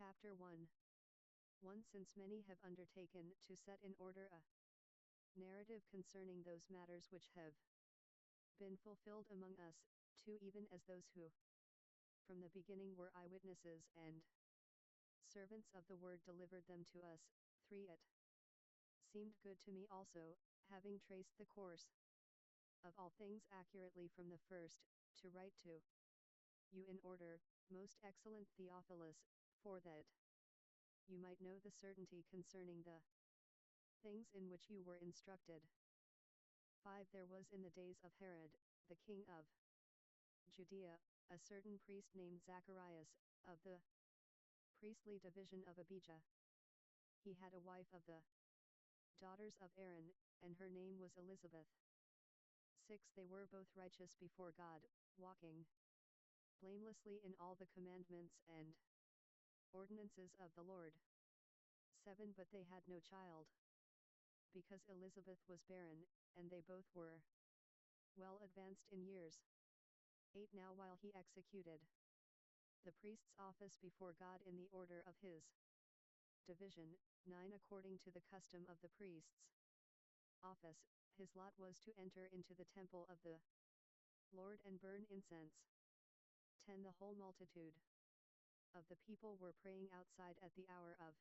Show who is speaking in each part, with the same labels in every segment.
Speaker 1: Chapter 1. Since many have undertaken to set in order a narrative concerning those matters which have been fulfilled among us, 2. Even as those who from the beginning were eyewitnesses and servants of the word delivered them to us, 3. It seemed good to me also, having traced the course of all things accurately from the first, to write to you in order, most excellent Theophilus, for that you might know the certainty concerning the things in which you were instructed. 5. There was in the days of Herod, the king of Judea, a certain priest named Zacharias, of the priestly division of Abijah. He had a wife of the daughters of Aaron, and her name was Elizabeth. 6. They were both righteous before God, walking blamelessly in all the commandments and ordinances of the Lord. 7. But they had no child, because Elizabeth was barren, and they both were well advanced in years. 8. Now while he executed the priest's office before God in the order of his division, 9. According to the custom of the priest's office, his lot was to enter into the temple of the Lord and burn incense. 10. The whole multitude of the people were praying outside at the hour of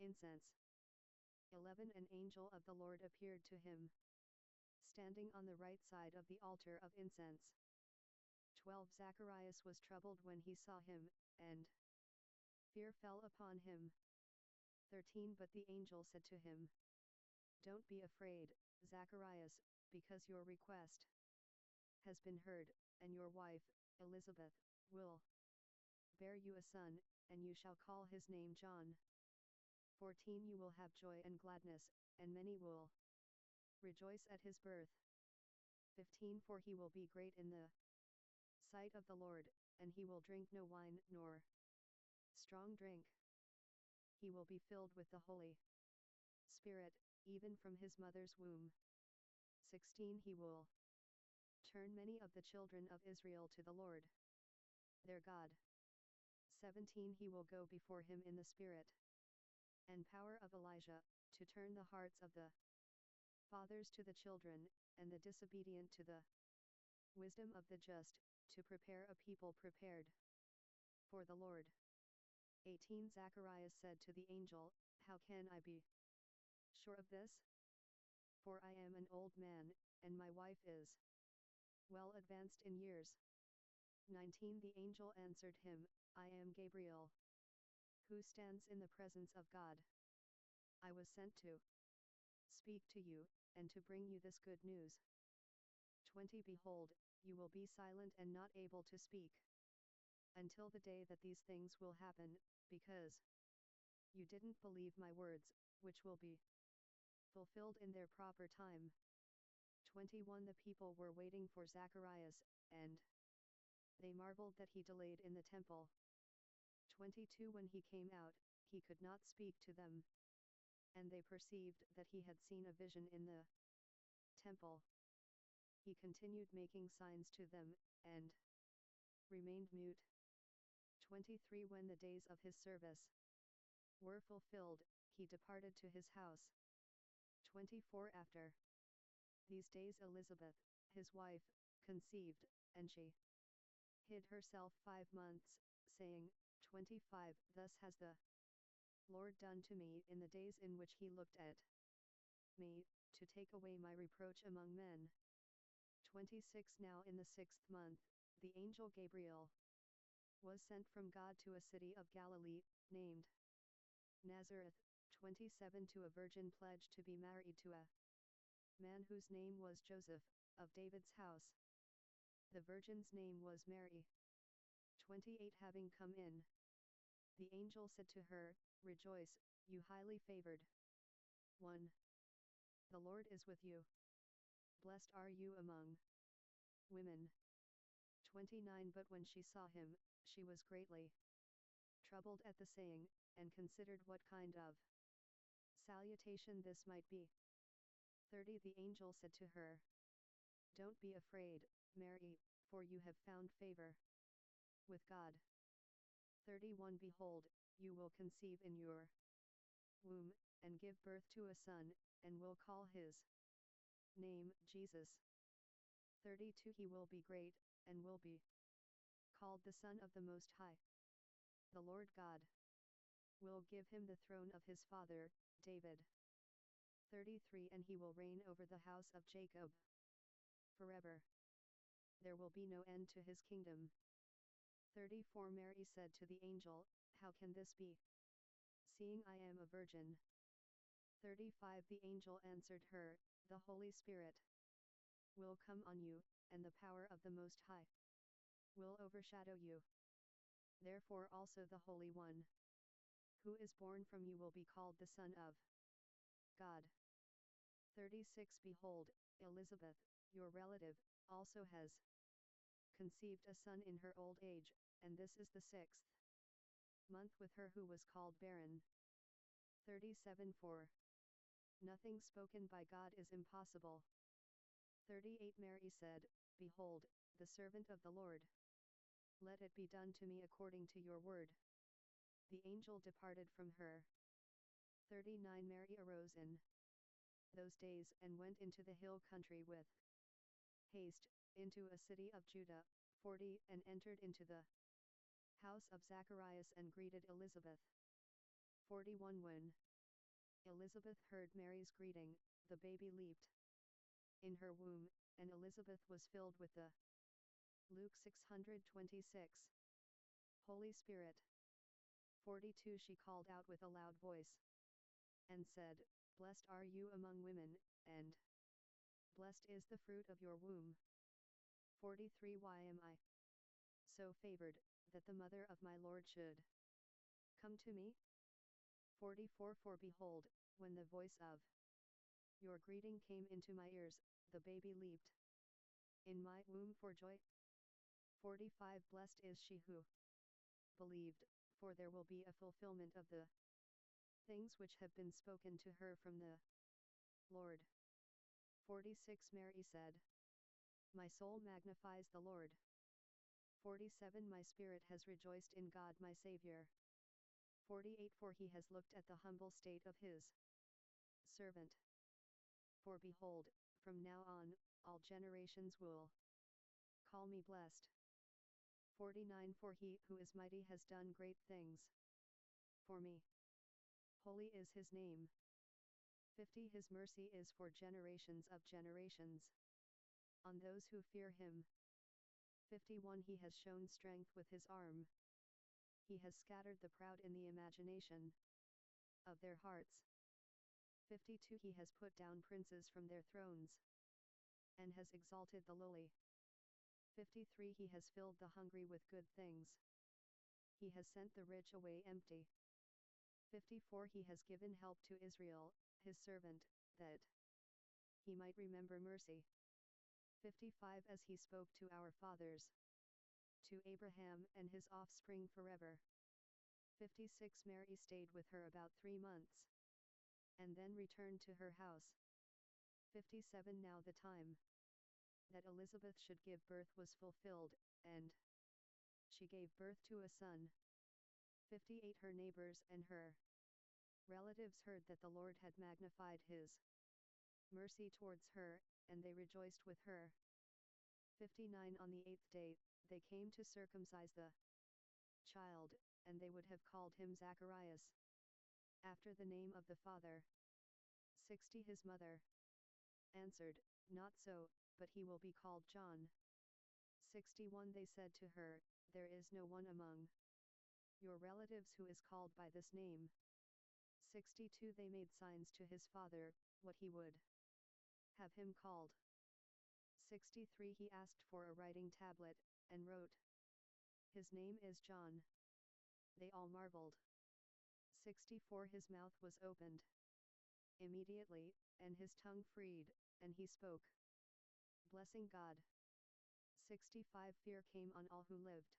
Speaker 1: incense. 11. An angel of the Lord appeared to him, standing on the right side of the altar of incense. 12. Zacharias was troubled when he saw him, and fear fell upon him. 13. But the angel said to him, "Don't be afraid, Zacharias, because your request has been heard, and your wife, Elizabeth, will bear you a son, and you shall call his name John. 14. You will have joy and gladness, and many will rejoice at his birth. 15. For he will be great in the sight of the Lord, and he will drink no wine nor strong drink. He will be filled with the Holy Spirit, even from his mother's womb. 16. He will turn many of the children of Israel to the Lord their God. 17. He will go before him in the spirit and power of Elijah, to turn the hearts of the fathers to the children, and the disobedient to the wisdom of the just, to prepare a people prepared for the Lord. 18. Zacharias said to the angel, "How can I be sure of this? For I am an old man, and my wife is well advanced in years." 19. The angel answered him, "I am Gabriel, who stands in the presence of God. I was sent to speak to you, and to bring you this good news." 20. Behold, you will be silent and not able to speak until the day that these things will happen, because you didn't believe my words, which will be fulfilled in their proper time. 21. The people were waiting for Zacharias, and they marveled that he delayed in the temple. 22. When he came out, he could not speak to them, and they perceived that he had seen a vision in the temple. He continued making signs to them, and remained mute. 23. When the days of his service were fulfilled, he departed to his house. 24. After these days Elizabeth, his wife, conceived, and she hid herself 5 months, saying, 25. Thus has the Lord done to me in the days in which he looked at me, to take away my reproach among men. 26. Now in the 6th month, the angel Gabriel was sent from God to a city of Galilee, named Nazareth. 27. To a virgin pledged to be married to a man whose name was Joseph, of David's house. The virgin's name was Mary. 28. Having come in, the angel said to her, "Rejoice, you highly favored one. The Lord is with you. Blessed are you among women." 29. But when she saw him, she was greatly troubled at the saying, and considered what kind of salutation this might be. 30. The angel said to her, "Don't be afraid, Mary, for you have found favor with God." 31. Behold, you will conceive in your womb, and give birth to a son, and will call his name Jesus. 32 He will be great, and will be called the Son of the Most High. The Lord God will give him the throne of his father, David. 33 And he will reign over the house of Jacob forever. There will be no end to his kingdom. 34 Mary said to the angel, How can this be, seeing I am a virgin? 35 The angel answered her, The Holy Spirit will come on you, and the power of the Most High will overshadow you. Therefore also the Holy One who is born from you will be called the Son of God. 36 Behold, Elizabeth, your relative, also has conceived a son in her old age, and this is the 6th month with her who was called barren. 37 For nothing spoken by God is impossible. 38 Mary said, Behold, the servant of the Lord. Let it be done to me according to your word. The angel departed from her. 39 Mary arose in those days and went into the hill country with haste, into a city of Judah. 40 And entered into the house of Zacharias and greeted Elizabeth. 41 When Elizabeth heard Mary's greeting, the baby leaped in her womb, and Elizabeth was filled with the Luke 626. Holy Spirit. 42 She called out with a loud voice and said, Blessed are you among women, and blessed is the fruit of your womb. 43 Why am I so favored, that the mother of my Lord should come to me? 44 For behold, when the voice of your greeting came into my ears, the baby leaped in my womb for joy. 45 Blessed is she who believed, for there will be a fulfillment of the things which have been spoken to her from the Lord. 46 Mary said, My soul magnifies the Lord. 47 My spirit has rejoiced in God my Saviour. 48 For he has looked at the humble state of his servant. For behold, from now on, all generations will call me blessed. 49 For he who is mighty has done great things for me. Holy is his name. 50 His mercy is for generations of generations on those who fear him. 51 He has shown strength with his arm. He has scattered the proud in the imagination of their hearts. 52 He has put down princes from their thrones, and has exalted the lowly. 53 He has filled the hungry with good things. He has sent the rich away empty. 54 He has given help to Israel, his servant, that he might remember mercy. 55 As he spoke to our fathers, to Abraham and his offspring forever. 56 Mary stayed with her about 3 months, and then returned to her house. 57 Now the time that Elizabeth should give birth was fulfilled, and she gave birth to a son. 58 Her neighbors and her relatives heard that the Lord had magnified his mercy towards her, and they rejoiced with her. 59 On the 8th day, they came to circumcise the child, and they would have called him Zacharias, after the name of the father. 60 His mother answered, Not so, but he will be called John. 61 They said to her, There is no one among your relatives who is called by this name. 62 They made signs to his father, what he would have him called. 63 He asked for a writing tablet, and wrote, His name is John. They all marveled. 64 His mouth was opened immediately, and his tongue freed, and he spoke, blessing God. 65 Fear came on all who lived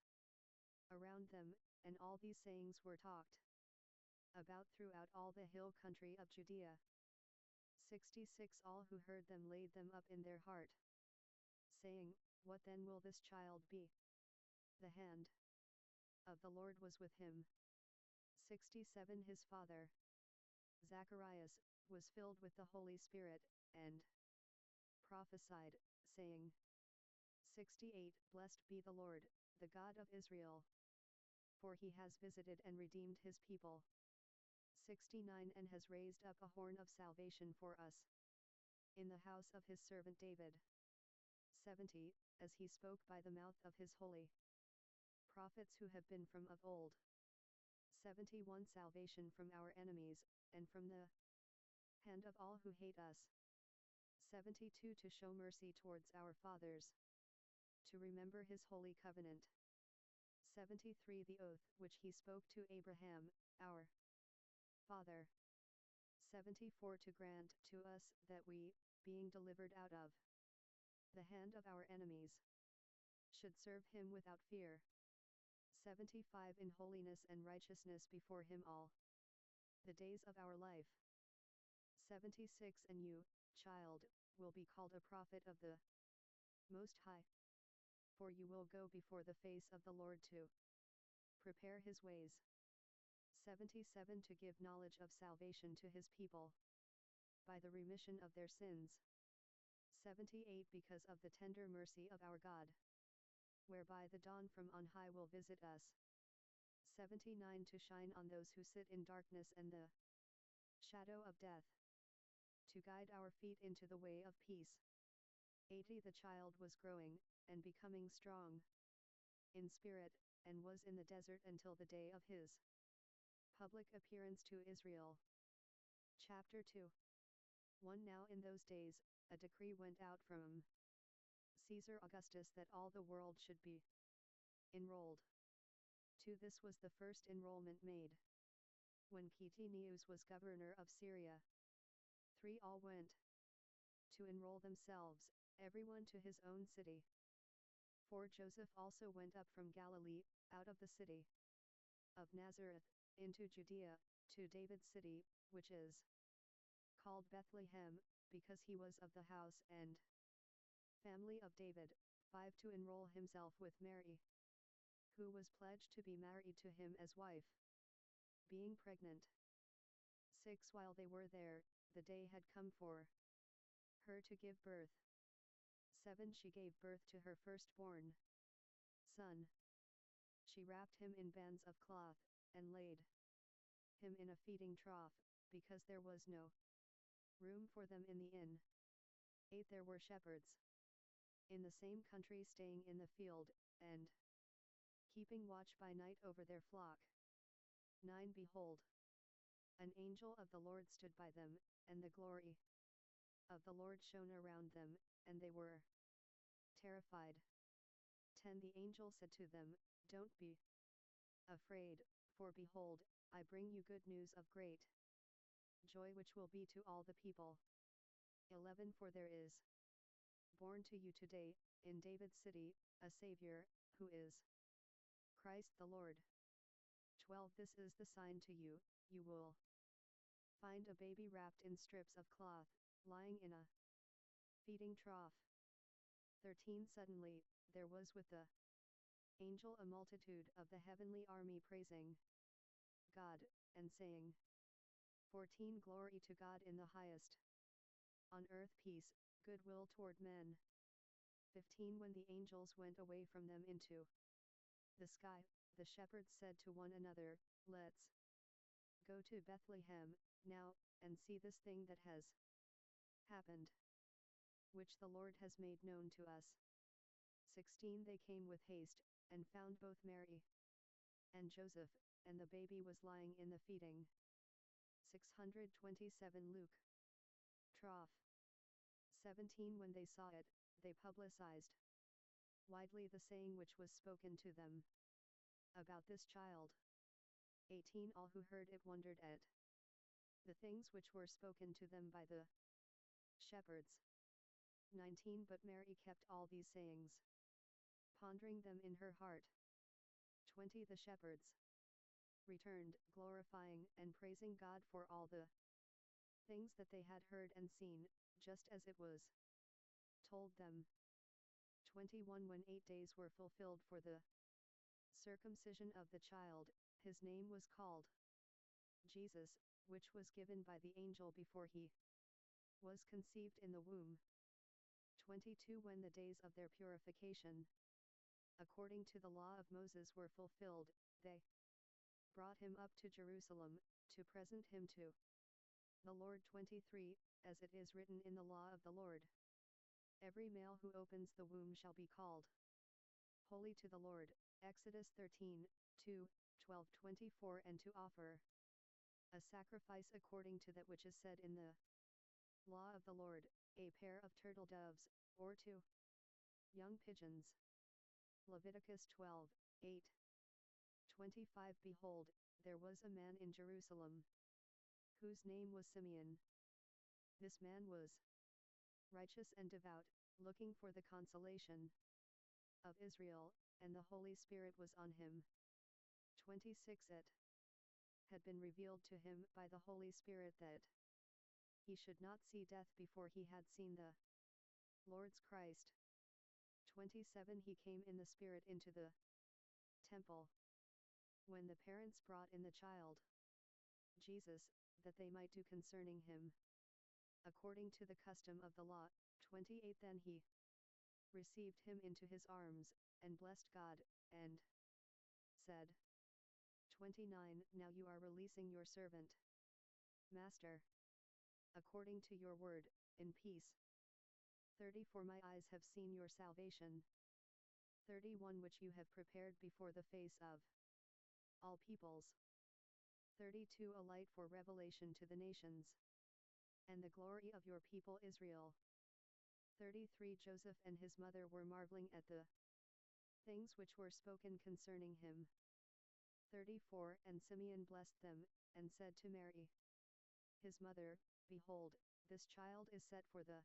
Speaker 1: around them, and all these sayings were talked about throughout all the hill country of Judea. 66 All who heard them laid them up in their heart, saying, What then will this child be? The hand of the Lord was with him. 67 His father, Zacharias, was filled with the Holy Spirit, and prophesied, saying, 68 Blessed be the Lord, the God of Israel, for he has visited and redeemed his people. 69 And has raised up a horn of salvation for us in the house of his servant David. 70 As he spoke by the mouth of his holy prophets who have been from of old. 71 Salvation from our enemies, and from the hand of all who hate us. 72 To show mercy towards our fathers, to remember his holy covenant. 73 The oath which he spoke to Abraham, our father. 74 To grant to us that we, being delivered out of the hand of our enemies, should serve him without fear. 75 In holiness and righteousness before him all the days of our life. 76 And you, child, will be called a prophet of the Most High, for you will go before the face of the Lord to prepare his ways. 77 To give knowledge of salvation to his people by the remission of their sins. 78 Because of the tender mercy of our God, whereby the dawn from on high will visit us. 79 To shine on those who sit in darkness and the shadow of death, to guide our feet into the way of peace. 80 The child was growing, and becoming strong in spirit, and was in the desert until the day of his public appearance to Israel. Chapter 2. 1 Now in those days, a decree went out from Caesar Augustus that all the world should be enrolled. 2 This was the first enrollment made when Quirinius was governor of Syria. 3 All went to enroll themselves, everyone to his own city. 4 Joseph also went up from Galilee, out of the city of Nazareth, into Judea, to David's city, which is called Bethlehem, because he was of the house and family of David. 5 To enroll himself with Mary, who was pledged to be married to him as wife, being pregnant. 6 While they were there, the day had come for her to give birth. 7 She gave birth to her firstborn son. She wrapped him in bands of cloth, and laid him in a feeding trough, because there was no room for them in the inn. 8 There were shepherds in the same country staying in the field, and keeping watch by night over their flock. 9 Behold, an angel of the Lord stood by them, and the glory of the Lord shone around them, and they were terrified. 10 The angel said to them, Don't be afraid, for behold, I bring you good news of great joy which will be to all the people. 11 For there is born to you today, in David's city, a Savior, who is Christ the Lord. 12 This is the sign to you, you will find a baby wrapped in strips of cloth, lying in a feeding trough. 13 Suddenly, there was with the angel a multitude of the heavenly army praising God, and saying, 14 Glory to God in the highest. On earth peace, goodwill toward men. 15 When the angels went away from them into the sky, the shepherds said to one another, Let's go to Bethlehem, now, and see this thing that has happened, which the Lord has made known to us. 16 They came with haste, and found both Mary and Joseph, and the baby was lying in the feeding 627 Luke trough. 17 When they saw it, they publicized widely the saying which was spoken to them about this child. 18 All who heard it wondered at the things which were spoken to them by the shepherds. 19 But Mary kept all these sayings, pondering them in her heart. 20 The shepherds returned, glorifying and praising God for all the things that they had heard and seen, just as it was told them. 21 When 8 days were fulfilled for the circumcision of the child, his name was called Jesus, which was given by the angel before he was conceived in the womb. 22 When the days of their purification, according to the law of Moses, were fulfilled, they brought him up to Jerusalem, to present him to the Lord. 23 As it is written in the law of the Lord, every male who opens the womb shall be called holy to the Lord. Exodus 13:2, 12-24 And to offer a sacrifice according to that which is said in the law of the Lord, a pair of turtle doves, or 2 young pigeons. Leviticus 12:8. 25 Behold, there was a man in Jerusalem, whose name was Simeon. This man was righteous and devout, looking for the consolation of Israel, and the Holy Spirit was on him. 26 It had been revealed to him by the Holy Spirit that he should not see death before he had seen the Lord's Christ. 27 He came in the Spirit into the temple, when the parents brought in the child Jesus, that they might do concerning him according to the custom of the law. 28 Then he received him into his arms, and blessed God, and said, 29 Now you are releasing your servant, Master, according to your word, in peace. 30 For my eyes have seen your salvation, 31 which you have prepared before the face of all peoples. 32 A light for revelation to the nations, and the glory of your people Israel. 33 Joseph and his mother were marveling at the things which were spoken concerning him. 34 And Simeon blessed them, and said to Mary, his mother, Behold, this child is set for the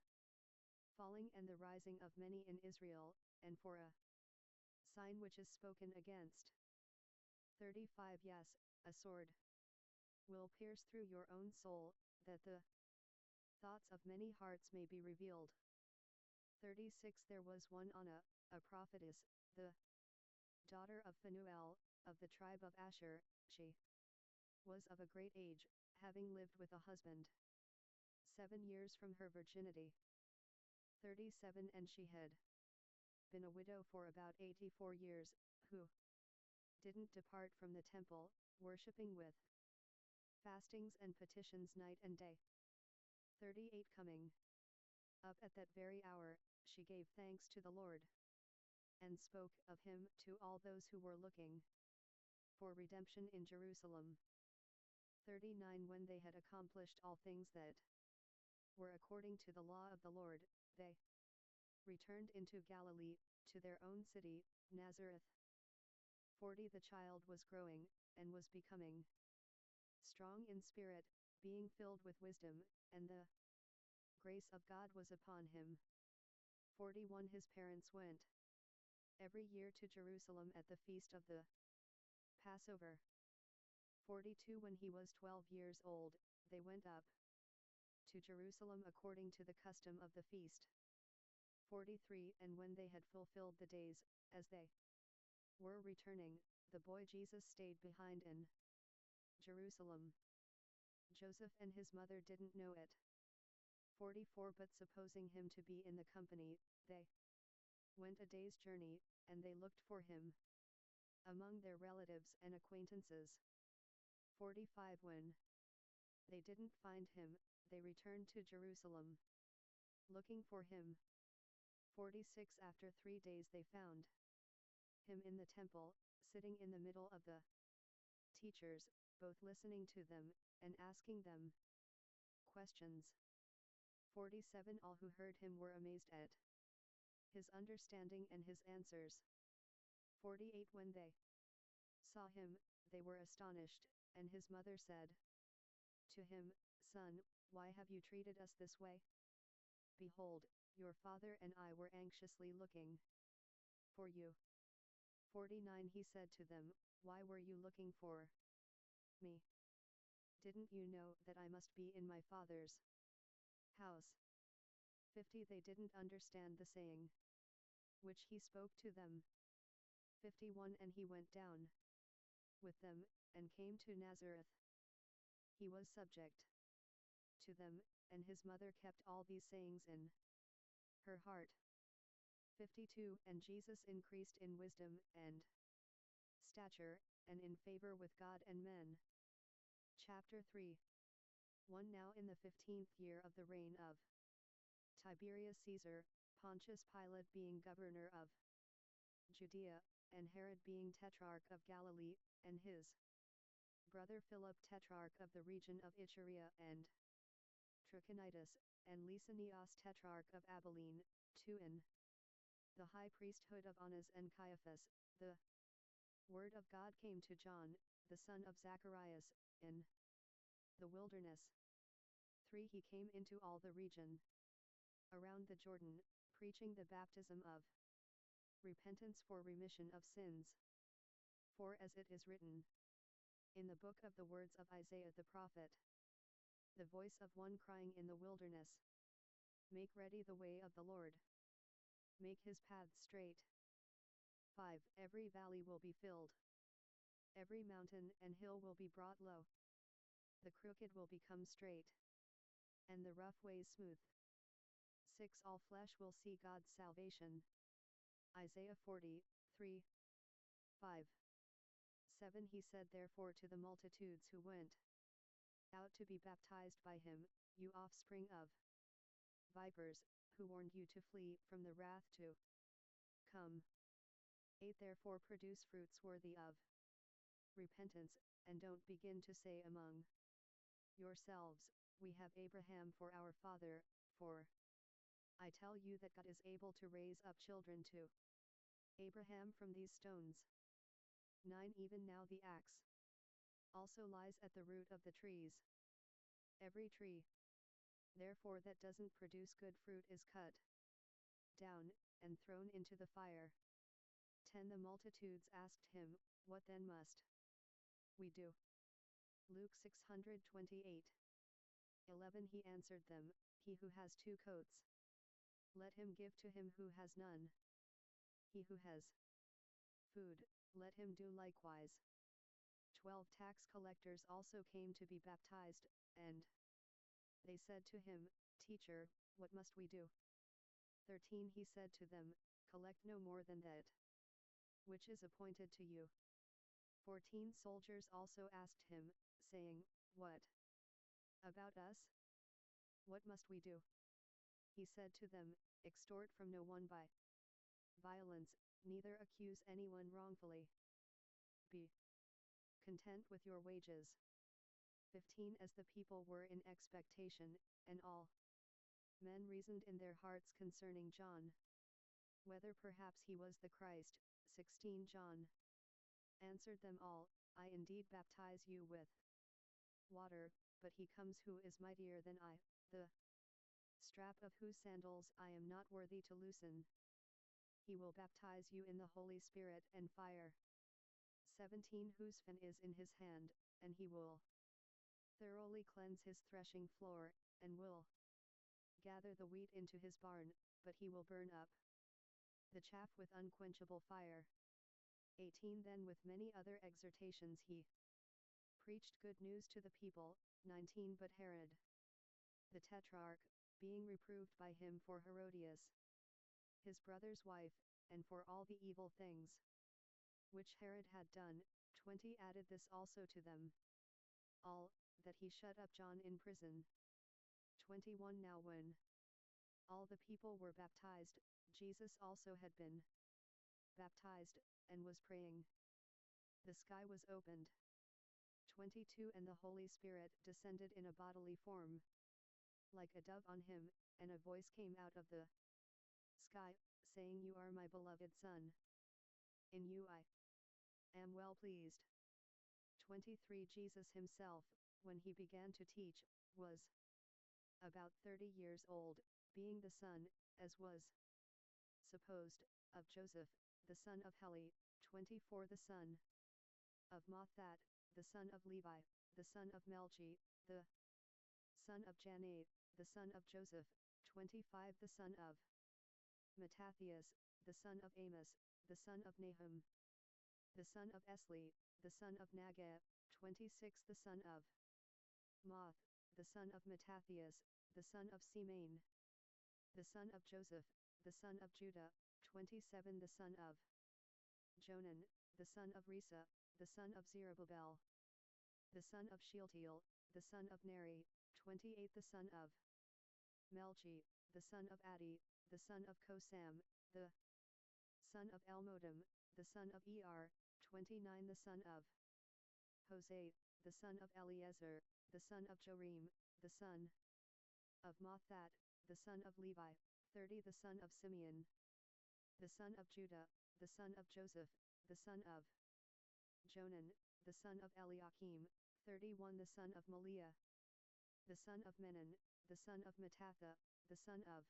Speaker 1: falling and the rising of many in Israel, and for a sign which is spoken against. 35 Yes, a sword will pierce through your own soul, that the thoughts of many hearts may be revealed. 36 There was one Anna, a prophetess, the daughter of Phanuel, of the tribe of Asher. She was of a great age, having lived with a husband 7 years from her virginity. 37 And she had been a widow for about 84 years, who didn't depart from the temple, worshipping with fastings and petitions night and day. 38 Coming up at that very hour, she gave thanks to the Lord, and spoke of him to all those who were looking for redemption in Jerusalem. 39 When they had accomplished all things that were according to the law of the Lord, they returned into Galilee, to their own city, Nazareth. 40 The child was growing, and was becoming strong in spirit, being filled with wisdom, and the grace of God was upon him. 41 His parents went every year to Jerusalem at the feast of the Passover. 42 When he was 12 years old, they went up to Jerusalem according to the custom of the feast. 43 And when they had fulfilled the days, as they were returning, the boy Jesus stayed behind in Jerusalem. Joseph and his mother didn't know it. 44 But supposing him to be in the company, they went a day's journey, and they looked for him among their relatives and acquaintances. 45 When they didn't find him, they returned to Jerusalem, looking for him. 46 After 3 days they found him in the temple, sitting in the middle of the teachers, both listening to them, and asking them questions. 47 All who heard him were amazed at his understanding and his answers. 48 When they saw him, they were astonished, and his mother said to him, Son, why have you treated us this way? Behold, your father and I were anxiously looking for you. 49 He said to them, Why were you looking for me? Didn't you know that I must be in my Father's house? 50 They didn't understand the saying which he spoke to them. 51 And he went down with them, and came to Nazareth. he was subject to them, and his mother kept all these sayings in her heart. 52 And Jesus increased in wisdom and stature, and in favor with God and men. Chapter 3 1 Now in the 15th year of the reign of Tiberius Caesar, Pontius Pilate being governor of Judea, and Herod being tetrarch of Galilee, and his brother Philip tetrarch of the region of Iturea and Trachonitis, and Lysanias tetrarch of Abilene, 2 In the high priesthood of Annas and Caiaphas, the word of God came to John, the son of Zacharias, in the wilderness. 3 He came into all the region around the Jordan, preaching the baptism of repentance for remission of sins. 4 As it is written in the book of the words of Isaiah the prophet, the voice of one crying in the wilderness, make ready the way of the Lord, make his paths straight. 5 Every valley will be filled, every mountain and hill will be brought low, the crooked will become straight, and the rough ways smooth. 6 All flesh will see God's salvation. Isaiah 40:3, 5. 7 He said therefore to the multitudes who went out to be baptized by him, you offspring of vipers, who warned you to flee from the wrath to come. 8 Therefore produce fruits worthy of repentance, and don't begin to say among yourselves, we have Abraham for our father, for I tell you that God is able to raise up children to Abraham from these stones. 9 Even now the axe also lies at the root of the trees. Every tree, therefore, that doesn't produce good fruit is cut down, and thrown into the fire. 10 The multitudes asked him, what then must we do? Luke 628. 11 He answered them, he who has 2 coats, let him give to him who has none. He who has food, let him do likewise. 12 Tax collectors also came to be baptized, and they said to him, Teacher, what must we do? 13 He said to them, collect no more than that which is appointed to you. 14 Soldiers also asked him, saying, What about us? What must we do? He said to them, Extort from no one by violence, neither accuse anyone wrongfully. Be content with your wages. 15 As the people were in expectation, and all men reasoned in their hearts concerning John, whether perhaps he was the Christ. 16 John answered them all, I indeed baptize you with water, but he comes who is mightier than I, the strap of whose sandals I am not worthy to loosen. He will baptize you in the Holy Spirit and fire. 17 Whose fan is in his hand, and he will thoroughly cleanse his threshing floor, and will gather the wheat into his barn, but he will burn up the chaff with unquenchable fire. 18 Then with many other exhortations he preached good news to the people. 19 But Herod the Tetrarch, being reproved by him for Herodias, his brother's wife, and for all the evil things which Herod had done, 20 Added this also to them all, that he shut up John in prison. 21 Now when all the people were baptized, Jesus also had been baptized, and was praying. The sky was opened. 22 And the Holy Spirit descended in a bodily form, like a dove on him, and a voice came out of the sky, saying, You are my beloved Son. In you I am well pleased. 23 Jesus himself, when he began to teach, was about 30 years old, being the son, as was supposed, of Joseph, the son of Heli. 24 The son of Matthat, the son of Levi, the son of Melchi, the son of Janai, the son of Joseph. 25 The son of Mattathias, the son of Amos, the son of Nahum, the son of Esli, the son of Nagah. 26 The son of Moth, the son of Mattathias, the son of Simeon, the son of Joseph, the son of Judah, 27 the son of Jonan, the son of Risa, the son of Zerubbabel, the son of Shealtiel, the son of Neri, 28 the son of Melchi, the son of Addi, the son of Kosam, the son of Elmodam, the son of Er, 29 the son of Hosea, the son of Eliezer, the son of Jorim, the son of Mathat, the son of Levi, 30 the son of Simeon, the son of Judah, the son of Joseph, the son of Jonan, the son of Eliakim, 31 the son of Maliah, the son of Menon, the son of Mattatha, the son of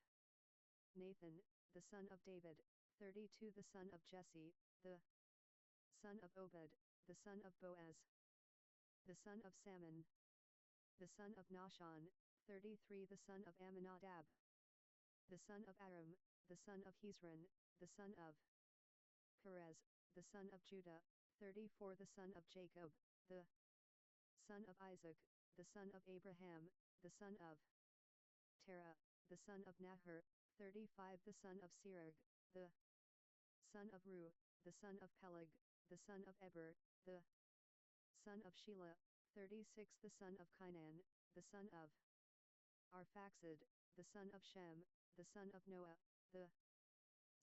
Speaker 1: Nathan, the son of David, 32 the son of Jesse, the son of Obed, the son of Boaz, the son of Salmon, the son of Nahshon, 33 the son of Amminadab, the son of Aram, the son of Hezron, the son of Perez, the son of Judah, 34 the son of Jacob, the son of Isaac, the son of Abraham, the son of Terah, the son of Nahor, 35 the son of Serug, the son of Ru, the son of Peleg, the son of Eber, the son of Shelah, 36 the son of Cainan, the son of Arphaxad, the son of Shem, the son of Noah, the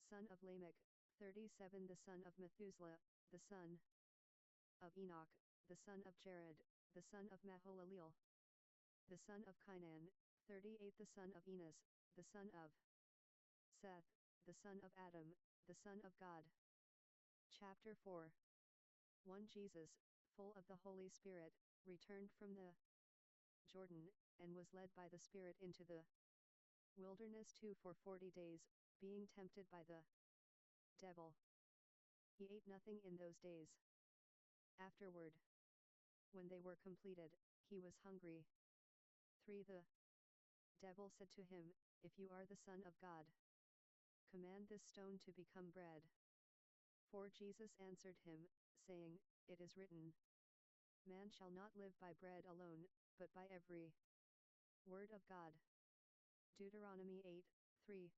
Speaker 1: son of Lamech, 37 the son of Methuselah, the son of Enoch, the son of Jared, the son of Mahalaleel, the son of Cainan, 38 the son of Enos, the son of Seth, the son of Adam, the son of God. Chapter 4. 1 Jesus, full of the Holy Spirit, returned from the Jordan, and was led by the Spirit into the wilderness for 40 days, being tempted by the devil. He ate nothing in those days. Afterward, when they were completed, he was hungry. 3 The devil said to him, "If you are the Son of God, command this stone to become bread." 4 Jesus answered him, saying, "It is written, man shall not live by bread alone, but by every word of God." Deuteronomy 8:3.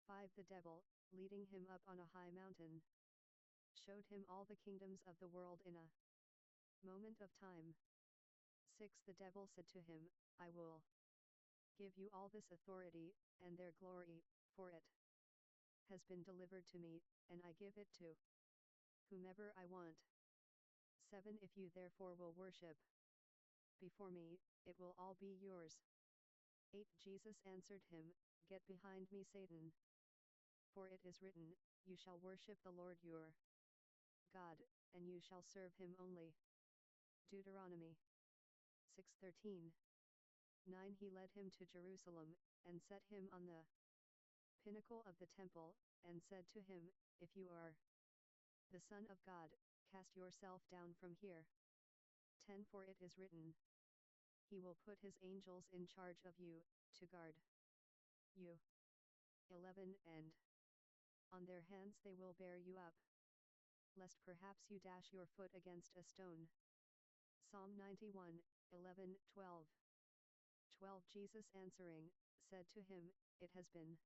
Speaker 1: 5 The devil, leading him up on a high mountain, showed him all the kingdoms of the world in a moment of time. 6 The devil said to him, "I will give you all this authority, and their glory, for it has been delivered to me, and I give it to whomever I want." 7 If you therefore will worship before me, it will all be yours. 8 Jesus answered him, "Get behind me, Satan. For it is written, you shall worship the Lord your God, and you shall serve him only." Deuteronomy 6:13. 9 He led him to Jerusalem, and set him on the pinnacle of the temple, and said to him, "If you are the Son of God, cast yourself down from here. 10 For it is written, he will put his angels in charge of you, to guard you. 11 And on their hands they will bear you up, lest perhaps you dash your foot against a stone. Psalm 91:11-12. 12 Jesus answering, said to him, "It has been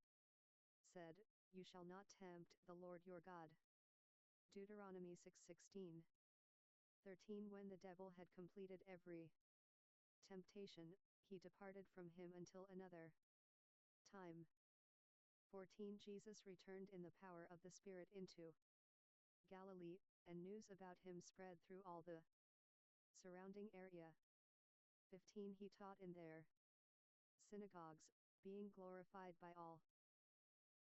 Speaker 1: said, you shall not tempt the Lord your God." Deuteronomy 6:16. 13 When the devil had completed every temptation, he departed from him until another time. 14 Jesus returned in the power of the Spirit into Galilee, and news about him spread through all the surrounding area. 15 He taught in their synagogues, being glorified by all.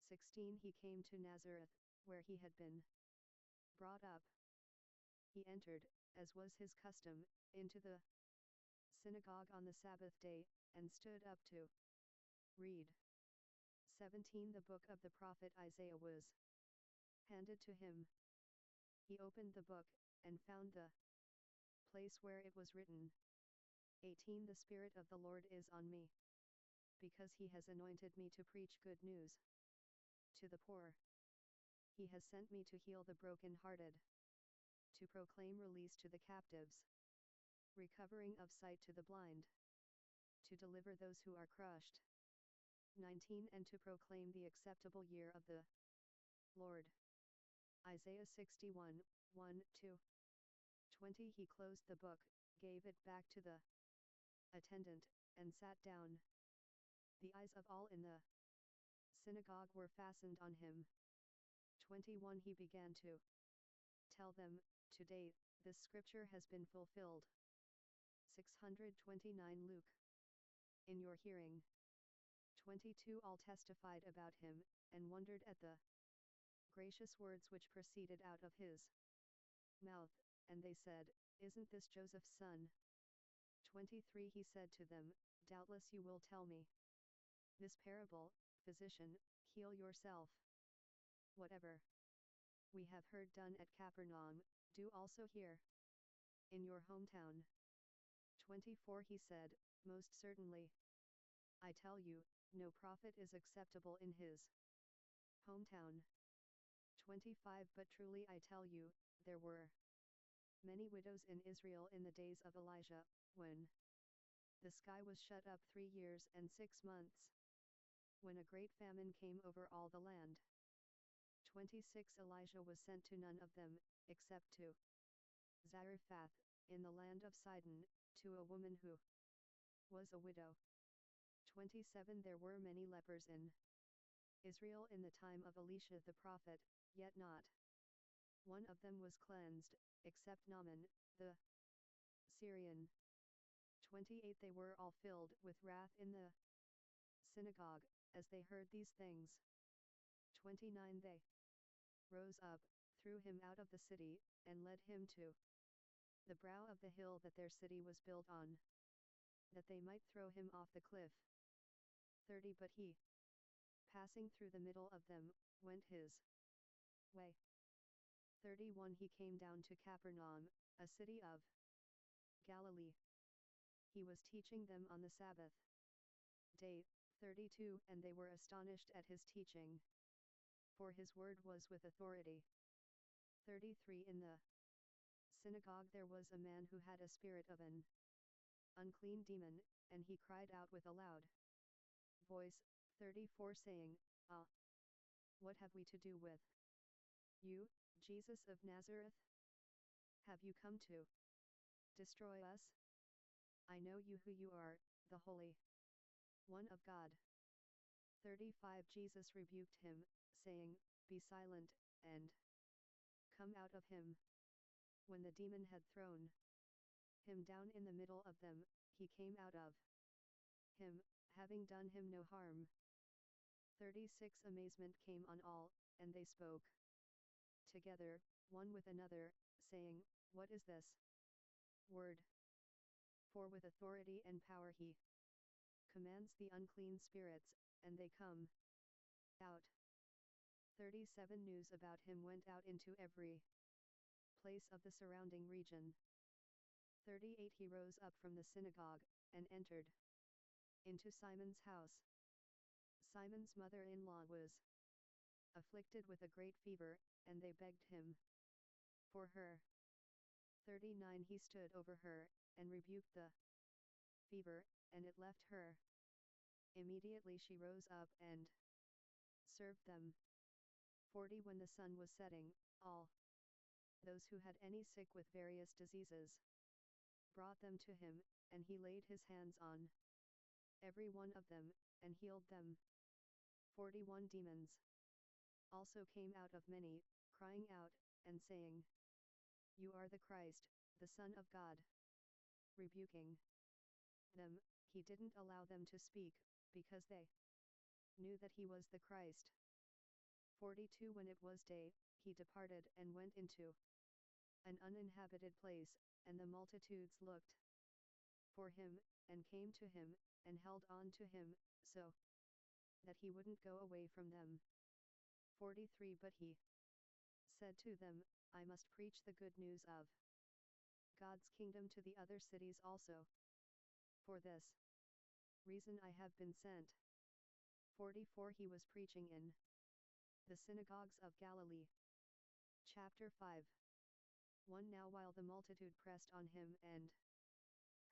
Speaker 1: 16 He came to Nazareth, where he had been brought up. He entered, as was his custom, into the synagogue on the Sabbath day, and stood up to read. 17 The book of the prophet Isaiah was handed to him. He opened the book, and found the place where it was written. 18 The Spirit of the Lord is on me, because he has anointed me to preach good news to the poor. He has sent me to heal the broken-hearted, to proclaim release to the captives, recovering of sight to the blind, to deliver those who are crushed. 19 And to proclaim the acceptable year of the Lord. Isaiah 61, 1-2. 20 He closed the book, gave it back to the attendant, and sat down. The eyes of all in the synagogue were fastened on him. 21 He began to tell them, today, this scripture has been fulfilled. 629 Luke. In your hearing. 22 All testified about him, and wondered at the gracious words which proceeded out of his mouth, and they said, Isn't this Joseph's son? 23 He said to them, Doubtless you will tell me this parable, Physician, heal yourself. Whatever we have heard done at Capernaum, do also here in your hometown. 24 He said, Most certainly, I tell you, no prophet is acceptable in his hometown. 25 But truly I tell you, there were many widows in Israel in the days of Elijah, when the sky was shut up 3 years and 6 months, when a great famine came over all the land. 26 Elijah was sent to none of them, except to Zarephath, in the land of Sidon, to a woman who was a widow. 27 There were many lepers in Israel in the time of Elisha the prophet, yet not one of them was cleansed, except Naaman, the Syrian. 28 They were all filled with wrath in the synagogue, as they heard these things. 29 They rose up, threw him out of the city, and led him to the brow of the hill that their city was built on, that they might throw him off the cliff. 30 But he, passing through the middle of them, went his way. 31 He came down to Capernaum, a city of Galilee. He was teaching them on the Sabbath day. 32 And they were astonished at his teaching, for his word was with authority. 33 In the synagogue there was a man who had a spirit of an unclean demon, and he cried out with a loud voice, 34 saying, Ah! What have we to do with you, Jesus of Nazareth? Have you come to destroy us? I know you who you are, the Holy One of God. 35 Jesus rebuked him, saying, Be silent, and come out of him. When the demon had thrown him down in the middle of them, he came out of him, having done him no harm. 36 Amazement came on all, and they spoke together, one with another, saying, What is this word? For with authority and power he commands the unclean spirits, and they come out. 37 News about him went out into every place of the surrounding region. 38 He rose up from the synagogue, and entered into Simon's house. Simon's mother-in-law was afflicted with a great fever, and they begged him for her. 39 He stood over her, and rebuked the fever, and it left her. Immediately she rose up and served them. 40 When the sun was setting, all those who had any sick with various diseases brought them to him, and he laid his hands on every one of them, and healed them. 41 Demons also came out of many, crying out, and saying, You are the Christ, the Son of God. Rebuking them, he didn't allow them to speak, because they knew that he was the Christ. 42 When it was day, he departed and went into an uninhabited place, and the multitudes looked for him, and came to him, and held on to him, so that he wouldn't go away from them. 43 But he said to them, I must preach the good news of God's kingdom to the other cities also. For this reason I have been sent. 44 He was preaching in the synagogues of Galilee. Chapter 5. 1 Now while the multitude pressed on him and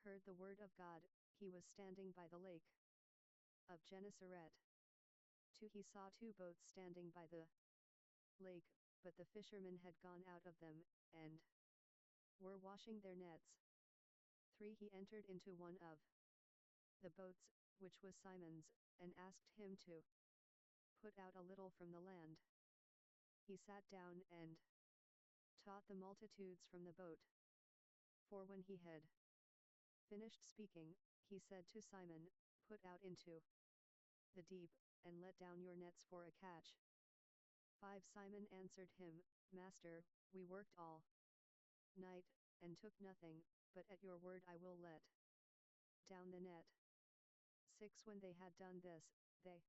Speaker 1: heard the word of God. He was standing by the lake of Gennesaret. 2. He saw 2 boats standing by the lake, but the fishermen had gone out of them, and were washing their nets. 3. He entered into one of the boats, which was Simon's, and asked him to put out a little from the land. He sat down and taught the multitudes from the boat. 4. When he had finished speaking, he said to Simon, "Put out into the deep, and let down your nets for a catch." 5. Simon answered him, "Master, we worked all night, and took nothing, but at your word I will let down the net." 6. When they had done this, they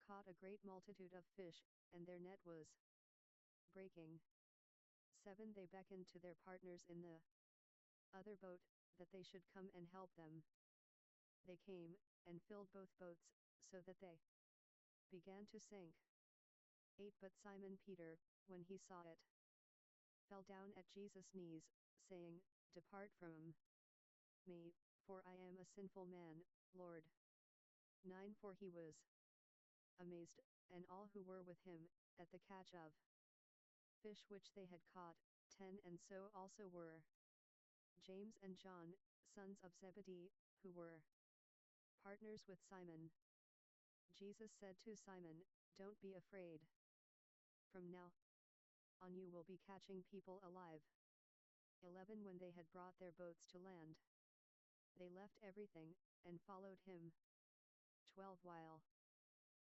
Speaker 1: caught a great multitude of fish, and their net was breaking. 7. They beckoned to their partners in the other boat, that they should come and help them. They came, and filled both boats, so that they began to sink. 8. But Simon Peter, when he saw it, fell down at Jesus' knees, saying, "Depart from me, for I am a sinful man, Lord." 9. For he was amazed, and all who were with him, at the catch of fish which they had caught. 10. And so also were James and John, sons of Zebedee, who were partners with Simon. Jesus said to Simon, "Don't be afraid. From now on you will be catching people alive." 11. When they had brought their boats to land, they left everything, and followed him. 12. While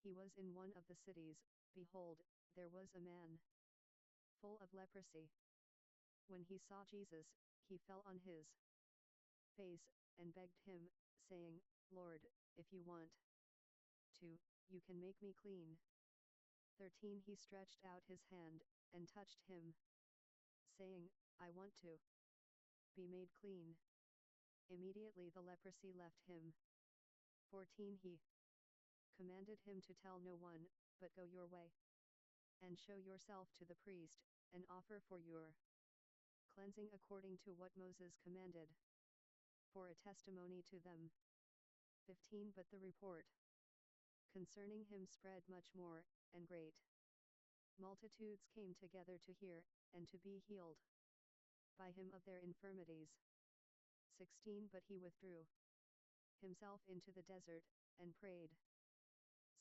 Speaker 1: he was in one of the cities, behold, there was a man full of leprosy. When he saw Jesus, he fell on his face, and begged him, saying, "Lord, if you want to, you can make me clean." 13. He stretched out his hand, and touched him, saying, "I want to be made clean." Immediately the leprosy left him. 14. He commanded him to tell no one, but go your way, and show yourself to the priest, and offer for your cleansing according to what Moses commanded, for a testimony to them. 15. But the report concerning him spread much more, and great multitudes came together to hear, and to be healed by him of their infirmities. 16. But he withdrew himself into the desert, and prayed.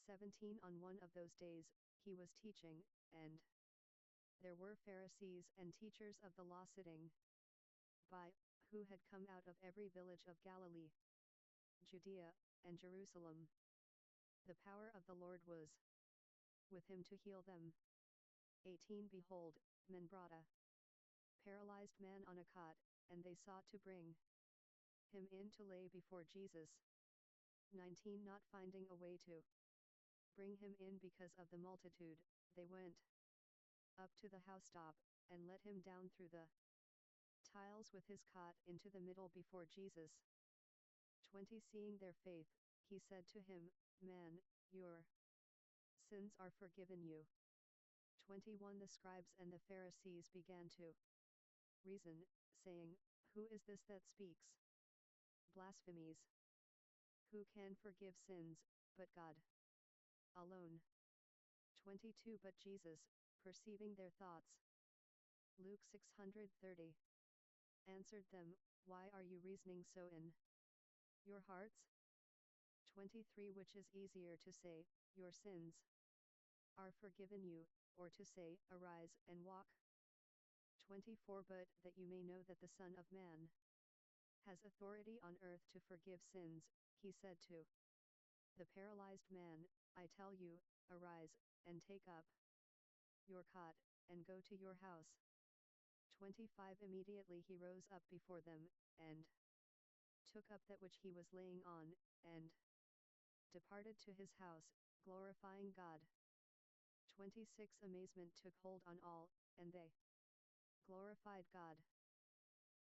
Speaker 1: 17. On one of those days, he was teaching, and there were Pharisees and teachers of the law sitting by, who had come out of every village of Galilee, Judea, and Jerusalem. The power of the Lord was with him to heal them. 18. Behold, men brought a paralyzed man on a cot, and they sought to bring him in to lay before Jesus. 19. Not finding a way to bring him in because of the multitude, they went up to the housetop, and let him down through the tiles with his cot into the middle before Jesus. 20. Seeing their faith, he said to him, "Man, your sins are forgiven you." 21. The scribes and the Pharisees began to reason, saying, "Who is this that speaks blasphemies? Who can forgive sins, but God alone?" 22. But Jesus, perceiving their thoughts, Luke 630, answered them, "Why are you reasoning so in your hearts? 23. Which is easier to say, your sins are forgiven you, or to say, arise and walk? 24. But that you may know that the Son of Man has authority on earth to forgive sins, he said to the paralyzed man, I tell you, arise, and take up your cot, and go to your house. 25. Immediately he rose up before them, and took up that which he was laying on, and departed to his house, glorifying God. 26. Amazement took hold on all, and they glorified God.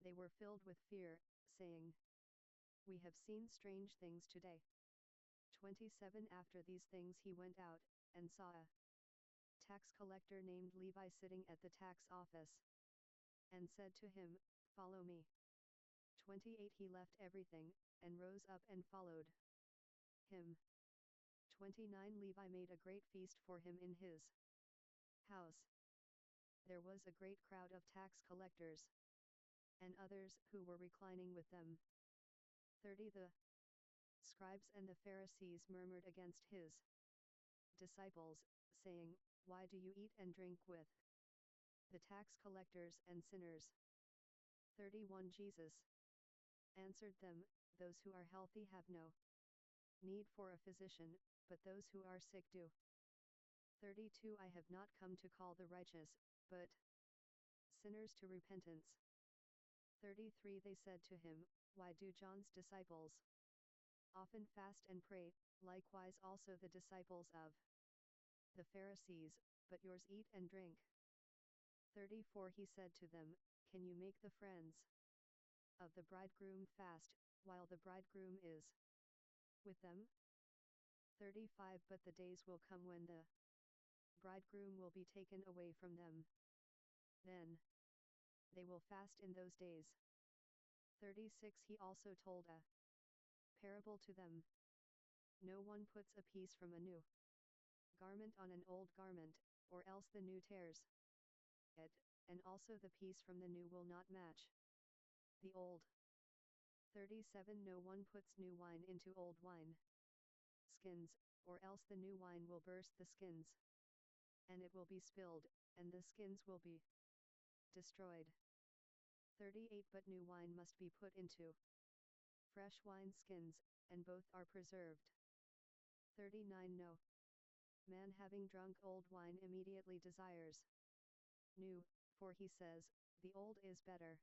Speaker 1: They were filled with fear, saying, "We have seen strange things today." 27. After these things he went out, and saw a tax collector named Levi sitting at the tax office, and said to him, "Follow me." 28 He left everything, and rose up and followed him. 29 Levi made a great feast for him in his house. There was a great crowd of tax collectors and others who were reclining with them. 30 The scribes and the Pharisees murmured against his disciples, saying, Why do you eat and drink with the tax collectors and sinners? 31 Jesus answered them, Those who are healthy have no need for a physician, but those who are sick do. 32 I have not come to call the righteous, but sinners to repentance. 33 They said to him, Why do John's disciples often fast and pray, likewise also the disciples of the Pharisees, but yours eat and drink? 34 He said to them, Can you make the friends of the bridegroom fast, while the bridegroom is with them? 35 But the days will come when the bridegroom will be taken away from them. Then they will fast in those days. 36 He also told a parable to them. No one puts a piece from a new garment on an old garment, or else the new tears it, and also the piece from the new will not match the old. 37 No one puts new wine into old wine skins, or else the new wine will burst the skins, and it will be spilled, and the skins will be destroyed. 38 But new wine must be put into fresh wine skins, and both are preserved. 39 No man having drunk old wine immediately desires new, for he says, The old is better.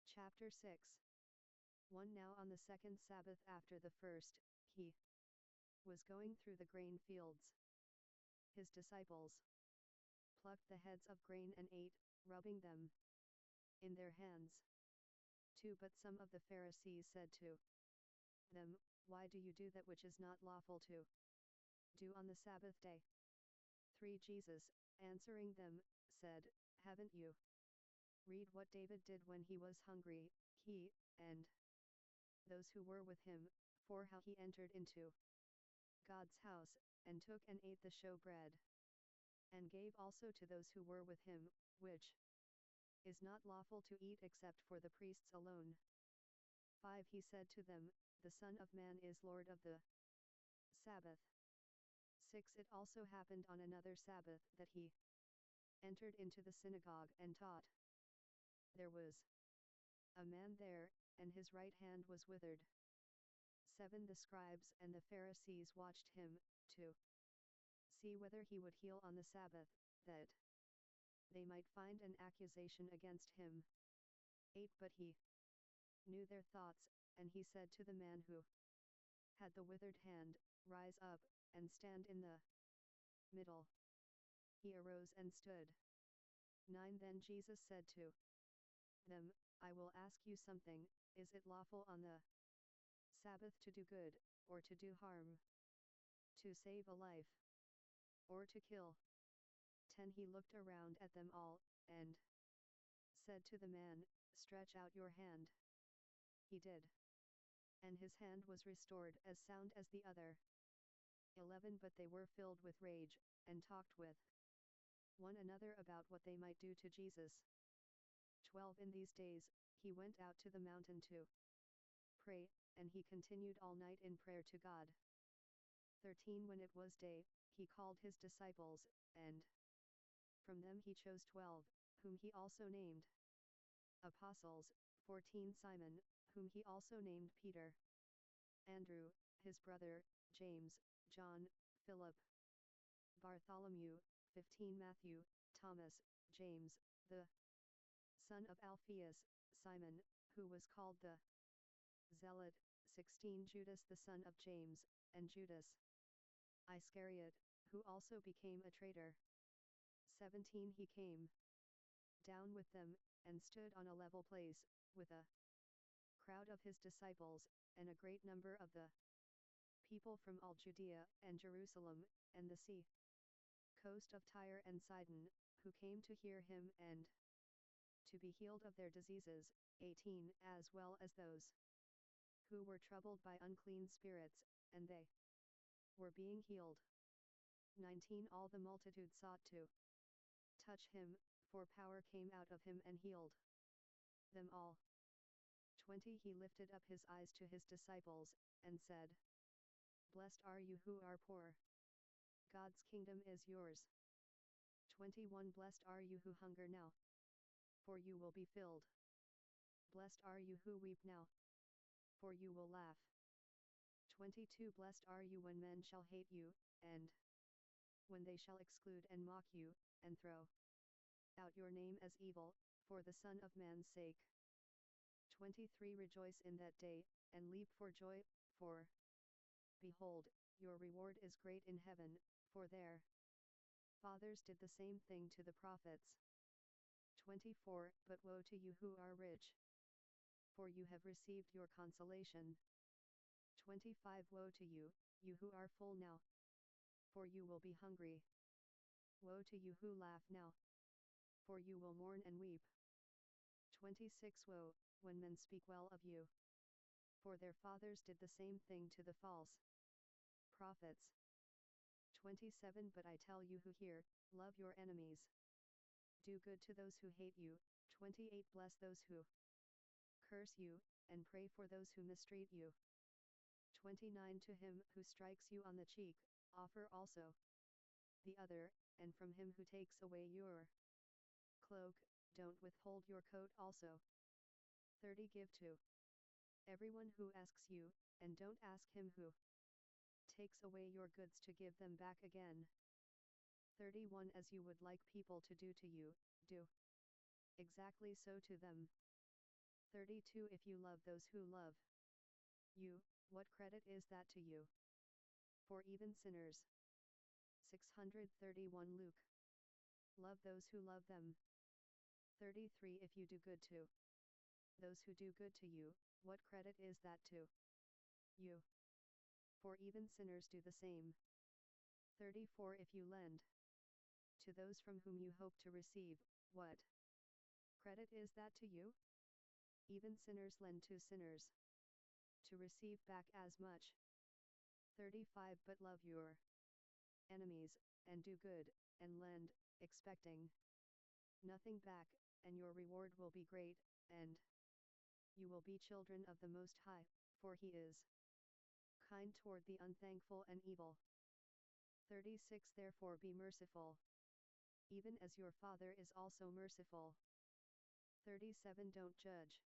Speaker 1: Chapter 6 1 Now on the second Sabbath after the first, he was going through the grain fields. His disciples plucked the heads of grain and ate, rubbing them in their hands. 2 But some of the Pharisees said to them, Why do you do that which is not lawful to do on the Sabbath day? 3 Jesus, answering them, said, Haven't you read what David did when he was hungry, he, and those who were with him, for how he entered into God's house, and took and ate the showbread, and gave also to those who were with him, which is not lawful to eat except for the priests alone. 5 He said to them, The Son of Man is Lord of the Sabbath. 6 It also happened on another Sabbath that he entered into the synagogue and taught. There was a man there, and his right hand was withered. 7 The scribes and the Pharisees watched him, to see whether he would heal on the Sabbath, that they might find an accusation against him. 8 But he knew their thoughts, and he said to the man who had the withered hand, Rise up, and stand in the middle. He arose and stood. 9 Then Jesus said to them, I will ask you something, is it lawful on the Sabbath to do good, or to do harm? To save a life, or to kill? 10 He looked around at them all, and said to the man, Stretch out your hand. He did, and his hand was restored as sound as the other. 11 But they were filled with rage, and talked with one another about what they might do to Jesus. 12 In these days, he went out to the mountain to pray, and he continued all night in prayer to God. 13 When it was day, he called his disciples, and from them he chose 12, whom he also named apostles. 14 Simon, whom he also named Peter, Andrew, his brother, James, John, Philip, Bartholomew. 15 Matthew, Thomas, James, the son of Alphaeus, Simon, who was called the Zealot. 16 Judas the son of James, and Judas Iscariot, who also became a traitor. 17 He came down with them, and stood on a level place, with a crowd of his disciples, and a great number of the people from all Judea and Jerusalem, and the sea coast of Tyre and Sidon, who came to hear him and to be healed of their diseases. 18 As well as those who were troubled by unclean spirits, and they were being healed. 19 All the multitude sought to touch him, for power came out of him and healed them all. 20 He lifted up his eyes to his disciples, and said, Blessed are you who are poor. God's kingdom is yours. 21 Blessed are you who hunger now, for you will be filled. Blessed are you who weep now, for you will laugh. 22 Blessed are you when men shall hate you, and when they shall exclude and mock you, and throw out your name as evil, for the Son of Man's sake. 23 Rejoice in that day, and leap for joy, for behold, your reward is great in heaven, for their fathers did the same thing to the prophets. 24 But woe to you who are rich, for you have received your consolation. 25 Woe to you, you who are full now, for you will be hungry. Woe to you who laugh now, for you will mourn and weep. 26 Woe, when men speak well of you, for their fathers did the same thing to the false prophets. 27 But I tell you who hear, love your enemies. Do good to those who hate you. 28 Bless those who curse you, and pray for those who mistreat you. 29 To him who strikes you on the cheek, offer also the other, and from him who takes away your cloak, don't withhold your coat also. 30 Give to everyone who asks you, and don't ask him who takes away your goods to give them back again. 31 As you would like people to do to you, do exactly so to them. 32 If you love those who love you, what credit is that to you? For even sinners. 631 Luke. Love those who love them. 33 If you do good to those who do good to you, what credit is that to you? For even sinners do the same. 34 If you lend to those from whom you hope to receive, what credit is that to you? Even sinners lend to sinners to receive back as much. 35 But love your enemies, and do good, and lend, expecting nothing back, and your reward will be great, and you will be children of the Most High, for He is kind toward the unthankful and evil. 36 Therefore be merciful, even as your Father is also merciful. 37 Don't judge,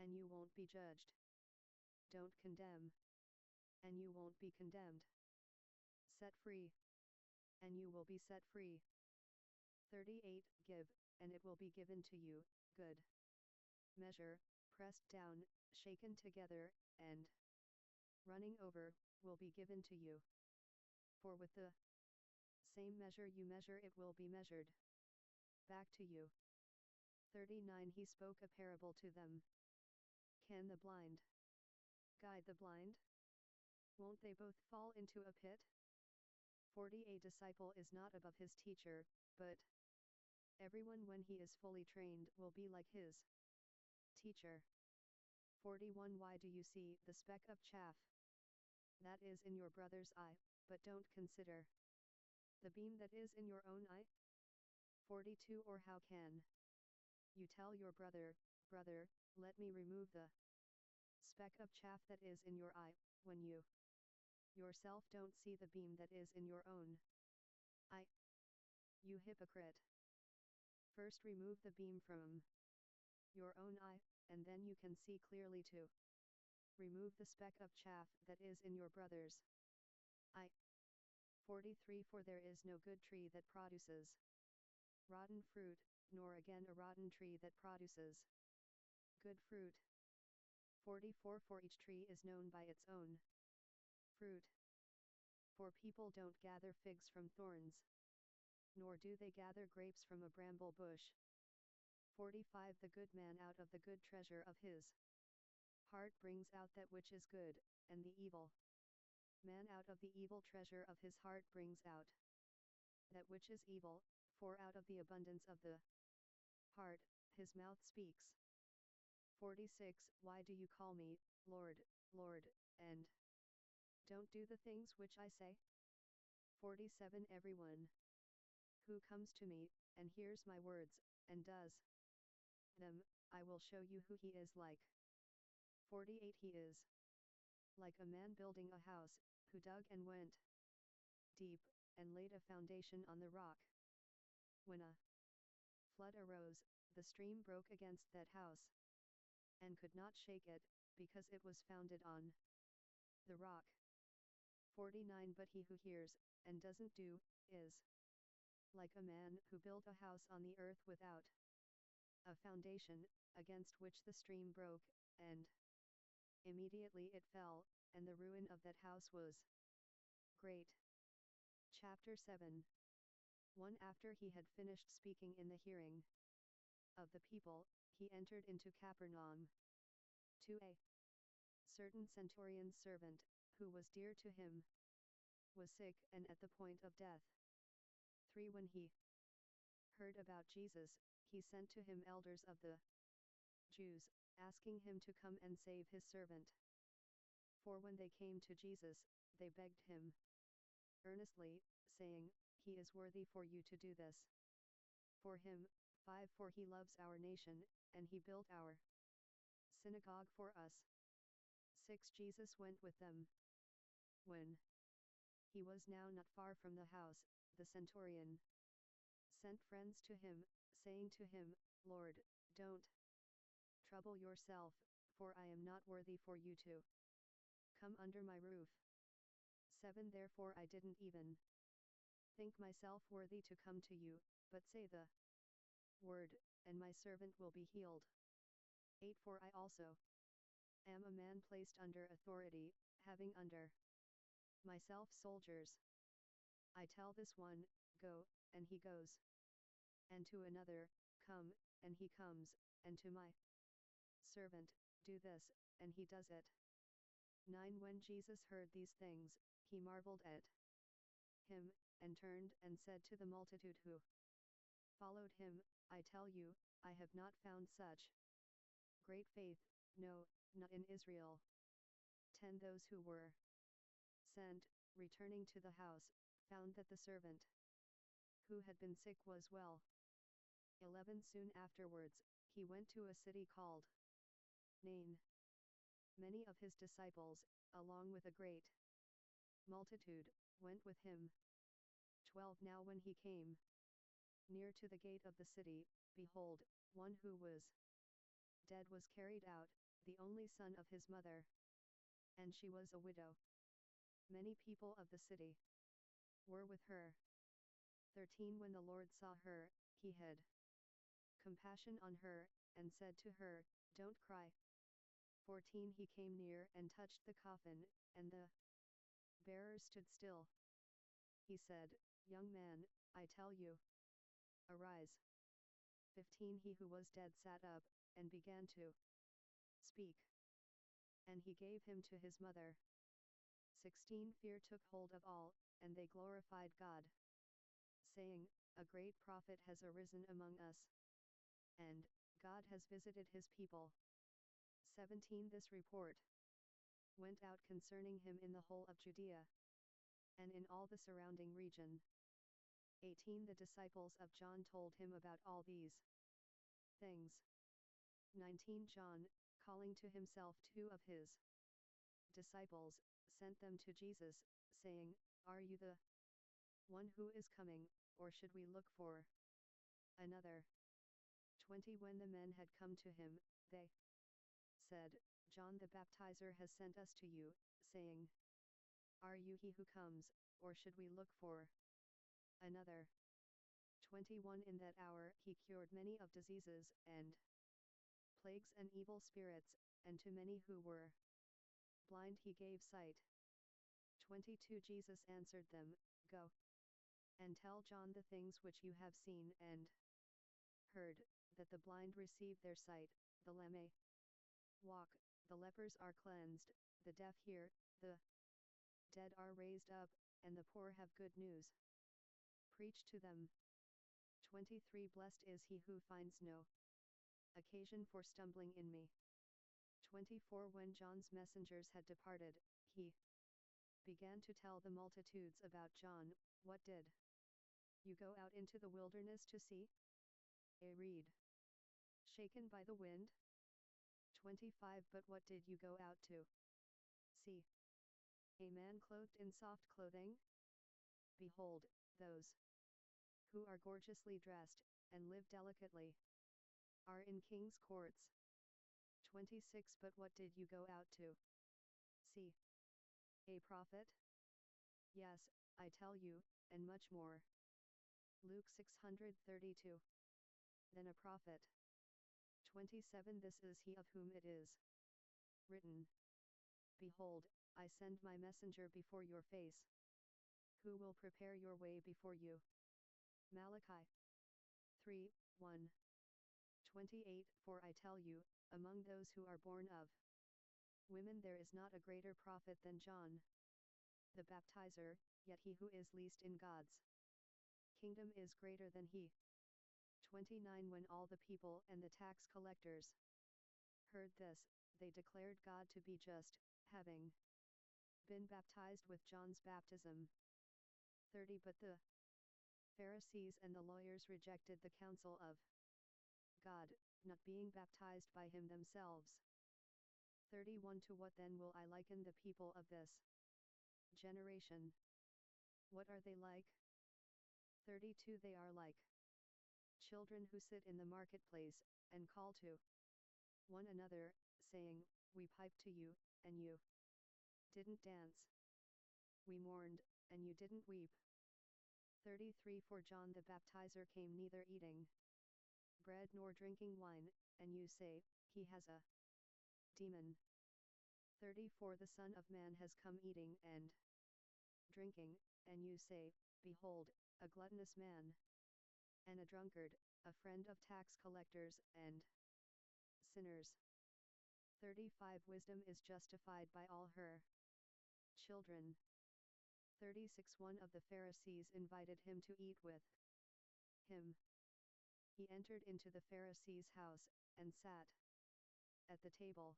Speaker 1: and you won't be judged. Don't condemn, and you won't be condemned. Set free, and you will be set free. 38 Give, and it will be given to you, good measure, pressed down, shaken together, and running over, will be given to you. For with the same measure you measure it will be measured back to you. 39 He spoke a parable to them. Can the blind guide the blind? Won't they both fall into a pit? 40 A disciple is not above his teacher, but everyone when he is fully trained will be like his teacher. 41 Why do you see the speck of chaff that is in your brother's eye, but don't consider the beam that is in your own eye? 42 Or how can you tell your brother, Brother, let me remove the speck of chaff that is in your eye, when you yourself don't see the beam that is in your own eye? You hypocrite! First remove the beam from your own eye, and then you can see clearly to remove the speck of chaff that is in your brother's eye. 43 For there is no good tree that produces rotten fruit, nor again a rotten tree that produces good fruit. 44 For each tree is known by its own fruit. For people don't gather figs from thorns, nor do they gather grapes from a bramble bush. 45 The good man out of the good treasure of his heart brings out that which is good, and the evil man out of the evil treasure of his heart brings out that which is evil, for out of the abundance of the heart, his mouth speaks. 46 Why do you call me, Lord, Lord, and don't do the things which I say? 47 Everyone who comes to me, and hears my words, and does them, I will show you who he is like. 48 He is like a man building a house, who dug and went deep, and laid a foundation on the rock. When a flood arose, the stream broke against that house, and could not shake it, because it was founded on the rock. 49 But he who hears, and doesn't do, is like a man who built a house on the earth without a foundation, against which the stream broke, and immediately it fell, and the ruin of that house was great. Chapter 7 1 After he had finished speaking in the hearing of the people, he entered into Capernaum. 2 A certain centurion's servant, who was dear to him, was sick and at the point of death. 3 When he heard about Jesus, he sent to him elders of the Jews, asking him to come and save his servant. 4 When they came to Jesus, they begged him earnestly, saying, He is worthy for you to do this for him. 5 For he loves our nation, and he built our synagogue for us. 6 Jesus went with them. When he was now not far from the house, the centurion sent friends to him, saying to him, Lord, don't trouble yourself, for I am not worthy for you to come under my roof. 7 Therefore I didn't even think myself worthy to come to you, but say the word, and my servant will be healed. 8 For I also am a man placed under authority, having under myself soldiers. I tell this one, Go, and he goes. And to another, Come, and he comes, and to my servant, Do this, and he does it. 9 When Jesus heard these things, he marveled at him, and turned and said to the multitude who followed him, I tell you, I have not found such great faith, no, not in Israel. 10 Those who were sent, returning to the house, found that the servant who had been sick was well. 11 Soon afterwards, he went to a city called Nain. Many of his disciples, along with a great multitude, went with him. 12 Now when he came near to the gate of the city, behold, one who was dead was carried out, the only son of his mother, and she was a widow. Many people of the city were with her. 13 When the Lord saw her, he had compassion on her, and said to her, Don't cry. 14 He came near and touched the coffin, and the bearers stood still. He said, Young man, I tell you, arise. 15 He who was dead sat up, and began to speak. And he gave him to his mother. 16 Fear took hold of all, and they glorified God, saying, A great prophet has arisen among us, and God has visited his people. 17 This report went out concerning him in the whole of Judea, and in all the surrounding region. 18 The disciples of John told him about all these things. 19 John, calling to himself 2 of his disciples, sent them to Jesus, saying, Are you the one who is coming, or should we look for another? 20 When the men had come to him, they said, John the Baptizer has sent us to you, saying, Are you he who comes, or should we look for another? 21 In that hour he cured many of diseases, and plagues and evil spirits, and to many who were blind he gave sight. 22 Jesus answered them, Go, and tell John the things which you have seen and heard, that the blind receive their sight, the lame walk, the lepers are cleansed, the deaf hear, the dead are raised up, and the poor have good news preached to them. 23 Blessed is he who finds no occasion for stumbling in me. 24 When John's messengers had departed, he began to tell the multitudes about John. What did you go out into the wilderness to see? A reed shaken by the wind? 25 But what did you go out to see? A man clothed in soft clothing? Behold, those who are gorgeously dressed, and live delicately, are in king's courts. 26 But what did you go out to see? A prophet? Yes, I tell you, and much more. Luke 632. Then a prophet. 27 This is he of whom it is written, Behold, I send my messenger before your face, who will prepare your way before you. Malachi 3:1. 28 For I tell you, among those who are born of women there is not a greater prophet than John the Baptizer, yet he who is least in God's kingdom is greater than he. 29 When all the people and the tax collectors heard this, they declared God to be just, having been baptized with John's baptism. 30 But the Pharisees and the lawyers rejected the counsel of God, not being baptized by him themselves. 31 To what then will I liken the people of this generation? What are they like? 32 They are like children who sit in the marketplace, and call to one another, saying, We piped to you, and you didn't dance. We mourned, and you didn't weep. 33 For John the Baptizer came neither eating bread nor drinking wine, and you say, He has a demon. 34 The Son of Man has come eating and drinking, and you say, Behold, a gluttonous man, and a drunkard, a friend of tax collectors and sinners. 35 Wisdom is justified by all her children. 36 One of the Pharisees invited him to eat with him. He entered into the Pharisee's house, and sat at the table.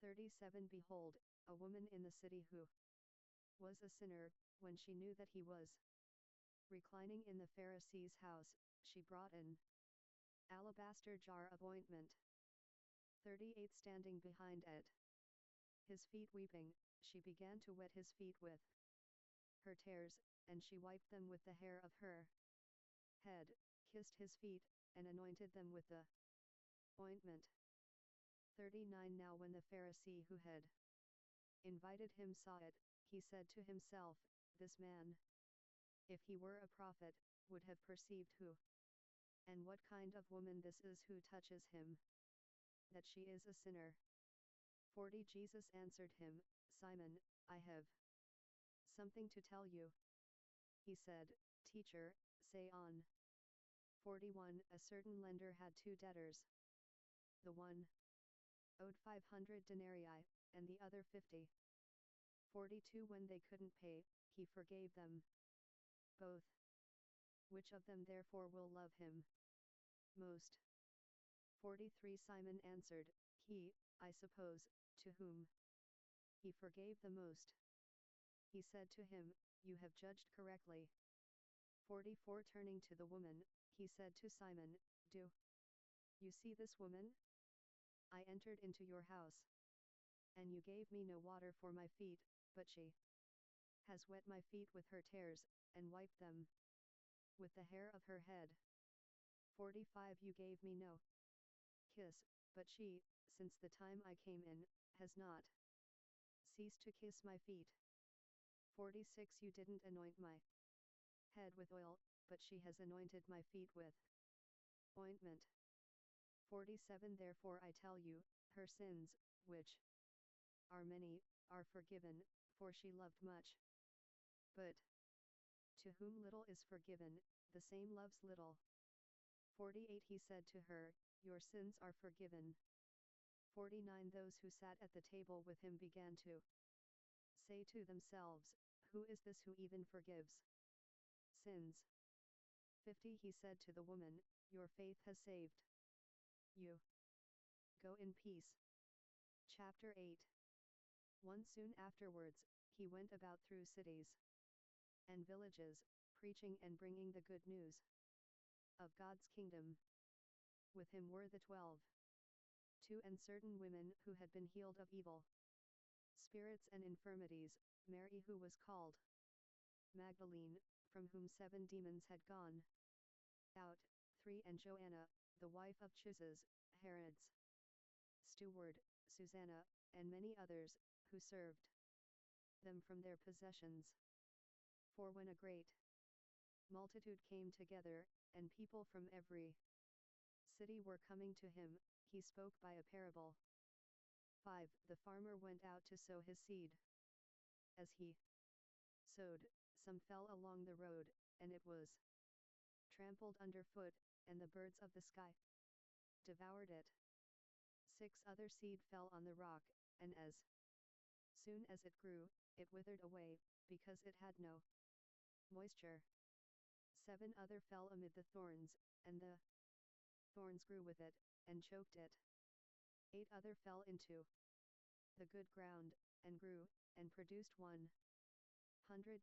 Speaker 1: 37 Behold, a woman in the city who was a sinner, when she knew that he was reclining in the Pharisee's house, she brought an alabaster jar of ointment. 38 Standing behind at his feet weeping, she began to wet his feet with her tears, and she wiped them with the hair of her head, kissed his feet, and anointed them with the ointment. 39 Now when the Pharisee who had invited him saw it, he said to himself, This man, if he were a prophet, would have perceived who and what kind of woman this is who touches him, that she is a sinner. 40 Jesus answered him, Simon, I have something to tell you. He said, Teacher, say on. 41 A certain lender had two debtors. The one owed 500 denarii, and the other 50. 42 When they couldn't pay, he forgave them both. Which of them therefore will love him most? 43 Simon answered, He, I suppose, to whom he forgave the most. He said to him, You have judged correctly. 44 Turning to the woman, he said to Simon, Do you see this woman? I entered into your house, and you gave me no water for my feet, but she has wet my feet with her tears, and wiped them with the hair of her head. 45 You gave me no kiss, but she, since the time I came in, has not ceased to kiss my feet. 46 You didn't anoint my head with oil, but she has anointed my feet with ointment. 47 Therefore I tell you, her sins, which are many, are forgiven, for she loved much. But to whom little is forgiven, the same loves little. 48 He said to her, Your sins are forgiven. 49 Those who sat at the table with him began to say to themselves, Who is this who even forgives sins? 50 He said to the woman, Your faith has saved you. Go in peace. Chapter 8. One soon afterwards, he went about through cities and villages, preaching and bringing the good news of God's kingdom. With him were the 12. 2 and certain women who had been healed of evil spirits and infirmities, Mary who was called Magdalene, from whom 7 demons had gone out, 3 and Joanna, the wife of Chuses, Herod's steward, Susanna, and many others, who served them from their possessions. For when a great multitude came together, and people from every city were coming to him, he spoke by a parable. 5. The farmer went out to sow his seed. As he sowed, some fell along the road, and it was trampled underfoot, and the birds of the sky devoured it. 6. Other seed fell on the rock, and as soon as it grew, it withered away, because it had no moisture. 7. Other fell amid the thorns, and the thorns grew with it, and choked it. 8. Other fell into the good ground, and grew, and produced 100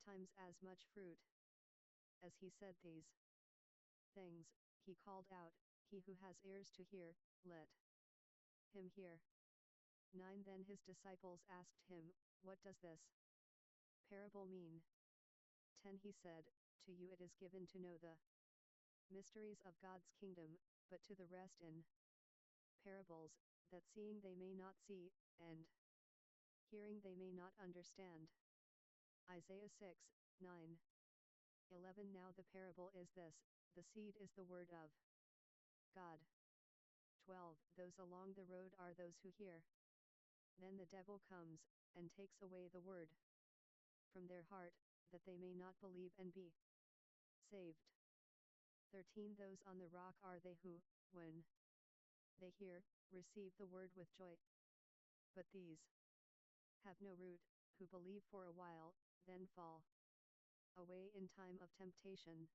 Speaker 1: times as much fruit. As he said these things, he called out, "He who has ears to hear, let him hear." 9. Then his disciples asked him, "What does this parable mean?" 10. He said, "To you it is given to know the mysteries of God's kingdom, but to the rest in parables, that seeing they may not see, and hearing they may not understand." Isaiah 6, 9. 11. Now the parable is this: the seed is the word of God. 12. Those along the road are those who hear. Then the devil comes, and takes away the word from their heart, that they may not believe and be saved. 13. Those on the rock are they who, when they hear, receive the word with joy. But these have no root, who believe for a while, then fall away in time of temptation.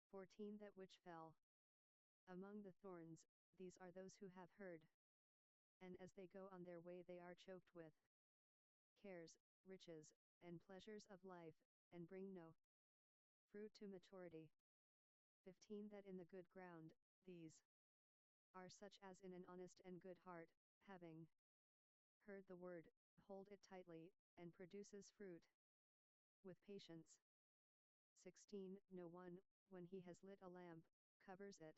Speaker 1: 14. That which fell among the thorns, these are those who have heard, and as they go on their way they are choked with cares, riches, and pleasures of life, and bring no fruit to maturity. 15. That in the good ground, these are such as in an honest and good heart, having heard the word, hold it tightly, and produces fruit with patience. 16. No one, when he has lit a lamp, covers it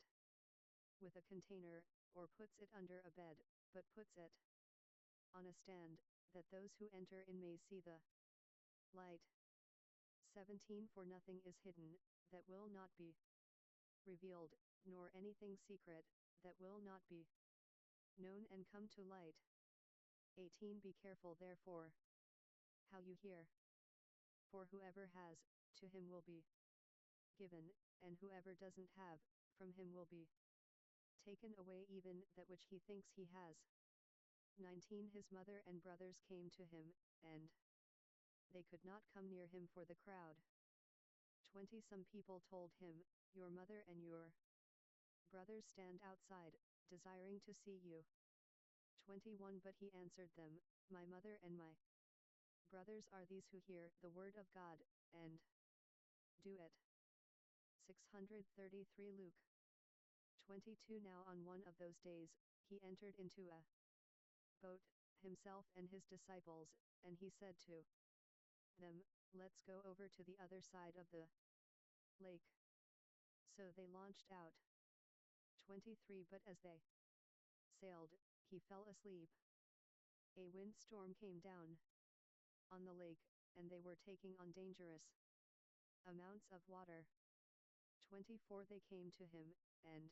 Speaker 1: with a container, or puts it under a bed, but puts it on a stand, that those who enter in may see the light. 17. For nothing is hidden, that will not be revealed, nor anything secret, that will not be known and come to light. 18. Be careful therefore how you hear. For whoever has, to him will be given, and whoever doesn't have, from him will be taken away even that which he thinks he has. 19. His mother and brothers came to him, and they could not come near him for the crowd. 20. Some people told him, "Your mother and your brothers stand outside, desiring to see you." 21. But he answered them, "My mother and my brothers are these who hear the word of God, and do it." 633. Luke 22. Now on one of those days, he entered into a boat, himself and his disciples, and he said to them, "Let's go over to the other side of the lake." So they launched out. 23. But as they sailed, he fell asleep. A windstorm came down on the lake, and they were taking on dangerous amounts of water. 24. They came to him, and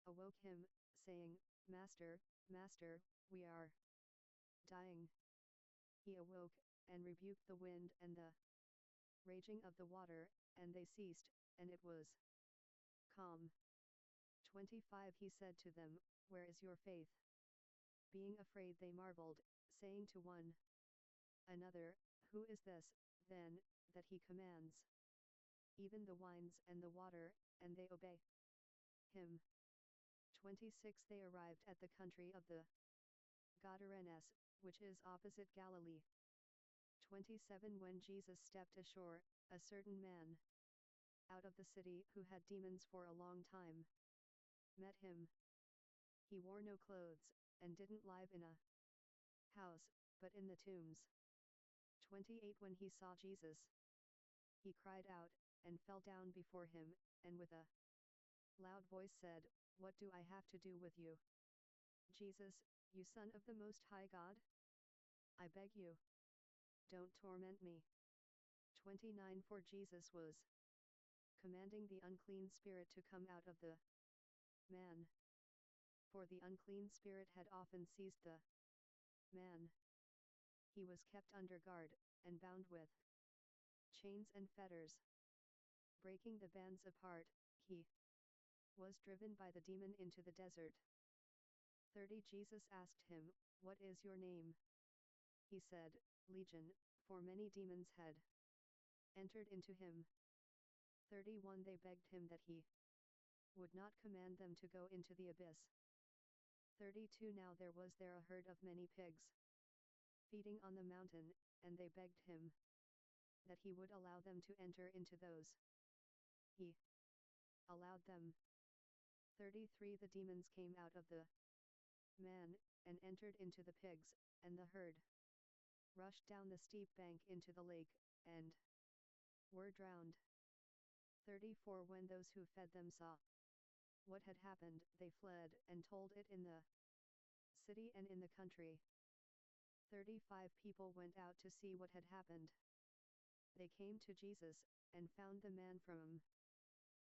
Speaker 1: awoke him, saying, "Master, Master, we are dying." He awoke, and rebuked the wind and the raging of the water, and they ceased, and it was calm. 25. He said to them, "Where is your faith?" Being afraid they marveled, saying to one another, "Who is this, then, that he commands even the winds and the water, and they obey him?" 26. They arrived at the country of the Gadarenes, which is opposite Galilee. 27 When Jesus stepped ashore, a certain man out of the city who had demons for a long time met him. He wore no clothes, and didn't live in a house, but in the tombs. 28 When he saw Jesus, he cried out, and fell down before him, and with a loud voice said, What do I have to do with you, Jesus, you Son of the Most High God? I beg you, don't torment me. 29 For Jesus was commanding the unclean spirit to come out of the man. For the unclean spirit had often seized the man. He was kept under guard, and bound with chains and fetters. Breaking the bands apart, he was driven by the demon into the desert. 30 Jesus asked him, What is your name? He said, Legion, for many demons had entered into him. 31 They begged him that he would not command them to go into the abyss. 32 Now there was there a herd of many pigs feeding on the mountain, and they begged him that he would allow them to enter into those. He allowed them. 33 The demons came out of the man, and entered into the pigs, and the herd rushed down the steep bank into the lake, and were drowned. 34 When those who fed them saw what had happened, they fled, and told it in the city and in the country. 35 People went out to see what had happened. They came to Jesus, and found the man from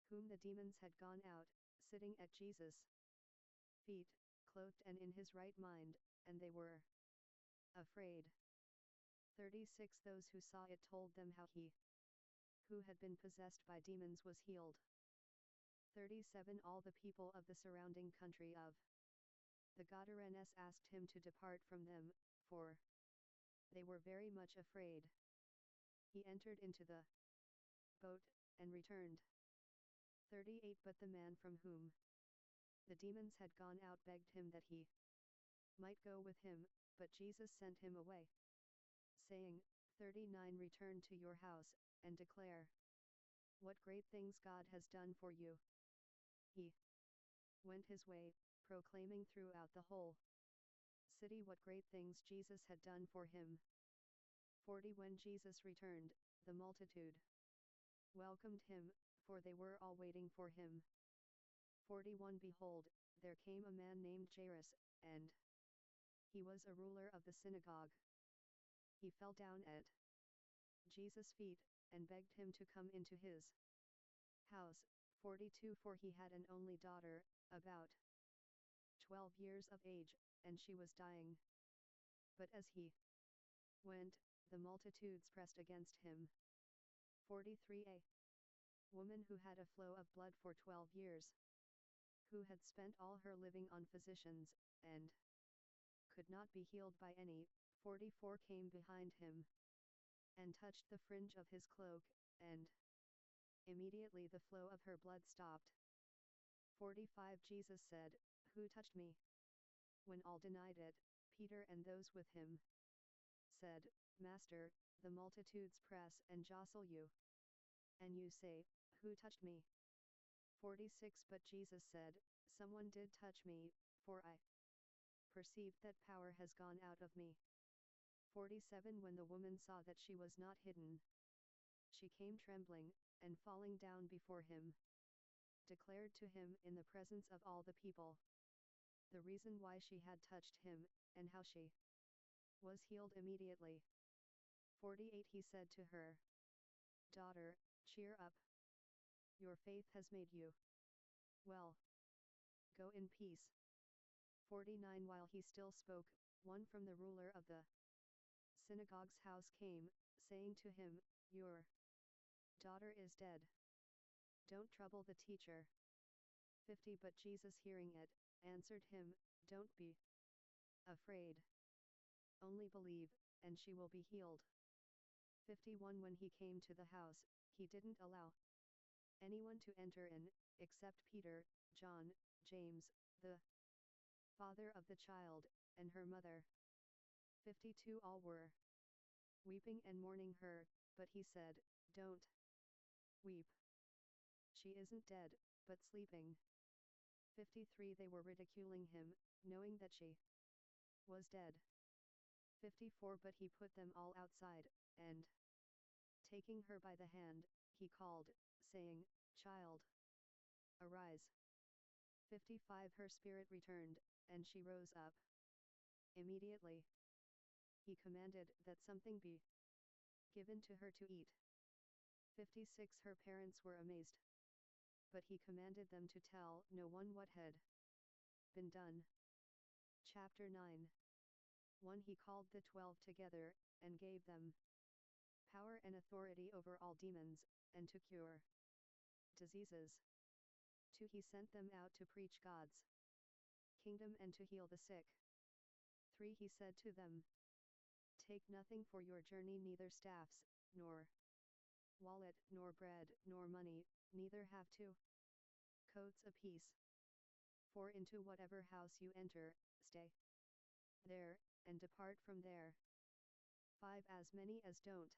Speaker 1: whom the demons had gone out, sitting at Jesus' feet, clothed and in his right mind, and they were afraid. 36 Those who saw it told them how he who had been possessed by demons was healed. 37 All the people of the surrounding country of the Gadarenes asked him to depart from them, for they were very much afraid. He entered into the boat, and returned. 38 But the man from whom the demons had gone out begged him that he might go with him, but Jesus sent him away, saying, 39 Return to your house, and declare what great things God has done for you. He went his way, proclaiming throughout the whole city what great things Jesus had done for him. 40 When Jesus returned, the multitude welcomed him, for they were all waiting for him. 41 Behold, there came a man named Jairus, and he was a ruler of the synagogue. He fell down at Jesus' feet, and begged him to come into his house. 42 For he had an only daughter, about 12 years of age, and she was dying. But as he went, the multitudes pressed against him. 43 A woman who had a flow of blood for 12 years, who had spent all her living on physicians, and could not be healed by any. 44 Came behind him, and touched the fringe of his cloak, and immediately the flow of her blood stopped. 45 Jesus said, Who touched me? When all denied it, Peter and those with him said, Master, the multitudes press and jostle you, and you say, Who touched me? 46 But Jesus said, Someone did touch me, for I perceived that power has gone out of me. 47 When the woman saw that she was not hidden, she came trembling, and falling down before him, declared to him in the presence of all the people the reason why she had touched him, and how she was healed immediately. 48 He said to her, Daughter, cheer up. Your faith has made you well. Go in peace. 49 While he still spoke, one from the ruler of the synagogue's house came, saying to him, Your daughter is dead. Don't trouble the teacher. 50 But Jesus, hearing it, answered him, Don't be afraid. Only believe, and she will be healed. 51 When he came to the house, he didn't allow anyone to enter in, except Peter, John, James, the father of the child, and her mother. 52 All were weeping and mourning her, but he said, "Don't weep. She isn't dead, but sleeping." 53 They were ridiculing him, knowing that she was dead. 54 But he put them all outside, and taking her by the hand, he called, saying, "Child, arise." 55 Her spirit returned, and she rose up. Immediately he commanded that something be given to her to eat. 56 Her parents were amazed, but he commanded them to tell no one what had been done. Chapter 9. 1 He called the 12 together, and gave them power and authority over all demons, and to cure diseases. 2 He sent them out to preach God's kingdom and to heal the sick. 3 He said to them, "Take nothing for your journey, neither staffs, nor wallet, nor bread, nor money, neither have 2 coats apiece. 4 Into whatever house you enter, stay there, and depart from there. 5 As many as don't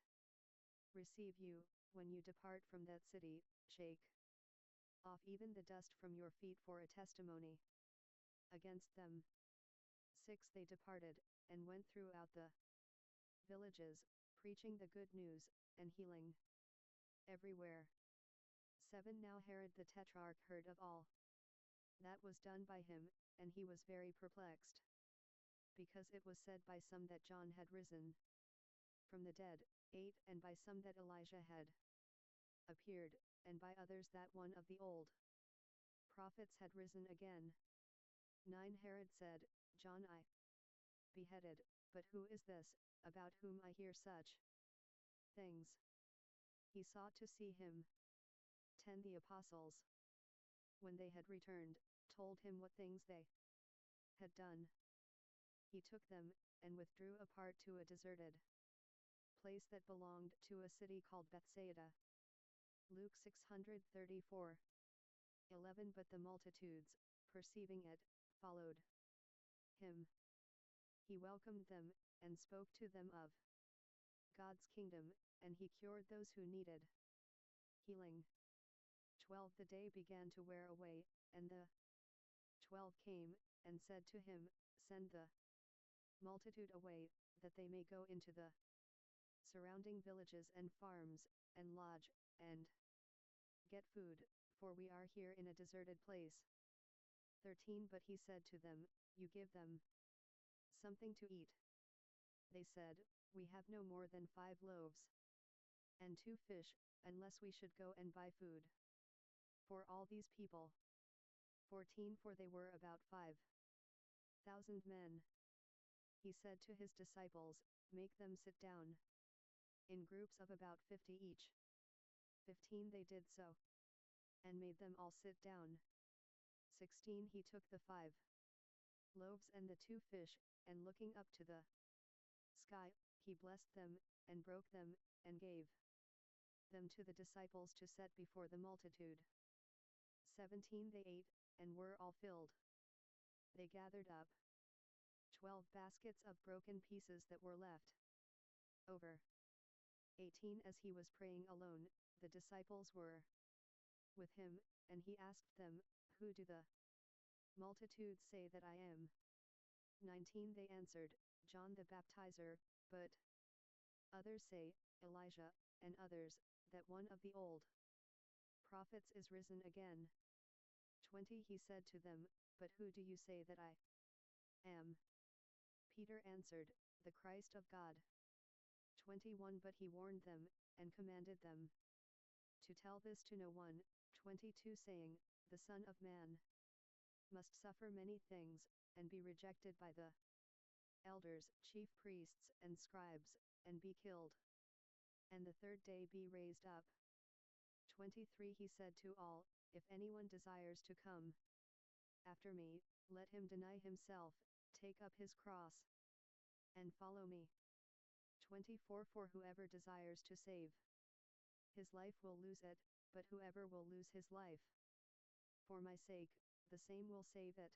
Speaker 1: receive you, when you depart from that city, shake off even the dust from your feet for a testimony against them." 6 They departed, and went throughout the villages, preaching the good news, and healing everywhere. 7 Now Herod the Tetrarch heard of all that was done by him, and he was very perplexed, because it was said by some that John had risen from the dead. 8 And by some that Elijah had appeared, and by others that one of the old prophets had risen again. 9 Herod said, "John I beheaded, but who is this, about whom I hear such things?" He sought to see him. 10 The apostles, when they had returned, told him what things they had done. He took them, and withdrew apart to a deserted place that belonged to a city called Bethsaida. Luke 634. 11 But the multitudes, perceiving it, followed him. He welcomed them, and spoke to them of God's kingdom, and he cured those who needed healing. 12 The day began to wear away, and the 12 came, and said to him, "Send the multitude away, that they may go into the surrounding villages and farms, and lodge, and get food, for we are here in a deserted place." 13 But he said to them, "You give them something to eat." They said, "We have no more than 5 loaves and 2 fish, unless we should go and buy food for all these people." 14 For they were about 5,000 men. He said to his disciples, "Make them sit down in groups of about 50 each." 15 They did so, and made them all sit down. 16 He took the 5 loaves and the 2 fish, and looking up to the sky, he blessed them, and broke them, and gave them to the disciples to set before the multitude. 17 They ate, and were all filled. They gathered up 12 baskets of broken pieces that were left over. 18 As he was praying alone, the disciples were with him, and he asked them, "Who do the multitudes say that I am?" 19 They answered, "John the Baptizer, but others say, Elijah, and others, that one of the old prophets is risen again." 20 He said to them, "But who do you say that I am?" Peter answered, "The Christ of God." 21 But he warned them, and commanded them to tell this to no one. 22 Saying, "The Son of Man must suffer many things, and be rejected by the elders, chief priests, and scribes, and be killed, and the 3rd day be raised up." 23 He said to all, "If anyone desires to come after me, let him deny himself, take up his cross, and follow me." 24 For whoever desires to save his life will lose it, but whoever will lose his life for my sake, the same will save it.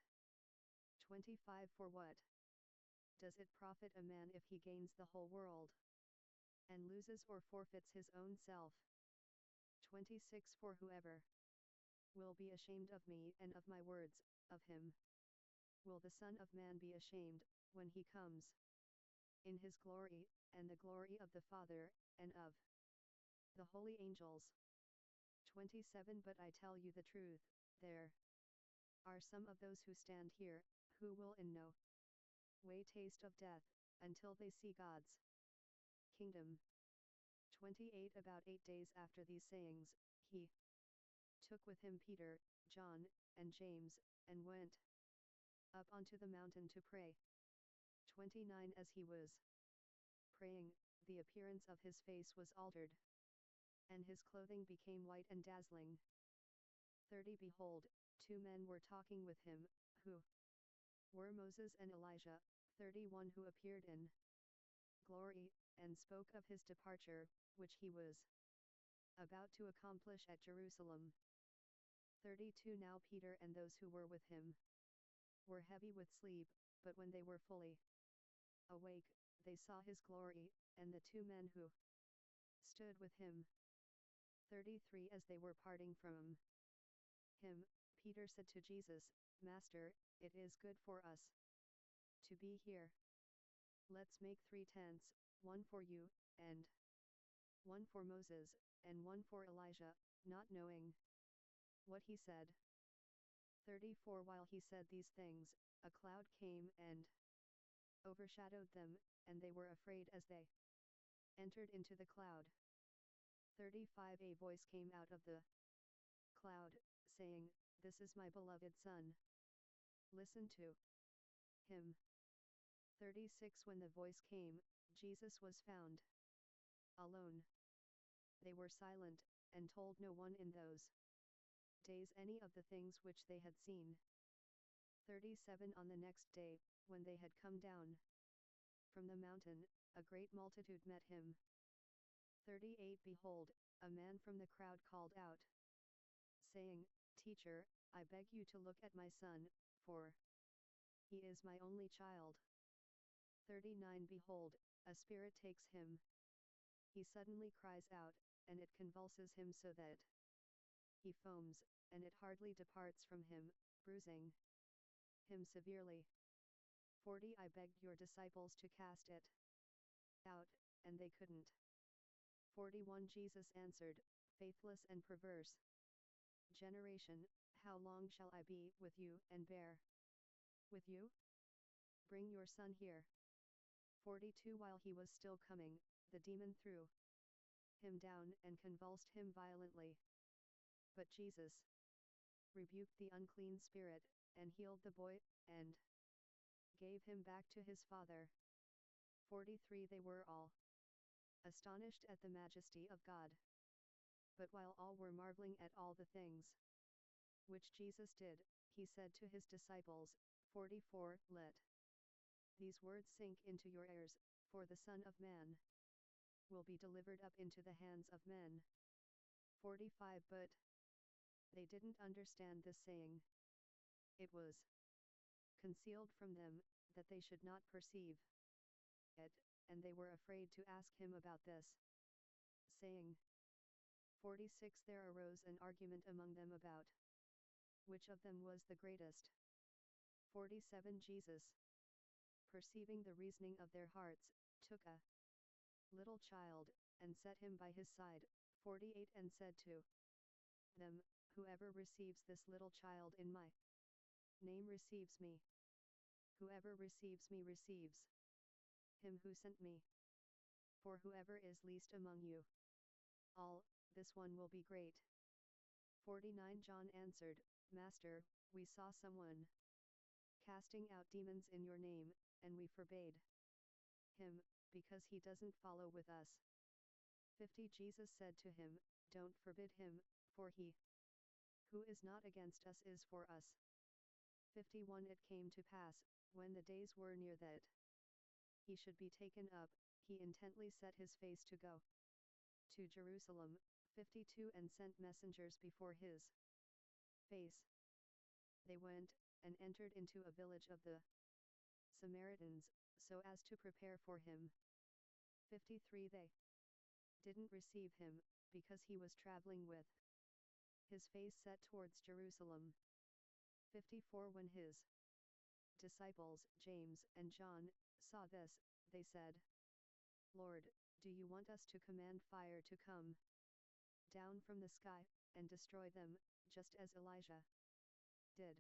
Speaker 1: 25 For what Does it profit a man if he gains the whole world, and loses or forfeits his own self? 26 For whoever will be ashamed of me and of my words, of him will the Son of Man be ashamed, when he comes in his glory, and the glory of the Father, and of the holy angels. 27 But I tell you the truth, there are some of those who stand here, who will in no way taste of death, until they see God's kingdom. 28 About 8 days after these sayings, he took with him Peter, John, and James, and went up onto the mountain to pray. 29 As he was praying, the appearance of his face was altered, and his clothing became white and dazzling. 30 Behold, 2 men were talking with him, who were Moses and Elijah. 31 Who appeared in glory, and spoke of his departure, which he was about to accomplish at Jerusalem. 32 Now Peter and those who were with him were heavy with sleep, but when they were fully awake, they saw his glory, and the 2 men who stood with him. 33 As they were parting from him, Peter said to Jesus, Master, it is good for us to be here. Let's make 3 tents, one for you, and one for Moses, and one for Elijah, not knowing what he said. 34 While he said these things, a cloud came and overshadowed them, and they were afraid as they entered into the cloud. 35 A voice came out of the cloud, saying, This is my beloved Son. Listen to him. 36 When the voice came, Jesus was found alone. They were silent, and told no one in those days any of the things which they had seen. 37 On the next day, when they had come down from the mountain, a great multitude met him. 38 Behold, a man from the crowd called out, saying, Teacher, I beg you to look at my son, for he is my only child. 39 Behold, a spirit takes him. He suddenly cries out, and it convulses him so that he foams, and it hardly departs from him, bruising him severely. 40 I begged your disciples to cast it out, and they couldn't. 41 Jesus answered, Faithless and perverse generation, how long shall I be with you and bear with you? Bring your son here. 42 While he was still coming, the demon threw him down and convulsed him violently. But Jesus rebuked the unclean spirit, and healed the boy, and gave him back to his father. 43 They were all astonished at the majesty of God. But while all were marveling at all the things which Jesus did, he said to his disciples, 44 Let these words sink into your ears, for the Son of Man will be delivered up into the hands of men. 45 But they didn't understand this saying. It was concealed from them, that they should not perceive it, and they were afraid to ask him about this saying. 46 There arose an argument among them about which of them was the greatest. 47 Jesus, perceiving the reasoning of their hearts, took a little child, and set him by his side. 48 And said to them, Whoever receives this little child in my name receives me. Whoever receives me receives him who sent me. For whoever is least among you all, this one will be great. 49 John answered, Master, we saw someone casting out demons in your name, and we forbade him, because he doesn't follow with us. 50 Jesus said to him, Don't forbid him, for he who is not against us is for us. 51 It came to pass, when the days were near that he should be taken up, he intently set his face to go to Jerusalem. 52 And sent messengers before his face. They went, and entered into a village of the Samaritans, so as to prepare for him. 53 They didn't receive him, because he was traveling with his face set towards Jerusalem. 54 When his disciples, James and John, saw this, they said, Lord, do you want us to command fire to come down from the sky, and destroy them, just as Elijah did?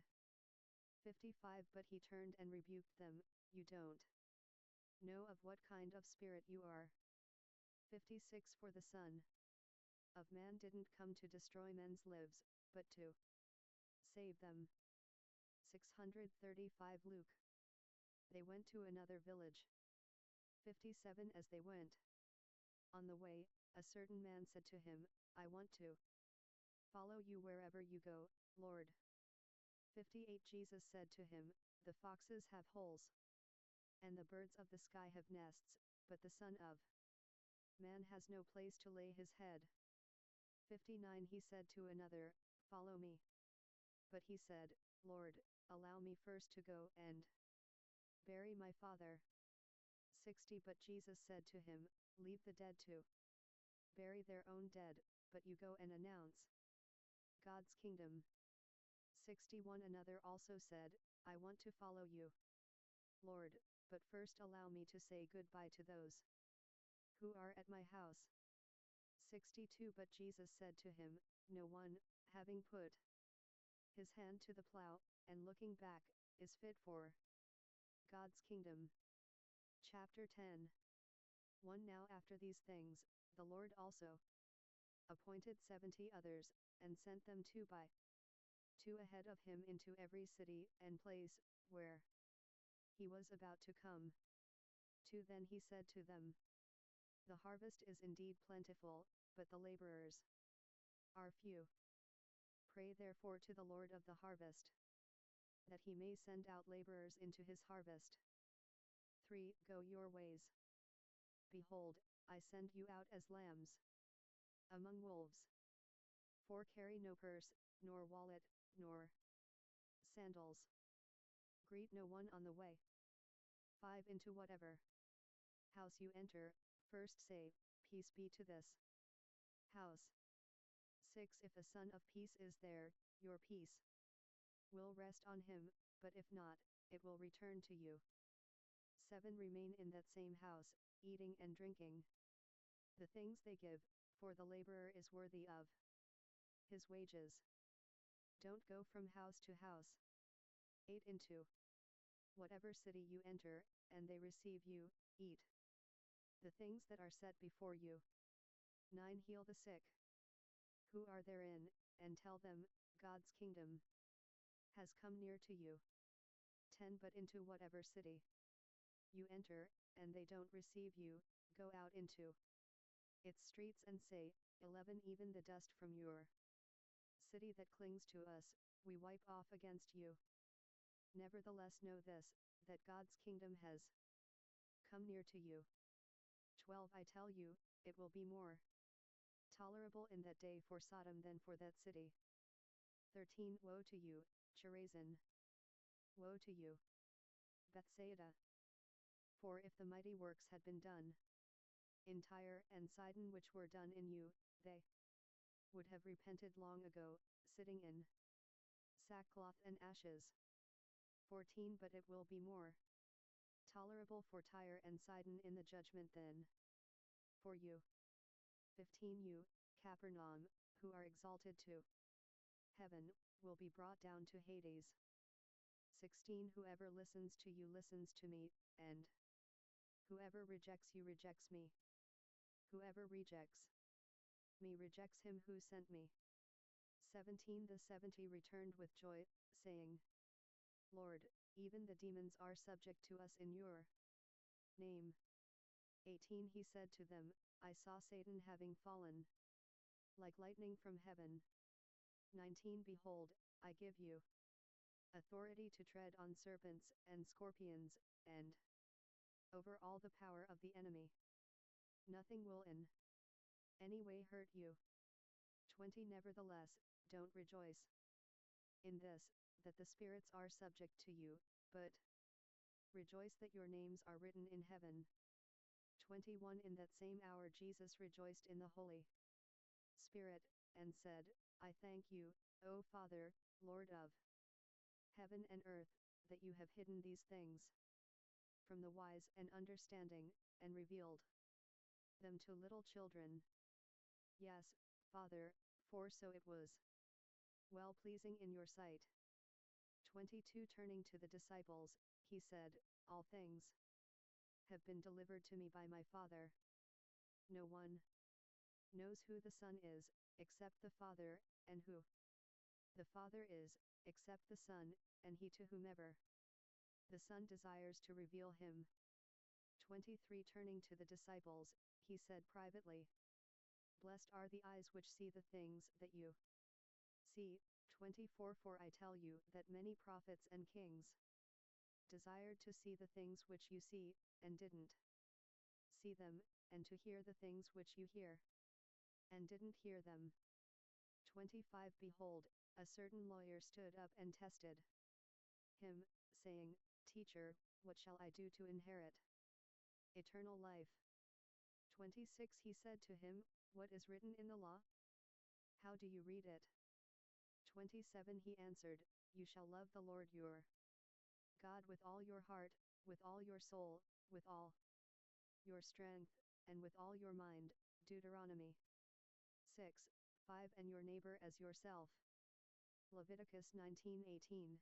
Speaker 1: 55 But he turned and rebuked them, you don't know of what kind of spirit you are. 56 For the Son of Man didn't come to destroy men's lives, but to save them. 635 Luke. They went to another village. 57 As they went on the way, a certain man said to him, I want to follow you wherever you go, Lord. 58 Jesus said to him, the foxes have holes, and the birds of the sky have nests, but the Son of Man has no place to lay his head. 59 He said to another, follow me. But he said, Lord, allow me first to go and bury my father. 60 But Jesus said to him, leave the dead to bury their own dead, but you go and announce God's kingdom. 61 Another also said, I want to follow you, Lord, but first allow me to say goodbye to those who are at my house. 62 But Jesus said to him, no one, having put his hand to the plow, and looking back, is fit for God's kingdom. Chapter 10 1 Now after these things, the Lord also appointed 70 others, and sent them 2 by 2 ahead of him into every city and place, where he was about to come. 2 Then he said to them, the harvest is indeed plentiful, but the laborers are few. Pray therefore to the Lord of the harvest, that he may send out laborers into his harvest. 3 Go your ways. Behold, I send you out as lambs among wolves. 4 Carry no purse, nor wallet, nor sandals. Greet no one on the way. 5 Into whatever house you enter, first say, peace be to this house. 6 If a son of peace is there, your peace will rest on him, but if not, it will return to you. 7 Remain in that same house, eating and drinking the things they give, for the laborer is worthy of his wages. Don't go from house to house. 8 Into whatever city you enter, and they receive you, eat the things that are set before you. 9 Heal the sick who are therein, and tell them, God's kingdom has come near to you. 10 But into whatever city you enter, and they don't receive you, go out into its streets and say, 11 Even the dust from your city that clings to us, we wipe off against you. Nevertheless know this, that God's kingdom has come near to you. 12 I tell you, it will be more tolerable in that day for Sodom than for that city. 13 Woe to you, Chorazin! Woe to you, Bethsaida! For if the mighty works had been done in Tyre and Sidon which were done in you, they would have repented long ago, sitting in sackcloth and ashes. 14 But it will be more tolerable for Tyre and Sidon in the judgment than for you. 15 You, Capernaum, who are exalted to heaven, will be brought down to Hades. 16 Whoever listens to you listens to me, and whoever rejects you rejects me. Whoever rejects me rejects him who sent me. 17 The 70 returned with joy, saying, Lord, even the demons are subject to us in your name. 18 He said to them, I saw Satan having fallen like lightning from heaven. 19 Behold, I give you authority to tread on serpents and scorpions, and over all the power of the enemy. Nothing will in any way hurt you. 20 Nevertheless, don't rejoice in this, that the spirits are subject to you, but Rejoice that your names are written in heaven. 21 In that same hour Jesus rejoiced in the Holy Spirit, and said, I thank you, O Father, Lord of heaven and earth, that you have hidden these things from the wise and understanding, and revealed them to little children. Yes, Father, for so it was well pleasing in your sight. 22 Turning to the disciples, he said, All things have been delivered to me by my Father. No one knows who the Son is, except the Father, and who the Father is, except the Son, and he to whomever the Son desires to reveal him. 23 Turning to the disciples, he said privately, Blessed are the eyes which see the things that you see. 24 For I tell you that many prophets and kings desired to see the things which you see, and didn't see them, and to hear the things which you hear, and didn't hear them. 25 Behold, a certain lawyer stood up and tested him, saying, Teacher, what shall I do to inherit eternal life? 26 He said to him, What is written in the law? How do you read it? 27 He answered, You shall love the Lord your God with all your heart, with all your soul, with all your strength, and with all your mind. Deuteronomy 6:5 And your neighbor as yourself. Leviticus 19:18.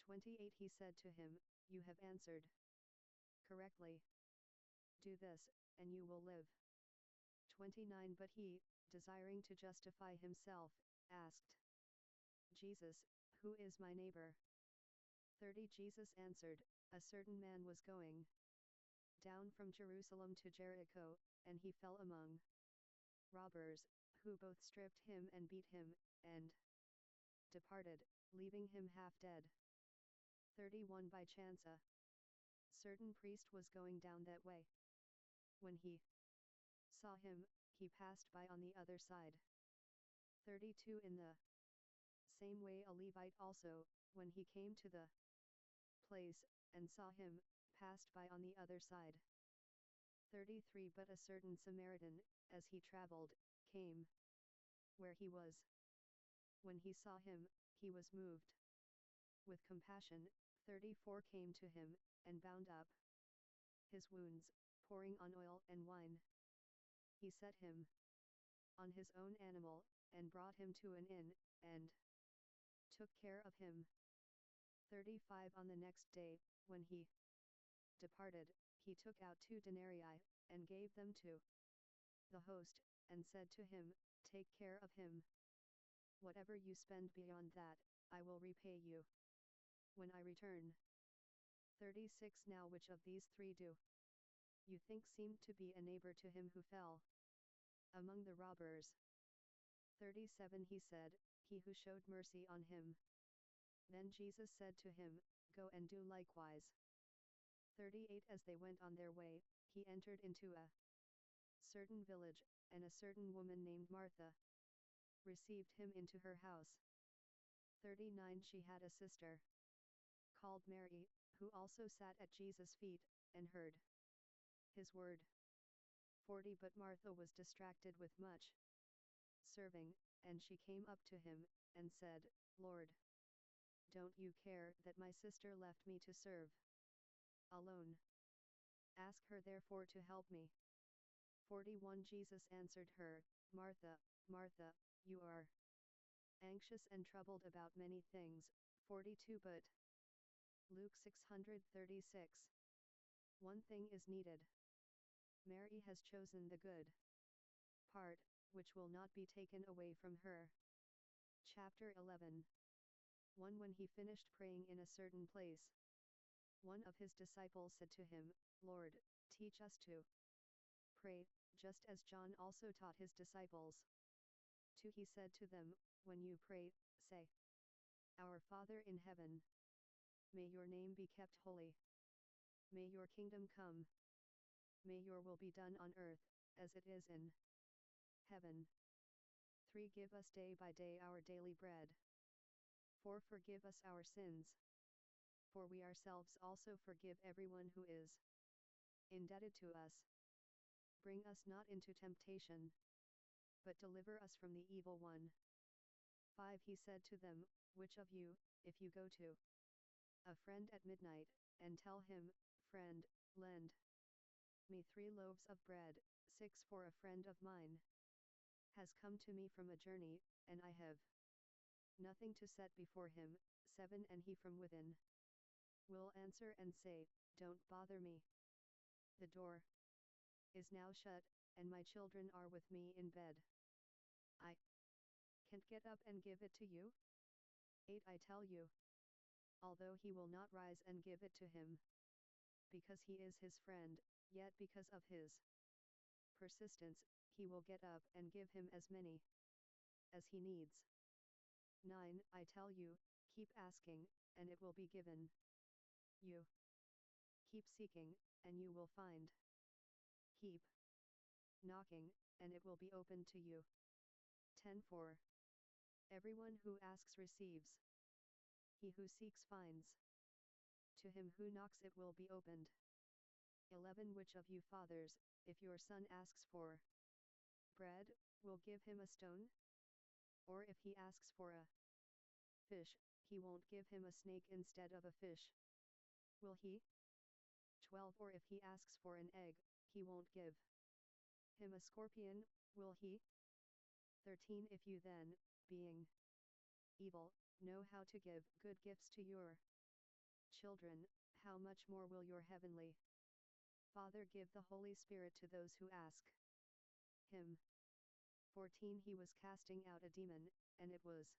Speaker 1: 28 He said to him, You have answered correctly. Do this, and you will live. 29 But he, desiring to justify himself, asked Jesus, Who is my neighbor? 30 Jesus answered, A certain man was going down from Jerusalem to Jericho, and he fell among robbers, who both stripped him and beat him, and departed, leaving him half dead. 31 By chance a certain priest was going down that way. When he saw him, he passed by on the other side. 32 In the same way a Levite also, when he came to the place, and saw him, passed by on the other side. 33 But a certain Samaritan, as he traveled, came where he was. When he saw him, he was moved with compassion. 34 Came to him, and bound up his wounds, pouring on oil and wine. He set him on his own animal, and brought him to an inn, and took care of him. 35 On the next day, when he departed, he took out 2 denarii, and gave them to the host, and said to him, Take care of him. Whatever you spend beyond that, I will repay you when I return. 36 Now which of these 3 do you think seemed to be a neighbor to him who fell among the robbers? 37 He said, He who showed mercy on him. Then Jesus said to him, Go and do likewise. 38 As they went on their way, he entered into a certain village, and a certain woman named Martha received him into her house. 39 She had a sister called Mary, who also sat at Jesus' feet, and heard his word. 40 But Martha was distracted with much serving, and she came up to him, and said, Lord, don't you care that my sister left me to serve alone? Ask her therefore to help me. 41 Jesus answered her, Martha, Martha, you are anxious and troubled about many things. 42 But Luke 636. One thing is needed. Mary has chosen the good part, which will not be taken away from her. Chapter 11. 1 When he finished praying in a certain place, one of his disciples said to him, Lord, teach us to pray, just as John also taught his disciples. 2 He said to them, When you pray, say, Our Father in heaven, may your name be kept holy. May your kingdom come. May your will be done on earth, as it is in heaven. 3 Give us day by day our daily bread. 4 Forgive us our sins, For we ourselves also forgive everyone who is indebted to us. Bring us not into temptation, but deliver us from the evil one. 5. He said to them, Which of you, if you go to a friend at midnight, and tell him, Friend, lend me 3 loaves of bread, 6 for a friend of mine has come to me from a journey, and I have nothing to set before him, 7. And he from within will answer and say, Don't bother me. The door is now shut, and my children are with me in bed. I can't get up and give it to you? 8. I tell you, although he will not rise and give it to him, because he is his friend, yet because of his persistence, he will get up and give him as many as he needs. 9. I tell you, keep asking, and it will be given you. Keep seeking, and you will find. Keep knocking, and it will be opened to you. 10. For everyone who asks receives. He who seeks finds. To him who knocks it will be opened. 11. Which of you fathers, if your son asks for bread, will give him a stone? Or if he asks for a fish, he won't give him a snake instead of a fish? Will he? 12. Or if he asks for an egg, he won't give him a scorpion, will he? 13. If you then, being evil, know how to give good gifts to your children, how much more will your heavenly Father give the Holy Spirit to those who ask him? 14. He was casting out a demon, and it was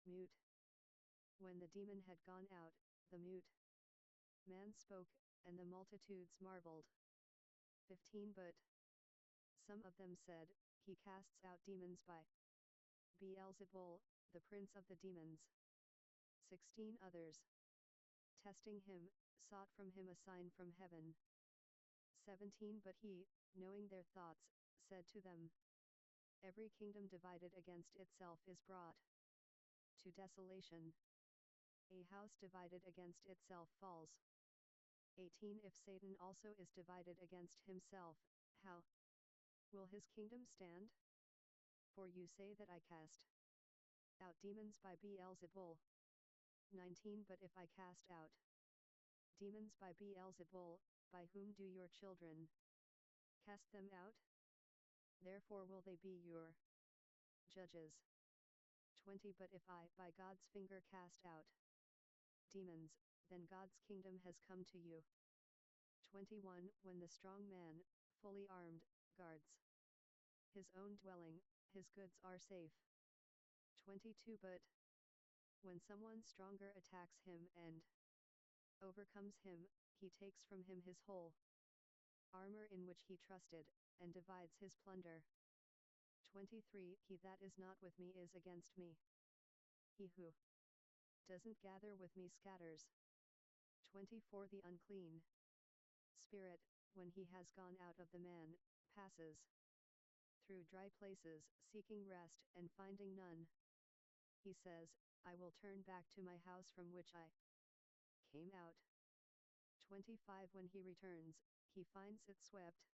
Speaker 1: mute. When the demon had gone out, the mute man spoke, and the multitudes marveled. 15. But some of them said, He casts out demons by Beelzebul, the prince of the demons. 16. Others, testing him, sought from him a sign from heaven. 17. But he, knowing their thoughts, said to them, Every kingdom divided against itself is brought to desolation. A house divided against itself falls. 18. If Satan also is divided against himself, how will his kingdom stand? For you say that I cast out demons by Beelzebul. 19. But if I cast out demons by Beelzebul, by whom do your children cast them out? Therefore will they be your judges. 20. But if I by God's finger cast out demons, then God's kingdom has come to you. 21. When the strong man, fully armed, guards his own dwelling, his goods are safe. 22. But when someone stronger attacks him and overcomes him, he takes from him his whole armor in which he trusted, and divides his plunder. 23. He that is not with me is against me. He who doesn't gather with me scatters. 24. The unclean spirit, when he has gone out of the man, passes through dry places, seeking rest, and finding none. He says, I will turn back to my house from which I came out. 25. When he returns, he finds it swept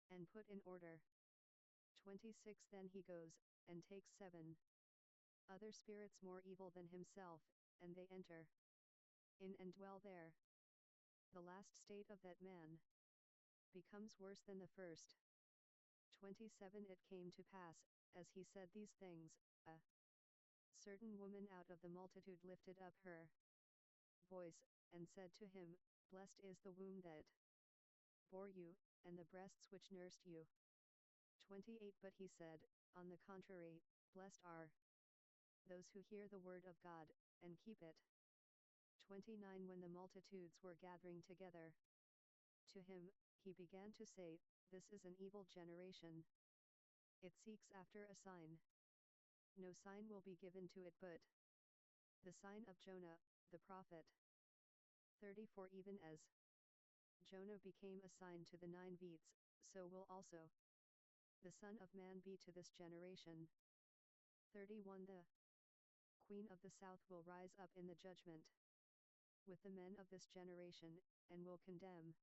Speaker 1: and put in order. 26. Then he goes, and takes 7 other spirits more evil than himself, and they enter in and dwell there. The last state of that man becomes worse than the first. 27. It came to pass, as he said these things, a certain woman out of the multitude lifted up her voice, and said to him, Blessed is the womb that bore you, and the breasts which nursed you. 28. But he said, on the contrary, blessed are those who hear the word of God, and keep it. 29. When the multitudes were gathering together to him, he began to say, This is an evil generation. It seeks after a sign. No sign will be given to it but the sign of Jonah, the prophet. 30. For even as Jonah became a sign to the Ninevites, so will also the Son of Man be to this generation. 31. The Queen of the South will rise up in the judgment with the men of this generation, and will condemn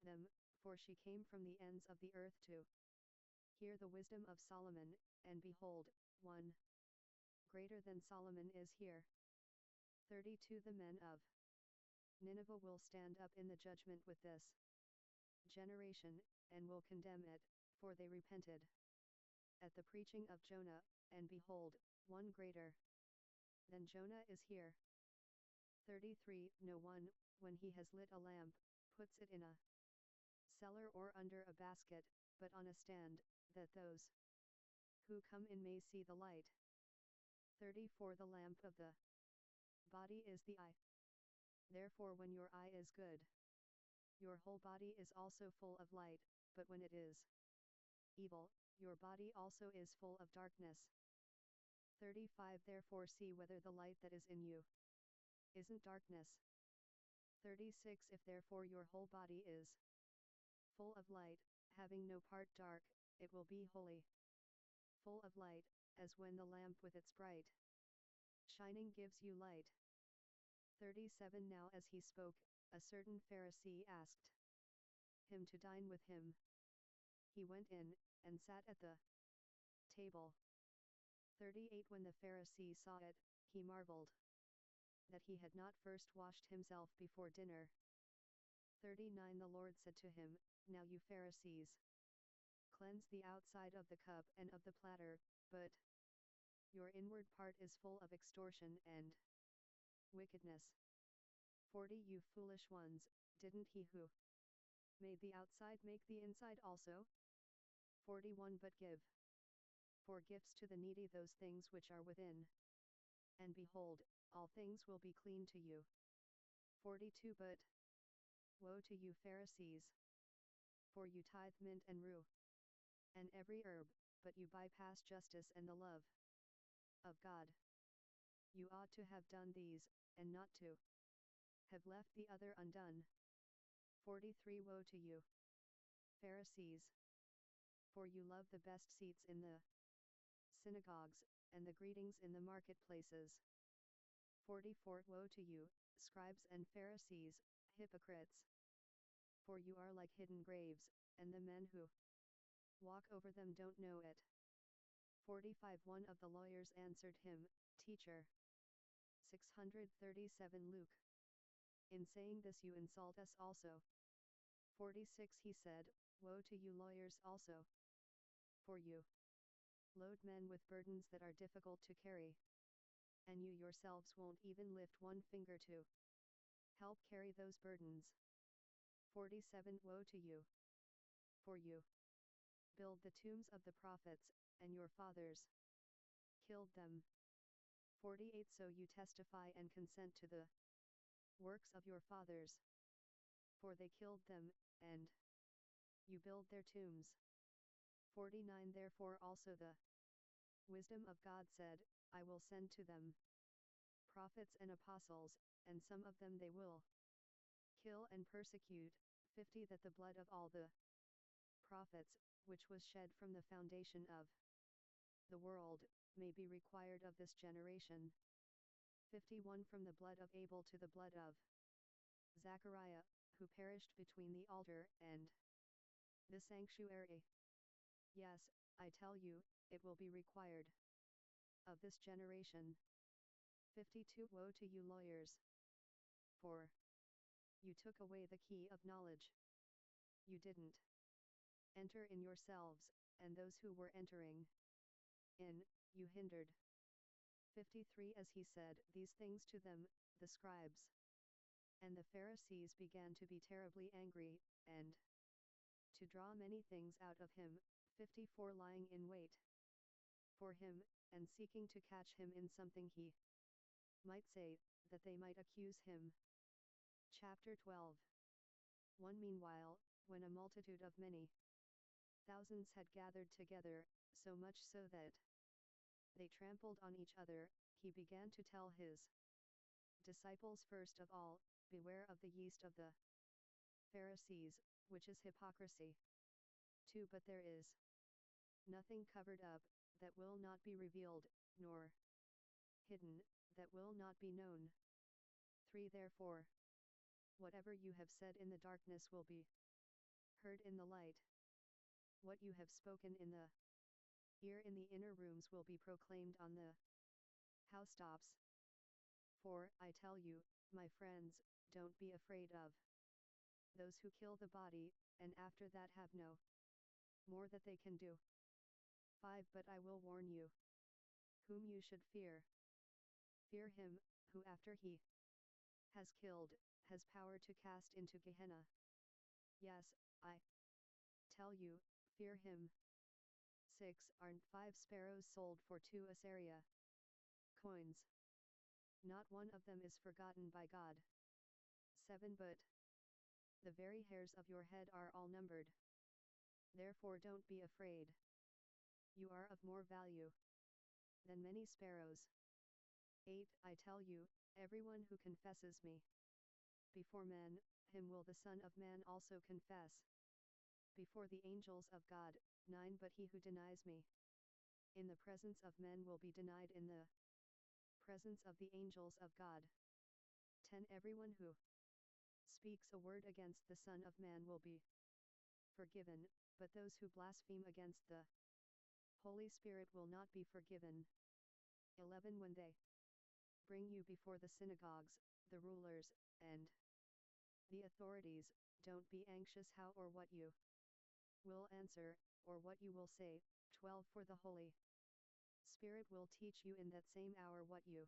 Speaker 1: them, for she came from the ends of the earth to hear the wisdom of Solomon, and behold, one greater than Solomon is here. 32 The men of Nineveh will stand up in the judgment with this generation, and will condemn it, for they repented at the preaching of Jonah, and behold, one greater than Jonah is here. 33 No one, when he has lit a lamp, puts it in a cellar or under a basket, but on a stand, that those who come in may see the light. 34 The lamp of the body is the eye. Therefore when your eye is good, your whole body is also full of light, but when it is evil, your body also is full of darkness. 35 Therefore see whether the light that is in you isn't darkness. 36 If therefore your whole body is full of light, having no part dark, it will be wholly full of light, as when the lamp with its bright shining gives you light. 37 Now as he spoke, a certain Pharisee asked him to dine with him. He went in, and sat at the table. 38 When the Pharisee saw it, he marveled that he had not first washed himself before dinner. 39 The Lord said to him, Now you Pharisees cleanse the outside of the cup and of the platter, but your inward part is full of extortion and wickedness. 40 You foolish ones, didn't he who made the outside make the inside also? 41 But give for gifts to the needy those things which are within, and behold, all things will be clean to you. 42 But woe to you Pharisees! For you tithe mint and rue, and every herb, but you bypass justice and the love of God. You ought to have done these, and not to have left the other undone. 43 Woe to you, Pharisees! For you love the best seats in the synagogues, and the greetings in the marketplaces. 44 Woe to you, scribes and Pharisees, hypocrites! For you are like hidden graves, and the men who walk over them don't know it. 45 One of the lawyers answered him, Teacher. 637 Luke. In saying this you insult us also. 46 He said, Woe to you lawyers also! For you load men with burdens that are difficult to carry, and you yourselves won't even lift one finger to help carry those burdens. 47 Woe to you! For you build the tombs of the prophets, and your fathers killed them. 48 So you testify and consent to the works of your fathers, for they killed them, and you build their tombs. 49 Therefore also the wisdom of God said, I will send to them prophets and apostles, and some of them they will kill and persecute. 50 That the blood of all the prophets, which was shed from the foundation of the world, may be required of this generation. 51 From the blood of Abel to the blood of Zachariah, who perished between the altar and the sanctuary. Yes, I tell you, it will be required of this generation. 52 Woe to you lawyers! For you took away the key of knowledge. You didn't enter in yourselves, and those who were entering in, you hindered. 53 As he said these things to them, the scribes and the Pharisees began to be terribly angry, and to draw many things out of him. 54 Lying in wait for him, and seeking to catch him in something he might say, that they might accuse him. Chapter 12. 1 Meanwhile, when a multitude of many thousands had gathered together, so much so that they trampled on each other, he began to tell his disciples first of all, Beware of the yeast of the Pharisees, which is hypocrisy. 2 But there is nothing covered up, that will not be revealed, nor hidden, that will not be known. 3 Therefore, whatever you have said in the darkness will be heard in the light. What you have spoken in the ear in the inner rooms will be proclaimed on the housetops. For, I tell you, my friends, don't be afraid of those who kill the body, and after that have no more that they can do. 5 But I will warn you whom you should fear. Fear him, who after he has killed, has power to cast into Gehenna. Yes, I tell you, fear him. 6 Aren't 5 sparrows sold for 2 Assyria coins? Not one of them is forgotten by God. 7 But the very hairs of your head are all numbered. Therefore don't be afraid. You are of more value than many sparrows. 8 I tell you, everyone who confesses me before men, him will the Son of Man also confess before the angels of God. 9 But he who denies me in the presence of men will be denied in the presence of the angels of God. 10 Everyone who speaks a word against the Son of Man will be forgiven, but those who blaspheme against the Holy Spirit will not be forgiven. 11 When they bring you before the synagogues, the rulers, and the authorities, don't be anxious how or what you will answer, or what you will say. 12 For the Holy Spirit will teach you in that same hour what you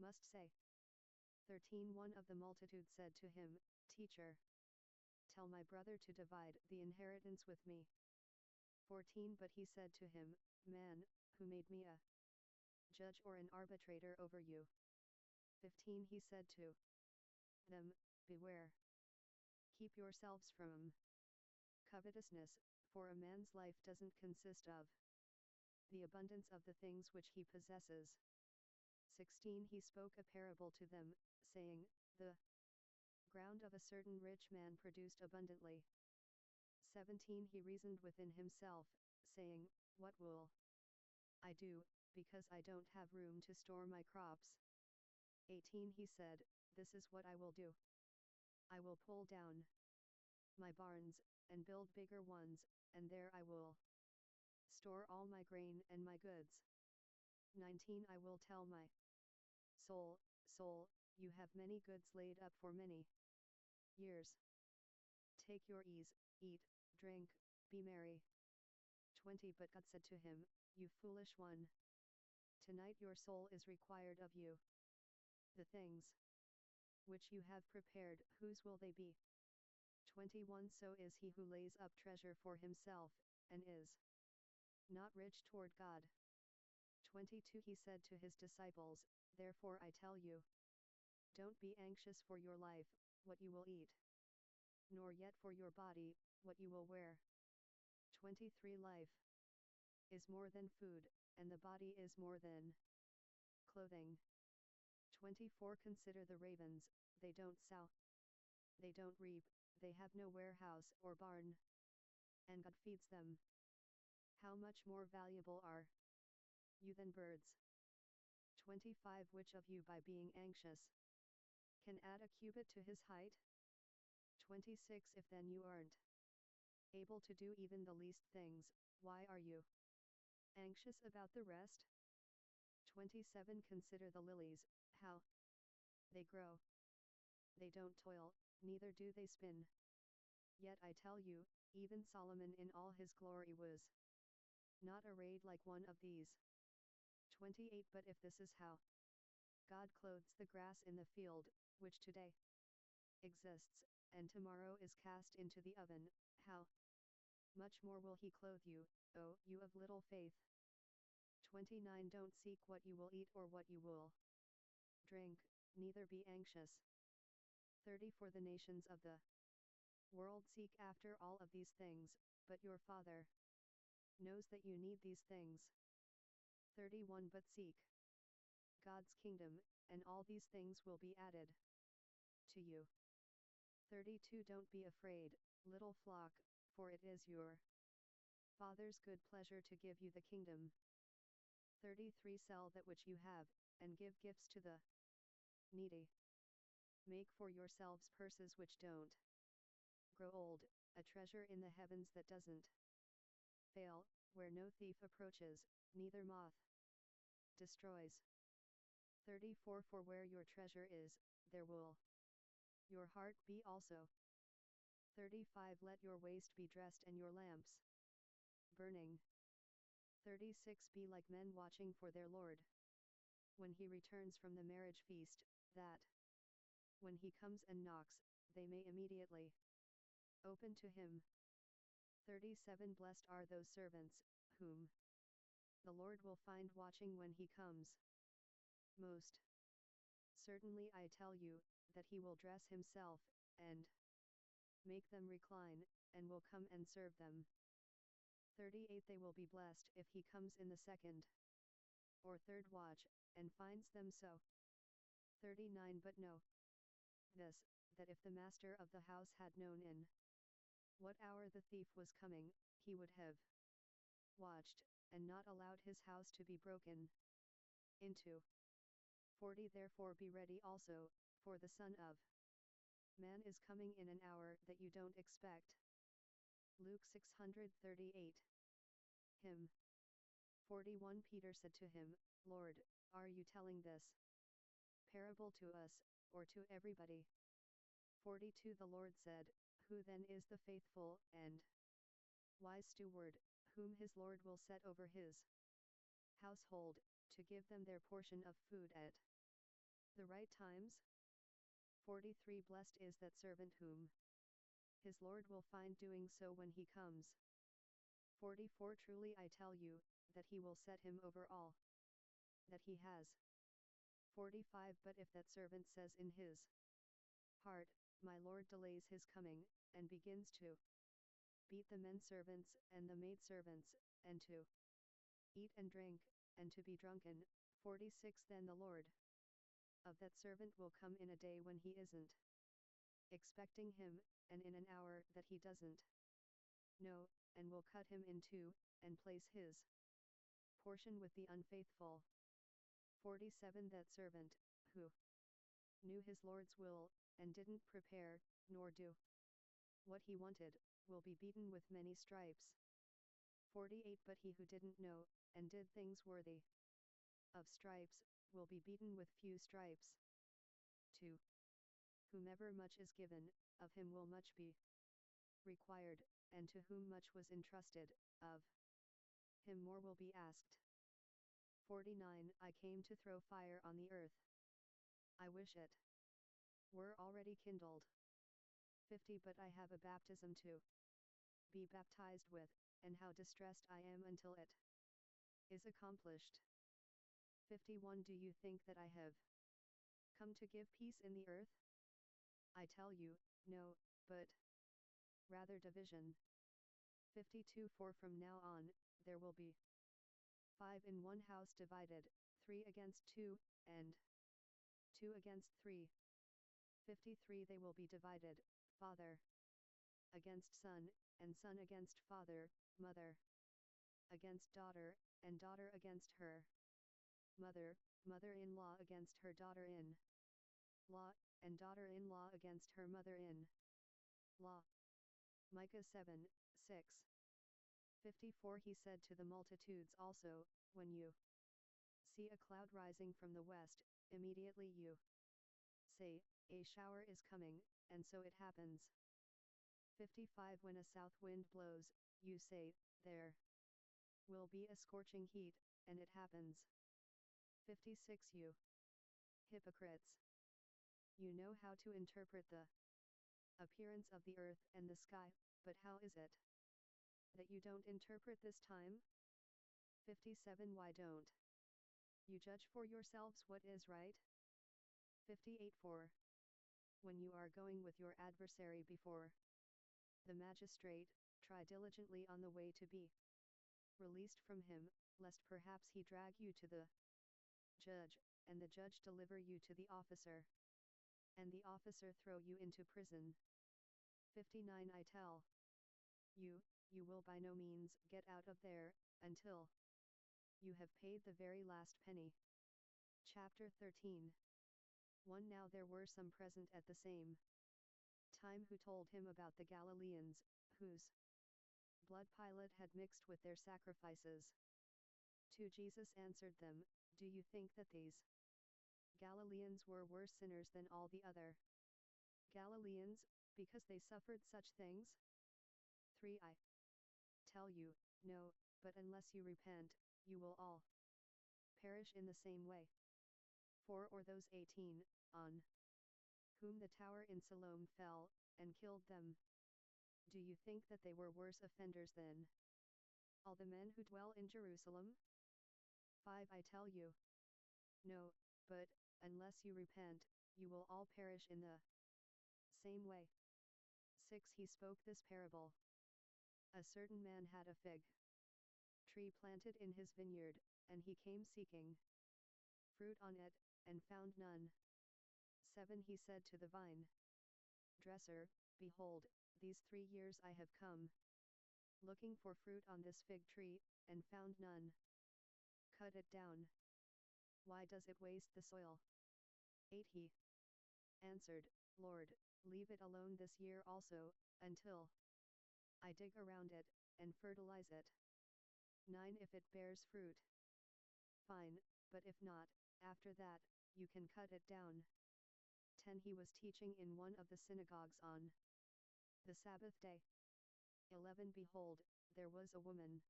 Speaker 1: must say. 13 One of the multitude said to him, Teacher, tell my brother to divide the inheritance with me. 14 But he said to him, Man, who made me a judge or an arbitrator over you? 15 He said to them, Beware. Keep yourselves from covetousness, for a man's life doesn't consist of the abundance of the things which he possesses. 16 He spoke a parable to them, saying, The ground of a certain rich man produced abundantly. 17 He reasoned within himself, saying, What will I do, because I don't have room to store my crops? 18 He said, This is what I will do. I will pull down my barns, and build bigger ones, and there I will store all my grain and my goods. 19 I will tell my soul, Soul, you have many goods laid up for many years. Take your ease, eat, drink, be merry. 20 But God said to him, You foolish one. Tonight your soul is required of you. The things which you have prepared, whose will they be? 21 So is he who lays up treasure for himself, and is not rich toward God. 22 He said to his disciples, Therefore I tell you, don't be anxious for your life, what you will eat, nor yet for your body, what you will wear. 23 Life is more than food, and the body is more than clothing. 24 Consider the ravens, they don't sow, they don't reap, they have no warehouse or barn, and God feeds them. How much more valuable are you than birds? 25 Which of you by being anxious can add a cubit to his height? 26 If then you aren't able to do even the least things, why are you anxious about the rest? 27 Consider the lilies, how they grow. They don't toil, neither do they spin. Yet I tell you, even Solomon in all his glory was not arrayed like one of these. 28 But if this is how God clothes the grass in the field, which today exists, and tomorrow is cast into the oven, how much more will he clothe you, O you of little faith? 29 Don't seek what you will eat or what you will drink, neither be anxious. 30 For the nations of the world seek after all of these things, but your Father knows that you need these things. 31 But seek God's kingdom, and all these things will be added to you. 32 Don't be afraid, little flock, for it is your Father's good pleasure to give you the kingdom. 33 Sell that which you have, and give gifts to the needy. Make for yourselves purses which don't grow old, a treasure in the heavens that doesn't fail, where no thief approaches, neither moth destroys. 34 For where your treasure is, there will your heart be also. 35 Let your waist be dressed and your lamps burning. 36 Be like men watching for their Lord when he returns from the marriage feast, that when he comes and knocks, they may immediately open to him. 37 Blessed are those servants, whom the Lord will find watching when he comes. Most certainly I tell you, that he will dress himself, and make them recline, and will come and serve them. 38 They will be blessed if he comes in the second or third watch, and finds them so. 39 But know this, that if the master of the house had known in what hour the thief was coming, he would have watched, and not allowed his house to be broken into. 40 Therefore be ready also, for the Son of Man is coming in an hour that you don't expect. Luke 638. Hymn 41 Peter said to him, Lord, are you telling this parable to us, or to everybody? 42 The Lord said, Who then is the faithful and wise steward, whom his Lord will set over his household, to give them their portion of food at the right times? 43 Blessed is that servant whom his Lord will find doing so when he comes. 44 Truly I tell you, that he will set him over all that he has. 45 But if that servant says in his heart, My Lord delays his coming, and begins to beat the men servants and the maid servants, and to eat and drink, and to be drunken, 46 Then the Lord of that servant will come in a day when he isn't expecting him, and in an hour that he doesn't know, and will cut him in two, and place his portion with the unfaithful. 47 That servant, who knew his Lord's will, and didn't prepare, nor do what he wanted, will be beaten with many stripes. 48 But he who didn't know, and did things worthy of stripes, will be beaten with few stripes. 2. Whomever much is given, of him will much be required, and to whom much was entrusted, of him more will be asked. 49 I came to throw fire on the earth. I wish it were already kindled. 50 But I have a baptism to be baptized with, and how distressed I am until it is accomplished. 51 Do you think that I have come to give peace in the earth? I tell you, no, but rather division. 52 For from now on, there will be 5 in one house divided, 3 against 2, and 2 against 3. 53 They will be divided, father against son, and son against father, mother against daughter, and daughter against her mother, mother-in-law against her daughter-in-law, and daughter-in-law against her mother-in-law. Micah 7:6. 54 He said to the multitudes also, When you see a cloud rising from the west, immediately you say, A shower is coming, and so it happens. 55 When a south wind blows, you say, There will be a scorching heat, and it happens. 56 You hypocrites! You know how to interpret the appearance of the earth and the sky, but how is it that you don't interpret this time? 57 Why don't you judge for yourselves what is right? 58 For when you are going with your adversary before the magistrate, try diligently on the way to be released from him, lest perhaps he drag you to the judge, and the judge deliver you to the officer, and the officer throw you into prison. 59 I tell you, you will by no means get out of there, until you have paid the very last penny. Chapter 13 1 Now there were some present at the same time who told him about the Galileans, whose blood Pilate had mixed with their sacrifices. 2 Jesus answered them, Do you think that these Galileans were worse sinners than all the other Galileans, because they suffered such things? 3 I tell you, no, but unless you repent, you will all perish in the same way. 4 Or those 18, on whom the tower in Siloam fell, and killed them. Do you think that they were worse offenders than all the men who dwell in Jerusalem? 5 I tell you, no, but, unless you repent, you will all perish in the same way. 6 He spoke this parable. A certain man had a fig tree planted in his vineyard, and he came seeking fruit on it, and found none. 7 He said to the vine dresser, Behold, these 3 years I have come looking for fruit on this fig tree, and found none. Cut it down. Why does it waste the soil? 8 He answered, Lord, leave it alone this year also, until I dig around it, and fertilize it. 9 If it bears fruit, fine, but if not, after that, you can cut it down. 10 He was teaching in one of the synagogues on the Sabbath day. 11 Behold, there was a woman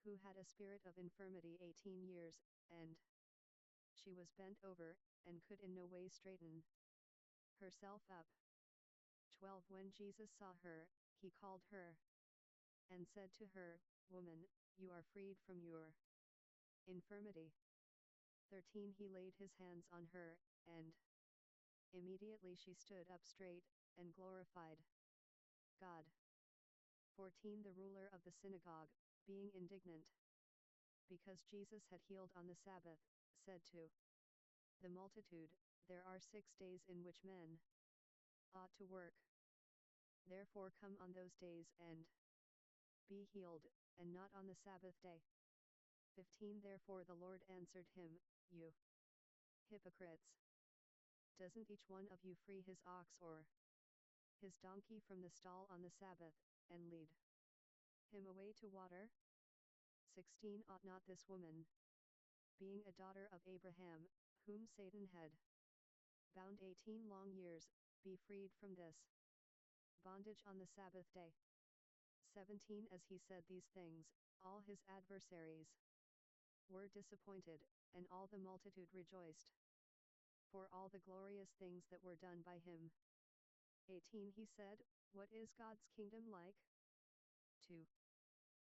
Speaker 1: who had a spirit of infirmity 18 years, and she was bent over, and could in no way straighten herself up. 12 When Jesus saw her, he called her, and said to her, Woman, you are freed from your infirmity. 13 He laid his hands on her, and immediately she stood up straight, and glorified God. 14 The ruler of the synagogue, being indignant because Jesus had healed on the Sabbath, said to the multitude, There are 6 days in which men ought to work. Therefore come on those days and be healed, and not on the Sabbath day. 15 Therefore the Lord answered him, You hypocrites! Doesn't each one of you free his ox or his donkey from the stall on the Sabbath, and lead him away to water? 16 Ought not this woman, being a daughter of Abraham, whom Satan had bound 18 long years, be freed from this bondage on the Sabbath day? 17 As he said these things, all his adversaries were disappointed, and all the multitude rejoiced for all the glorious things that were done by him. 18 He said, What is God's kingdom like? 2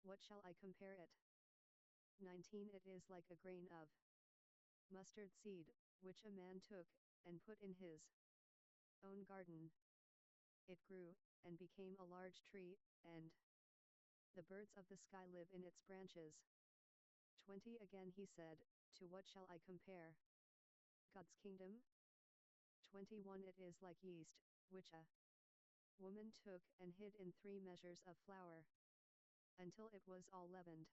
Speaker 1: What shall I compare it? 19 It is like a grain of mustard seed, which a man took, and put in his own garden. It grew, and became a large tree, and the birds of the sky live in its branches. 20 Again he said, To what shall I compare God's kingdom? 21 It is like yeast, which a woman took and hid in 3 measures of flour, until it was all leavened.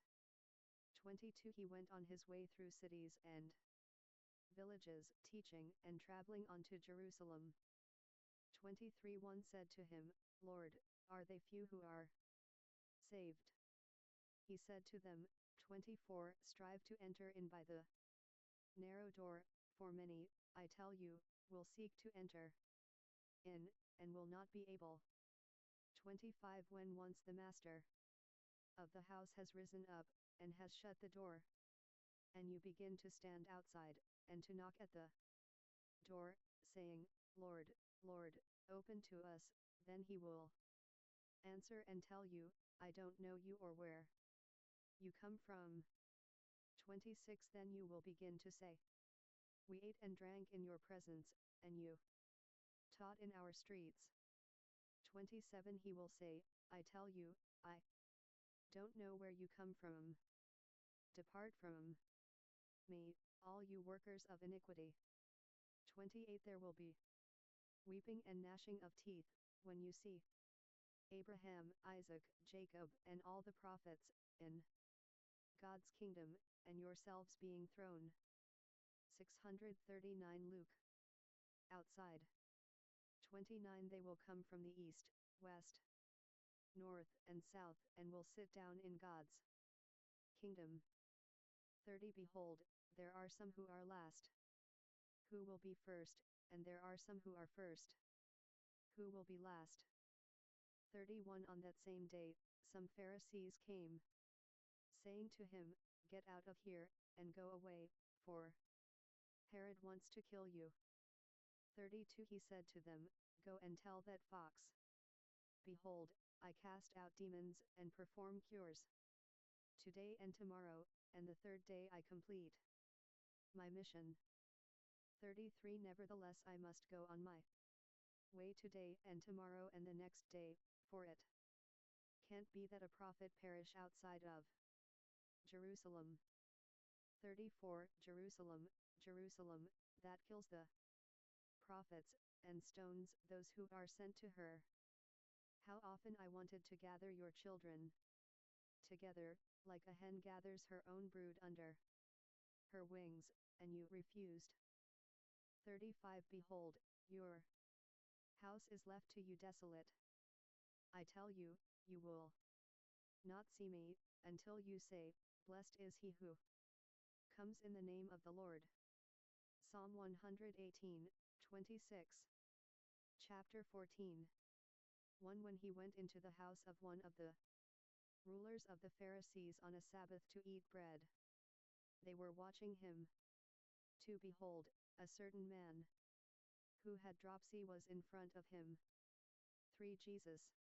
Speaker 1: 22 He went on his way through cities and villages, teaching and traveling on to Jerusalem. 23 One said to him, Lord, are they few who are saved? He said to them, 24 Strive to enter in by the narrow door, for many, I tell you, will seek to enter in, and will not be able. 25 When once the master of the house has risen up, and has shut the door, and you begin to stand outside, and to knock at the door, saying, Lord, Lord, open to us, then he will answer and tell you, I don't know you or where you come from. 26 Then you will begin to say, We ate and drank in your presence, and you taught in our streets. 27 He will say, I tell you, I don't know where you come from. Depart from me, all you workers of iniquity. 28 There will be weeping and gnashing of teeth, when you see Abraham, Isaac, Jacob, and all the prophets in God's kingdom, and yourselves being thrown. 639 Luke outside. 29 They will come from the east, west, north and south and will sit down in God's kingdom. 30 Behold, there are some who are last, who will be first, and there are some who are first, who will be last. 31 On that same day, some Pharisees came, saying to him, Get out of here, and go away, for Herod wants to kill you. 32 He said to them, Go and tell that fox, Behold, I cast out demons and perform cures today and tomorrow, and the third day I complete my mission. 33 Nevertheless I must go on my way today and tomorrow and the next day, for it can't be that a prophet perish outside of Jerusalem. 34 Jerusalem, Jerusalem, that kills the prophets, and stones those who are sent to her. How often I wanted to gather your children together, like a hen gathers her own brood under her wings, and you refused. 35 Behold, your house is left to you desolate. I tell you, you will not see me, until you say, Blessed is he who comes in the name of the Lord. Psalm 118, 26. Chapter 14. 1 When he went into the house of one of the rulers of the Pharisees on a Sabbath to eat bread, they were watching him. 2 Behold, a certain man who had dropsy was in front of him. 3 Jesus,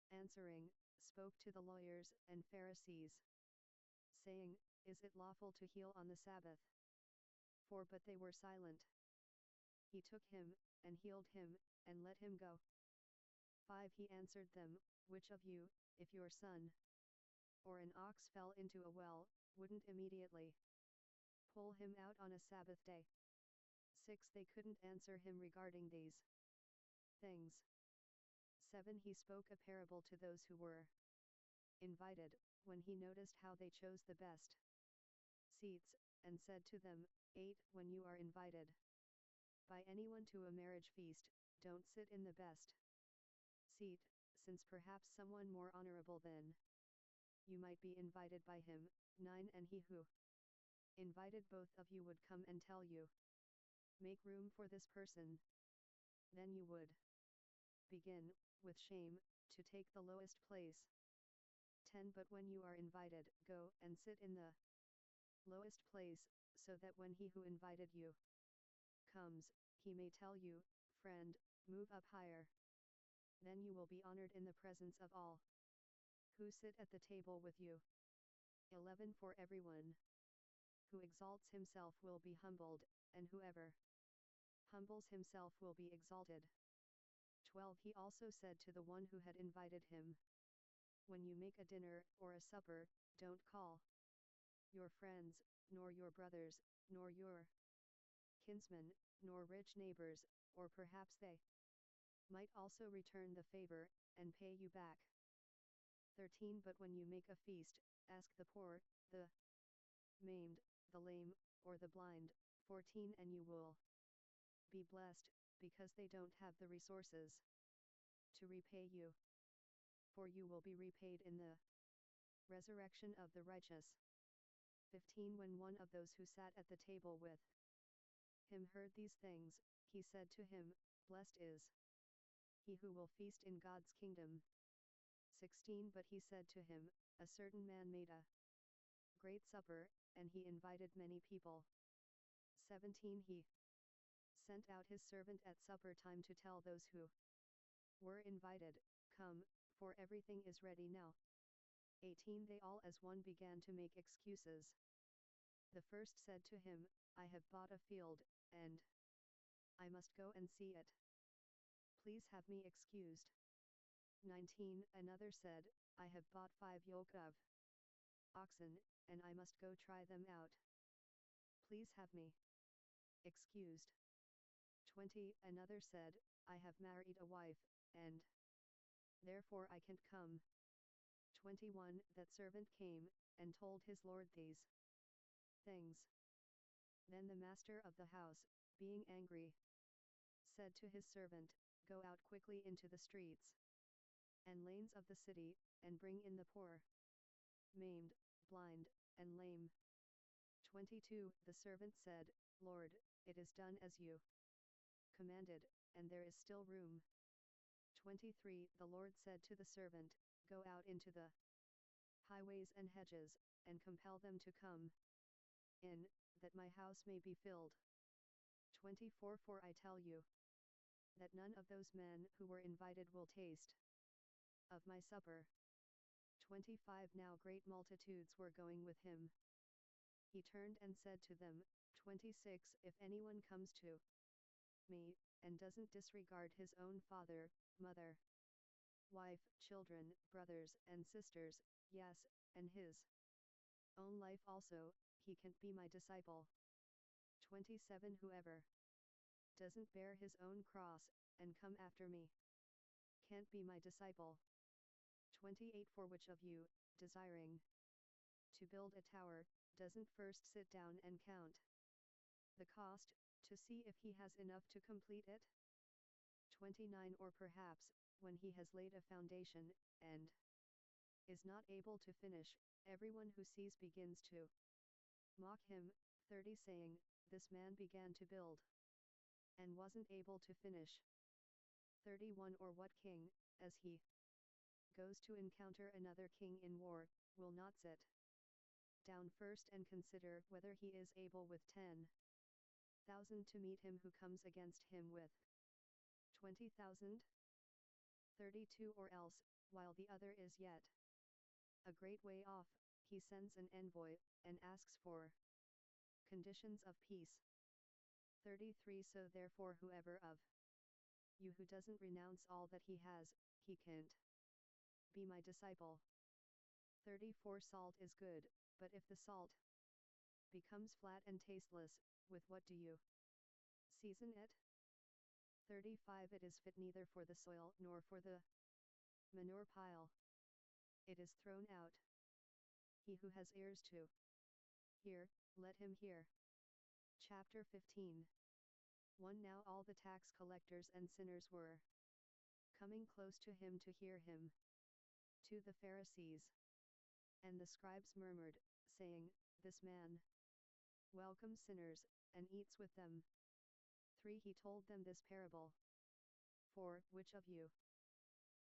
Speaker 1: answering, spoke to the lawyers and Pharisees, saying, Is it lawful to heal on the Sabbath? 4 But they were silent. He took him, and healed him, and let him go. 5 He answered them, Which of you, if your son or an ox fell into a well, wouldn't immediately pull him out on a Sabbath day? 6 They couldn't answer him regarding these things. 7 He spoke a parable to those who were invited, when he noticed how they chose the best seats, and said to them, 8 When you are invited by anyone to a marriage feast, don't sit in the best seat, since perhaps someone more honorable than you might be invited by him. 9 And he who invited both of you would come and tell you, Make room for this person. Then you would begin, with shame, to take the lowest place. 10 But when you are invited, go and sit in the lowest place, so that when he who invited you comes, he may tell you, Friend, move up higher. Then you will be honored in the presence of all who sit at the table with you. 11 For everyone who exalts himself will be humbled, and whoever humbles himself will be exalted. 12 He also said to the one who had invited him, When you make a dinner or a supper, don't call your friends, nor your brothers, nor your kinsmen, nor rich neighbors, or perhaps they might also return the favor, and pay you back. 13 But when you make a feast, ask the poor, the maimed, the lame, or the blind. 14 And you will be blessed, because they don't have the resources to repay you. For you will be repaid in the resurrection of the righteous. 15 When one of those who sat at the table with him heard these things, he said to him, Blessed is he who will feast in God's kingdom. 16 But he said to him, A certain man made a great supper, and he invited many people. 17 He sent out his servant at supper time to tell those who were invited, Come, for everything is ready now. 18 They all as one began to make excuses. The first said to him, I have bought a field, and I must go and see it. Please have me excused. 19 Another said, I have bought 5 yoke of oxen, and I must go try them out. Please have me excused. 20 Another said, I have married a wife, and therefore I can't come. 21 That servant came, and told his lord these things. Then the master of the house, being angry, said to his servant, Go out quickly into the streets and lanes of the city, and bring in the poor, maimed, blind, and lame. 22. The servant said, Lord, it is done as you commanded, and there is still room. 23. The Lord said to the servant, Go out into the highways and hedges, and compel them to come in, that my house may be filled. 24. For I tell you, that none of those men who were invited will taste of my supper. 25. Now great multitudes were going with him. He turned and said to them, 26. If anyone comes to me, and doesn't disregard his own father, mother, wife, children, brothers, and sisters, yes, and his own life also, he can't be my disciple. 27. Whoever doesn't bear his own cross, and come after me, can't be my disciple. 28. For which of you, desiring to build a tower, doesn't first sit down and count the cost, to see if he has enough to complete it? 29. Or perhaps, when he has laid a foundation, and is not able to finish, everyone who sees begins to mock him. 30. Saying, This man began to build, and wasn't able to finish. 31. Or what king, as he goes to encounter another king in war, will not sit down first and consider whether he is able with 10,000 to meet him who comes against him with 20,000? 32. Or else, while the other is yet a great way off, he sends an envoy, and asks for conditions of peace. 33. So therefore whoever of you who doesn't renounce all that he has, he can't be my disciple. 34. Salt is good, but if the salt becomes flat and tasteless, with what do you season it? 35. It is fit neither for the soil nor for the manure pile. It is thrown out. He who has ears to hear, let him hear. Chapter 15. 1. Now all the tax collectors and sinners were coming close to him to hear him. 2. The Pharisees and the scribes murmured, saying, This man welcomes sinners, and eats with them. 3. He told them this parable. 4. Which of you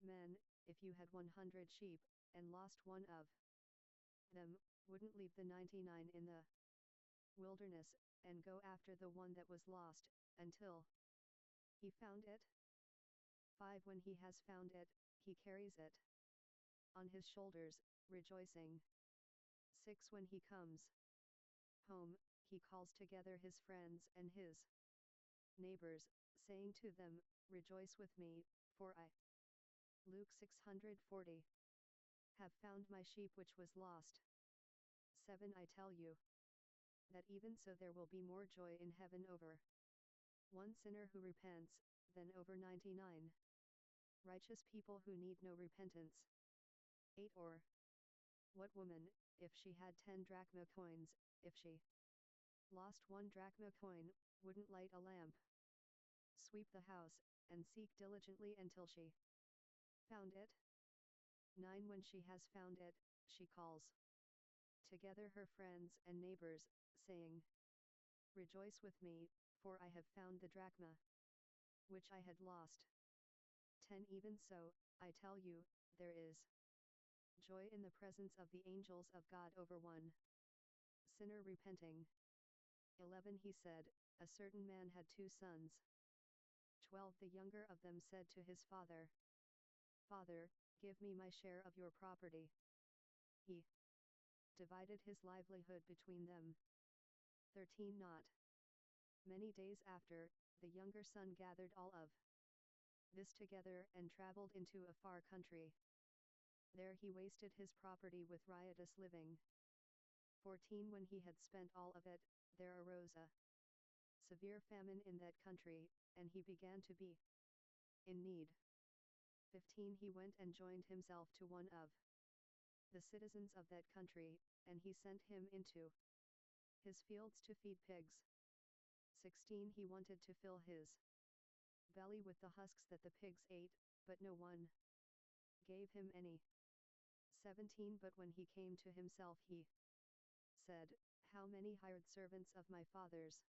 Speaker 1: men, if you had 100 sheep, and lost one of them, wouldn't leave the 99 in the wilderness, and go after the one that was lost, until he found it? 5. When he has found it, he carries it on his shoulders, rejoicing. 6. When he comes home, he calls together his friends and his neighbors, saying to them, Rejoice with me, for I, Luke 640, have found my sheep which was lost. 7. I tell you, that even so there will be more joy in heaven over one sinner who repents, than over 99 righteous people who need no repentance. 8. Or what woman, if she had 10 drachma coins, if she lost 1 drachma coin, wouldn't light a lamp, sweep the house, and seek diligently until she found it? 9. When she has found it, she calls together her friends and neighbors, saying, Rejoice with me, for I have found the drachma which I had lost. 10. Even so, I tell you, there is joy in the presence of the angels of God over one sinner repenting. 11. He said, A certain man had 2 sons. 12. The younger of them said to his father, Father, give me my share of your property. He divided his livelihood between them. 13. Not many days after, the younger son gathered all of this together and traveled into a far country. There he wasted his property with riotous living. 14. When he had spent all of it, there arose a severe famine in that country, and he began to be in need. 15. He went and joined himself to one of the citizens of that country, and he sent him into his fields to feed pigs. 16. He wanted to fill his belly with the husks that the pigs ate, but no one gave him any. 17 But when he came to himself he said, how many hired servants of my father's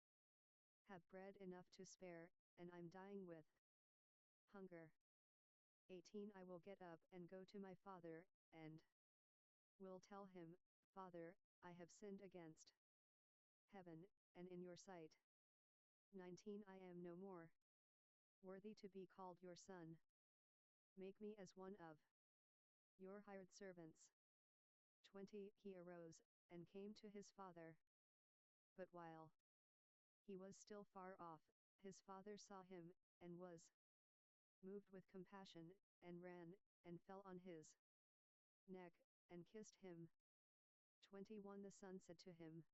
Speaker 1: have bread enough to spare, and I'm dying with hunger. 18 I will get up and go to my father, and will tell him, Father, I have sinned against heaven, and in your sight. 19 I am no more worthy to be called your son. Make me as one of your hired servants. 20 He arose, and came to his father. But while he was still far off, his father saw him, and was moved with compassion, and ran, and fell on his neck, and kissed him. 21 The son said to him,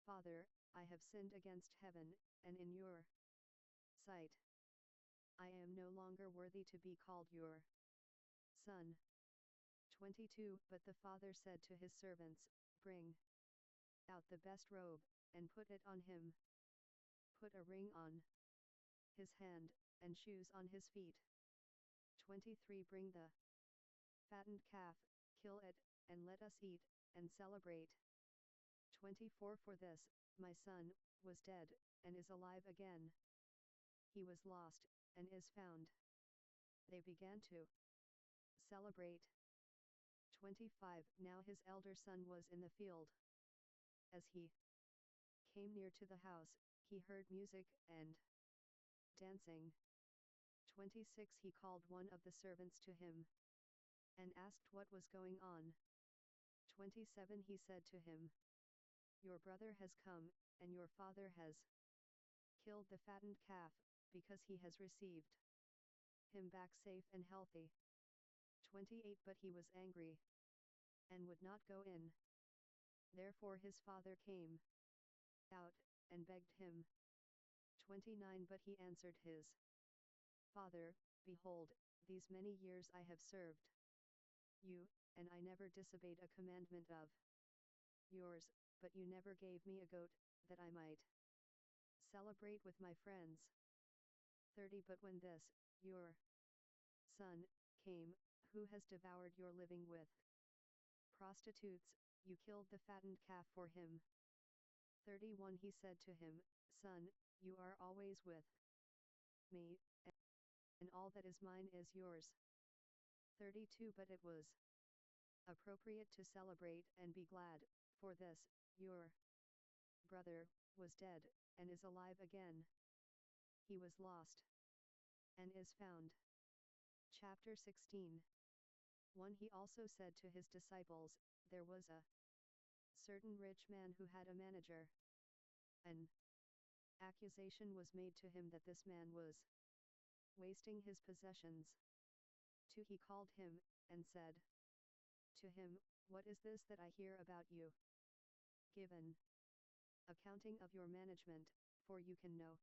Speaker 1: Father, I have sinned against heaven, and in your sight. I am no longer worthy to be called your son. 22 But the father said to his servants, Bring out the best robe, and put it on him. Put a ring on his hand, and shoes on his feet. 23 Bring the fattened calf, kill it, and let us eat, and celebrate. 24 For this, my son, was dead, and is alive again. He was lost, and is found. They began to celebrate. 25 Now his elder son was in the field. As he came near to the house, he heard music and dancing. 26 He called one of the servants to him, and asked what was going on. 27 He said to him, Your brother has come, and your father has killed the fattened calf, because he has received him back safe and healthy. 28 But he was angry, and would not go in. Therefore his father came out, and begged him. 29 But he answered his father, Behold, these many years I have served you, and I never disobeyed a commandment of yours, but you never gave me a goat, that I might celebrate with my friends. 30 But when this, your son, came, who has devoured your living with prostitutes, you killed the fattened calf for him. 31 He said to him, Son, you are always with me, and all that is mine is yours. 32 But it was appropriate to celebrate and be glad, for this, your brother, was dead, and is alive again. He was lost, and is found. Chapter 16 1 He also said to his disciples, There was a certain rich man who had a manager. An accusation was made to him that this man was wasting his possessions. 2 He called him, and said to him, What is this that I hear about you? Give an accounting of your management, for you can no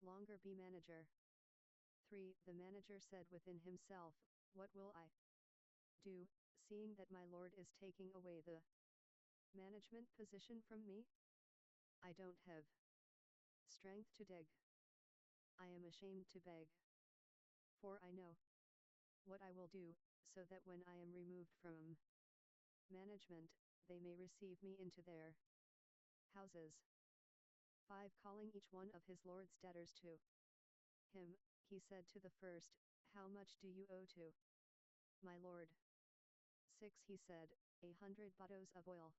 Speaker 1: longer be manager. 3 The manager said within himself, What will I do, seeing that my Lord is taking away the management position from me? I don't have strength to dig. I am ashamed to beg. For I know what I will do, so that when I am removed from management, they may receive me into their houses. 5 Calling each one of his Lord's debtors to him, he said to the first, How much do you owe to my Lord? 6 He said, 100 bottles of oil.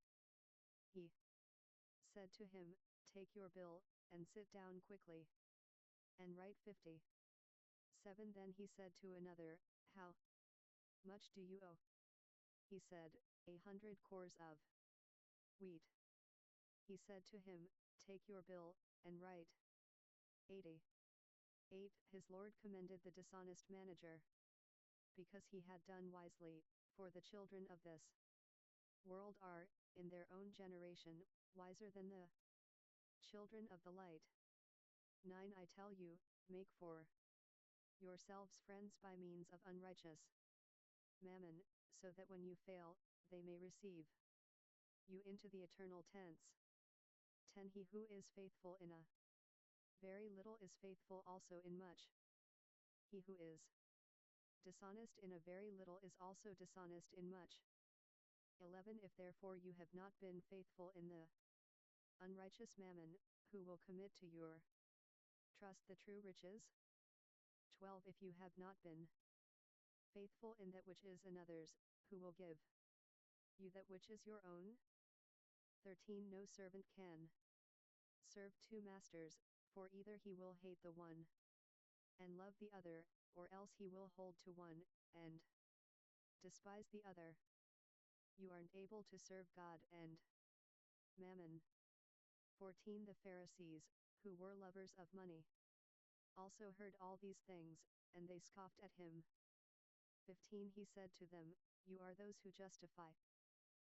Speaker 1: He said to him, Take your bill, and sit down quickly, and write 50. 7 Then he said to another, How much do you owe? He said, 100 cores of wheat. He said to him, Take your bill, and write 80. 8 His Lord commended the dishonest manager, because he had done wisely, for the children of this world are, in their own generation, wiser than the children of the light. 9 I tell you, make for yourselves friends by means of unrighteous mammon, so that when you fail, they may receive you into the eternal tents. 10 He who is faithful in a very little is faithful also in much. He who is dishonest in a very little is also dishonest in much. 11 If therefore you have not been faithful in the unrighteous mammon, who will commit to your trust the true riches? 12 If you have not been faithful in that which is another's, who will give you that which is your own? 13 No servant can serve two masters, for either he will hate the one and love the other, or else he will hold to one and despise the other. You aren't able to serve God and mammon. 14 The Pharisees, who were lovers of money, also heard all these things, and they scoffed at him. 15 He said to them, You are those who justify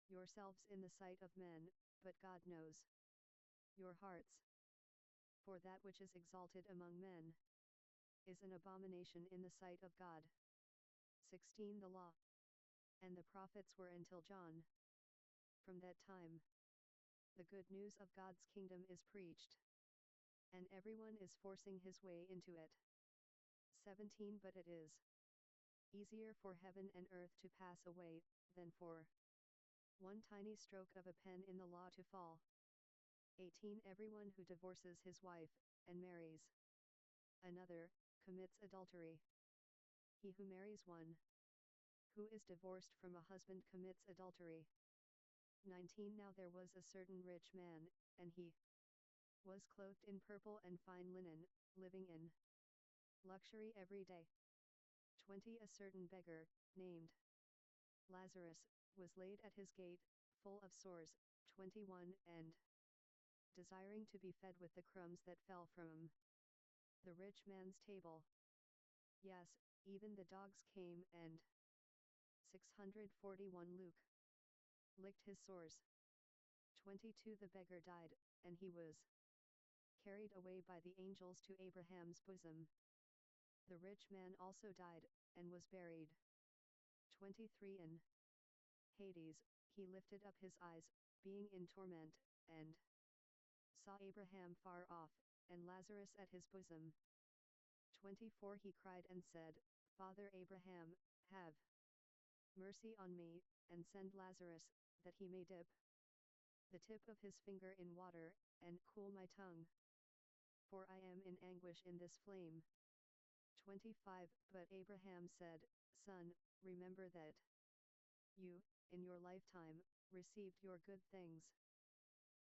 Speaker 1: yourselves in the sight of men, but God knows your hearts. For that which is exalted among men is an abomination in the sight of God. 16 The law and the prophets were until John. From that time, the good news of God's kingdom is preached, and everyone is forcing his way into it. 17 But it is easier for heaven and earth to pass away, than for one tiny stroke of a pen in the law to fall. 18 Everyone who divorces his wife, and marries another, commits adultery. He who marries one who is divorced from a husband commits adultery. 19 Now there was a certain rich man, and he was clothed in purple and fine linen, living in luxury every day. 20 A certain beggar, named Lazarus, was laid at his gate, full of sores. 21 And desiring to be fed with the crumbs that fell from the rich man's table. Yes, even the dogs came and 641 Luke licked his sores. 22 The beggar died, and he was carried away by the angels to Abraham's bosom. The rich man also died, and was buried. 23 In Hades, he lifted up his eyes, being in torment, and saw Abraham far off, and Lazarus at his bosom. 24 He cried and said, Father Abraham, have mercy on me, and send Lazarus, that he may dip the tip of his finger in water, and cool my tongue. For I am in anguish in this flame. 25 But Abraham said, Son, remember that you, in your lifetime, received your good things,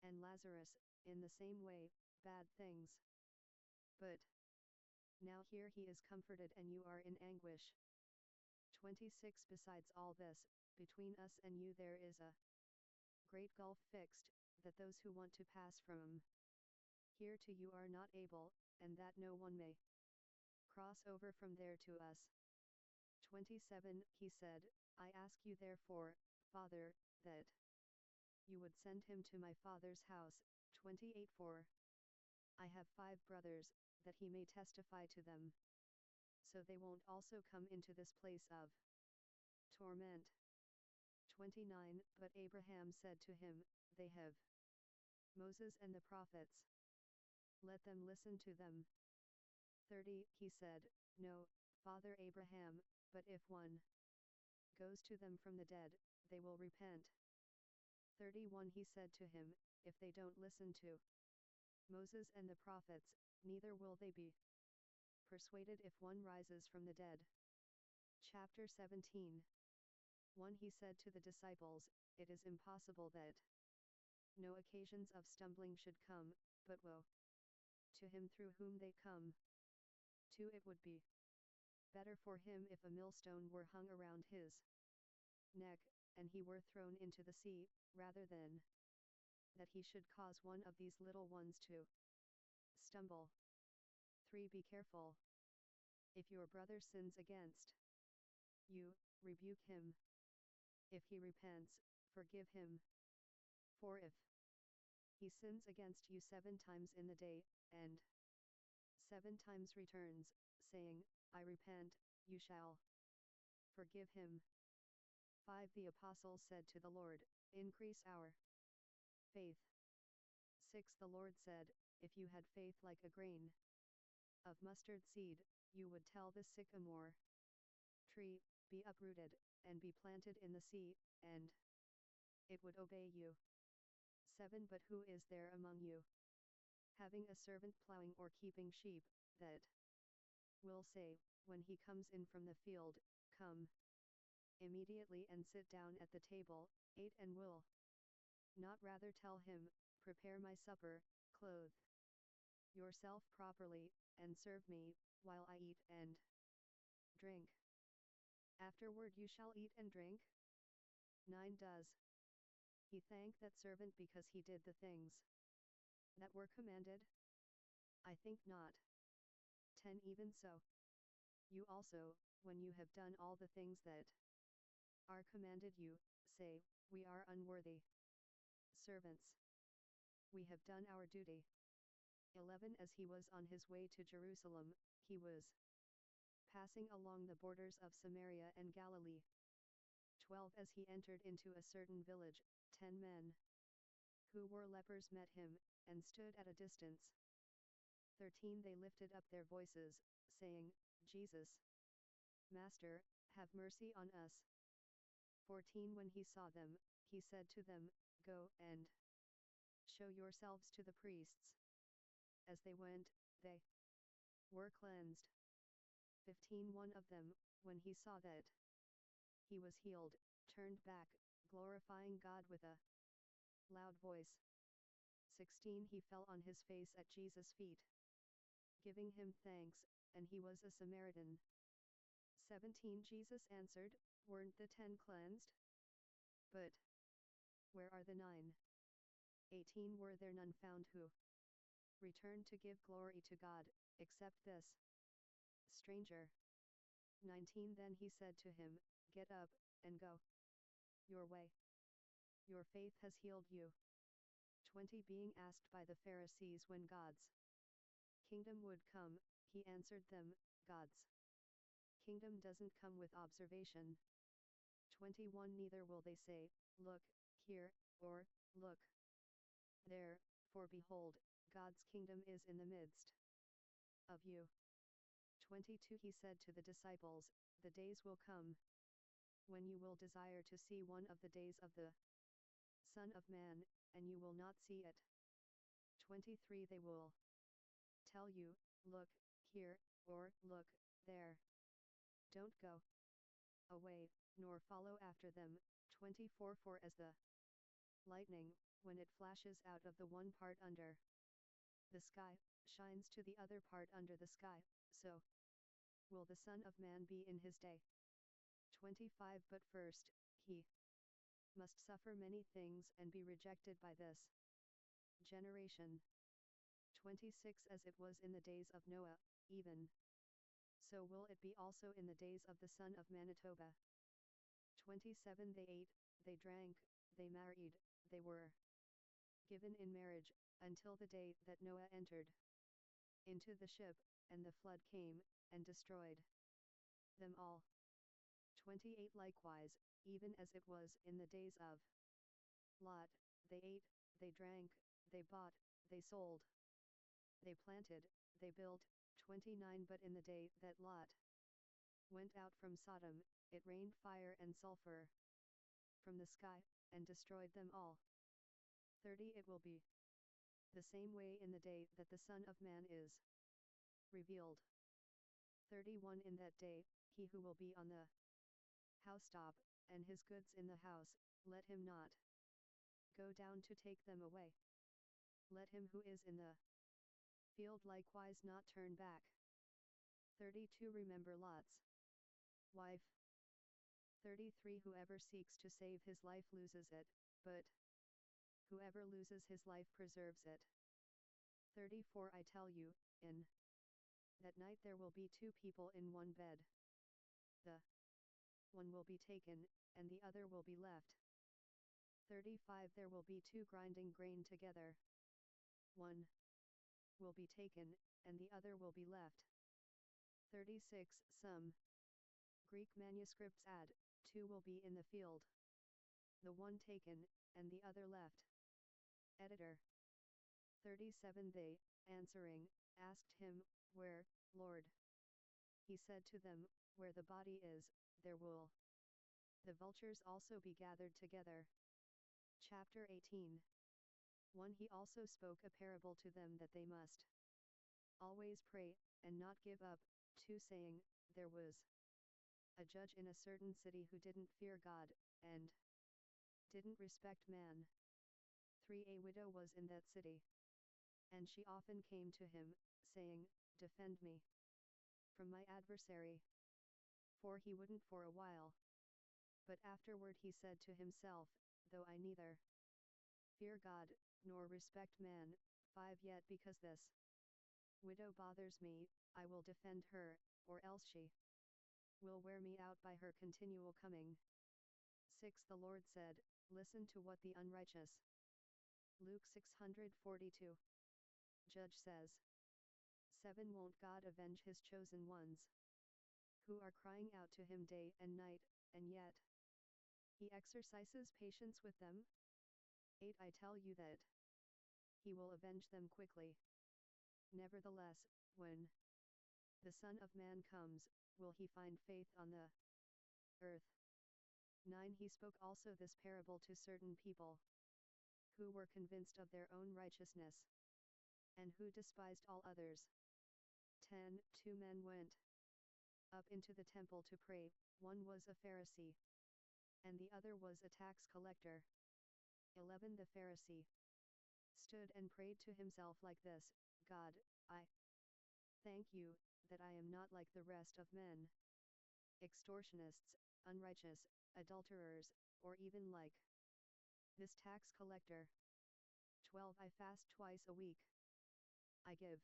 Speaker 1: and Lazarus, in the same way, bad things. But now here he is comforted and you are in anguish. 26 Besides all this, between us and you there is a great gulf fixed, that those who want to pass from here to you are not able, and that no one may cross over from there to us. 27 He said, I ask you therefore, Father, that you would send him to my father's house. 28 For I have 5 brothers, that he may testify to them, so they won't also come into this place of torment. 29 But Abraham said to him, They have Moses and the prophets. Let them listen to them. 30 He said, No, Father Abraham, but if one goes to them from the dead, they will repent. 31 He said to him, If they don't listen to Moses and the prophets, neither will they be persuaded if one rises from the dead. Chapter 17 1 He said to the disciples, It is impossible that no occasions of stumbling should come, but woe to him through whom they come. 2 It would be better for him if a millstone were hung around his neck, and he were thrown into the sea, rather than that he should cause one of these little ones to stumble. 3 Be careful. If your brother sins against you, rebuke him. If he repents, forgive him. 4 If he sins against you 7 times in the day, and 7 times returns, saying, I repent, you shall forgive him. 5 The apostles said to the Lord, Increase our faith. 6 The Lord said, if you had faith like a grain of mustard seed, you would tell the sycamore tree, be uprooted, and be planted in the sea, and it would obey you. 7. But who is there among you, having a servant plowing or keeping sheep, that will say, when he comes in from the field, come immediately and sit down at the table, 8. And will not rather tell him, prepare my supper, clothe yourself properly, and serve me, while I eat and drink. Afterward you shall eat and drink. 9. Does he thank that servant because he did the things that were commanded? I think not. 10. Even so, you also, when you have done all the things that are commanded you, say, we are unworthy servants. We have done our duty. 11. As he was on his way to Jerusalem, he was passing along the borders of Samaria and Galilee. 12. As he entered into a certain village, 10 men who were lepers met him, and stood at a distance. 13. They lifted up their voices, saying, Jesus, Master, have mercy on us. 14. When he saw them, he said to them, Go and show yourselves to the priests. As they went, they were cleansed. 15. One of them, when he saw that he was healed, turned back, glorifying God with a loud voice. 16. He fell on his face at Jesus' feet, giving him thanks, and he was a Samaritan. 17. Jesus answered, Weren't the 10 cleansed? But where are the 9? 18. Were there none found who returned to give glory to God, except this stranger? 19. Then he said to him, Get up, and go your way. Your faith has healed you. 20. Being asked by the Pharisees when God's kingdom would come, he answered them, God's kingdom doesn't come with observation. 21. Neither will they say, Look here, or, Look there, for behold, God's kingdom is in the midst of you. 22. He said to the disciples, The days will come when you will desire to see one of the days of the Son of Man, and you will not see it. 23. They will tell you, Look here, or Look there. Don't go away, nor follow after them. 24. For as the lightning, when it flashes out of the one part under the sky, shines to the other part under the sky, so will the Son of Man be in his day. 25. But first, he must suffer many things and be rejected by this generation. 26. As it was in the days of Noah, even so will it be also in the days of the Son of Manitoba. 27. They ate, they drank, they married, they were given in marriage, until the day that Noah entered into the ship, and the flood came, and destroyed them all. 28. Likewise, even as it was in the days of Lot, they ate, they drank, they bought, they sold, they planted, they built. 29. But in the day that Lot went out from Sodom, it rained fire and sulfur from the sky, and destroyed them all. 30. It will be the same way in the day that the Son of Man is revealed. 31. In that day, he who will be on the housetop, and his goods in the house, let him not go down to take them away. Let him who is in the field likewise not turn back. 32. Remember Lot's wife. 33. Whoever seeks to save his life loses it, but whoever loses his life preserves it. 34. I tell you, in that night there will be 2 people in one bed. The one will be taken, and the other will be left. 35. There will be 2 grinding grain together. One will be taken, and the other will be left. 36. Some Greek manuscripts add, 2 will be in the field. The one taken, and the other left. Editor. 37 They, answering, asked him, Where, Lord? He said to them, Where the body is, there will the vultures also be gathered together. Chapter 18. 1. He also spoke a parable to them that they must always pray, and not give up. 2. Saying, There was a judge in a certain city who didn't fear God, and didn't respect man. 3. A widow was in that city, and she often came to him, saying, Defend me from my adversary. 4. He wouldn't for a while, but afterward he said to himself, Though I neither fear God, nor respect man. 5. Yet because this widow bothers me, I will defend her, or else she will wear me out by her continual coming. 6. The Lord said, Listen to what the unrighteous Luke 642 judge says. 7. Won't God avenge his chosen ones, who are crying out to him day and night, and yet he exercises patience with them? 8. I tell you that he will avenge them quickly. Nevertheless, when the Son of Man comes, will he find faith on the earth? 9. He spoke also this parable to certain people, who were convinced of their own righteousness, and who despised all others. 10. 2 men went up into the temple to pray, one was a Pharisee, and the other was a tax collector. 11. The Pharisee stood and prayed to himself like this, God, I thank you, that I am not like the rest of men, extortionists, unrighteous, adulterers, or even like this tax collector. 12. I fast twice a week. I give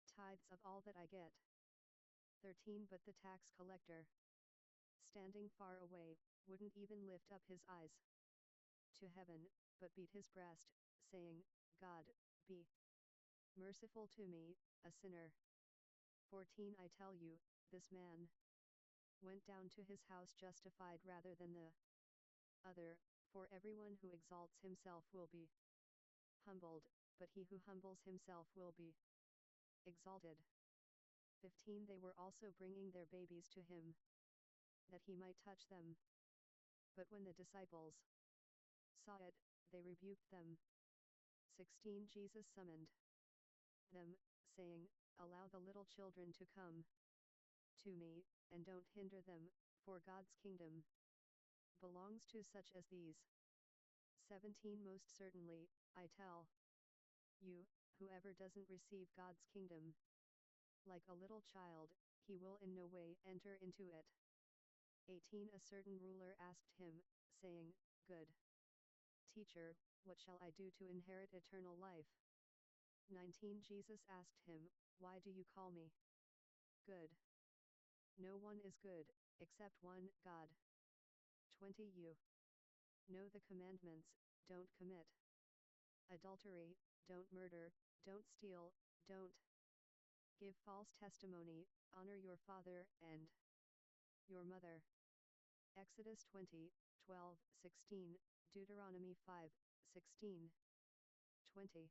Speaker 1: tithes of all that I get. 13. But the tax collector, standing far away, wouldn't even lift up his eyes to heaven, but beat his breast, saying, God, be merciful to me, a sinner. 14. I tell you, this man went down to his house justified rather than the other, for everyone who exalts himself will be humbled, but he who humbles himself will be exalted. 15. They were also bringing their babies to him, that he might touch them. But when the disciples saw it, they rebuked them. 16. Jesus summoned them, saying, Allow the little children to come to me, and don't hinder them, for God's kingdom belongs to such as these. 17. Most certainly, I tell you, whoever doesn't receive God's kingdom like a little child, he will in no way enter into it. 18. A certain ruler asked him, saying, Good teacher, what shall I do to inherit eternal life? 19. Jesus asked him, Why do you call me good? No one is good, except one, God. 20. You know the commandments: don't commit adultery, don't murder, don't steal, don't give false testimony, honor your father and your mother. Exodus 20, 12, 16, Deuteronomy 5, 16. 20.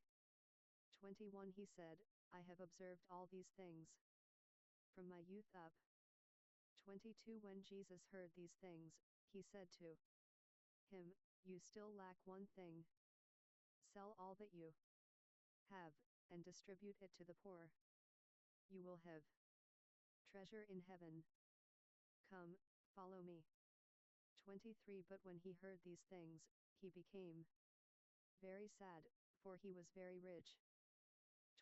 Speaker 1: 21. He said, I have observed all these things from my youth up. 22. When Jesus heard these things, he said to him, You still lack one thing. Sell all that you have, and distribute it to the poor. You will have treasure in heaven. Come, follow me. 23. But when he heard these things, he became very sad, for he was very rich.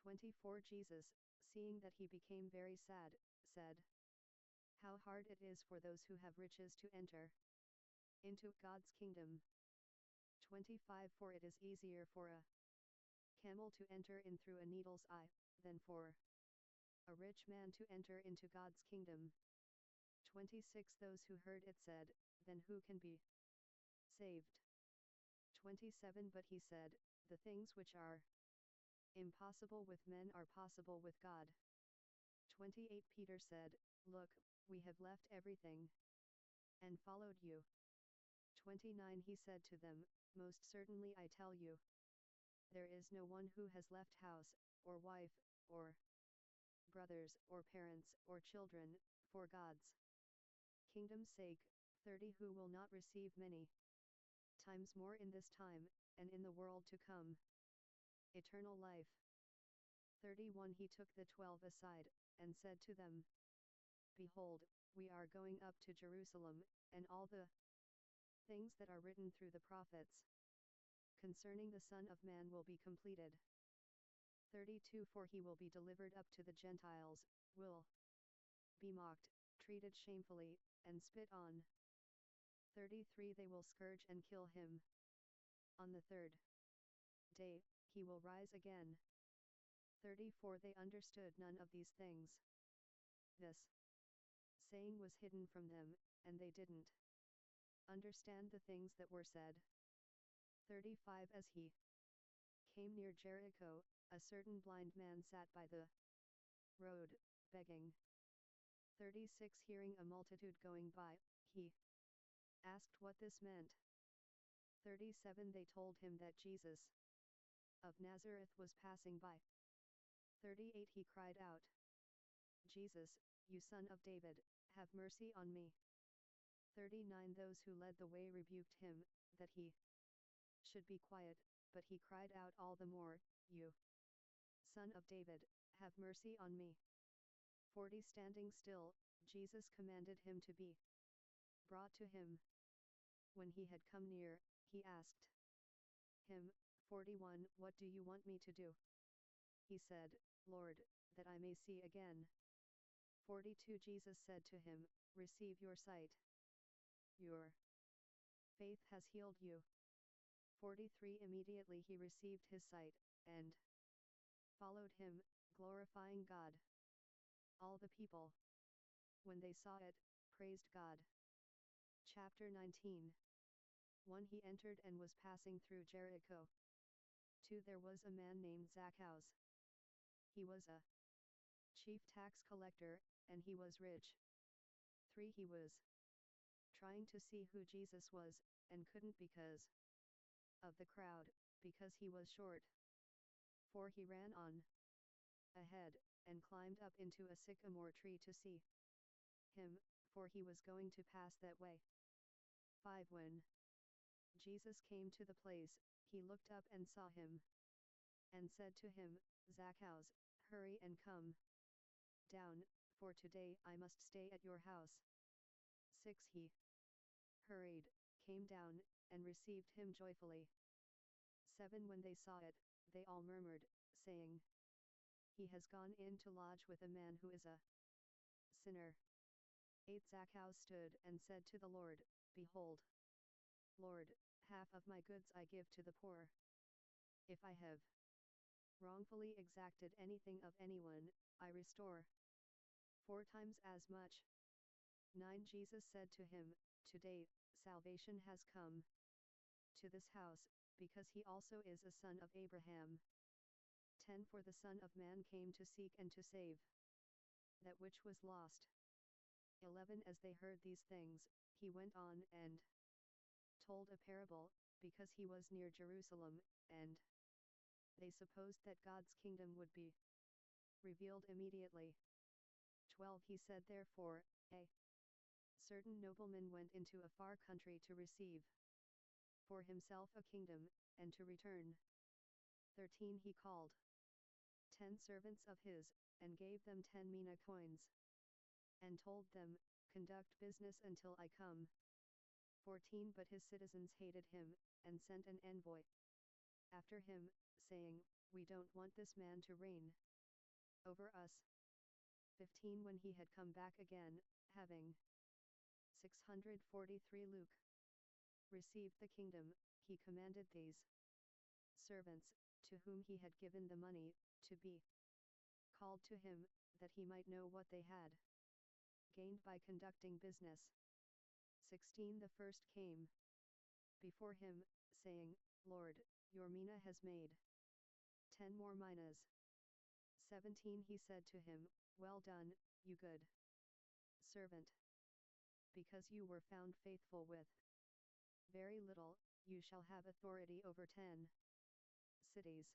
Speaker 1: 24. Jesus, seeing that he became very sad, said, How hard it is for those who have riches to enter into God's kingdom. 25. For it is easier for a camel to enter in through a needle's eye, than for a rich man to enter into God's kingdom. 26. Those who heard it said, Then who can be saved? 27. But he said, The things which are impossible with men are possible with God. 28. Peter said, Look, we have left everything and followed you. 29. He said to them, Most certainly I tell you, there is no one who has left house, or wife, or brothers, or parents, or children, for God's kingdom's sake, 30 who will not receive many times more in this time, and in the world to come, eternal life. 31 He took the 12 aside, and said to them, Behold, we are going up to Jerusalem, and all the things that are written through the prophets concerning the Son of Man will be completed. 32 For he will be delivered up to the Gentiles, will be mocked, treated shamefully, and spit on. 33 They will scourge and kill him. On the third day, he will rise again. 34 They understood none of these things. This saying was hidden from them, and they didn't understand the things that were said. 35 As he came near Jericho, a certain blind man sat by the road, begging. 36 Hearing a multitude going by, he asked what this meant. 37 They told him that Jesus of Nazareth was passing by. 38 He cried out, Jesus, you Son of David, have mercy on me. 39 Those who led the way rebuked him, that he should be quiet, but he cried out all the more, You Son of David, have mercy on me. 40 Standing still, Jesus commanded him to be brought to him. When he had come near, he asked him, 41 What do you want me to do? He said, Lord, that I may see again. 42 Jesus said to him, Receive your sight. Your faith has healed you. 43 Immediately he received his sight, and followed him, glorifying God. All the people, when they saw it, praised God. Chapter 19 1 He entered and was passing through Jericho. 2 There was a man named Zacchaeus. He was a chief tax collector, and he was rich. 3 He was trying to see who Jesus was, and couldn't because of the crowd, because he was short. 4 He ran on ahead, and climbed up into a sycamore tree to see him, for he was going to pass that way. 5 When Jesus came to the place, he looked up and saw him, and said to him, Zacchaeus, hurry and come down, for today I must stay at your house. 6 He hurried, came down, and received him joyfully. 7 When they saw it, they all murmured, saying, He has gone in to lodge with a man who is a sinner. 8 Zacchaeus stood and said to the Lord, Behold, Lord, half of my goods I give to the poor. If I have wrongfully exacted anything of anyone, I restore 4 times as much. 9 Jesus said to him, Today, salvation has come to this house, because he also is a son of Abraham. 10 For the Son of Man came to seek and to save that which was lost. 11 As they heard these things, he went on and told a parable, because he was near Jerusalem, and they supposed that God's kingdom would be revealed immediately. 12 He said therefore, a certain nobleman went into a far country to receive for himself a kingdom, and to return. 13 He called 10 servants of his, and gave them 10 mina coins, and told them, Conduct business until I come. 14 But his citizens hated him, and sent an envoy after him, saying, We don't want this man to reign over us. 15 When he had come back again, having 643 Luke received the kingdom, he commanded these servants, to whom he had given the money, to be called to him, that he might know what they had gained by conducting business. 16 The first came before him, saying, Lord, your mina has made 10 more minas. 17 He said to him, Well done, you good servant. Because you were found faithful with very little, you shall have authority over 10 cities.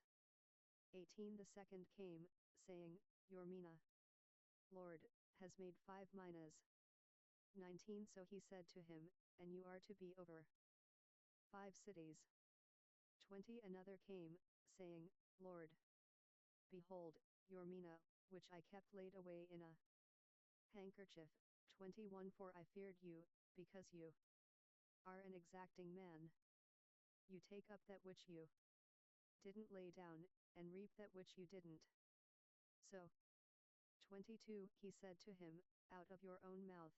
Speaker 1: 18 The second came, saying, Your mina, Lord, has made 5 minas. 19 So he said to him, And you are to be over 5 cities. 20 Another came, saying, Lord, behold, your mina, which I kept laid away in a handkerchief. 21 For I feared you, because you are an exacting man. You take up that which you didn't lay down, and reap that which you didn't sow. 22 He said to him, Out of your own mouth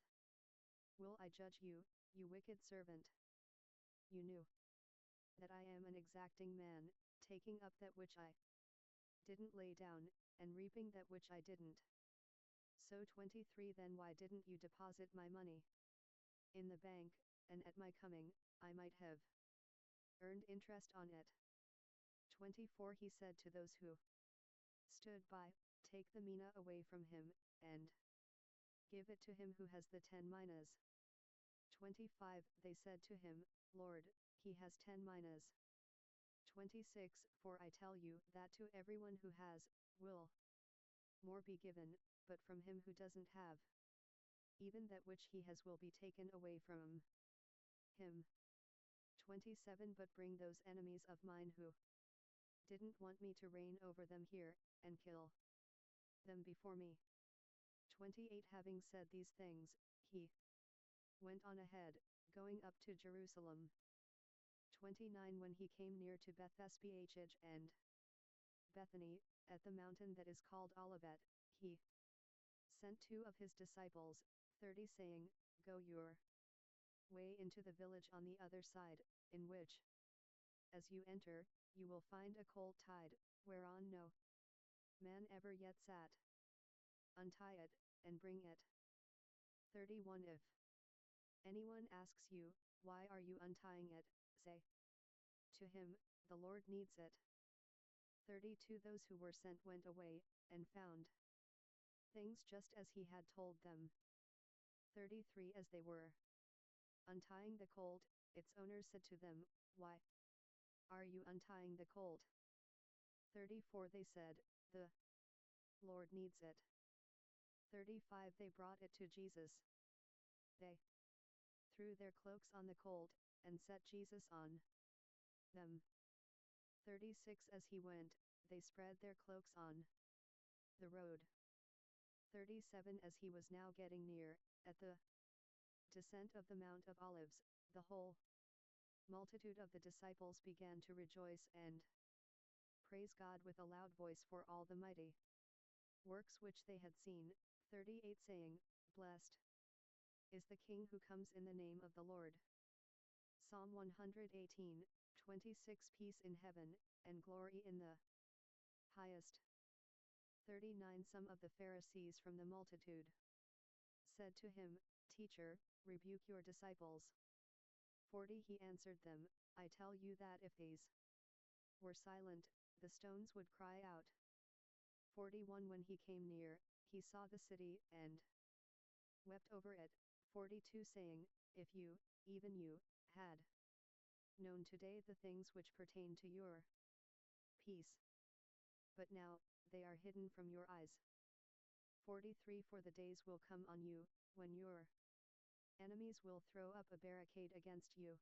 Speaker 1: will I judge you, you wicked servant. You knew that I am an exacting man, taking up that which I didn't lay down, and reaping that which I didn't sow. 23 Then why didn't you deposit my money in the bank, and at my coming, I might have earned interest on it. 24 He said to those who stood by, Take the mina away from him, and give it to him who has the 10 minas. 25 They said to him, Lord, he has 10 minas. 26 For I tell you that to everyone who has, will more be given, but from him who doesn't have, even that which he has will be taken away from him. 27 But bring those enemies of mine who didn't want me to reign over them here, and kill them before me. 28 Having said these things, he went on ahead, going up to Jerusalem. 29 When he came near to Bethphage and Bethany, at the mountain that is called Olivet, he sent 2 of his disciples, 30 saying, Go your way into the village on the other side, in which, as you enter, you will find a colt tied, whereon no man ever yet sat. Untie it, and bring it. 31 If anyone asks you, Why are you untying it? Say to him, The Lord needs it. 32 Those who were sent went away, and found things just as he had told them. 33 As they were untying the colt, its owners said to them, Why are you untying the colt? 34 They said, The Lord needs it. 35 They brought it to Jesus. They threw their cloaks on the colt, and set Jesus on them. 36 As he went, they spread their cloaks on the road. 37 As he was now getting near, at the descent of the Mount of Olives, the whole multitude of the disciples began to rejoice and praise God with a loud voice for all the mighty works which they had seen. 38 Saying, Blessed is the King who comes in the name of the Lord. Psalm 118, 26 Peace in heaven, and glory in the highest. 39 Some of the Pharisees from the multitude said to him, Teacher, rebuke your disciples. 40 He answered them, I tell you that if these were silent, the stones would cry out. 41 When he came near, he saw the city, and wept over it. 42 Saying, If you, even you, had known today the things which pertain to your peace. But now, they are hidden from your eyes. 43 For the days will come on you, when your enemies will throw up a barricade against you,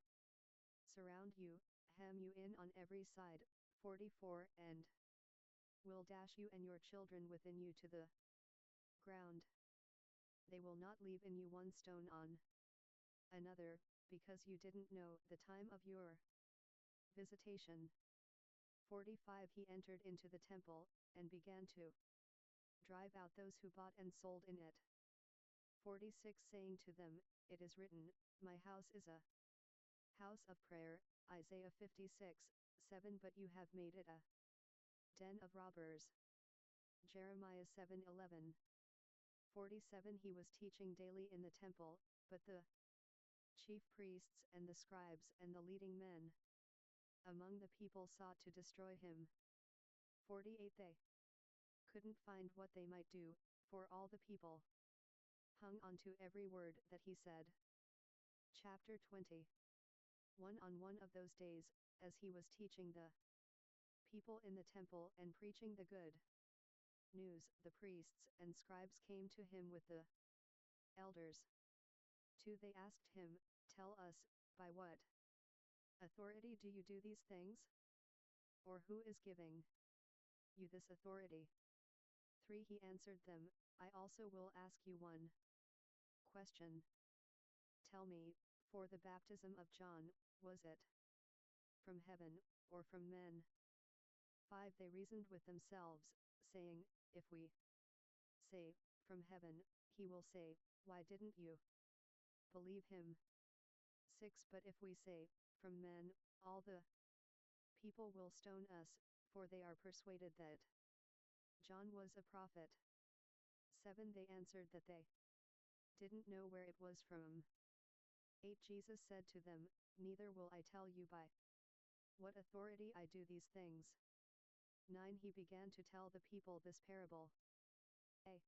Speaker 1: surround you, hem you in on every side. 44 And will dash you and your children within you to the ground. They will not leave in you one stone on another, because you didn't know the time of your visitation. 45 He entered into the temple, and began to drive out those who bought and sold in it. 46 Saying to them, It is written, My house is a house of prayer. Isaiah 56, 7 But you have made it a den of robbers. Jeremiah 7:11. 47 He was teaching daily in the temple, but the chief priests and the scribes and the leading men among the people sought to destroy him. 48 They couldn't find what they might do, for all the people hung on to every word that he said. Chapter 20. On one of those days, as he was teaching the people in the temple and preaching the good news. The priests and scribes came to him with the elders. 2. They asked him, "Tell us, by what authority do you do these things? Or who is giving you this authority?" 3. He answered them, "I also will ask you one question. Tell me, for the baptism of John, was it from heaven, or from men?" 5. They reasoned with themselves, saying, "If we say, from heaven, he will say, why didn't you believe him?" 6. But if we say, from men, all the people will stone us, for they are persuaded that John was a prophet. 7. They answered that they didn't know where it was from. 8. Jesus said to them, "Neither will I tell you by what authority I do these things." 9. He began to tell the people this parable. A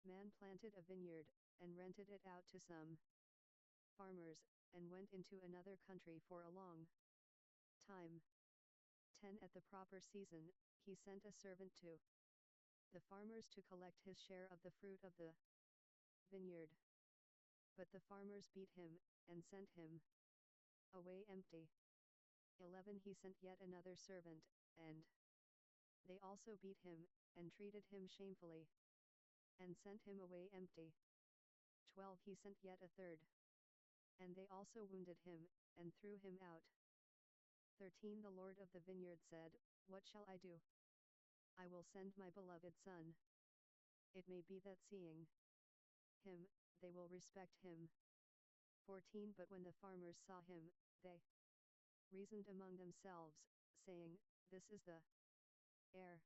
Speaker 1: man planted a vineyard, and rented it out to some farmers, and went into another country for a long time. 10. At the proper season, he sent a servant to the farmers to collect his share of the fruit of the vineyard. But the farmers beat him, and sent him away empty. 11. He sent yet another servant, and they also beat him, and treated him shamefully, and sent him away empty. 12. He sent yet a third, and they also wounded him, and threw him out. 13. The Lord of the vineyard said, "What shall I do? I will send my beloved son. It may be that seeing him, they will respect him." 14. But when the farmers saw him, they reasoned among themselves, saying, "This is the heir.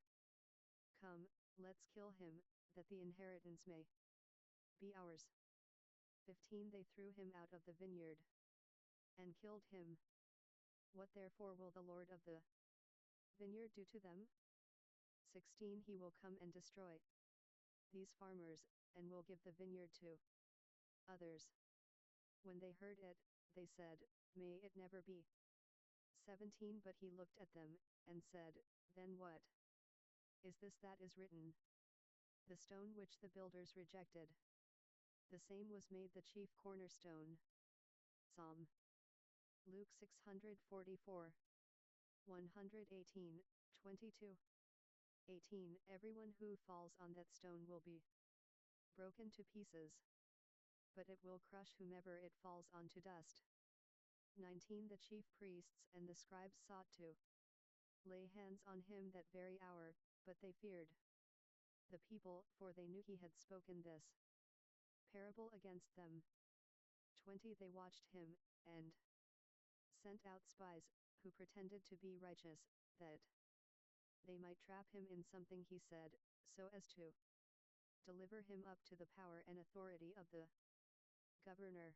Speaker 1: Come, let's kill him, that the inheritance may be ours." 15. They threw him out of the vineyard, and killed him. What therefore will the Lord of the vineyard do to them? 16. He will come and destroy these farmers, and will give the vineyard to others. When they heard it, they said, "May it never be." 17. But he looked at them, and said, "Then what is this that is written? The stone which the builders rejected, the same was made the chief cornerstone." Psalm. Luke 644. 118, 22. 18. Everyone who falls on that stone will be broken to pieces, but it will crush whomever it falls on to dust. 19. The chief priests and the scribes sought to lay hands on him that very hour, but they feared the people, for they knew he had spoken this parable against them. 20. They watched him, and sent out spies, who pretended to be righteous, that they might trap him in something he said, so as to deliver him up to the power and authority of the governor.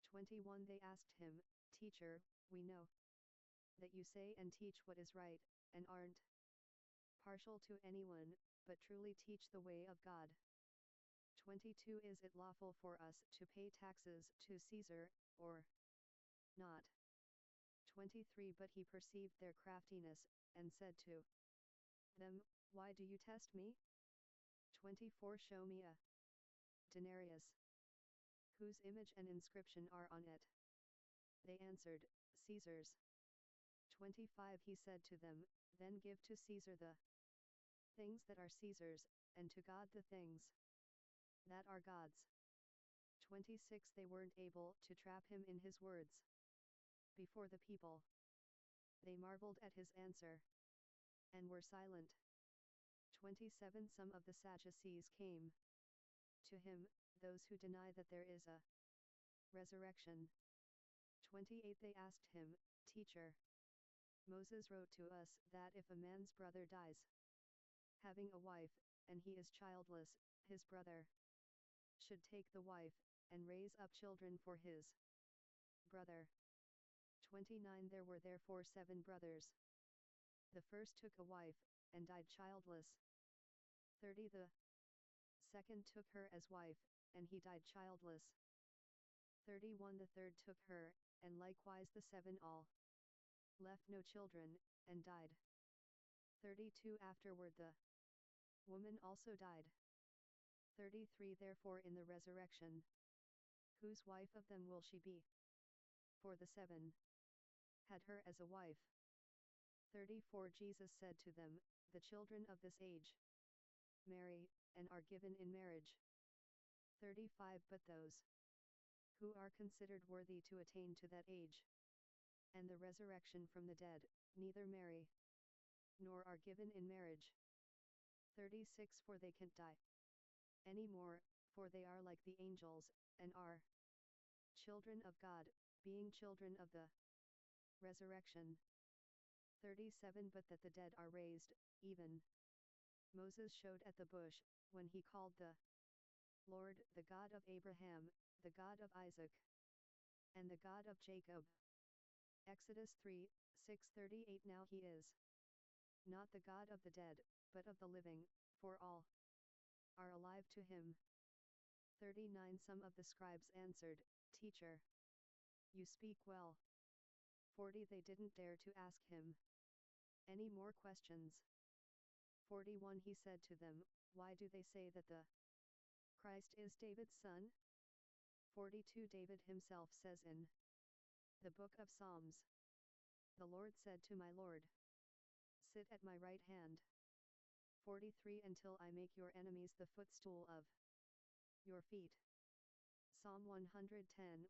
Speaker 1: 21. They asked him, "Teacher, we know that you say and teach what is right, and aren't partial to anyone, but truly teach the way of God." 22. Is it lawful for us to pay taxes to Caesar, or not? 23. But he perceived their craftiness, and said to them, "Why do you test me? 24. Show me a denarius. Whose image and inscription are on it?" They answered, "Caesar's." 25. He said to them, "Then give to Caesar the things that are Caesar's, and to God the things that are God's." 26. They weren't able to trap him in his words before the people. They marveled at his answer, and were silent. 27. Some of the Sadducees came to him, those who deny that there is a resurrection. 28. They asked him, "Teacher, Moses wrote to us that if a man's brother dies, having a wife, and he is childless, his brother should take the wife, and raise up children for his brother." 29. There were therefore 7 brothers. The first took a wife, and died childless. 30. The second took her as wife, and he died childless. 31. The third took her, and likewise the 7 all left no children, and died. 32 Afterward the woman also died. 33 Therefore in the resurrection, whose wife of them will she be? For the 7 had her as a wife. 34 Jesus said to them, the children of this age marry, and are given in marriage. 35 But those who are considered worthy to attain to that age, and the resurrection from the dead, neither marry, nor are given in marriage. 36 For they can't die any more, for they are like the angels, and are children of God, being children of the resurrection. 37 But that the dead are raised, even Moses showed at the bush, when he called the Lord, the God of Abraham, the God of Isaac, and the God of Jacob. Exodus 3:6-38 Now he is not the God of the dead, but of the living, for all are alive to him. 39 Some of the scribes answered, Teacher, you speak well. 40 They didn't dare to ask him any more questions. 41 He said to them, Why do they say that the Christ is David's son? 42 David himself says in the book of Psalms, the Lord said to my Lord, Sit at my right hand. 43 Until I make your enemies the footstool of your feet. Psalm 110:1.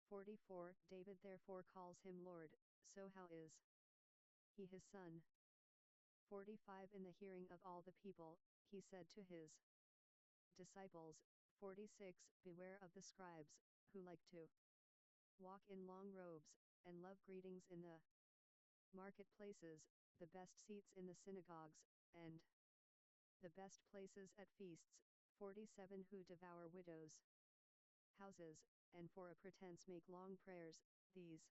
Speaker 1: 44 David therefore calls him Lord, so how is he his son? 45 In the hearing of all the people, he said to his disciples, 46 Beware of the scribes, who like to walk in long robes, and love greetings in the marketplaces, the best seats in the synagogues, and the best places at feasts. 47 Who devour widows' houses, and for a pretense make long prayers, these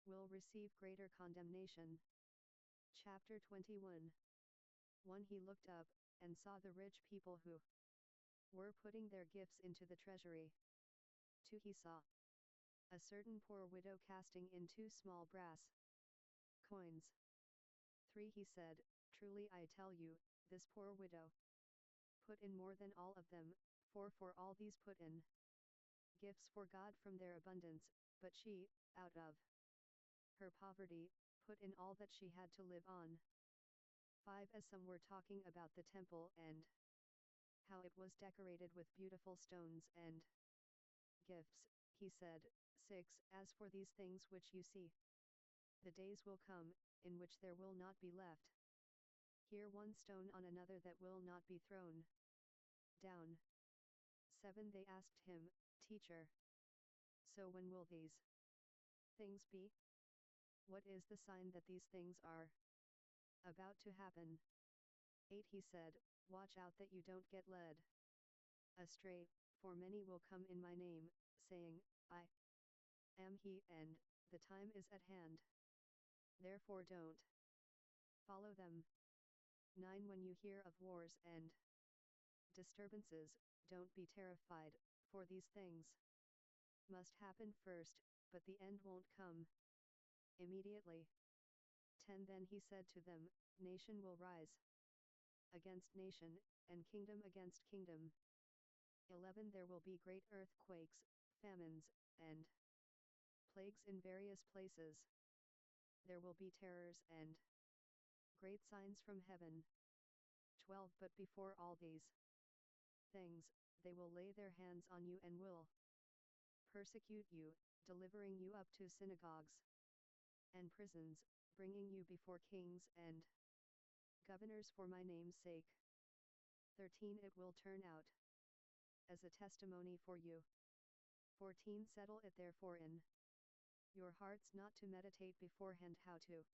Speaker 1: will receive greater condemnation. Chapter 21. 1 He looked up, and saw the rich people who were putting their gifts into the treasury. 2 He saw a certain poor widow casting in 2 small brass coins. 3 He said, Truly I tell you, this poor widow put in more than all of them, for all these put in gifts for God from their abundance, but she, out of her poverty, put in all that she had to live on. 5 As some were talking about the temple and how it was decorated with beautiful stones and gifts, he said, 6 As for these things which you see, the days will come, in which there will not be left here one stone on another that will not be thrown down. 7 They asked him, Teacher, so when will these things be? What is the sign that these things are about to happen? 8 He said, Watch out that you don't get led astray, for many will come in my name, saying, I am he, and the time is at hand. Therefore don't follow them. 9 When you hear of wars and disturbances, don't be terrified, for these things must happen first, but the end won't come immediately. 10 Then he said to them, Nation will rise against nation, and kingdom against kingdom. 11 There will be great earthquakes, famines, and plagues in various places. There will be terrors and great signs from heaven. 12 But before all these things, they will lay their hands on you and will persecute you, delivering you up to synagogues and prisons, bringing you before kings and governors for my name's sake. 13 It will turn out as a testimony for you. 14 Settle it therefore in your hearts not to meditate beforehand how to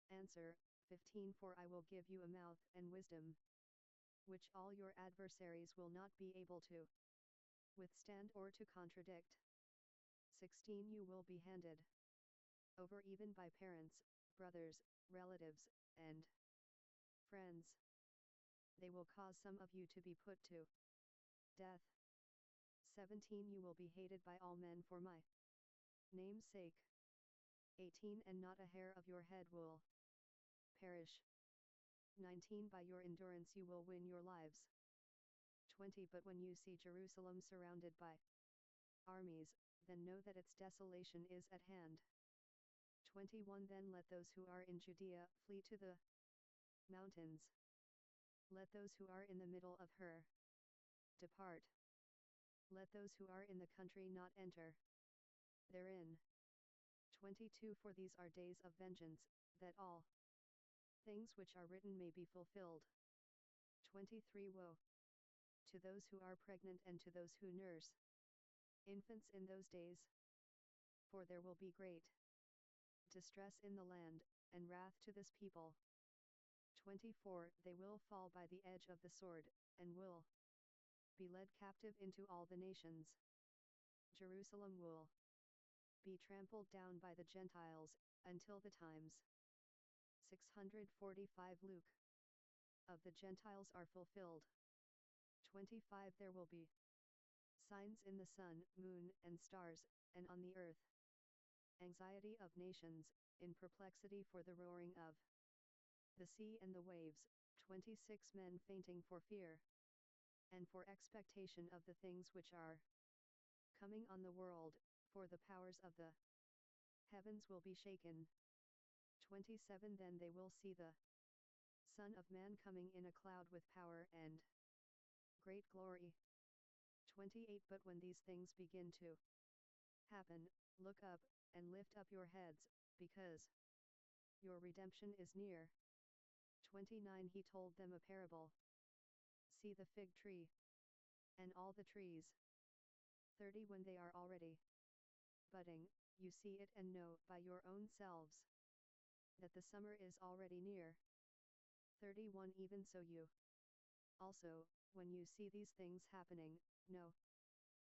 Speaker 1: answer. 15 For I will give you a mouth and wisdom, which all your adversaries will not be able to withstand or to contradict. 16 You will be handed over even by parents, brothers, relatives, and friends. They will cause some of you to be put to death. 17 You will be hated by all men for my name's sake. 18 And not a hair of your head will perish. 19 By your endurance you will win your lives. 20 But when you see Jerusalem surrounded by armies, then know that its desolation is at hand. 21 Then let those who are in Judea flee to the mountains. Let those who are in the middle of her depart. Let those who are in the country not enter therein. 22 For these are days of vengeance, that all things which are written may be fulfilled. 23 Woe to those who are pregnant and to those who nurse infants in those days. For there will be great distress in the land, and wrath to this people. 24 They will fall by the edge of the sword, and will be led captive into all the nations. Jerusalem will be trampled down by the Gentiles, until the times 645 Luke of the Gentiles are fulfilled. 25 There will be signs in the sun, moon, and stars, and on the earth anxiety of nations, in perplexity for the roaring of the sea and the waves. 26 Men fainting for fear and for expectation of the things which are coming on the world, for the powers of the heavens will be shaken. 27 Then they will see the Son of Man coming in a cloud with power and great glory. 28 But when these things begin to happen, look up, and lift up your heads, because your redemption is near. 29 He told them a parable. See the fig tree, and all the trees. 30 When they are already budding, you see it and know by your own selves that the summer is already near. 31 Even so you also, when you see these things happening, know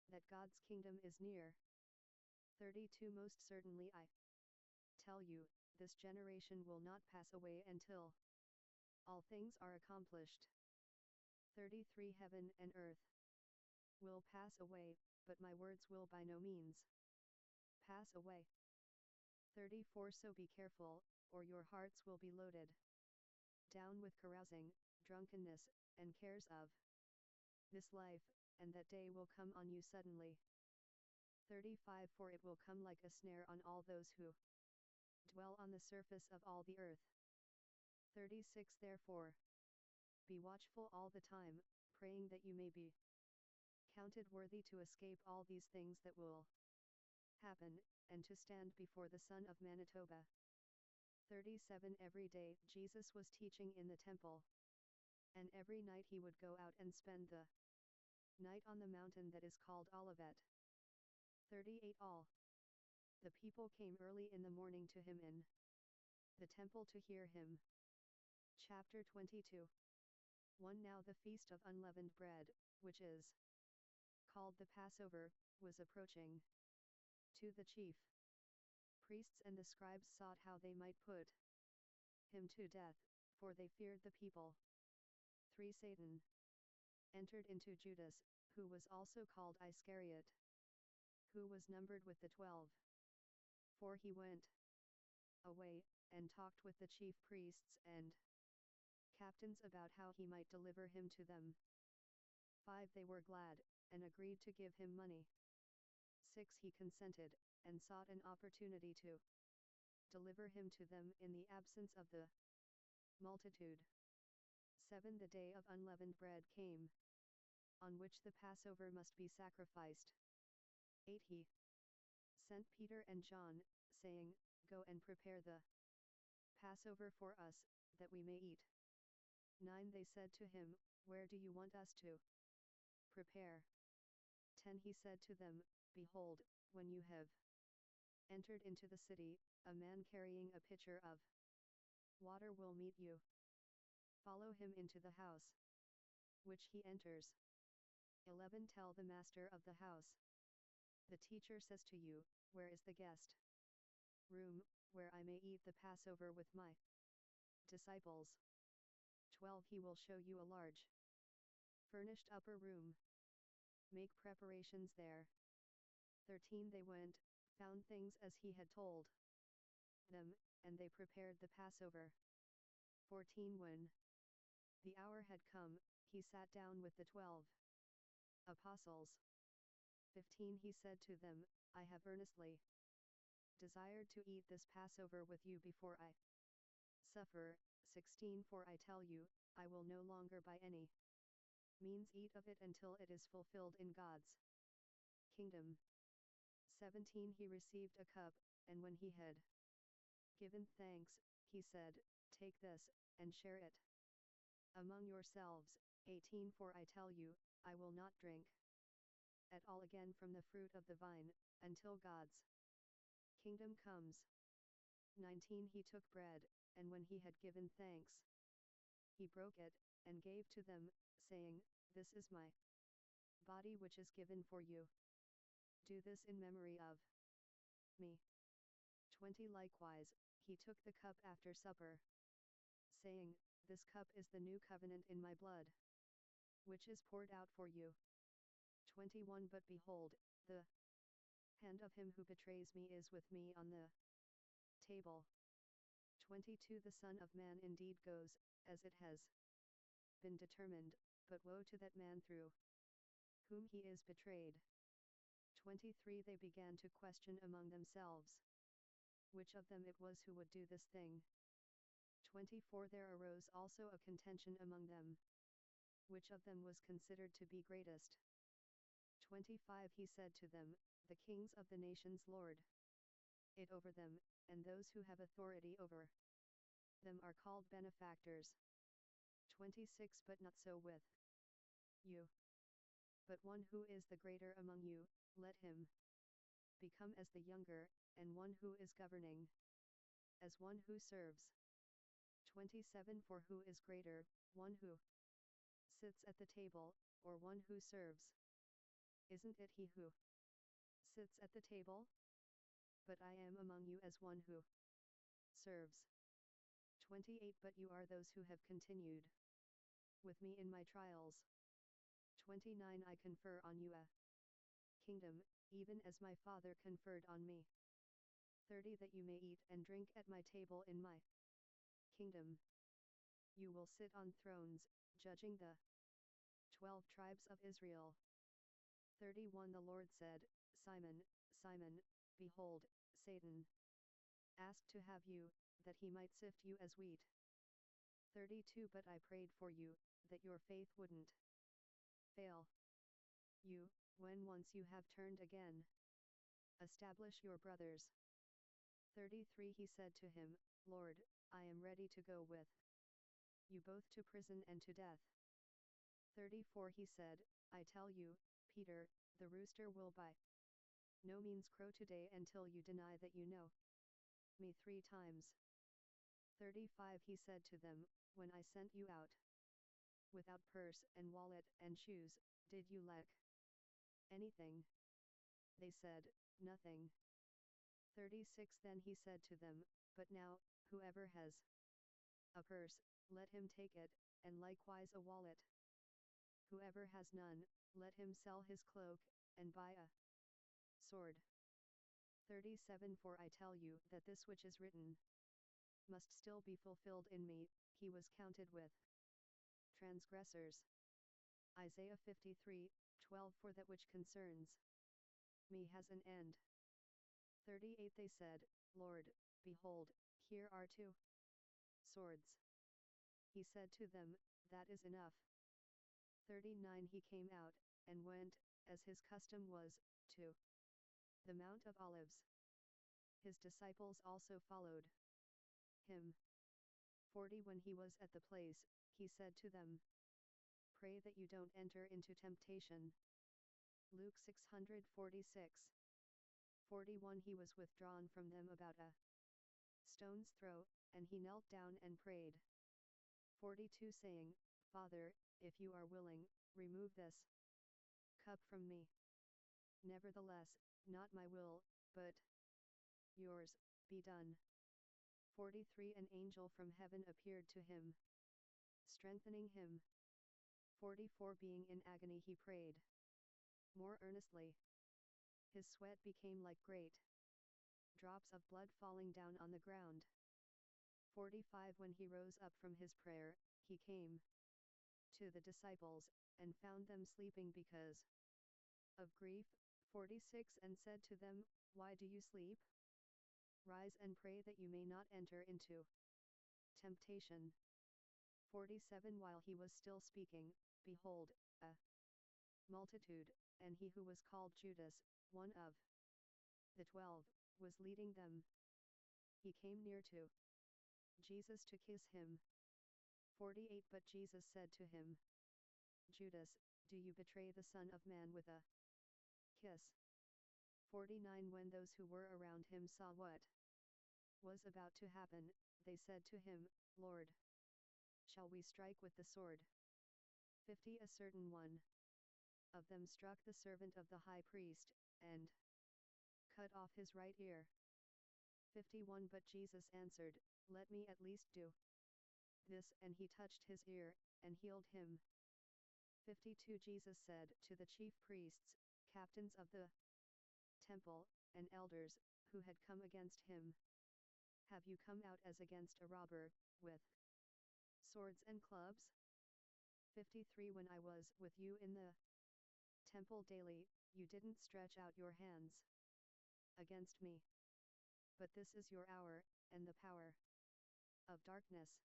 Speaker 1: that God's kingdom is near. 32 Most certainly I tell you, this generation will not pass away until all things are accomplished. 33 Heaven and earth will pass away, but my words will by no means pass away. 34 So be careful, or your hearts will be loaded down with carousing, drunkenness, and cares of this life, and that day will come on you suddenly. 35 For it will come like a snare on all those who dwell on the surface of all the earth. 36 Therefore, be watchful all the time, praying that you may be counted worthy to escape all these things that will happen, and to stand before the Son of Manitoba. 37 Every day Jesus was teaching in the temple, and every night he would go out and spend the night on the mountain that is called Olivet. 38 All the people came early in the morning to him in the temple to hear him. Chapter 22 1 Now the feast of unleavened bread, which is called the Passover, was approaching. 2 The chief priests and the scribes sought how they might put him to death, for they feared the people. 3 Satan entered into Judas, who was also called Iscariot, who was numbered with the 12. 4 He went away, and talked with the chief priests and captains about how he might deliver him to them. 5 They were glad, and agreed to give him money. 6 He consented, and sought an opportunity to deliver him to them in the absence of the multitude. 7 The day of unleavened bread came, on which the Passover must be sacrificed. 8 He sent Peter and John, saying, Go and prepare the Passover for us, that we may eat. 9 They said to him, Where do you want us to prepare? 10 He said to them, Behold, when you have entered into the city, a man carrying a pitcher of water will meet you. Follow him into the house which he enters. 11 Tell the master of the house, the teacher says to you, Where is the guest room, where I may eat the Passover with my disciples? 12 He will show you a large furnished upper room. Make preparations there. 13 They went, found things as he had told them, and they prepared the Passover. 14 When the hour had come, he sat down with the 12 apostles. 15 He said to them, I have earnestly desired to eat this Passover with you before I suffer. 16 For I tell you, I will no longer by any means eat of it until it is fulfilled in God's kingdom. 17 He received a cup, and when he had given thanks, he said, Take this, and share it among yourselves. 18 For I tell you, I will not drink at all again from the fruit of the vine, until God's kingdom comes. 19 He took bread, and when he had given thanks, he broke it, and gave to them, saying, This is my body which is given for you. Do this in memory of me. 20 Likewise, he took the cup after supper, saying, This cup is the new covenant in my blood, which is poured out for you. 21 But behold, the hand of him who betrays me is with me on the table. 22 The Son of Man indeed goes, as it has been determined, but woe to that man through whom he is betrayed. 23 They began to question among themselves which of them it was who would do this thing. 24 There arose also a contention among them, which of them was considered to be greatest. 25 He said to them, The kings of the nations lord it over them, and those who have authority over them are called benefactors. 26 But not so with you. But one who is the greater among you, let him become as the younger, and one who is governing as one who serves. 27 For who is greater, one who sits at the table, or one who serves? Isn't it he who sits at the table? But I am among you as one who serves. 28 But you are those who have continued with me in my trials. 29 I confer on you a kingdom, even as my Father conferred on me. 30 That you may eat and drink at my table in my kingdom. You will sit on thrones, judging the 12 tribes of Israel. 31 The Lord said, Simon, Simon, behold, Satan asked to have you, that he might sift you as wheat. 32 But I prayed for you, that your faith wouldn't fail you. When once you have turned again, establish your brothers. 33 He said to him, Lord, I am ready to go with you both to prison and to death. 34 He said, I tell you, Peter, the rooster will by no means crow today until you deny that you know me 3 times. 35 He said to them, When I sent you out without purse and wallet and shoes, did you lack anything? They said, Nothing. 36 Then he said to them, But now, whoever has a purse, let him take it, and likewise a wallet. Whoever has none, let him sell his cloak, and buy a sword. 37 For I tell you that this which is written must still be fulfilled in me. He was counted with transgressors. Isaiah 53:12 For that which concerns me has an end. 38 They said, Lord, behold, here are 2 swords. He said to them, That is enough. 39 He came out, and went, as his custom was, to the Mount of Olives. His disciples also followed him. 40 When he was at the place, he said to them, Pray that you don't enter into temptation. Luke 646. 41 He was withdrawn from them about a stone's throw, and he knelt down and prayed. 42 Saying, Father, if you are willing, remove this cup from me. Nevertheless, not my will, but yours, be done. 43 An angel from heaven appeared to him, strengthening him. 44 Being in agony he prayed more earnestly. His sweat became like great drops of blood falling down on the ground. 45 When he rose up from his prayer, he came to the disciples, and found them sleeping because of grief. 46 And said to them, Why do you sleep? Rise and pray that you may not enter into temptation. 47 While he was still speaking, behold, a multitude, and he who was called Judas, one of the 12, was leading them. He came near to Jesus to kiss him. 48 But Jesus said to him, Judas, do you betray the Son of Man with a kiss? 49 When those who were around him saw what was about to happen, they said to him, Lord, shall we strike with the sword? 50 A certain one of them struck the servant of the high priest, and cut off his right ear. 51 But Jesus answered, Let me at least do this, and he touched his ear, and healed him. 52 Jesus said to the chief priests, captains of the temple, and elders, who had come against him, Have you come out as against a robber, with swords and clubs? 53 When I was with you in the temple daily, you didn't stretch out your hands against me. But this is your hour, and the power of darkness.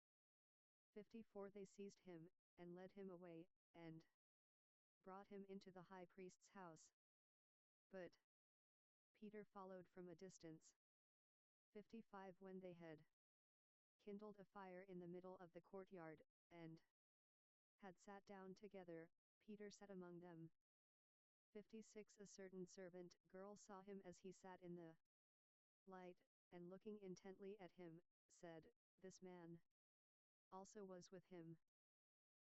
Speaker 1: 54 They seized him, and led him away, and brought him into the high priest's house. But Peter followed from a distance. 55 When they had kindled a fire in the middle of the courtyard, and had sat down together, Peter sat among them. 56 A certain servant girl saw him as he sat in the light, and looking intently at him, said, This man also was with him.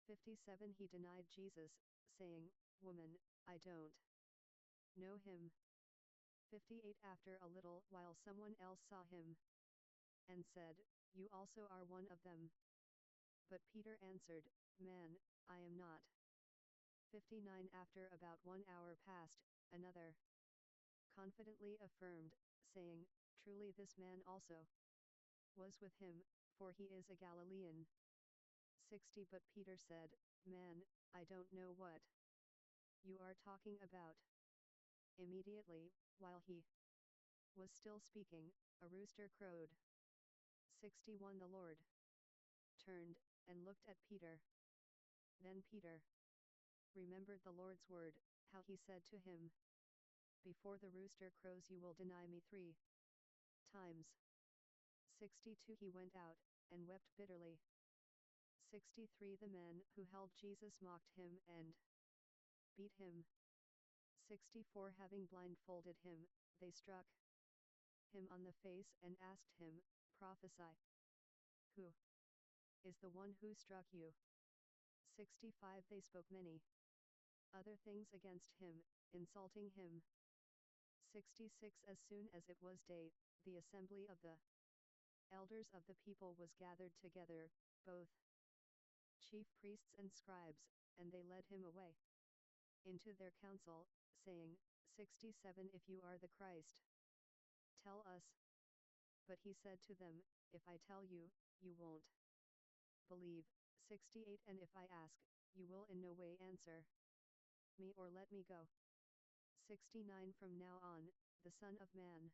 Speaker 1: 57 He denied Jesus, saying, Woman, I don't know him. 58 After a little while someone else saw him, and said, You also are one of them. But Peter answered, Man, I am not. 59 After about 1 hour passed, another confidently affirmed, saying, Truly this man also was with him, for he is a Galilean. 60 But Peter said, Man, I don't know what you are talking about. Immediately, while he was still speaking, a rooster crowed. 61 The Lord turned, and looked at Peter. Then Peter remembered the Lord's word, how he said to him, Before the rooster crows you will deny me 3 times. 62 He went out, and wept bitterly. 63 The men who held Jesus mocked him and beat him. 64 Having blindfolded him, they struck him on the face and asked him, Prophesy. Who is the one who struck you? 65 They spoke many other things against him, insulting him. 66 As soon as it was day, the assembly of the elders of the people was gathered together, both chief priests and scribes, and they led him away into their council, saying, 67 If you are the Christ, tell us. But he said to them, If I tell you, you won't believe. 68 And if I ask, you will in no way answer me or let me go. 69 From now on, the Son of Man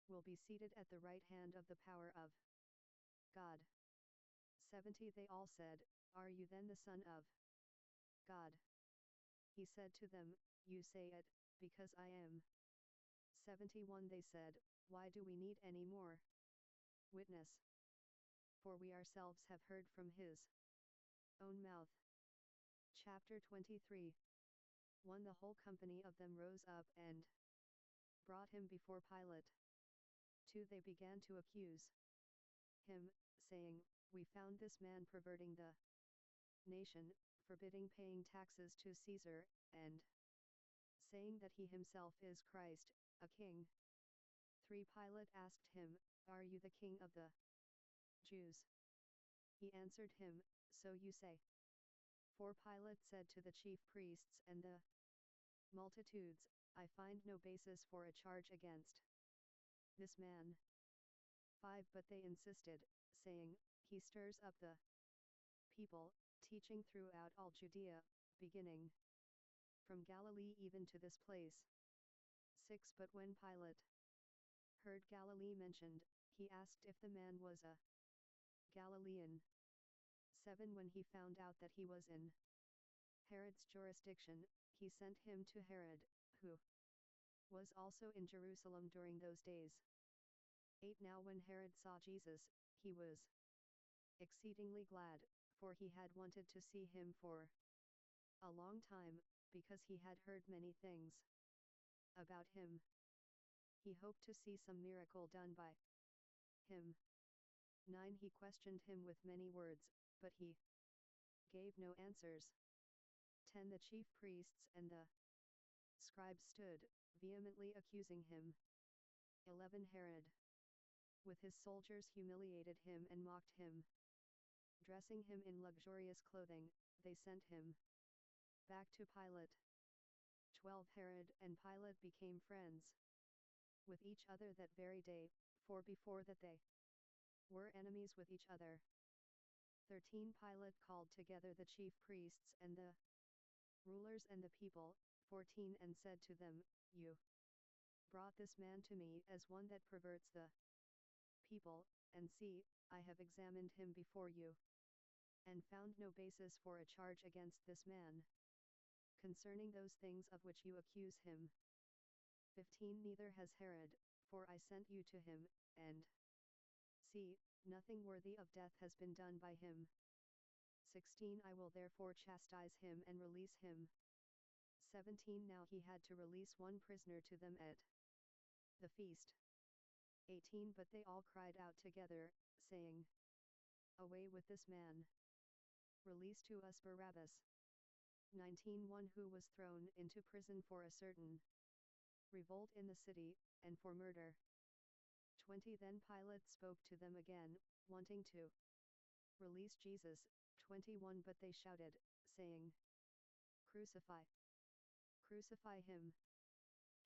Speaker 1: will be seated at the right hand of the power of God. 70 They all said, Are you then the Son of God? He said to them, You say it, because I am. 71 They said, Why do we need any more witness? For we ourselves have heard from his own mouth. Chapter 23 1 The whole company of them rose up and brought him before Pilate. 2 They began to accuse him, saying, We found this man perverting the nation, forbidding paying taxes to Caesar, and saying that he himself is Christ, a king. 3 Pilate asked him, Are you the king of the Jews? He answered him, So you say. 4 Pilate said to the chief priests and the multitudes, I find no basis for a charge against this man. 5 But they insisted, saying, He stirs up the people, teaching throughout all Judea, beginning from Galilee even to this place. 6. But when Pilate heard Galilee mentioned, he asked if the man was a Galilean. 7. When he found out that he was in Herod's jurisdiction, he sent him to Herod, who was also in Jerusalem during those days. 8. Now when Herod saw Jesus, he was exceedingly glad, for he had wanted to see him for a long time, because he had heard many things about him. He hoped to see some miracle done by him. 9. He questioned him with many words, but he gave no answers. 10. The chief priests and the scribes stood, vehemently accusing him. 11. Herod, with his soldiers, humiliated him and mocked him. Dressing him in luxurious clothing, they sent him back to Pilate. 12. Herod and Pilate became friends with each other that very day, for before that they were enemies with each other. 13. Pilate called together the chief priests and the rulers and the people. 14. And said to them, You brought this man to me as one that perverts the people, and see, I have examined him before you, and found no basis for a charge against this man concerning those things of which you accuse him. 15. Neither has Herod, for I sent you to him, and see, nothing worthy of death has been done by him. 16. I will therefore chastise him and release him. 17. Now he had to release one prisoner to them at the feast. 18. But they all cried out together, saying, Away with this man! Release to us Barabbas. 19. One who was thrown into prison for a certain revolt in the city, and for murder. 20. Then Pilate spoke to them again, wanting to release Jesus. 21. But they shouted, saying, Crucify! Crucify him!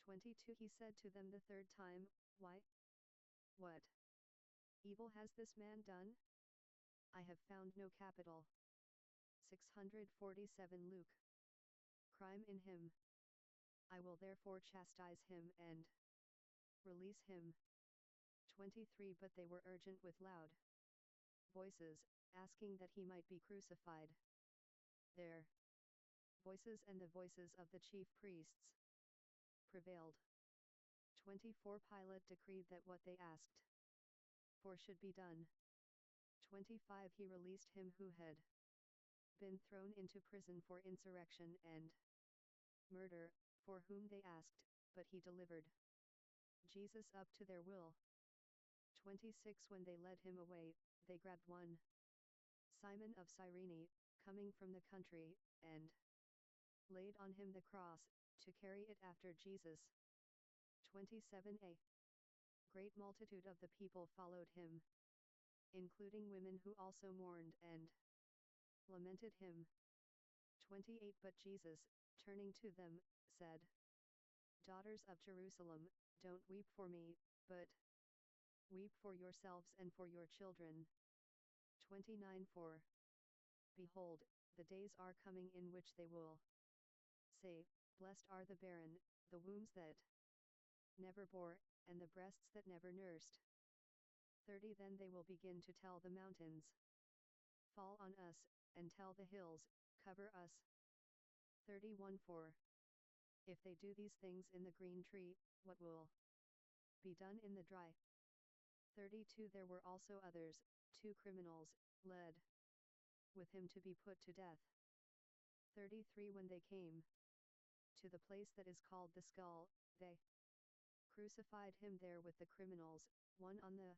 Speaker 1: 22. He said to them the third time, Why? What evil has this man done? I have found no capital. 647. Luke. Crime in him. I will therefore chastise him and release him. 23. But they were urgent with loud voices, asking that he might be crucified. Their voices and the voices of the chief priests prevailed. 24. Pilate decreed that what they asked for should be done. 25. He released him who had been thrown into prison for insurrection and murder, for whom they asked, but he delivered Jesus up to their will. 26. When they led him away, they grabbed one Simon of Cyrene, coming from the country, and laid on him the cross, to carry it after Jesus. 27. A great multitude of the people followed him, including women who also mourned and lamented him. 28. But Jesus, turning to them, said, Daughters of Jerusalem, don't weep for me, but weep for yourselves and for your children. 29. For behold, the days are coming in which they will say, Blessed are the barren, the wombs that never bore, and the breasts that never nursed. 30. Then they will begin to tell the mountains, Fall on us, and tell the hills, Cover us. 31. For if they do these things in the green tree, what will be done in the dry? 32. There were also others, 2 criminals, led with him to be put to death. 33. When they came to the place that is called the Skull, they crucified him there with the criminals, one on the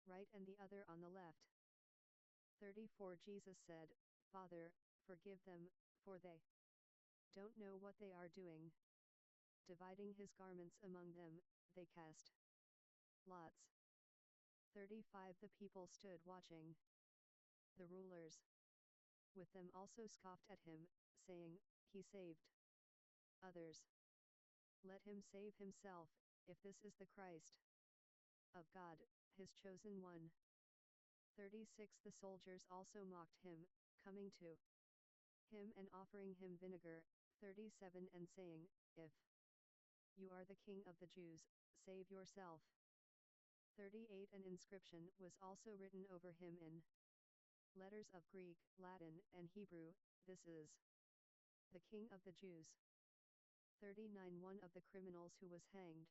Speaker 1: right and the other on the left. 34. Jesus said, Father, forgive them, for they don't know what they are doing. Dividing his garments among them, they cast lots. 35. The people stood watching. The rulers with them also scoffed at him, saying, He saved others. Let him save himself, if this is the Christ of God, his chosen one. 36 The soldiers also mocked him, coming to him and offering him vinegar. 37 And saying, If you are the king of the Jews, save yourself. 38 An inscription was also written over him in letters of Greek, Latin, and Hebrew, This is the King of the Jews. 39 One of the criminals who was hanged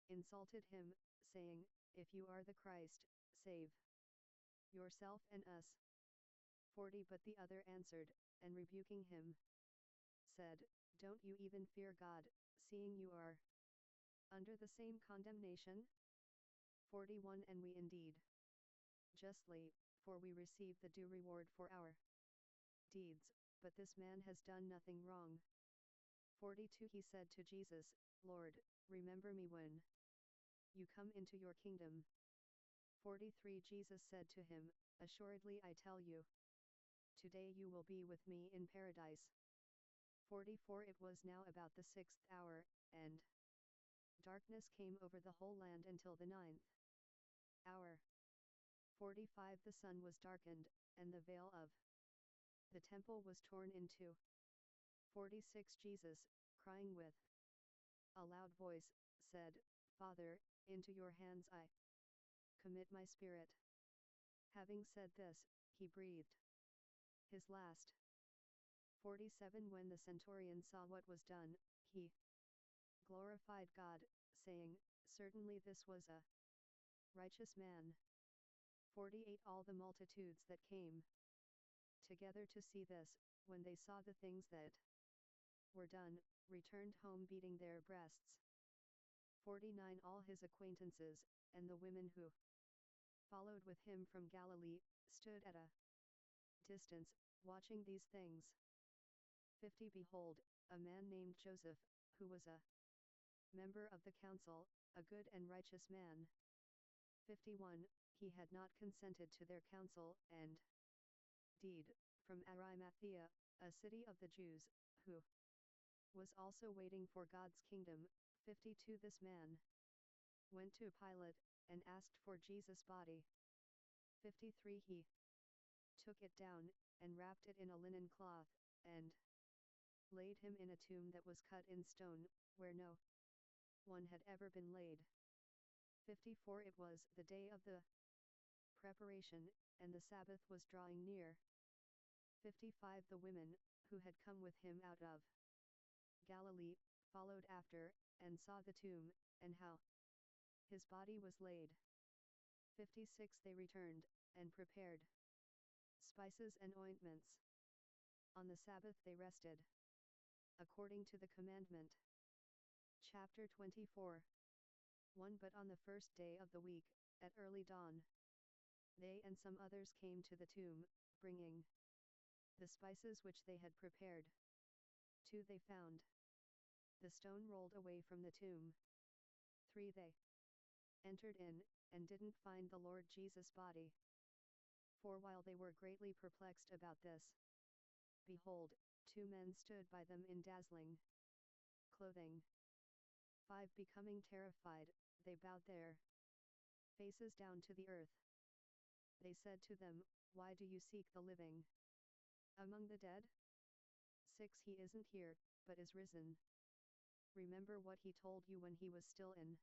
Speaker 1: insulted him, saying, If you are the Christ, save yourself and us. 40 But the other answered, and rebuking him, said, Don't you even fear God, seeing you are under the same condemnation? 41 And we indeed justly, for we receive the due reward for our deeds, but this man has done nothing wrong. 42 He said to Jesus, Lord, remember me when you come into your kingdom. 43 Jesus said to him, Assuredly I tell you, today you will be with me in paradise. 44 It was now about the 6th hour, and darkness came over the whole land until the 9th hour. 45 The sun was darkened, and the veil of the temple was torn in two. 46 Jesus, crying with a loud voice, said, Father, into your hands I commit my spirit. Having said this, he breathed his last. 47 When the centurion saw what was done, he glorified God, saying, Certainly this was a righteous man. 48 All the multitudes that came together to see this, when they saw the things that were done, returned home beating their breasts. 49 All his acquaintances, and the women who followed with him from Galilee, stood at a distance, watching these things. 50 Behold, a man named Joseph, who was a member of the council, a good and righteous man. 51 He had not consented to their counsel, and deed, from Arimathea, a city of the Jews, who was also waiting for God's kingdom. 52 This man went to Pilate, and asked for Jesus' body. 53 He took it down, and wrapped it in a linen cloth, and laid him in a tomb that was cut in stone, where no one had ever been laid. 54 It was the day of the preparation, and the Sabbath was drawing near. 55 The women, who had come with him out of Galilee, followed after, and saw the tomb, and how his body was laid. 56 They returned, and prepared spices and ointments. On the Sabbath they rested, according to the commandment. Chapter 24 1 But on the first day of the week, at early dawn, they and some others came to the tomb, bringing the spices which they had prepared. 2 They found the stone rolled away from the tomb. 3 They entered in, and didn't find the Lord Jesus' body. 4 While they were greatly perplexed about this, behold, 2 men stood by them in dazzling clothing. 5 Becoming terrified, they bowed their faces down to the earth. They said to them, Why do you seek the living among the dead? 6 He isn't here, but is risen. Remember what he told you when he was still in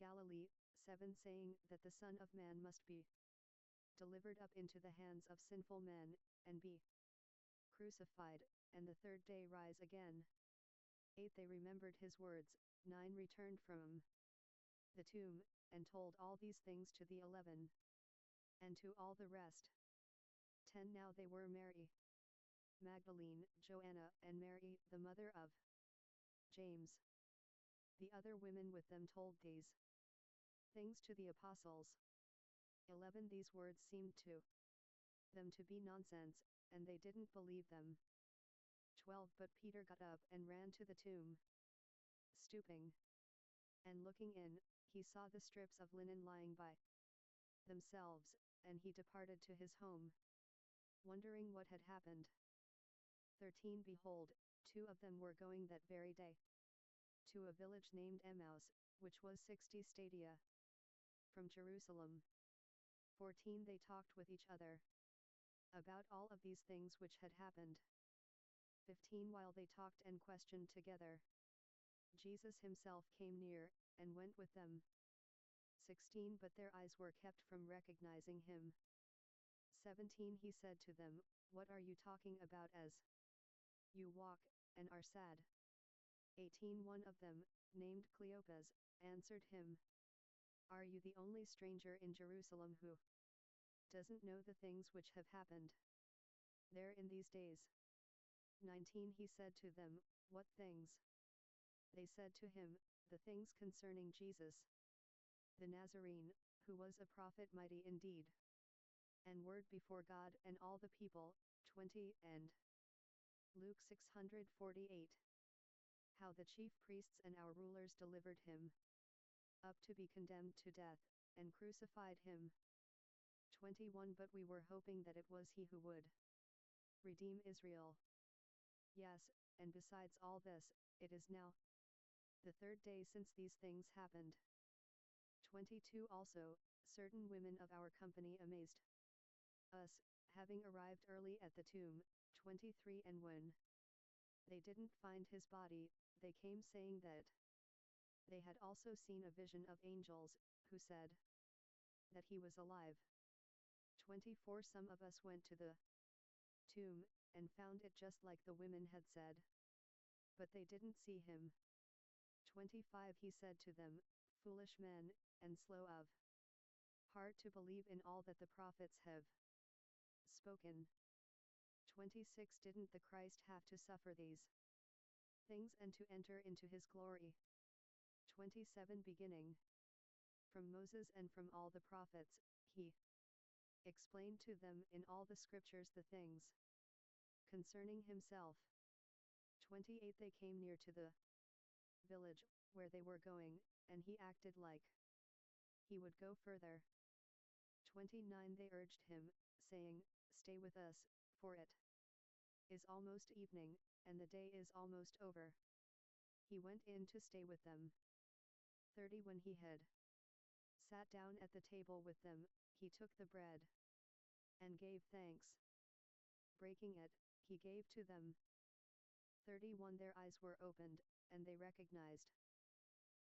Speaker 1: Galilee. 7 Saying that the Son of Man must be delivered up into the hands of sinful men, and be crucified, and the third day rise again. 8 They remembered his words. 9 Returned from the tomb, and told all these things to the 11, and to all the rest. 10 Now they were Mary Magdalene, Joanna, and Mary, the mother of James. The other women with them told these things to the apostles. 11 These words seemed to them to be nonsense, and they didn't believe them. 12 But Peter got up and ran to the tomb. Stooping and looking in, he saw the strips of linen lying by themselves, and he departed to his home, wondering what had happened. 13 Behold, 2 of them were going that very day to a village named Emmaus, which was 60 stadia from Jerusalem. 14 They talked with each other about all of these things which had happened. 15 While they talked and questioned together, Jesus himself came near, and went with them. 16 But their eyes were kept from recognizing him. 17 He said to them, What are you talking about as you walk, and are sad? 18 One of them, named Cleopas, answered him, Are you the only stranger in Jerusalem who doesn't know the things which have happened there in these days? 19 He said to them, What things? They said to him, The things concerning Jesus the Nazarene, who was a prophet mighty in deed and word before God and all the people. 20 And Luke 648. How the chief priests and our rulers delivered him up to be condemned to death, and crucified him. 21 But we were hoping that it was he who would redeem Israel. Yes, and besides all this, it is now the third day since these things happened. 22 Also, certain women of our company amazed us, having arrived early at the tomb. 23 And when they didn't find his body, they came saying that they had also seen a vision of angels, who said that he was alive. 24 Some of us went to the tomb, and found it just like the women had said, but they didn't see him. 25 He said to them, Foolish men, and slow of heart to believe in all that the prophets have spoken. 26 Didn't the Christ have to suffer these things and to enter into his glory? 27 Beginning from Moses and from all the prophets, he explained to them in all the scriptures the things concerning himself. 28 They came near to the village where they were going, and he acted like he would go further. 29 They urged him, saying, Stay with us, for it is almost evening, and the day is almost over. He went in to stay with them. 30 When he had sat down at the table with them, he took the bread and gave thanks. Breaking it, he gave to them. 31 Their eyes were opened, and they recognized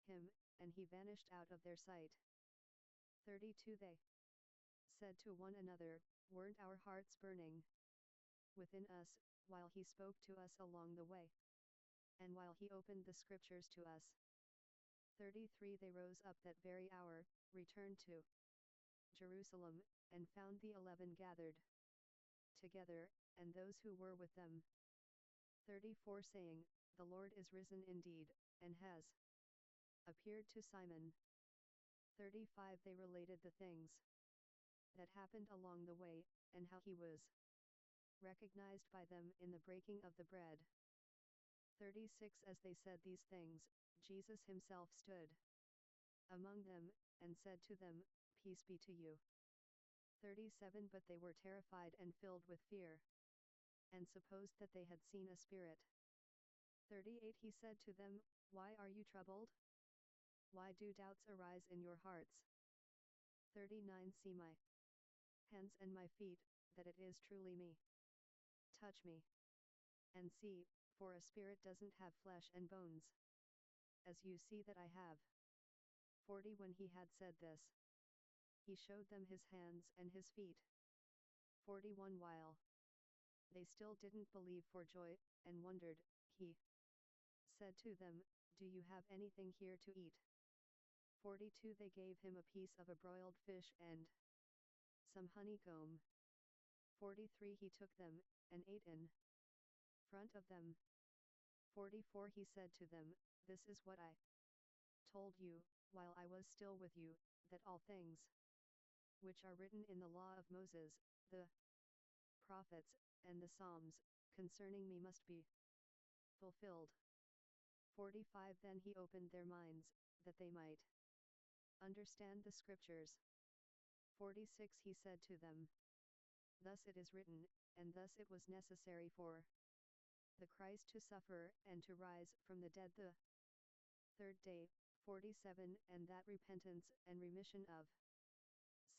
Speaker 1: him, and he vanished out of their sight. 32 They said to one another, Weren't our hearts burning within us, while he spoke to us along the way, and while he opened the scriptures to us? 33 They rose up that very hour, returned to Jerusalem, and found the 11 gathered together, and those who were with them. 34 Saying, The Lord is risen indeed, and has appeared to Simon. 35 They related the things that happened along the way, and how he was recognized by them in the breaking of the bread. 36 As they said these things, Jesus himself stood among them, and said to them, Peace be to you. 37 But they were terrified and filled with fear, and supposed that they had seen a spirit. 38 He said to them, Why are you troubled? Why do doubts arise in your hearts? 39 See my hands and my feet, that it is truly me. Touch me and see, for a spirit doesn't have flesh and bones, as you see that I have. 40 When he had said this, he showed them his hands and his feet. 41 While they still didn't believe for joy, and wondered, he said to them, Do you have anything here to eat? 42 They gave him a piece of a broiled fish and some honeycomb. 43 He took them, and ate in front of them. 44 He said to them, This is what I told you, while I was still with you, that all things which are written in the law of Moses, the prophets, and the Psalms, concerning me must be fulfilled. 45 Then he opened their minds, that they might understand the scriptures. 46 He said to them, Thus it is written, and thus it was necessary for the Christ to suffer, and to rise from the dead the third day. 47 And that repentance and remission of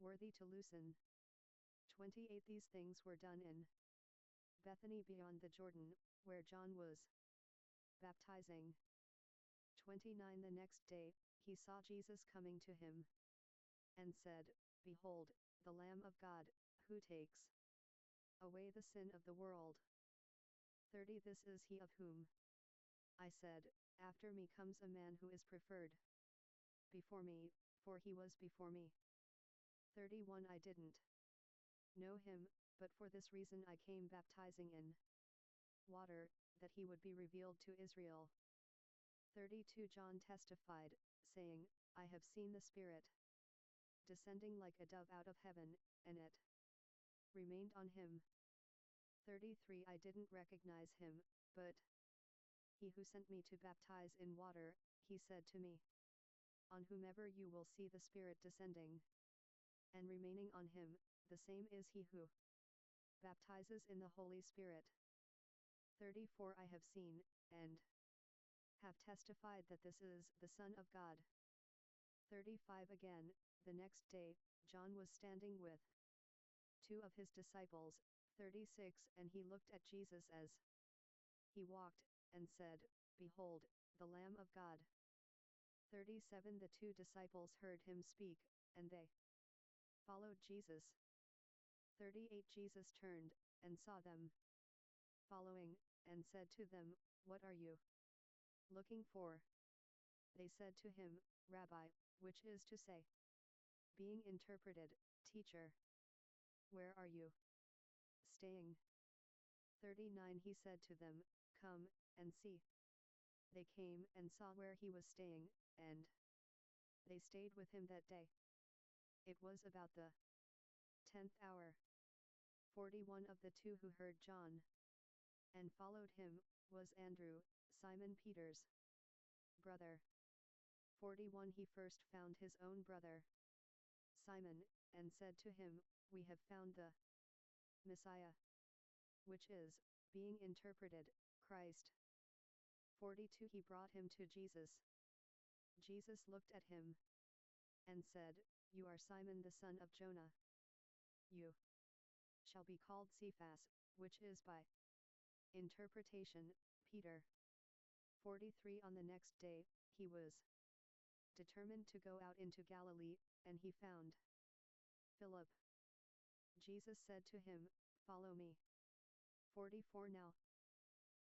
Speaker 1: worthy to loosen. 28 These things were done in Bethany beyond the Jordan, where John was baptizing. 29 The next day, he saw Jesus coming to him, and said, Behold, the Lamb of God, who takes away the sin of the world. 30 This is he of whom I said, After me comes a man who is preferred before me, for he was before me. 31 I didn't know him, but for this reason I came baptizing in water, that he would be revealed to Israel. 32 John testified, saying, I have seen the Spirit descending like a dove out of heaven, and it remained on him. 33 I didn't recognize him, but he who sent me to baptize in water, he said to me, On whomever you will see the Spirit descending and remaining on him, the same is he who baptizes in the Holy Spirit. 34 I have seen, and have testified that this is the Son of God. 35 Again, the next day, John was standing with 2 of his disciples. 36 And he looked at Jesus as he walked, and said, Behold, the Lamb of God. 37 The 2 disciples heard him speak, and they followed Jesus. 38 Jesus turned, and saw them following, and said to them, What are you looking for? They said to him, Rabbi, which is to say, being interpreted, Teacher, where are you staying? 39 He said to them, Come, and see. They came and saw where he was staying, and they stayed with him that day. It was about the 10th hour. 41 Of the 2 who heard John and followed him was Andrew, Simon Peter's brother. 41 He first found his own brother Simon, and said to him, We have found the Messiah, which is, being interpreted, Christ. 42 He brought him to Jesus. Jesus looked at him and said, You are Simon the son of Jonah. You shall be called Cephas, which is by interpretation, Peter. 43 On the next day, he was determined to go out into Galilee, and he found Philip. Jesus said to him, Follow me. 44 Now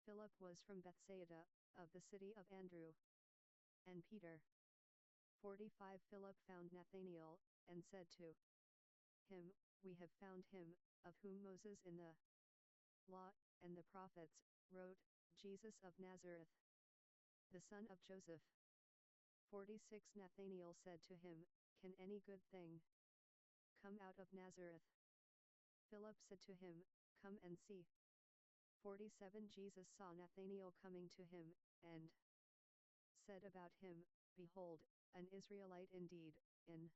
Speaker 1: Philip was from Bethsaida, of the city of Andrew and Peter. 45 Philip found Nathanael, and said to him, We have found him, of whom Moses in the law, and the prophets, wrote, Jesus of Nazareth, the son of Joseph. 46 Nathanael said to him, Can any good thing come out of Nazareth? Philip said to him, Come and see. 47 Jesus saw Nathanael coming to him, and said about him, Behold, an Israelite indeed, in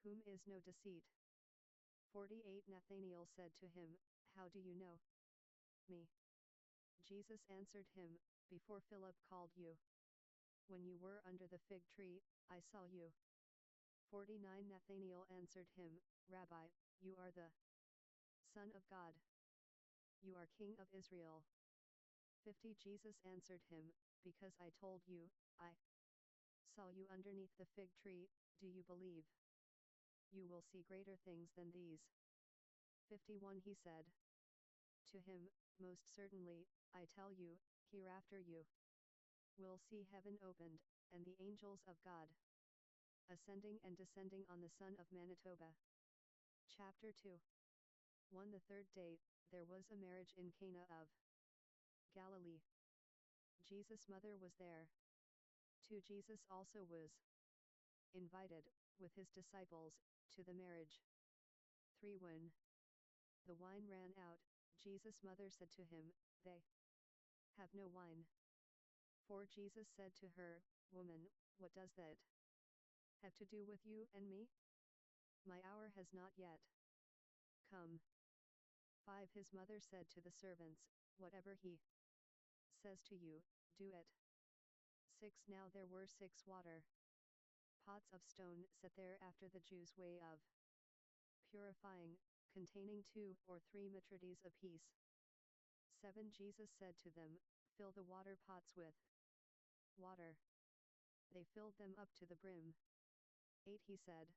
Speaker 1: whom is no deceit. 48 Nathanael said to him, How do you know me? Jesus answered him, Before Philip called you, when you were under the fig tree, I saw you. 49 Nathanael answered him, Rabbi, you are the Son of God. You are King of Israel. 50 Jesus answered him, Because I told you, I saw you underneath the fig tree, do you believe? You will see greater things than these. 51 He said to him, Most certainly, I tell you, hereafter you will see heaven opened, and the angels of God ascending and descending on the Son of Manitoba. Chapter 2 1 The third day, there was a marriage in Cana of Galilee. Jesus' mother was there. 2 Jesus also was invited, with his disciples, to the marriage. 3 When the wine ran out, Jesus' mother said to him, They have no wine. 4 Jesus said to her, Woman, what does that have to do with you and me? My hour has not yet come. 5 His mother said to the servants, Whatever he says to you, do it. 6 Now there were 6 water pots of stone set there after the Jews' way of purifying, containing 2 or 3 metrides apiece. 7 Jesus said to them, fill the water pots with water. They filled them up to the brim. 8 He said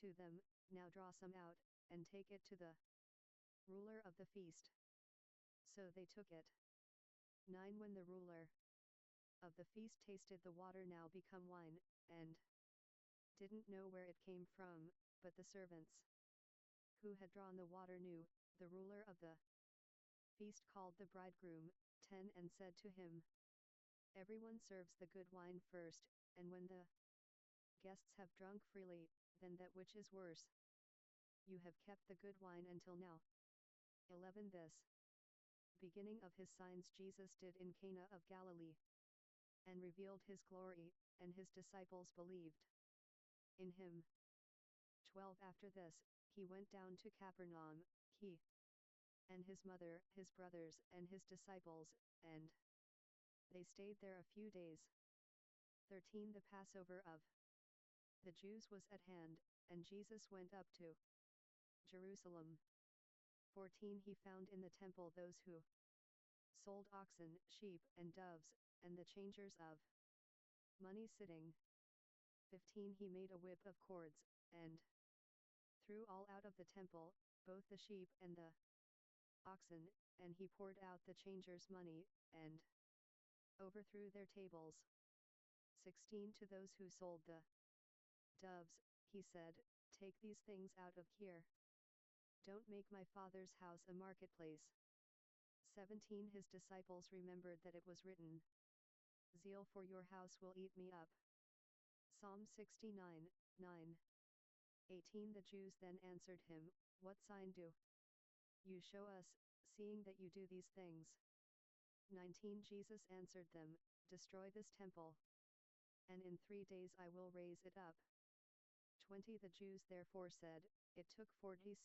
Speaker 1: to them, now draw some out, and take it to the ruler of the feast. So they took it. 9 When the ruler of the feast tasted the water now become wine, and didn't know where it came from, but the servants who had drawn the water knew, the ruler of the feast called the bridegroom. 10 And said to him, everyone serves the good wine first, and when the guests have drunk freely, then that which is worse. You have kept the good wine until now. 11 This beginning of his signs Jesus did in Cana of Galilee, and revealed his glory, and his disciples believed in him. 12 After this, he went down to Capernaum, he and his mother, his brothers, and his disciples, and they stayed there a few days. 13 The Passover of the Jews was at hand, and Jesus went up to Jerusalem. 14 He found in the temple those who sold oxen, sheep, and doves, and the changers of money sitting. 15 He made a whip of cords, and threw all out of the temple, both the sheep and the oxen, and he poured out the changers' money, and overthrew their tables. 16 To those who sold the doves, he said, take these things out of here. Don't make my Father's house a marketplace. 17 His disciples remembered that it was written, zeal for your house will eat me up. Psalm 69, 9. 18 The Jews then answered him, what sign do you show us, seeing that you do these things? 19 Jesus answered them, destroy this temple, and in 3 days I will raise it up. 20 The Jews therefore said, it took 46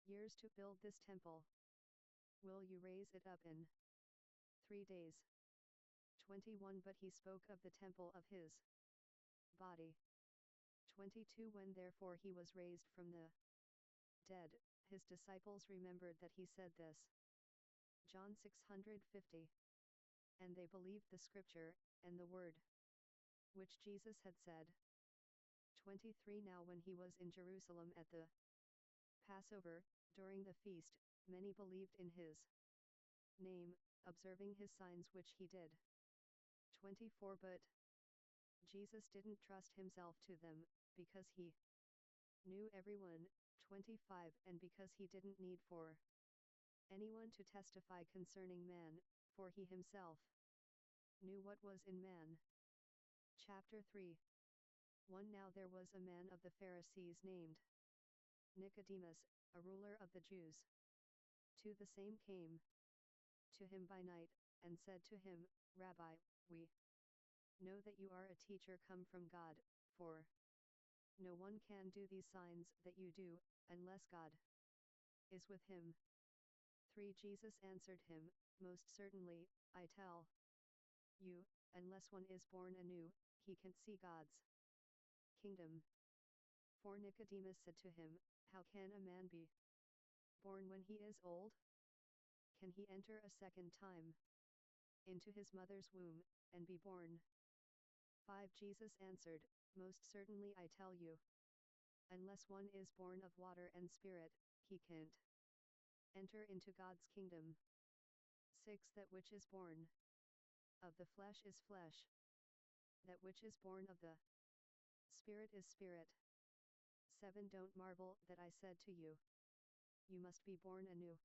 Speaker 1: years to build this temple. Will you raise it up in 3 days? 21 But he spoke of the temple of his body. 22 When therefore he was raised from the dead, his disciples remembered that he said this. John 650. And they believed the scripture, and the word which Jesus had said. 23 Now when he was in Jerusalem at the Passover, during the feast, many believed in his name, observing his signs which he did. 24 But Jesus didn't trust himself to them, because he knew everyone. 25 And because he didn't need for anyone to testify concerning man, for he himself knew what was in man. Chapter 3 1 Now there was a man of the Pharisees named Nicodemus, a ruler of the Jews. 2 The same came to him by night, and said to him, Rabbi, we know that you are a teacher come from God, for no one can do these signs that you do, unless God is with him. 3 Jesus answered him, most certainly, I tell you, unless one is born anew, he can't see God's kingdom. 4 Nicodemus said to him, how can a man be born when he is old? Can he enter a second time into his mother's womb, and be born? 5 Jesus answered, most certainly I tell you, unless one is born of water and spirit, he can't enter into God's kingdom. 6 That which is born of the flesh is flesh. That which is born of the Spirit is spirit. 7 Don't marvel that I said to you, you must be born anew.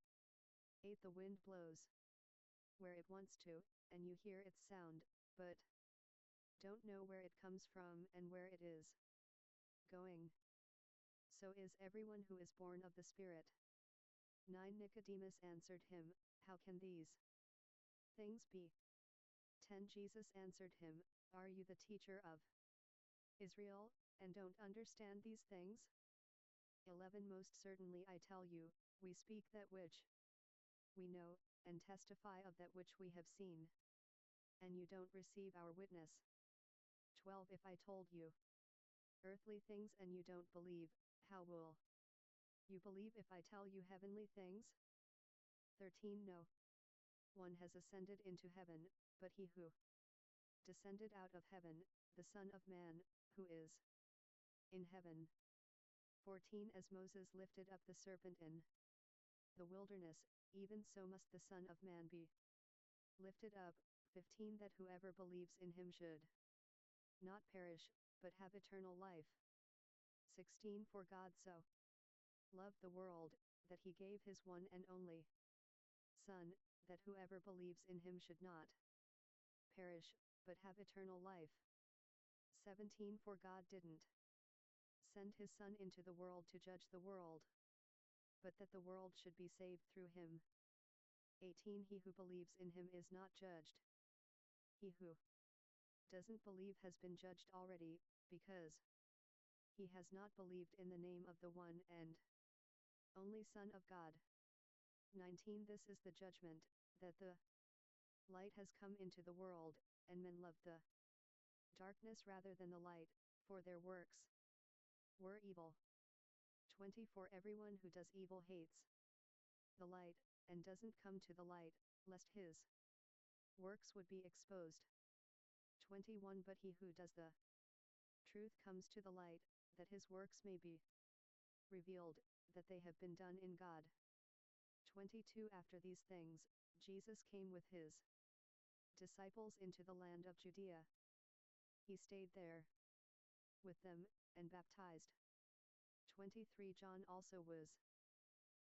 Speaker 1: 8 The wind blows where it wants to, and you hear its sound, but don't know where it comes from and where it is going. So is everyone who is born of the Spirit. 9 Nicodemus answered him, how can these things be? 10 Jesus answered him, are you the teacher of Israel, and don't understand these things? 11 Most certainly I tell you, we speak that which we know, and testify of that which we have seen, and you don't receive our witness. 12 If I told you earthly things and you don't believe, How will you believe if I tell you heavenly things? 13 No one has ascended into heaven, but he who descended out of heaven, the Son of Man, who is in heaven. 14 As Moses lifted up the serpent in the wilderness, even so must the Son of Man be lifted up. 15 That whoever believes in him should not perish, but have eternal life. 16 For God so loved the world, that he gave his one and only Son, that whoever believes in him should not perish, but have eternal life. 17 For God didn't send his Son into the world to judge the world, but that the world should be saved through him. 18 He who believes in him is not judged. He who doesn't believe has been judged already, because he has not believed in the name of the one and only Son of God. 19 This is the judgment, that the light has come into the world, and men loved the darkness rather than the light, for their works were evil. 20 For everyone who does evil hates the light, and doesn't come to the light, lest his works would be exposed. 21 But he who does the truth comes to the light, that his works may be revealed, that they have been done in God. 22 After these things, Jesus came with his disciples into the land of Judea. He stayed there with them, and baptized. 23 John also was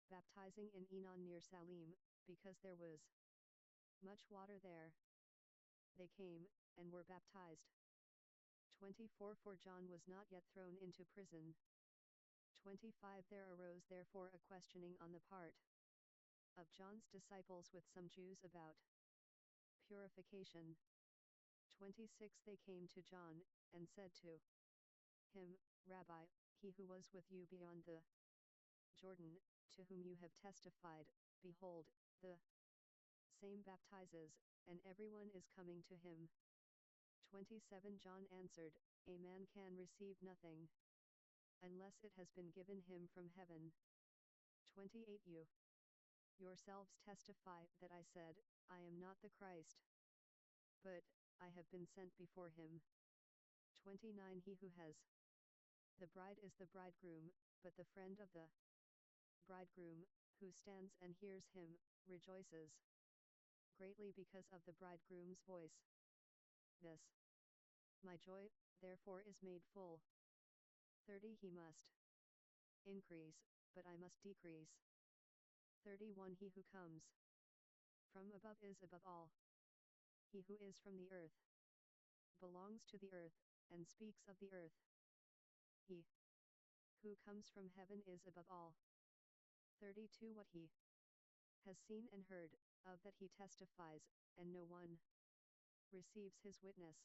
Speaker 1: baptizing in Enon near Salim, because there was much water there. They came, and were baptized. 24 For John was not yet thrown into prison. 25 There arose therefore a questioning on the part of John's disciples with some Jews about purification. 26 They came to John, and said to him, Rabbi, he who was with you beyond the Jordan, to whom you have testified, behold, the same baptizes, and everyone is coming to him. 27 John answered, A man can receive nothing unless it has been given him from heaven. 28 You yourselves testify that I said, I am not the Christ, but I have been sent before him. 29 He who has the bride is the bridegroom, but the friend of the bridegroom, who stands and hears him, rejoices greatly because of the bridegroom's voice. This my joy, therefore, is made full. 30 He must increase, but I must decrease. 31 He who comes from above is above all. He who is from the earth belongs to the earth, and speaks of the earth. He who comes from heaven is above all. 32 What he has seen and heard, of that he testifies, and no one receives his witness.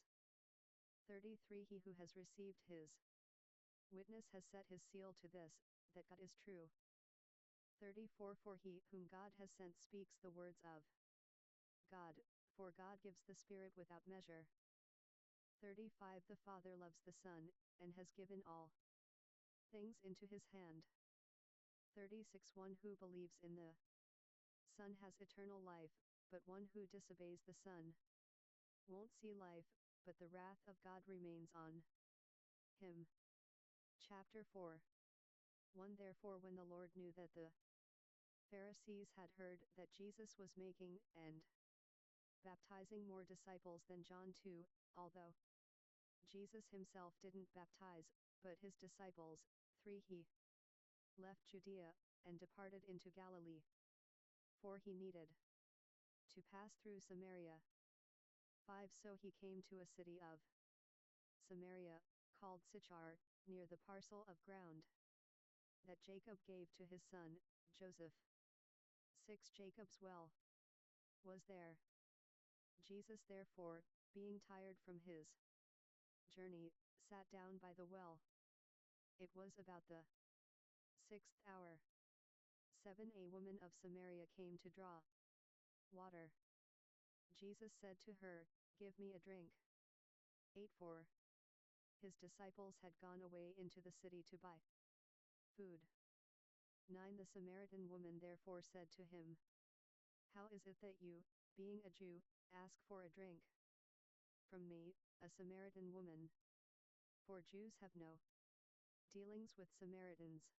Speaker 1: 33 He who has received his witness has set his seal to this, that God is true. 34 For he whom God has sent speaks the words of God, for God gives the Spirit without measure. 35 The Father loves the Son, and has given all things into his hand. 36 One who believes in the Son has eternal life, but one who disobeys the Son won't see life, but the wrath of God remains on him. Chapter 4 1 Therefore when the Lord knew that the Pharisees had heard that Jesus was making and baptizing more disciples than John too, although Jesus himself didn't baptize, but his disciples, 3 He left Judea, and departed into Galilee. 4 He needed to pass through Samaria. 5 So he came to a city of Samaria, called Sychar, near the parcel of ground that Jacob gave to his son, Joseph. 6 Jacob's well was there. Jesus therefore, being tired from his journey, sat down by the well. It was about the 6th hour. 7 A woman of Samaria came to draw water. Jesus said to her, Give me a drink. 8 For his disciples had gone away into the city to buy food. 9. The Samaritan woman therefore said to him, How is it that you, being a Jew, ask for a drink from me, a Samaritan woman? For Jews have no dealings with Samaritans.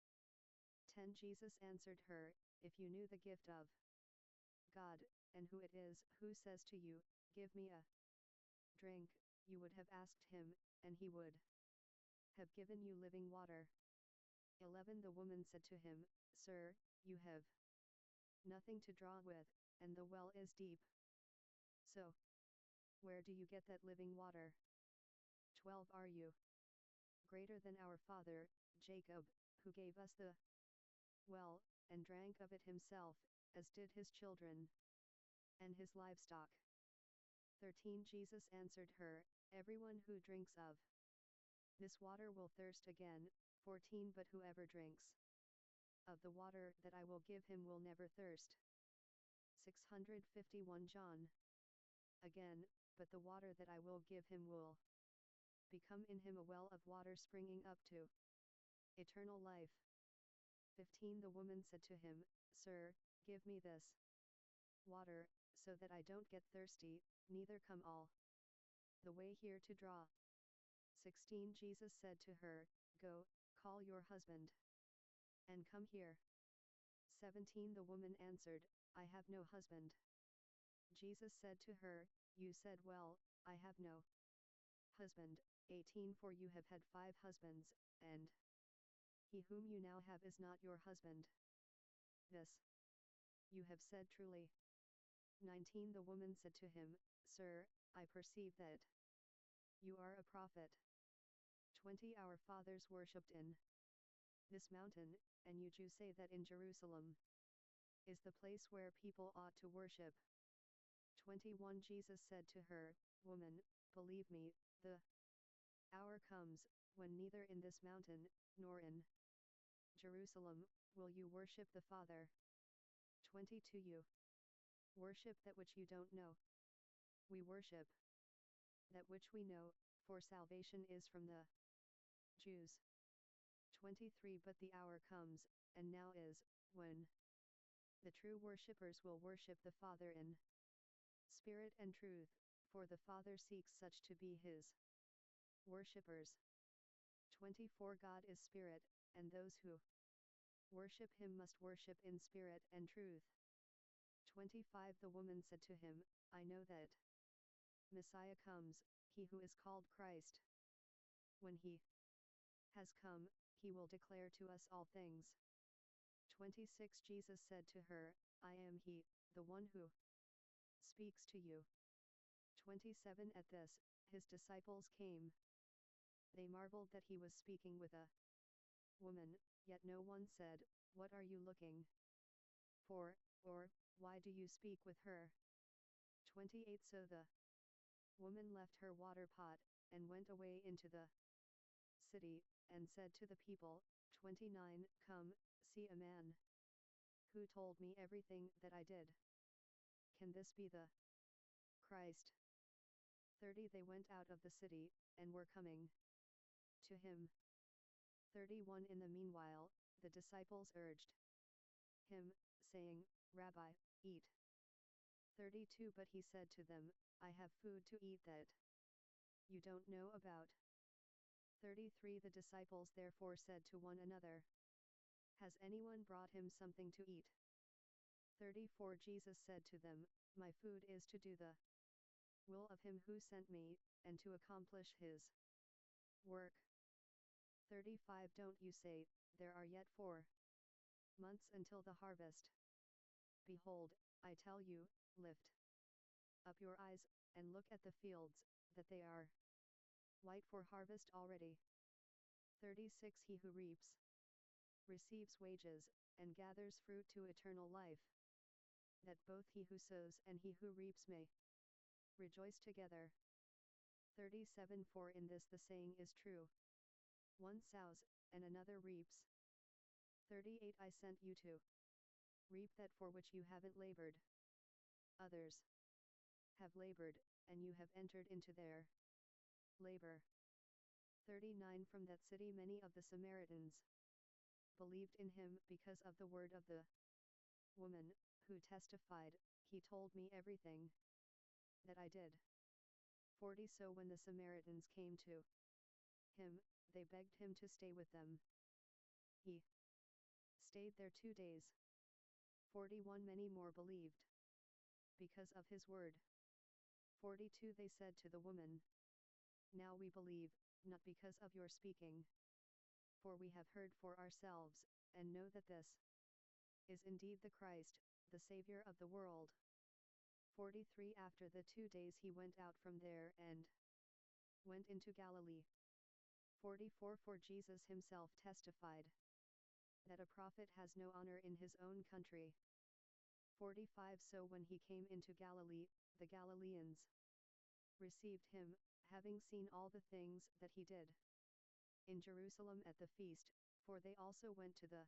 Speaker 1: 10. Jesus answered her, If you knew the gift of God, and who it is who says to you, Give me a drink, you would have asked him, and he would have given you living water. 11. The woman said to him, Sir, you have nothing to draw with, and the well is deep. So, where do you get that living water? 12. Are you greater than our father, Jacob, who gave us the well, and drank of it himself, as did his children and his livestock? 13. Jesus answered her, Everyone who drinks of this water will thirst again. 14. But whoever drinks of the water that I will give him will never thirst. 651. John. Again, but the water that I will give him will become in him a well of water springing up to eternal life. 15. The woman said to him, Sir, give me this water, so that I don't get thirsty, neither come all the way here to draw. 16. Jesus said to her, Go, call your husband, and come here. 17. The woman answered, I have no husband. Jesus said to her, You said well, I have no husband. 18. For you have had 5 husbands, and he whom you now have is not your husband. This you have said truly. 19. The woman said to him, Sir, I perceive that you are a prophet. 20. Our fathers worshipped in this mountain, and you Jews say that in Jerusalem is the place where people ought to worship. 21. Jesus said to her, Woman, believe me, the hour comes, when neither in this mountain, nor in Jerusalem, will you worship the Father. 22. You worship that which you don't know. We worship that which we know, for salvation is from the Jews. 23. But the hour comes, and now is, when the true worshippers will worship the Father in spirit and truth, for the Father seeks such to be his worshippers. 24. God is spirit, and those who worship him must worship in spirit and truth. 25. The woman said to him, I know that Messiah comes, he who is called Christ. When he has come, he will declare to us all things. 26. Jesus said to her, I am he, the one who speaks to you. 27. At this, his disciples came. They marveled that he was speaking with a woman, yet no one said, What are you looking for, or, why do you speak with her? 28. So the woman left her water pot, and went away into the city, and said to the people. 29. Come, see a man who told me everything that I did. Can this be the Christ? 30. They went out of the city, and were coming to him. 31. In the meanwhile, the disciples urged him, saying, Rabbi, eat. 32. But he said to them, I have food to eat that you don't know about. 33. The disciples therefore said to one another, Has anyone brought him something to eat? 34. Jesus said to them, My food is to do the will of him who sent me, and to accomplish his work. 35. Don't you say, There are yet 4 months until the harvest. Behold, I tell you, lift up your eyes, and look at the fields, that they are white for harvest already. 36. He who reaps receives wages, and gathers fruit to eternal life, that both he who sows and he who reaps may rejoice together. 37. For in this the saying is true, one sows, and another reaps. 38. I sent you to reap that for which you haven't labored. Others have labored, and you have entered into their labor. 39. From that city many of the Samaritans believed in him because of the word of the woman, who testified, "He told me everything that I did." 40 So when the Samaritans came to him, they begged him to stay with them. He stayed there 2 days. 41 Many more believed because of his word. 42 They said to the woman, "Now we believe, not because of your speaking. For we have heard for ourselves, and know that this is indeed the Christ, the Savior of the world." 43 After the 2 days he went out from there and went into Galilee. 44 For Jesus himself testified that a prophet has no honor in his own country. 45 So when he came into Galilee, the Galileans received him, having seen all the things that he did in Jerusalem at the feast, for they also went to the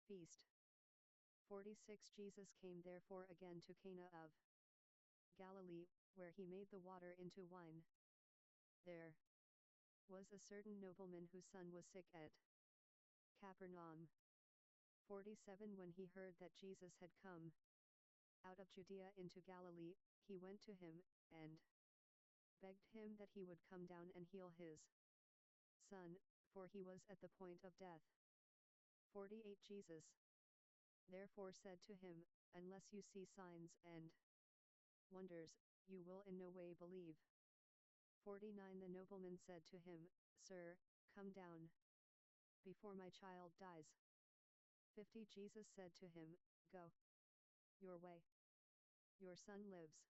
Speaker 1: feast. 46 Jesus came therefore again to Cana of Galilee, where he made the water into wine. There was a certain nobleman whose son was sick at Capernaum. 47 When he heard that Jesus had come out of Judea into Galilee, he went to him, and begged him that he would come down and heal his son, for he was at the point of death. 48 Jesus therefore said to him, "Unless you see signs and wonders, you will in no way believe." 49 The nobleman said to him, "Sir, come down before my child dies." 50 Jesus said to him, "Go your way. Your son lives."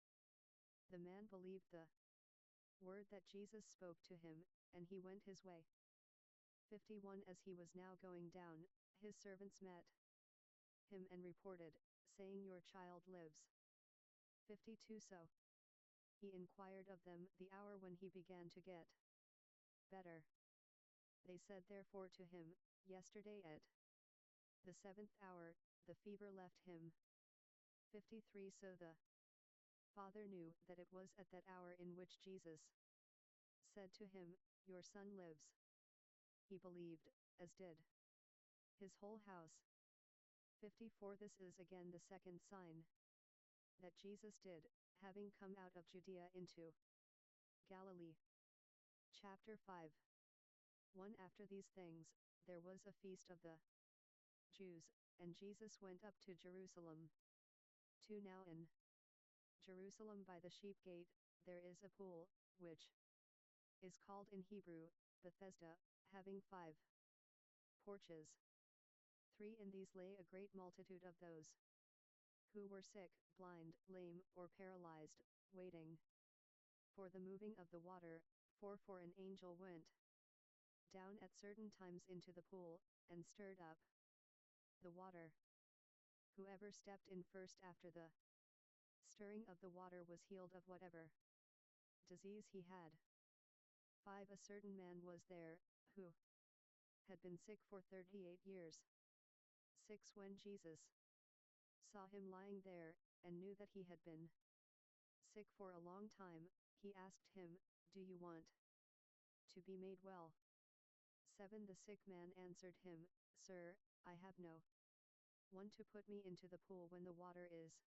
Speaker 1: The man believed the word that Jesus spoke to him, and he went his way. 51 As he was now going down, his servants met him and reported, saying, "Your child lives." 52 So he inquired of them the hour when he began to get better. They said therefore to him, "Yesterday at the 7th hour, the fever left him." 53 So the father knew that it was at that hour in which Jesus said to him, "Your son lives." He believed, as did his whole house. 54 This is again the second sign that Jesus did, having come out of Judea into Galilee. Chapter 5 1 After these things, there was a feast of the Jews, and Jesus went up to Jerusalem. 2 Now in Jerusalem by the sheep gate, there is a pool, which is called in Hebrew, Bethesda, having 5 porches. 3 In these lay a great multitude of those who were sick, blind, lame, or paralyzed, waiting for the moving of the water. 4 For an angel went down at certain times into the pool, and stirred up the water. Whoever stepped in first after the stirring of the water was healed of whatever disease he had. 5 A certain man was there, who had been sick for 38 years. 6 When Jesus saw him lying there, and knew that he had been sick for a long time, he asked him, "Do you want to be made well?" 7 The sick man answered him, "Sir, I have no one to put me into the pool when the water is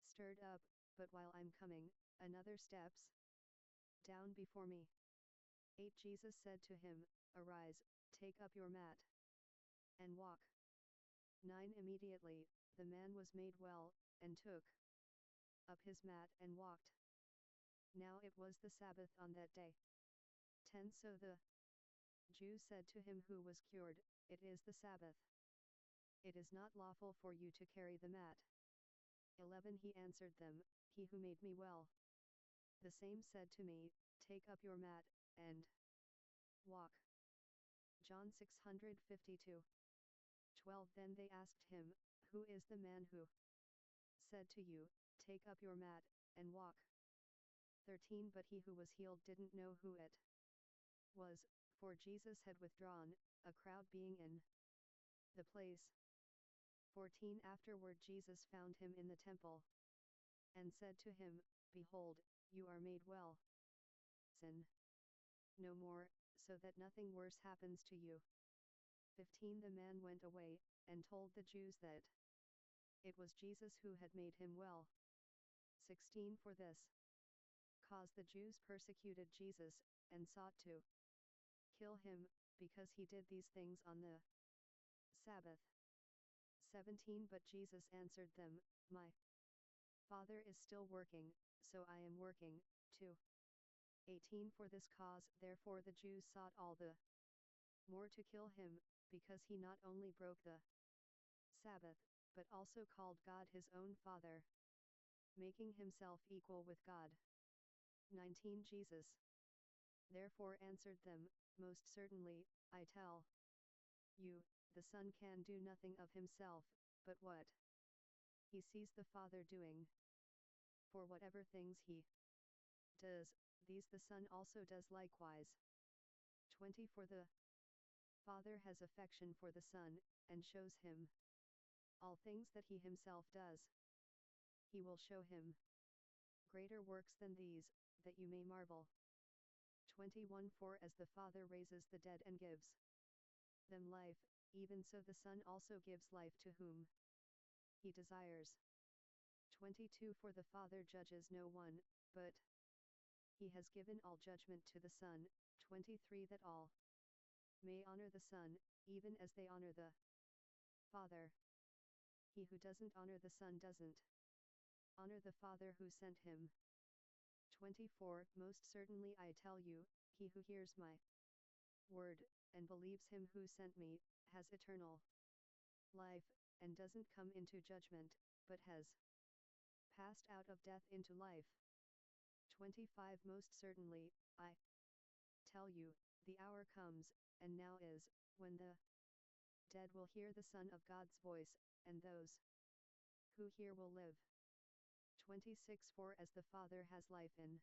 Speaker 1: stirred up, but while I'm coming, another steps down before me." 8 Jesus said to him, "Arise, take up your mat, and walk." 9 Immediately, the man was made well, and took up his mat and walked. Now it was the Sabbath on that day. 10 So the Jews said to him who was cured, "It is the Sabbath. It is not lawful for you to carry the mat." 11 He answered them, "He who made me well, the same said to me, Take up your mat, and walk." John 652. 12 Then they asked him, "Who is the man who said to you, Take up your mat, and walk?" 13 But he who was healed didn't know who it was, for Jesus had withdrawn, a crowd being in the place. 14 Afterward Jesus found him in the temple, and said to him, "Behold, you are made well. Sin no more, so that nothing worse happens to you." 15 The man went away, and told the Jews that it was Jesus who had made him well. 16 For this cause the Jews persecuted Jesus, and sought to kill him, because he did these things on the Sabbath. 17 But Jesus answered them, My Father is still working, so I am working, too. 18 For this cause therefore the Jews sought all the more to kill him, because he not only broke the Sabbath, but also called God his own Father, making himself equal with God. 19 Jesus therefore answered them, Most certainly, I tell you, the Son can do nothing of himself, but what he sees the Father doing. For whatever things he does, these the Son also does likewise. 20 For the Father has affection for the Son, and shows him all things that he himself does. He will show him greater works than these, that you may marvel. 21 For as the Father raises the dead and gives them life, even so the Son also gives life to whom he desires. 22 For the Father judges no one, but he has given all judgment to the Son. 23 That all may honor the Son, even as they honor the Father. He who doesn't honor the Son doesn't honor the Father who sent him. 24 Most certainly I tell you, he who hears my word, and believes him who sent me, has eternal life, and doesn't come into judgment, but has passed out of death into life. 25 Most certainly, I tell you, the hour comes, and now is, when the dead will hear the Son of God's voice, and those who hear will live. 26 For as the Father has life in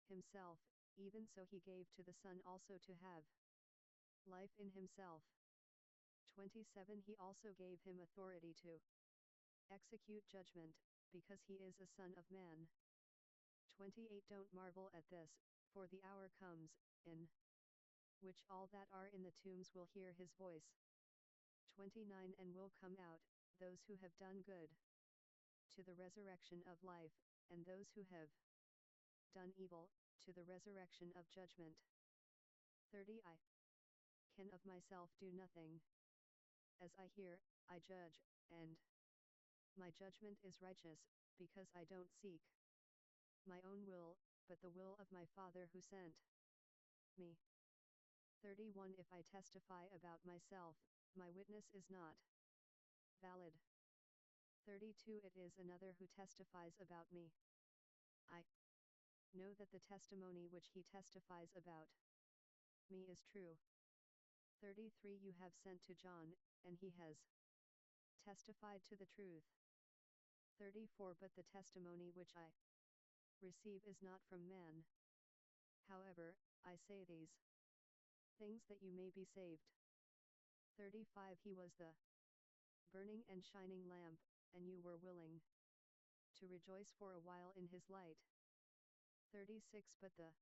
Speaker 1: himself, even so he gave to the Son also to have life in himself. 27 He also gave him authority to execute judgment, because he is a Son of Man. 28 Don't marvel at this, for the hour comes, in which all that are in the tombs will hear his voice. 29 And will come out, those who have done good, to the resurrection of life, and those who have done evil, to the resurrection of judgment. 30 I can of myself do nothing. As I hear, I judge, and my judgment is righteous, because I don't seek my own will, but the will of my Father who sent me. 31 If I testify about myself, my witness is not valid. 32 It is another who testifies about me. I know that the testimony which he testifies about me is true. 33 You have sent to John, and he has testified to the truth. 34 But the testimony which I receive is not from man. However, I say these things that you may be saved. 35 He was the burning and shining lamp, and you were willing to rejoice for a while in his light. 36 But the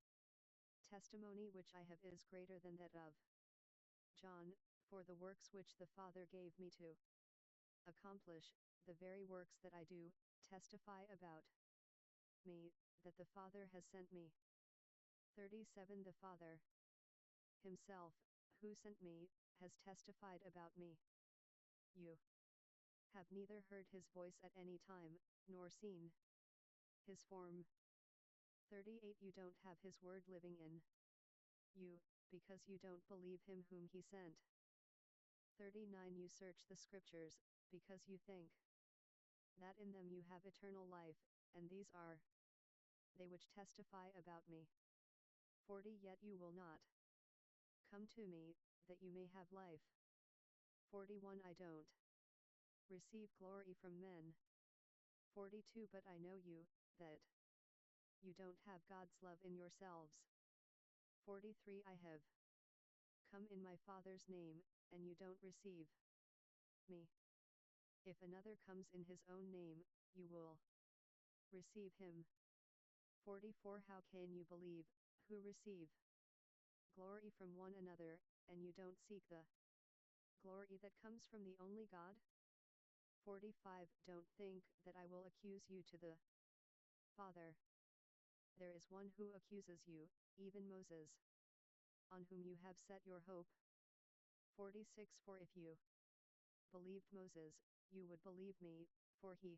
Speaker 1: testimony which I have is greater than that of John, for the works which the Father gave me to accomplish, the very works that I do, testify about me, that the Father has sent me. 37 The Father himself, who sent me, has testified about me. You have neither heard his voice at any time, nor seen his form. 38 You don't have his word living in you, because you don't believe him whom he sent. 39 You search the scriptures, because you think that in them you have eternal life, and these are they which testify about me. 40 Yet you will not come to me, that you may have life. 41 I don't receive glory from men. 42 But I know you, that you don't have God's love in yourselves. 43 I have come in my Father's name, and you don't receive me. If another comes in his own name, you will receive him. 44 How can you believe, who receive glory from one another, and you don't seek the glory that comes from the only God? 45 Don't think that I will accuse you to the Father. There is one who accuses you, even Moses, on whom you have set your hope. 46 For if you believed Moses, you would believe me, for he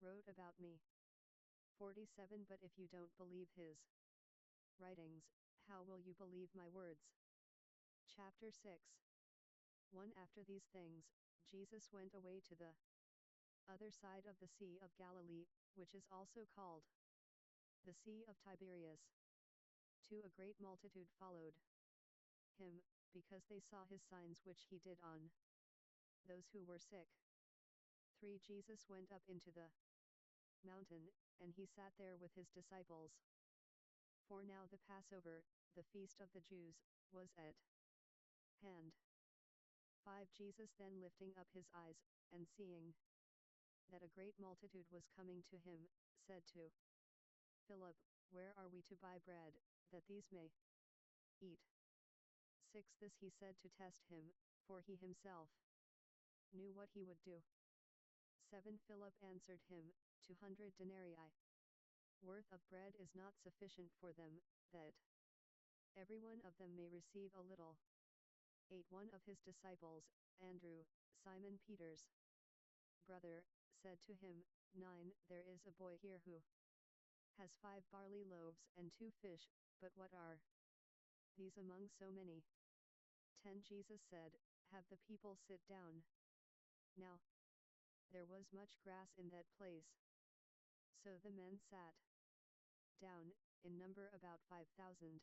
Speaker 1: wrote about me. 47 But if you don't believe his writings, how will you believe my words? Chapter 6 1 After these things, Jesus went away to the other side of the Sea of Galilee, which is also called the Sea of Tiberias. 2 A great multitude followed him, because they saw his signs which he did on those who were sick. 3 Jesus went up into the mountain, and he sat there with his disciples. 4 Now the Passover, the feast of the Jews, was at hand. 5 Jesus then lifting up his eyes, and seeing that a great multitude was coming to him, said to Philip, Where are we to buy bread, that these may eat? 6 This he said to test him, for he himself knew what he would do. 7 Philip answered him, 200 denarii worth of bread is not sufficient for them, that every one of them may receive a little. 8 One of his disciples, Andrew, Simon Peter's brother, said to him, 9 There is a boy here who has 5 barley loaves and 2 fish, but what are these among so many? 10 Jesus said, Have the people sit down. Now there was much grass in that place. So the men sat down, in number about 5,000.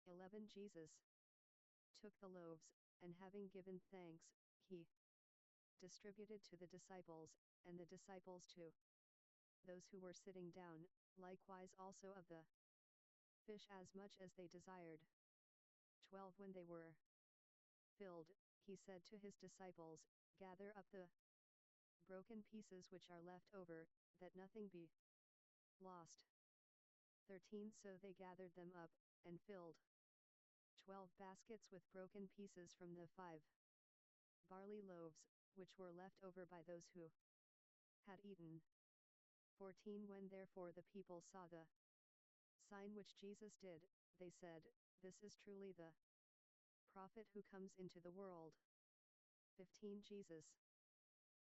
Speaker 1: 11 Jesus took the loaves, and having given thanks, he distributed to the disciples, and the disciples to those who were sitting down, likewise also of the fish as much as they desired. 12 When they were filled, he said to his disciples, Gather up the broken pieces which are left over, that nothing be lost. 13 So they gathered them up, and filled 12 baskets with broken pieces from the 5 barley loaves, which were left over by those who had eaten. 14 When therefore the people saw the sign which Jesus did, they said, This is truly the prophet who comes into the world. 15 Jesus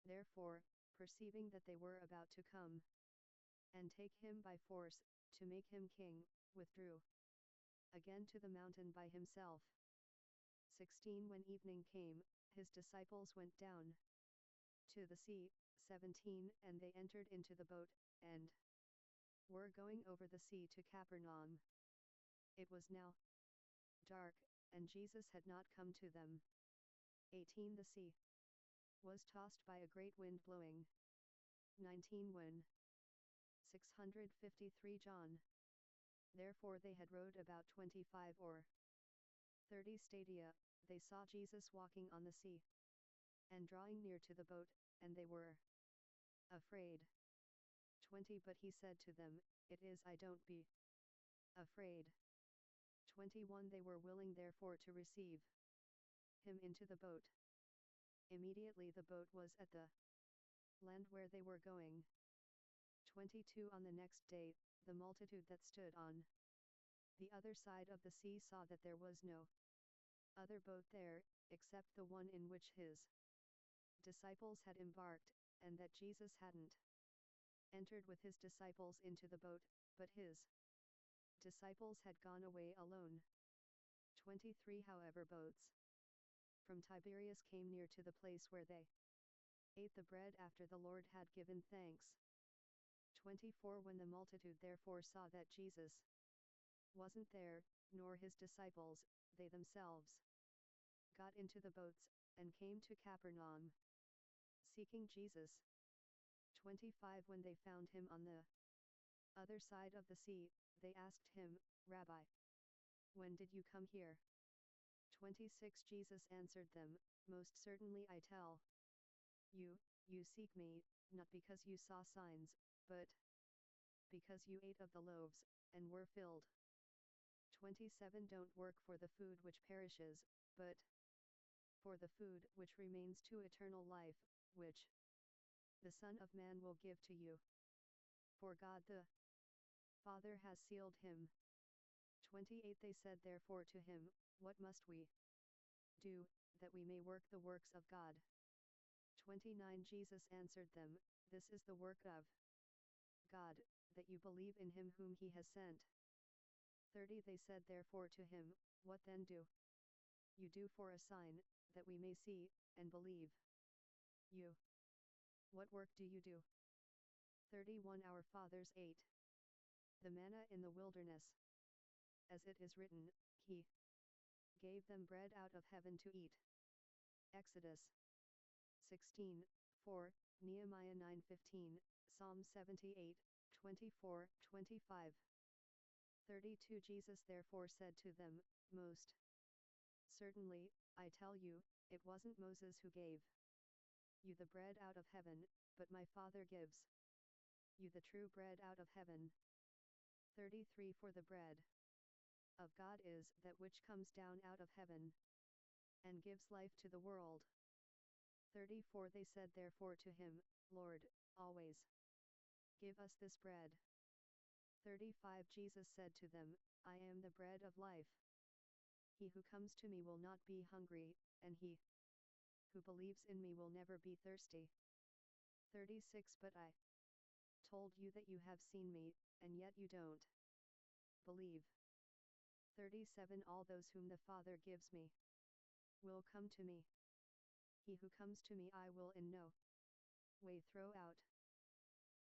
Speaker 1: therefore, perceiving that they were about to come and take him by force, to make him king, withdrew again to the mountain by himself. 16 When evening came, his disciples went down to the sea. 17 And they entered into the boat, and were going over the sea to Capernaum. It was now dark, and Jesus had not come to them. 18 The sea was tossed by a great wind blowing. 19 When 653 John therefore they had rowed about 25 or 30 stadia, they saw Jesus walking on the sea, and drawing near to the boat, and they were afraid. 20 But he said to them, It is I, don't be afraid. 21 They were willing therefore to receive him into the boat. Immediately the boat was at the land where they were going. 22 On the next day, the multitude that stood on the other side of the sea saw that there was no other boat there, except the one in which his disciples had embarked, and that Jesus hadn't entered with his disciples into the boat, but his disciples had gone away alone. 23 However boats from Tiberias came near to the place where they ate the bread after the Lord had given thanks. 24 When the multitude therefore saw that Jesus wasn't there, nor his disciples, they themselves got into the boats, and came to Capernaum, seeking Jesus. 25 When they found him on the other side of the sea, they asked him, Rabbi, when did you come here? 26 Jesus answered them, Most certainly I tell you, you seek me, not because you saw signs, but because you ate of the loaves, and were filled. 27 Don't work for the food which perishes, but for the food which remains to eternal life, which the Son of Man will give to you. For God the Father has sealed him. 28 They said therefore to him, What must we do, that we may work the works of God? 29 Jesus answered them, This is the work of God, that you believe in him whom he has sent. 30 They said therefore to him, What then do you do for a sign, that we may see, and believe you? What work do you do? 31 Our fathers ate the manna in the wilderness. As it is written, He gave them bread out of heaven to eat. Exodus 16:4, Nehemiah 9:15, Psalm 78, 24, 25. 32 Jesus therefore said to them, Most certainly, I tell you, it wasn't Moses who gave you the bread out of heaven, but my Father gives you the true bread out of heaven. 33 For the bread of God is that which comes down out of heaven, and gives life to the world. 34 They said therefore to him, Lord, always give us this bread. 35 Jesus said to them, I am the bread of life. He who comes to me will not be hungry, and he who believes in me will never be thirsty. 36 But I told you that you have seen me, and yet you don't believe. 37 All those whom the Father gives me will come to me. He who comes to me I will in no way throw out.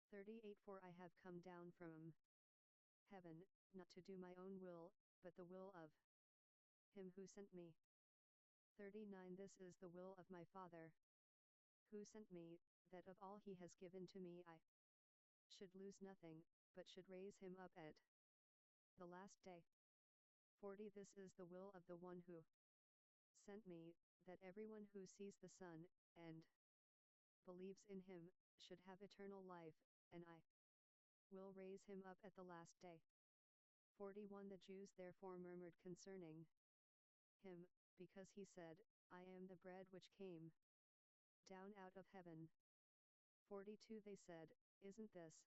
Speaker 1: 38 For I have come down from heaven, not to do my own will, but the will of him who sent me. 39 This is the will of my Father, who sent me, that of all he has given to me I should lose nothing, but should raise him up at the last day. 40 This is the will of the one who sent me, that everyone who sees the Son, and believes in him, should have eternal life, and I will raise him up at the last day. 41 The Jews therefore murmured concerning him, because he said, I am the bread which came down out of heaven. 42 They said, Isn't this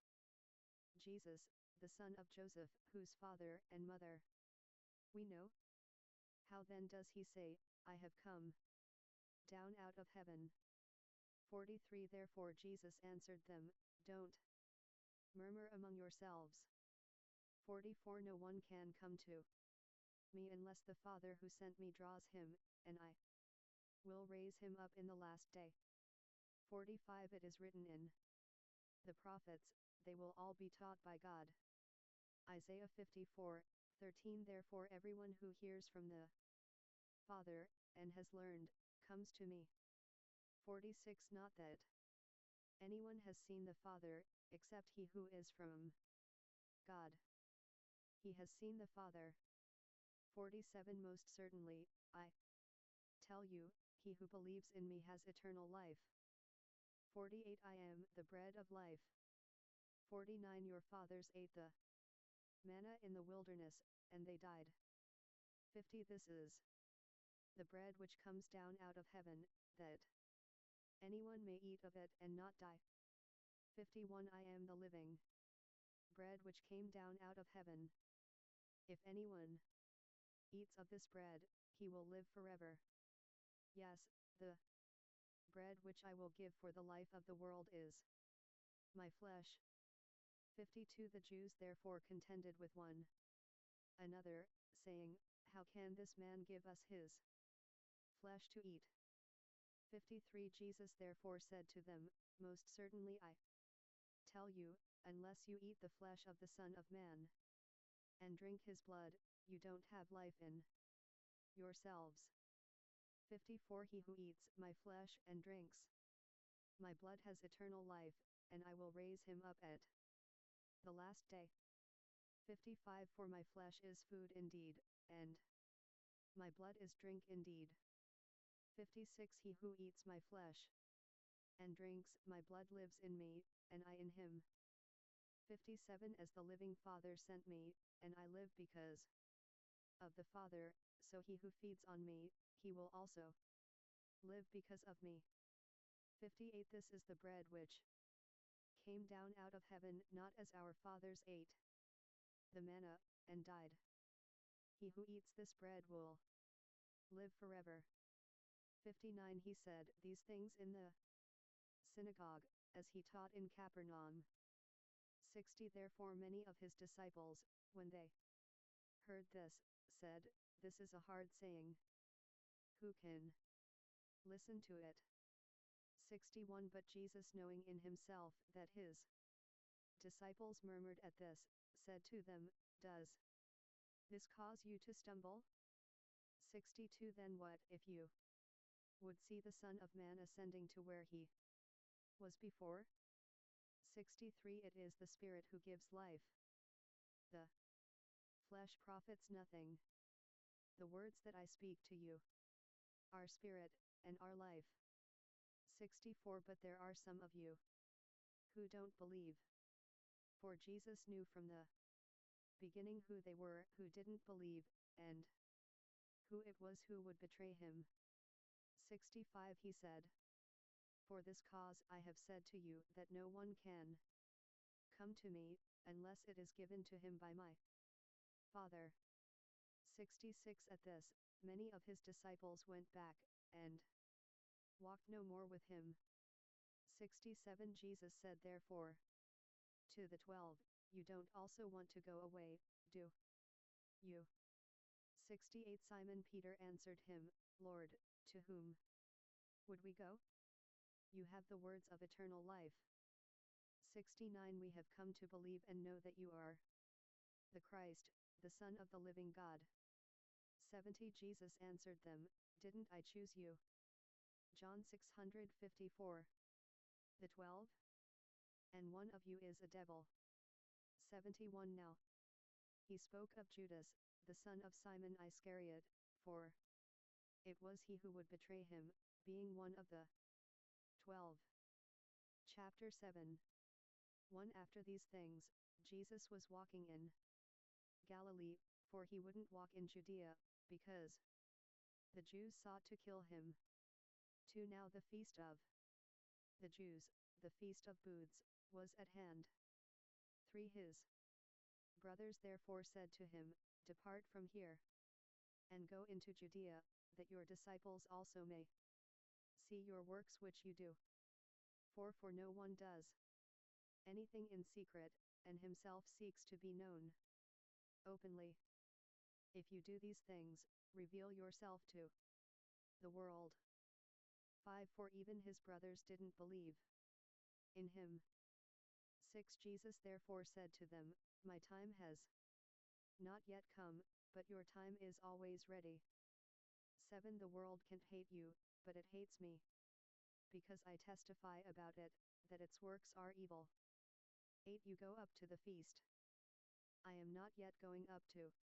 Speaker 1: Jesus, the son of Joseph, whose father and mother we know? How then does he say, I have come down out of heaven? 43 Therefore Jesus answered them, Don't murmur among yourselves. 44 No one can come to me unless the Father who sent me draws him, and I will raise him up in the last day. 45 It is written in the prophets, they will all be taught by God. Isaiah 54:13 Therefore everyone who hears from the Father, and has learned, comes to me. 46 Not that anyone has seen the Father, except he who is from God. He has seen the Father. 47 Most certainly, I tell you, he who believes in me has eternal life. 48 I am the bread of life. 49 Your fathers ate the manna in the wilderness, and they died. 50 This is the bread which comes down out of heaven, that anyone may eat of it and not die. 51 I am the living bread which came down out of heaven. If anyone eats of this bread, he will live forever. Yes, the bread which I will give for the life of the world is my flesh. 52 The Jews therefore contended with one another, saying, How can this man give us his flesh to eat? 53 Jesus therefore said to them, Most certainly I tell you, unless you eat the flesh of the Son of Man, and drink his blood, you don't have life in yourselves. 54 He who eats my flesh and drinks my blood has eternal life, and I will raise him up at the last day. 55 For my flesh is food indeed, and my blood is drink indeed. 56 He who eats my flesh and drinks my blood lives in me, and I in him. 57 As the living Father sent me, and I live because of the Father, so he who feeds on me, he will also live because of me. 58 This is the bread which came down out of heaven, not as our fathers ate the manna, and died. He who eats this bread will live forever. 59 He said these things in the synagogue, as he taught in Capernaum. 60 Therefore many of his disciples, when they heard this, said, This is a hard saying. Who can listen to it? 61 But Jesus, knowing in himself that his disciples murmured at this, said to them, Does this cause you to stumble? 62 Then what if you would see the Son of Man ascending to where he was before? 63 It is the Spirit who gives life. The flesh profits nothing. The words that I speak to you are spirit, and are life. 64 But there are some of you who don't believe. For Jesus knew from the beginning who they were who didn't believe, and who it was who would betray him. 65 He said, For this cause I have said to you that no one can come to me, unless it is given to him by my Father. 66 At this, many of his disciples went back, and walked no more with him. 67 Jesus said therefore to the 12, You don't also want to go away, do you? 68 Simon Peter answered him, Lord, to whom would we go? You have the words of eternal life. 69 We have come to believe and know that you are the Christ, the Son of the living God. 70 Jesus answered them, Didn't I choose you? John 654. The 12? And one of you is a devil. 71 Now he spoke of Judas, the son of Simon Iscariot, for it was he who would betray him, being one of the 12. Chapter 7. 1 After these things, Jesus was walking in Galilee, for he wouldn't walk in Judea, because the Jews sought to kill him. 2 Now the feast of the Jews, the feast of booths, was at hand. 3 His brothers therefore said to him, Depart from here, and go into Judea, that your disciples also may see your works which you do. 4 For no one does anything in secret, and himself seeks to be known openly. If you do these things, reveal yourself to the world. 5 For even his brothers didn't believe in him. 6 Jesus therefore said to them, My time has not yet come, but your time is always ready. 7 The world can't hate you, but it hates me, because I testify about it, that its works are evil. 8 You go up to the feast. I am not yet going up to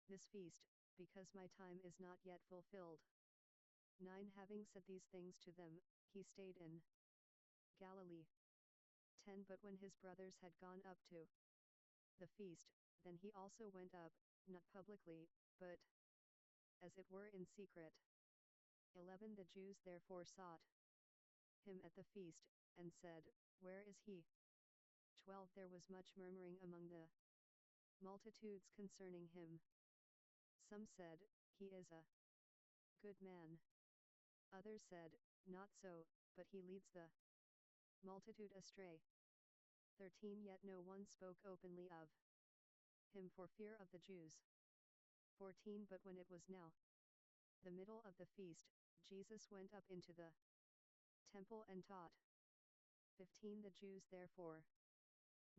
Speaker 1: this feast, because my time is not yet fulfilled. 9 Having said these things to them, he stayed in Galilee. 10 But when his brothers had gone up to the feast, then he also went up, not publicly, but as it were in secret. 11 The Jews therefore sought him at the feast, and said, Where is he? 12 There was much murmuring among the multitudes concerning him. Some said, He is a good man. Others said, Not so, but he leads the multitude astray. 13 Yet no one spoke openly of him for fear of the Jews. 14 But when it was now the middle of the feast, Jesus went up into the temple and taught. 15 The Jews therefore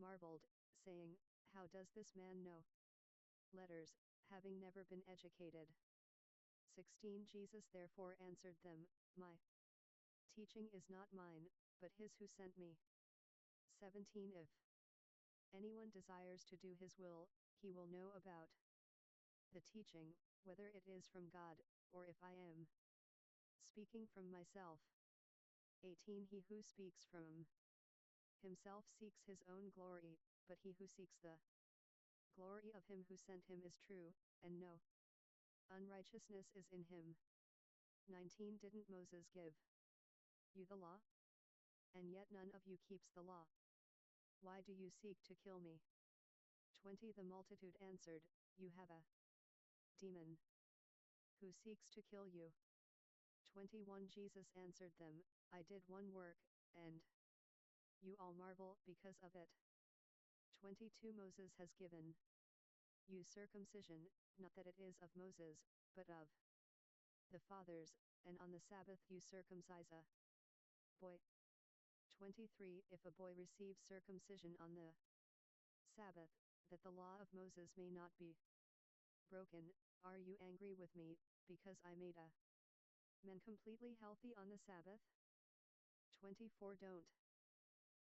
Speaker 1: marveled, saying, How does this man know letters, having never been educated? 16 Jesus therefore answered them, My teaching is not mine, but his who sent me. 17 If anyone desires to do his will, he will know about the teaching, whether it is from God, or if I am speaking from myself. 18 He who speaks from himself seeks his own glory, but he who seeks the glory of him who sent him is true, and no unrighteousness is in him. 19 Didn't Moses give you the law? And yet none of you keeps the law. Why do you seek to kill me? 20 The multitude answered, You have a demon. Who seeks to kill you? 21 Jesus answered them, I did one work, and you all marvel because of it. 22 Moses has given you circumcision, not that it is of Moses, but of the fathers, and on the Sabbath you circumcise a boy. 23 If a boy receives circumcision on the Sabbath, that the law of Moses may not be broken, are you angry with me, because I made a man completely healthy on the Sabbath? 24 Don't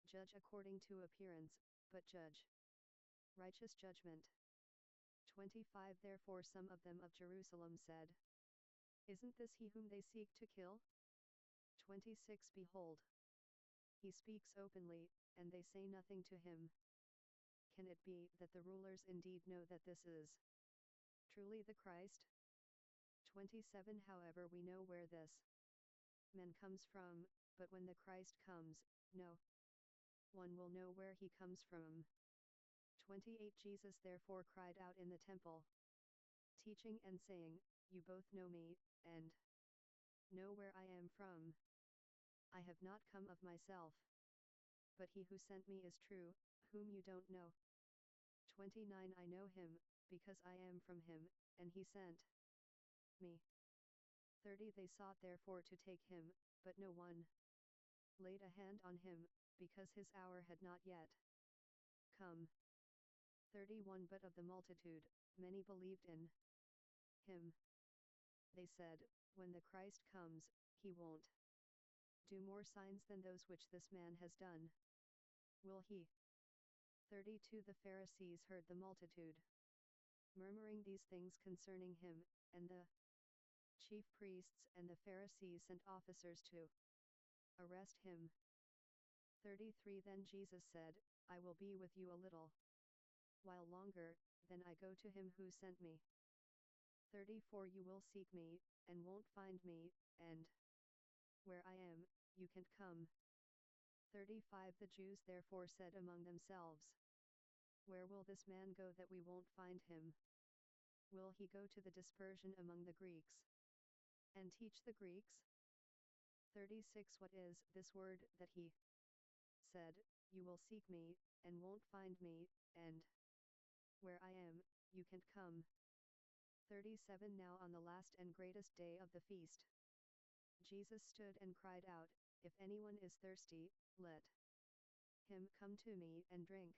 Speaker 1: judge according to appearance, but judge righteous judgment. 25 Therefore some of them of Jerusalem said, Isn't this he whom they seek to kill? 26 Behold, he speaks openly, and they say nothing to him. Can it be that the rulers indeed know that this is truly the Christ? 27 However we know where this man comes from, but when the Christ comes, no one will know where he comes from. 28 Jesus therefore cried out in the temple, teaching and saying, You both know me, and know where I am from. I have not come of myself, but he who sent me is true, whom you don't know. 29 I know him, because I am from him, and he sent me. 30 They sought therefore to take him, but no one laid a hand on him, because his hour had not yet come. 31 But of the multitude, many believed in him. They said, When the Christ comes, he won't do more signs than those which this man has done. Will he? 32 The Pharisees heard the multitude murmuring these things concerning him, and the chief priests and the Pharisees sent officers to arrest him. 33 Then Jesus said, I will be with you a little while longer, then I go to him who sent me. 34 You will seek me, and won't find me, and where I am, you can't come. 35 The Jews therefore said among themselves, Where will this man go that we won't find him? Will he go to the dispersion among the Greeks, and teach the Greeks? 36 What is this word that he said, You will seek me, and won't find me, and where I am, you can't come? 37 Now on the last and greatest day of the feast, Jesus stood and cried out, If anyone is thirsty, let him come to me and drink.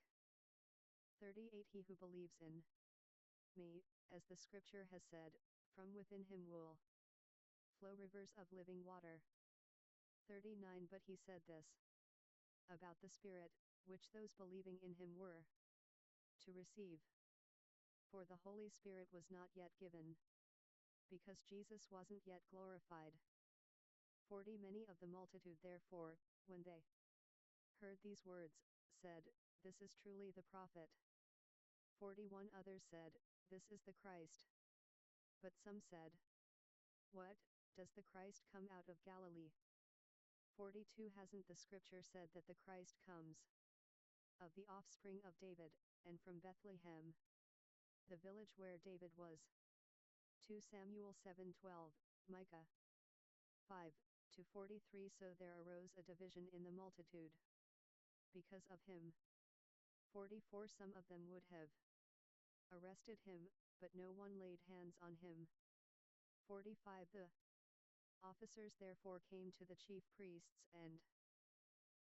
Speaker 1: 38 He who believes in me, as the scripture has said, from within him will flow rivers of living water. 39 But he said this about the Spirit, which those believing in him were to receive. For the Holy Spirit was not yet given, because Jesus wasn't yet glorified. 40 Many of the multitude therefore, when they heard these words, said, This is truly the prophet. 41 Others said, This is the Christ. But some said, What, does the Christ come out of Galilee? 42 Hasn't the scripture said that the Christ comes of the offspring of David, and from Bethlehem, the village where David was? 2 Samuel 7:12, Micah 5:43 So there arose a division in the multitude because of him. 44 Some of them would have arrested him, but no one laid hands on him. 45 The officers therefore came to the chief priests and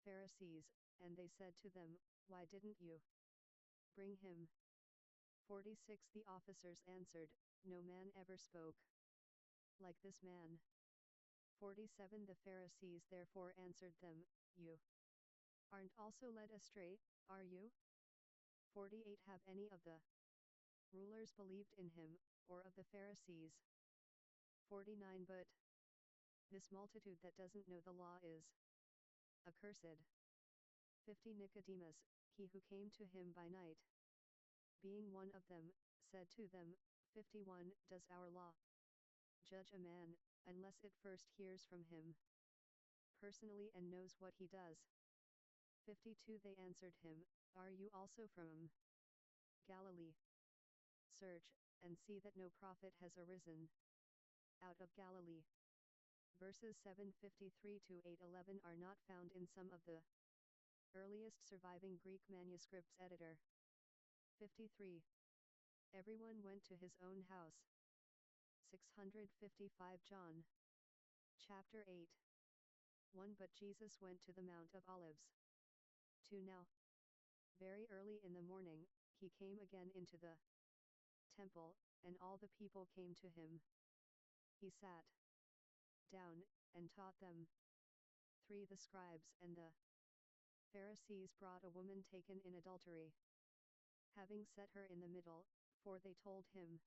Speaker 1: Pharisees, and they said to them, Why didn't you bring him? 46 The officers answered, No man ever spoke like this man. 47 The Pharisees therefore answered them, You aren't also led astray, are you? 48 Have any of the rulers believed in him, or of the Pharisees? 49 But this multitude that doesn't know the law is accursed. 50 Nicodemus, he who came to him by night, being one of them, said to them, 51 Does our law judge a man, unless it first hears from him personally and knows what he does. 52 They answered him, Are you also from Galilee? Search, and see that no prophet has arisen out of Galilee. Verses 753 to 811 are not found in some of the earliest surviving Greek manuscripts. Editor. 53. Everyone went to his own house. 655 John. Chapter 8. 1 But Jesus went to the Mount of Olives. 2 Now, very early in the morning, he came again into the temple, and all the people came to him. He sat down, and taught them. 3 The scribes and the Pharisees brought a woman taken in adultery, having set her in the middle, for they told him,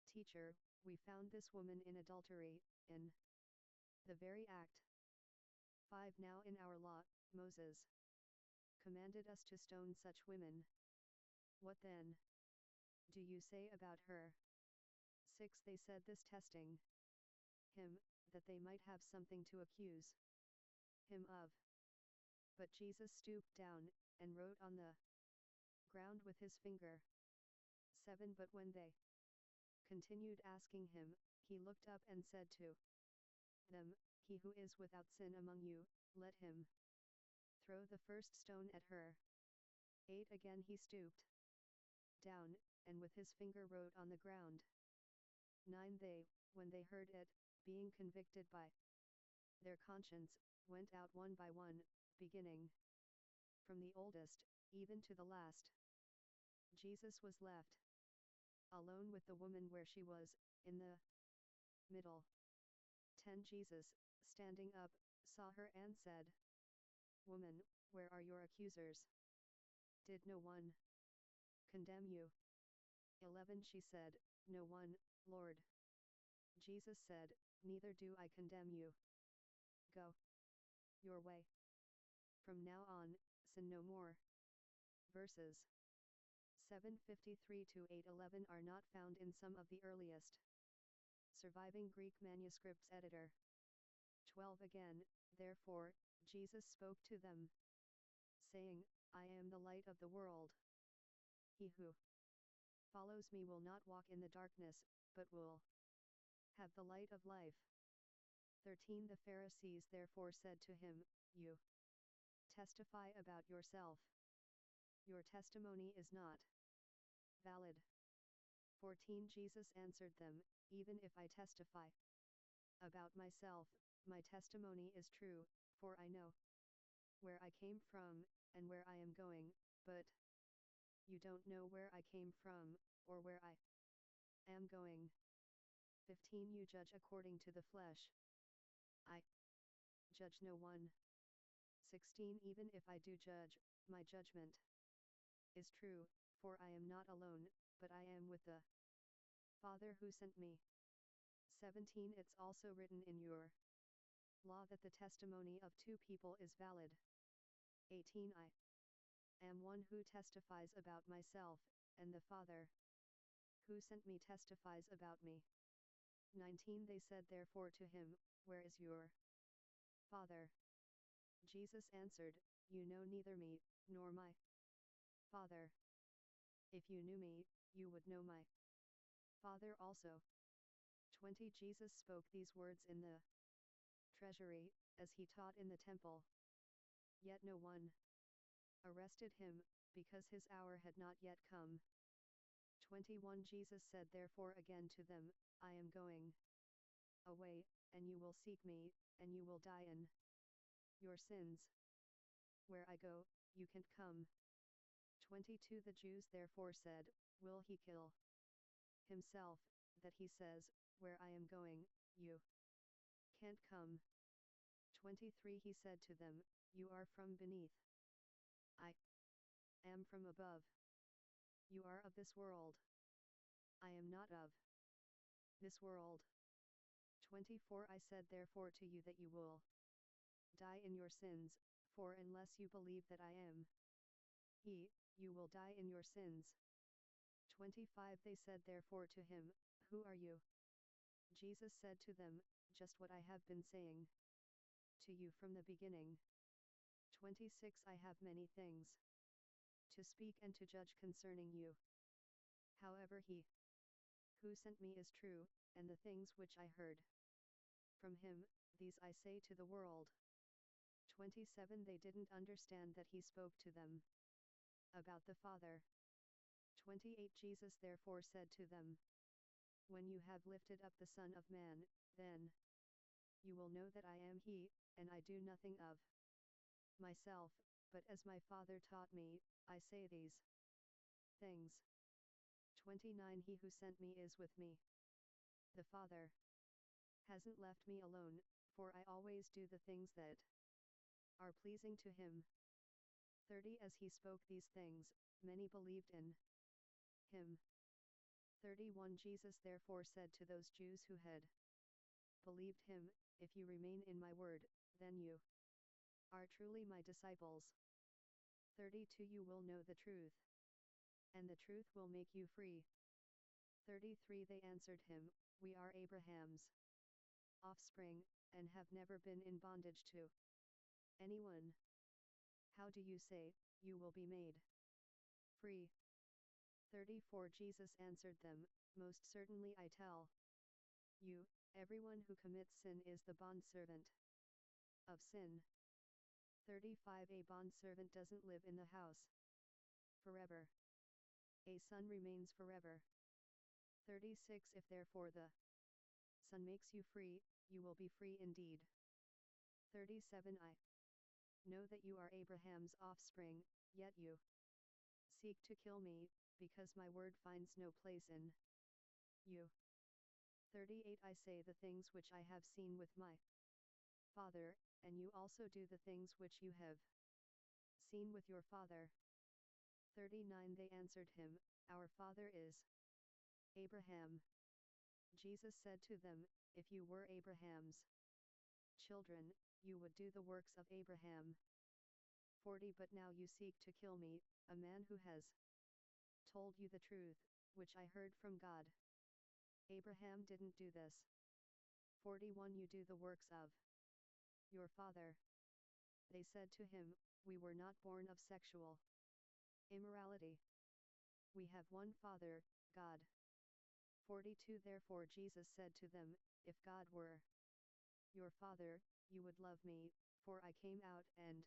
Speaker 1: Teacher, we found this woman in adultery, in the very act. 5 Now in our law, Moses commanded us to stone such women. What then do you say about her? 6 They said this testing him, that they might have something to accuse him of. But Jesus stooped down, and wrote on the ground with his finger. 7 But when they continued asking him, he looked up and said to them, He who is without sin among you, let him throw the first stone at her. 8 Again he stooped down, and with his finger wrote on the ground. 9 They, when they heard it, being convicted by their conscience, went out one by one, beginning from the oldest, even to the last. Jesus was left alone with the woman where she was, in the middle. 10 Jesus, standing up, saw her and said, Woman, where are your accusers? Did no one condemn you? 11 She said, No one, Lord. Jesus said, Neither do I condemn you. Go your way. From now on, sin no more. Verses 753 to 811 are not found in some of the earliest surviving Greek manuscripts. Editor. 12 Again, therefore, Jesus spoke to them, saying, I am the light of the world. He who follows me will not walk in the darkness, but will have the light of life. 13 The Pharisees therefore said to him, You testify about yourself. Your testimony is not valid. 14 Jesus answered them, Even if I testify about myself, my testimony is true, for I know where I came from, and where I am going, but you don't know where I came from, or where I am going. 15 You judge according to the flesh. I judge no one. 16 Even if I do judge, my judgment is true, for I am not alone, but I am with the Father who sent me. 17 It's also written in your law that the testimony of two people is valid. 18 I am one who testifies about myself, and the Father who sent me testifies about me. 19 They said therefore to him, Where is your Father? Jesus answered, You know neither me, nor my Father. If you knew me, you would know my Father also. 20 Jesus spoke these words in the treasury, as he taught in the temple. Yet no one arrested him, because his hour had not yet come. 21 Jesus said therefore again to them, I am going away, and you will seek me, and you will die in your sins. Where I go, you can't come. 22 The Jews therefore said, Will he kill himself, that he says, Where I am going, you can't come? 23 He said to them, You are from beneath. I am from above. You are of this world. I am not of this world. 24 I said therefore to you that you will die in your sins, for unless you believe that I am He, you will die in your sins. 25 They said therefore to him, Who are you? Jesus said to them, just what I have been saying to you from the beginning. 26 I have many things to speak and to judge concerning you. However he who sent me is true, and the things which I heard from him, these I say to the world. 27 They didn't understand that he spoke to them about the Father. 28 Jesus therefore said to them, when you have lifted up the Son of Man, then you will know that I am he, and I do nothing of myself, but as my Father taught me, I say these things. 29 He who sent me is with me. The Father hasn't left me alone, for I always do the things that are pleasing to him. 30 As he spoke these things, many believed in him. 31 Jesus therefore said to those Jews who had believed him, if you remain in my word, then you are truly my disciples. 32 You will know the truth, and the truth will make you free. 33 They answered him, we are Abraham's offspring, and have never been in bondage to anyone. How do you say, you will be made free? 34 Jesus answered them, most certainly I tell you, everyone who commits sin is the bondservant of sin. 35 A bondservant doesn't live in the house forever. A son remains forever. 36 If therefore the Son makes you free, you will be free indeed. 37 I know that you are Abraham's offspring, yet you seek to kill me, because my word finds no place in you. 38 I say the things which I have seen with my Father, and you also do the things which you have seen with your father. 39 They answered him, our father is Abraham. Jesus said to them, if you were Abraham's children, you would do the works of Abraham. 40 But now you seek to kill me, a man who has told you the truth, which I heard from God. Abraham didn't do this. 41 You do the works of your father. They said to him, we were not born of sexual immorality. We have one Father, God. 42 Therefore Jesus said to them, if God were your Father, you would love me, for I came out and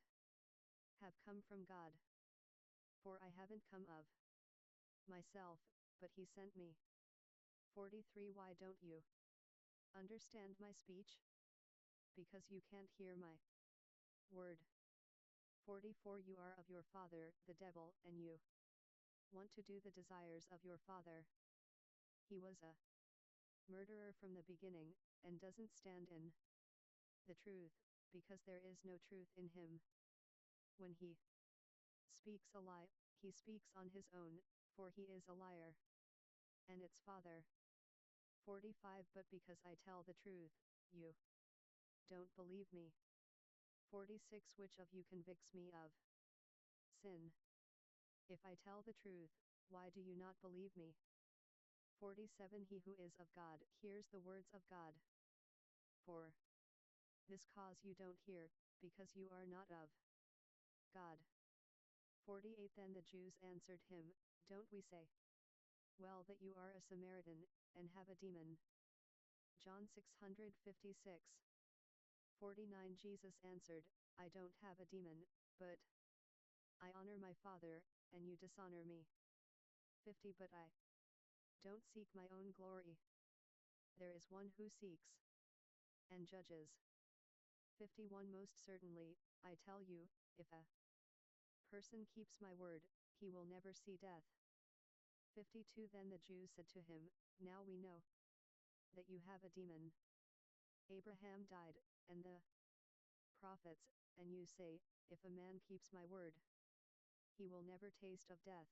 Speaker 1: have come from God. For I haven't come of myself, but he sent me. 43 Why don't you understand my speech? Because you can't hear my word. 44 You are of your father, the devil, and you want to do the desires of your father. He was a murderer from the beginning, and doesn't stand in the truth, because there is no truth in him. When he speaks a lie, he speaks on his own, for he is a liar and its father. 45 But because I tell the truth, you don't believe me. 46 Which of you convicts me of sin? If I tell the truth, why do you not believe me? 47 He who is of God hears the words of God. For this cause you don't hear, because you are not of God. 48 Then the Jews answered him, don't we say well that you are a Samaritan, and have a demon? John 656. 49 Jesus answered, I don't have a demon, but I honor my Father, and you dishonor me. 50 But I don't seek my own glory. There is one who seeks and judges. 51 Most certainly, I tell you, if a person keeps my word, he will never see death. 52 Then the Jews said to him, now we know that you have a demon. Abraham died, and the prophets, and you say, if a man keeps my word, he will never taste of death.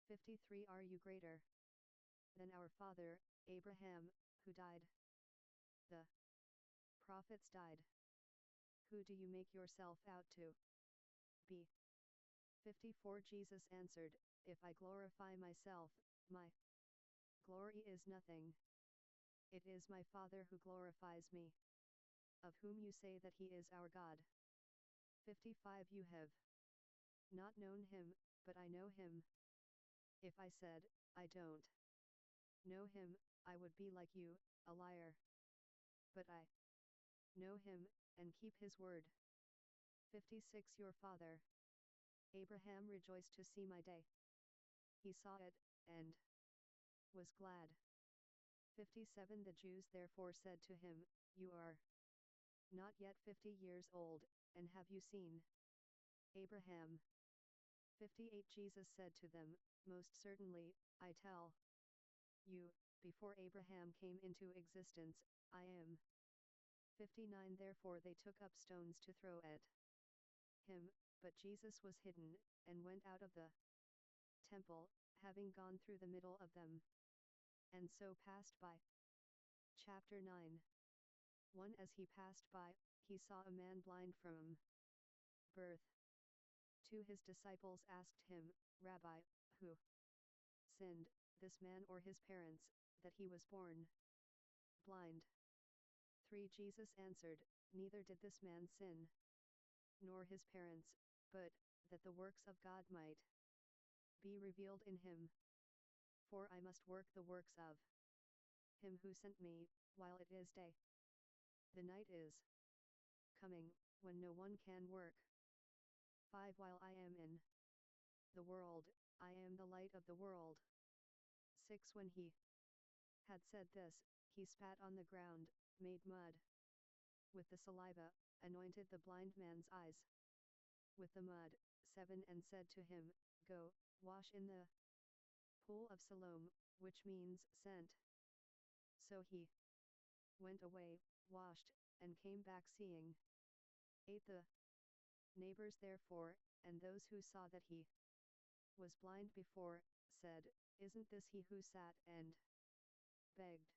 Speaker 1: 53 Are you greater than our father, Abraham, who died? The prophets died. Who do you make yourself out to be? 54 Jesus answered, if I glorify myself, my glory is nothing. It is my Father who glorifies me, of whom you say that he is our God. 55 You have not known him, but I know him. If I said, I don't know him, I would be like you, a liar. But I know him, and keep his word. 56 Your father Abraham rejoiced to see my day. He saw it, and was glad. 57 The Jews therefore said to him, You are not yet 50 years old, and have you seen Abraham? 58 Jesus said to them, Most certainly, I tell you, before Abraham came into existence, I am. 59 Therefore they took up stones to throw at him, but Jesus was hidden, and went out of the temple, having gone through the middle of them, and so passed by. Chapter 9 1 As he passed by, he saw a man blind from birth. 2 His disciples asked him, Rabbi, who sinned, this man or his parents, that he was born blind? 3 Jesus answered, Neither did this man sin, nor his parents, but that the works of God might be revealed in him. For I must work the works of him who sent me, while it is day. The night is coming, when no one can work. 5 While I am in the world, I am the light of the world. 6 When he had said this, he spat on the ground, made mud with the saliva, anointed the blind man's eyes with the mud. 7 And said to him, Go, wash in the pool of Siloam, which means sent. So he went away, washed, and came back seeing. 8 The neighbors therefore, and those who saw that he was blind before, said, Isn't this he who sat and begged?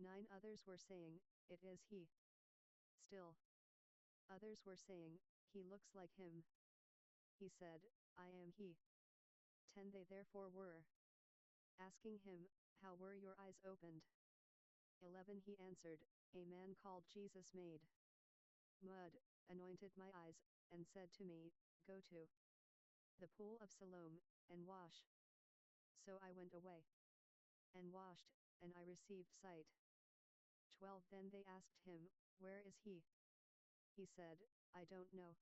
Speaker 1: 9 Others were saying, It is he. Still others were saying, He looks like him. He said, I am he. 10 They therefore were asking him, How were your eyes opened? 11 He answered, A man called Jesus made mud, anointed my eyes, and said to me, Go to the pool of Siloam, and wash. So I went away and washed, and I received sight. 12 Then they asked him, Where is he? He said, I don't know.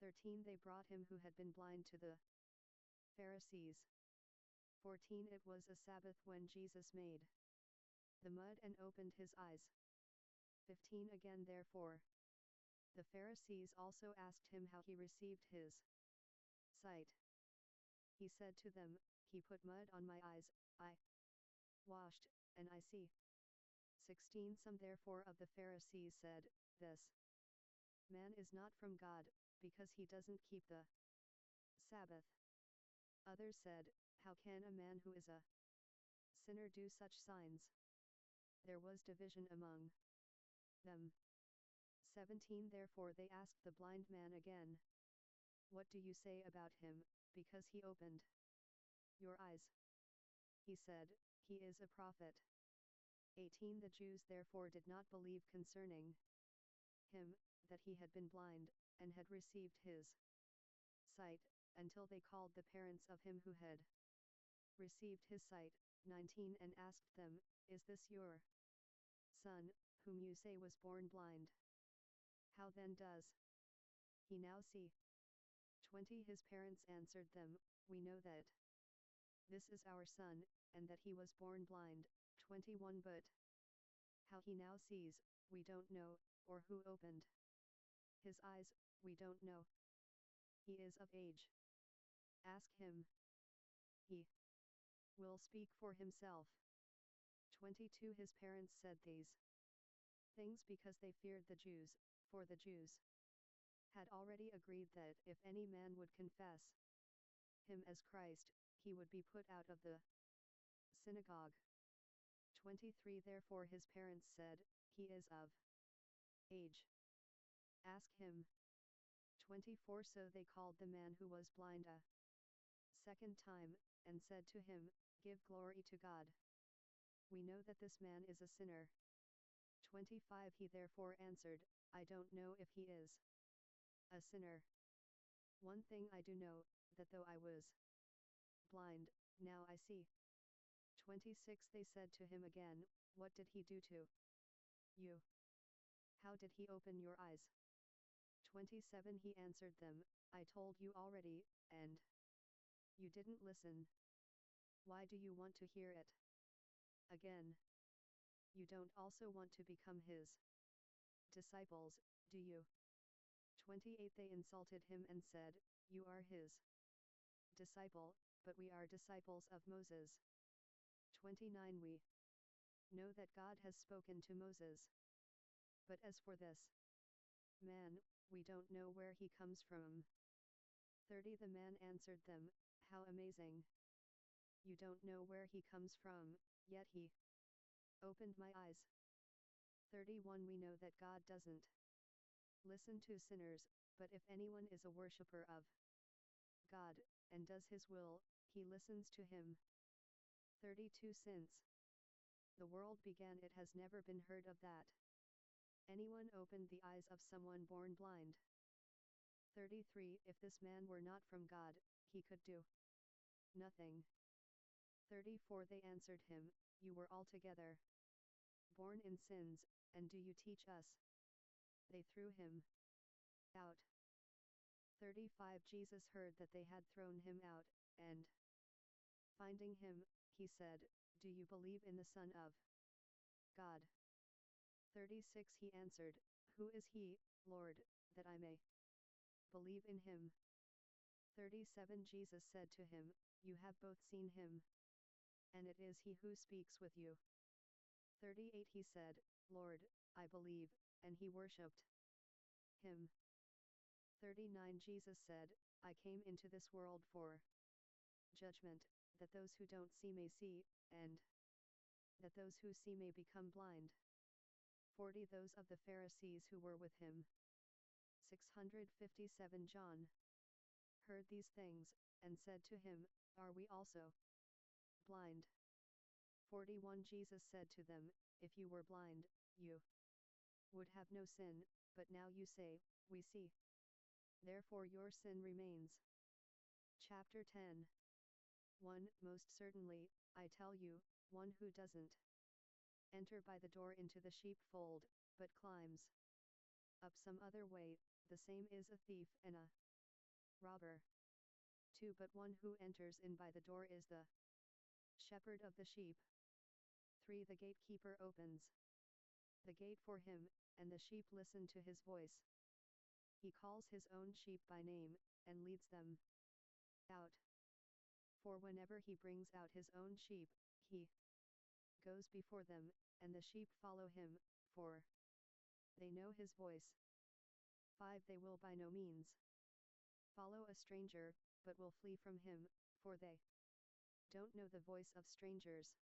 Speaker 1: 13 They brought him who had been blind to the Pharisees. 14 It was a Sabbath when Jesus made the mud and opened his eyes. 15 Again therefore, the Pharisees also asked him how he received his sight. He said to them, He put mud on my eyes, I washed, and I see. 16 Some therefore of the Pharisees said, This man is not from God, because he doesn't keep the Sabbath. Others said, How can a man who is a sinner do such signs? There was division among them. 17 Therefore they asked the blind man again, What do you say about him, because he opened your eyes? He said, He is a prophet. 18 The Jews therefore did not believe concerning him, that he had been blind, and had received his sight, until they called the parents of him who had received his sight. 19 And asked them, Is this your son, whom you say was born blind? How then does he now see? 20 His parents answered them, We know that this is our son, and that he was born blind. 21 But how he now sees, we don't know, or who opened his eyes, we don't know. He is of age. Ask him. He will speak for himself. 22 His parents said these things because they feared the Jews, for the Jews had already agreed that if any man would confess him as Christ, he would be put out of the synagogue. 23 Therefore his parents said, He is of age. Ask him. 24 So they called the man who was blind a second time, and said to him, Give glory to God. We know that this man is a sinner. 25 He therefore answered, I don't know if he is a sinner. One thing I do know, that though I was blind, now I see. 26 They said to him again, What did he do to you? How did he open your eyes? 27 He answered them, I told you already, and you didn't listen. Why do you want to hear it again? You don't also want to become his disciples, do you? 28 They insulted him and said, You are his disciple, but we are disciples of Moses. 29 We know that God has spoken to Moses. But as for this man, we don't know where he comes from. 30 The man answered them, How amazing! You don't know where he comes from, yet he opened my eyes. 31 We know that God doesn't listen to sinners, but if anyone is a worshipper of God, and does his will, he listens to him. 32 Since the world began it has never been heard of that anyone opened the eyes of someone born blind. 33 If this man were not from God, he could do nothing. 34 They answered him, You were altogether born in sins, and do you teach us? They threw him out. 35 Jesus heard that they had thrown him out, and finding him, he said, Do you believe in the Son of God? 36 He answered, Who is he, Lord, that I may believe in him? 37 Jesus said to him, You have both seen him, and it is he who speaks with you. 38 He said, Lord, I believe, and he worshipped him. 39 Jesus said, I came into this world for judgment, that those who don't see may see, and that those who see may become blind. 40 Those of the Pharisees who were with him. 657 John heard these things, and said to him, Are we also blind? 41 Jesus said to them, If you were blind, you would have no sin, but now you say, We see. Therefore your sin remains. Chapter 10 1 Most certainly, I tell you, one who doesn't enter by the door into the sheepfold, but climbs up some other way, the same is a thief and a robber. 2 But one who enters in by the door is the shepherd of the sheep. 3 The gatekeeper opens the gate for him, and the sheep listen to his voice. He calls his own sheep by name, and leads them out. 4 Whenever he brings out his own sheep, he goes before them, and the sheep follow him, for they know his voice. 5 They will by no means follow a stranger, but will flee from him, for they don't know the voice of strangers.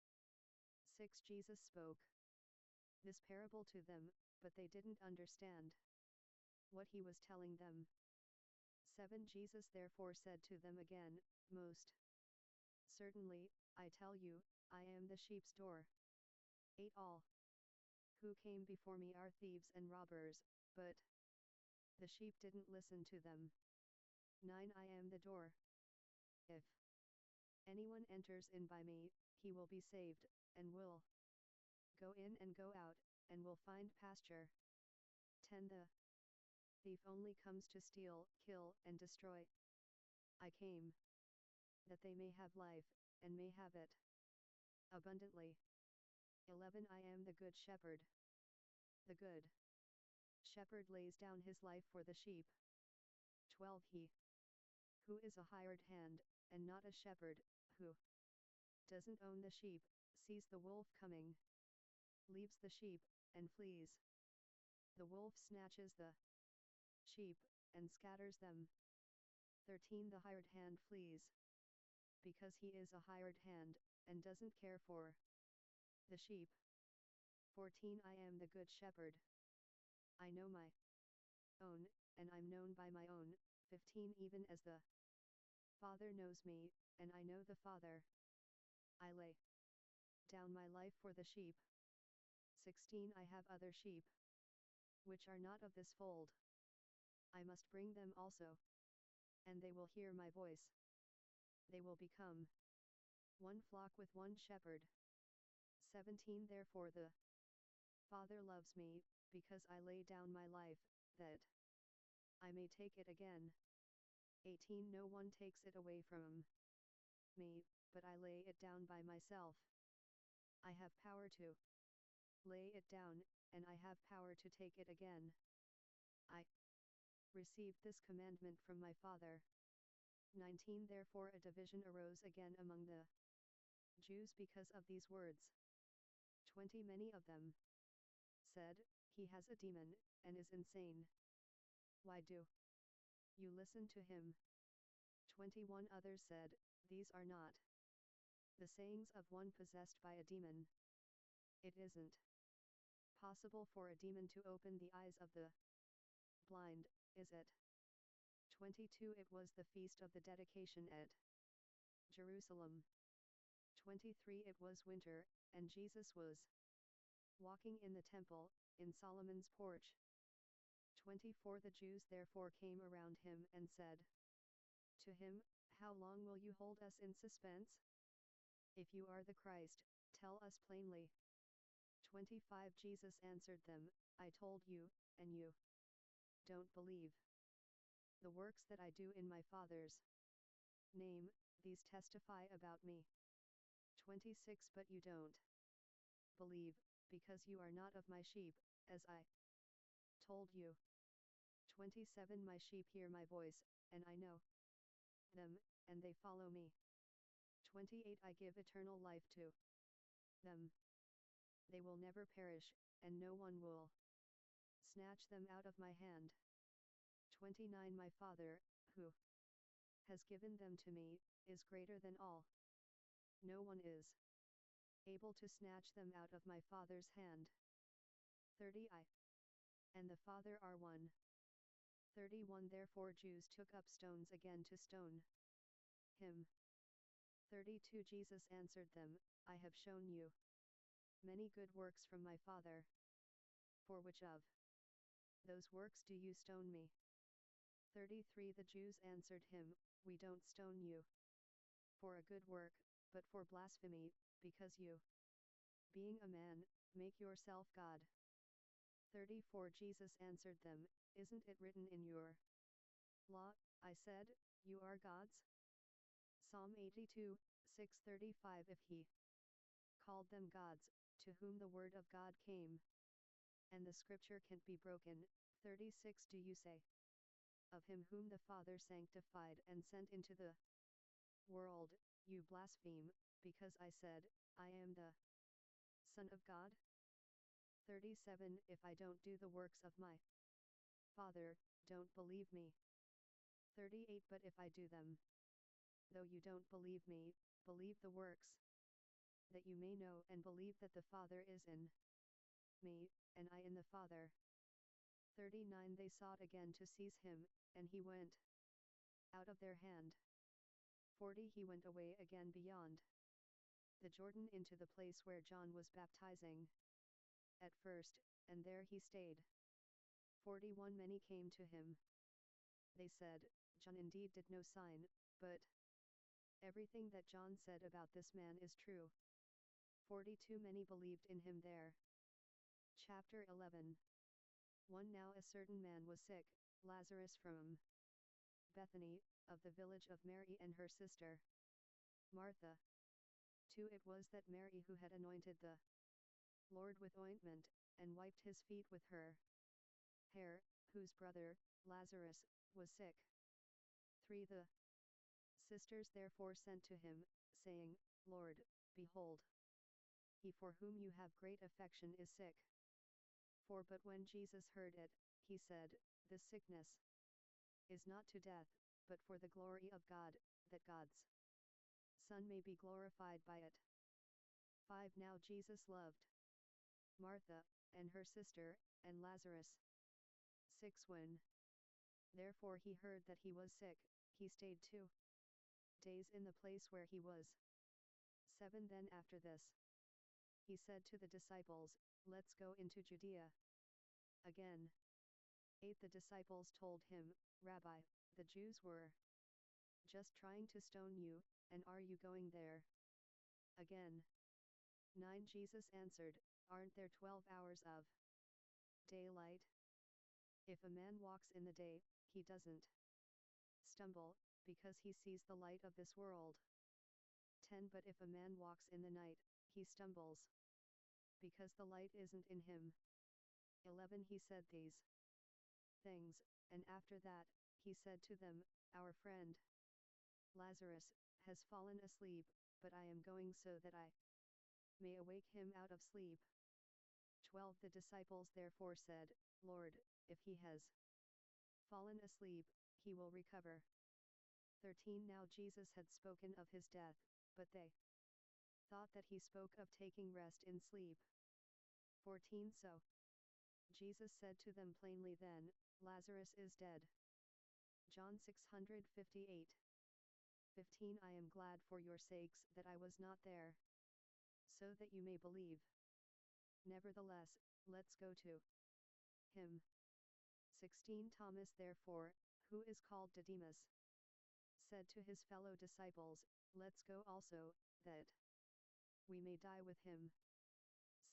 Speaker 1: 6 Jesus spoke this parable to them, but they didn't understand what he was telling them. 7 Jesus therefore said to them again, Most certainly, I tell you, I am the sheep's door. 8 All who came before me are thieves and robbers, but the sheep didn't listen to them. 9 I am the door. If anyone enters in by me, he will be saved, and will go in and go out, and will find pasture. 10 The thief only comes to steal, kill, and destroy. I came that they may have life, and may have it abundantly. 11 I am the good shepherd. The good shepherd lays down his life for the sheep. 12 He who is a hired hand, and not a shepherd, who doesn't own the sheep, sees the wolf coming, leaves the sheep, and flees. The wolf snatches the sheep, and scatters them. 13 The hired hand flees, because he is a hired hand, and doesn't care for the sheep. 14 I am the good shepherd. I know my own, and I'm known by my own. 15 Even as the Father knows me, and I know the Father. I lay down my life for the sheep. 16 I have other sheep, which are not of this fold. I must bring them also, and they will hear my voice. They will become one flock with one shepherd. 17 Therefore the Father loves me, because I lay down my life, that I may take it again. 18 No one takes it away from me, but I lay it down by myself. I have power to lay it down, and I have power to take it again. I received this commandment from my Father. 19 Therefore a division arose again among the Jews because of these words. 20 Many of them said, He has a demon, and is insane. Why do you listen to him? 21 Others said, These are not the sayings of one possessed by a demon. It isn't possible for a demon to open the eyes of the blind, is it? 22 It was the feast of the dedication at Jerusalem. 23 It was winter, and Jesus was walking in the temple, in Solomon's porch. 24 The Jews therefore came around him and said to him, How long will you hold us in suspense? If you are the Christ, tell us plainly. 25 Jesus answered them, I told you, and you don't believe. The works that I do in my Father's name, these testify about me. 26 But you don't believe, because you are not of my sheep, as I told you. 27 My sheep hear my voice, and I know them, and they follow me. 28 I give eternal life to them. They will never perish, and no one will snatch them out of my hand. 29 My Father, who has given them to me, is greater than all. No one is able to snatch them out of my Father's hand. 30 I and the Father are one. 31 Therefore Jews took up stones again to stone him. 32 Jesus answered them, I have shown you many good works from my Father. For which of those works do you stone me? 33 The Jews answered him, We don't stone you for a good work, but for blasphemy, because you, being a man, make yourself God. 34 Jesus answered them, Isn't it written in your law, I said, you are gods? Psalm 82, 6:35 If he called them gods, to whom the word of God came, and the scripture can't be broken. 36 Do you say of him whom the Father sanctified and sent into the world, you blaspheme, because I said, I am the Son of God? 37 If I don't do the works of my Father, don't believe me. 38 But if I do them, though you don't believe me, believe the works, that you may know and believe that the Father is in me, and I in the Father. 39 They sought again to seize him, and he went out of their hand. 40 He went away again beyond the Jordan into the place where John was baptizing at first, and there he stayed. 41 Many came to him. They said, John indeed did no sign, but everything that John said about this man is true. 42 Many believed in him there. Chapter 11 1 Now a certain man was sick, Lazarus from Bethany, of the village of Mary and her sister Martha. 2 It was that Mary who had anointed the Lord with ointment, and wiped his feet with her hair, whose brother, Lazarus, was sick. 3 The sisters therefore sent to him, saying, Lord, behold, he for whom you have great affection is sick. 4 But when Jesus heard it, he said, This sickness is not to death, but for the glory of God, that God's Son may be glorified by it. 5 Now Jesus loved Martha, and her sister, and Lazarus. 6 When therefore he heard that he was sick, he stayed 2 days in the place where he was. 7 Then after this, he said to the disciples, "Let's go into Judea." Again. 8. The disciples told him, "Rabbi, the Jews were just trying to stone you, and are you going there?" Again. 9. Jesus answered, "Aren't there 12 hours of daylight? If a man walks in the day, he doesn't stumble, because he sees the light of this world." 10. But if a man walks in the night, he stumbles, because the light isn't in him. 11. He said these things, and after that, he said to them, "Our friend Lazarus has fallen asleep, but I am going so that I may awake him out of sleep." 12. The disciples therefore said, "Lord, if he has fallen asleep, he will recover." 13. Now Jesus had spoken of his death, but they thought that he spoke of taking rest in sleep. 14. So Jesus said to them plainly then, "Lazarus is dead." John 658. 15. I am glad for your sakes that I was not there, so that you may believe. Nevertheless, let's go to him. 16. Thomas therefore, who is called Didymus, said to his fellow disciples, "Let's go also, that we may die with him."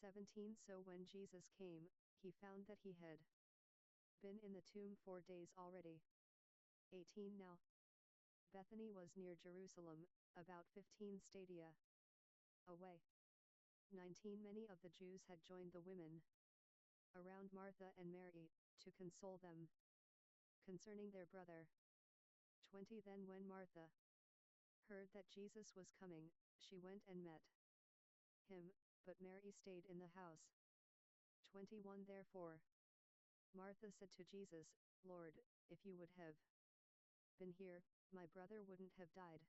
Speaker 1: 17. So when Jesus came, he found that he had been in the tomb 4 days already. 18. Now Bethany was near Jerusalem, about 15 stadia away. 19. Many of the Jews had joined the women around Martha and Mary, to console them concerning their brother. 20. Then when Martha heard that Jesus was coming, she went and met him, but Mary stayed in the house. 21. Therefore Martha said to Jesus, "Lord, if you would have been here, my brother wouldn't have died."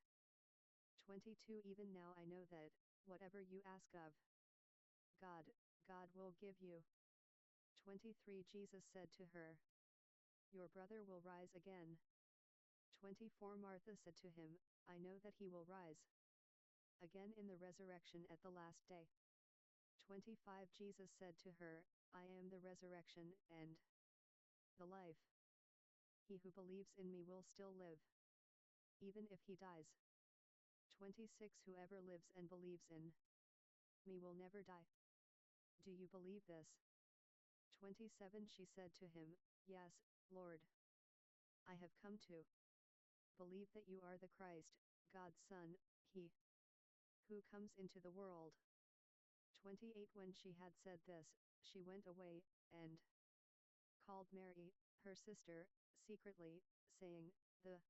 Speaker 1: 22. Even now I know that, whatever you ask of God, God will give you. 23. Jesus said to her, "Your brother will rise again." 24. Martha said to him, "I know that he will rise again in the resurrection at the last day." 25. Jesus said to her, "I am the resurrection and the life. He who believes in me will still live, even if he dies." 26. Whoever lives and believes in me will never die. Do you believe this? 27. She said to him, "Yes, Lord. I have come to believe that you are the Christ, God's Son, he who comes into the world." 28. When she had said this, she went away, and called Mary, her sister, secretly, saying, "The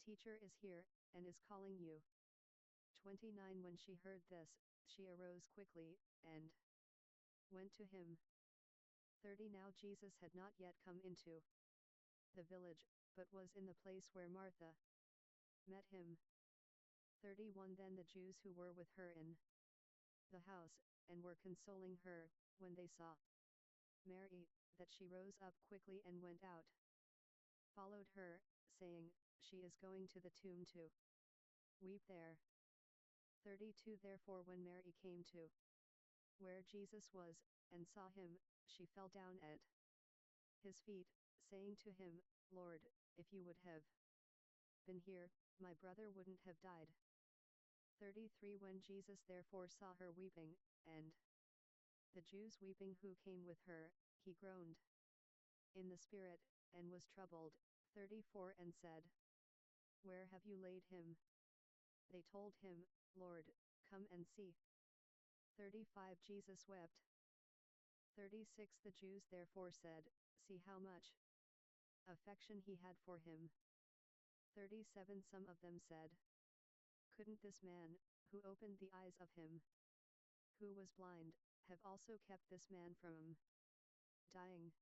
Speaker 1: teacher is here, and is calling you." 29. When she heard this, she arose quickly, and went to him. 30. Now Jesus had not yet come into the village, but was in the place where Martha met him. 31. Then the Jews who were with her in the house, and were consoling her, when they saw Mary, that she rose up quickly and went out, followed her, saying, "She is going to the tomb to weep there." 32. Therefore when Mary came to where Jesus was, and saw him, she fell down at his feet, saying to him, "Lord, if you would have been here, my brother wouldn't have died." 33. When Jesus therefore saw her weeping, and the Jews weeping who came with her, he groaned in the spirit, and was troubled. 34. And said, "Where have you laid him?" They told him, "Lord, come and see." 35. Jesus wept. 36. The Jews therefore said, "See how much affection he had for him." 37. Some of them said, "Couldn't this man, who opened the eyes of him who was blind, have also kept this man from dying?"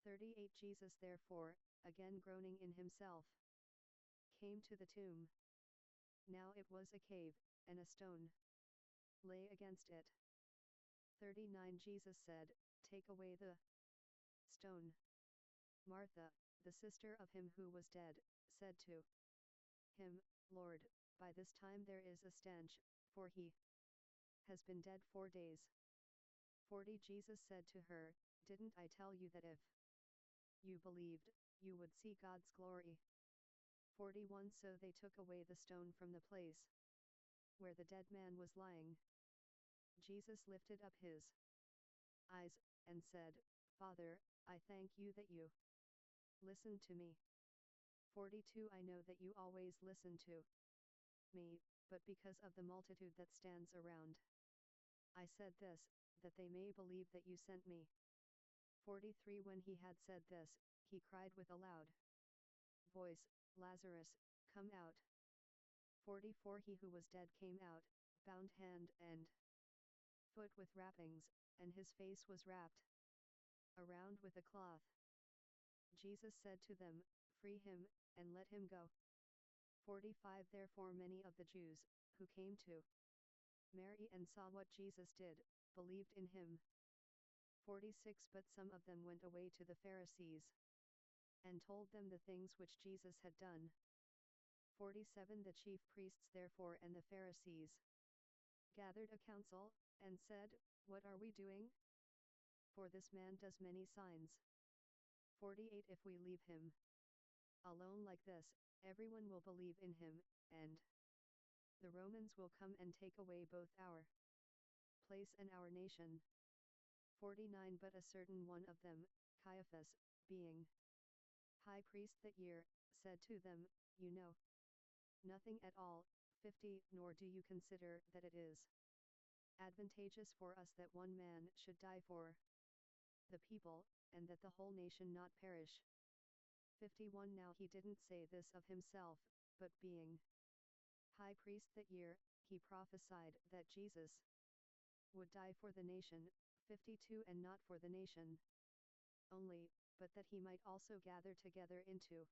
Speaker 1: 38. Jesus therefore, again groaning in himself, came to the tomb. Now it was a cave, and a stone lay against it. 39. Jesus said, "Take away the stone." Martha, the sister of him who was dead, said to him, "Lord, by this time there is a stench, for he has been dead 4 days. 40 Jesus said to her, Didn't I tell you that if you believed, you would see God's glory? 41 So they took away the stone from the place where the dead man was lying. Jesus lifted up his eyes, and said, Father, I thank you that you listened to me. 42 I know that you always listen to me, but because of the multitude that stands around, I said this, that they may believe that you sent me. 43 When he had said this, he cried with a loud voice, Lazarus, come out. 44 He who was dead came out, bound hand and foot with wrappings, and his face was wrapped around with a cloth. Jesus said to them, Free him, and let him go. 45 Therefore many of the Jews, who came to Mary and saw what Jesus did, believed in him. 46 But some of them went away to the Pharisees, and told them the things which Jesus had done. 47 The chief priests therefore and the Pharisees gathered a council, and said, What are we doing? For this man does many signs. 48 If we leave him alone like this, everyone will believe in him, and the Romans will come and take away both our place and our nation. 49 But a certain one of them, Caiaphas, being high priest that year, said to them, You know nothing at all. 50 Nor do you consider that it is advantageous for us that one man should die for the people, and that the whole nation not perish. 51 Now he didn't say this of himself, but being high priest that year, he prophesied that Jesus would die for the nation. 52 And not for the nation only, but that he might also gather together into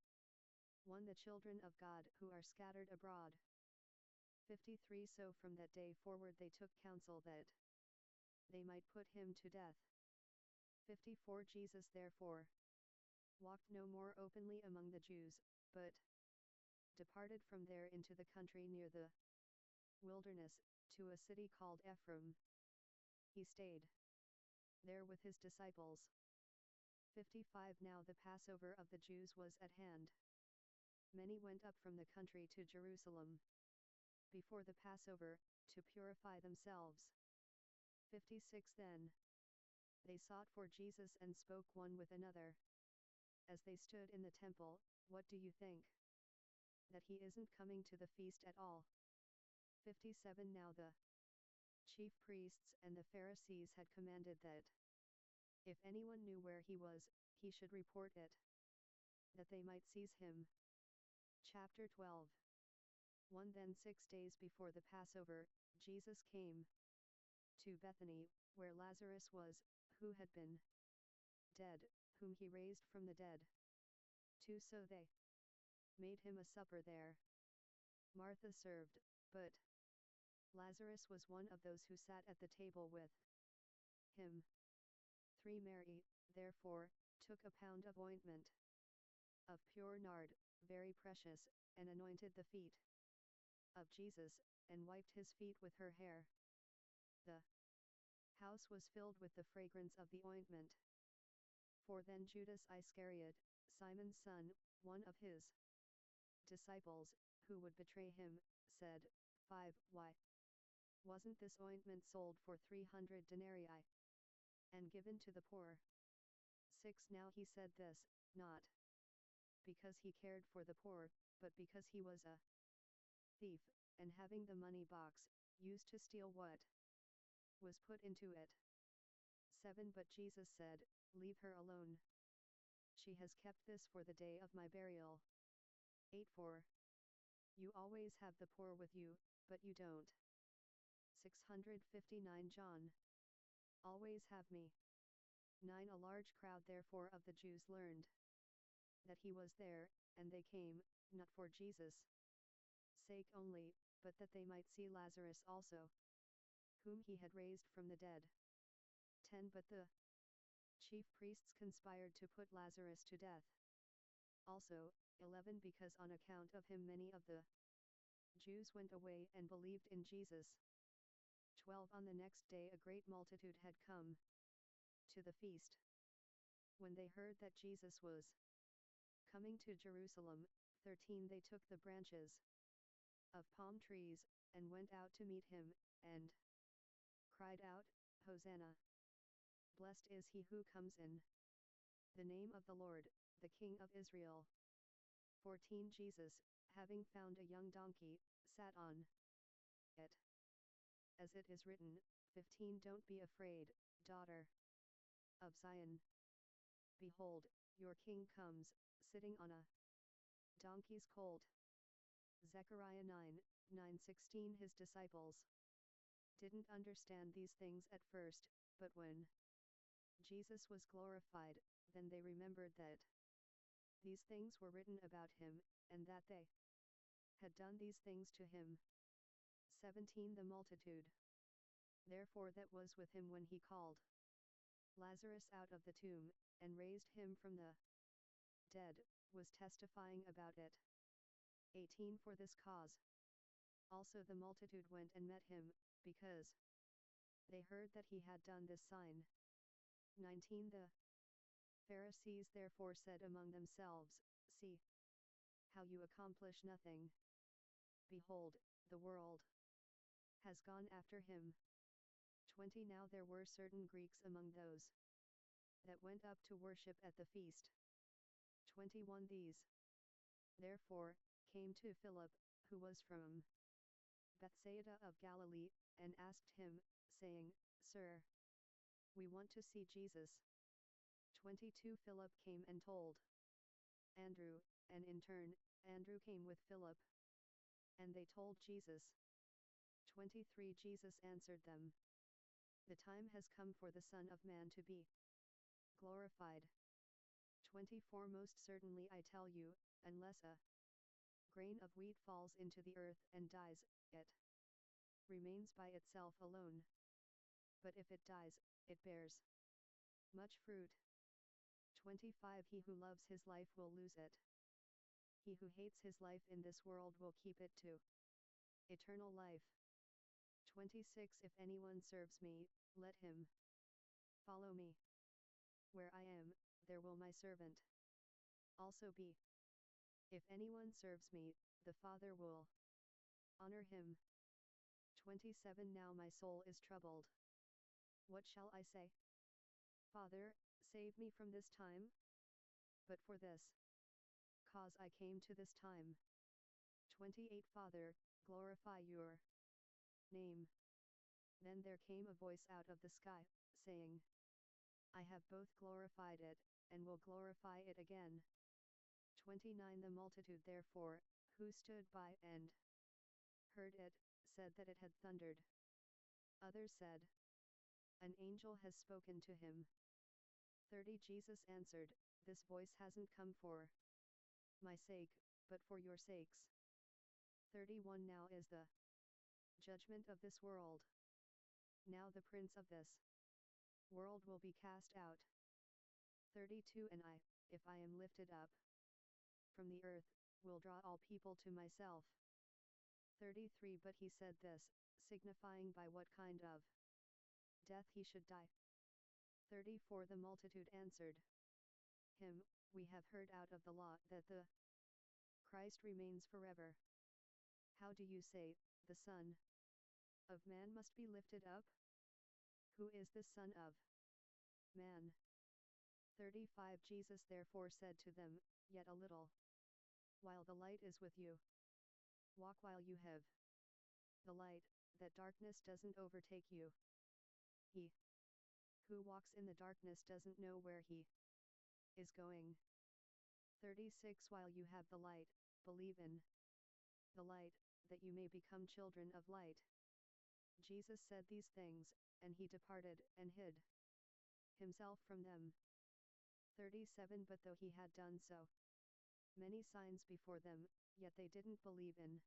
Speaker 1: one the children of God who are scattered abroad. 53 So from that day forward they took counsel that they might put him to death. 54 Jesus therefore walked no more openly among the Jews, but departed from there into the country near the wilderness, to a city called Ephraim. He stayed there with his disciples. 55 Now the Passover of the Jews was at hand. Many went up from the country to Jerusalem before the Passover, to purify themselves. 56 Then they sought for Jesus and spoke one with another, as they stood in the temple, What do you think? That he isn't coming to the feast at all? 57 Now the chief priests and the Pharisees had commanded that if anyone knew where he was, he should report it, that they might seize him. Chapter 12 1 Then 6 days before the Passover, Jesus came to Bethany, where Lazarus was, who had been dead, whom he raised from the dead. 2 So they made him a supper there. Martha served, but Lazarus was one of those who sat at the table with him. 3 Mary, therefore, took a pound of ointment of pure nard, very precious, and anointed the feet of Jesus, and wiped his feet with her hair. The house was filled with the fragrance of the ointment. 4 Then Judas Iscariot, Simon's son, one of his disciples, who would betray him, said, 5 Why wasn't this ointment sold for 300 denarii, and given to the poor? 6 Now he said this, not because he cared for the poor, but because he was a thief, and having the money box, used to steal what was put into it. 7 But Jesus said, Leave her alone. She has kept this for the day of my burial. 8 For you always have the poor with you, but you don't 659 John always have me. 9 A large crowd therefore of the Jews learned that he was there, and they came, not for Jesus' sake only, but that they might see Lazarus also, whom he had raised from the dead. 10 But the chief priests conspired to put Lazarus to death also. 11 Because on account of him many of the Jews went away and believed in Jesus. 12 On the next day a great multitude had come to the feast. When they heard that Jesus was coming to Jerusalem, 13 They took the branches of palm trees, and went out to meet him, and cried out, Hosanna! Blessed is he who comes in the name of the Lord, the King of Israel. 14 Jesus, having found a young donkey, sat on it. As it is written, 15 Don't be afraid, daughter of Zion. Behold, your king comes, sitting on a donkey's colt. Zechariah 9:16 His disciples didn't understand these things at first, but when Jesus was glorified, then they remembered that these things were written about him, and that they had done these things to him. 17 The multitude, therefore, that was with him when he called Lazarus out of the tomb, and raised him from the dead, was testifying about it. 18 For this cause also the multitude went and met him, because they heard that he had done this sign. 19 The Pharisees therefore said among themselves, See how you accomplish nothing. Behold, the world has gone after him. 20 Now there were certain Greeks among those that went up to worship at the feast. 21 These therefore came to Philip, who was from Bethsaida of Galilee, and asked him, saying, Sir, we want to see Jesus. 22 Philip came and told Andrew, and in turn, Andrew came with Philip. And they told Jesus. 23 Jesus answered them, The time has come for the Son of Man to be glorified. 24 Most certainly I tell you, unless a grain of wheat falls into the earth and dies, it remains by itself alone. But if it dies, it bears much fruit. 25 He who loves his life will lose it. He who hates his life in this world will keep it to eternal life. 26 If anyone serves me, let him follow me. Where I am, there will my servant also be. If anyone serves me, the Father will honor him. 27 Now my soul is troubled. What shall I say? Father, save me from this time? But for this cause I came to this time. 28 Father, glorify your name. Then there came a voice out of the sky, saying, I have both glorified it, and will glorify it again. 29 The multitude therefore, who stood by and heard it, said that it had thundered. Others said, An angel has spoken to him. 30 Jesus answered, This voice hasn't come for my sake, but for your sakes. 31 Now is the judgment of this world. Now the prince of this world will be cast out. 32 And I, if I am lifted up from the earth, will draw all people to myself. 33 But he said this, signifying by what kind of death he should die. 34 The multitude answered him, We have heard out of the law that the Christ remains forever. How do you say, the Son of Man must be lifted up? Who is the Son of Man? 35 Jesus therefore said to them, Yet a little while the light is with you. Walk while you have the light, that darkness doesn't overtake you. He who walks in the darkness doesn't know where he is going. 36 While you have the light, believe in the light, that you may become children of light. Jesus said these things, and he departed, and hid himself from them. 37 But though he had done so many signs before them, yet they didn't believe in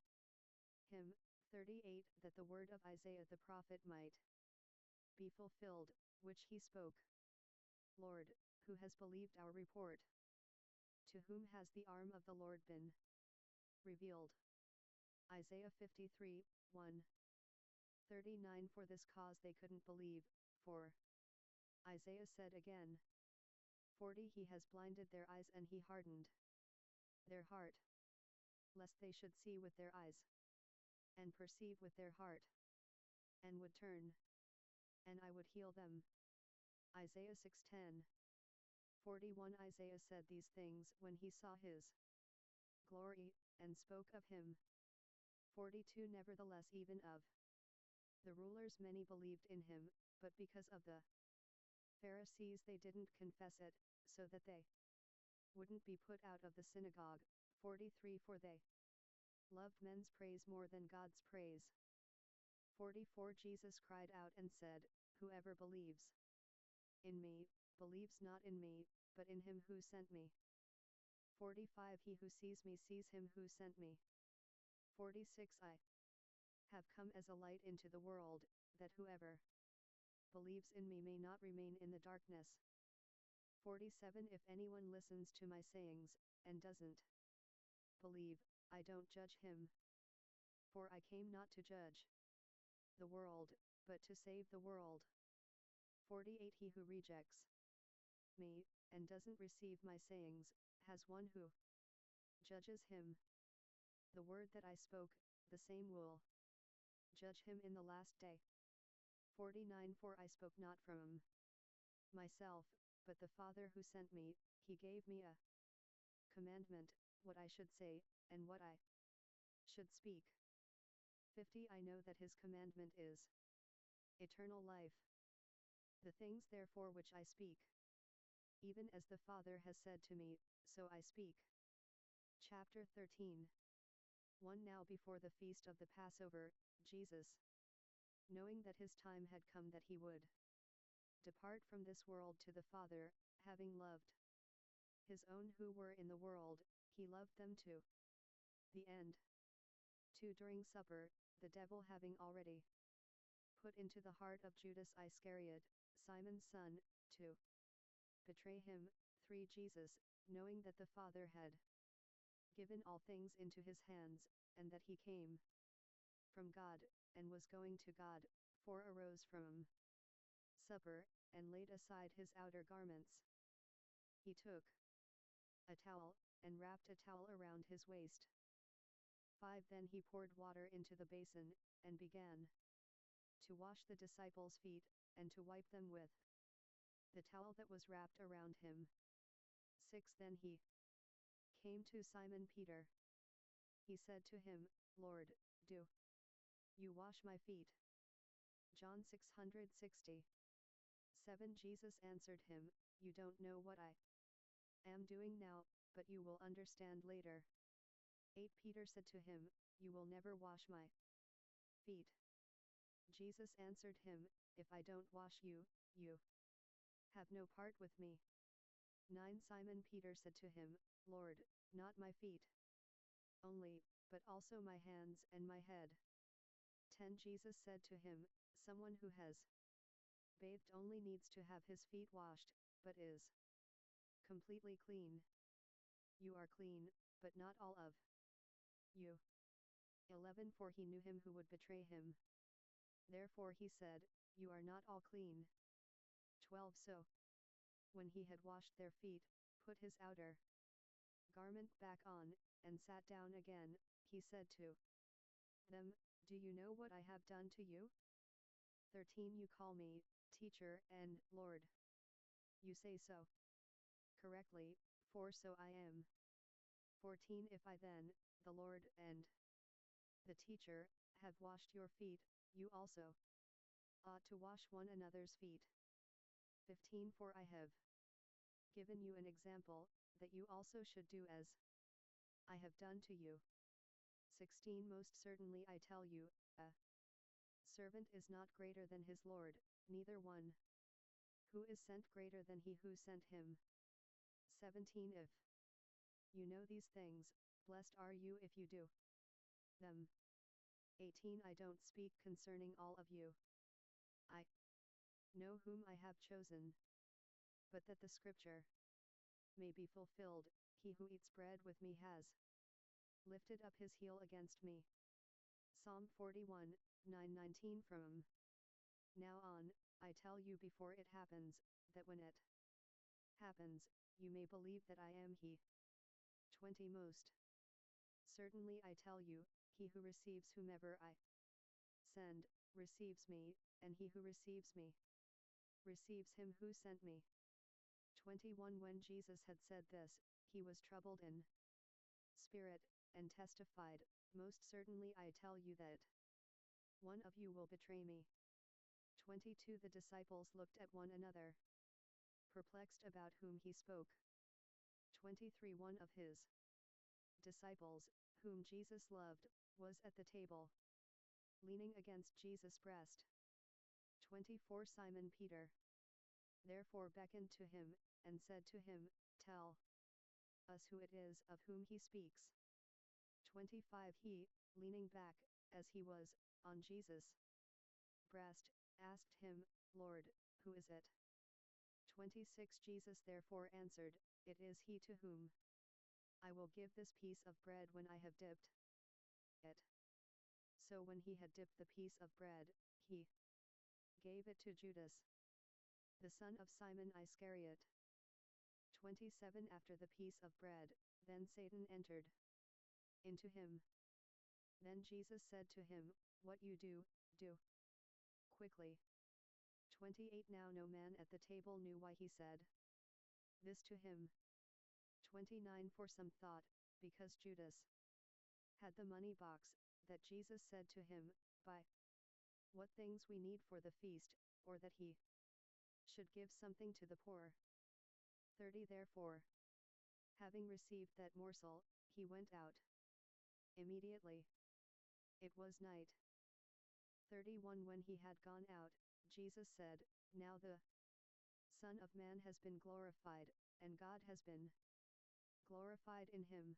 Speaker 1: him. 38 That the word of Isaiah the prophet might be fulfilled, which he spoke. Lord, who has believed our report? To whom has the arm of the Lord been revealed? Isaiah 53:1. 39 For this cause they couldn't believe, for Isaiah said again. 40 He has blinded their eyes and he hardened their heart, lest they should see with their eyes, and perceive with their heart, and would turn, and I would heal them. Isaiah 6:10. 41 Isaiah said these things when he saw his glory, and spoke of him. 42 Nevertheless even of the rulers many believed in him, but because of the Pharisees they didn't confess it, so that they wouldn't be put out of the synagogue. 43 For they loved men's praise more than God's praise. 44 Jesus cried out and said, Whoever believes in me, believes not in me, but in him who sent me. 45 He who sees me sees him who sent me. 46 I have come as a light into the world, that whoever believes in me may not remain in the darkness. 47 If anyone listens to my sayings, and doesn't believe, I don't judge him. For I came not to judge the world, but to save the world. 48 He who rejects me, and doesn't receive my sayings, has one who judges him. The word that I spoke, the same will judge him in the last day. 49 For I spoke not from myself, but the Father who sent me, he gave me a commandment, what I should say, and what I should speak. 50 I know that his commandment is eternal life. The things therefore which I speak, even as the Father has said to me, so I speak. Chapter 13. 1 Now before the feast of the Passover, Jesus, knowing that his time had come that he would depart from this world to the Father, having loved his own who were in the world, he loved them to the end. 2 During supper, the devil having already put into the heart of Judas Iscariot, Simon's son, to betray him. 3 Jesus, knowing that the Father had given all things into his hands, and that he came from God, and was going to God, 4 Arose from supper, and laid aside his outer garments. He took a towel, and wrapped a towel around his waist. 5 Then he poured water into the basin, and began to wash the disciples' feet, and to wipe them with the towel that was wrapped around him. 6 Then he came to Simon Peter. He said to him, Lord, do you wash my feet? John 660. 7 Jesus answered him, You don't know what I am doing now, but you will understand later. 8 Peter said to him, You will never wash my feet. Jesus answered him, If I don't wash you, you have no part with me. 9 Simon Peter said to him, Lord, not my feet only, but also my hands and my head. 10 Jesus said to him, Someone who has bathed only needs to have his feet washed, but is completely clean. You are clean, but not all of you. 11 For he knew him who would betray him. Therefore he said, You are not all clean. 12 So, when he had washed their feet, put his outer garment back on, and sat down again, he said to them, Do you know what I have done to you? 13 You call me, teacher and Lord. You say so correctly, for so I am. 14 If I then, the Lord and the teacher, have washed your feet, you also ought to wash one another's feet. 15 For I have given you an example, that you also should do as I have done to you. 16 Most certainly I tell you, a servant is not greater than his Lord, neither one who is sent greater than he who sent him. 17 If you know these things, blessed are you if you do them. 18 I don't speak concerning all of you. I know whom I have chosen. But that the scripture may be fulfilled, he who eats bread with me has lifted up his heel against me. Psalm 41, 9:19 From now on, I tell you before it happens, that when it happens, you may believe that I am He. 20 Most certainly I tell you, he who receives whomever I send, receives me, and he who receives me, receives him who sent me. 21 When Jesus had said this, he was troubled in spirit, and testified, Most certainly I tell you that one of you will betray me. 22 The disciples looked at one another, perplexed about whom he spoke. 23 One of his disciples, whom Jesus loved, was at the table, leaning against Jesus' breast. 24 Simon Peter therefore beckoned to him, and said to him, Tell us who it is of whom he speaks. 25 He, leaning back, as he was, on Jesus' breast, asked him, Lord, who is it? 26 Jesus therefore answered, It is he to whom I will give this piece of bread when I have dipped it. So when he had dipped the piece of bread, he gave it to Judas, the son of Simon Iscariot. 27 After the piece of bread, then Satan entered into him. Then Jesus said to him, What you do, do quickly. 28 Now no man at the table knew why he said this to him. 29 For some thought, because Judas had the money box, that Jesus said to him, Buy what things we need for the feast, or that he should give something to the poor. 30 Therefore, having received that morsel, he went out immediately. It was night. 31 When he had gone out, Jesus said, Now the Son of Man has been glorified, and God has been glorified in him.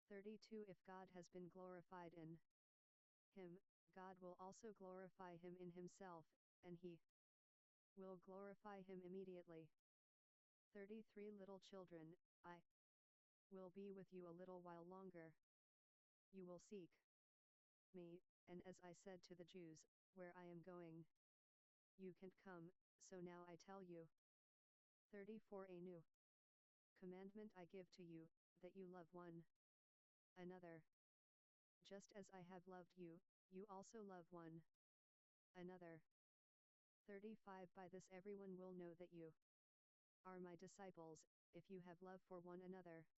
Speaker 1: 32 If God has been glorified in him, God will also glorify him in himself, and he will glorify him immediately. 33 Little children, I will be with you a little while longer. You will seek me, and as I said to the Jews, where I am going, you can't come, so now I tell you. 34 A new commandment I give to you, that you love one another. Just as I have loved you, you also love one another. 35 By this everyone will know that you are my disciples, if you have love for one another.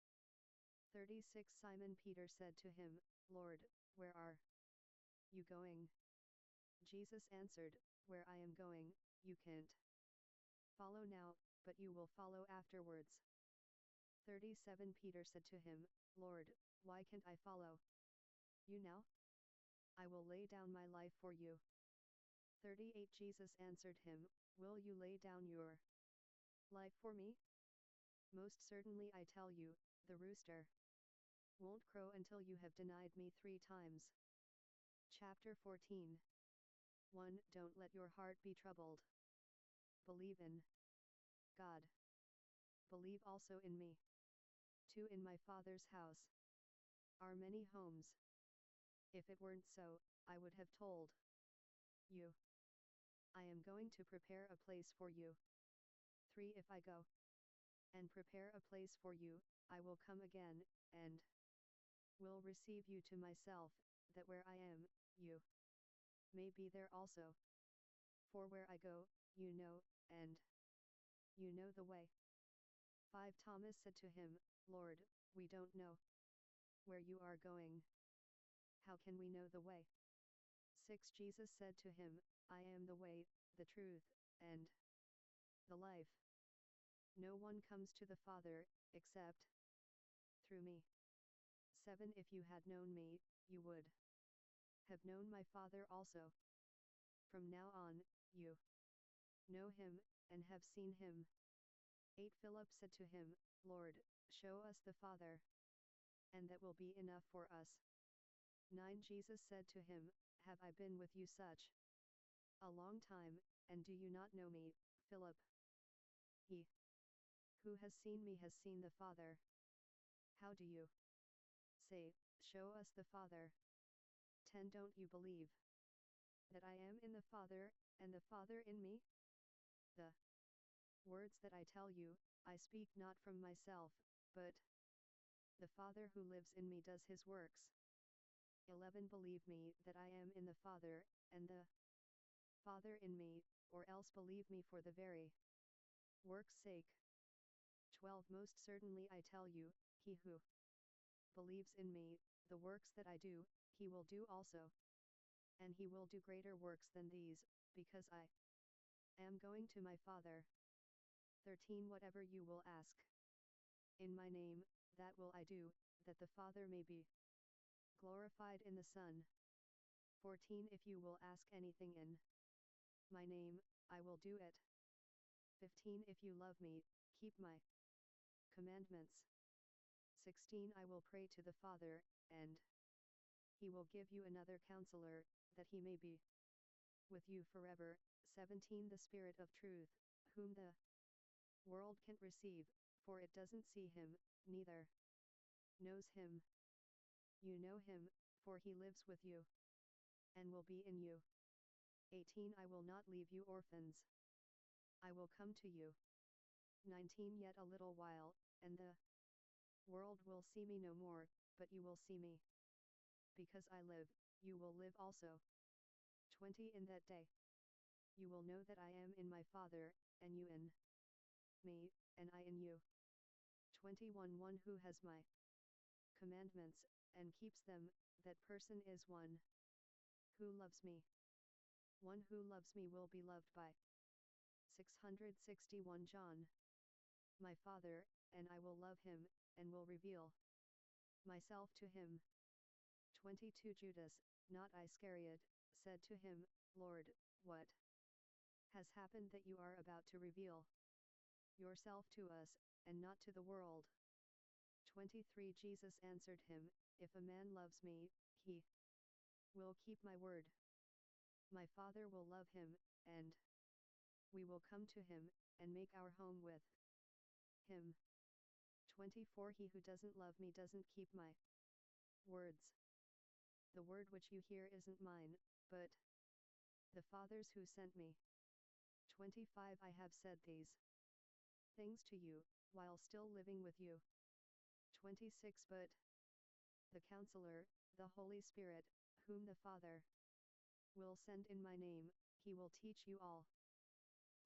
Speaker 1: 36 Simon Peter said to him, Lord, where are you going? Jesus answered, Where I am going, you can't follow now, but you will follow afterwards. 37 Peter said to him, Lord, why can't I follow you now? I will lay down my life for you. 38 Jesus answered him, Will you lay down your life for me? Most certainly I tell you, the rooster won't crow until you have denied me 3 times. Chapter 14 1. Don't let your heart be troubled. Believe in God. Believe also in me. 2. In my Father's house are many homes. If it weren't so, I would have told you. I am going to prepare a place for you. 3. If I go and prepare a place for you, I will come again, and will receive you to myself, that where I am, you may be there also. For where I go, you know, and you know the way. 5. Thomas said to him, Lord, we don't know where you are going. How can we know the way? 6. Jesus said to him, I am the way, the truth, and the life. No one comes to the Father, except through me. 7. If you had known me, you would have known my Father also. From now on, you know him, and have seen him. 8. Philip said to him, Lord, show us the Father, and that will be enough for us. 9. Jesus said to him, Have I been with you such a long time, and do you not know me, Philip? He who has seen me has seen the Father. How do you say, Show us the Father? 10. Don't you believe that I am in the Father, and the Father in me? The words that I tell you, I speak not from myself, but the Father who lives in me does his works. 11 Believe me that I am in the Father, and the Father in me, or else believe me for the very work's sake. 12 Most certainly I tell you, he who believes in me, the works that I do, he will do also. And he will do greater works than these, because I am going to my Father. 13 Whatever you will ask in my name, that will I do, that the Father may be glorified in the Son. 14 If you will ask anything in my name, I will do it. 15 If you love me, keep my commandments. 16 I will pray to the Father, and he will give you another counselor, that he may be with you forever. 17 The Spirit of truth, whom the world can't receive, for it doesn't see him, neither knows him. You know him, for he lives with you, and will be in you. 18 I will not leave you orphans. I will come to you. 19 Yet a little while, and the world will see me no more, but you will see me. Because I live, you will live also. 20 In that day, you will know that I am in my Father, and you in me, and I in you. 21 One who has my commandments, and keeps them, that person is one who loves me. One who loves me will be loved by 661 John. My Father, and I will love him, and will reveal myself to him. 22 Judas, not Iscariot, said to him, Lord, what has happened that you are about to reveal yourself to us, and not to the world? 23 Jesus answered him, If a man loves me, he will keep my word. My Father will love him, and we will come to him, and make our home with him. 24 He who doesn't love me doesn't keep my words. The word which you hear isn't mine, but the Father's who sent me. 25 I have said these things to you, while still living with you. 26 But the Counselor, the Holy Spirit, whom the Father will send in my name, he will teach you all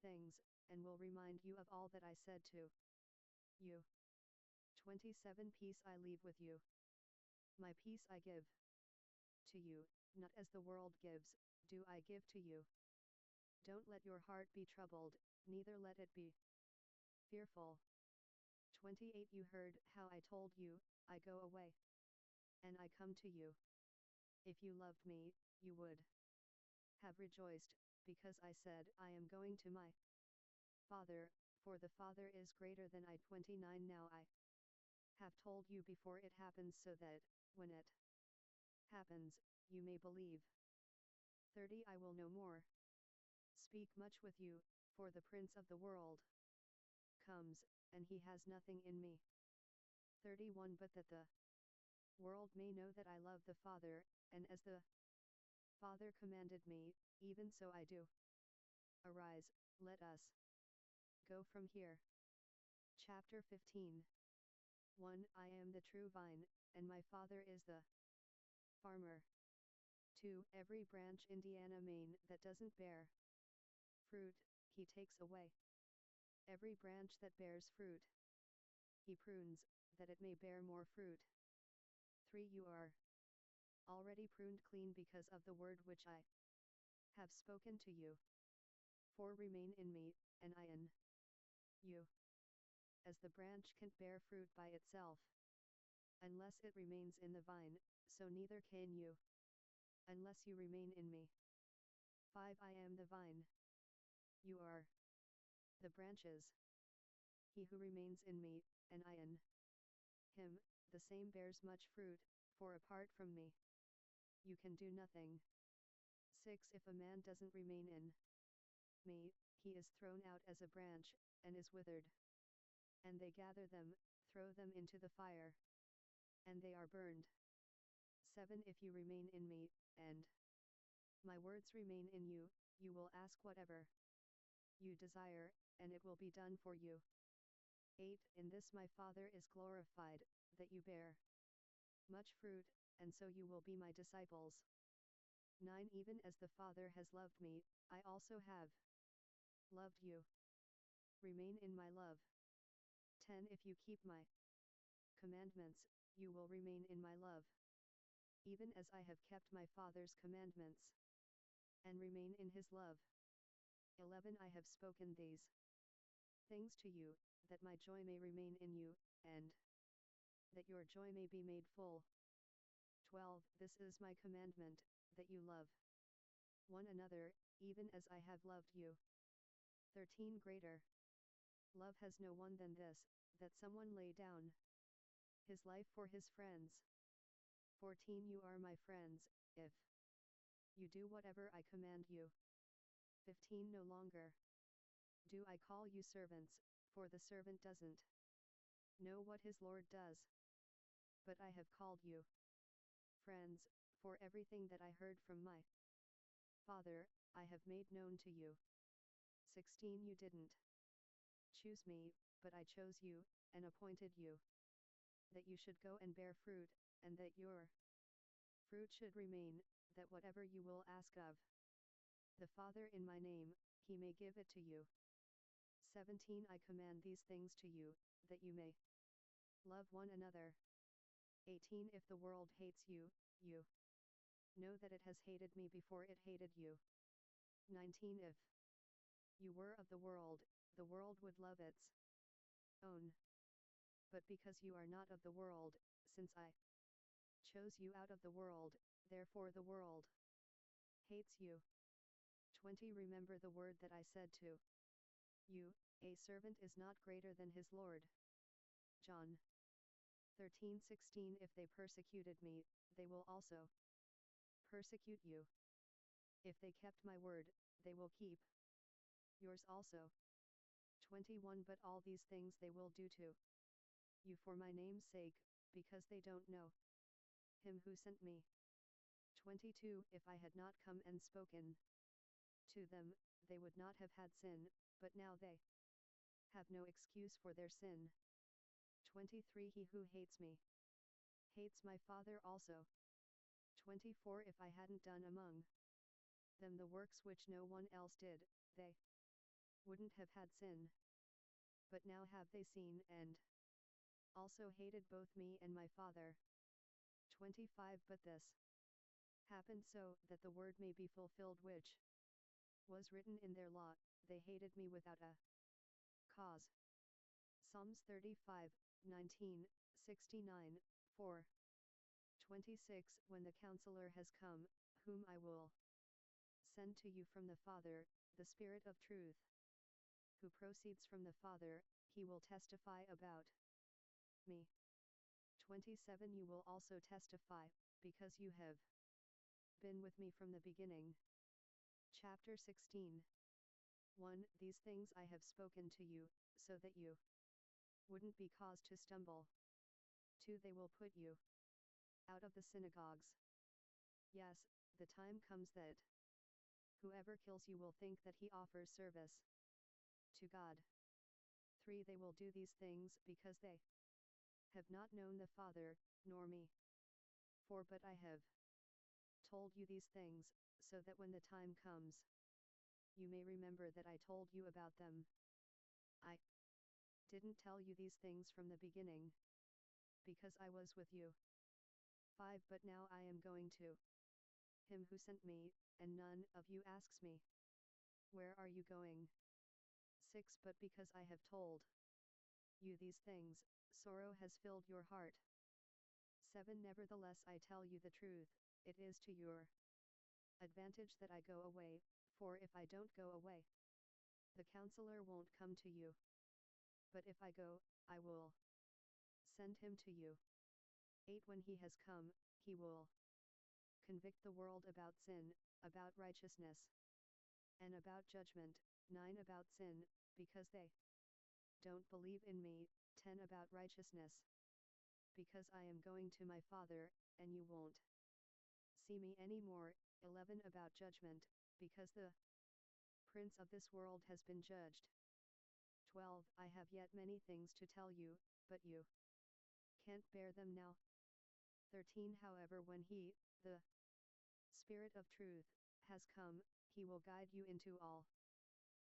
Speaker 1: things, and will remind you of all that I said to you. 27 Peace I leave with you. My peace I give to you, not as the world gives, do I give to you. Don't let your heart be troubled, neither let it be fearful. 28 You heard how I told you, I go away, and I come to you. If you loved me, you would have rejoiced, because I said I am going to my Father, for the Father is greater than I. 29 Now I have told you before it happens, so that, when it happens, you may believe. 30 I will no more speak much with you, for the Prince of the world comes, and he has nothing in me. 31 But that the world may know that I love the Father, and as the Father commanded me, even so I do. Arise, let us go from here. Chapter 15. 1 I am the true vine, and my Father is the farmer. 2 Every branch in Maine that doesn't bear fruit, he takes away. Every branch that bears fruit, he prunes, that it may bear more fruit. 3 You are already pruned clean because of the word which I have spoken to you. 4 Remain in me, and I in you. As the branch can't bear fruit by itself, unless it remains in the vine, so neither can you, unless you remain in me. 5 I am the vine. You are the branches. He who remains in me, and I in him, the same bears much fruit, for apart from me, you can do nothing. 6 If a man doesn't remain in me, he is thrown out as a branch, and is withered. And they gather them, throw them into the fire, and they are burned. 7 If you remain in me, and My words remain in you, you will ask whatever you desire, and it will be done for you. 8. In this my Father is glorified, that you bear much fruit, and so you will be my disciples. 9. Even as the Father has loved me, I also have loved you. Remain in my love. 10. If you keep my commandments, you will remain in my love, even as I have kept my Father's commandments, and remain in his love. 11. I have spoken these things to you, that my joy may remain in you, and that your joy may be made full. 12. This is my commandment, that you love one another, even as I have loved you. 13. Greater love has no one than this, that someone lay down his life for his friends. 14. You are my friends, if you do whatever I command you. 15. No longer do I call you servants, for the servant doesn't know what his Lord does. But I have called you friends, for everything that I heard from my Father, I have made known to you. 16. You didn't choose me, but I chose you, and appointed you, that you should go and bear fruit, and that your fruit should remain, that whatever you will ask of the Father in my name, he may give it to you. 17. I command these things to you, that you may love one another. 18. If the world hates you, you know that it has hated me before it hated you. 19. If you were of the world would love its own. But because you are not of the world, since I chose you out of the world, therefore the world hates you. 20. Remember the word that I said to you, a servant is not greater than his Lord. John 13:16. If they persecuted me, they will also persecute you. If they kept my word, they will keep yours also. 21. But all these things they will do to you for my name's sake, because they don't know him who sent me. 22. If I had not come and spoken to them, they would not have had sin, but now they have no excuse for their sin. 23. He who hates me hates my Father also. 24. If I hadn't done among them the works which no one else did, they wouldn't have had sin. But now have they seen and also hated both me and my Father. 25. But this happened so that the word may be fulfilled which was written in their law, they hated me without a cause. Psalms 35:19, 69, 4. 26. When the Counselor has come, whom I will send to you from the Father, the Spirit of truth, who proceeds from the Father, he will testify about me. 27. You will also testify, because you have been with me from the beginning. Chapter 16. 1. These things I have spoken to you, so that you wouldn't be caused to stumble. 2. They will put you out of the synagogues. Yes, the time comes that whoever kills you will think that he offers service to God. 3. They will do these things because they have not known the Father, nor me. 4. But I have told you these things, so that when the time comes, you may remember that I told you about them. I didn't tell you these things from the beginning, because I was with you. 5. But now I am going to him who sent me, and none of you asks me, where are you going? 6. But because I have told you these things, sorrow has filled your heart. 7. Nevertheless I tell you the truth, it is to your advantage that I go away, for if I don't go away, the Counselor won't come to you. But if I go, I will send him to you. 8. When he has come, he will convict the world about sin, about righteousness, and about judgment. 9. About sin, because they don't believe in me. 10. About righteousness, because I am going to my Father, and you won't see me anymore. 11 About judgment, because the prince of this world has been judged. 12 I have yet many things to tell you, but you can't bear them now. 13 However, when he, the Spirit of truth, has come, he will guide you into all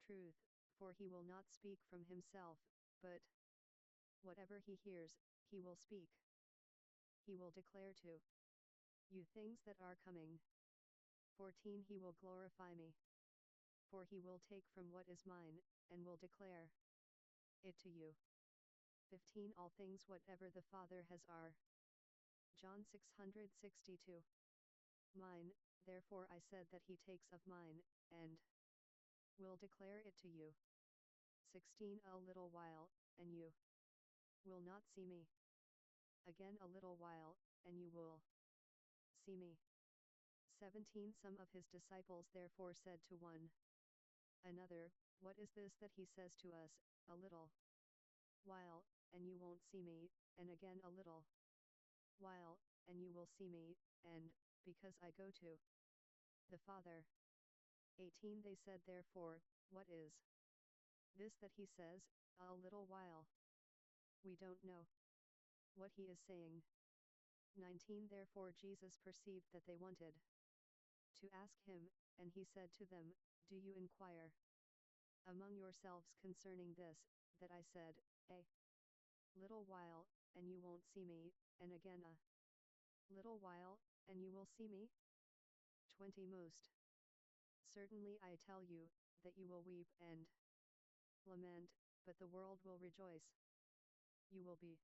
Speaker 1: truth, for he will not speak from himself, but whatever he hears, he will speak. He will declare to you things that are coming. 14 He will glorify me, for he will take from what is mine, and will declare it to you. 15 All things whatever the Father has are John 662 mine, therefore I said that he takes of mine, and will declare it to you. 16 A little while, and you will not see me. Again a little while, and you will see me. 17 Some of his disciples therefore said to one another, What is this that he says to us, a little while, and you won't see me, and again a little while, and you will see me, and, because I go to the Father. 18 They said therefore, What is this that he says, a little while? We don't know what he is saying. 19 Therefore Jesus perceived that they wanted to ask him, and he said to them, Do you inquire among yourselves concerning this, that I said, a little while, and you won't see me, and again a little while, and you will see me? 20 Most certainly I tell you, that you will weep and lament, but the world will rejoice. You will be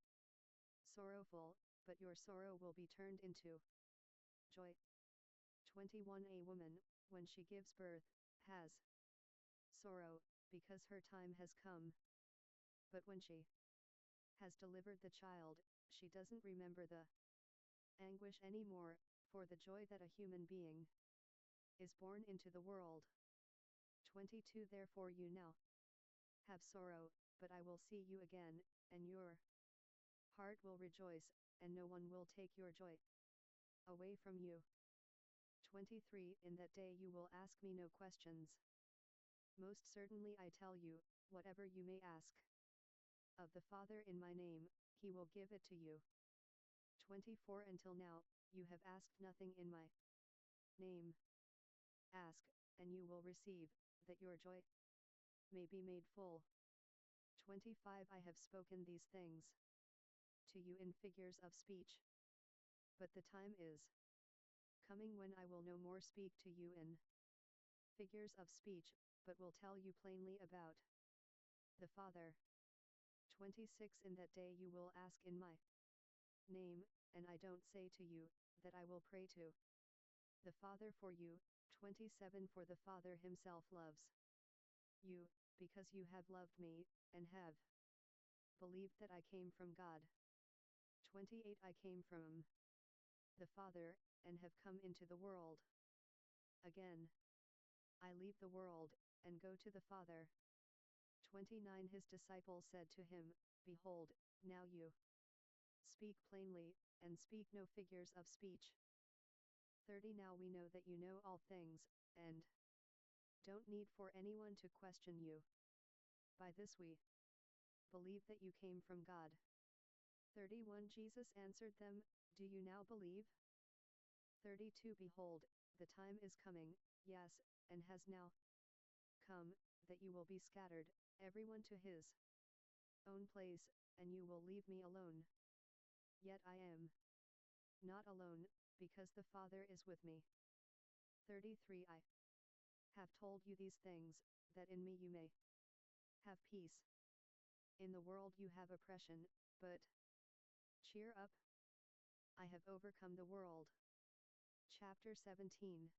Speaker 1: sorrowful, but your sorrow will be turned into joy. 21 A woman, when she gives birth, has sorrow, because her time has come. But when she has delivered the child, she doesn't remember the anguish anymore, for the joy that a human being is born into the world. 22 Therefore you now have sorrow, but I will see you again, and your heart will rejoice, and no one will take your joy away from you. 23 In that day you will ask me no questions. Most certainly I tell you, whatever you may ask of the Father in my name, he will give it to you. 24 Until now, you have asked nothing in my name. Ask, and you will receive, that your joy may be made full. 25 I have spoken these things to you in figures of speech. But the time is coming when I will no more speak to you in figures of speech, but will tell you plainly about the Father. 26 In that day you will ask in my name, and I don't say to you, that I will pray to the Father for you. 27 For the Father himself loves you, because you have loved me, and have believed that I came from God. 28 I came from the Father, and have come into the world. Again I leave the world, and go to the Father. 29 His disciples said to him, Behold, now you speak plainly, and speak no figures of speech. 30 Now we know that you know all things, and don't need for anyone to question you. By this we believe that you came from God. 31 Jesus answered them, Do you now believe? 32 Behold, the time is coming, yes, and has now come, that you will be scattered, everyone to his own place, and you will leave me alone. Yet I am not alone, because the Father is with me. 33 I have told you these things, that in me you may have peace. In the world you have oppression, but cheer up. I have overcome the world. Chapter 17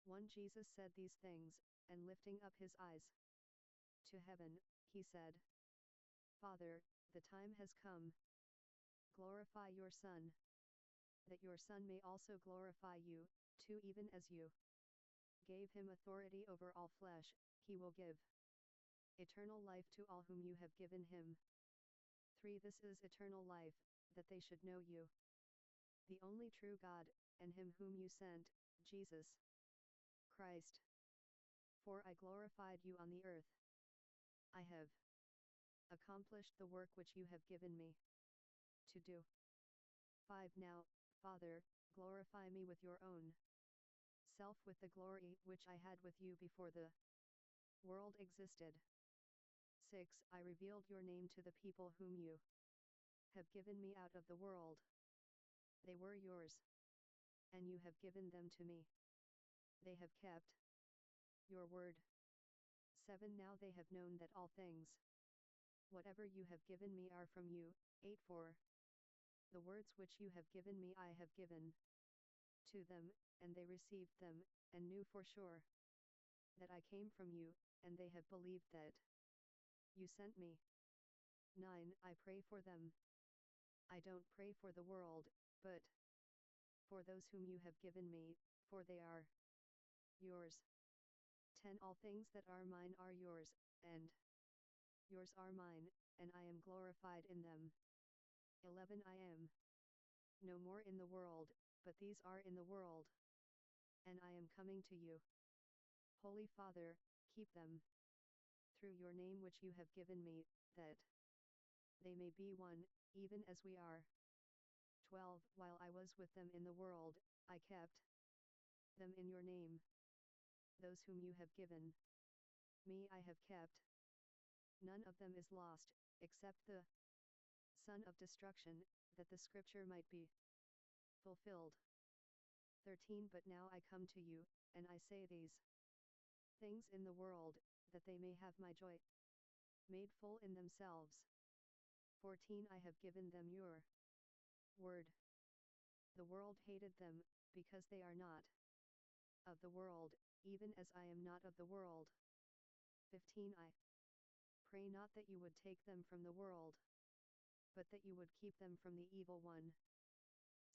Speaker 1: 1 Jesus said these things, and lifting up his eyes to heaven, he said, Father, the time has come. Glorify your Son, that your Son may also glorify you, too, even as you gave him authority over all flesh, he will give eternal life to all whom you have given him. 3 This is eternal life, that they should know you, the only true God, and him whom you sent, Jesus Christ. For I glorified you on the earth. I have accomplished the work which you have given me to do. 5 Now, Father, glorify me with your own self with the glory which I had with you before the world existed. 6 I revealed your name to the people whom you have given me out of the world. They were yours, and you have given them to me. They have kept your word. 7 Now they have known that all things, whatever you have given me, are from you. 8 For the words which you have given me I have given to them, and they received them, and knew for sure that I came from you, and they have believed that you sent me. 9 I pray for them. I don't pray for the world, but for those whom you have given me, for they are yours. 10 All things that are mine are yours, and yours are mine, and I am glorified in them. 11 I am no more in the world, but these are in the world, and I am coming to you. Holy Father, keep them through your name which you have given me, that they may be one, even as we are. 12 While I was with them in the world, I kept them in your name. Those whom you have given me I have kept. None of them is lost, except the son of destruction, that the scripture might be fulfilled. 13 But now I come to you, and I say these things in the world, that they may have my joy made full in themselves. 14 I have given them your word. The world hated them, because they are not of the world, even as I am not of the world. 15 I pray not that you would take them from the world, but that you would keep them from the evil one.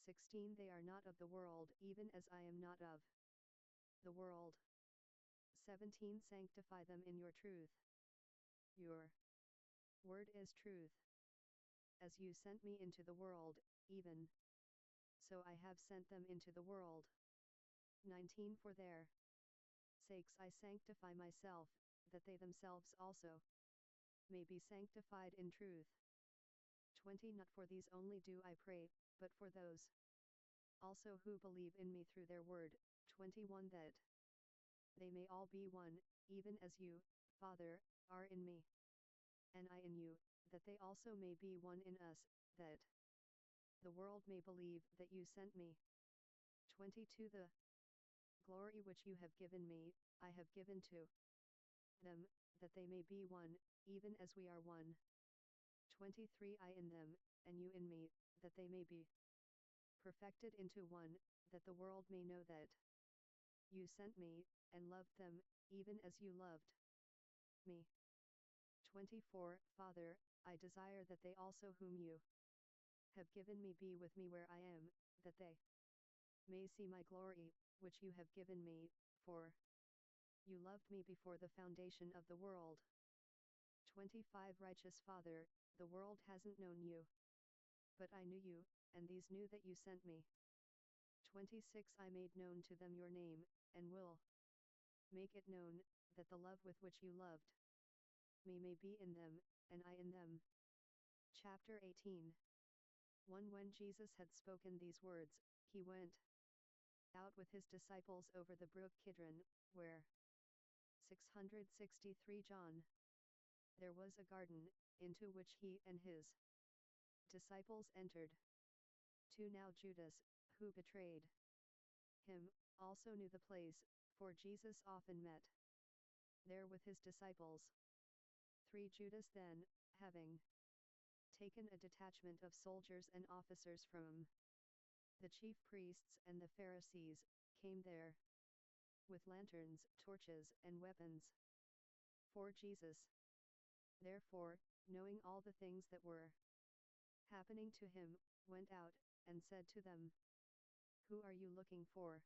Speaker 1: 16 They are not of the world, even as I am not of the world. 17 Sanctify them in your truth. Your word is truth. As you sent me into the world, even so I have sent them into the world. 19 For their sakes I sanctify myself, that they themselves also may be sanctified in truth. 20 Not for these only do I pray, but for those also who believe in me through their word. 21 That they may all be one, even as you, Father, are in me, and I in you, that they also may be one in us, that the world may believe that you sent me. 22 The glory which you have given me, I have given to them, that they may be one, even as we are one. 23 I in them, and you in me, that they may be perfected into one, that the world may know that you sent me, and loved them, even as you loved me. 24 Father, I desire that they also whom you have given me be with me where I am, that they may see my glory, which you have given me, for you loved me before the foundation of the world. 25 Righteous Father, the world hasn't known you, but I knew you, and these knew that you sent me. 26 I made known to them your name, and will make it known, that the love with which you loved me may be in them, and I in them. Chapter 18 1 When Jesus had spoken these words, he went out with his disciples over the brook Kidron, where 663 John. There was a garden, into which he and his disciples entered. 2 Now Judas, who betrayed him, also knew the place, for Jesus often met there with his disciples. 3 Judas then, having taken a detachment of soldiers and officers from the chief priests and the Pharisees, came there with lanterns, torches, and weapons for Jesus. Therefore, knowing all the things that were happening to him, went out, and said to them, Who are you looking for?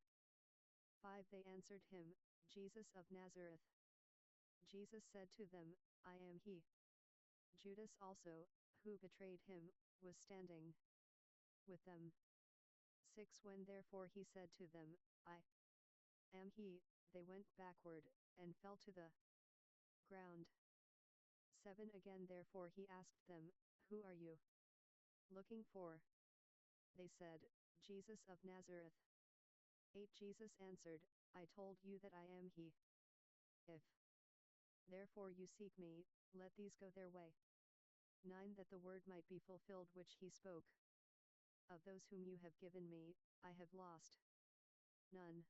Speaker 1: 5 They answered him, Jesus of Nazareth. Jesus said to them, I am he. Judas also, who betrayed him, was standing with them. 6 When therefore he said to them, I Am he? They went backward, and fell to the ground. 7 Again therefore he asked them, Who are you looking for? They said, Jesus of Nazareth. 8 Jesus answered, I told you that I am he. If therefore you seek me, let these go their way. 9 That the word might be fulfilled which he spoke. Of those whom you have given me, I have lost none.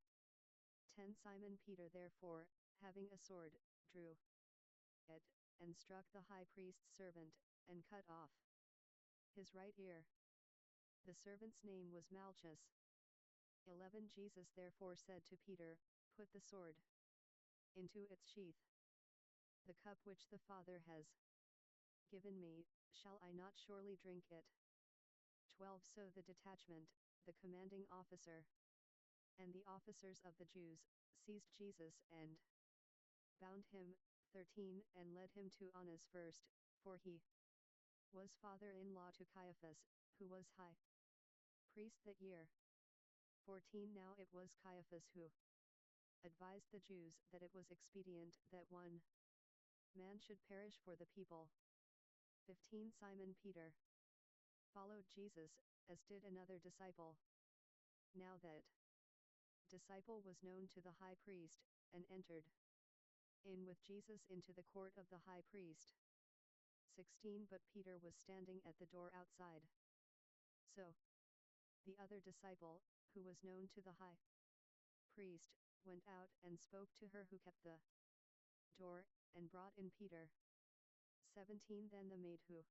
Speaker 1: 10 Simon Peter therefore, having a sword, drew it, and struck the high priest's servant, and cut off his right ear. The servant's name was Malchus. 11 Jesus therefore said to Peter, Put the sword into its sheath. The cup which the Father has given me, shall I not surely drink it? 12 So the detachment, the commanding officer, and the officers of the Jews, seized Jesus and bound him. 13 And led him to Annas first, for he was father-in-law to Caiaphas, who was high priest that year. 14 Now it was Caiaphas who advised the Jews that it was expedient that one man should perish for the people. 15 Simon Peter followed Jesus, as did another disciple. Now that disciple was known to the high priest, and entered in with Jesus into the court of the high priest. 16 But Peter was standing at the door outside. So the other disciple, who was known to the high priest, went out and spoke to her who kept the door, and brought in Peter. 17 Then the maid who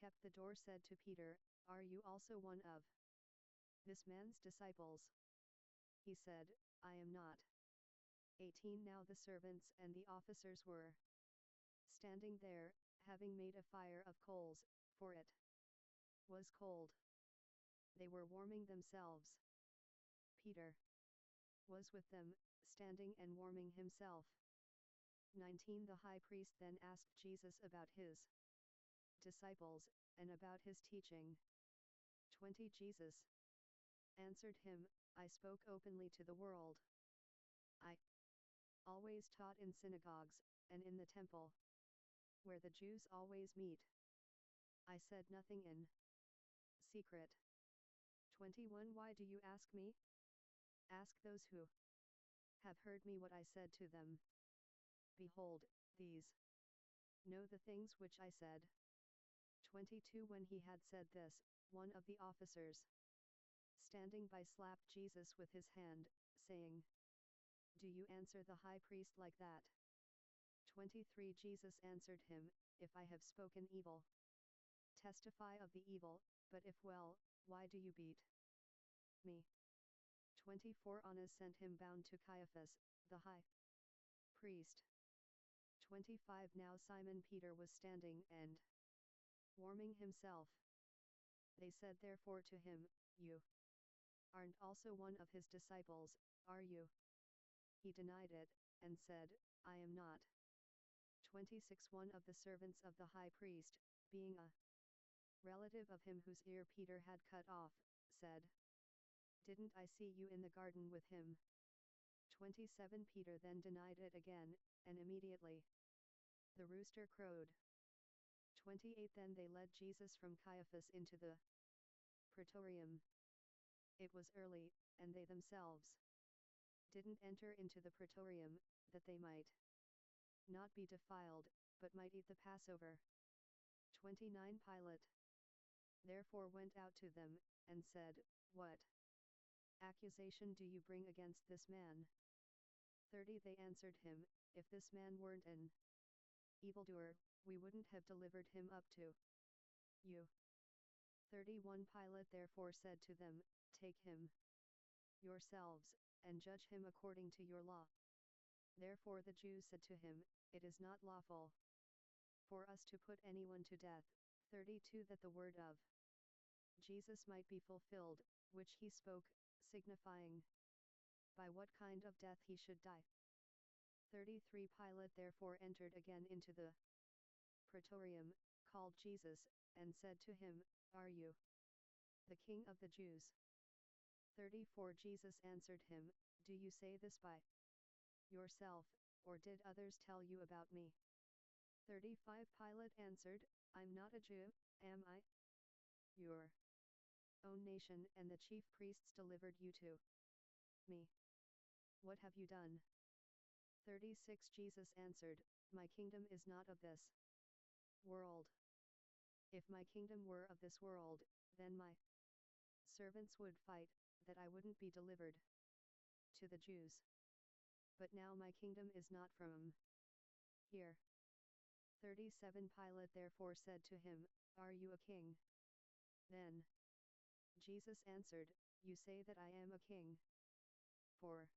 Speaker 1: kept the door said to Peter, Are you also one of this man's disciples? He said, I am not. 18 Now the servants and the officers were standing there, having made a fire of coals, for it was cold. They were warming themselves. Peter was with them, standing and warming himself. 19 The high priest then asked Jesus about his disciples, and about his teaching. 20 Jesus answered him, I spoke openly to the world. I always taught in synagogues, and in the temple, where the Jews always meet. I said nothing in secret. 21 Why do you ask me? Ask those who have heard me what I said to them. Behold, these know the things which I said. 22 When he had said this, one of the officers standing by slapped Jesus with his hand, saying, Do you answer the high priest like that? 23 Jesus answered him, If I have spoken evil, testify of the evil, but if well, why do you beat me? 24 Annas sent him bound to Caiaphas, the high priest. 25 Now Simon Peter was standing and warming himself. They said therefore to him, You aren't also one of his disciples, are you? He denied it, and said, I am not. 26 One of the servants of the high priest, being a relative of him whose ear Peter had cut off, said, Didn't I see you in the garden with him? 27 Peter then denied it again, and immediately the rooster crowed. 28 Then they led Jesus from Caiaphas into the praetorium. It was early, and they themselves didn't enter into the praetorium, that they might not be defiled, but might eat the Passover. 29 Pilate therefore went out to them, and said, What accusation do you bring against this man? 30 They answered him, If this man weren't an evildoer, we wouldn't have delivered him up to you. 31 Pilate therefore said to them, Take him yourselves, and judge him according to your law. Therefore the Jews said to him, It is not lawful for us to put anyone to death. 32 That the word of Jesus might be fulfilled, which he spoke, signifying by what kind of death he should die. 33 Pilate therefore entered again into the praetorium, called Jesus, and said to him, Are you the king of the Jews? 34 Jesus answered him, Do you say this by yourself, or did others tell you about me? 35 Pilate answered, I'm not a Jew, am I? Your own nation and the chief priests delivered you to me. What have you done? 36 Jesus answered, My kingdom is not of this world. If my kingdom were of this world, then my servants would fight, that I wouldn't be delivered to the Jews. But now my kingdom is not from here. 37 Pilate therefore said to him, Are you a king? Then Jesus answered, You say that I am a king. For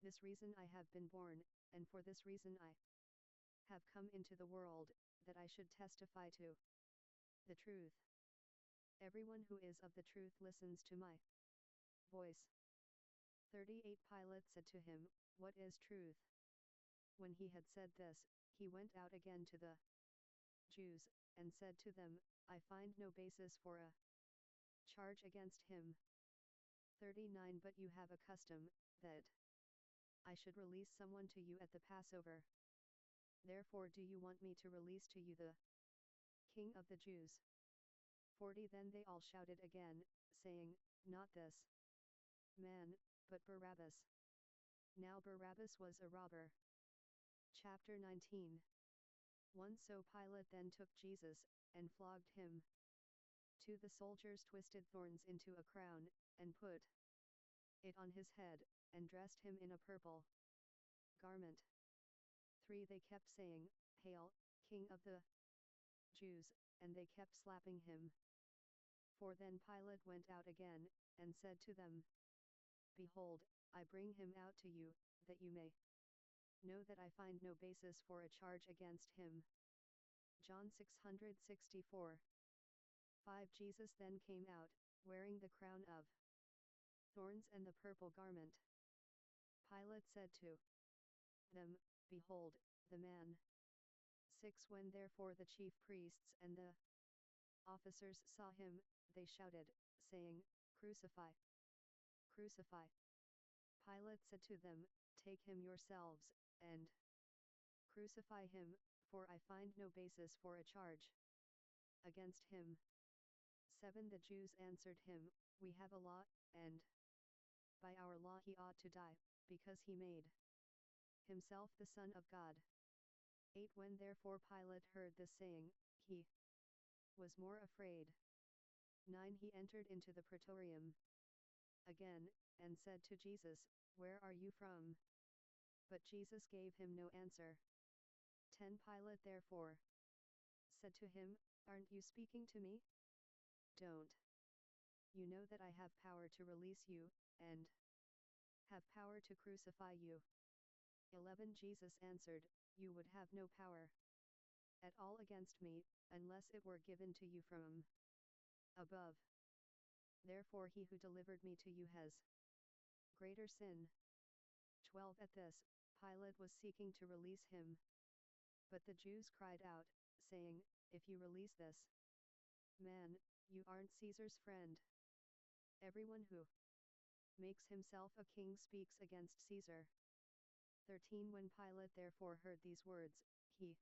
Speaker 1: this reason I have been born, and for this reason I have come into the world, that I should testify to the truth. Everyone who is of the truth listens to my voice. 38 Pilate said to him, What is truth? When he had said this, he went out again to the Jews, and said to them, I find no basis for a charge against him. 39 But you have a custom, that I should release someone to you at the Passover. Therefore do you want me to release to you the King of the Jews? 40 Then they all shouted again, saying, Not this man, but Barabbas. Now Barabbas was a robber. Chapter 19. 1 So Pilate then took Jesus, and flogged him. 2 The soldiers twisted thorns into a crown, and put it on his head, and dressed him in a purple garment. 3 They kept saying, Hail, King of the Jews, and they kept slapping him. 4 Then Pilate went out again, and said to them, Behold, I bring him out to you, that you may know that I find no basis for a charge against him. John 664. 5 Jesus then came out, wearing the crown of thorns and the purple garment. Pilate said to them, Behold, the man. 6 When therefore the chief priests and the officers saw him, they shouted, saying, Crucify! Crucify! Pilate said to them, Take him yourselves, and crucify him, for I find no basis for a charge against him. 7 The Jews answered him, We have a law, and by our law he ought to die, because he made himself the Son of God. 8 When therefore Pilate heard this saying, he was more afraid. 9 He entered into the praetorium again, and said to Jesus, Where are you from? But Jesus gave him no answer. 10 Pilate therefore said to him, Aren't you speaking to me? Don't you know that I have power to release you, and have power to crucify you? 11 Jesus answered, You would have no power at all against me, unless it were given to you from above. Therefore he who delivered me to you has greater sin. 12 At this, Pilate was seeking to release him. But the Jews cried out, saying, If you release this man, you aren't Caesar's friend. Everyone who makes himself a king speaks against Caesar. 13 When Pilate therefore heard these words, he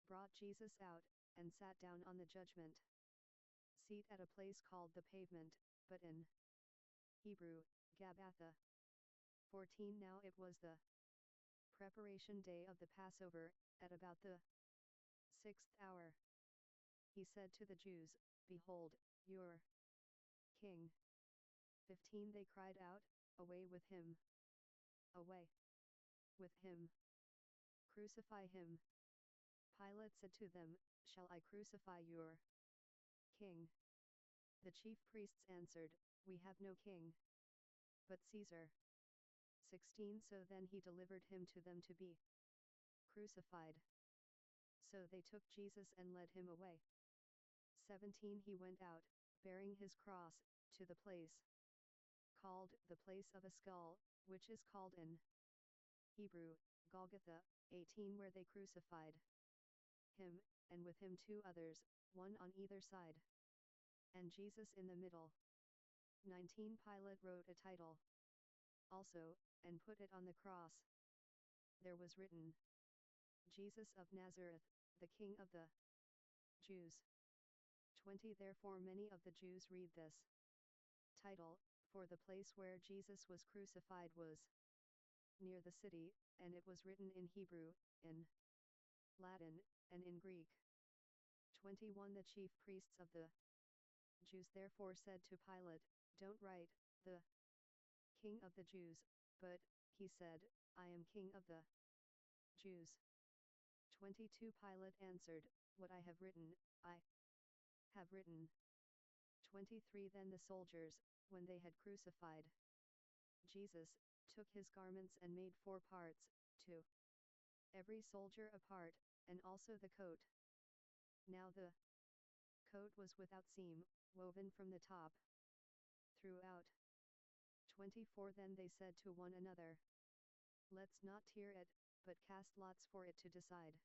Speaker 1: brought Jesus out, and sat down on the judgment seat at a place called the Pavement, but in Hebrew, Gabbatha. 14 Now it was the preparation day of the Passover, at about the 6th hour. He said to the Jews, Behold, your king. 15 They cried out, Away with him! Away with him! Crucify him! Pilate said to them, Shall I crucify your king? The chief priests answered, We have no king but Caesar. 16 So then he delivered him to them to be crucified. So they took Jesus and led him away. 17 He went out, bearing his cross, to the place called the place of a skull, which is called in Hebrew, Golgotha. 18 Where they crucified him, and with him 2 others, one on either side, and Jesus in the middle. 19 Pilate wrote a title also, and put it on the cross. There was written, Jesus of Nazareth, the King of the Jews. 20 Therefore many of the Jews read this title, for the place where Jesus was crucified was near the city, and it was written in Hebrew, in Latin, and in Greek. 21 The chief priests of the Jews therefore said to Pilate, Don't write, the King of the Jews, but, he said, I am King of the Jews. 22 Pilate answered, What I have written, I have written. 23 Then the soldiers, when they had crucified Jesus, took his garments and made 4 parts, to every soldier a part, and also the coat. Now the coat was without seam, woven from the top throughout. 24 Then they said to one another, Let's not tear it, but cast lots for it to decide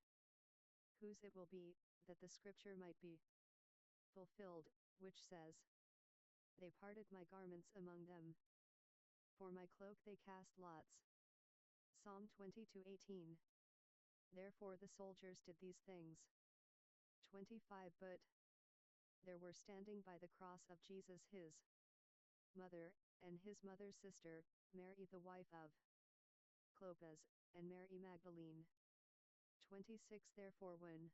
Speaker 1: whose it will be, that the scripture might be fulfilled, which says, They parted my garments among them. For my cloak they cast lots. Psalm 22:18. Therefore the soldiers did these things. 25 But there were standing by the cross of Jesus his mother, and his mother's sister, Mary the wife of Clopas, and Mary Magdalene. 26 Therefore when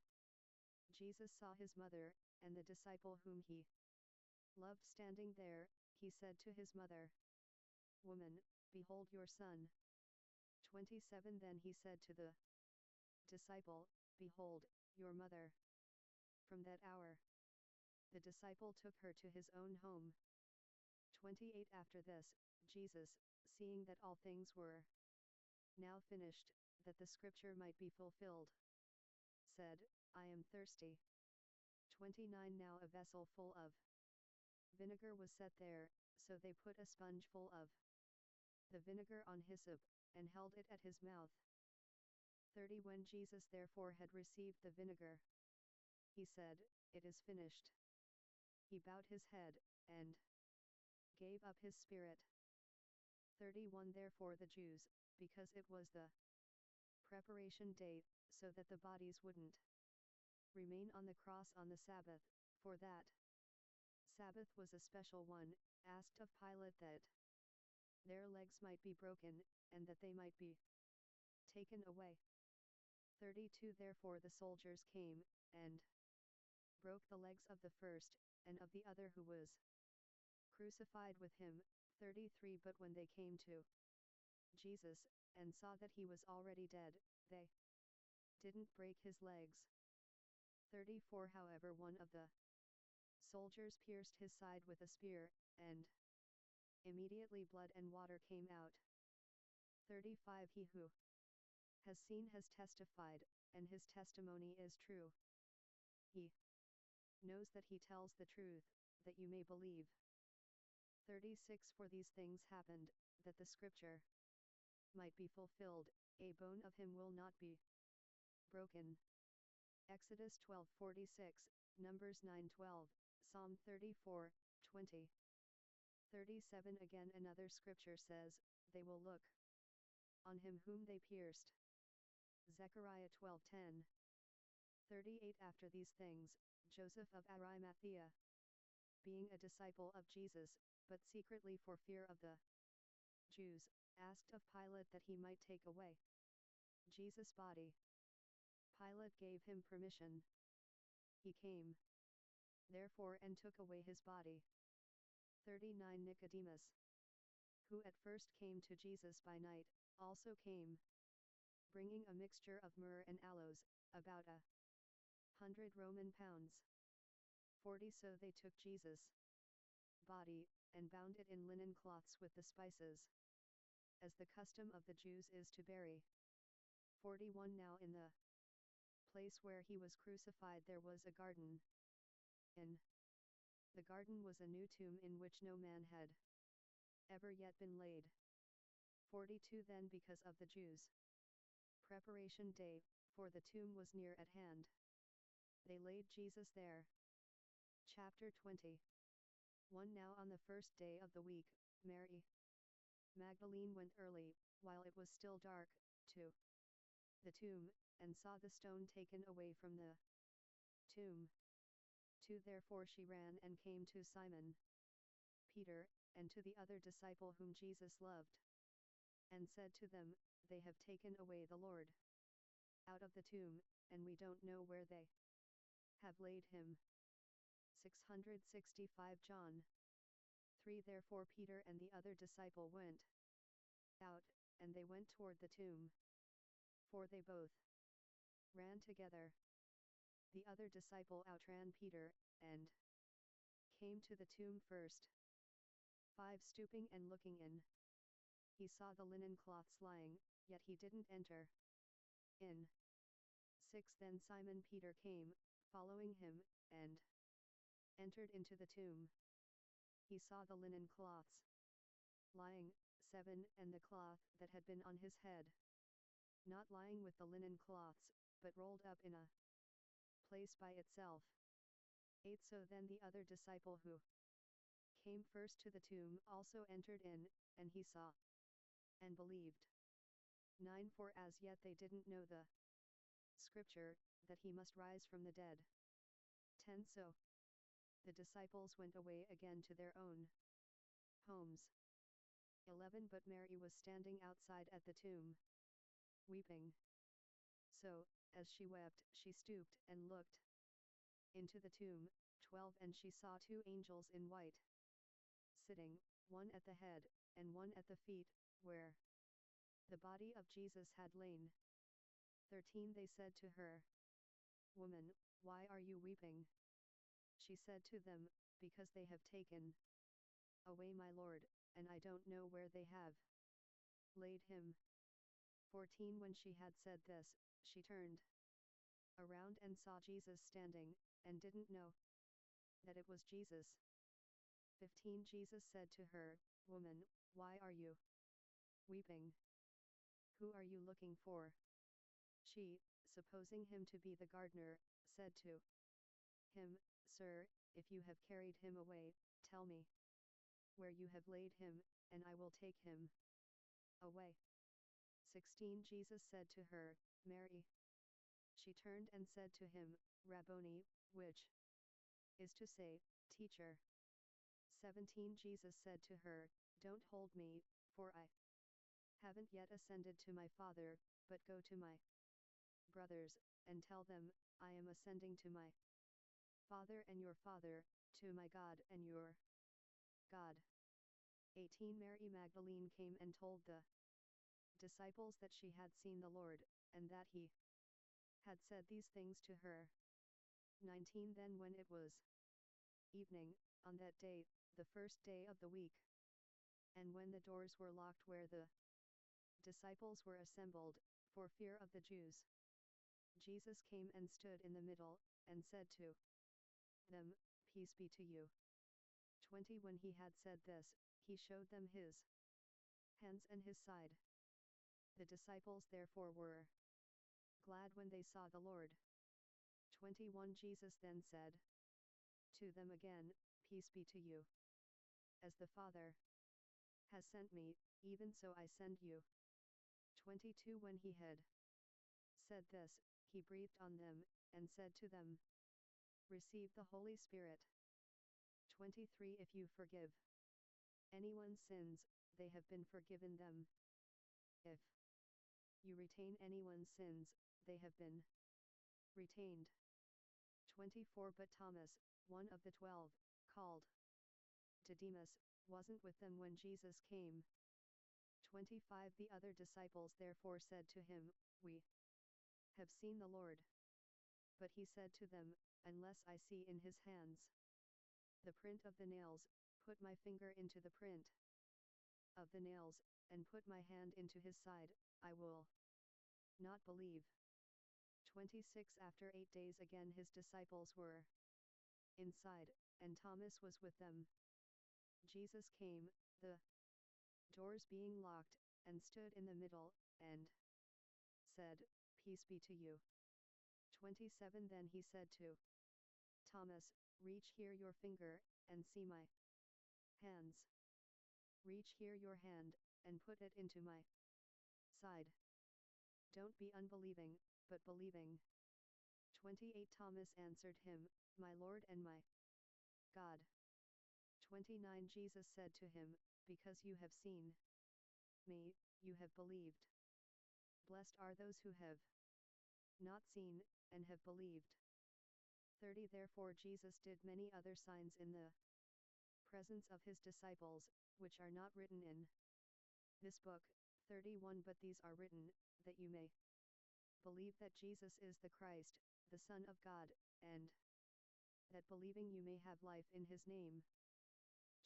Speaker 1: Jesus saw his mother, and the disciple whom he loved standing there, he said to his mother, Woman, behold your son. 27 Then he said to the disciple, Behold, your mother. From that hour, the disciple took her to his own home. 28 After this, Jesus, seeing that all things were now finished, that the scripture might be fulfilled, said, I am thirsty. 29 Now a vessel full of vinegar was set there, so they put a sponge full of the vinegar on hyssop, and held it at his mouth. 30 When Jesus therefore had received the vinegar, he said, It is finished. He bowed his head, and gave up his spirit. 31 Therefore the Jews, because it was the preparation day, so that the bodies wouldn't remain on the cross on the Sabbath, for that Sabbath was a special one, asked of Pilate that their legs might be broken, and that they might be taken away. 32 Therefore the soldiers came, and broke the legs of the first, and of the other who was crucified with him. 33 But when they came to Jesus, and saw that he was already dead, they didn't break his legs. 34 However one of the soldiers pierced his side with a spear, and immediately blood and water came out. 35 He who has seen has testified, and his testimony is true. He knows that he tells the truth, that you may believe. 36 For these things happened, that the scripture might be fulfilled, a bone of him will not be broken. Exodus 12:46, Numbers 9:12, Psalm 34:20. 37 Again another scripture says, They will look on him whom they pierced. Zechariah 12:10. 38 After these things, Joseph of Arimathea, being a disciple of Jesus, but secretly for fear of the Jews, asked of Pilate that he might take away Jesus' body. Pilate gave him permission. He came, therefore, and took away his body. 39 Nicodemus, who at first came to Jesus by night, also came, bringing a mixture of myrrh and aloes, about 100 Roman pounds. 40 So they took Jesus' body, and bound it in linen cloths with the spices, as the custom of the Jews is to bury. 41 Now in the place where he was crucified there was a garden. In the garden was a new tomb in which no man had ever yet been laid. 42 Then because of the Jews' preparation day, for the tomb was near at hand, they laid Jesus there. Chapter 20. 1 Now on the first day of the week, Mary Magdalene went early, while it was still dark, to the tomb, and saw the stone taken away from the tomb. 2 Therefore she ran and came to Simon Peter, and to the other disciple whom Jesus loved, and said to them, They have taken away the Lord out of the tomb, and we don't know where they have laid him. 665 John 3 Therefore Peter and the other disciple went out, and they went toward the tomb, for they both ran together. The other disciple outran Peter, and came to the tomb first. 5 Stooping and looking in, he saw the linen cloths lying, yet he didn't enter in. 6 Then Simon Peter came, following him, and entered into the tomb. He saw the linen cloths lying. 7 And the cloth that had been on his head, not lying with the linen cloths, but rolled up in a place by itself. 8 So then the other disciple who came first to the tomb also entered in, and he saw and believed. 9 For as yet they didn't know the scripture, that he must rise from the dead. 10 So the disciples went away again to their own homes. 11 But Mary was standing outside at the tomb, weeping. So, as she wept, she stooped and looked into the tomb. 12 And she saw 2 angels in white, sitting, one at the head, and one at the feet, where the body of Jesus had lain. 13 They said to her, Woman, why are you weeping? She said to them, Because they have taken away my Lord, and I don't know where they have laid him. 14 When she had said this, she turned around and saw Jesus standing, and didn't know that it was Jesus. 15 Jesus said to her, Woman, why are you weeping? Who are you looking for? She, supposing him to be the gardener, said to him, Sir, if you have carried him away, tell me where you have laid him, and I will take him away. 16 Jesus said to her, Mary. She turned and said to him, Rabboni, which is to say, Teacher. 17 Jesus said to her, Don't hold me, for I haven't yet ascended to my Father, but go to my brothers, and tell them, I am ascending to my Father and your Father, to my God and your God. 18 Mary Magdalene came and told the disciples that she had seen the Lord, and that he had said these things to her. 19 Then when it was evening, on that day, the first day of the week, and when the doors were locked where the disciples were assembled, for fear of the Jews, Jesus came and stood in the middle, and said to them, Peace be to you. 20 When he had said this, he showed them his hands and his side. The disciples therefore were glad when they saw the Lord. 21 Jesus then said to them again, Peace be to you. As the Father has sent me, even so I send you. 22 When he had said this, he breathed on them, and said to them, Receive the Holy Spirit. 23 If you forgive anyone's sins, they have been forgiven them. If you retain anyone's sins, they have been retained. 24 But Thomas, one of the 12, called Didymus, wasn't with them when Jesus came. 25 The other disciples therefore said to him, We have seen the Lord. But he said to them, Unless I see in his hands the print of the nails, put my finger into the print of the nails, and put my hand into his side, I will not believe. 26 After 8 days again his disciples were inside, and Thomas was with them. Jesus came, the doors being locked, and stood in the middle, and said, Peace be to you. 27 Then he said to Thomas, Reach here your finger, and see my hands. Reach here your hand, and put it into my side. Don't be unbelieving, but believing. 28 Thomas answered him, My Lord and my God. 29 Jesus said to him, Because you have seen me, you have believed. Blessed are those who have not seen, and have believed. 30 Therefore Jesus did many other signs in the presence of his disciples, which are not written in this book. 31 But these are written, that you may believe that Jesus is the Christ, the Son of God, and that believing you may have life in his name.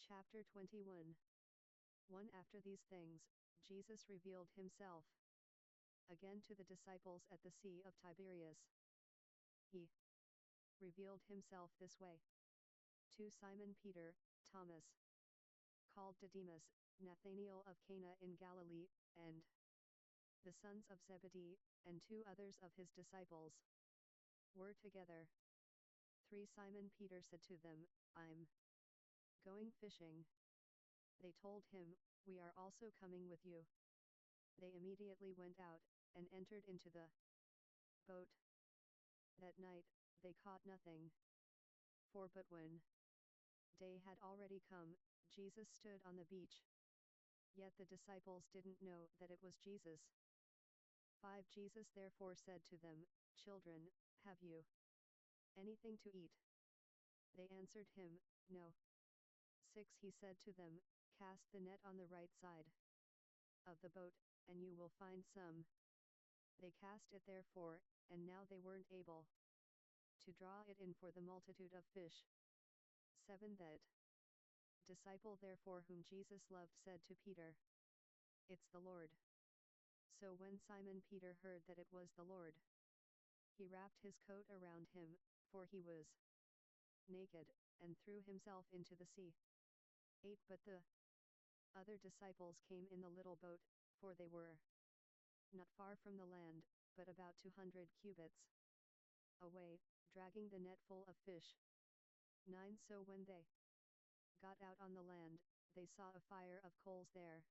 Speaker 1: Chapter 21 1 After these things, Jesus revealed himself again to the disciples at the Sea of Tiberias. He revealed himself this way to Simon Peter, Thomas, called Didymus, Nathanael of Cana in Galilee, and the sons of Zebedee, and 2 others of his disciples were together. 3 Simon Peter said to them, I'm going fishing. They told him, We are also coming with you. They immediately went out, and entered into the boat. That night, they caught nothing. 4 But when day had already come, Jesus stood on the beach. Yet the disciples didn't know that it was Jesus. 5 Jesus therefore said to them, Children, have you anything to eat? They answered him, No. 6 He said to them, Cast the net on the right side of the boat, and you will find some. They cast it therefore, and now they weren't able to draw it in for the multitude of fish. 7 That disciple therefore whom Jesus loved said to Peter, It's the Lord. So when Simon Peter heard that it was the Lord, he wrapped his coat around him, for he was naked, and threw himself into the sea. 8 But the other disciples came in the little boat, for they were not far from the land, but about 200 cubits away, dragging the net full of fish. 9 So when they got out on the land, they saw a fire of coals there,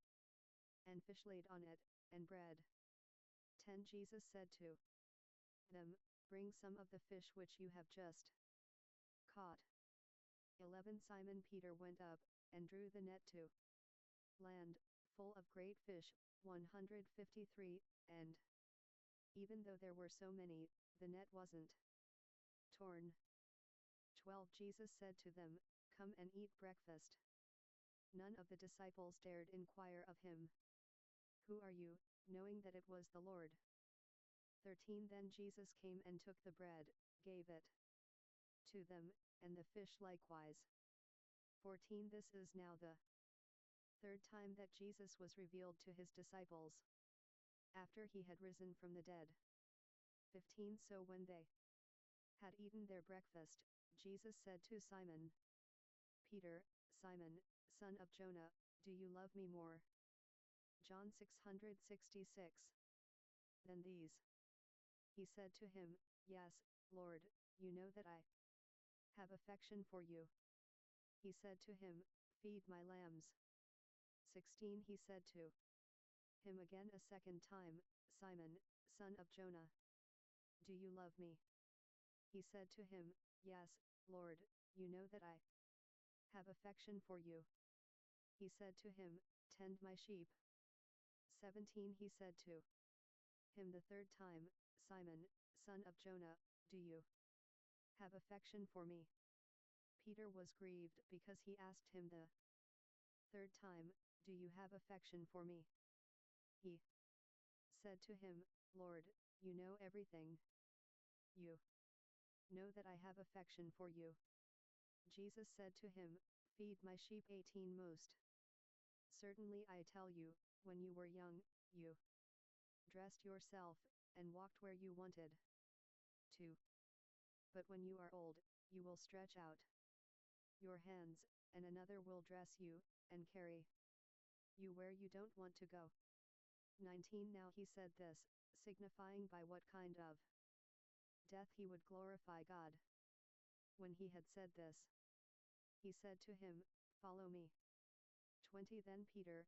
Speaker 1: and fish laid on it, and bread. 10 Jesus said to them, Bring some of the fish which you have just caught. 11 Simon Peter went up, and drew the net to land, full of great fish, 153, and even though there were so many, the net wasn't torn. 12 Jesus said to them, Come and eat breakfast. None of the disciples dared inquire of him, Who are you, knowing that it was the Lord. 13 Then Jesus came and took the bread, gave it to them, and the fish likewise. 14 This is now the third time that Jesus was revealed to his disciples, after he had risen from the dead. 15 So when they had eaten their breakfast, Jesus said to Simon Peter, Simon, son of Jonah, do you love me more? John 666. Than these? He said to him, Yes, Lord, you know that I have affection for you. He said to him, Feed my lambs. 16 He said to him again a second time, Simon, son of Jonah, do you love me? He said to him, Yes, Lord, you know that I have affection for you. He said to him, Tend my sheep. 17 He said to him the third time, Simon, son of Jonah, do you have affection for me? Peter was grieved because he asked him the third time, Do you have affection for me? He said to him, Lord, you know everything. You know that I have affection for you. Jesus said to him, Feed my sheep. 18 Most certainly I tell you, when you were young, you dressed yourself, and walked where you wanted to. But when you are old, you will stretch out your hands, and another will dress you, and carry you where you don't want to go. 19 Now he said this, signifying by what kind of death he would glorify God. When he had said this, he said to him, Follow me. 20 Then Peter,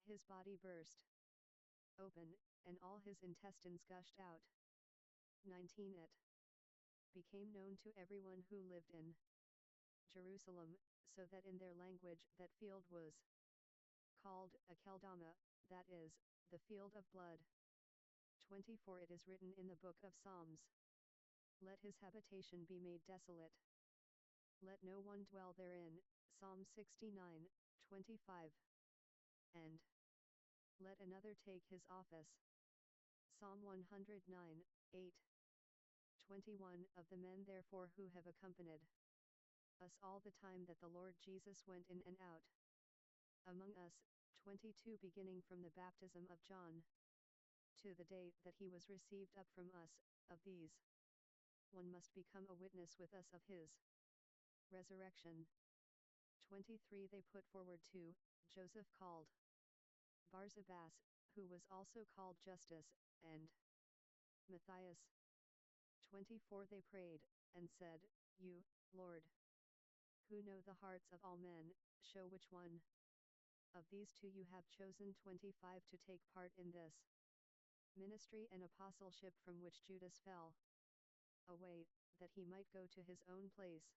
Speaker 1: His body burst open, and all his intestines gushed out. 19 It became known to everyone who lived in Jerusalem, so that in their language that field was called Akeldama, that is, the field of blood. 24 It is written in the book of Psalms, let his habitation be made desolate. Let no one dwell therein, Psalm 69, 25. And let another take his office. Psalm 109, 8. 21 Of the men therefore who have accompanied us all the time that the Lord Jesus went in and out among us, 22 Beginning from the baptism of John to the day that he was received up from us, of these one must become a witness with us of his resurrection. 23 They put forward two, Joseph called Barsabas, who was also called Justus, and Matthias. 24 They prayed, and said, You, Lord, who know the hearts of all men, show which one of these two you have chosen. 25 To take part in this ministry and apostleship from which Judas fell away, that he might go to his own place.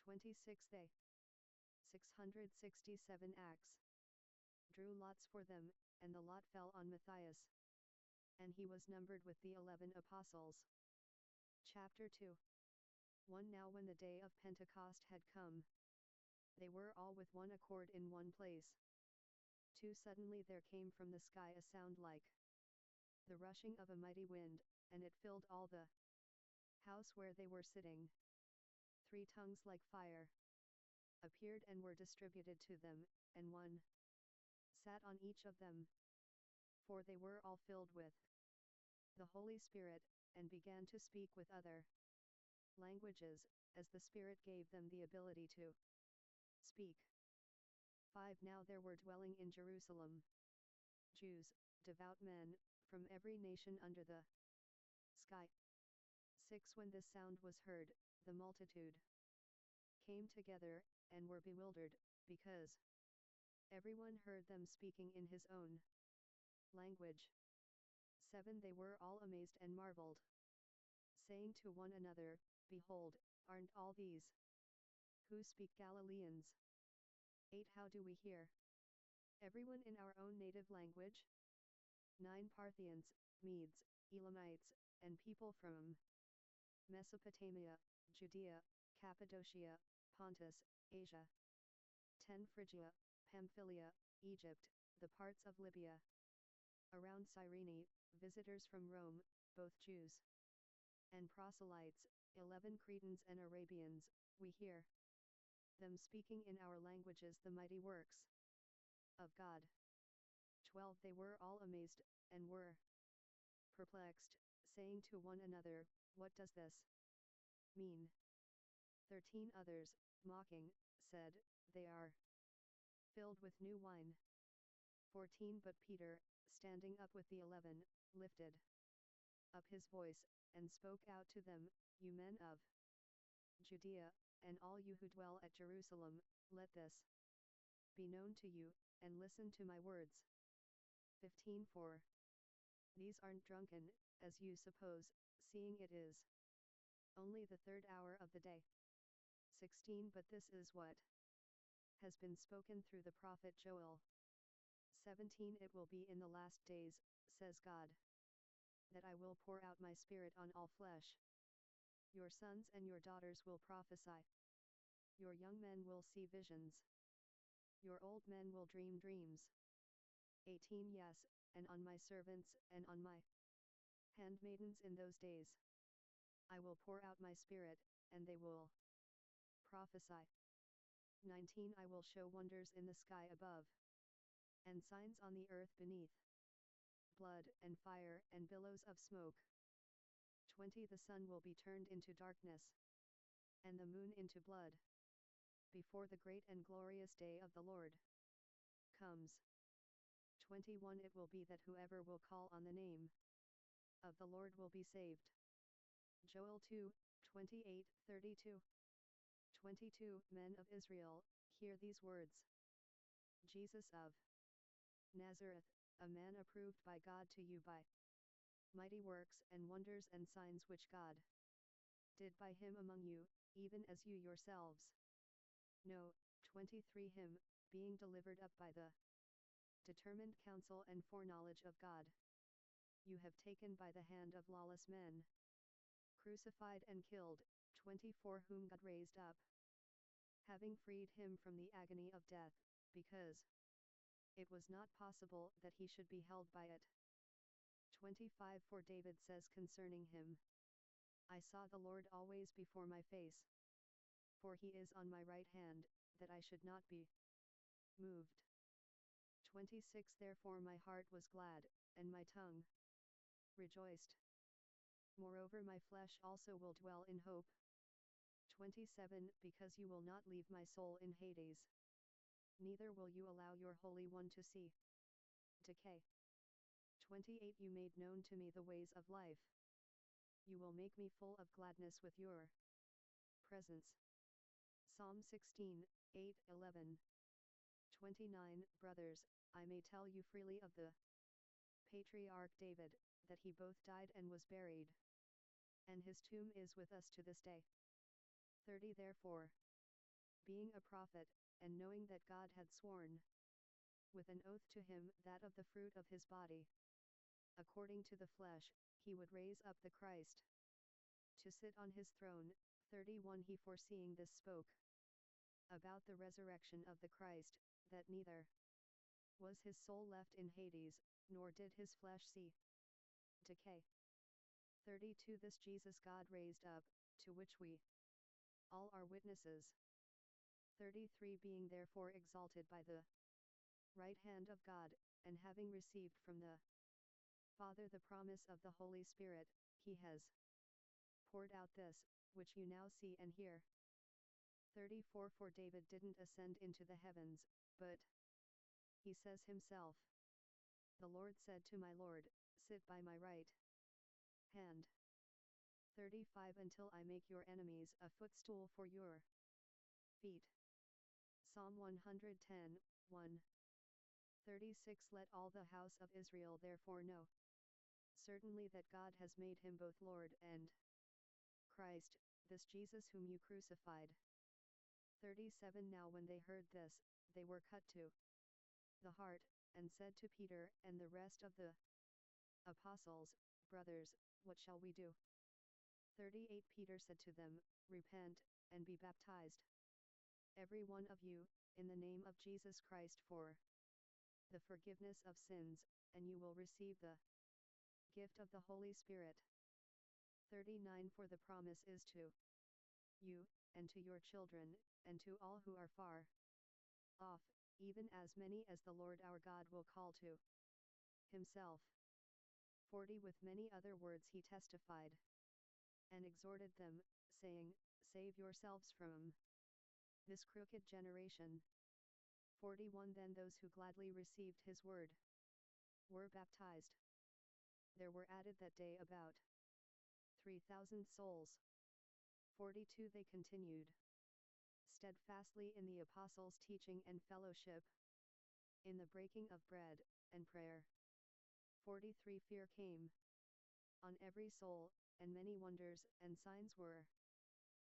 Speaker 1: 26 They 667 Acts drew lots for them, and the lot fell on Matthias, and he was numbered with the 11 apostles. Chapter 2 1 Now when the day of Pentecost had come, they were all with one accord in one place. 2 Suddenly there came from the sky a sound like the rushing of a mighty wind, and it filled all the house where they were sitting. 3 Tongues like fire appeared and were distributed to them, and one sat on each of them. 4 They were all filled with the Holy Spirit, and began to speak with other languages, as the Spirit gave them the ability to speak. 5 Now there were dwelling in Jerusalem Jews, devout men, from every nation under the sky. 6 When this sound was heard, the multitude came together, and were bewildered, because everyone heard them speaking in his own language. 7 They were all amazed and marveled, saying to one another, Behold, aren't all these who speak Galileans? 8 How do we hear everyone in our own native language? 9 Parthians, Medes, Elamites, and people from Mesopotamia, Judea, Cappadocia, Pontus, Asia. 10 Phrygia, Pamphylia, Egypt, the parts of Libya around Cyrene, visitors from Rome, both Jews and proselytes. 11 Cretans and Arabians, we hear them speaking in our languages the mighty works of God. 12 They were all amazed, and were perplexed, saying to one another, What does this mean? 13 Others, mocking, said, They are filled with new wine. 14 But Peter, standing up with the 11, lifted up his voice, and spoke out to them, You men of Judea, and all you who dwell at Jerusalem, let this be known to you, and listen to my words. 15 For these aren't drunken, as you suppose, seeing it is only the 3rd hour of the day. 16 But this is what has been spoken through the prophet Joel. 17 It will be in the last days, says God, that I will pour out my Spirit on all flesh. Your sons and your daughters will prophesy. Your young men will see visions. Your old men will dream dreams. 18 Yes, and on my servants and on my handmaidens in those days I will pour out my Spirit, and they will prophesy. 19 I will show wonders in the sky above, and signs on the earth beneath, blood and fire and billows of smoke. 20 The sun will be turned into darkness, and the moon into blood, before the great and glorious day of the Lord comes. 21 It will be that whoever will call on the name of the Lord will be saved. Joel 2, 28-32. 22 Men of Israel, hear these words. Jesus of Nazareth, a man approved by God to you by mighty works and wonders and signs which God did by him among you, even as you yourselves know. 23 Him, being delivered up by the determined counsel and foreknowledge of God, you have taken by the hand of lawless men, crucified and killed. 24 Whom God raised up, having freed him from the agony of death, because it was not possible that he should be held by it. 25 For David says concerning him, I saw the Lord always before my face, for he is on my right hand, that I should not be moved. 26 Therefore my heart was glad, and my tongue rejoiced. Moreover my flesh also will dwell in hope. 27 Because you will not leave my soul in Hades, neither will you allow your Holy One to see decay. 28 You made known to me the ways of life. You will make me full of gladness with your presence. Psalm 16, 8, 11. 29 Brothers, I may tell you freely of the patriarch David, that he both died and was buried, and his tomb is with us to this day. 30 Therefore, being a prophet, and knowing that God had sworn with an oath to him that of the fruit of his body, according to the flesh, he would raise up the Christ to sit on his throne. 31 He foreseeing this spoke about the resurrection of the Christ, that neither was his soul left in Hades, nor did his flesh see decay. 32 This Jesus God raised up, to which we all are witnesses. 33 Being therefore exalted by the right hand of God, and having received from the Father the promise of the Holy Spirit, he has poured out this, which you now see and hear. 34 For David didn't ascend into the heavens, but he says himself, the Lord said to my Lord, sit by my right hand. 35 Until I make your enemies a footstool for your feet. Psalm 110, 1. 36 Let all the house of Israel therefore know certainly that God has made him both Lord and Christ, this Jesus whom you crucified. 37 Now when they heard this, they were cut to the heart, and said to Peter and the rest of the apostles, Brothers, what shall we do? 38 Peter said to them, Repent, and be baptized, every one of you, in the name of Jesus Christ for the forgiveness of sins, and you will receive the gift of the Holy Spirit. 39 For the promise is to you, and to your children, and to all who are far off, even as many as the Lord our God will call to himself. 40 With many other words he testified and exhorted them, saying, Save yourselves from this crooked generation. 41 Then those who gladly received his word were baptized. There were added that day about 3,000 souls. 42 They continued steadfastly in the apostles' teaching and fellowship, in the breaking of bread, and prayer. 43 Fear came on every soul, and many wonders and signs were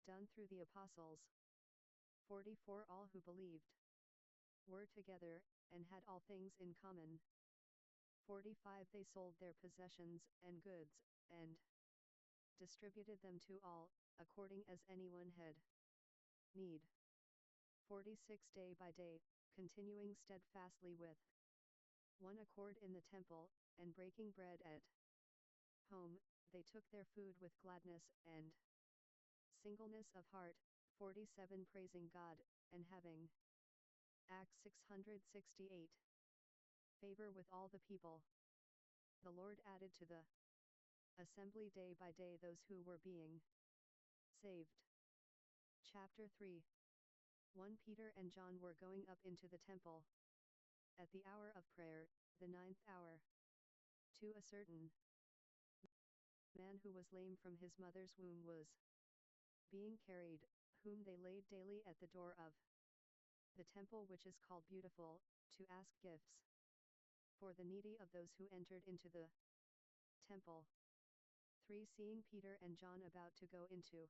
Speaker 1: done through the apostles. 44 All who believed were together, and had all things in common. 45 They sold their possessions and goods, and distributed them to all, according as anyone had need. 46 Day by day, continuing steadfastly with one accord in the temple, and breaking bread at home, they took their food with gladness and singleness of heart. 47 Praising God, and having Acts 668 favor with all the people. The Lord added to the assembly day by day those who were being saved. Chapter 3 1 Peter and John were going up into the temple at the hour of prayer, the 9th hour. 2 A certain man who was lame from his mother's womb was being carried, whom they laid daily at the door of the temple which is called Beautiful, to ask gifts. for the needy of those who entered into the temple. 3. Seeing Peter and John about to go into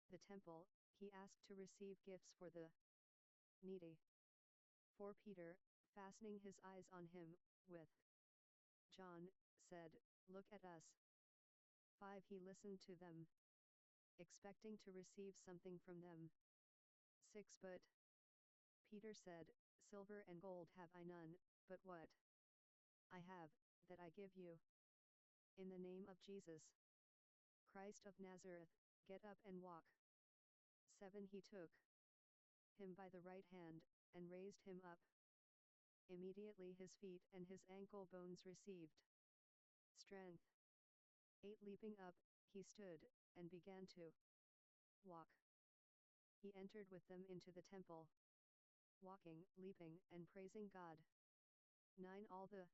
Speaker 1: the temple, he asked to receive gifts for the needy. 4. Peter, fastening his eyes on him, with John, said, "Look at us." 5. He listened to them, expecting to receive something from them. 6. But Peter said, "Silver and gold have I none, but what I have, that I give you. In the name of Jesus Christ of Nazareth, get up and walk." 7. He took him by the right hand, and raised him up. Immediately his feet and his ankle bones received strength. 8. Leaping up, he stood, and began to walk. He entered with them into the temple, walking, leaping, and praising God. 9. All the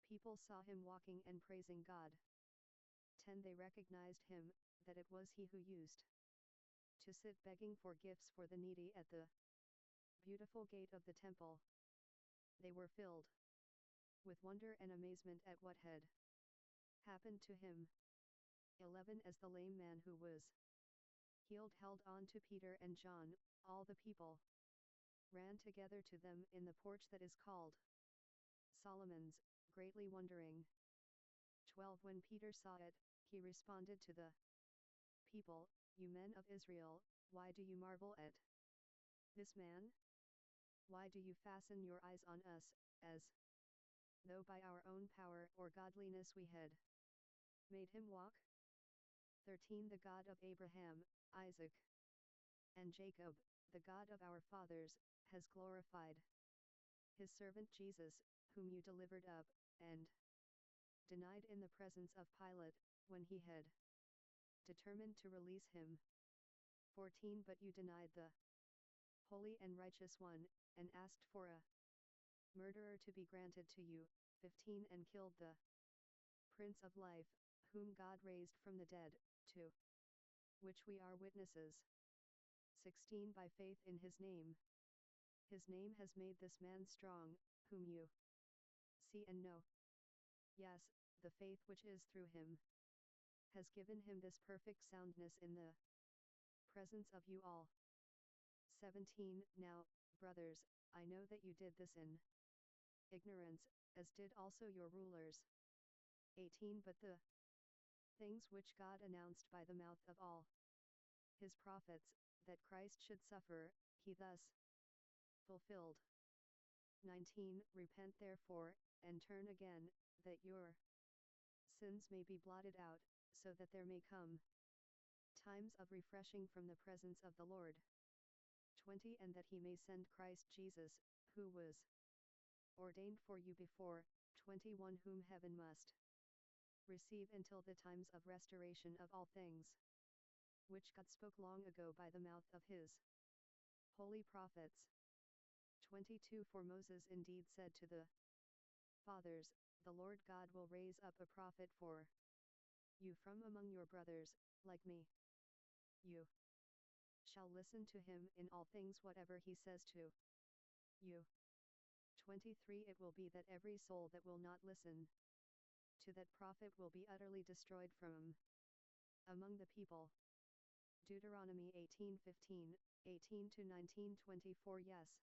Speaker 1: people saw him walking and praising God. 10. They recognized him, that it was he who used to sit begging for gifts for the needy at the beautiful gate of the temple. They were filled with wonder and amazement at what had happened to him. 11. As the lame man who was healed held on to Peter and John, all the people ran together to them in the porch that is called Solomon's, greatly wondering. 12. When Peter saw it, he responded to the people, "You men of Israel, why do you marvel at this man? Why do you fasten your eyes on us, as though by our own power or godliness we had made him walk?" 13. The God of Abraham, Isaac, and Jacob, the God of our fathers, has glorified his servant Jesus, whom you delivered up, and denied in the presence of Pilate, when he had determined to release him. 14. But you denied the Holy and Righteous One, and asked for a murderer to be granted to you. 15. And killed the Prince of Life, whom God raised from the dead, to which we are witnesses. 16. By faith in his name has made this man strong, whom you see and know. Yes, the faith which is through him has given him this perfect soundness in the presence of you all. 17. Now, brothers, I know that you did this in ignorance, as did also your rulers. 18. But the things which God announced by the mouth of all his prophets, that Christ should suffer, he thus fulfilled. 19. Repent therefore, and turn again, that your sins may be blotted out, so that there may come times of refreshing from the presence of the Lord. 20. And that he may send Christ Jesus, who was ordained for you before. 21. Whom heaven must receive until the times of restoration of all things, which God spoke long ago by the mouth of his holy prophets. 22. For Moses indeed said to the fathers, "The Lord God will raise up a prophet for you from among your brothers, like me. You shall listen to him in all things whatever he says to you." 23. It will be that every soul that will not listen to that prophet will be utterly destroyed from among the people. Deuteronomy 18:15, 18-19. 24. Yes.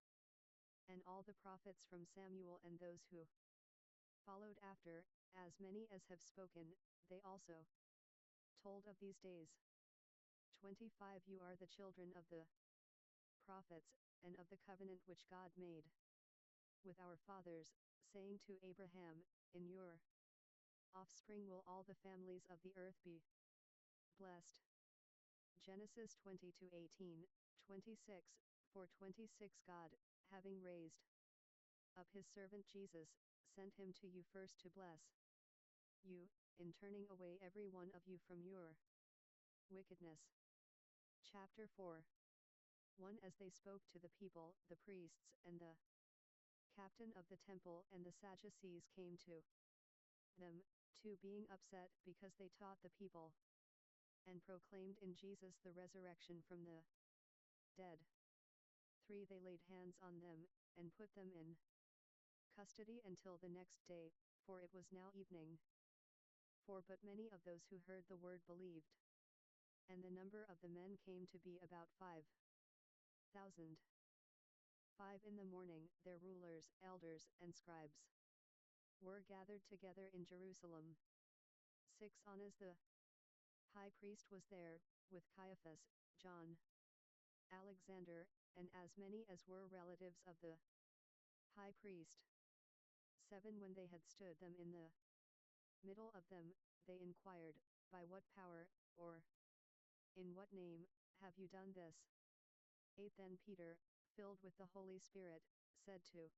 Speaker 1: And all the prophets from Samuel and those who followed after, as many as have spoken, they also told of these days. 25. You are the children of the prophets, and of the covenant which God made with our fathers, saying to Abraham, "In your offspring will all the families of the earth be blessed." Genesis 20-18, 26. For 26. God, having raised up his servant Jesus, sent him to you first to bless you, in turning away every one of you from your wickedness. Chapter 4. 1. As they spoke to the people, the priests and the captain of the temple and the Sadducees came to them. 2. Being upset because they taught the people and proclaimed in Jesus the resurrection from the dead. 3. They laid hands on them, and put them in custody until the next day, for it was now evening. But many of those who heard the word believed. And the number of the men came to be about 5,000. 5 in the morning, their rulers, elders, and scribes were gathered together in Jerusalem. 6 Annas the high priest was there, with Caiaphas, John, Alexander, and as many as were relatives of the high priest. 7 When they had stood them in the middle of them, they inquired, by what power, or in what name, have you done this? 8 Then Peter, filled with the Holy Spirit, said to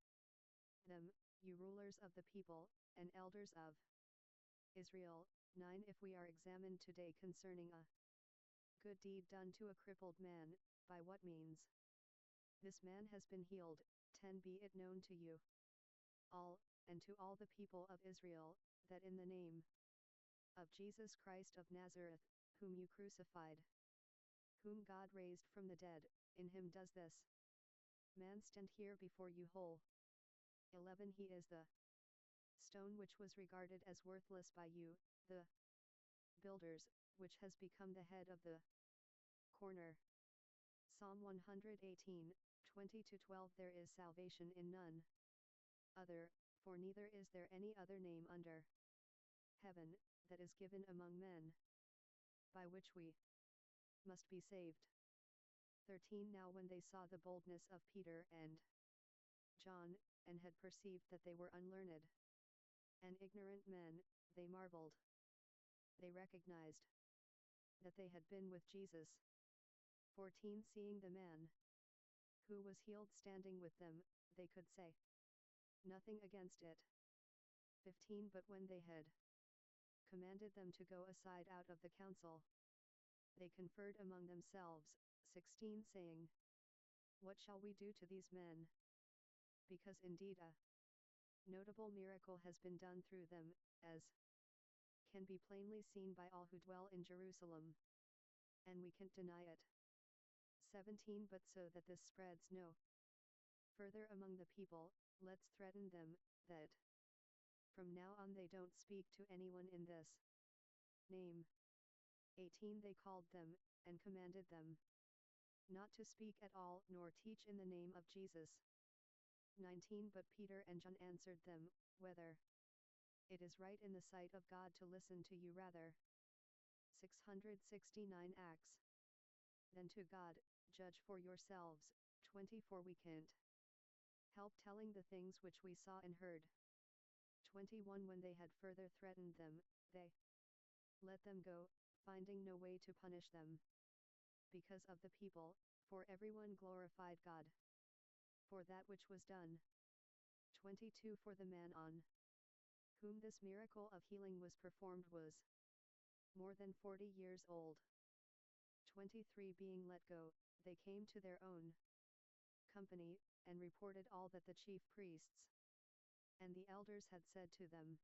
Speaker 1: them, you rulers of the people, and elders of Israel, 9 If we are examined today concerning a good deed done to a crippled man, by what means this man has been healed, 10 Be it known to you all, and to all the people of Israel, that in the name of Jesus Christ of Nazareth, whom you crucified, whom God raised from the dead, in him does this man stand here before you whole. 11 He is the stone which was regarded as worthless by you, the builders, which has become the head of the corner. Psalm 118, 20-12 There is salvation in none other, for neither is there any other name under heaven, that is given among men, by which we must be saved. 13 Now when they saw the boldness of Peter and John, and had perceived that they were unlearned and ignorant men, they marveled. They recognized that they had been with Jesus. 14 Seeing the man who was healed standing with them, they could say nothing against it. 15 But when they had commanded them to go aside out of the council, they conferred among themselves. 16 Saying, what shall we do to these men? Because indeed a notable miracle has been done through them, as can be plainly seen by all who dwell in Jerusalem, and we can't deny it. 17 But so that this spreads no further among the people, let's threaten them, that from now on they don't speak to anyone in this name. 18 They called them, and commanded them not to speak at all nor teach in the name of Jesus. 19 But Peter and John answered them, whether it is right in the sight of God to listen to you rather. 669 Acts than to God, judge for yourselves. 24 We can't help telling the things which we saw and heard. 21 When they had further threatened them, they let them go, finding no way to punish them because of the people, for everyone glorified God for that which was done. 22 For the man on whom this miracle of healing was performed was more than 40 years old. 23 Being let go, they came to their own company, and reported all that the chief priests and the elders had said to them.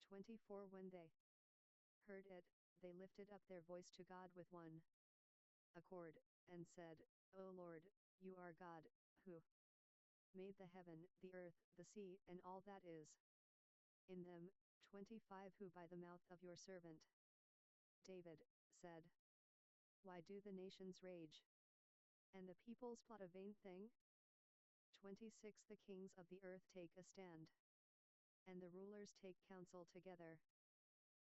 Speaker 1: 24 When they heard it, they lifted up their voice to God with one accord, and said, O Lord, you are God, who made the heaven, the earth, the sea, and all that is in them. 25 Who by the mouth of your servant David said, why do the nations rage, and the peoples plot a vain thing? 26 The kings of the earth take a stand, and the rulers take counsel together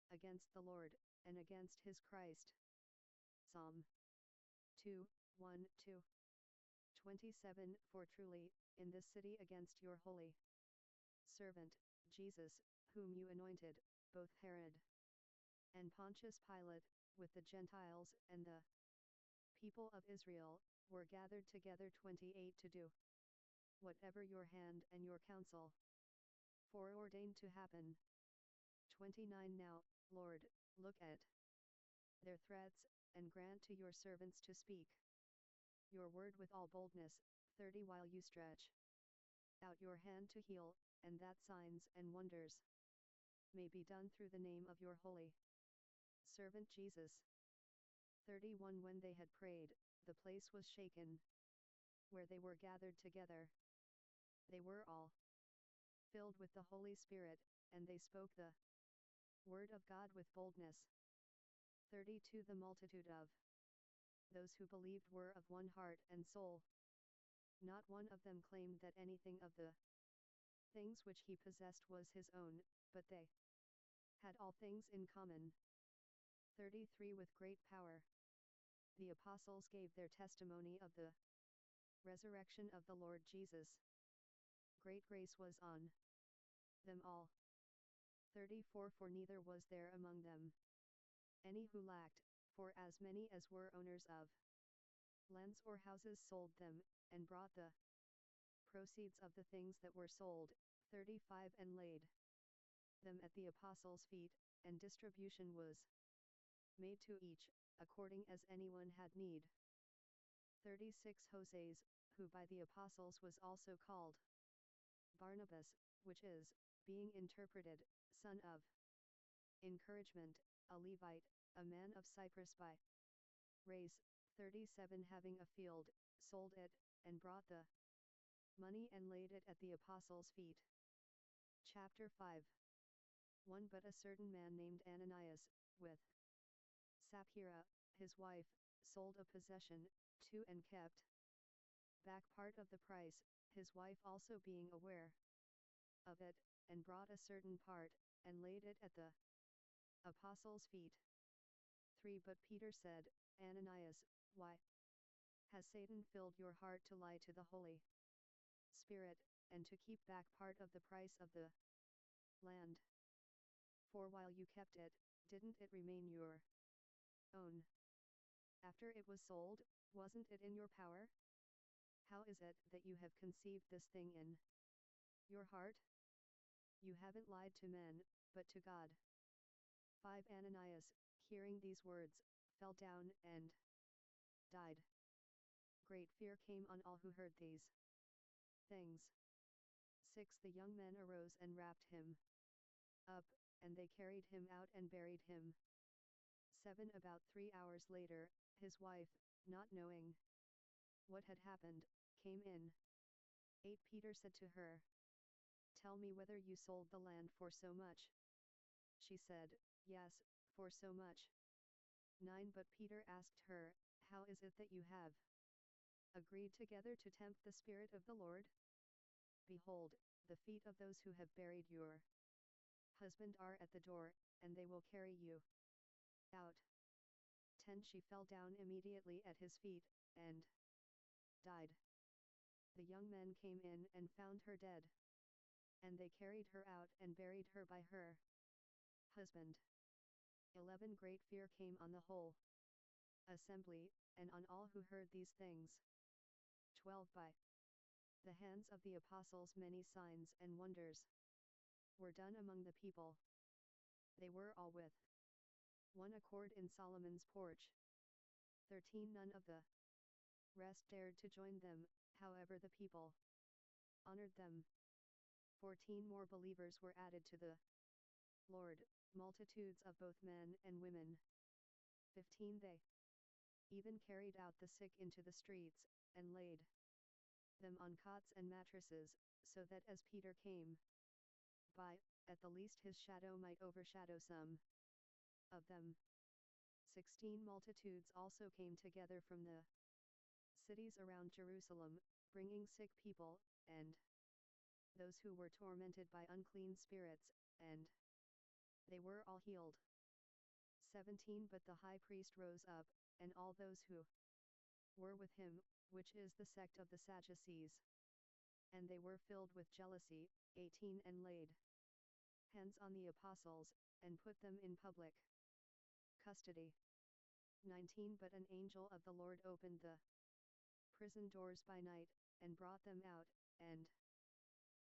Speaker 1: against the Lord, and against his Christ. Psalm 2, 1-2. 27 For truly, in this city against your holy servant, Jesus, whom you anointed, both Herod and Pontius Pilate, with the Gentiles and the people of Israel, were gathered together. 28 To do whatever your hand and your counsel foreordained to happen. 29 Now, Lord, look at their threats, and grant to your servants to speak your word with all boldness. 30 While you stretch out your hand to heal, and that signs and wonders may be done through the name of your holy servant Jesus. 31 When they had prayed, the place was shaken where they were gathered together. They were all filled with the Holy Spirit, and they spoke the word of God with boldness. 32 The multitude of those who believed were of one heart and soul. Not one of them claimed that anything of the things which he possessed was his own, but they had all things in common. 33 With great power, the apostles gave their testimony of the resurrection of the Lord Jesus. Great grace was on them all. 34 For neither was there among them any who lacked, for as many as were owners of lands or houses sold them, and brought the proceeds of the things that were sold, 35 and laid them at the apostles' feet, and distribution was made to each, according as anyone had need. 36 Joses, who by the apostles was also called Barnabas, which is, being interpreted, son of encouragement, a Levite, a man of Cyprus by race. 37 Having a field, sold it, and brought the money and laid it at the apostles' feet. Chapter 5 1 But a certain man named Ananias, with Sapphira, his wife, sold a possession, 2 and kept back part of the price, his wife also being aware of it, and brought a certain part, and laid it at the apostles' feet. 3 But Peter said, Ananias, why has Satan filled your heart to lie to the Holy Spirit, and to keep back part of the price of the land? For while you kept it, didn't it remain your own? After it was sold, wasn't it in your power? How is it that you have conceived this thing in your heart? You haven't lied to men, but to God. 5 Ananias, hearing these words, fell down and died. Great fear came on all who heard these things. 6 The young men arose and wrapped him up, and they carried him out and buried him. 7 About 3 hours later, his wife, not knowing what had happened, came in. 8 Peter said to her, Tell me whether you sold the land for so much. She said, Yes, for so much. 9 But Peter asked her, How is it that you have agreed together to tempt the Spirit of the Lord? Behold, the feet of those who have buried your husband are at the door, and they will carry you out. 10 She fell down immediately at his feet, and died. The young men came in and found her dead. And they carried her out and buried her by her husband. 11 Great fear came on the whole assembly, and on all who heard these things. 12 By the hands of the apostles many signs and wonders were done among the people. They were all with one accord in Solomon's porch. 13 None of the rest dared to join them, however the people honored them. 14 More believers were added to the Lord, multitudes of both men and women. 15 They even carried out the sick into the streets, and laid them on cots and mattresses, so that as Peter came by, at the least his shadow might overshadow some of them. 16 Multitudes also came together from the cities around Jerusalem, bringing sick people, and those who were tormented by unclean spirits, and they were all healed. 17 But the high priest rose up, and all those who were with him, which is the sect of the Sadducees. And they were filled with jealousy. 18 And laid hands on the apostles, and put them in public custody. 19 But an angel of the Lord opened the prison doors by night, and brought them out, and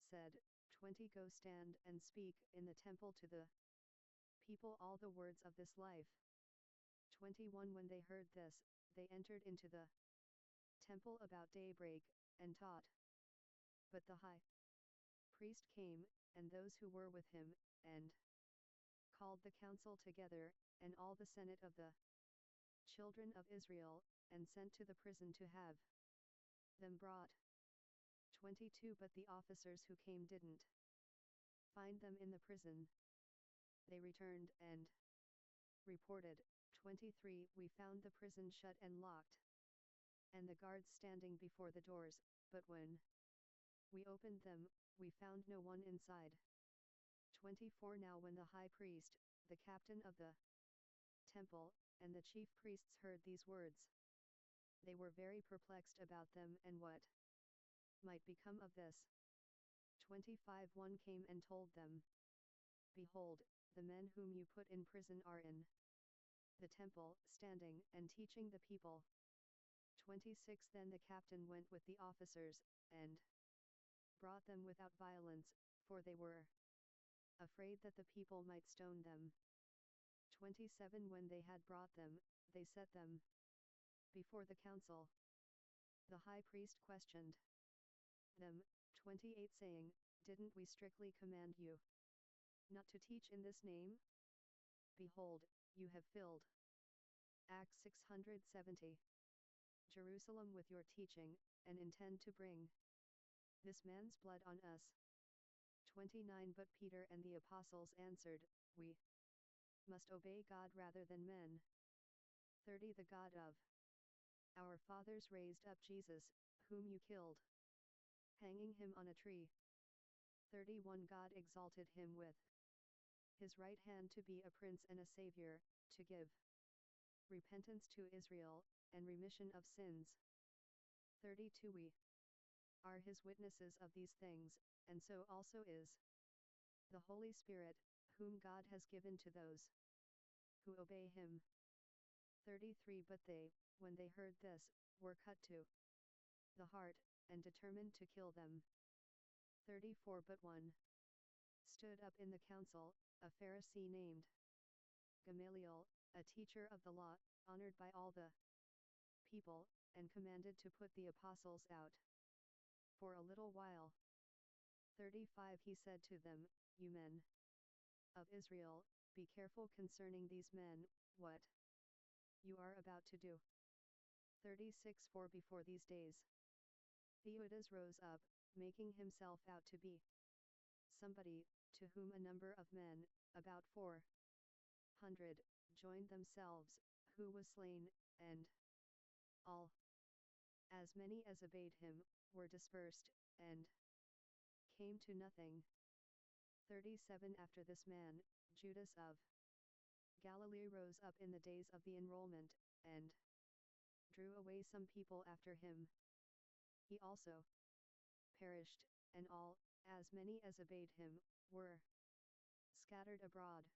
Speaker 1: said, 20 Go stand and speak in the temple to the people all the words of this life. 21 When they heard this, they entered into the temple about daybreak, and taught. But the high priest came, and those who were with him, and called the council together, and all the senate of the children of Israel, and sent to the prison to have them brought. 22 But the officers who came didn't find them in the prison. They returned and reported, 23, we found the prison shut and locked, and the guards standing before the doors, but when we opened them, we found no one inside. 24 Now when the high priest, the captain of the temple, and the chief priests heard these words, they were very perplexed about them and what might become of this. 25 One came and told them, behold, the men whom you put in prison are in the temple, standing and teaching the people. 26 Then the captain went with the officers, and brought them without violence, for they were afraid that the people might stone them. 27 When they had brought them, they set them before the council. The high priest questioned them, 28 saying, didn't we strictly command you not to teach in this name? Behold, you have filled Acts 670 Jerusalem with your teaching, and intend to bring this man's blood on us. 29 But Peter and the apostles answered, we must obey God rather than men. 30 The God of our fathers raised up Jesus, whom you killed, hanging him on a tree. 31 God exalted him with his right hand to be a prince and a savior, to give repentance to Israel, and remission of sins. 32 We are his witnesses of these things, and so also is the Holy Spirit, whom God has given to those who obey him. 33 But they, when they heard this, were cut to the heart, and determined to kill them. 34 But one stood up in the council, a Pharisee named Gamaliel, a teacher of the law, honored by all the people, and commanded to put the apostles out for a little while. 35 He said to them, you men of Israel, be careful concerning these men, what you are about to do. 36 For before these days Theudas rose up, making himself out to be somebody, to whom a number of men, about 400, joined themselves, who was slain, and all, as many as obeyed him, were dispersed, and came to nothing. 37 After this man, Judas of Galilee rose up in the days of the enrollment, and drew away some people after him. He also perished, and all, as many as obeyed him, were scattered abroad.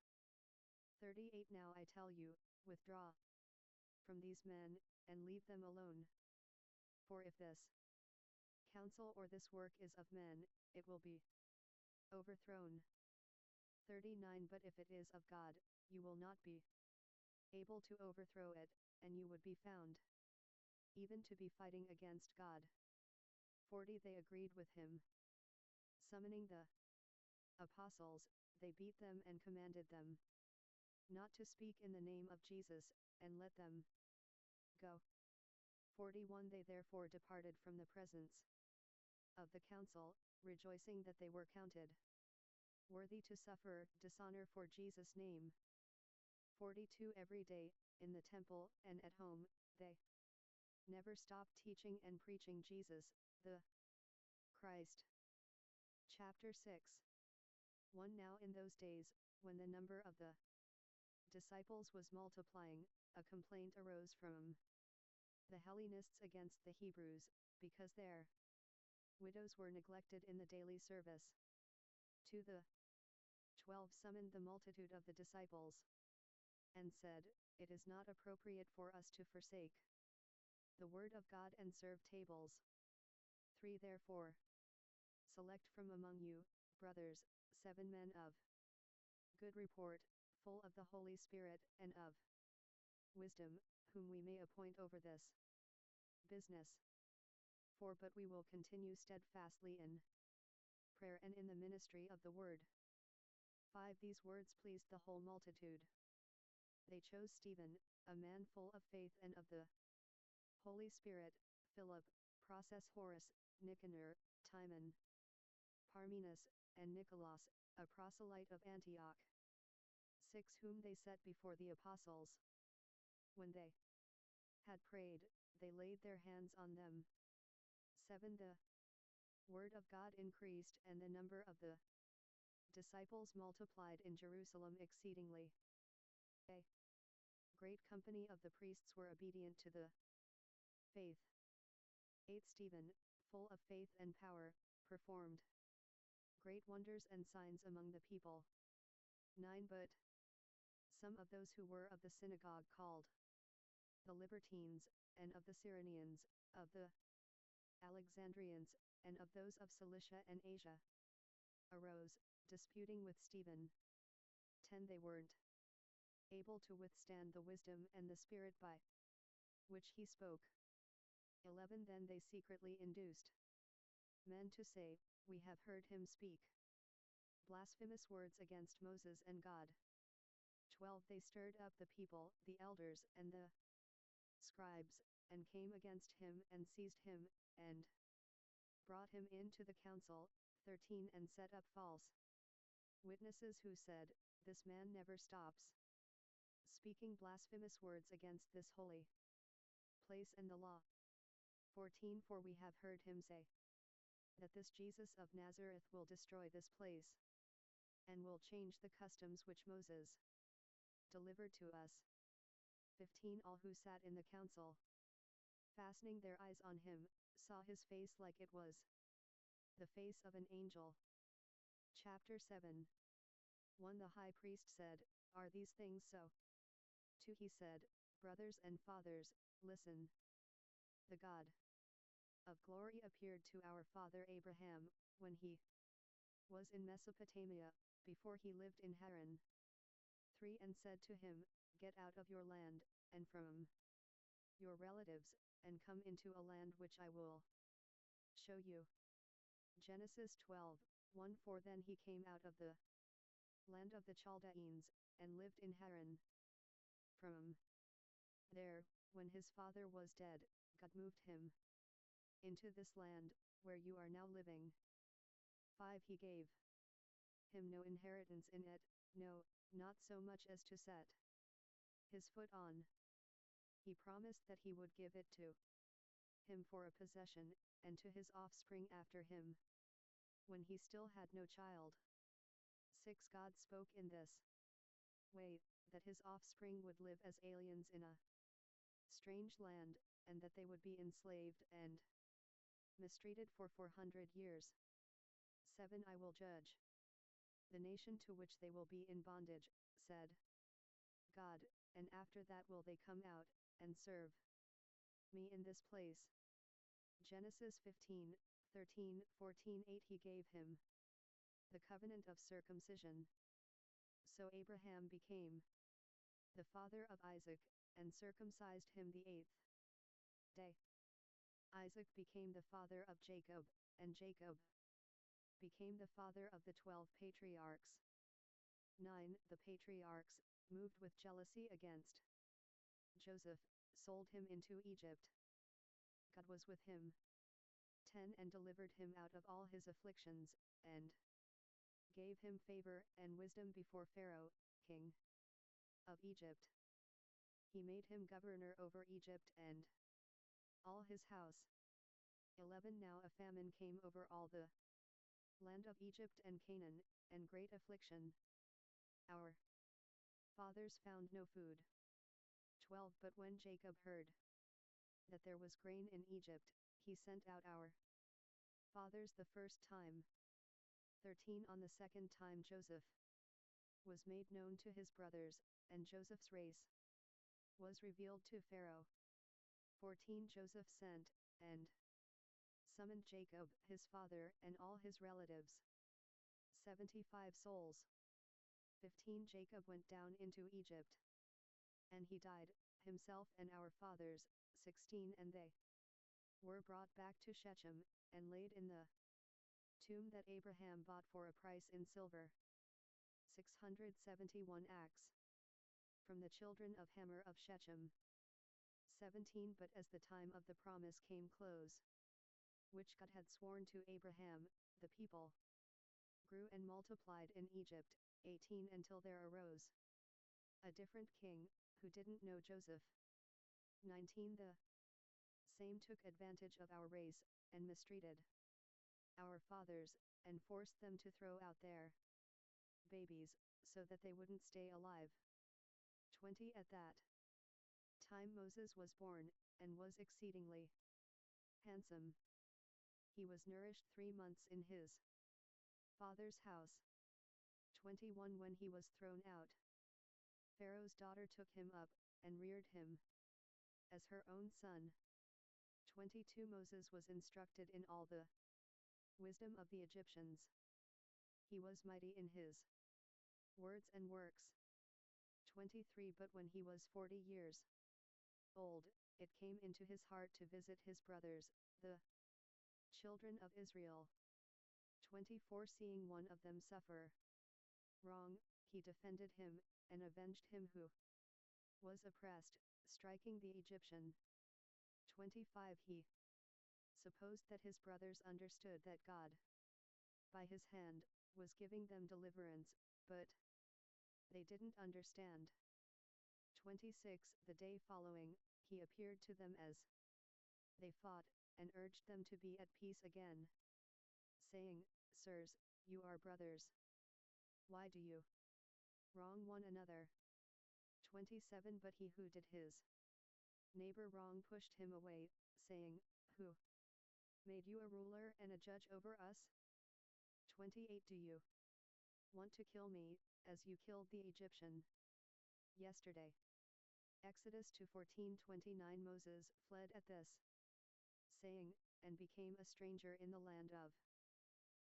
Speaker 1: 38 Now I tell you, withdraw from these men, and leave them alone. For if this counsel or this work is of men, it will be overthrown. 39 But if it is of God, you will not be able to overthrow it, and you would be found even to be fighting against God. 40 They agreed with him. Summoning the apostles, they beat them and commanded them not to speak in the name of Jesus, and let them go. 41 They therefore departed from the presence of the council, rejoicing that they were counted worthy to suffer dishonor for Jesus' name. 42 Every day, in the temple and at home, they never stopped teaching and preaching Jesus, the Christ. Chapter 6 1 Now in those days, when the number of the disciples was multiplying, a complaint arose from the Hellenists against the Hebrews, because their widows were neglected in the daily service. 2 The 12 summoned the multitude of the disciples, and said, it is not appropriate for us to forsake the word of God and serve tables. 3 Therefore, select from among you, brothers, 7 men of good report, full of the Holy Spirit and of wisdom, whom we may appoint over this business. 4 But we will continue steadfastly in prayer and in the ministry of the word. 5 These words pleased the whole multitude. They chose Stephen, a man full of faith and of the Holy Spirit, Philip, Prochorus, Nicanor, Timon, Parmenas, and Nicholas, a proselyte of Antioch. 6 Whom they set before the apostles. When they had prayed, they laid their hands on them. 7 The word of God increased, and the number of the disciples multiplied in Jerusalem exceedingly. A great company of the priests were obedient to the faith. 8 Stephen, full of faith and power, performed great wonders and signs among the people. 9 But some of those who were of the synagogue called the Libertines, and of the Cyrenians, of the Alexandrians, and of those of Cilicia and Asia, arose, disputing with Stephen. 10 They weren't able to withstand the wisdom and the spirit by which he spoke. 11 Then they secretly induced men to say, We have heard him speak blasphemous words against Moses and God. 12 They stirred up the people, the elders and the scribes, and came against him and seized him, and brought him into the council. 13 And set up false witnesses who said, This man never stops speaking blasphemous words against this holy place and the law. 14 For we have heard him say that this Jesus of Nazareth will destroy this place, and will change the customs which Moses delivered to us. 15 All who sat in the council, fastening their eyes on him, saw his face like it was the face of an angel. Chapter 7. 1 The high priest said, Are these things so? 2 He said, Brothers and fathers, listen. The God of glory appeared to our father Abraham, when he was in Mesopotamia, before he lived in Haran. 3 And said to him, Get out of your land, and from your relatives, and come into a land which I will show you. Genesis 12:1 For then he came out of the land of the Chaldeans, and lived in Haran. From there, when his father was dead, God moved him into this land, where you are now living. 5 He gave him no inheritance in it, no, not so much as to set his foot on. He promised that he would give it to him for a possession, and to his offspring after him, when he still had no child. 6 God spoke in this way, that his offspring would live as aliens in a strange land, and that they would be enslaved and mistreated for 400 years. 7 I will judge the nation to which they will be in bondage, said God, and after that will they come out, and serve me in this place. Genesis 15:13-14 8 He gave him the covenant of circumcision. So Abraham became the father of Isaac, and circumcised him the 8th day. Isaac became the father of Jacob, and Jacob became the father of the 12 patriarchs. 9 The patriarchs, moved with jealousy against Joseph, sold him into Egypt. God was with him. 10 And delivered him out of all his afflictions, and gave him favor and wisdom before Pharaoh, king of Egypt. He made him governor over Egypt and all his house. 11 Now a famine came over all the land of Egypt and Canaan, and great affliction. Our fathers found no food. 12 But when Jacob heard that there was grain in Egypt, he sent out our fathers the first time. 13 On the second time Joseph was made known to his brothers, and Joseph's race was revealed to Pharaoh. 14 Joseph sent, and summoned Jacob his father and all his relatives. 75 souls. 15 Jacob went down into Egypt, and he died, himself and our fathers. 16 And they were brought back to Shechem, and laid in the tomb that Abraham bought for a price in silver. 671 Acts. From the children of Hamor of Shechem. 17 But as the time of the promise came close, which God had sworn to Abraham, the people grew and multiplied in Egypt, 18 until there arose a different king, who didn't know Joseph. 19 The same took advantage of our race, and mistreated our fathers, and forced them to throw out their babies, so that they wouldn't stay alive. 20 At that time Moses was born, and was exceedingly handsome. He was nourished 3 months in his father's house. 21 When he was thrown out, Pharaoh's daughter took him up, and reared him as her own son. 22 Moses was instructed in all the wisdom of the Egyptians. He was mighty in his words and works. 23 But when he was 40 years old, it came into his heart to visit his brothers, the children of Israel. 24 Seeing one of them suffer wrong, he defended him, and avenged him who was oppressed, striking the Egyptian. 25 He supposed that his brothers understood that God, by his hand, was giving them deliverance, but they didn't understand. 26 The day following, he appeared to them as they fought, and urged them to be at peace again, saying, Sirs, you are brothers. Why do you wrong one another? 27 But he who did his neighbor wrong pushed him away, saying, Who made you a ruler and a judge over us? 28 Do you want to kill me, as you killed the Egyptian yesterday? Exodus 2:14-29 Moses fled at this saying, and became a stranger in the land of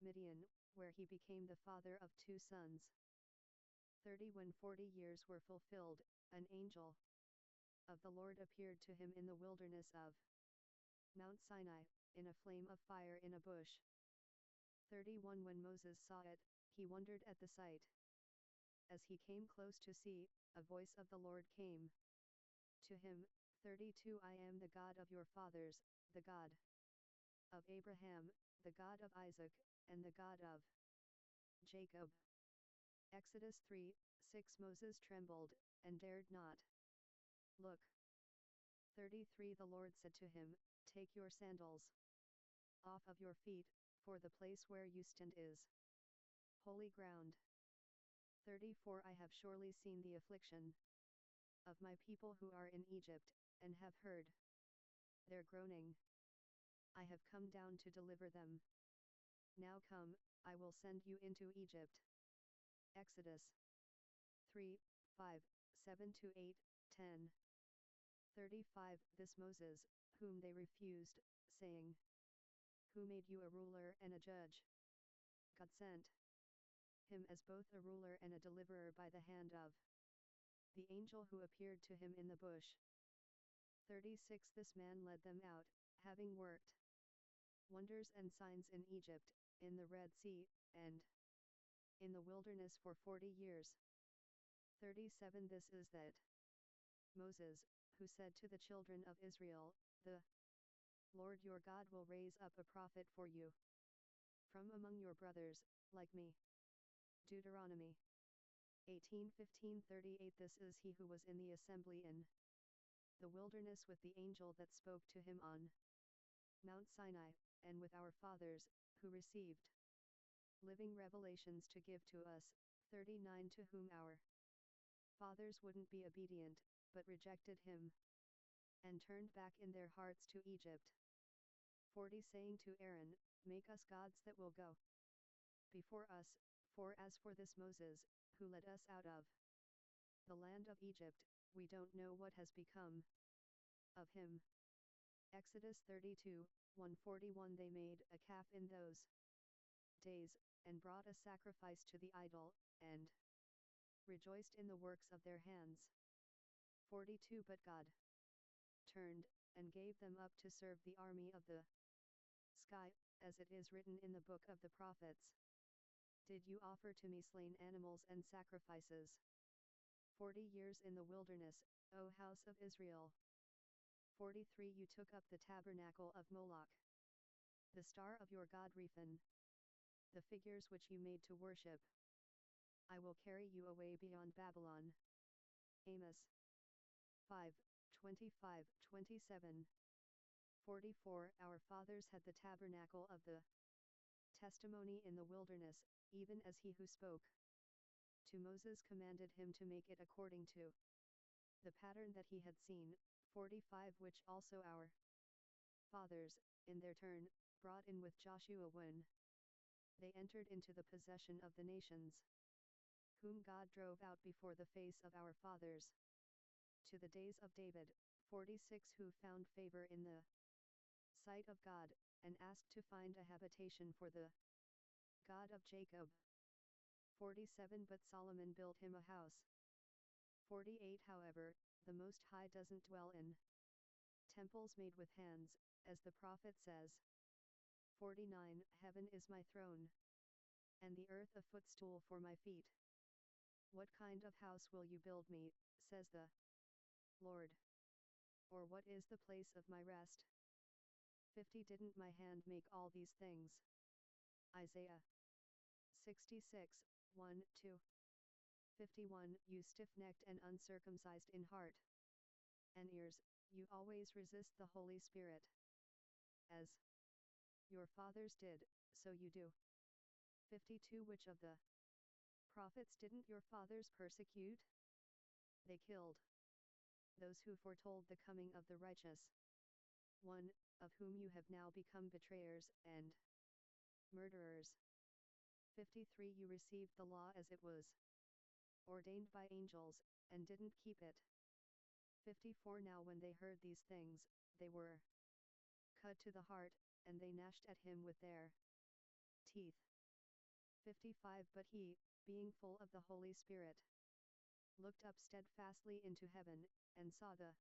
Speaker 1: Midian, where he became the father of 2 sons. 30 When 40 years were fulfilled, an angel of the Lord appeared to him in the wilderness of Mount Sinai, in a flame of fire in a bush. 31 When Moses saw it, he wondered at the sight. As he came close to see, a voice of the Lord came to him. 32 I am the God of your fathers, the God of Abraham, the God of Isaac, and the God of Jacob. Exodus 3:6 Moses trembled, and dared not look. 33 The Lord said to him, Take your sandals off of your feet, for the place where you stand is holy ground. 34 I have surely seen the affliction of my people who are in Egypt, and have heard their groaning. I have come down to deliver them. Now come, I will send you into Egypt. Exodus 3:5-7-8-10. 35 This Moses, whom they refused, saying, Who made you a ruler and a judge? God sent him as both a ruler and a deliverer by the hand of the angel who appeared to him in the bush. 36 This man led them out, having worked wonders and signs in Egypt, in the Red Sea, and in the wilderness for 40 years. 37 This is that Moses, who said to the children of Israel, The Lord your God will raise up a prophet for you from among your brothers, like me. Deuteronomy 18:15-38 This is he who was in the assembly in the wilderness with the angel that spoke to him on Mount Sinai, and with our fathers, who received living revelations to give to us. 39 To whom our fathers wouldn't be obedient, but rejected him, and turned back in their hearts to Egypt. 40 Saying to Aaron, Make us gods that will go before us, for as for this Moses, who led us out of the land of Egypt, we don't know what has become of him. Exodus 32:141 They made a calf in those days, and brought a sacrifice to the idol, and rejoiced in the works of their hands. 42 But God turned, and gave them up to serve the army of the sky, as it is written in the book of the prophets. Did you offer to me slain animals and sacrifices? 40 years in the wilderness, O house of Israel. 43 You took up the tabernacle of Moloch, the star of your god Rephan. the figures which you made to worship. I will carry you away beyond Babylon. Amos 5:25-27. 44. Our fathers had the tabernacle of the testimony in the wilderness, even as he who spoke to Moses commanded him to make it according to the pattern that he had seen. 45. Which also our fathers, in their turn, brought in with Joshua when they entered into the possession of the nations, whom God drove out before the face of our fathers, to the days of David. 46. Who found favor in the sight of God, and asked to find a habitation for the God of Jacob. 47. But Solomon built him a house. 48. However, the Most High doesn't dwell in temples made with hands, as the prophet says. 49. Heaven is my throne, and the earth a footstool for my feet. What kind of house will you build me, says the Lord? Or what is the place of my rest? 50. Didn't my hand make all these things? Isaiah 66, 1-2. 51. You stiff-necked and uncircumcised in heart and ears, you always resist the Holy Spirit. As your fathers did, so you do. 52. Which of the prophets didn't your fathers persecute? They killed those who foretold the coming of the righteous one, of whom you have now become betrayers and murderers. 53. You received the law as it was ordained by angels, and didn't keep it. 54. Now when they heard these things, they were cut to the heart, and they gnashed at him with their teeth. 55. But he, being full of the Holy Spirit, looked up steadfastly into heaven, and saw the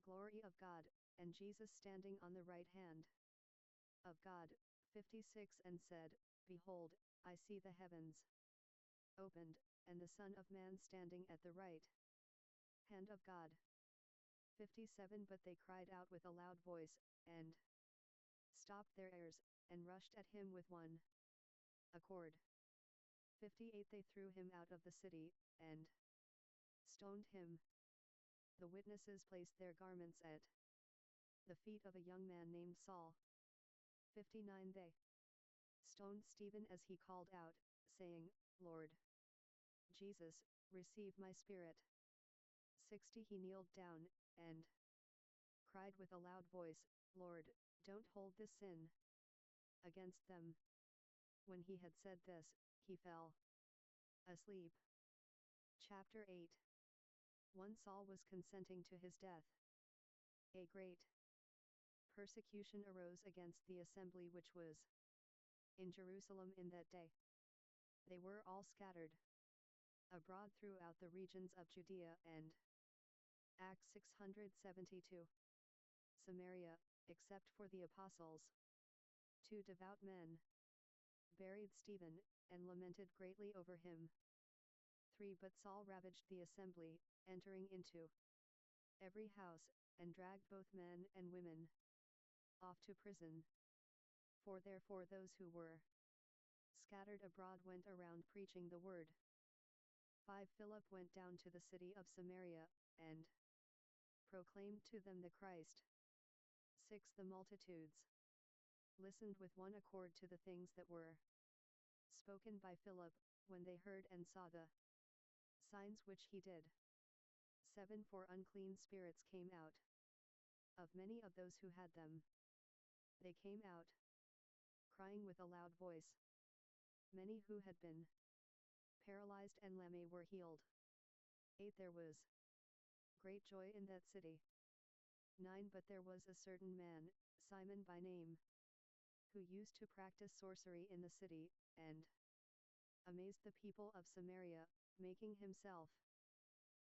Speaker 1: glory of God, and Jesus standing on the right hand of God. 56. And said, Behold, I see the heavens opened, and the Son of Man standing at the right hand of God. 57. But they cried out with a loud voice, and stopped their ears, and rushed at him with one accord. 58. They threw him out of the city, and stoned him. The witnesses placed their garments at the feet of a young man named Saul. 59. They stoned Stephen as he called out, saying, Lord Jesus, receive my spirit. 60. He kneeled down, and cried with a loud voice, Lord, don't hold this sin against them. When he had said this, he fell asleep. Chapter 8. 1. Saul was consenting to his death. A great persecution arose against the assembly which was in Jerusalem in that day. They were all scattered abroad throughout the regions of Judea and Acts 672. Samaria, except for the apostles. 2. Devout men buried Stephen, and lamented greatly over him. 3. But Saul ravaged the assembly, entering into every house, and dragged both men and women off to prison. 4. Therefore those who were scattered abroad went around preaching the word. 5. Philip went down to the city of Samaria, and proclaimed to them the Christ. 6. The multitudes listened with one accord to the things that were spoken by Philip, when they heard and saw the signs which he did. 7. For unclean spirits came out of many of those who had them. They came out, crying with a loud voice. Many who had been paralyzed and lame were healed. 8. There was great joy in that city. 9. But there was a certain man, Simon by name, who used to practice sorcery in the city, and amazed the people of Samaria, making himself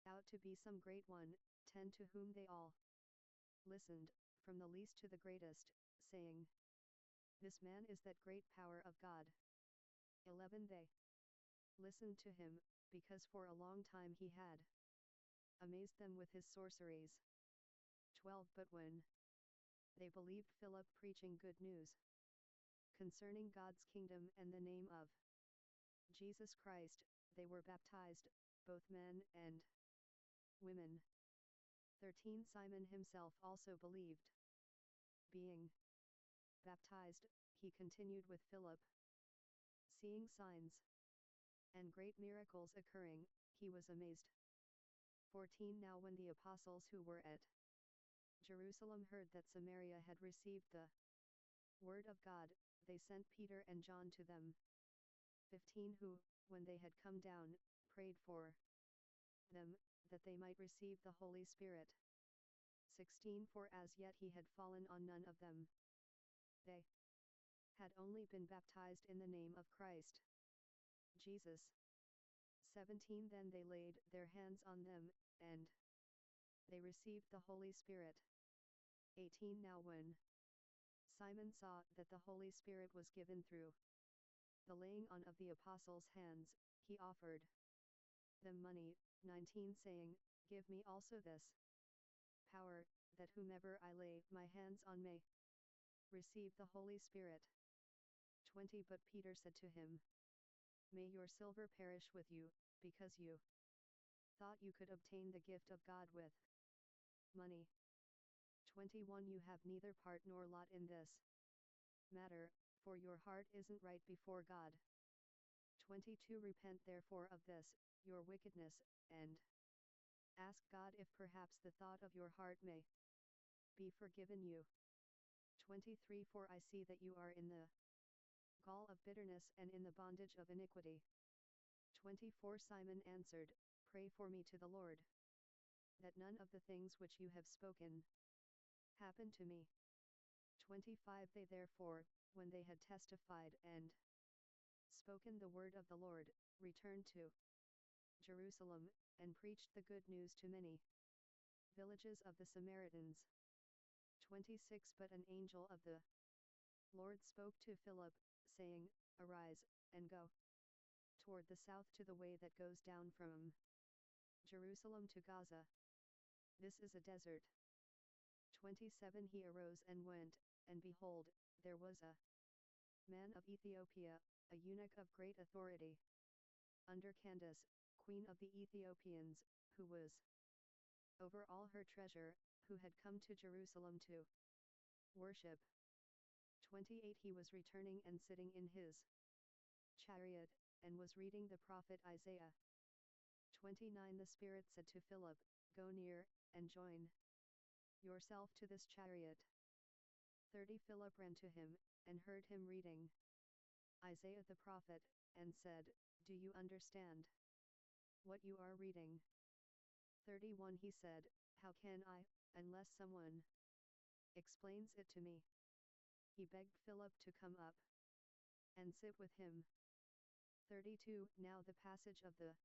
Speaker 1: out to be some great one. 10. To whom they all listened, from the least to the greatest, saying, This man is that great power of God. 11. They listened to him, because for a long time he had amazed them with his sorceries. 12. But when they believed Philip preaching good news concerning God's kingdom and the name of Jesus Christ, they were baptized, both men and women. 13 Simon himself also believed. Being baptized, he continued with Philip. Seeing signs and great miracles occurring, he was amazed. 14 Now when the apostles who were at Jerusalem heard that Samaria had received the word of God, they sent Peter and John to them. 15 Who, when they had come down, prayed for them, that they might receive the Holy Spirit. 16 For as yet he had fallen on none of them. They had only been baptized in the name of Christ Jesus. 17 Then they laid their hands on them, and they received the Holy Spirit. 18 Now when Simon saw that the Holy Spirit was given through the laying on of the apostles' hands, he offered them money. 19 Saying, Give me also this power, that whomever I lay my hands on may receive the Holy Spirit. 20 But Peter said to him, May your silver perish with you, because you thought you could obtain the gift of God with money. 21 You have neither part nor lot in this matter, for your heart isn't right before God. 22 Repent therefore of this, your wickedness, and ask God if perhaps the thought of your heart may be forgiven you. 23 For I see that you are in the gall of bitterness and in the bondage of iniquity. 24 Simon answered, Pray for me to the Lord, that none of the things which you have spoken happen to me. 25 They therefore, when they had testified and spoken the word of the Lord, returned to Jerusalem, and preached the good news to many villages of the Samaritans. 26 But an angel of the Lord spoke to Philip, saying, Arise, and go toward the south to the way that goes down from Jerusalem to Gaza. This is a desert. 27 He arose and went, and behold, there was a man of Ethiopia, a eunuch of great authority, under Candace, queen of the Ethiopians, who was over all her treasure, who had come to Jerusalem to worship. 28 He was returning and sitting in his chariot, and was reading the prophet Isaiah. 29 The Spirit said to Philip, Go near, and join yourself to this chariot. 30 Philip ran to him, and heard him reading Isaiah the prophet, and said, Do you understand what you are reading? 31 He said, How can I, unless someone explains it to me? He begged Philip to come up and sit with him. 32 Now the passage of the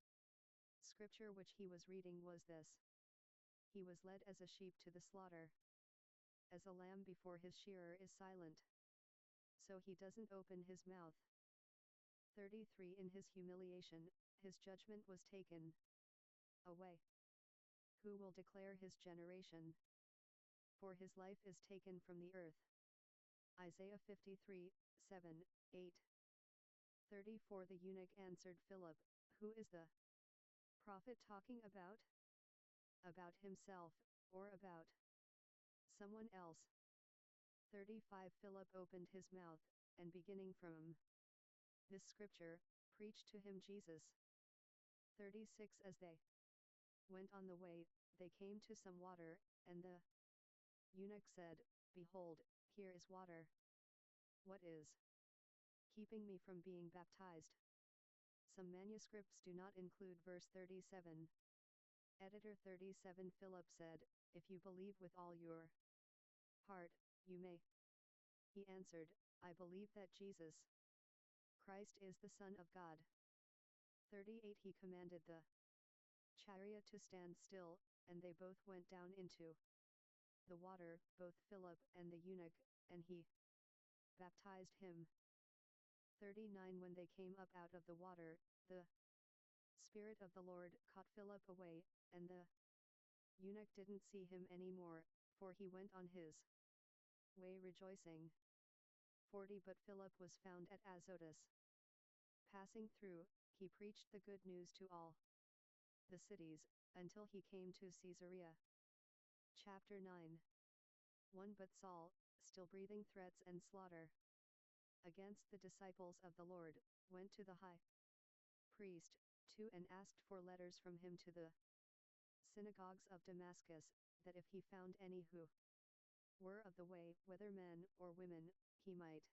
Speaker 1: scripture which he was reading was this: He was led as a sheep to the slaughter. As a lamb before his shearer is silent, so he doesn't open his mouth. 33 In his humiliation, his judgment was taken away. Who will declare his generation? For his life is taken from the earth. Isaiah 53, 7, 8. 34 The eunuch answered Philip, Who is the prophet talking about? About himself, or about someone else? 35 Philip opened his mouth, and beginning from this scripture, preached to him Jesus. 36 As they went on the way, they came to some water, and the eunuch said, Behold, here is water. What is keeping me from being baptized? Some manuscripts do not include verse 37. Editor 37 Philip said, If you believe with all your heart, you may. He answered, I believe that Jesus Christ is the Son of God. 38 He commanded the chariot to stand still, and they both went down into the water, both Philip and the eunuch, and he baptized him. 39 When they came up out of the water, the Spirit of the Lord caught Philip away, and the eunuch didn't see him any more, for he went on his way rejoicing. 40 But Philip was found at Azotus. Passing through, he preached the good news to all the cities, until he came to Caesarea. Chapter 9. 1 But Saul, still breathing threats and slaughter against the disciples of the Lord, went to the high priest, 2 and asked for letters from him to the synagogues of Damascus, that if he found any who were of the way, whether men or women, he might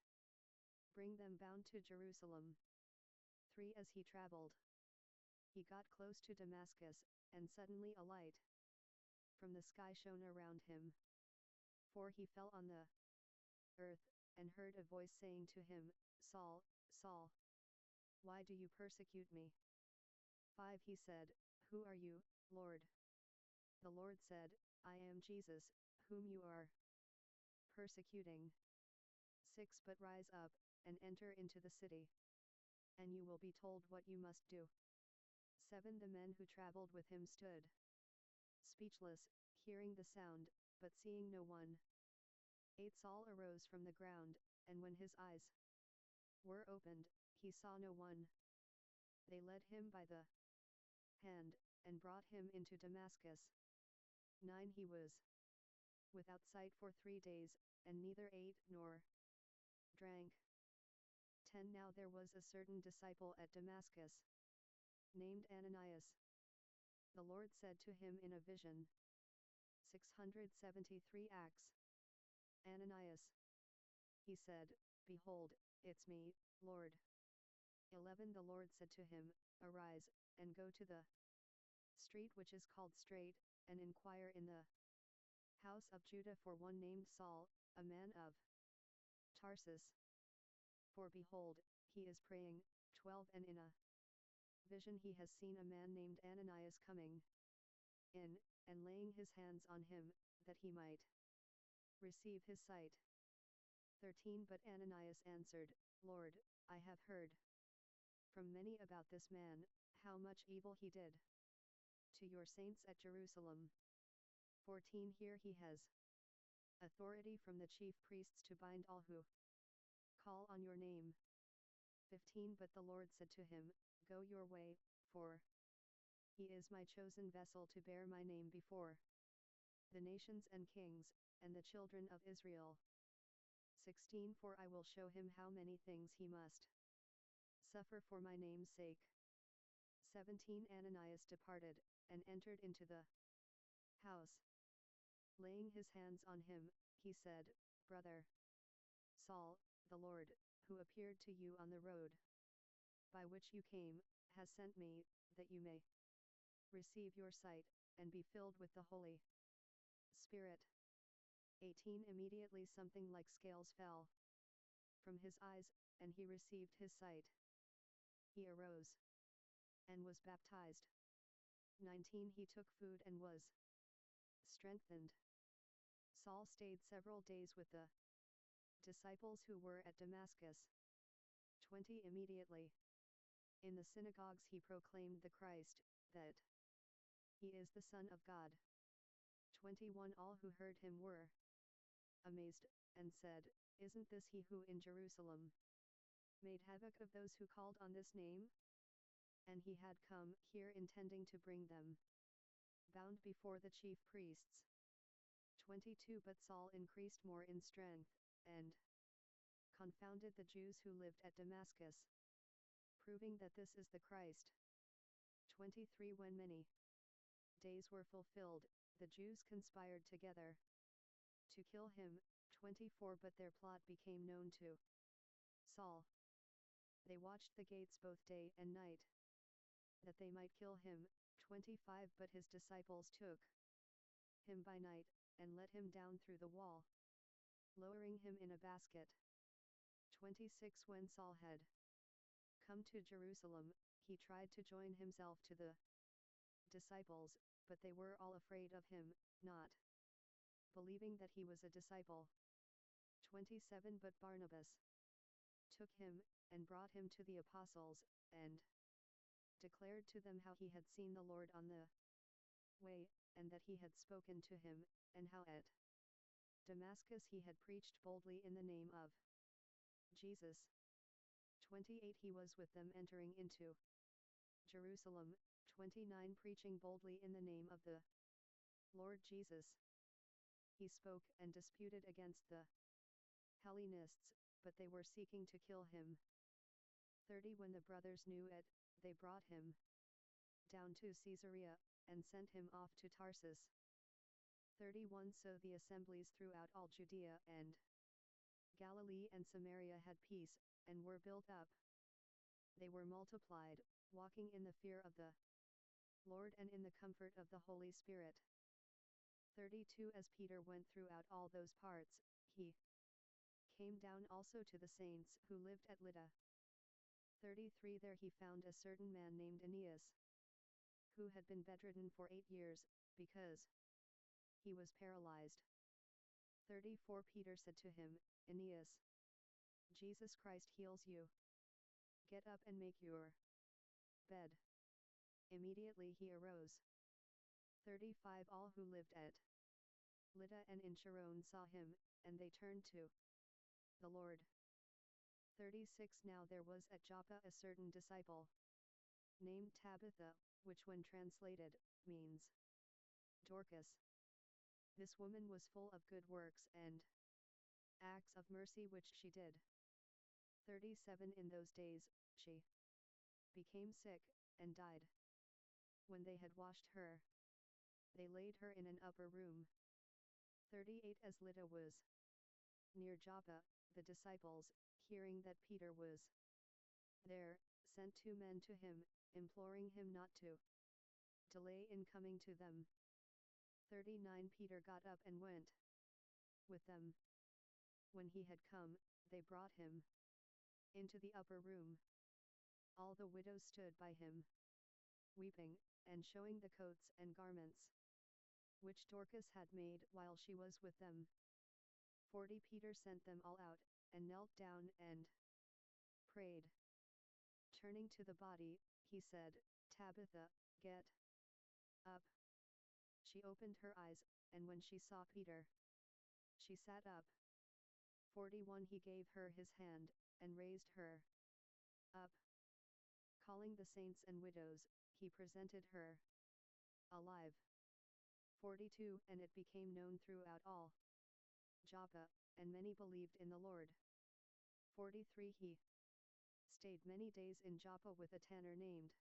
Speaker 1: bring them bound to Jerusalem. 3 As he traveled, he got close to Damascus, and suddenly a light from the sky shone around him. 4 He fell on the earth, and heard a voice saying to him, Saul, Saul, why do you persecute me? 5 He said, Who are you, Lord? The Lord said, I am Jesus, whom you are persecuting. 6 But rise up, and enter into the city, and you will be told what you must do. 7 The men who traveled with him stood speechless, hearing the sound, but seeing no one. 8 Saul arose from the ground, and when his eyes were opened, he saw no one. They led him by the hand, and brought him into Damascus. 9 He was without sight for 3 days, and neither ate nor drank. 10 Now there was a certain disciple at Damascus, named Ananias. The Lord said to him in a vision. 673 Acts. Ananias. He said, Behold, it's me, Lord. 11 The Lord said to him, Arise, and go to the street which is called Straight, and inquire in the house of Judah for one named Saul, a man of Tarsus. For behold, he is praying. 12 And in a vision he has seen a man named Ananias coming in, and laying his hands on him, that he might receive his sight. 13 But Ananias answered, Lord, I have heard from many about this man, how much evil he did to your saints at Jerusalem. 14 Here he has authority from the chief priests to bind all who call on your name. 15 But the Lord said to him, Go your way, for he is my chosen vessel to bear my name before the nations and kings, and the children of Israel. 16 For I will show him how many things he must suffer for my name's sake. 17 Ananias departed, and entered into the house. Laying his hands on him, he said, Brother Saul, the Lord, who appeared to you on the road by which you came, has sent me, that you may receive your sight, and be filled with the Holy Spirit. 18 Immediately something like scales fell from his eyes, and he received his sight. He arose and was baptized. 19 He took food and was strengthened. Saul stayed several days with the disciples who were at Damascus. 20 Immediately in the synagogues he proclaimed the Christ, that he is the Son of God. 21 All who heard him were amazed, and said, Isn't this he who in Jerusalem made havoc of those who called on this name? And he had come here intending to bring them bound before the chief priests. 22 But Saul increased more in strength, and confounded the Jews who lived at Damascus, proving that this is the Christ. 23 When many days were fulfilled, the Jews conspired together to kill him. 24 But their plot became known to Saul. They watched the gates both day and night, that they might kill him. 25 But his disciples took him by night, and let him down through the wall, lowering him in a basket. 26 When Saul had come to Jerusalem, he tried to join himself to the disciples, but they were all afraid of him, not believing that he was a disciple. 27 But Barnabas took him, and brought him to the apostles, and declared to them how he had seen the Lord on the way, and that he had spoken to him, and how at Damascus he had preached boldly in the name of Jesus. 28 He was with them entering into Jerusalem. 29 Preaching boldly in the name of the Lord Jesus. He spoke and disputed against the Hellenists, but they were seeking to kill him. 30 When the brothers knew it, they brought him down to Caesarea, and sent him off to Tarsus. 31 So the assemblies throughout all Judea and Galilee and Samaria had peace, and were built up. They were multiplied, walking in the fear of the Lord and in the comfort of the Holy Spirit. 32 As Peter went throughout all those parts, he came down also to the saints who lived at Lydda. 33 There he found a certain man named Aeneas, who had been bedridden for 8 years, because he was paralyzed. 34 Peter said to him, Aeneas, Jesus Christ heals you. Get up and make your bed. Immediately he arose. 35 All who lived at Lydda and in Sharon saw him, and they turned to the Lord. 36 Now there was at Joppa a certain disciple, named Tabitha, which when translated, means Dorcas. This woman was full of good works and acts of mercy which she did. 37 In those days, she became sick, and died. When they had washed her, they laid her in an upper room. 38 As Lydda was near Joppa, the disciples, hearing that Peter was there, sent 2 men to him, imploring him not to delay in coming to them. 39 Peter got up and went with them. When he had come, they brought him into the upper room. All the widows stood by him, weeping, and showing the coats and garments which Dorcas had made while she was with them. 40 Peter sent them all out, and knelt down and prayed. Turning to the body, he said, Tabitha, get up. She opened her eyes, and when she saw Peter, she sat up. 41 He gave her his hand, and raised her up. Calling the saints and widows, he presented her alive. 42 And it became known throughout all Joppa, and many believed in the Lord. 43 He stayed many days in Joppa with a tanner named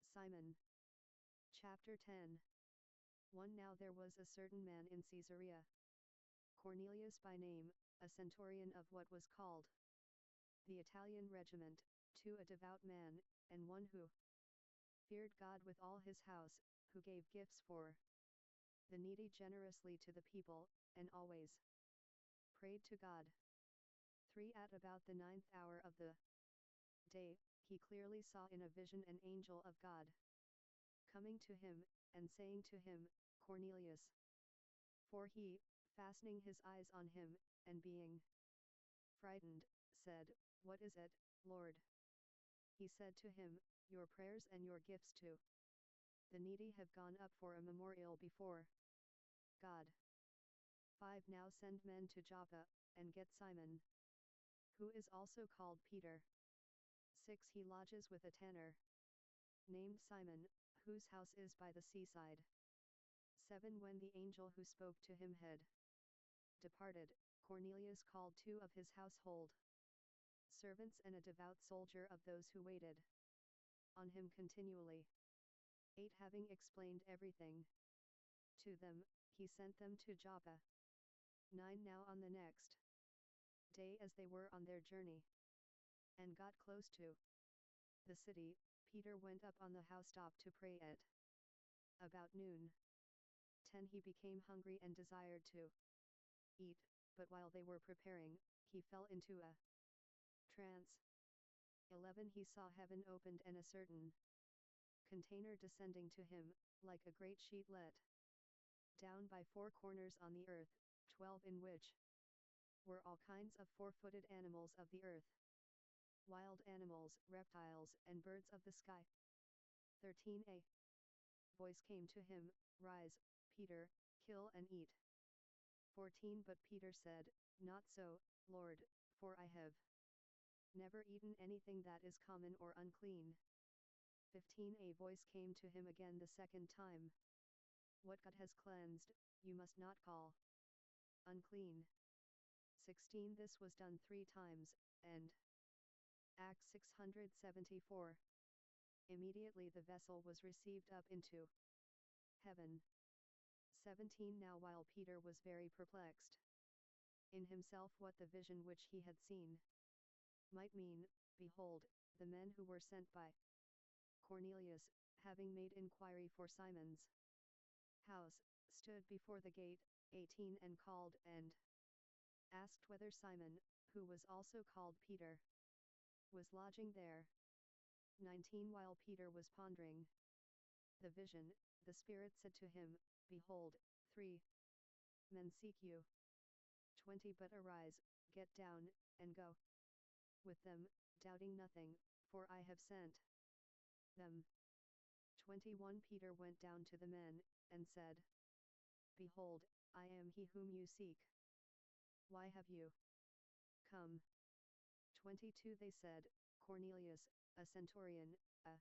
Speaker 1: Simon. Chapter 10 1 Now there was a certain man in Caesarea, Cornelius by name, a centurion of what was called the Italian regiment, 2 A devout man, and one who feared God with all his house, who gave gifts for the needy generously to the people, and always prayed to God. 3 At about the 9th hour of the day, he clearly saw in a vision an angel of God coming to him, and saying to him, Cornelius. 4 He, fastening his eyes on him, and being frightened, said, What is it, Lord? He said to him, Your prayers and your gifts to the needy have gone up for a memorial before God. 5 Now send men to Joppa, and get Simon, who is also called Peter. 6 He lodges with a tanner named Simon, whose house is by the seaside. 7 When the angel who spoke to him had departed, Cornelius called 2 of his household servants and a devout soldier of those who waited on him continually. 8 Having explained everything to them, he sent them to Joppa. 9 Now on the next day as they were on their journey, and got close to the city, Peter went up on the housetop to pray at about noon. 10 He became hungry and desired to eat, but while they were preparing, he fell into a trance. 11 He saw heaven opened and a certain container descending to him, like a great sheet let down by 4 corners on the earth, 12 In which were all kinds of 4-footed animals of the earth, wild animals, reptiles, and birds of the sky. 13 A voice came to him, Rise, Peter, kill and eat. 14 But Peter said, Not so, Lord, for I have never eaten anything that is common or unclean. 15. A voice came to him again the second time. What God has cleansed, you must not call unclean. 16. This was done 3 times, and Acts 674. Immediately the vessel was received up into heaven. 17. Now while Peter was very perplexed in himself what the vision which he had seen might mean, behold, the men who were sent by Cornelius, having made inquiry for Simon's house, stood before the gate. 18. And called and asked whether Simon, who was also called Peter, was lodging there. 19. While Peter was pondering the vision, the Spirit said to him, Behold, 3 men seek you. 20. But arise, get down, and go with them, doubting nothing, for I have sent them. 21. Peter went down to the men, and said, Behold, I am he whom you seek. Why have you come? 22. They said, Cornelius, a centurion, a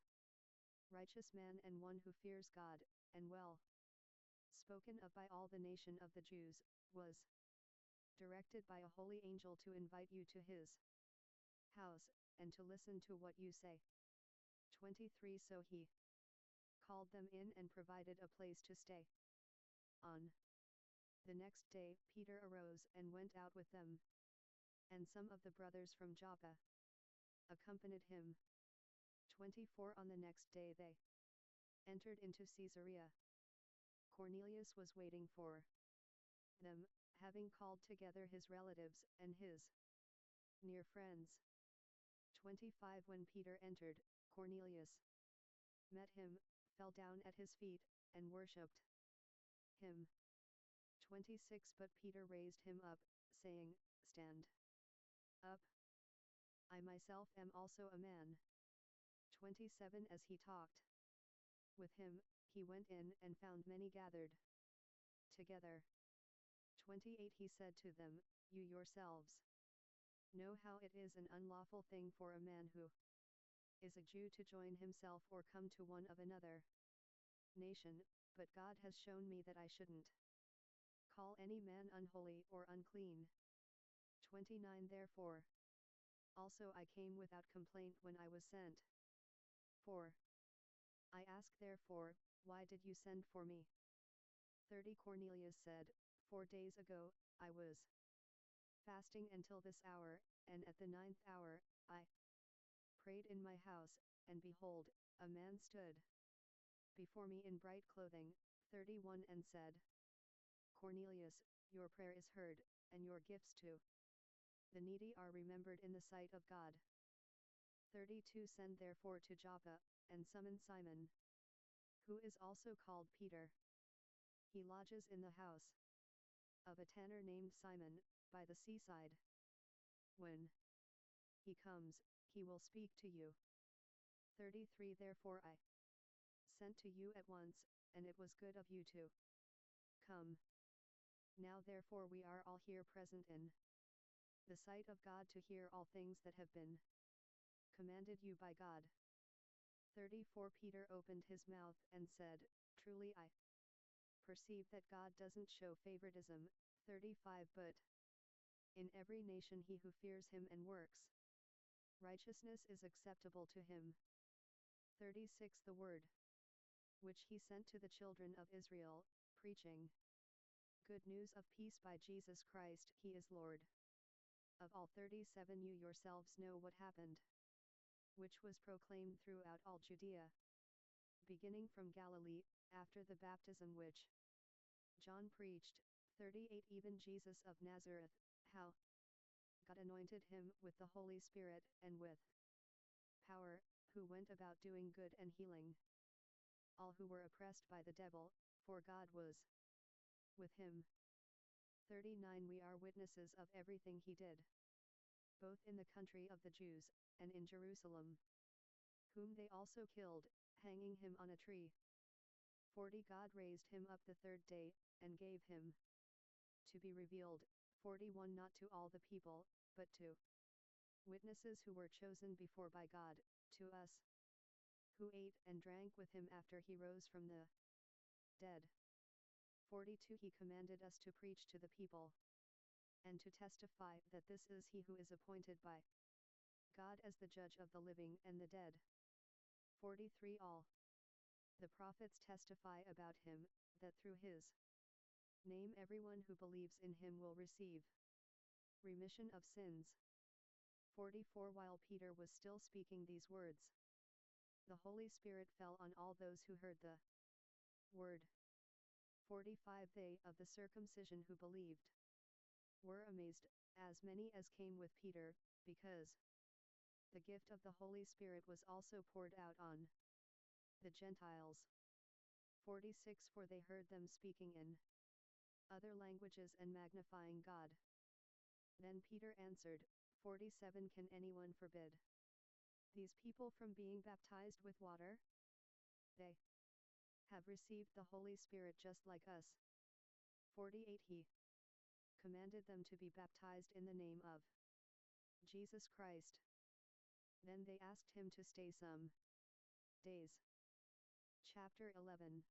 Speaker 1: righteous man and one who fears God, and well spoken of by all the nation of the Jews, was directed by a holy angel to invite you to his house, and to listen to what you say. 23. So he called them in and provided a place to stay. On the next day Peter arose and went out with them, and some of the brothers from Joppa accompanied him. 24. On the next day they entered into Caesarea. Cornelius was waiting for them, having called together his relatives and his near friends. 25. When Peter entered, Cornelius met him, fell down at his feet, and worshipped him. 26. But Peter raised him up, saying, Stand up. I myself am also a man. 27. As he talked with him, he went in and found many gathered together. 28. He said to them, You yourselves know how it is an unlawful thing for a man who is a Jew to join himself or come to one of another nation, but God has shown me that I shouldn't call any man unholy or unclean. 29. Therefore also I came without complaint when I was sent for. I ask therefore, why did you send for me? 30. Cornelius said, 4 days ago, I was fasting until this hour, and at the 9th hour, I prayed in my house, and behold, a man stood before me in bright clothing. 31. And said, Cornelius, your prayer is heard, and your gifts to the needy are remembered in the sight of God. 32. Send therefore to Joppa, and summon Simon, who is also called Peter. He lodges in the house of a tanner named Simon, by the seaside. When he comes, he will speak to you. 33. Therefore I sent to you at once, and it was good of you to come. Now therefore we are all here present in the sight of God to hear all things that have been commanded you by God. 34. Peter opened his mouth and said, Truly I perceive that God doesn't show favoritism. 35. But in every nation he who fears him and works righteousness is acceptable to him. 36. The word which he sent to the children of Israel, preaching good news of peace by Jesus Christ, he is Lord of all. 37. You yourselves know what happened, which was proclaimed throughout all Judea, beginning from Galilee, after the baptism which John preached. 38. Even Jesus of Nazareth, how God anointed him with the Holy Spirit and with power, who went about doing good and healing all who were oppressed by the devil, for God was with him. 39. We are witnesses of everything he did, both in the country of the Jews, and in Jerusalem, whom they also killed, hanging him on a tree. 40. God raised him up the 3rd day, and gave him to be revealed. 41. Not to all the people, but to witnesses who were chosen before by God, to us, who ate and drank with him after he rose from the dead. 42 He commanded us to preach to the people, and to testify that this is he who is appointed by God as the judge of the living and the dead. 43 All the prophets testify about him, that through his name everyone who believes in him will receive remission of sins. 44 While Peter was still speaking these words, the Holy Spirit fell on all those who heard the word. 45 They of the circumcision who believed were amazed, as many as came with Peter, because the gift of the Holy Spirit was also poured out on the Gentiles. 46 For they heard them speaking in other languages and magnifying God. Then Peter answered, 47 Can anyone forbid these people from being baptized with water? They have received the Holy Spirit just like us. 48 He commanded them to be baptized in the name of Jesus Christ. Then they asked him to stay some days. Chapter 11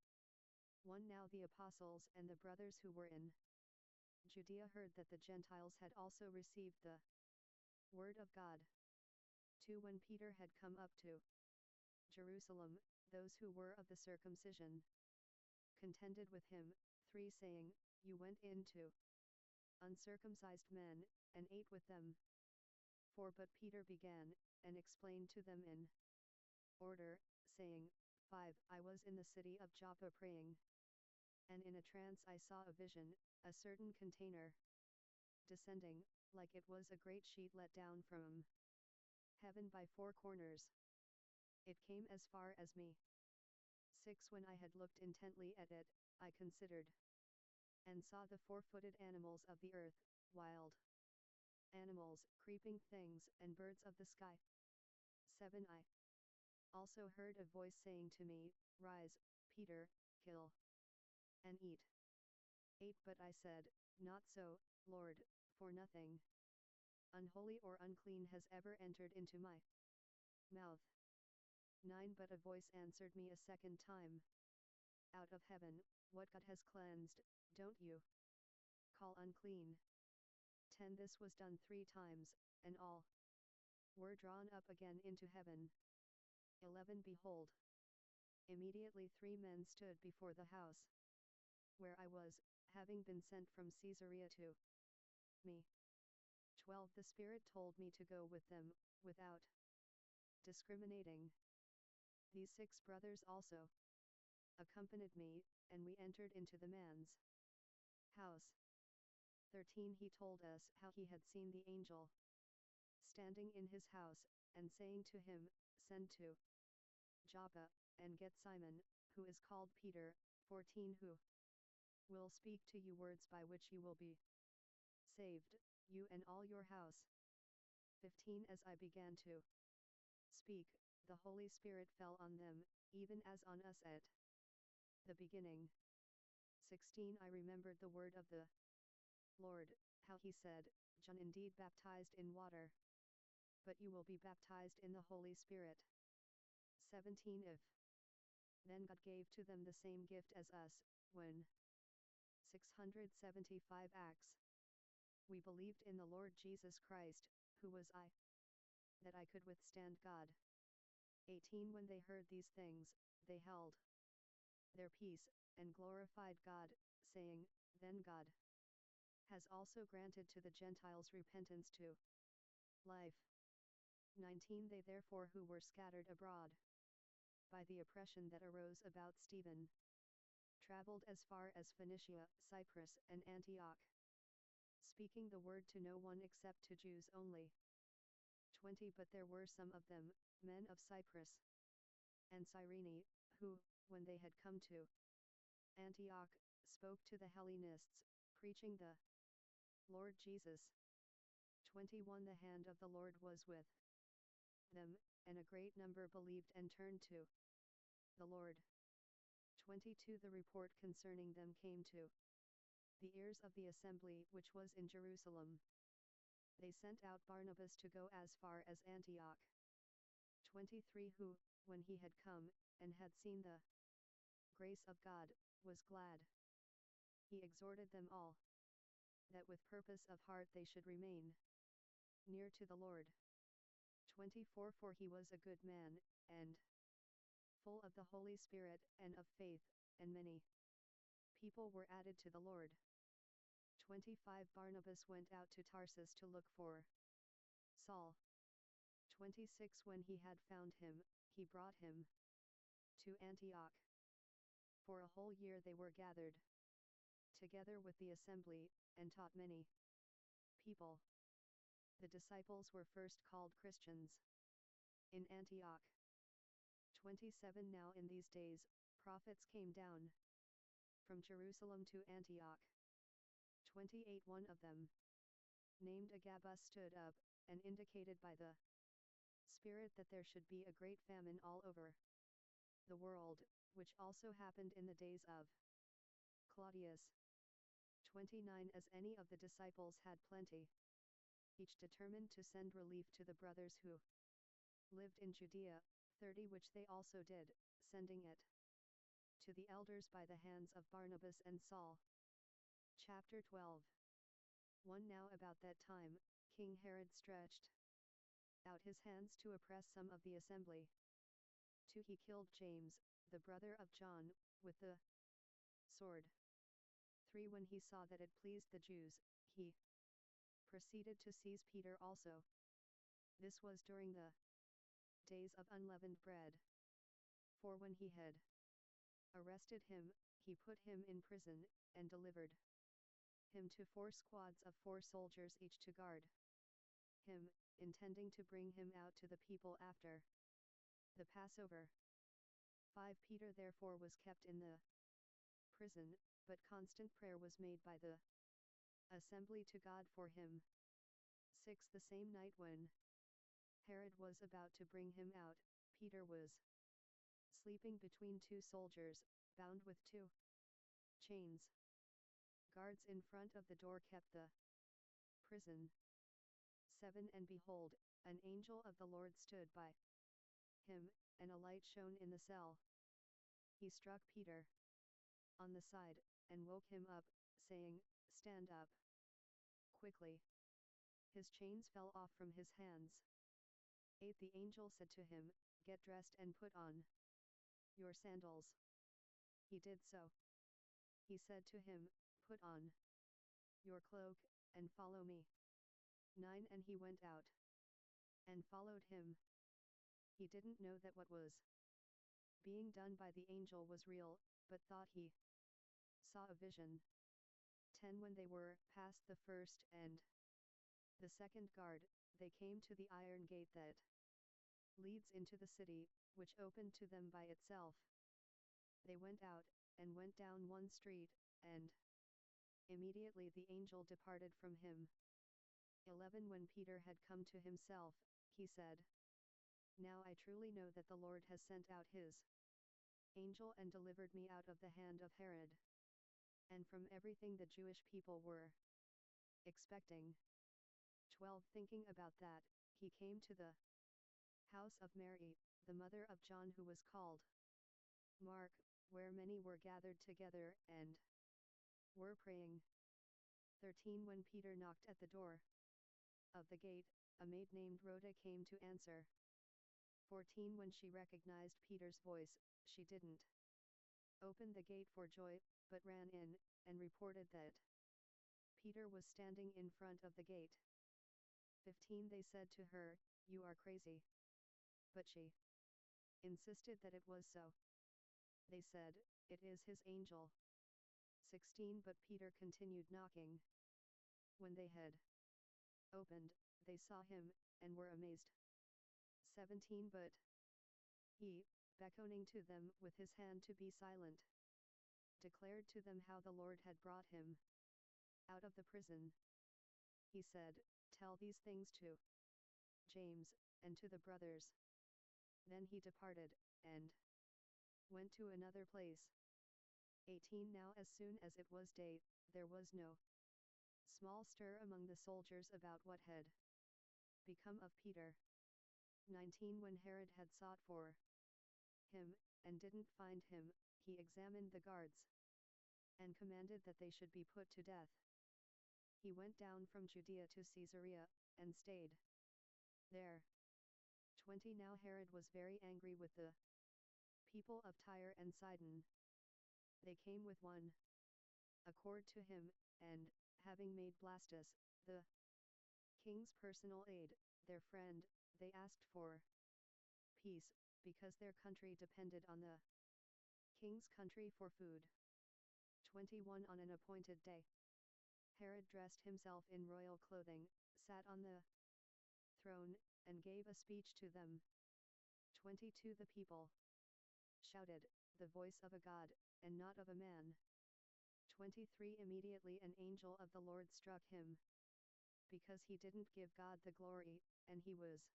Speaker 1: 1 Now the apostles and the brothers who were in Judea heard that the Gentiles had also received the word of God. 2 When Peter had come up to Jerusalem, those who were of the circumcision contended with him. 3 Saying, You went in to uncircumcised men, and ate with them. 4 But Peter began, and explained to them in order, saying, 5 I was in the city of Joppa praying, and in a trance I saw a vision, a certain container descending, like it was a great sheet let down from heaven by 4 corners. It came as far as me. 6 When I had looked intently at it, I considered, and saw the 4-footed animals of the earth, wild animals, creeping things, and birds of the sky. 7 I also heard a voice saying to me, Rise, Peter, kill and eat. 8 But I said, Not so, Lord, for nothing unholy or unclean has ever entered into my mouth. 9 But a voice answered me a second time out of heaven, What God has cleansed, don't you call unclean. 10 This was done 3 times, and all were drawn up again into heaven. 11 Behold, immediately 3 men stood before the house where I was, having been sent from Caesarea to me. 12 The Spirit told me to go with them, without discriminating. These 6 brothers also accompanied me, and we entered into the man's house. 13 He told us how he had seen the angel standing in his house, and saying to him, Send to Joppa, and get Simon, who is called Peter. 14 Who will speak to you words by which you will be saved, you and all your house. 15 As I began to speak, the Holy Spirit fell on them, even as on us at the beginning. 16 I remembered the word of the Lord, how he said, John indeed baptized in water, but you will be baptized in the Holy Spirit. 17 If then God gave to them the same gift as us, when 675 Acts. We believed in the Lord Jesus Christ, who was I, that I could withstand God. 18 When they heard these things, they held their peace, and glorified God, saying, Then God has also granted to the Gentiles repentance to life. 19 They therefore who were scattered abroad by the oppression that arose about Stephen traveled as far as Phoenicia, Cyprus, and Antioch, speaking the word to no one except to Jews only. 20 But there were some of them, men of Cyprus and Cyrene, who, when they had come to Antioch, spoke to the Hellenists, preaching the Lord Jesus. 21 The hand of the Lord was with them, and a great number believed and turned to the Lord. 22 The report concerning them came to the ears of the assembly which was in Jerusalem. they sent out Barnabas to go as far as Antioch. 23 Who, when he had come, and had seen the grace of God, was glad. He exhorted them all, that with purpose of heart they should remain near to the Lord. 24 For he was a good man, and full of the Holy Spirit and of faith, and many people were added to the Lord. 25 Barnabas went out to Tarsus to look for Saul. 26 When he had found him, he brought him to Antioch. For a whole year they were gathered together with the assembly, and taught many people. The disciples were first called Christians in Antioch. 27 Now in these days, prophets came down from Jerusalem to Antioch. 28 One of them, named Agabus, stood up, and indicated by the Spirit that there should be a great famine all over the world, which also happened in the days of Claudius. 29 As any of the disciples had plenty, each determined to send relief to the brothers who lived in Judea. 30 Which they also did, sending it to the elders by the hands of Barnabas and Saul. Chapter 12. 1 Now about that time, King Herod stretched out his hands to oppress some of the assembly. 2 He killed James, the brother of John, with the sword. 3 When he saw that it pleased the Jews, he proceeded to seize Peter also. This was during the days of unleavened bread. 4 When he had arrested him, he put him in prison, and delivered him to 4 squads of 4 soldiers each to guard him, intending to bring him out to the people after the Passover. 5 Peter therefore was kept in the prison, but constant prayer was made by the assembly to God for him. 6 The same night when Herod was about to bring him out, Peter was sleeping between 2 soldiers, bound with 2 chains. Guards in front of the door kept the prison. 7 And behold, an angel of the Lord stood by him, and a light shone in the cell. He struck Peter on the side, and woke him up, saying, Stand up quickly. His chains fell off from his hands. 8 The angel said to him, Get dressed and put on your sandals. He did so. He said to him, Put on your cloak, and follow me. 9 And he went out and followed him. He didn't know that what was being done by the angel was real, but thought he saw a vision. 10 When they were past the first and the second guard, they came to the iron gate that leads into the city, which opened to them by itself. They went out, and went down one street, and immediately the angel departed from him. 11 When Peter had come to himself, he said, Now I truly know that the Lord has sent out his angel and delivered me out of the hand of Herod, and from everything the Jewish people were expecting. 12 Thinking about that, he came to the house of Mary, the mother of John who was called Mark, where many were gathered together, and were praying. 13 When Peter knocked at the door of the gate, a maid named Rhoda came to answer. 14 When she recognized Peter's voice, she didn't open the gate for joy, but ran in, and reported that Peter was standing in front of the gate. 15 They said to her, You are crazy. But she insisted that it was so. They said, It is his angel. 16 But Peter continued knocking. When they had opened, they saw him, and were amazed. 17 But he, beckoning to them with his hand to be silent, declared to them how the Lord had brought him out of the prison. He said, Tell these things to James, and to the brothers. Then he departed, and went to another place. 18 Now as soon as it was day, there was no Small stir among the soldiers about what had become of Peter. 19 When Herod had sought for him, and didn't find him, he examined the guards, and commanded that they should be put to death. He went down from Judea to Caesarea, and stayed there. 20 Now Herod was very angry with the people of Tyre and Sidon. They came with one accord to him, and, having made Blastus, the king's personal aide, their friend, they asked for peace, because their country depended on the king's country for food. 21 On an appointed day, Herod dressed himself in royal clothing, sat on the throne, and gave a speech to them. 22 The people shouted, "The voice of a god, and not of a man." 23 Immediately an angel of the Lord struck him, because he didn't give God the glory, and he was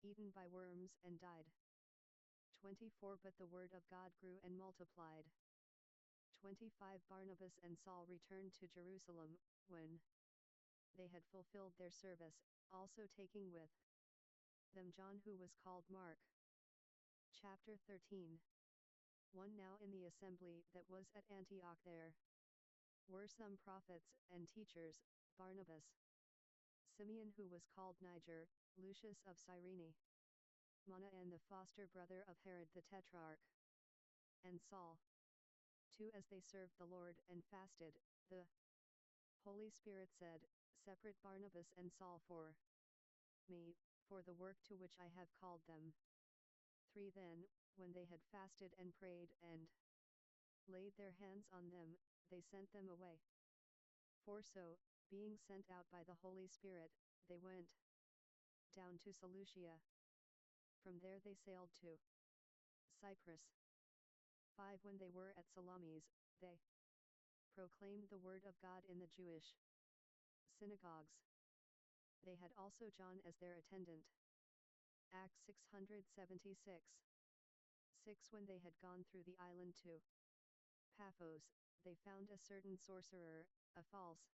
Speaker 1: eaten by worms and died. 24 But the word of God grew and multiplied. 25 Barnabas and Saul returned to Jerusalem, when they had fulfilled their service, also taking with them John who was called Mark. Chapter 13 1 Now in the assembly that was at Antioch there were some prophets and teachers, Barnabas, Simeon who was called Niger, Lucius of Cyrene, Manaen the foster brother of Herod the Tetrarch, and Saul. 2 As they served the Lord and fasted, the Holy Spirit said, "Separate Barnabas and Saul for me, for the work to which I have called them." 3 Then, when they had fasted and prayed and laid their hands on them, they sent them away. 4 So, being sent out by the Holy Spirit, they went down to Seleucia. From there they sailed to Cyprus. 5 When they were at Salamis, they proclaimed the word of God in the Jewish synagogues. They had also John as their attendant. Acts 676. 6 When they had gone through the island to Paphos, they found a certain sorcerer, a false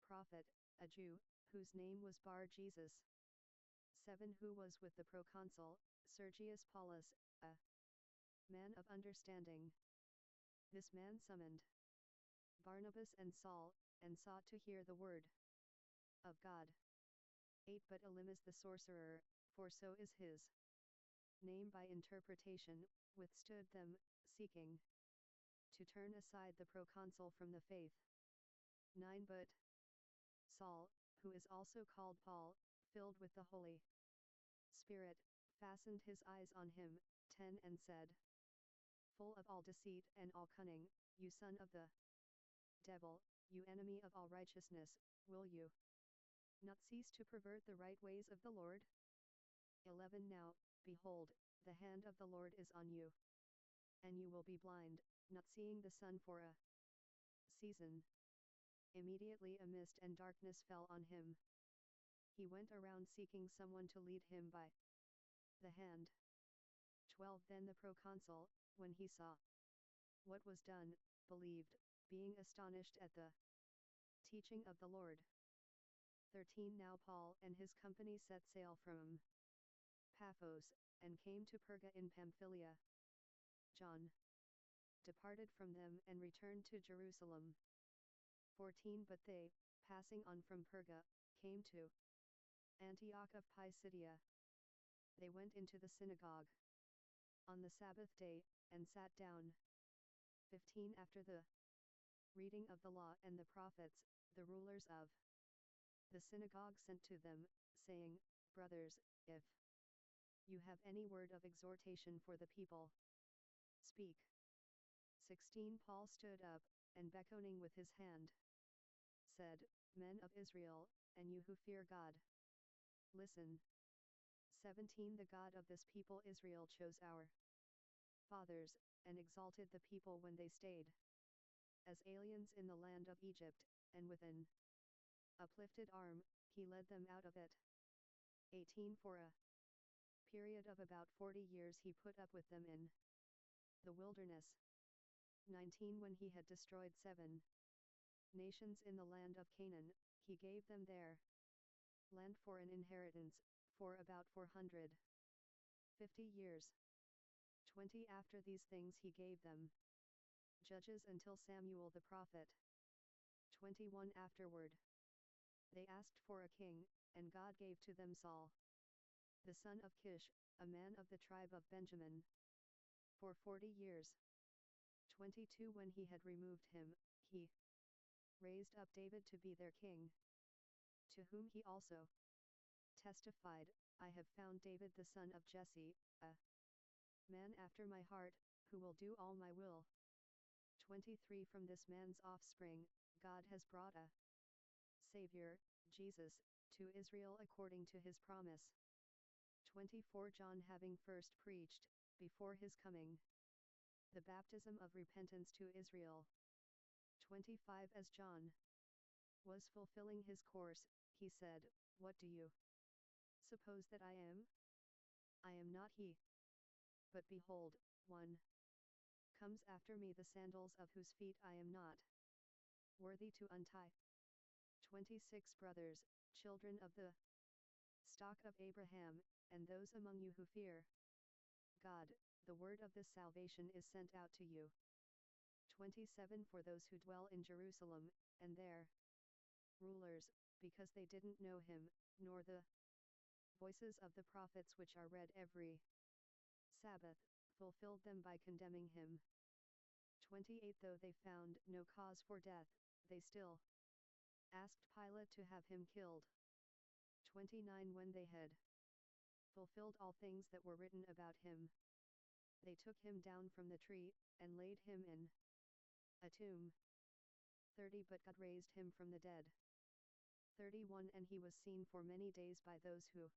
Speaker 1: prophet, a Jew, whose name was Bar-Jesus. 7 Who was with the proconsul, Sergius Paulus, a man of understanding. This man summoned Barnabas and Saul, and sought to hear the word of God. 8 But Elymas the sorcerer, for so is his name by interpretation, withstood them, seeking to turn aside the proconsul from the faith. 9 But Saul, who is also called Paul, filled with the Holy Spirit, fastened his eyes on him. 10 And said, "Full of all deceit and all cunning, you son of the devil, you enemy of all righteousness, will you not cease to pervert the right ways of the Lord?" 11 Now, behold, the hand of the Lord is on you, and you will be blind, not seeing the sun for a season. Immediately a mist and darkness fell on him. He went around seeking someone to lead him by the hand. 12 Then the proconsul, when he saw what was done, believed, being astonished at the teaching of the Lord. 13 Now Paul and his company set sail from Paphos, and came to Perga in Pamphylia. John departed from them and returned to Jerusalem. 14 But they, passing on from Perga, came to Antioch of Pisidia. They went into the synagogue on the Sabbath day, and sat down. 15 After the reading of the law and the prophets, the rulers of the synagogue sent to them, saying, "Brothers, if you have any word of exhortation for the people, speak." 16 Paul stood up, and beckoning with his hand, said, "Men of Israel, and you who fear God, listen." 17 The God of this people Israel chose our fathers, and exalted the people when they stayed as aliens in the land of Egypt, and with an uplifted arm, he led them out of it. 18 For a period of about 40 years he put up with them in the wilderness. 19 When he had destroyed 7 nations in the land of Canaan, he gave them their land for an inheritance, for about 450 years. 20 After these things he gave them judges until Samuel the prophet. 21 Afterward they asked for a king, and God gave to them Saul, the son of Kish, a man of the tribe of Benjamin, for 40 years. 22 When he had removed him, he raised up David to be their king, to whom he also testified, I have found David the son of Jesse, a man after my heart, who will do all my will. 23 From this man's offspring, God has brought a Savior, Jesus, to Israel according to his promise. 24 John having first preached, before his coming, the baptism of repentance to Israel. 25 As John was fulfilling his course, he said, What do you suppose that I am? I am not he. But behold, one comes after me, the sandals of whose feet I am not worthy to untie. 26 Brothers, children of the stock of Abraham, and those among you who fear God, the word of this salvation is sent out to you. 27 For those who dwell in Jerusalem, and their rulers, because they didn't know him, nor the voices of the prophets which are read every Sabbath, fulfilled them by condemning him. 28 Though they found no cause for death, they still asked Pilate to have him killed. 29 When they had fulfilled all things that were written about him, they took him down from the tree, and laid him in a tomb. 30 But God raised him from the dead. 31 And he was seen for many days by those who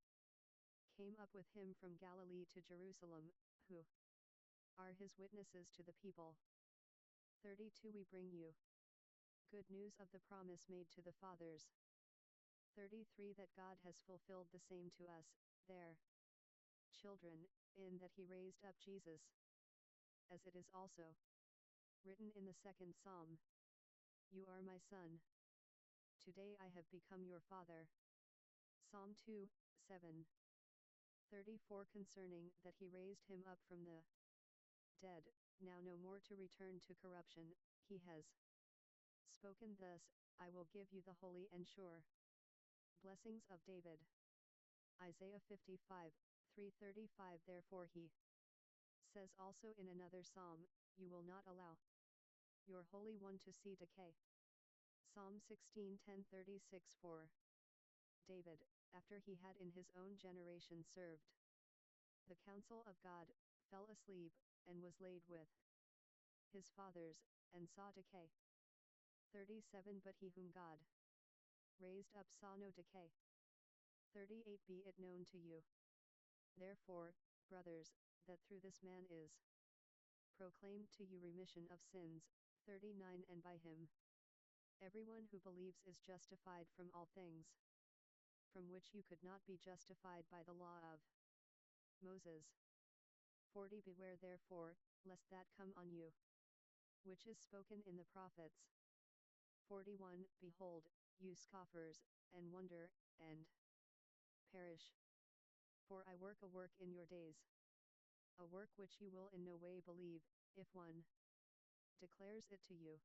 Speaker 1: came up with him from Galilee to Jerusalem, who are his witnesses to the people. 32 We bring you good news of the promise made to the fathers. 33 That God has fulfilled the same to us, their children, in that he raised up Jesus, as it is also written in the second Psalm, You are my son. Today I have become your father. Psalm 2, 7. 34 Concerning that he raised him up from the dead, now no more to return to corruption, he has spoken thus, I will give you the holy and sure blessings of David. Isaiah 55, 3:35 Therefore he says also in another psalm, You will not allow your Holy One to see decay. Psalm 16:10-36 For David, after he had in his own generation served the counsel of God, fell asleep, and was laid with his fathers, and saw decay. 37 But he whom God raised up saw no decay. 38 Be it known to you, therefore, brothers, that through this man is proclaimed to you remission of sins. 39 And by him everyone who believes is justified from all things from which you could not be justified by the law of Moses. 40 Beware therefore, lest that come on you, which is spoken in the prophets. 41 Behold, you scoffers, and wonder, and perish. For I work a work in your days, a work which you will in no way believe, if one declares it to you.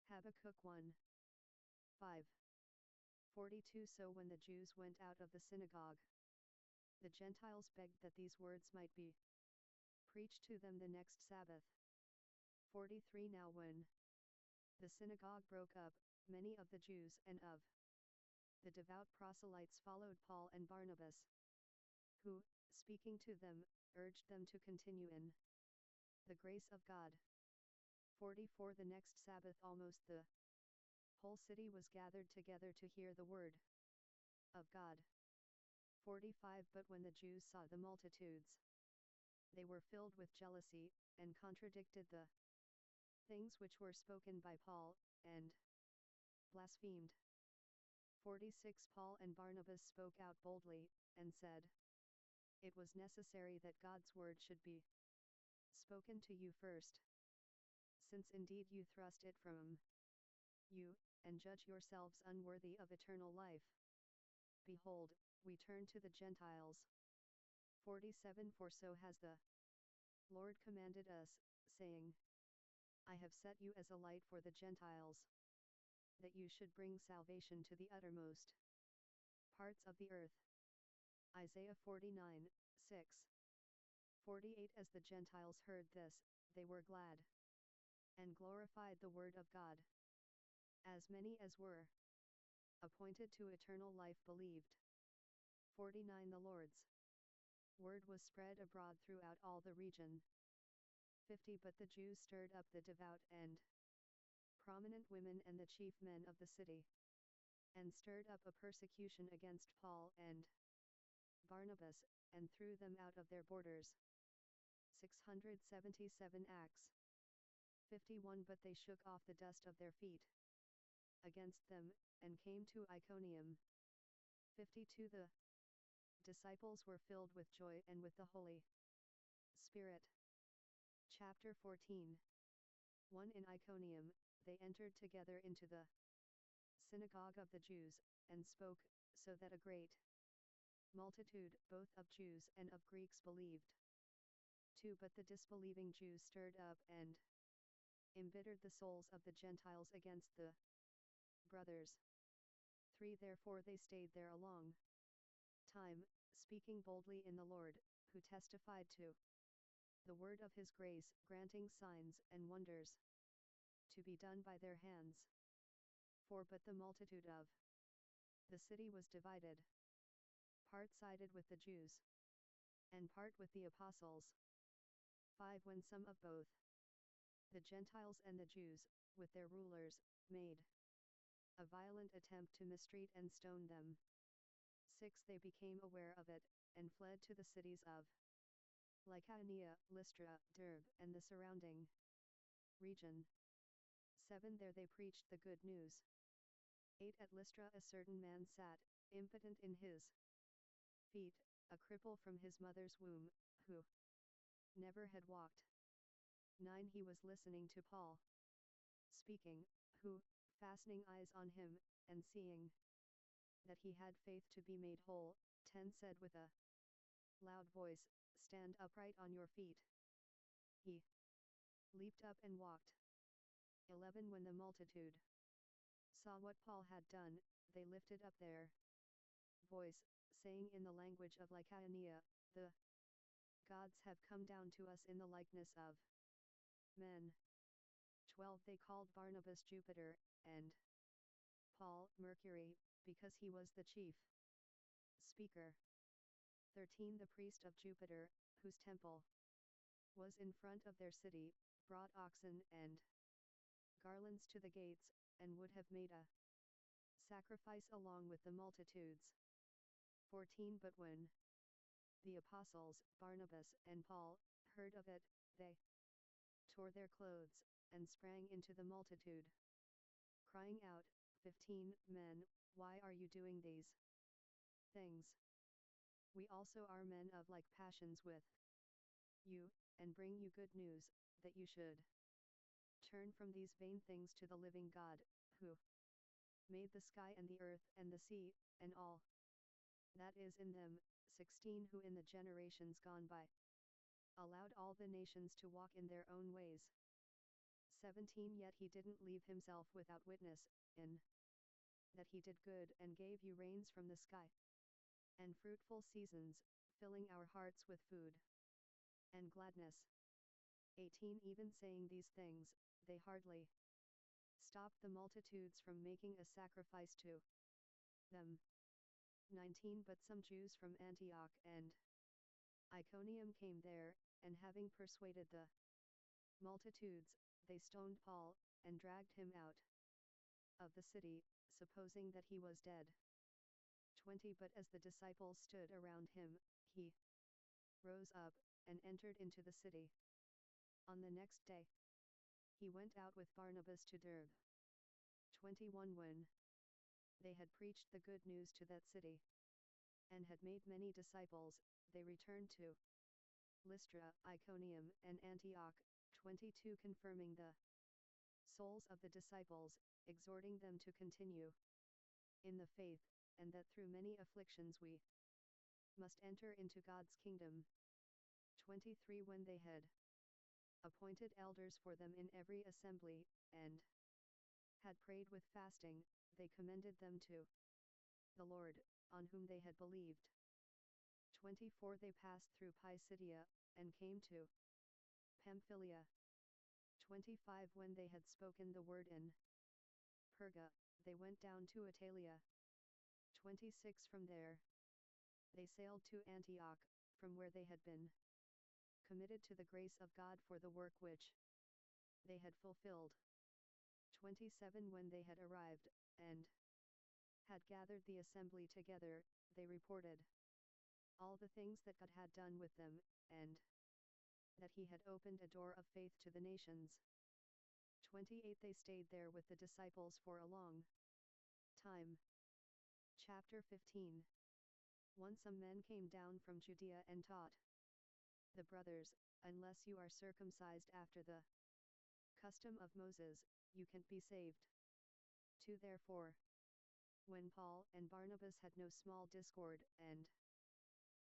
Speaker 1: Habakkuk 1, 5. 42 So when the Jews went out of the synagogue, the Gentiles begged that these words might be preached to them the next Sabbath. 43 Now when the synagogue broke up, many of the Jews and of the devout proselytes followed Paul and Barnabas, who, speaking to them, urged them to continue in the grace of God. 44 The next Sabbath almost the whole city was gathered together to hear the word of God. 45 But when the Jews saw the multitudes, they were filled with jealousy, and contradicted the things which were spoken by Paul, and blasphemed. 46 Paul and Barnabas spoke out boldly, and said, It was necessary that God's word should be spoken to you first, since indeed you thrust it from you, and judge yourselves unworthy of eternal life. Behold, we turn to the Gentiles. 47 For so has the Lord commanded us, saying, I have set you as a light for the Gentiles, that you should bring salvation to the uttermost parts of the earth. Isaiah 49, 6. 48 As the Gentiles heard this, they were glad, and glorified the word of God. As many as were appointed to eternal life believed. 49 The Lord's word was spread abroad throughout all the region. 50 But the Jews stirred up the devout and prominent women and the chief men of the city, and stirred up a persecution against Paul and Barnabas, and threw them out of their borders. 677 Acts 51 But they shook off the dust of their feet against them, and came to Iconium. 52 The disciples were filled with joy and with the Holy Spirit. Chapter 14 1 In Iconium, they entered together into the synagogue of the Jews, and spoke, so that a great multitude, both of Jews and of Greeks, believed. 2 But the disbelieving Jews stirred up and embittered the souls of the Gentiles against the brothers. 3 Therefore they stayed there a long time, speaking boldly in the Lord, who testified to the word of his grace, granting signs and wonders to be done by their hands. 4 But the multitude of the city was divided. Part sided with the Jews, and part with the apostles. 5 When some of both the Gentiles and the Jews, with their rulers, made a violent attempt to mistreat and stone them. 6 They became aware of it, and fled to the cities of Lycaonia, Lystra, Derbe, and the surrounding region. 7 There they preached the good news. 8 At Lystra a certain man sat, impotent in his feet, a cripple from his mother's womb, who never had walked. 9 He was listening to Paul speaking, who, fastening eyes on him, and seeing that he had faith to be made whole, 10 Said with a loud voice, Stand upright on your feet. He leaped up and walked. 11 When the multitude saw what Paul had done, they lifted up their voice, saying in the language of Lycaonia, The gods have come down to us in the likeness of men. 12 They called Barnabas Jupiter, and Paul Mercury, because he was the chief speaker. 13 The priest of Jupiter, whose temple was in front of their city, brought oxen and garlands to the gates, and would have made a sacrifice along with the multitudes. 14 But when the apostles, Barnabas and Paul, heard of it, they tore their clothes, and sprang into the multitude, crying out. 15 Men, why are you doing these things? We also are men of like passions with you, and bring you good news, that you should turn from these vain things to the living God, who made the sky and the earth and the sea, and all that is in them. 16 Who in the generations gone by allowed all the nations to walk in their own ways. 17 Yet he didn't leave himself without witness, in that he did good and gave you rains from the sky, and fruitful seasons, filling our hearts with food and gladness. 18 Even saying these things, they hardly stopped the multitudes from making a sacrifice to them. 19 But some Jews from Antioch and Iconium came there, and having persuaded the multitudes, they stoned Paul, and dragged him out of the city, supposing that he was dead. 20 But as the disciples stood around him, he rose up, and entered into the city. On the next day, he went out with Barnabas to Derbe. 21 When they had preached the good news to that city, and had made many disciples, they returned to Lystra, Iconium, and Antioch. 22 Confirming the souls of the disciples, exhorting them to continue in the faith, and that through many afflictions we must enter into God's kingdom. 23 When they had appointed elders for them in every assembly, and had prayed with fasting, they commended them to the Lord, on whom they had believed. 24 They passed through Pisidia, and came to Pamphylia. 25 When they had spoken the word in Perga, they went down to Attalia. 26 From there they sailed to Antioch, from where they had been committed to the grace of God for the work which they had fulfilled. 27 When they had arrived, and had gathered the assembly together, they reported all the things that God had done with them, and that he had opened a door of faith to the nations. 28 They stayed there with the disciples for a long time. Chapter 15 Once some men came down from Judea and taught the brothers, unless you are circumcised after the custom of Moses, you can't be saved. 2 Therefore, when Paul and Barnabas had no small discord and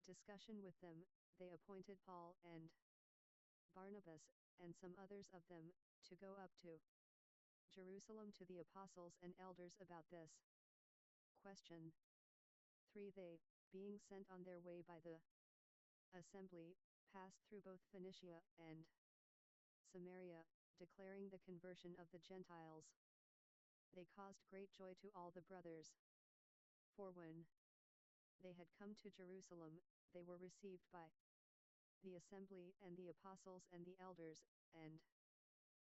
Speaker 1: discussion with them, they appointed Paul and Barnabas, and some others of them, to go up to Jerusalem to the apostles and elders about this question. 3 They, being sent on their way by the assembly, passed through both Phoenicia and Samaria, declaring the conversion of the Gentiles. They caused great joy to all the brothers. 4 When they had come to Jerusalem, they were received by the assembly and the apostles and the elders, and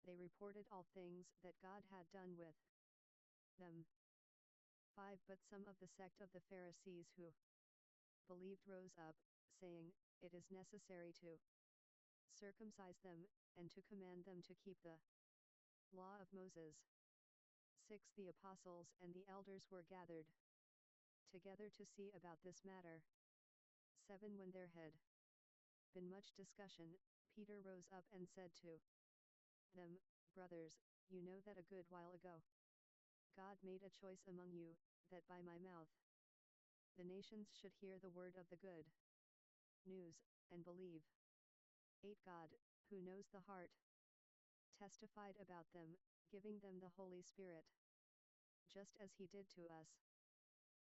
Speaker 1: they reported all things that God had done with them. 5 But some of the sect of the Pharisees who believed rose up, saying, It is necessary to circumcise them, and to command them to keep the law of Moses. 6 The apostles and the elders were gathered together to see about this matter. 7 When there had been much discussion, Peter rose up and said to them, Brothers, you know that a good while ago God made a choice among you, that by my mouth the nations should hear the word of the good news, and believe. 8 God, who knows the heart, testified about them, giving them the Holy Spirit, just as he did to us.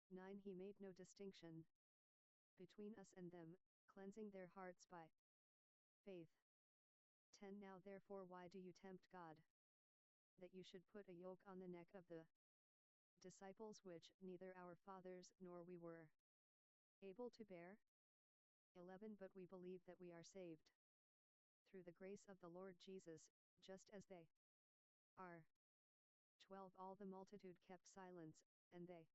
Speaker 1: 9 He made no distinction between us and them, cleansing their hearts by faith. 10 Now therefore why do you tempt God, that you should put a yoke on the neck of the disciples which neither our fathers nor we were able to bear? 11 But we believe that we are saved through the grace of the Lord Jesus, just as they are. 12 All the multitude kept silence, and they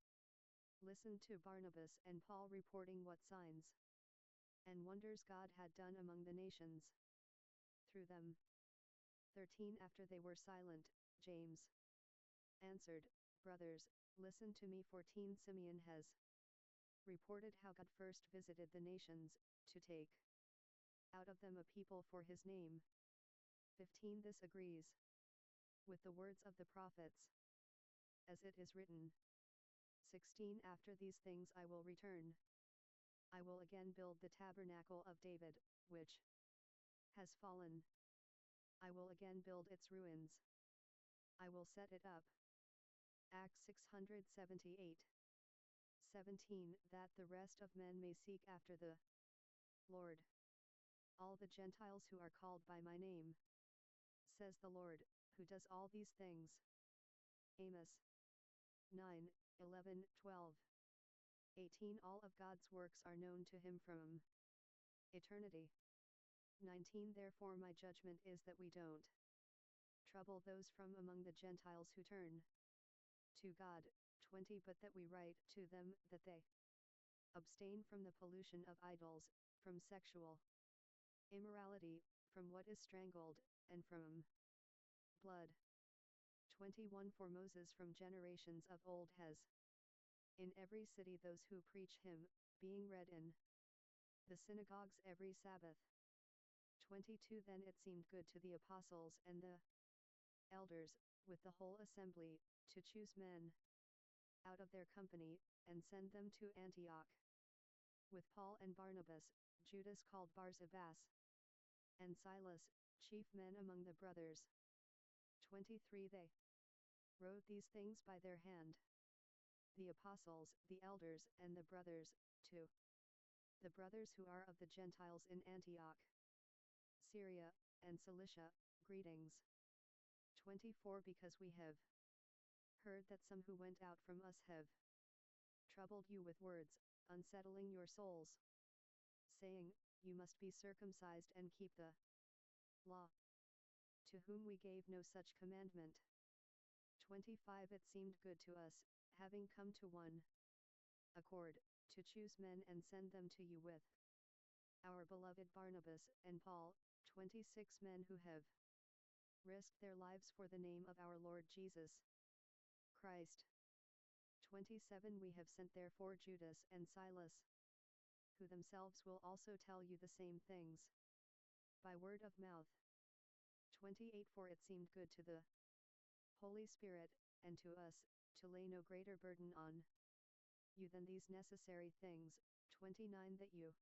Speaker 1: listened to Barnabas and Paul reporting what signs and wonders God had done among the nations through them. 13 After they were silent, James answered, Brothers, listen to me. 14 Simeon has reported how God first visited the nations, to take out of them a people for his name. 15 This agrees with the words of the prophets, as it is written. 16 After these things I will return. I will again build the tabernacle of David, which has fallen. I will again build its ruins. I will set it up. Acts 678. 17 That the rest of men may seek after the Lord, all the Gentiles who are called by my name, says the Lord, who does all these things. Amos 9, 11, 12. 18 All of God's works are known to him from eternity. 19 Therefore my judgment is that we don't trouble those from among the Gentiles who turn to God. 20 But that we write to them that they abstain from the pollution of idols, from sexual immorality, from what is strangled, and from blood. 21 For Moses from generations of old has in every city those who preach him, being read in the synagogues every Sabbath. 22 Then it seemed good to the apostles and the elders, with the whole assembly, to choose men out of their company, and send them to Antioch. With Paul and Barnabas, Judas called Barsabas, and Silas, chief men among the brothers. 23 They wrote these things by their hand. The apostles, the elders, and the brothers, to the brothers who are of the Gentiles in Antioch, Syria, and Cilicia, greetings. 24 Because we have heard that some who went out from us have troubled you with words, unsettling your souls, saying, you must be circumcised and keep the law, to whom we gave no such commandment. 25 It seemed good to us, having come to one accord, to choose men and send them to you with our beloved Barnabas and Paul, 26 men who have risked their lives for the name of our Lord Jesus Christ. 27 We have sent therefore Judas and Silas, who themselves will also tell you the same things, by word of mouth. 28 For it seemed good to the Holy Spirit, and to us, to lay no greater burden on you than these necessary things. 29 That you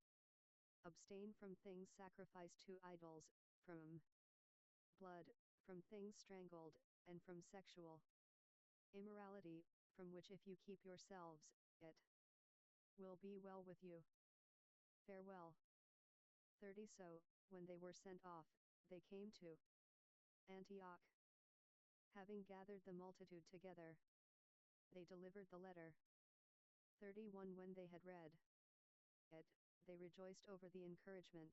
Speaker 1: abstain from things sacrificed to idols, from blood, from things strangled, and from sexual immorality, from which if you keep yourselves, it will be well with you. Farewell. 30 So, when they were sent off, they came to Antioch. Having gathered the multitude together, they delivered the letter. 31 When they had read it, they rejoiced over the encouragement.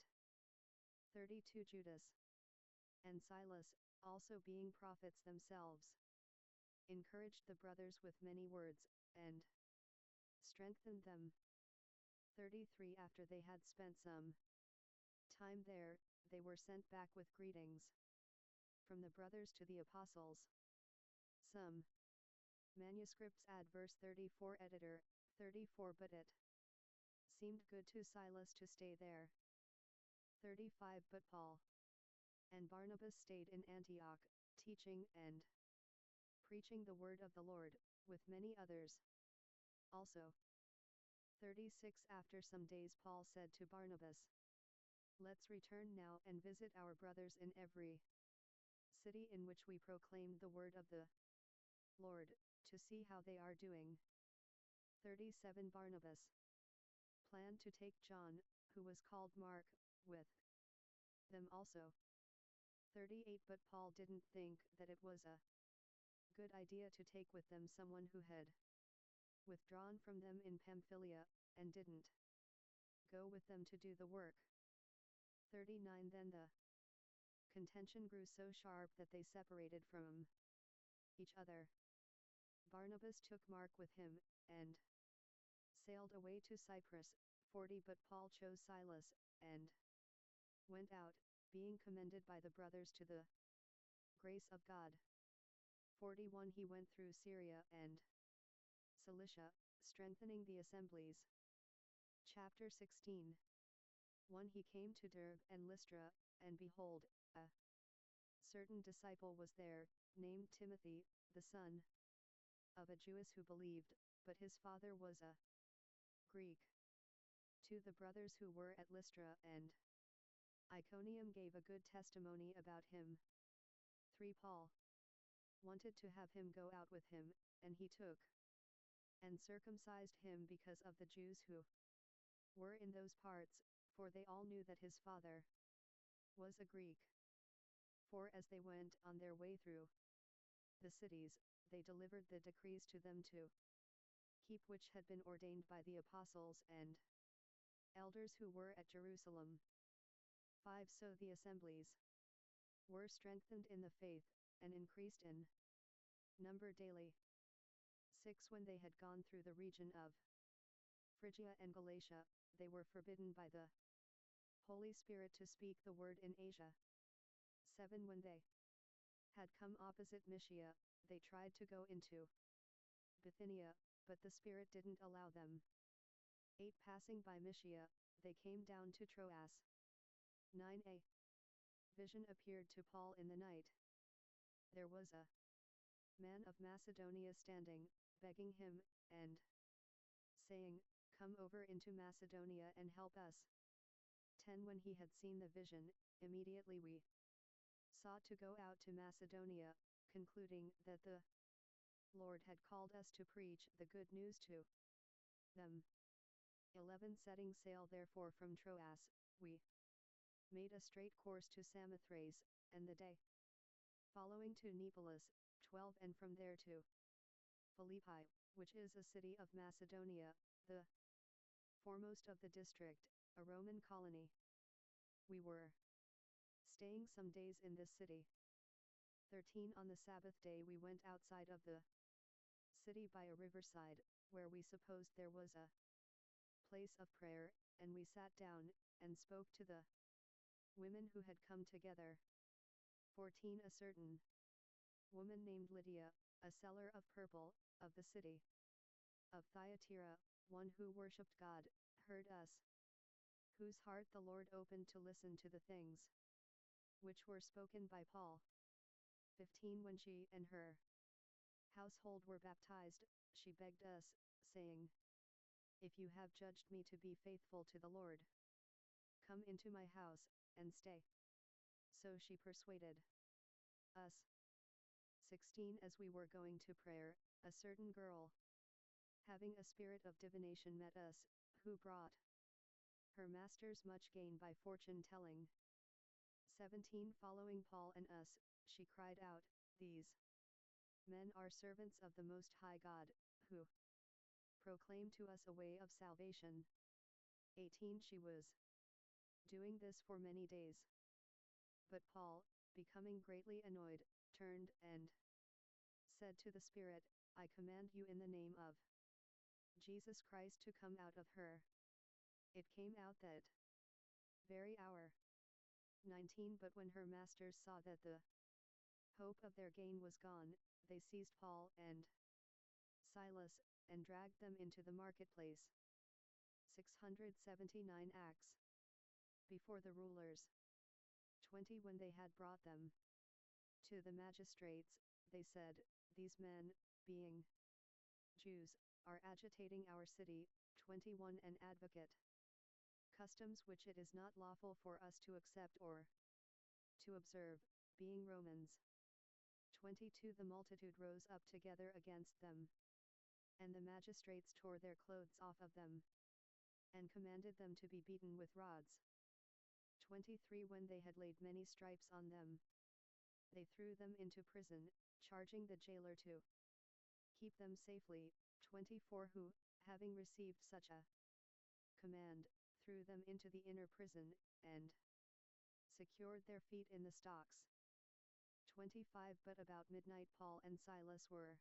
Speaker 1: 32 Judas and Silas, also being prophets themselves, encouraged the brothers with many words, and strengthened them. 33 After they had spent some time there, they were sent back with greetings from the brothers to the apostles. Some manuscripts add verse 34 Editor, 34 But it seemed good to Silas to stay there. 35 But Paul and Barnabas stayed in Antioch, teaching and preaching the word of the Lord, with many others also. 36 After some days Paul said to Barnabas, let's return now and visit our brothers in every city in which we proclaimed the word of the Lord, to see how they are doing. 37 Barnabas planned to take John, who was called Mark, with them also. 38 But Paul didn't think that it was a good idea to take with them someone who had withdrawn from them in Pamphylia, and didn't go with them to do the work. 39 Then the contention grew so sharp that they separated from each other. Barnabas took Mark with him, and sailed away to Cyprus. 40 But Paul chose Silas, and went out, being commended by the brothers to the grace of God. 41 He went through Syria and Cilicia, strengthening the assemblies. Chapter 16. 1 He came to Derbe and Lystra, and behold, a certain disciple was there, named Timothy, the son of a Jewess who believed, but his father was a Greek. 2 The brothers who were at Lystra and Iconium gave a good testimony about him. 3 Paul wanted to have him go out with him, and he took and circumcised him because of the Jews who were in those parts, for they all knew that his father was a Greek. 4 As they went on their way through the cities, they delivered the decrees to them to keep, which had been ordained by the apostles and elders who were at Jerusalem. 5 So the assemblies were strengthened in the faith, and increased in number daily. 6 When they had gone through the region of Phrygia and Galatia, they were forbidden by the Holy Spirit to speak the word in Asia. 7 When they had come opposite Mysia, they tried to go into Bithynia, but the Spirit didn't allow them. 8 Passing by Mysia, they came down to Troas. 9 A vision appeared to Paul in the night. There was a man of Macedonia standing, begging him, and saying, "Come over into Macedonia and help us." 10 When he had seen the vision, immediately we sought to go out to Macedonia, concluding that the Lord had called us to preach the good news to them. 11 Setting sail therefore from Troas, we made a straight course to Samothrace, and the day following to Neapolis. 12 And from there to Philippi, which is a city of Macedonia, the foremost of the district, a Roman colony. We were staying some days in this city. 13 On the Sabbath day we went outside of the city by a riverside, where we supposed there was a place of prayer, and we sat down, and spoke to the women who had come together. 14 A certain woman named Lydia, a seller of purple, of the city of Thyatira, one who worshipped God, heard us, whose heart the Lord opened to listen to the things which were spoken by Paul. 15 When she and her household were baptized, she begged us, saying, "If you have judged me to be faithful to the Lord, come into my house, and stay." So she persuaded us. 16 As we were going to prayer, a certain girl, having a spirit of divination, met us, who brought her masters much gain by fortune telling. 17 Following Paul and us, she cried out, "These men are servants of the Most High God, who proclaim to us a way of salvation." 18 She was doing this for many days. But Paul, becoming greatly annoyed, turned and said to the Spirit, "I command you in the name of Jesus Christ to come out of her." It came out that very hour. 19 But when her masters saw that the hope of their gain was gone, they seized Paul and Silas, and dragged them into the marketplace. 679 Acts. Before the rulers. 20 When they had brought them to the magistrates, they said, "These men, being Jews, are agitating our city." 21 An advocate customs which it is not lawful for us to accept or to observe, being Romans. 22 The multitude rose up together against them, and the magistrates tore their clothes off of them, and commanded them to be beaten with rods. 23 When they had laid many stripes on them, they threw them into prison, charging the jailer to keep them safely. 24 Who, having received such a command, threw them into the inner prison, and secured their feet in the stocks. 25 But about midnight Paul and Silas were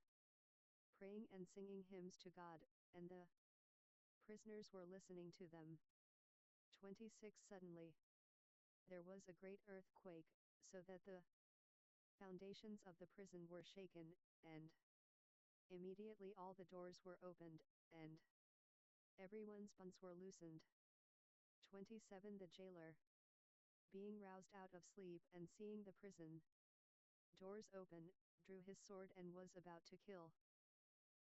Speaker 1: praying and singing hymns to God, and the prisoners were listening to them. 26 Suddenly there was a great earthquake, so that the foundations of the prison were shaken, and immediately all the doors were opened, and everyone's bonds were loosened. 27 The jailer, being roused out of sleep and seeing the prison doors open, drew his sword and was about to kill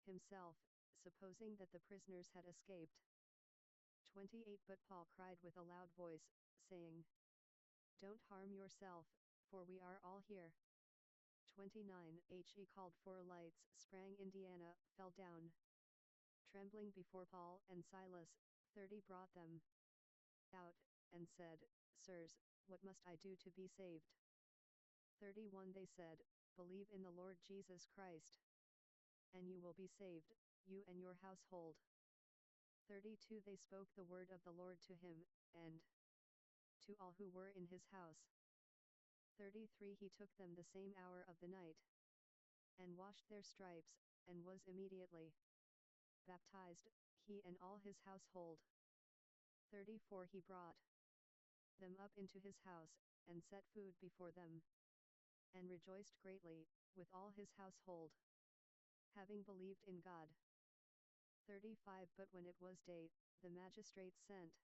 Speaker 1: himself, supposing that the prisoners had escaped. 28 But Paul cried with a loud voice, saying, "Don't harm yourself, for we are all here." 29 He called for lights, sprang Indiana, fell down, trembling before Paul and Silas. 30 Brought them out, and said, "Sirs, what must I do to be saved?" 31 They said, "Believe in the Lord Jesus Christ, and you will be saved, you and your household." 32 They spoke the word of the Lord to him, and to all who were in his house. 33 He took them the same hour of the night, and washed their stripes, and was immediately baptized, he and all his household. 34 He brought them up into his house, and set food before them, and rejoiced greatly, with all his household, having believed in God. 35 But when it was day, the magistrates sent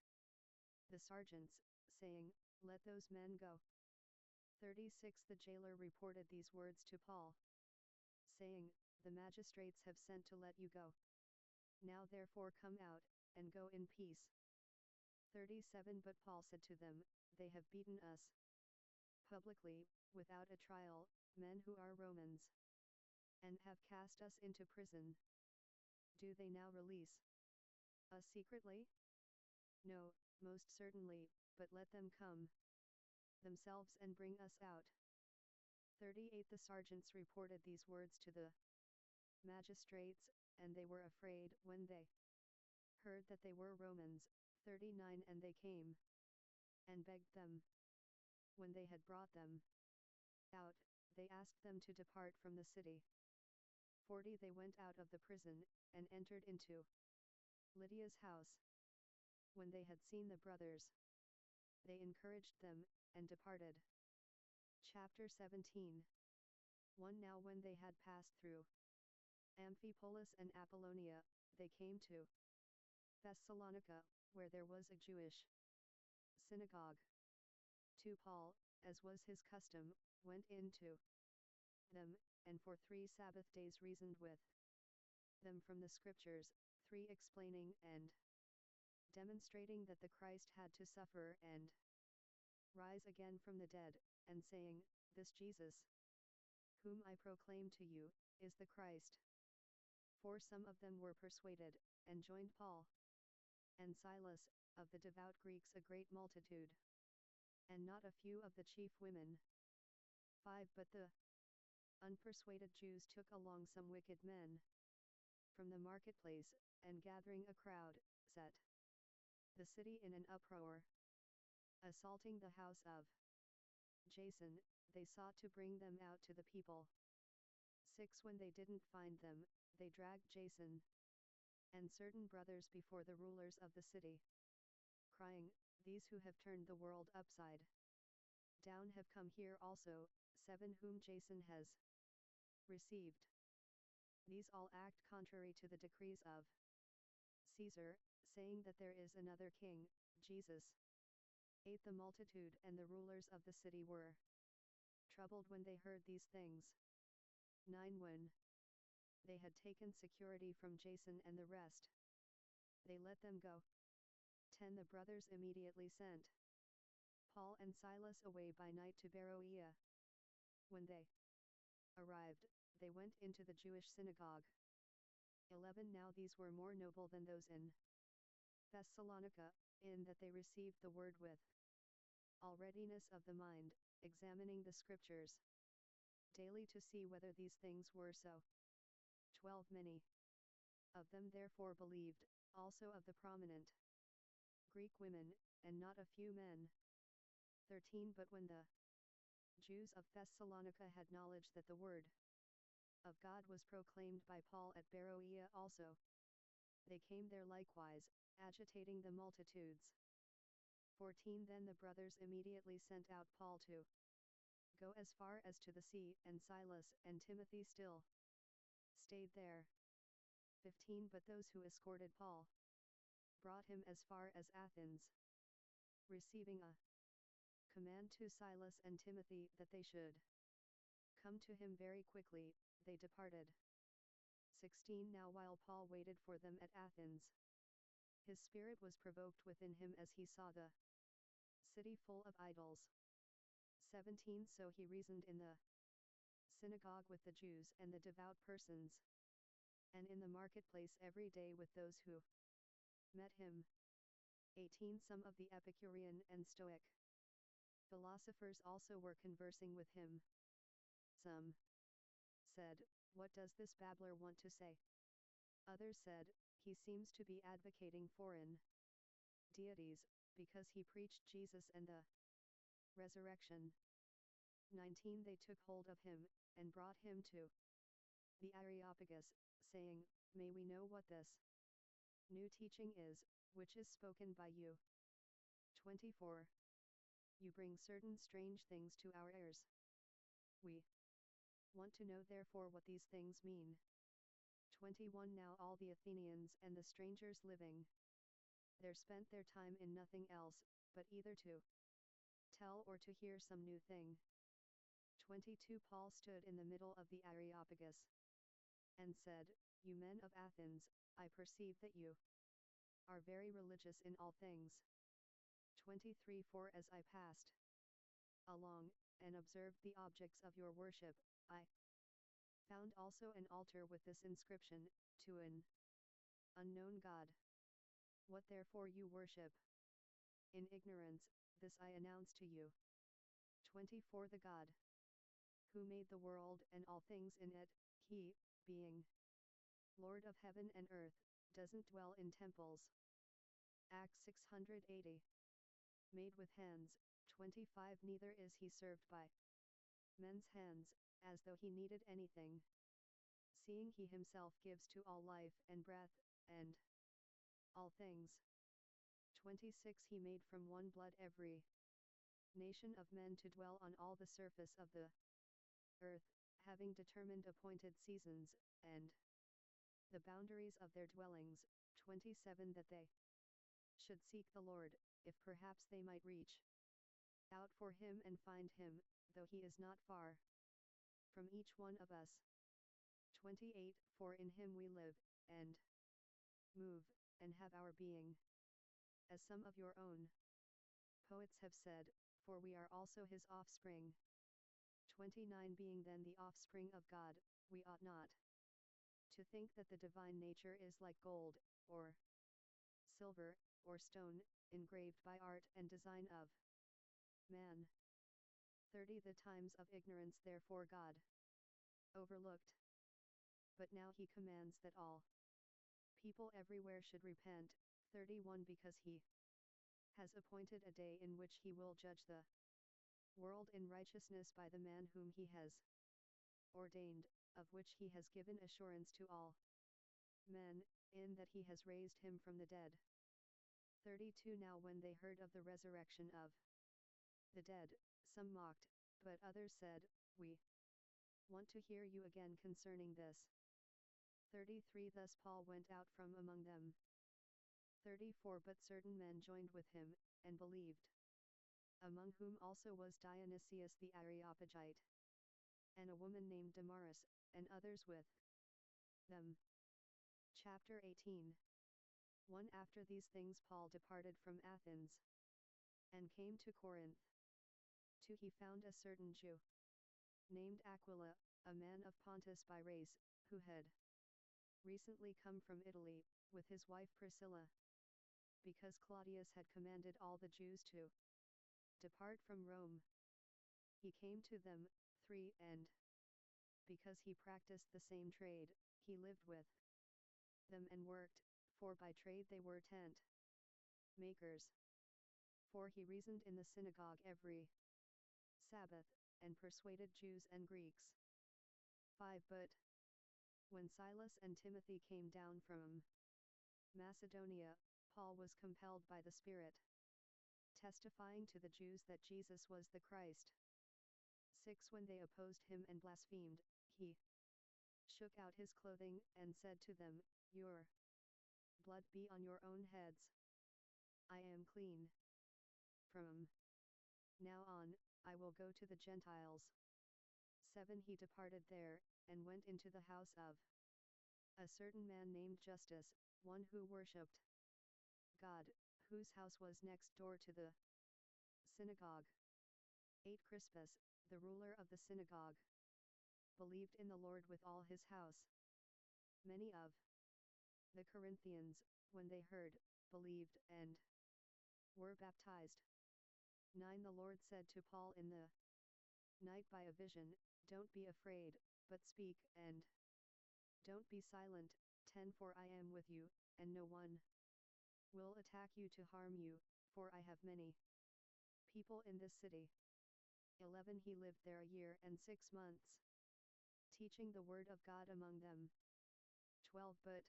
Speaker 1: the sergeants, saying, "Let those men go." 36 The jailer reported these words to Paul, saying, "The magistrates have sent to let you go. Now therefore come out, and go in peace." 37 But Paul said to them, "They have beaten us publicly, without a trial, men who are Romans, and have cast us into prison. Do they now release us secretly? No, most certainly, but let them come themselves and bring us out." 38 The sergeants reported these words to the magistrates, and they were afraid when they heard that they were Romans. 39 And they came and begged them. When they had brought them out, they asked them to depart from the city. 40 They went out of the prison, and entered into Lydia's house. When they had seen the brothers, they encouraged them, and departed. Chapter 17 1 Now when they had passed through Amphipolis and Apollonia, they came to Thessalonica, where there was a Jewish synagogue. 2 Paul, as was his custom, went into them, and for 3 Sabbath days reasoned with them from the Scriptures, 3 explaining and demonstrating that the Christ had to suffer and rise again from the dead, and saying, "This Jesus, whom I proclaim to you, is the Christ." For some of them were persuaded, and joined Paul and Silas, of the devout Greeks a great multitude, and not a few of the chief women. 5 But the unpersuaded Jews took along some wicked men from the marketplace, and gathering a crowd, set the city in an uproar. Assaulting the house of Jason, they sought to bring them out to the people. 6 When they didn't find them, they dragged Jason and certain brothers before the rulers of the city, crying, "These who have turned the world upside down have come here also." 7 Whom Jason has received. These all act contrary to the decrees of Caesar, saying that there is another king, Jesus. 8 The multitude and the rulers of the city were troubled when they heard these things. 9 When they had taken security from Jason and the rest, they let them go. 10 The brothers immediately sent Paul and Silas away by night to Beroea. When they arrived, they went into the Jewish synagogue. 11 Now these were more noble than those in Thessalonica, in that they received the word with all readiness of the mind, examining the Scriptures daily to see whether these things were so. 12 Many of them therefore believed, also of the prominent Greek women, and not a few men. 13 But when the Jews of Thessalonica had knowledge that the word of God was proclaimed by Paul at Beroea also, they came there likewise, agitating the multitudes. 14 Then the brothers immediately sent out Paul to go as far as to the sea, and Silas and Timothy still stayed there. 15 But those who escorted Paul brought him as far as Athens, receiving a command to Silas and Timothy that they should come to him very quickly. They departed. 16 Now while Paul waited for them at Athens, his spirit was provoked within him as he saw the city full of idols. 17 So he reasoned in the synagogue with the Jews and the devout persons, and in the marketplace every day with those who met him. 18 Some of the Epicurean and Stoic philosophers also were conversing with him. Some said, "What does this babbler want to say?" Others said, "He seems to be advocating foreign deities, because he preached Jesus and the resurrection." 19 They took hold of him, and brought him to the Areopagus, saying, "May we know what this new teaching is, which is spoken by you?" 24 You bring certain strange things to our ears. We want to know therefore what these things mean. 21 Now all the Athenians and the strangers living there spent their time in nothing else, but either to tell or to hear some new thing. 22 Paul stood in the middle of the Areopagus, and said, "You men of Athens, I perceive that you are very religious in all things." 23 For as I passed along, and observed the objects of your worship, I found also an altar with this inscription, "To an unknown God." What therefore you worship in ignorance, this I announce to you. 24 The God who made the world and all things in it, he, being Lord of heaven and earth, doesn't dwell in temples. Acts 680. Made with hands. 25 Neither is he served by men's hands, as though he needed anything, seeing he himself gives to all life and breath, and all things. 26 He made from one blood every nation of men to dwell on all the surface of the earth, having determined appointed seasons, and the boundaries of their dwellings. 27 That they should seek the Lord, if perhaps they might reach out for him and find him, though he is not far from each one of us. 28 For in him we live, and move, and have our being. As some of your own poets have said, for we are also his offspring. 29 Being then the offspring of God, we ought not to think that the divine nature is like gold, or silver, or stone, engraved by art and design of man. 30 The times of ignorance therefore God overlooked, but now he commands that all people everywhere should repent. 31 Because he has appointed a day in which he will judge the world in righteousness by the man whom he has ordained, of which he has given assurance to all men, in that he has raised him from the dead. 32 Now when they heard of the resurrection of the dead, some mocked, but others said, "We want to hear you again concerning this." 33 Thus Paul went out from among them. 34 But certain men joined with him, and believed, among whom also was Dionysius the Areopagite, and a woman named Damaris, and others with them. Chapter 18. 1 After these things Paul departed from Athens, and came to Corinth. 2 He found a certain Jew, named Aquila, a man of Pontus by race, who had recently come from Italy, with his wife Priscilla, because Claudius had commanded all the Jews to depart from Rome. He came to them. 3 And because he practiced the same trade, he lived with them and worked, for by trade they were tent makers. 4 He reasoned in the synagogue every Sabbath, and persuaded Jews and Greeks. 5 But when Silas and Timothy came down from Macedonia, Paul was compelled by the Spirit, testifying to the Jews that Jesus was the Christ. 6 When they opposed him and blasphemed, he shook out his clothing, and said to them, "Your blood be on your own heads. I am clean. From now on, I will go to the Gentiles." 7 He departed there, and went into the house of a certain man named Justus, one who worshipped God, whose house was next door to the synagogue. 8 Crispus, the ruler of the synagogue, believed in the Lord with all his house. Many of the Corinthians, when they heard, believed and were baptized. 9 The Lord said to Paul in the night by a vision, "Don't be afraid, but speak, and don't be silent." 10 For I am with you, and no one will attack you to harm you, for I have many people in this city. 11 He lived there a year and 6 months, teaching the word of God among them. 12 But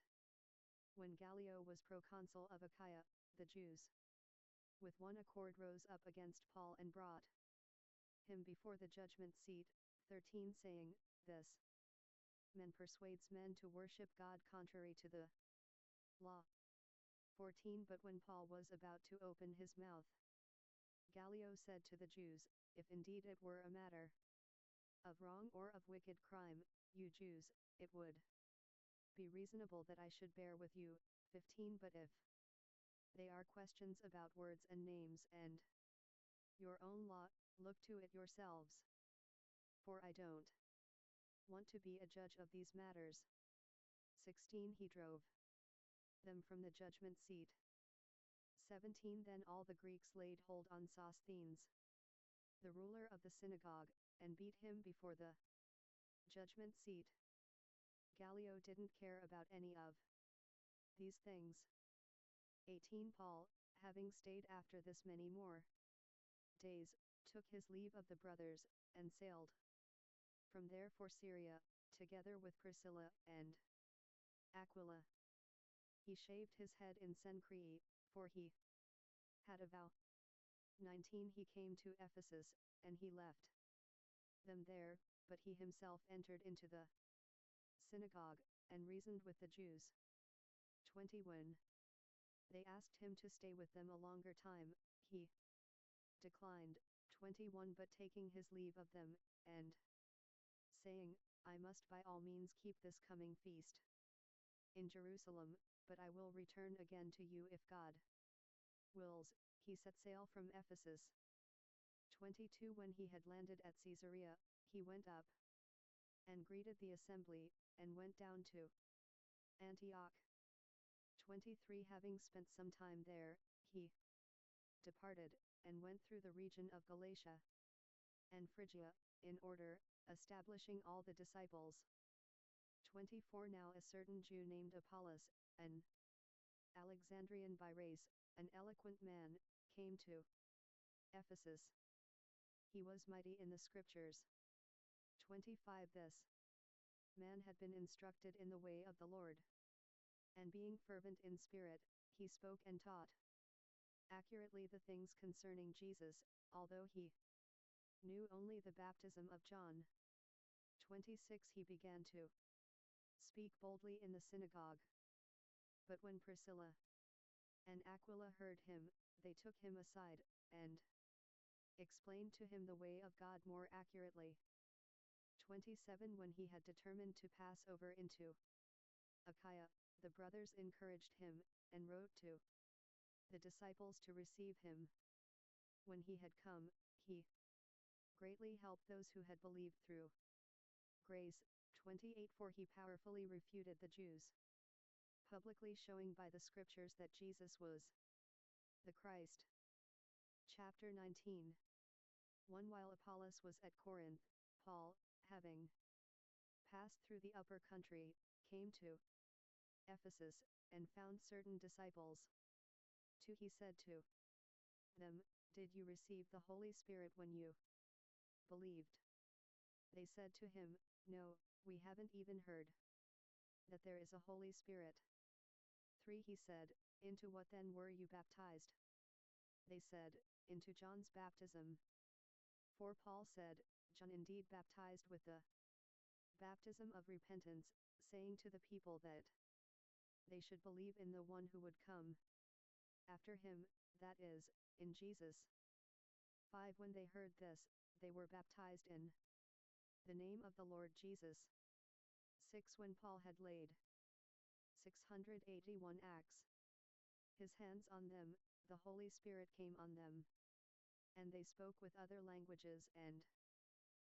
Speaker 1: when Gallio was proconsul of Achaia, the Jews with one accord rose up against Paul and brought him before the judgment seat. 13 Saying, "This man persuades men to worship God contrary to the law." 14 But when Paul was about to open his mouth, Gallio said to the Jews, "If indeed it were a matter of wrong or of wicked crime, you Jews, it would Be reasonable that I should bear with you. 15 But if they are questions about words and names and your own law, look to it yourselves. For I don't want to be a judge of these matters. 16 He drove them from the judgment seat. 17 Then all the Greeks laid hold on Sosthenes, the ruler of the synagogue, and beat him before the judgment seat. Gallio didn't care about any of these things. 18 Paul, having stayed after this many more days, took his leave of the brothers, and sailed from there for Syria, together with Priscilla and Aquila. He shaved his head in Cenchreae, for he had a vow. 19 He came to Ephesus, and he left them there, but he himself entered into the synagogue, and reasoned with the Jews. 20 When they asked him to stay with them a longer time, he declined. 21 But taking his leave of them, and saying, I must by all means keep this coming feast in Jerusalem, but I will return again to you if God wills, he set sail from Ephesus. 22 When he had landed at Caesarea, he went up and greeted the assembly, and went down to Antioch. 23 Having spent some time there, he departed, and went through the region of Galatia and Phrygia, in order, establishing all the disciples. 24 Now a certain Jew named Apollos, an Alexandrian by race, an eloquent man, came to Ephesus. He was mighty in the scriptures. 25 This man had been instructed in the way of the Lord, and being fervent in spirit, he spoke and taught accurately the things concerning Jesus, although he knew only the baptism of John. 26 He began to speak boldly in the synagogue. But when Priscilla and Aquila heard him, they took him aside, and explained to him the way of God more accurately. 27 When he had determined to pass over into Achaia, the brothers encouraged him, and wrote to the disciples to receive him. When he had come, he greatly helped those who had believed through grace. 28 For he powerfully refuted the Jews, publicly showing by the scriptures that Jesus was the Christ. Chapter 19 1 While Apollos was at Corinth, Paul, having passed through the upper country, came to Ephesus, and found certain disciples. 2 He said to them, Did you receive the Holy Spirit when you believed? They said to him, No, we haven't even heard that there is a Holy Spirit. 3 He said, Into what then were you baptized? They said, Into John's baptism. 4 Paul said, John indeed baptized with the baptism of repentance, saying to the people that they should believe in the one who would come after him, that is, in Jesus. 5 When they heard this, they were baptized in the name of the Lord Jesus. 6 When Paul had laid 681 acts his hands on them, the Holy Spirit came on them, and they spoke with other languages and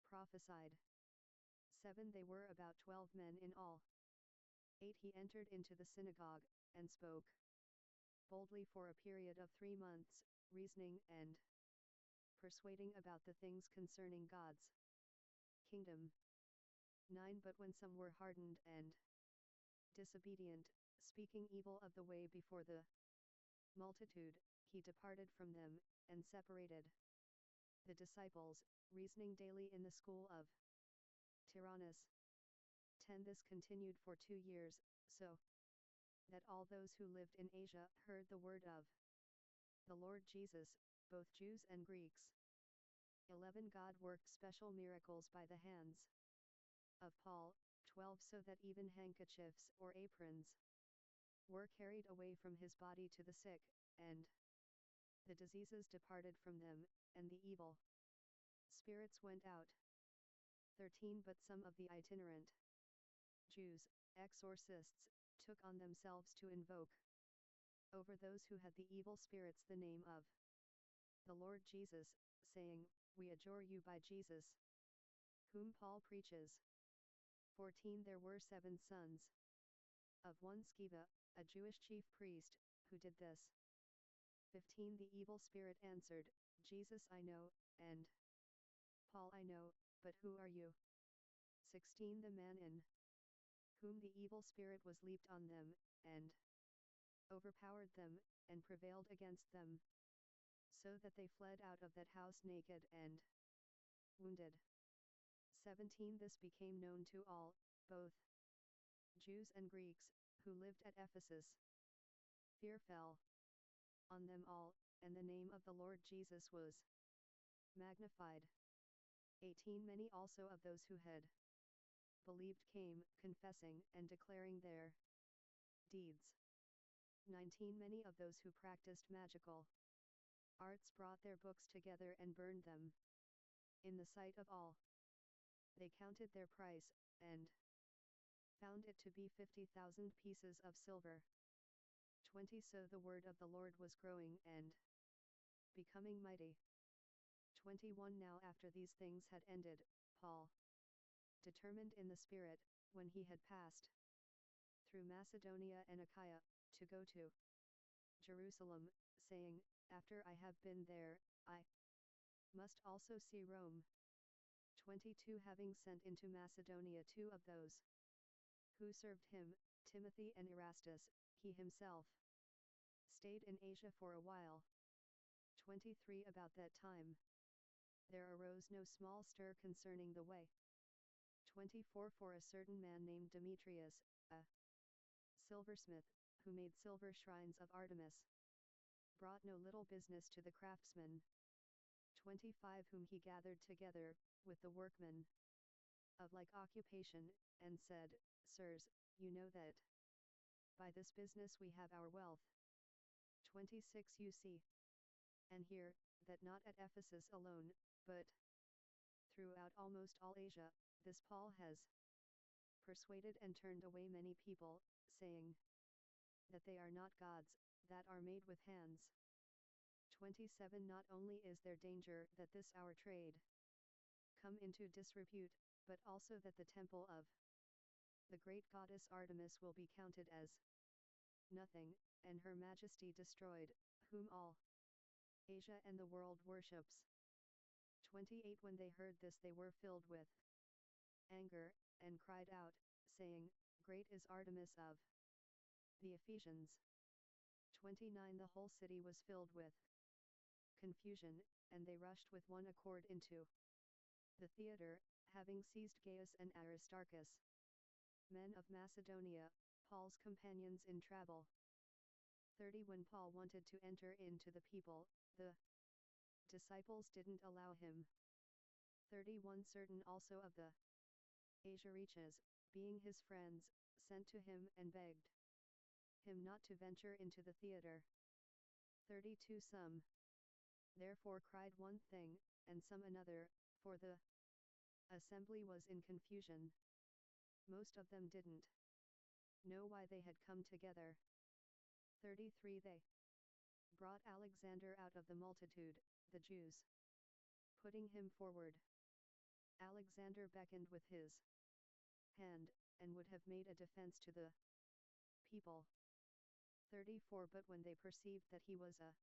Speaker 1: prophesied. 7 They were about 12 men in all. 8 He entered into the synagogue, and spoke boldly for a period of 3 months, reasoning and persuading about the things concerning God's kingdom. 9 But when some were hardened and disobedient, speaking evil of the way before the multitude, he departed from them, and separated the disciples, reasoning daily in the school of Tyrannus. 10 This continued for 2 years, so that all those who lived in Asia heard the word of the Lord Jesus, both Jews and Greeks. 11 God worked special miracles by the hands of Paul. 12 So that even handkerchiefs or aprons were carried away from his body to the sick, and the diseases departed from them, and the evil spirits went out. 13 But some of the itinerant Jews, exorcists, took on themselves to invoke over those who had the evil spirits the name of the Lord Jesus, saying, "We adjure you by Jesus, whom Paul preaches." 14 There were 7 sons of one Sceva, a Jewish chief priest, who did this. 15 The evil spirit answered, "Jesus I know, and Paul I know, but who are you?" 16 The man in whom the evil spirit was leaped on them, and overpowered them, and prevailed against them, so that they fled out of that house naked and wounded. 17 This became known to all, both Jews and Greeks, who lived at Ephesus. Fear fell on them all, and the name of the Lord Jesus was magnified. 18 Many also of those who had believed came, confessing and declaring their deeds. 19 Many of those who practiced magical arts brought their books together and burned them in the sight of all. They counted their price, and found it to be 50,000 pieces of silver. 20 So the word of the Lord was growing and becoming mighty. 21 Now after these things had ended, Paul determined in the Spirit, when he had passed through Macedonia and Achaia, to go to Jerusalem, saying, "After I have been there, I must also see Rome." 22 Having sent into Macedonia 2 of those who served him, Timothy and Erastus, he himself stayed in Asia for a while. 23 About that time there arose no small stir concerning the way. 24 For a certain man named Demetrius, a silversmith, who made silver shrines of Artemis, brought no little business to the craftsmen. 25 Whom he gathered together, with the workmen of like occupation, and said, "Sirs, you know that by this business we have our wealth." 26 You see and hear, that not at Ephesus alone, but throughout almost all Asia, this Paul has persuaded and turned away many people, saying that they are not gods, that are made with hands. 27 Not only is there danger that this our trade come into disrepute, but also that the temple of the great goddess Artemis will be counted as nothing, and her majesty destroyed, whom all Asia and the world worships. 28 When they heard this they were filled with anger, and cried out, saying, "Great is Artemis of the Ephesians." 29 The whole city was filled with confusion, and they rushed with one accord into the theater, having seized Gaius and Aristarchus, men of Macedonia, Paul's companions in travel. 30 When Paul wanted to enter into the people, the disciples didn't allow him. 31 Certain also of the Asiarches, being his friends, sent to him and begged him not to venture into the theater. 32 Some therefore cried one thing, and some another, for the assembly was in confusion. Most of them didn't know why they had come together. 33 They brought Alexander out of the multitude, the Jews putting him forward. Alexander beckoned with his hand, and would have made a defense to the people. 34 But when they perceived that he was a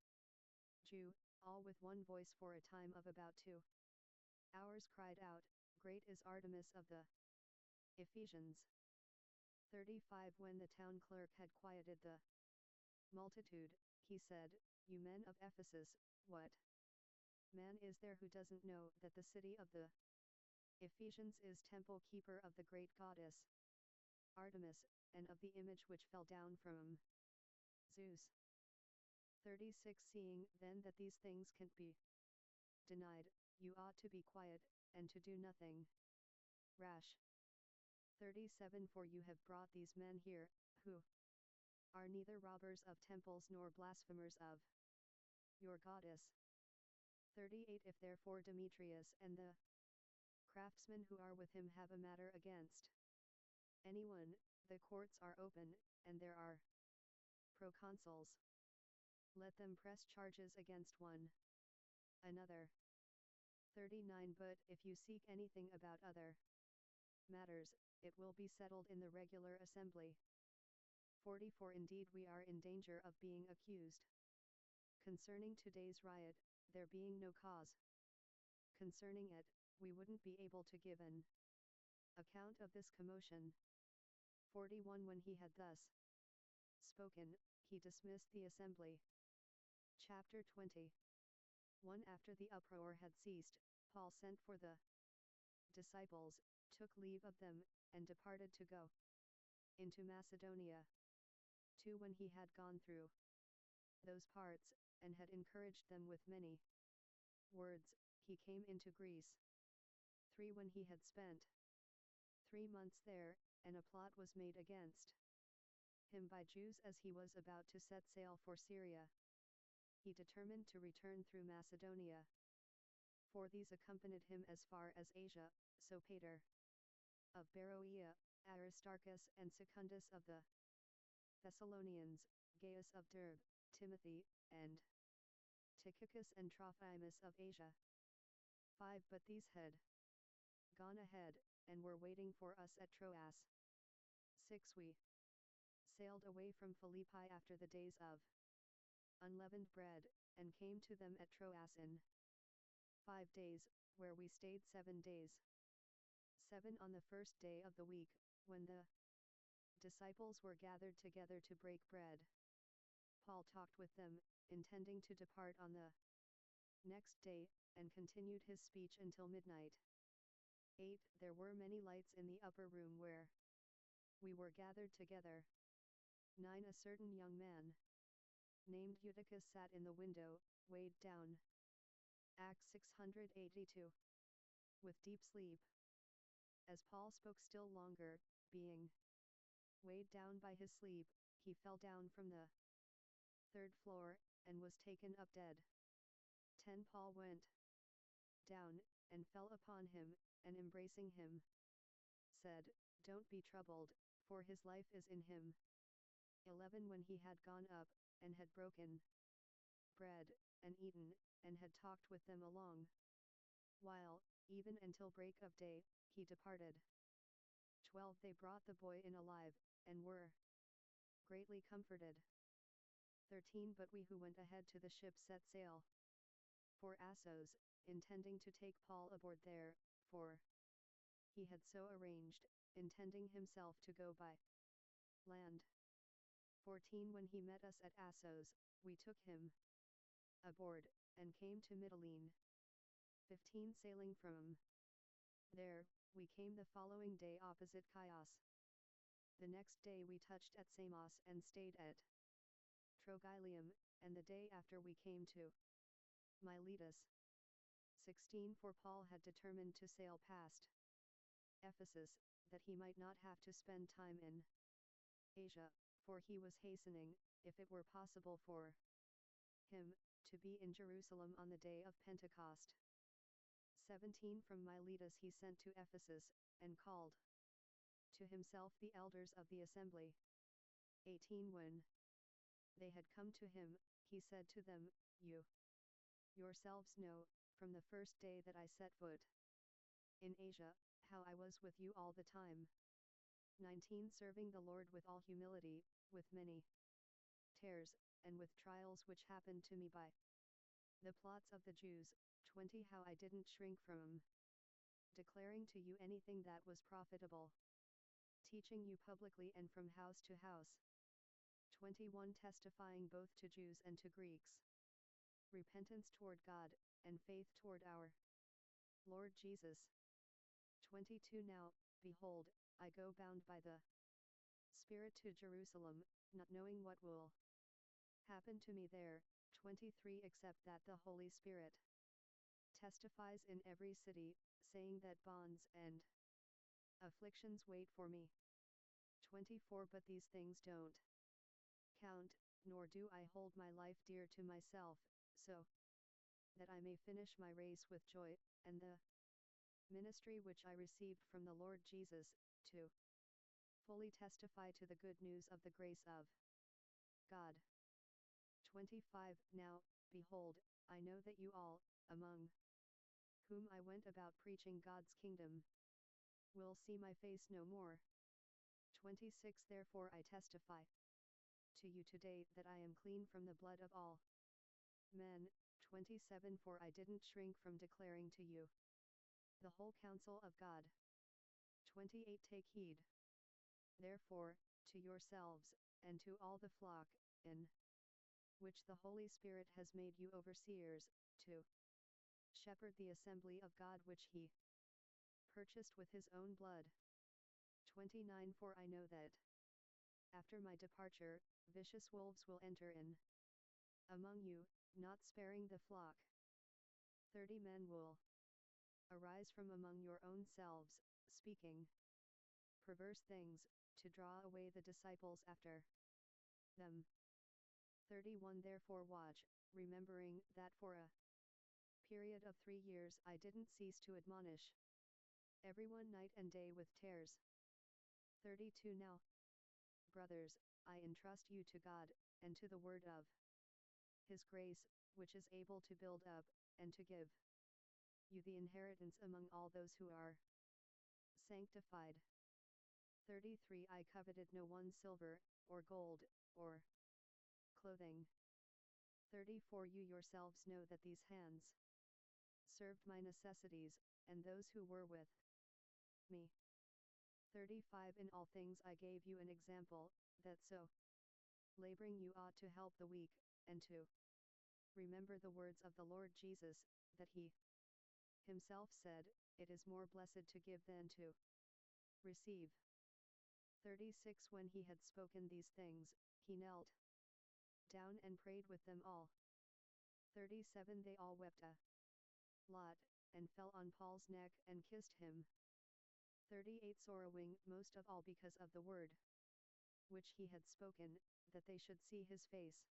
Speaker 1: Jew, all with one voice for a time of about 2 hours cried out, "Great is Artemis of the Ephesians." 35 When the town clerk had quieted the multitude, he said, "You men of Ephesus, what man is there who doesn't know that the city of the Ephesians is temple keeper of the great goddess Artemis, and of the image which fell down from Zeus?" 36 Seeing then that these things can't be denied, you ought to be quiet, and to do nothing rash. 37 For you have brought these men here, who are neither robbers of temples nor blasphemers of your goddess. 38 If therefore Demetrius and the craftsmen who are with him have a matter against anyone, The courts are open, and there are proconsuls. Let them press charges against one another. 39 But if you seek anything about other matters, it will be settled in the regular assembly. 44 Indeed we are in danger of being accused concerning today's riot, there being no cause concerning it, we wouldn't be able to give an account of this commotion. 41 When he had thus spoken, he dismissed the assembly. Chapter 20 1 After the uproar had ceased, Paul sent for the disciples, took leave of them, and departed to go into Macedonia. 2 When he had gone through those parts, and had encouraged them with many words, he came into Greece. 3 When he had spent 3 months there, and a plot was made against him by Jews as he was about to set sail for Syria, he determined to return through Macedonia. 4 These accompanied him as far as Asia, Sopater of Beroea, Aristarchus and Secundus of the Thessalonians, Gaius of Derbe, Timothy, and Tychicus and Trophimus of Asia. 5 But these had gone ahead, and were waiting for us at Troas. 6 We sailed away from Philippi after the days of unleavened bread, and came to them at Troas in 5 days, where we stayed 7 days. 7 On the first day of the week, when the disciples were gathered together to break bread, Paul talked with them, intending to depart on the next day, and continued his speech until midnight. 8 There were many lights in the upper room where we were gathered together. 9 A certain young man named Eutychus sat in the window, weighed down. Acts 682. With deep sleep. As Paul spoke still longer, being weighed down by his sleep, he fell down from the 3rd floor, and was taken up dead. 10 Paul went down, and fell upon him, and embracing him, said, Don't be troubled, for his life is in him. 11 When he had gone up, and had broken bread, and eaten, and had talked with them a long while, even until break of day, he departed. 12 They brought the boy in alive, and were greatly comforted. 13 But we who went ahead to the ship set sail for Assos, intending to take Paul aboard there, for he had so arranged, intending himself to go by land. 14 When he met us at Assos, we took him aboard, and came to Mytilene. 15 Sailing from there, we came the following day opposite Chios. The next day we touched at Samos and stayed at Trogyllium, and the day after we came to Miletus. 16 For Paul had determined to sail past Ephesus, that he might not have to spend time in Asia, for he was hastening, if it were possible for him, to be in Jerusalem on the day of Pentecost. 17 From Miletus he sent to Ephesus, and called to himself the elders of the assembly. 18 When they had come to him, he said to them, You yourselves know, from the first day that I set foot in Asia, how I was with you all the time. 19 Serving the Lord with all humility, with many tears, and with trials which happened to me by the plots of the Jews. 20 How I didn't shrink from declaring to you anything that was profitable, teaching you publicly and from house to house. 21 Testifying both to Jews and to Greeks repentance toward God, and faith toward our Lord Jesus. 22 Now, behold, I go bound by the Spirit to Jerusalem, not knowing what will happen to me there. 23 Except that the Holy Spirit testifies in every city, saying that bonds and afflictions wait for me. 24 But these things don't count, nor do I hold my life dear to myself, so that I may finish my race with joy, and the ministry which I received from the Lord Jesus, to fully testify to the good news of the grace of God. 25 Now, behold, I know that you all, among whom I went about preaching God's kingdom, will see my face no more. 26 Therefore I testify to you today that I am clean from the blood of all men. 27 For I didn't shrink from declaring to you the whole counsel of God. 28 Take heed, therefore, to yourselves, and to all the flock, in which the Holy Spirit has made you overseers, to shepherd the assembly of God which he purchased with his own blood. 29 For I know that after my departure, vicious wolves will enter in among you, not sparing the flock. 30 Men will arise from among your own selves, speaking perverse things, to draw away the disciples after them. 31 Therefore watch, remembering that for a period of 3 years I didn't cease to admonish everyone night and day with tears. 32 Now, brothers, I entrust you to God, and to the word of his grace, which is able to build up, and to give you the inheritance among all those who are sanctified. 33 I coveted no one's silver, or gold, or clothing. 34 You yourselves know that these hands served my necessities, and those who were with me. 35 In all things I gave you an example, that so laboring you ought to help the weak, and to remember the words of the Lord Jesus, that he himself said, It is more blessed to give than to receive. 36 When he had spoken these things, he knelt down and prayed with them all. 37 They all wept a lot, and fell on Paul's neck and kissed him. 38 Sorrowing most of all because of the word which he had spoken, that they should see his face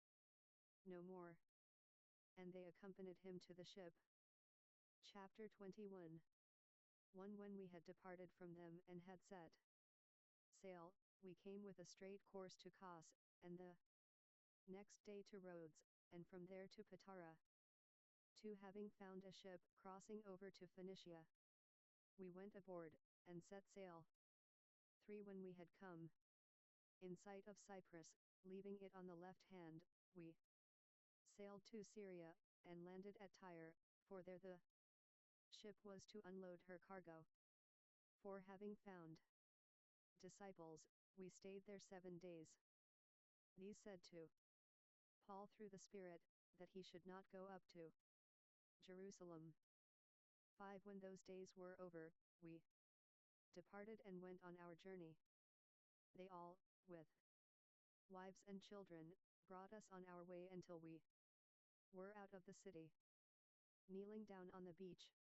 Speaker 1: no more. And they accompanied him to the ship. Chapter 21 1 When we had departed from them and had set sail, we came with a straight course to Kos, and the next day to Rhodes, and from there to Patara. 2 Having found a ship crossing over to Phoenicia, we went aboard, and set sail. 3 When we had come in sight of Cyprus, leaving it on the left hand, we sailed to Syria, and landed at Tyre, for there the ship was to unload her cargo. 4 Having found disciples, we stayed there 7 days. These said to Paul through the Spirit, that he should not go up to Jerusalem. 5 When those days were over, we departed and went on our journey. They all, with wives and children, brought us on our way until we were out of the city. Kneeling down on the beach,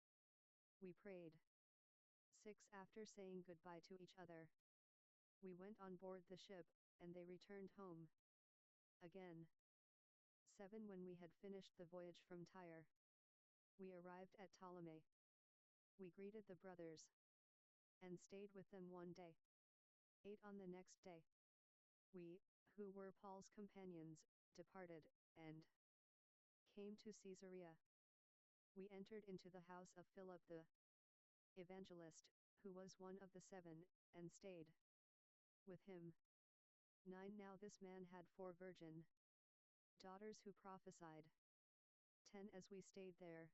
Speaker 1: we prayed. 6 After saying goodbye to each other, we went on board the ship, and they returned home again. 7 When we had finished the voyage from Tyre, we arrived at Ptolemy. We greeted the brothers, and stayed with them 1 day. 8 On the next day, we, who were Paul's companions, departed, and came to Caesarea. We entered into the house of Philip the evangelist, who was one of the 7, and stayed with him. 9 Now this man had 4 virgin daughters who prophesied. 10 As we stayed there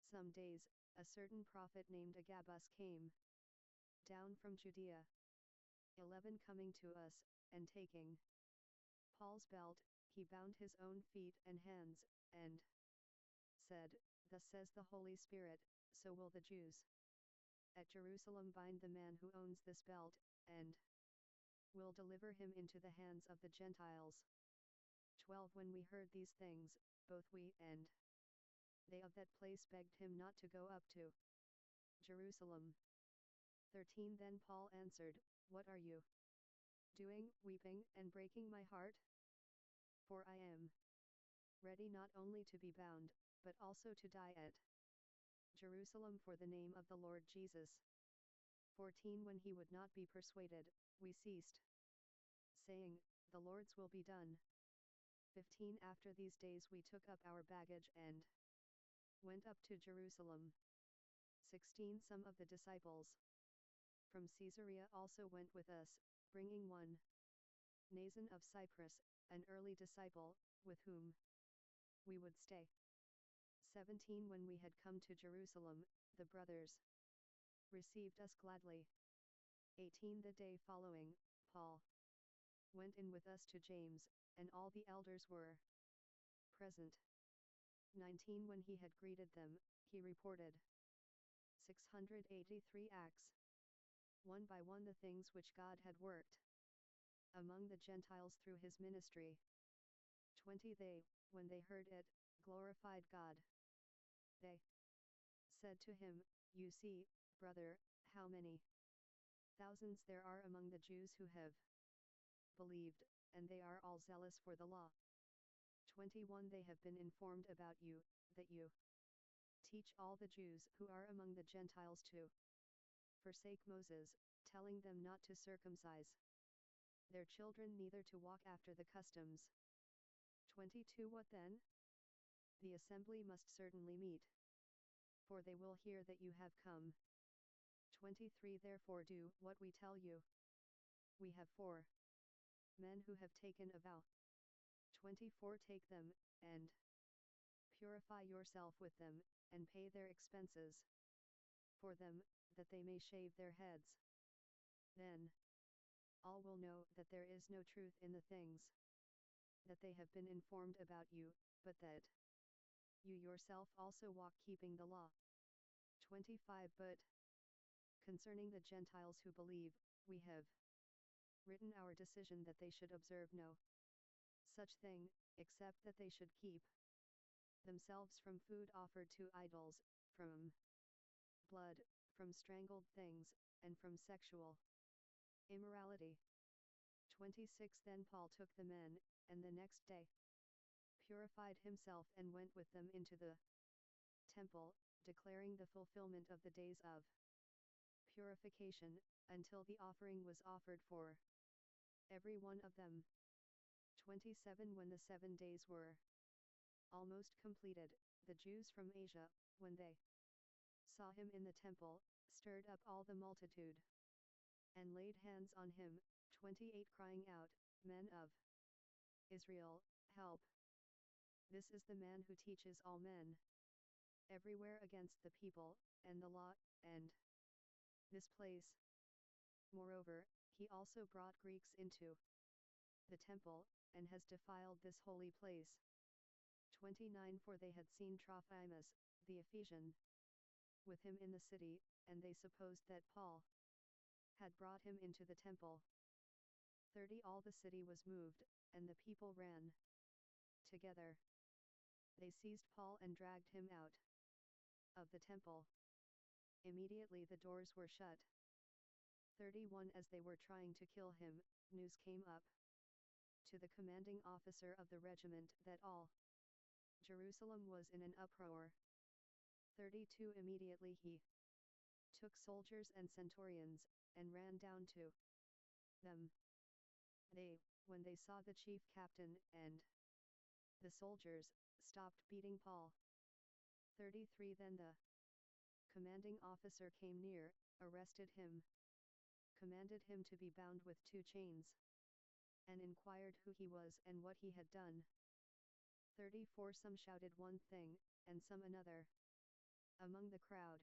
Speaker 1: some days, a certain prophet named Agabus came down from Judea. 11 Coming to us, and taking Paul's belt, he bound his own feet and hands, and said, Thus says the Holy Spirit, so will the Jews at Jerusalem bind the man who owns this belt, and will deliver him into the hands of the Gentiles. 12 When we heard these things, both we and they of that place begged him not to go up to Jerusalem. 13 Then Paul answered, What are you doing, weeping and breaking my heart? For I am ready not only to be bound, but also to die at Jerusalem for the name of the Lord Jesus. 14 When he would not be persuaded, we ceased, saying, the Lord's will be done. 15 After these days we took up our baggage and went up to Jerusalem. 16 Some of the disciples from Caesarea also went with us, bringing one Nason of Cyprus, an early disciple, with whom we would stay. 17 When we had come to Jerusalem, the brothers received us gladly. 18 The day following, Paul went in with us to James, and all the elders were present. 19 When he had greeted them, he reported 683 acts, one by one the things which God had worked among the Gentiles through his ministry. 20 They, when they heard it, glorified God. They said to him, You see, brother, how many thousands there are among the Jews who have believed, and they are all zealous for the law. 21 They have been informed about you, that you teach all the Jews who are among the Gentiles to forsake Moses, telling them not to circumcise their children, neither to walk after the customs. 22 What then? The assembly must certainly meet, for they will hear that you have come. 23 Therefore do what we tell you. We have 4 men who have taken a vow. 24 Take them, and purify yourself with them, and pay their expenses for them, that they may shave their heads. Then all will know that there is no truth in the things that they have been informed about you, but that you yourself also walk keeping the law. 25 But concerning the Gentiles who believe, we have written our decision that they should observe no such thing, except that they should keep themselves from food offered to idols, from blood, from strangled things, and from sexual immorality. 26 Then Paul took the men, and the next day purified himself and went with them into the temple, declaring the fulfillment of the days of purification, until the offering was offered for every one of them. 27 When the 7 days were almost completed, the Jews from Asia, when they saw him in the temple, stirred up all the multitude and laid hands on him. 28 Crying out, Men of Israel, help! This is the man who teaches all men everywhere against the people, and the law, and this place. Moreover, he also brought Greeks into the temple, and has defiled this holy place. 29 For they had seen Trophimus, the Ephesian, with him in the city, and they supposed that Paul had brought him into the temple. 30 All the city was moved, and the people ran together. They seized Paul and dragged him out of the temple. Immediately the doors were shut. 31 As they were trying to kill him, news came up to the commanding officer of the regiment that all Jerusalem was in an uproar. 32 Immediately he took soldiers and centurions, and ran down to them. They, when they saw the chief captain and the soldiers, stopped beating Paul. 33 Then the commanding officer came near, arrested him, commanded him to be bound with 2 chains, and inquired who he was and what he had done. 34 Some shouted one thing, and some another among the crowd.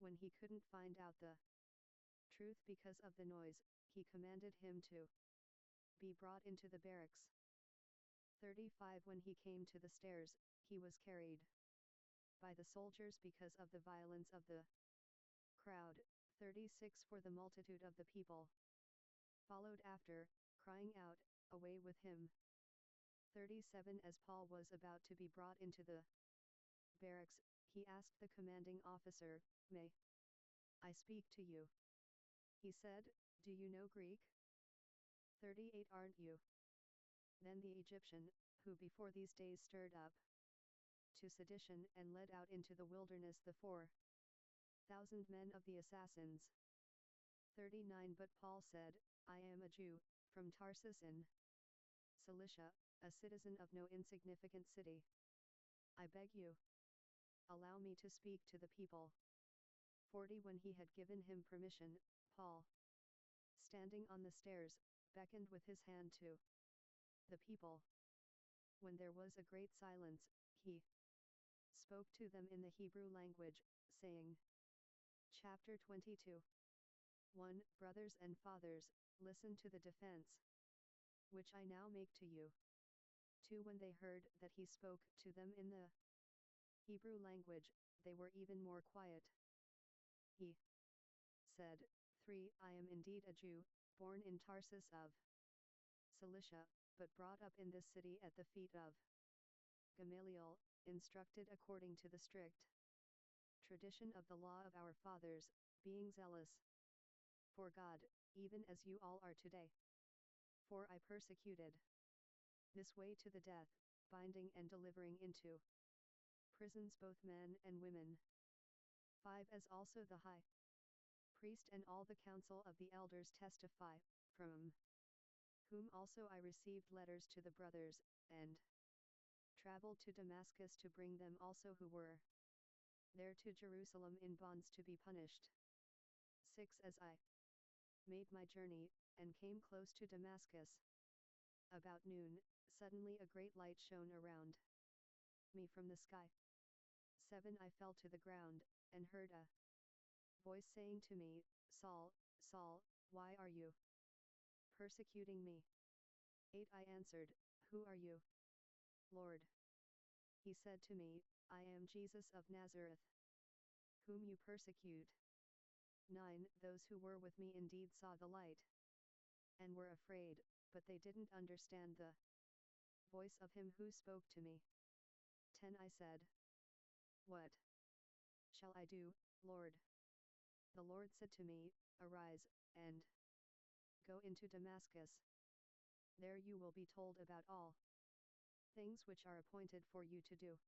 Speaker 1: When he couldn't find out the truth because of the noise, he commanded him to be brought into the barracks. 35 When he came to the stairs, he was carried by the soldiers because of the violence of the crowd. 36 For the multitude of the people followed after, crying out, Away with him! 37 As Paul was about to be brought into the barracks, he asked the commanding officer, May I speak to you? He said, Do you know Greek? 38 Aren't you? Then the Egyptian, who before these days stirred up to sedition and led out into the wilderness the 4,000 men of the assassins, 39 But Paul said, I am a Jew, from Tarsus in Cilicia, a citizen of no insignificant city. I beg you, allow me to speak to the people. 40 When he had given him permission, Paul, standing on the stairs, beckoned with his hand to the people. When there was a great silence, he spoke to them in the Hebrew language, saying, Chapter 22. 1 Brothers and fathers, listen to the defense which I now make to you. 2 When they heard that he spoke to them in the Hebrew language, they were even more quiet. He said, 3 I am indeed a Jew, born in Tarsus of Cilicia, but brought up in this city at the feet of Gamaliel, instructed according to the strict tradition of the law of our fathers, being zealous for God, even as you all are today. 4 I persecuted this way to the death, binding and delivering into prisons both men and women. 5 As also the high priest and all the council of the elders testify, from whom also I received letters to the brothers, and traveled to Damascus to bring them also who were there to Jerusalem in bonds to be punished. 6 As I made my journey, and came close to Damascus, about noon, suddenly a great light shone around me from the sky. 7 I fell to the ground, and heard a voice saying to me, Saul, Saul, why are you persecuting me? 8 I answered, Who are you, Lord? He said to me, I am Jesus of Nazareth, whom you persecute. 9 Those who were with me indeed saw the light, and were afraid, but they didn't understand the voice of him who spoke to me. 10 I said, What shall I do, Lord? The Lord said to me, Arise, and go into Damascus. There you will be told about all things which are appointed for you to do.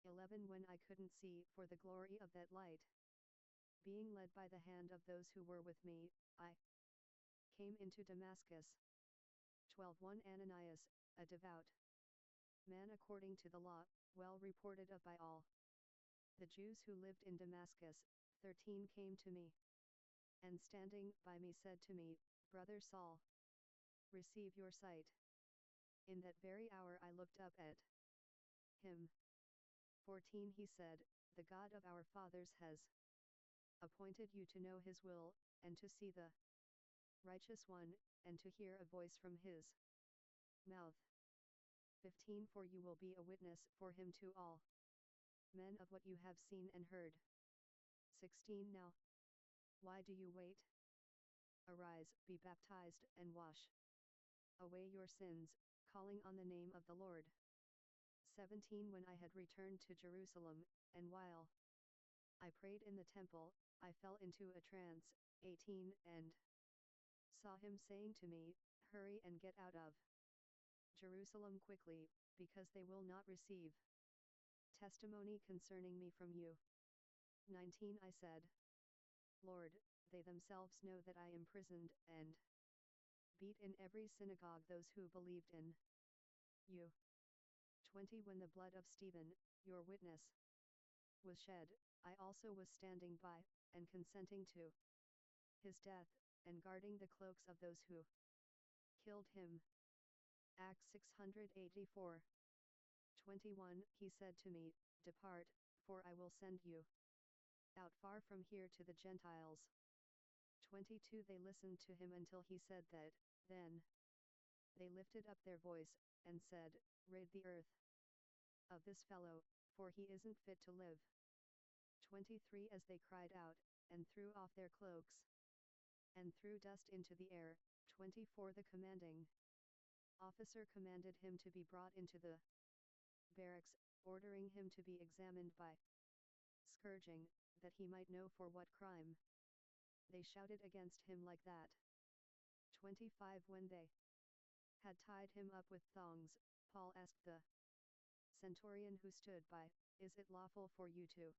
Speaker 1: 11 When I couldn't see for the glory of that light, being led by the hand of those who were with me, I came into Damascus. 12 One Ananias, a devout man according to the law, well reported of by all the Jews who lived in Damascus, 13 came to me, and standing by me said to me, Brother Saul, receive your sight. In that very hour I looked up at him. 14 He said, The God of our fathers has appointed you to know his will, and to see the righteous one, and to hear a voice from his mouth. 15 For you will be a witness for him to all men of what you have seen and heard. 16 Now, why do you wait? Arise, be baptized, and wash away your sins, calling on the name of the Lord. 17 When I had returned to Jerusalem, and while I prayed in the temple, I fell into a trance. 18 And saw him saying to me, Hurry and get out of Jerusalem quickly, because they will not receive testimony concerning me from you. 19 I said, Lord, they themselves know that I imprisoned and beat in every synagogue those who believed in you. 20 When the blood of Stephen, your witness, was shed, I also was standing by, and consenting to his death, and guarding the cloaks of those who killed him. Acts 684. 21 He said to me, Depart, for I will send you out far from here to the Gentiles. 22 They listened to him until he said that. Then they lifted up their voice, and said, Rid the earth of this fellow, for he isn't fit to live. 23 As they cried out, and threw off their cloaks, and threw dust into the air. 24 The commanding officer commanded him to be brought into the barracks, ordering him to be examined by scourging, that he might know for what crime they shouted against him like that. 25 When they had tied him up with thongs, Paul asked the centurion who stood by, Is it lawful for you to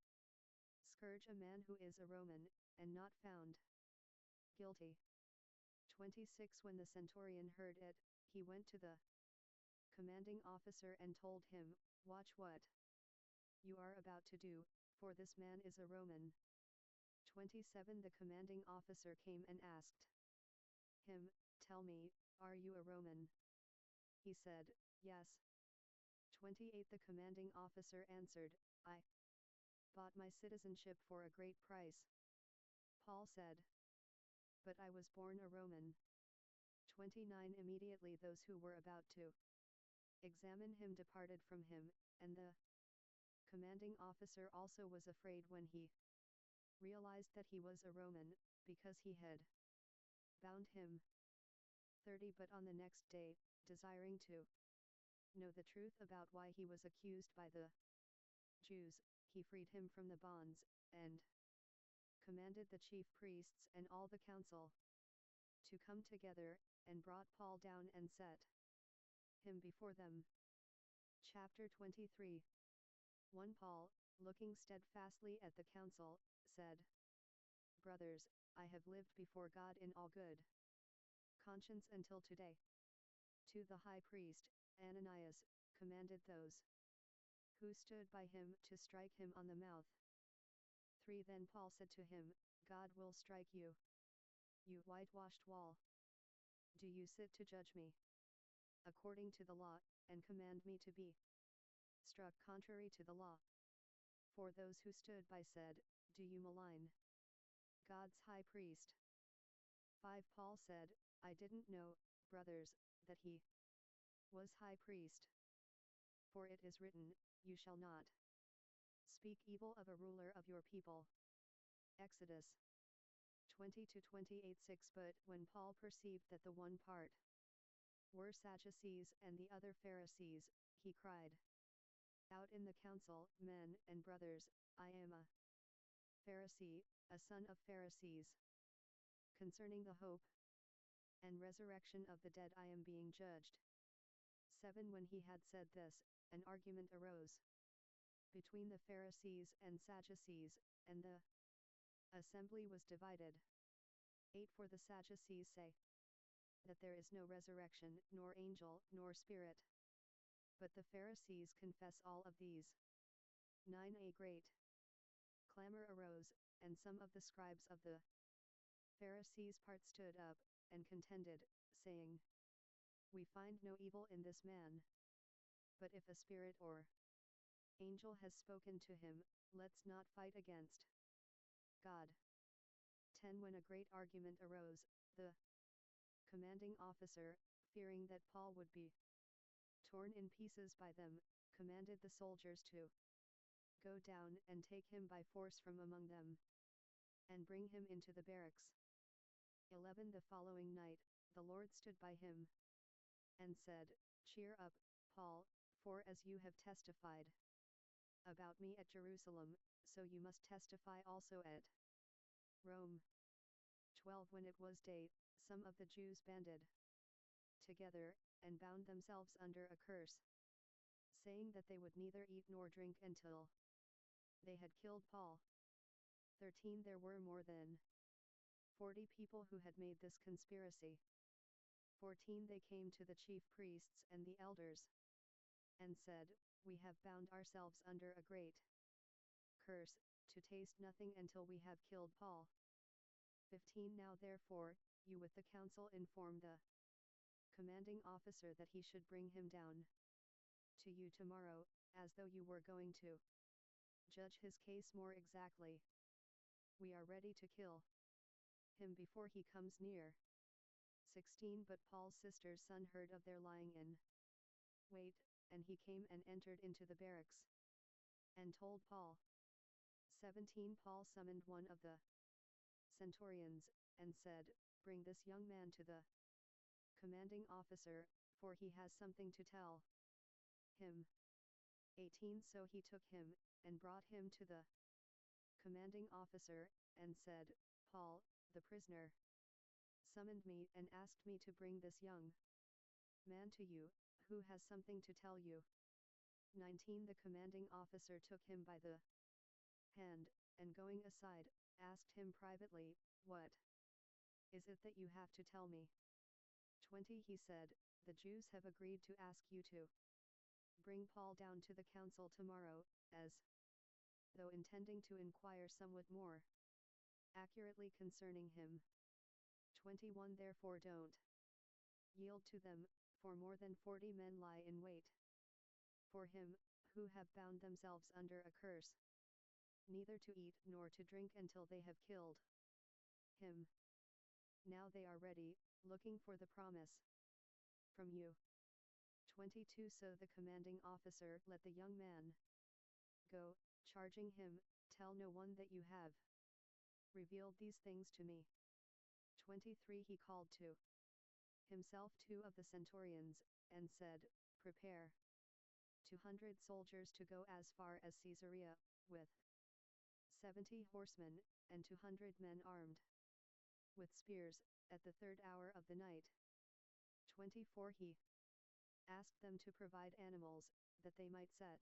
Speaker 1: scourge a man who is a Roman, and not found guilty. 26 When the centurion heard it, he went to the commanding officer and told him, "Watch what you are about to do, for this man is a Roman." 27 The commanding officer came and asked him, "Tell me, are you a Roman?" He said, "Yes." 28 The commanding officer answered, "I bought my citizenship for a great price." Paul said, "But I was born a Roman." 29 Immediately those who were about to examine him departed from him, and the commanding officer also was afraid when he realized that he was a Roman, because he had bound him. 30 But on the next day, desiring to know the truth about why he was accused by the Jews, he freed him from the bonds, and commanded the chief priests and all the council to come together, and brought Paul down and set him before them. Chapter 23 1 Paul, looking steadfastly at the council, said, "Brothers, I have lived before God in all good conscience until today." 2 The high priest, Ananias, commanded those who stood by him to strike him on the mouth. 3 Then Paul said to him, "God will strike you, you whitewashed wall. Do you sit to judge me according to the law, and command me to be struck contrary to the law?" For those who stood by said, "Do you malign God's high priest?" 5 Paul said, "I didn't know, brothers, that he was high priest. For it is written, 'You shall not speak evil of a ruler of your people.'" Exodus 20-28 6 But when Paul perceived that the one part were Sadducees and the other Pharisees, he cried out in the council, "Men and brothers, I am a Pharisee, a son of Pharisees. Concerning the hope and resurrection of the dead I am being judged." 7 When he had said this, an argument arose between the Pharisees and Sadducees, and the assembly was divided. 8 For the Sadducees say that there is no resurrection, nor angel, nor spirit. But the Pharisees confess all of these. 9 A great clamor arose, and some of the scribes of the Pharisees' part stood up, and contended, saying, "We find no evil in this man. But if a spirit or angel has spoken to him, let's not fight against God." 10 When a great argument arose, the commanding officer, fearing that Paul would be torn in pieces by them, commanded the soldiers to go down and take him by force from among them, and bring him into the barracks. 11 The following night, the Lord stood by him, and said, "Cheer up, Paul, for as you have testified about me at Jerusalem, so you must testify also at Rome." 12 When it was day, some of the Jews banded together, and bound themselves under a curse, saying that they would neither eat nor drink until they had killed Paul. 13 There were more than 40 people who had made this conspiracy. 14 They came to the chief priests and the elders, and said, "We have bound ourselves under a great curse, to taste nothing until we have killed Paul." 15 Now therefore, you with the council inform the commanding officer that he should bring him down to you tomorrow, as though you were going to judge his case more exactly. We are ready to kill him before he comes near. 16 But Paul's sister's son heard of their lying in wait, and he came and entered into the barracks, and told Paul. 17 Paul summoned one of the centurions, and said, "Bring this young man to the commanding officer, for he has something to tell him." 18 So he took him, and brought him to the commanding officer, and said, "Paul, the prisoner, summoned me and asked me to bring this young man to you, who has something to tell you." 19 The commanding officer took him by the hand, and going aside, asked him privately, "What is it that you have to tell me? 20 He said, the Jews have agreed to ask you to bring Paul down to the council tomorrow, as though intending to inquire somewhat more accurately concerning him. 21 Therefore don't yield to them, for more than 40 men lie in wait for him, who have bound themselves under a curse, neither to eat nor to drink until they have killed him. Now they are ready, looking for the promise from you. 22 So the commanding officer let the young man go, charging him, tell no one that you have revealed these things to me. 23 He called to himself 2 of the centurions, and said, prepare 200 soldiers to go as far as Caesarea, with 70 horsemen, and 200 men armed with spears, at the 3rd hour of the night. 24 He asked them to provide animals, that they might set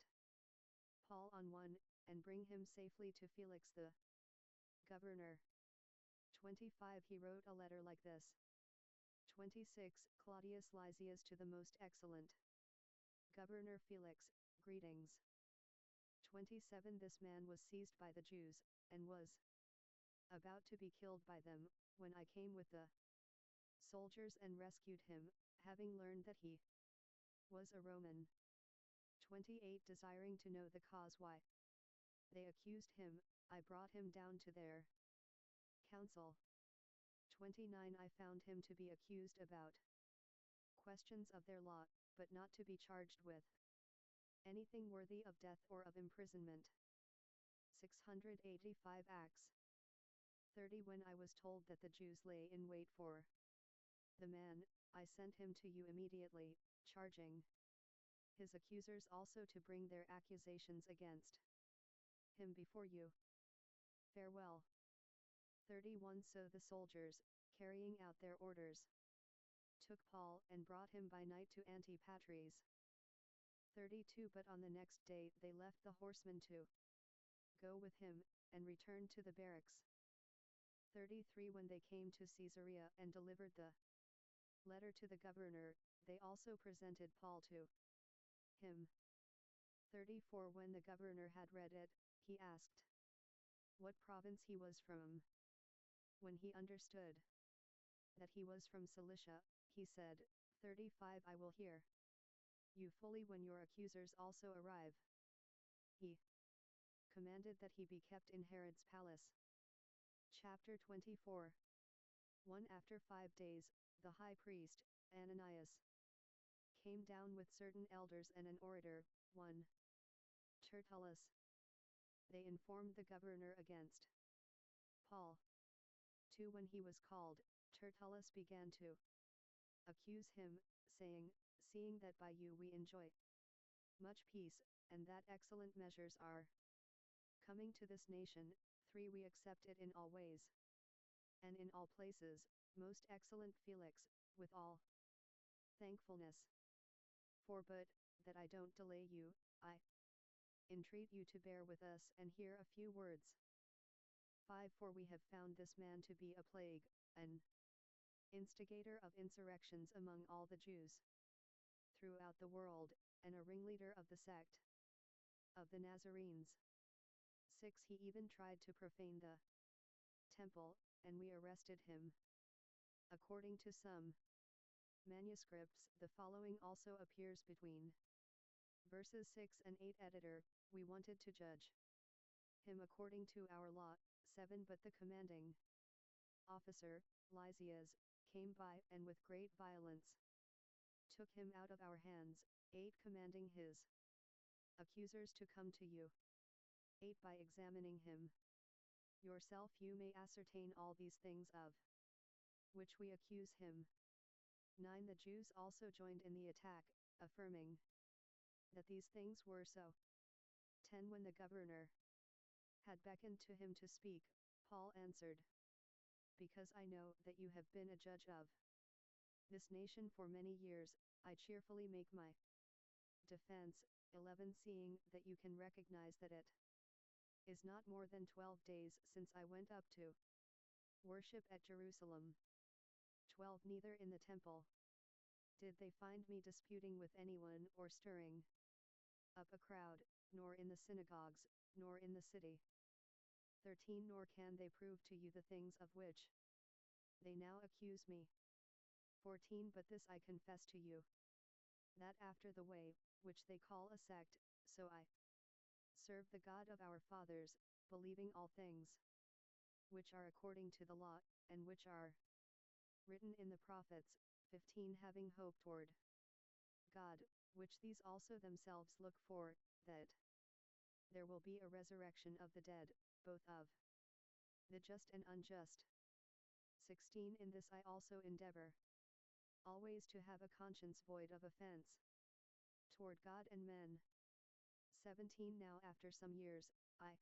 Speaker 1: Paul on one, and bring him safely to Felix the governor. 25 He wrote a letter like this. 26 Claudius Lysias to the most excellent Governor Felix, greetings. 27 This man was seized by the Jews, and was about to be killed by them, when I came with the soldiers and rescued him, having learned that he was a Roman. 28 Desiring to know the cause why they accused him, I brought him down to their council. 29 I found him to be accused about questions of their law, but not to be charged with anything worthy of death or of imprisonment. 685 Acts 30 When I was told that the Jews lay in wait for the man, I sent him to you immediately, charging his accusers also to bring their accusations against him before you. Farewell. 31 So the soldiers, carrying out their orders, took Paul and brought him by night to Antipatris. 32 But on the next day they left the horsemen to go with him, and returned to the barracks. 33 When they came to Caesarea and delivered the letter to the governor, they also presented Paul to him. 34 When the governor had read it, he asked what province he was from. When he understood that he was from Cilicia, he said, 35 I will hear you fully when your accusers also arrive. He commanded that he be kept in Herod's palace. Chapter 24 1 After 5 days, the high priest, Ananias, came down with certain elders and an orator, one Tertullus. They informed the governor against Paul. 2 When he was called, Tertullus began to accuse him, saying, seeing that by you we enjoy much peace, and that excellent measures are coming to this nation, 3 We accept it in all ways and in all places, most excellent Felix, with all thankfulness. 4 But, that I don't delay you, I entreat you to bear with us and hear a few words. 5 For we have found this man to be a plague, an instigator of insurrections among all the Jews throughout the world, and a ringleader of the sect of the Nazarenes. 6 He even tried to profane the temple, and we arrested him. According to some manuscripts, the following also appears between verses 6 and 8. Editor, we wanted to judge him according to our law. 7 But the commanding officer, Lysias, came by and with great violence took him out of our hands. 8 Commanding his accusers to come to you. 8 By examining him yourself you may ascertain all these things of which we accuse him. 9 The Jews also joined in the attack, affirming that these things were so. 10 When the governor had beckoned to him to speak, Paul answered, because I know that you have been a judge of this nation for many years, I cheerfully make my defense. 11 Seeing that you can recognize that it is not more than 12 days since I went up to worship at Jerusalem. 12 Neither in the temple did they find me disputing with anyone or stirring up a crowd, nor in the synagogues, nor in the city. 13 Nor can they prove to you the things of which they now accuse me. 14 But this I confess to you, that after the way, which they call a sect, so I serve the God of our fathers, believing all things which are according to the law, and which are written in the prophets. 15 Having hope toward God, which these also themselves look for, that there will be a resurrection of the dead, both of the just and unjust. 16 In this I also endeavor always to have a conscience void of offense toward God and men. 17 Now after some years, I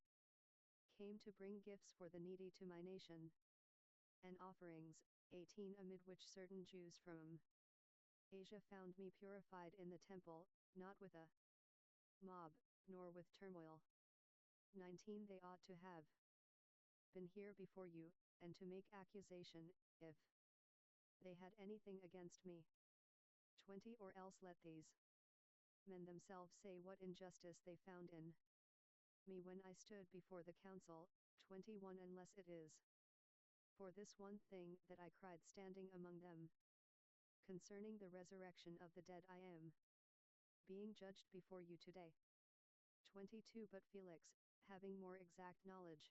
Speaker 1: came to bring gifts for the needy to my nation, and offerings. 18 Amid which certain Jews from Asia found me purified in the temple, not with a mob, nor with turmoil. 19 They ought to have been here before you, and to make accusation, if they had anything against me. 20 Or else let these men themselves say what injustice they found in me when I stood before the council. 21 Unless it is for this one thing that I cried standing among them concerning the resurrection of the dead, I am being judged before you today. 22 But Felix, having more exact knowledge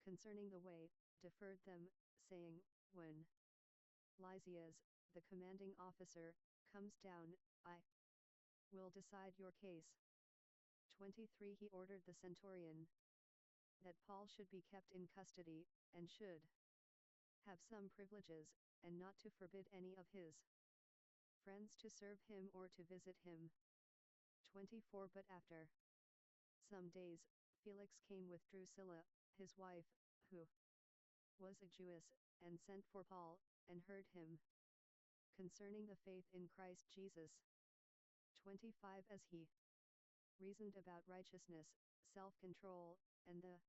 Speaker 1: concerning the way, deferred them, saying, When Lysias, the commanding officer, comes down, I will decide your case. 23 He ordered the centurion that Paul should be kept in custody, and should have some privileges, and not to forbid any of his friends to serve him or to visit him. 24 But after some days, Felix came with Drusilla, his wife, who was a Jewess, and sent for Paul, and heard him concerning the faith in Christ Jesus. 25 As he reasoned about righteousness, self-control, and the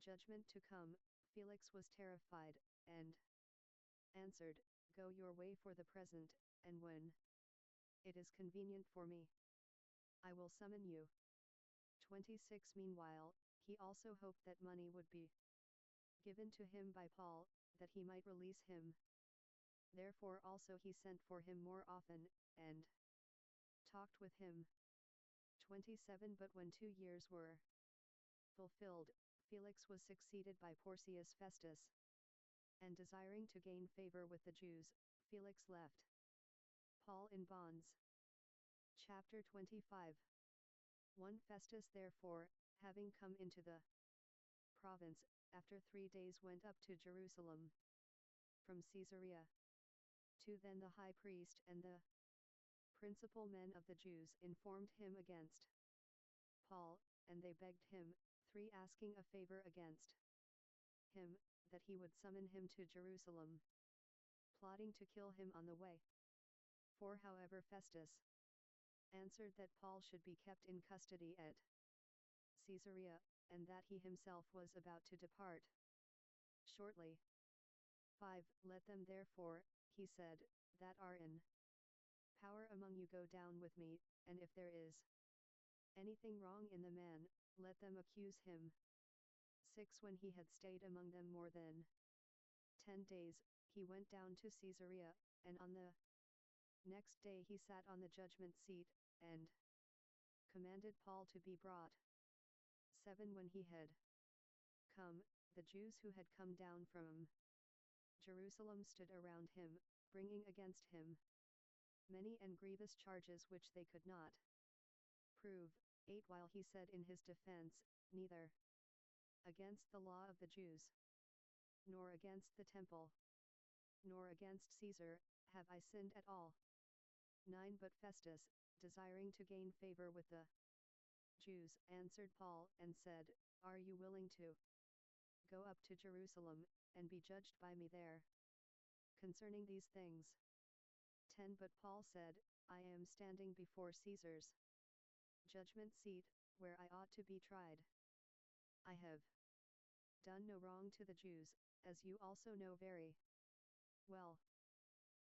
Speaker 1: judgment to come, Felix was terrified, and answered, Go your way for the present, and when it is convenient for me, I will summon you. 26 Meanwhile, he also hoped that money would be given to him by Paul, that he might release him. Therefore also he sent for him more often, and talked with him. 27 But when 2 years were fulfilled, Felix was succeeded by Porcius Festus, and desiring to gain favor with the Jews, Felix left Paul in bonds. Chapter 25 1 Festus therefore, having come into the province, after 3 days went up to Jerusalem from Caesarea. 2 Then the high priest and the principal men of the Jews informed him against Paul, and they begged him. 3 Asking a favor against him, that he would summon him to Jerusalem, plotting to kill him on the way. 4 However Festus answered that Paul should be kept in custody at Caesarea, and that he himself was about to depart shortly. 5 Let them therefore, he said, that are in power among you go down with me, and if there is anything wrong in the man, let them accuse him. 6 When he had stayed among them more than 10 days, he went down to Caesarea, and on the next day he sat on the judgment seat, and commanded Paul to be brought. 7 When he had come, the Jews who had come down from Jerusalem stood around him, bringing against him many and grievous charges which they could not prove. 8 While he said in his defense, Neither against the law of the Jews, nor against the temple, nor against Caesar, have I sinned at all. 9 But Festus, desiring to gain favor with the Jews, answered Paul, and said, Are you willing to go up to Jerusalem, and be judged by me there concerning these things? 10 But Paul said, I am standing before Caesar's judgment seat, where I ought to be tried. I have done no wrong to the Jews, as you also know very well.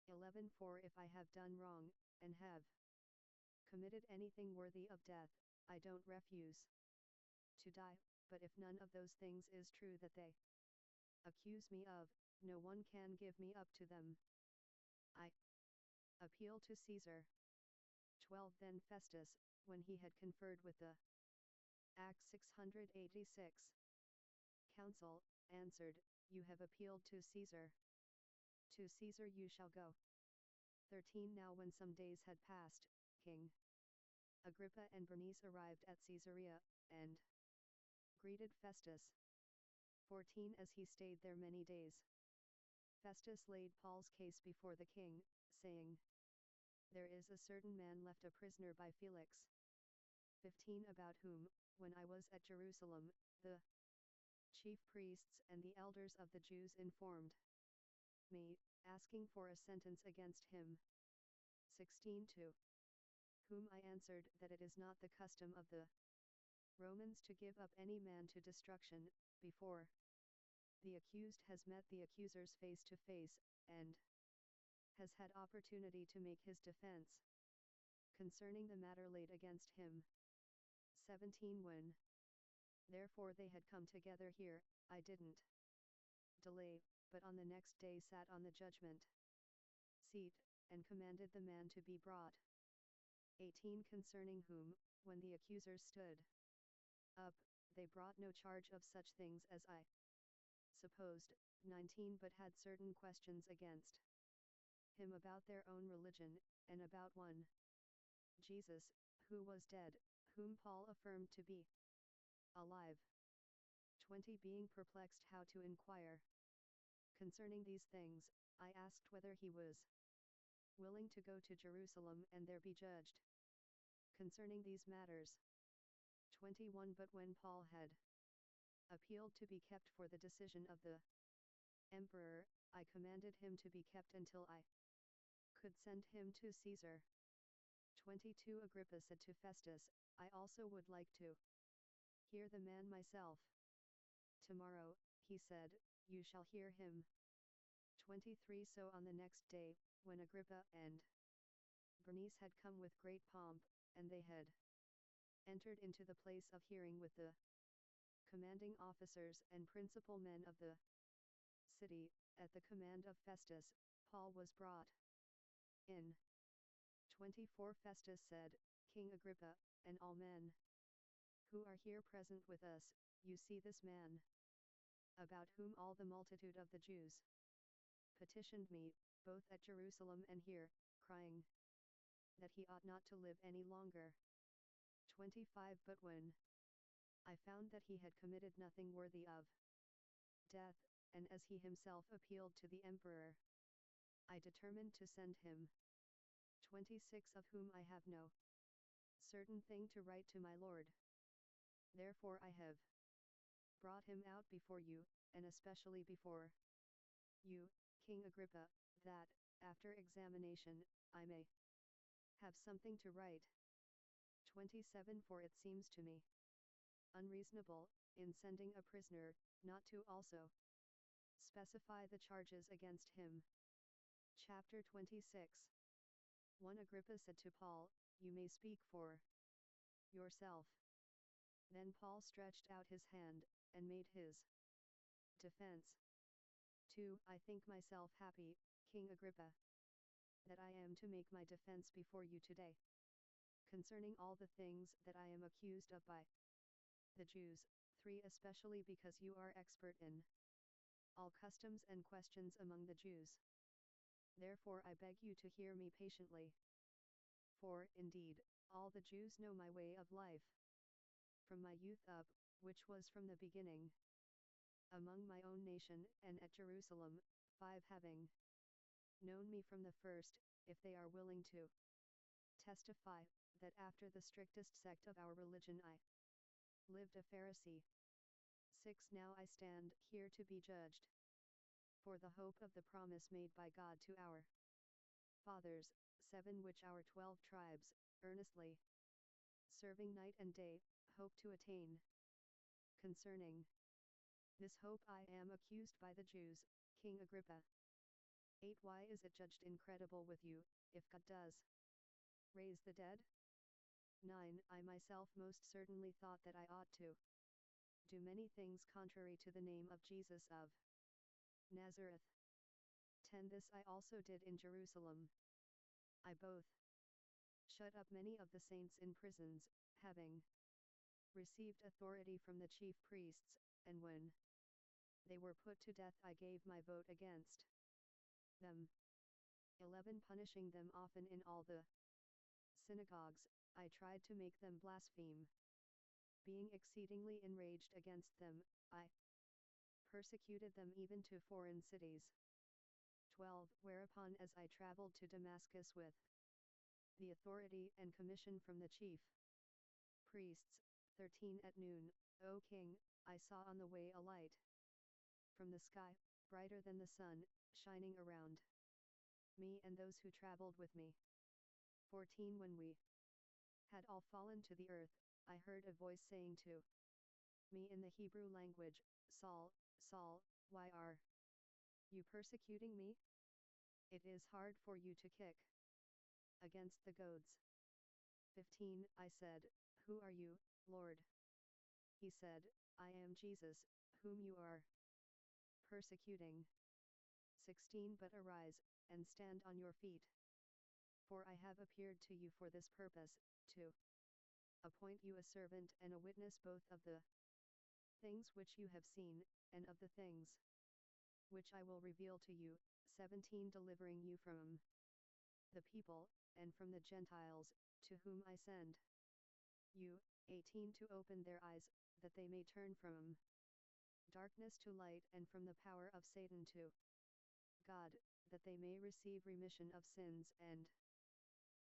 Speaker 1: 11 For if I have done wrong, and have committed anything worthy of death, I don't refuse to die, but if none of those things is true that they accuse me of, no one can give me up to them. I appeal to Caesar. 12 Then Festus, when he had conferred with the Acts 686 council, answered, You have appealed to Caesar. To Caesar you shall go. 13 Now when some days had passed, King Agrippa and Bernice arrived at Caesarea, and greeted Festus. 14 As he stayed there many days, Festus laid Paul's case before the king, saying, There is a certain man left a prisoner by Felix. 15 About whom, when I was at Jerusalem, the chief priests and the elders of the Jews informed me, asking for a sentence against him. 16 To whom I answered that it is not the custom of the Romans to give up any man to destruction, before the accused has met the accusers face to face, and has had opportunity to make his defense concerning the matter laid against him. 17 When therefore they had come together here, I didn't delay, but on the next day sat on the judgment seat, and commanded the man to be brought. 18 Concerning whom, when the accusers stood up, they brought no charge of such things as I supposed. 19 But had certain questions against him about their own religion, and about one Jesus, who was dead, whom Paul affirmed to be alive. 20 Being perplexed how to inquire concerning these things, I asked whether he was willing to go to Jerusalem and there be judged concerning these matters. 21 But when Paul had appealed to be kept for the decision of the emperor, I commanded him to be kept until I could send him to Caesar. 22 Agrippa said to Festus, I also would like to hear the man myself. Tomorrow, he said, you shall hear him. 23 So on the next day, when Agrippa and Bernice had come with great pomp, and they had entered into the place of hearing with the commanding officers and principal men of the city, at the command of Festus, Paul was brought in. 24 Festus said, King Agrippa, and all men who are here present with us, you see this man, about whom all the multitude of the Jews petitioned me, both at Jerusalem and here, crying that he ought not to live any longer. 25 But when I found that he had committed nothing worthy of death, and as he himself appealed to the emperor, I determined to send him. 26 Of whom I have no certain thing to write to my lord. Therefore I have brought him out before you, and especially before you, King Agrippa, that, after examination, I may have something to write. 27 For it seems to me unreasonable, in sending a prisoner, not to also specify the charges against him. Chapter 26 1 Agrippa said to Paul, You may speak for yourself. Then Paul stretched out his hand, and made his defense. 2 I think myself happy, King Agrippa, that I am to make my defense before you today, concerning all the things that I am accused of by the Jews. 3 Especially because you are expert in all customs and questions among the Jews. Therefore I beg you to hear me patiently. 4 Indeed, all the Jews know my way of life from my youth up, which was from the beginning among my own nation and at Jerusalem. 5 Having known me from the first, if they are willing to testify that after the strictest sect of our religion I lived a Pharisee. 6 Now I stand here to be judged for the hope of the promise made by God to our fathers. 7 Which our 12 tribes, earnestly serving night and day, hope to attain. Concerning this hope I am accused by the Jews, King Agrippa, 8. Why is it judged incredible with you, if God does raise the dead? 9. I myself most certainly thought that I ought to do many things contrary to the name of Jesus of Nazareth. 10. This I also did in Jerusalem. I both shut up many of the saints in prisons, having received authority from the chief priests, and when they were put to death I gave my vote against them. 11. Punishing them often in all the synagogues, I tried to make them blaspheme. Being exceedingly enraged against them, I persecuted them even to foreign cities. 12. Whereupon as I traveled to Damascus with the authority and commission from the chief priests. 13. At noon, O king, I saw on the way a light from the sky, brighter than the sun, shining around me and those who traveled with me. 14. When we had all fallen to the earth, I heard a voice saying to me in the Hebrew language, Saul, Saul, why are you persecuting me? It is hard for you to kick against the goads. 15. I said, Who are you, Lord? He said, I am Jesus, whom you are persecuting. 16. But arise, and stand on your feet. For I have appeared to you for this purpose, to appoint you a servant and a witness both of the things which you have seen, and of the things which I will reveal to you. 17. Delivering you from the people, and from the Gentiles, to whom I send you. 18. To open their eyes, that they may turn from darkness to light and from the power of Satan to God, that they may receive remission of sins and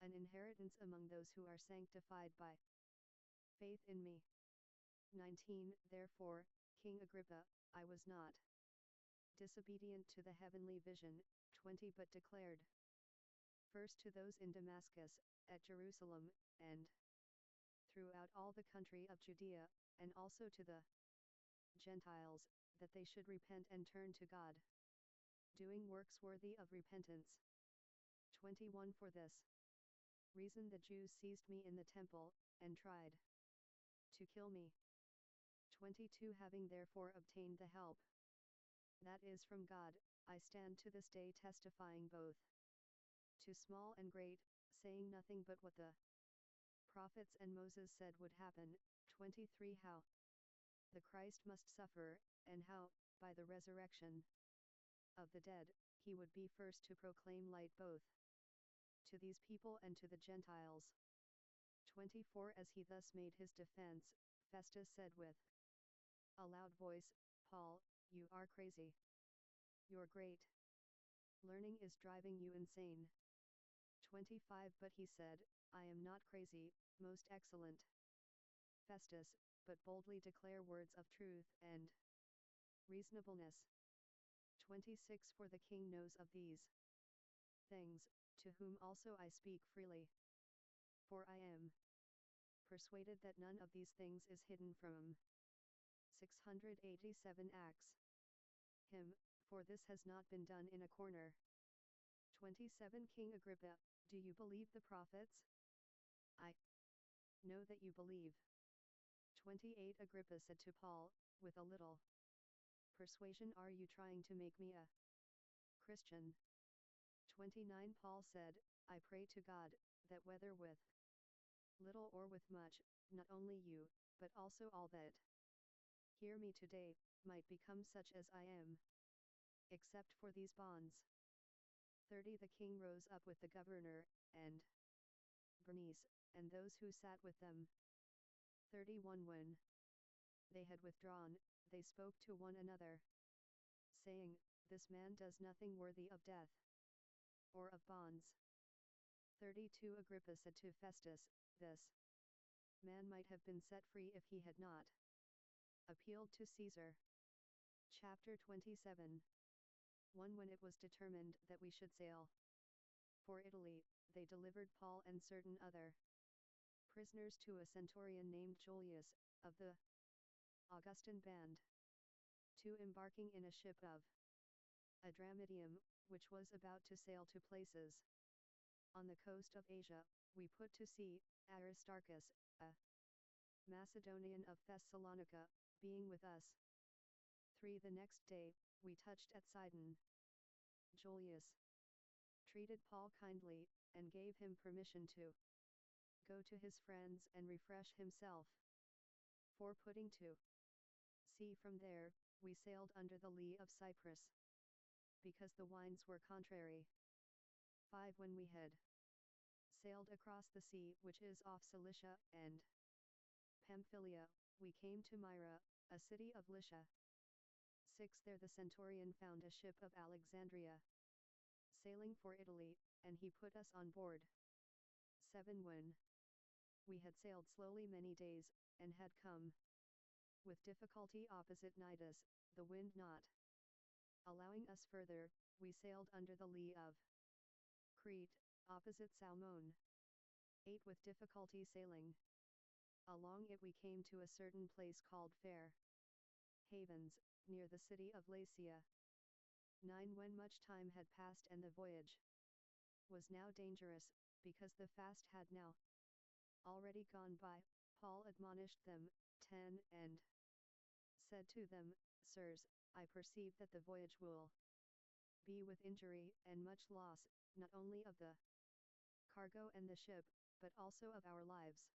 Speaker 1: an inheritance among those who are sanctified by faith in me. 19. Therefore, King Agrippa, I was not disobedient to the heavenly vision. 20. But declared first to those in Damascus, at Jerusalem, and throughout all the country of Judea, and also to the Gentiles, that they should repent and turn to God, doing works worthy of repentance. 21. For this reason the Jews seized me in the temple, and tried to kill me. 22. Having therefore obtained the help that is from God, I stand to this day testifying both to small and great, saying nothing but what the prophets and Moses said would happen. 23. How the Christ must suffer, and how, by the resurrection of the dead, he would be first to proclaim light both to these people and to the Gentiles. 24. As he thus made his defense, Festus said with a loud voice, Paul, you are crazy. Your great learning is driving you insane. 25. But he said, I am not crazy, most excellent Festus, but boldly declare words of truth and reasonableness. 26. For the king knows of these things, to whom also I speak freely. For I am persuaded that none of these things is hidden from 687 acts. Him, for this has not been done in a corner. 27. King Agrippa, do you believe the prophets? I know that you believe. 28. Agrippa said to Paul, with a little persuasion, are you trying to make me a Christian? 29. Paul said, I pray to God, that whether with little or with much, not only you, but also all that hear me today, might become such as I am, except for these bonds. 30. The king rose up with the governor, and Bernice, and those who sat with them. 31. When they had withdrawn, they spoke to one another, saying, This man does nothing worthy of death, or of bonds. 32. Agrippa said to Festus, This man might have been set free if he had not appealed to Caesar. Chapter 27. 1. When it was determined that we should sail for Italy, they delivered Paul and certain other prisoners to a centurion named Julius, of the Augustan band. 2. Embarking in a ship of Adramyttium, which was about to sail to places on the coast of Asia, we put to sea, Aristarchus, a Macedonian of Thessalonica, being with us. 3. The next day, we touched at Sidon. Julius treated Paul kindly, and gave him permission to go to his friends and refresh himself. 4. Putting to sea from there, we sailed under the lee of Cyprus, because the winds were contrary. 5. When we had sailed across the sea which is off Cilicia and Pamphylia, we came to Myra, a city of Lycia. 6. There the centurion found a ship of Alexandria, sailing for Italy, and he put us on board. 7. When we had sailed slowly many days, and had come with difficulty opposite Cnidus, the wind not allowing us further, we sailed under the lee of Crete, opposite Salmone. 8. With difficulty sailing along it, we came to a certain place called Fair Havens, near the city of Lacia. 9. When much time had passed and the voyage was now dangerous, because the fast had now already gone by, Paul admonished them. 10. And said to them, Sirs, I perceive that the voyage will be with injury and much loss, not only of the cargo and the ship, but also of our lives.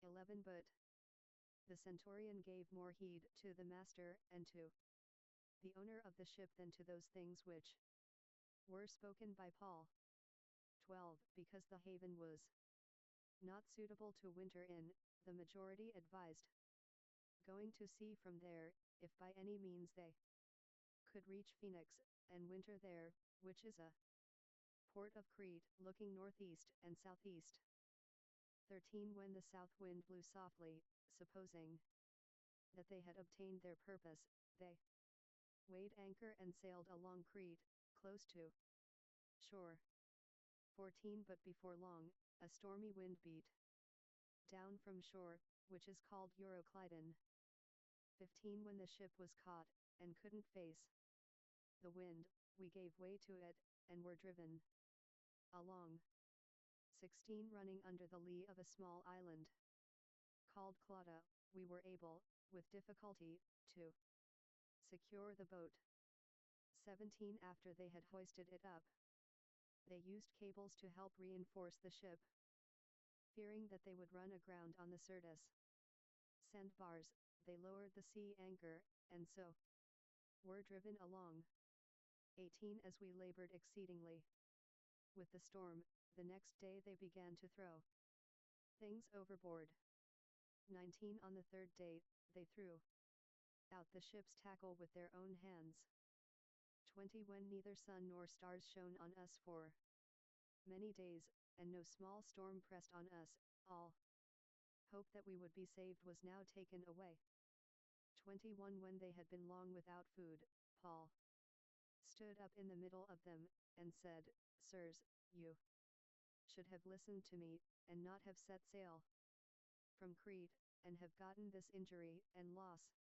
Speaker 1: 11. But the centurion gave more heed to the master and to the owner of the ship than to those things which were spoken by Paul. 12. Because the haven was not suitable to winter in, the majority advised going to sea from there, if by any means they could reach Phoenix, and winter there, which is a port of Crete, looking northeast and southeast. 13. When the south wind blew softly, supposing that they had obtained their purpose, they weighed anchor and sailed along Crete, close to shore. 14. But before long, a stormy wind beat down from shore, which is called Euroclydon. 15. When the ship was caught, and couldn't face the wind, we gave way to it, and were driven along. 16. Running under the lee of a small island called Clauda, we were able, with difficulty, to secure the boat. 17. After they had hoisted it up, they used cables to help reinforce the ship, fearing that they would run aground on the Syrtis sandbars. They lowered the sea anchor, and so were driven along. 18. As we labored exceedingly with the storm, the next day they began to throw things overboard. 19. On the third day, they threw out the ship's tackle with their own hands. 20. When neither sun nor stars shone on us for many days, and no small storm pressed on us, all hope that we would be saved was now taken away. 21. When they had been long without food, Paul stood up in the middle of them, and said, Sirs, you should have listened to me, and not have set sail from Crete, and have gotten this injury and loss.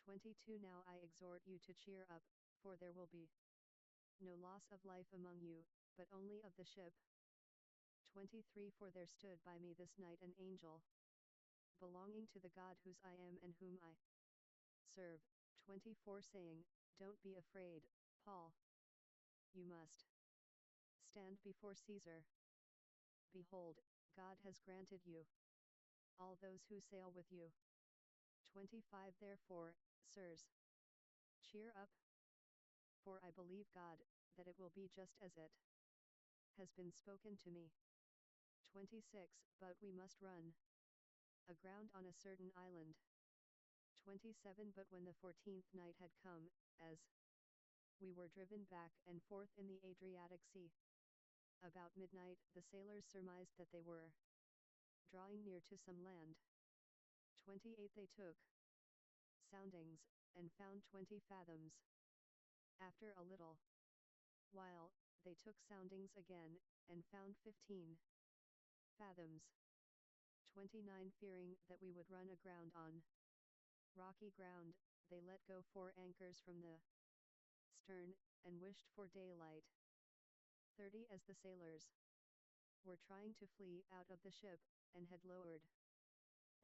Speaker 1: 22. Now I exhort you to cheer up, for there will be no loss of life among you, but only of the ship. 23. For there stood by me this night an angel, belonging to the God whose I am and whom I serve. 24. Saying, Don't be afraid, Paul. You must stand before Caesar. Behold, God has granted you all those who sail with you. 25. Therefore, sirs, cheer up, for I believe God, that it will be just as it has been spoken to me. 26. But we must run aground on a certain island. 27. But when the 14th night had come, as we were driven back and forth in the Adriatic Sea, about midnight the sailors surmised that they were drawing near to some land. 28. They took soundings, and found 20 fathoms. After a little while, they took soundings again, and found 15 fathoms. 29. Fearing that we would run aground on rocky ground, they let go 4 anchors from the stern, and wished for daylight. 30 As the sailors were trying to flee out of the ship, and had lowered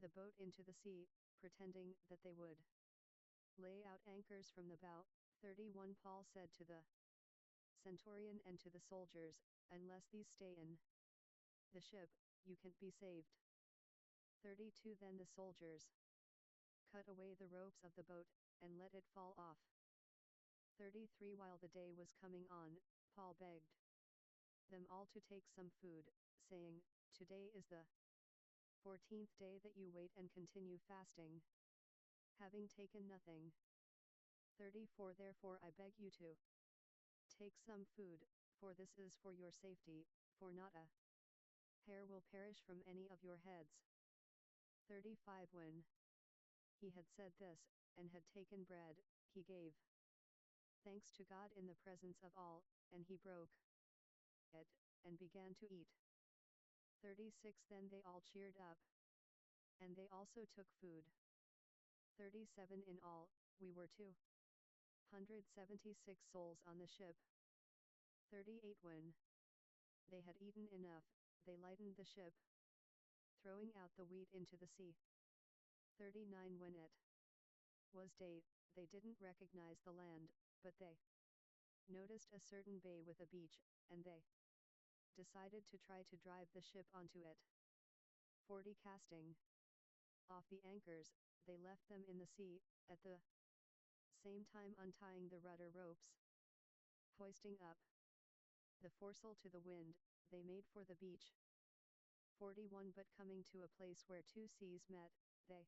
Speaker 1: the boat into the sea, pretending that they would lay out anchors from the bow, 31 Paul said to the centurion and to the soldiers, unless these stay in the ship, you can't be saved. 32 Then the soldiers cut away the ropes of the boat, and let it fall off. 33 While the day was coming on, Paul begged them all to take some food, saying, Today is the 14th day that you wait and continue fasting, having taken nothing. 34 Therefore I beg you to take some food, for this is for your safety, for not a hair will perish from any of your heads. 35 When he had said this, and had taken bread, he gave thanks to God in the presence of all, and he broke it, and began to eat. 36 Then they all cheered up, and they also took food. 37 In all, we were 276 souls on the ship. 38 When they had eaten enough, they lightened the ship, throwing out the wheat into the sea. 39 When it was day, they didn't recognize the land, but they noticed a certain bay with a beach, and they decided to try to drive the ship onto it. 40 Casting off the anchors, they left them in the sea, at the same time untying the rudder ropes. Hoisting up the foresail to the wind, they made for the beach. 41 But coming to a place where two seas met, they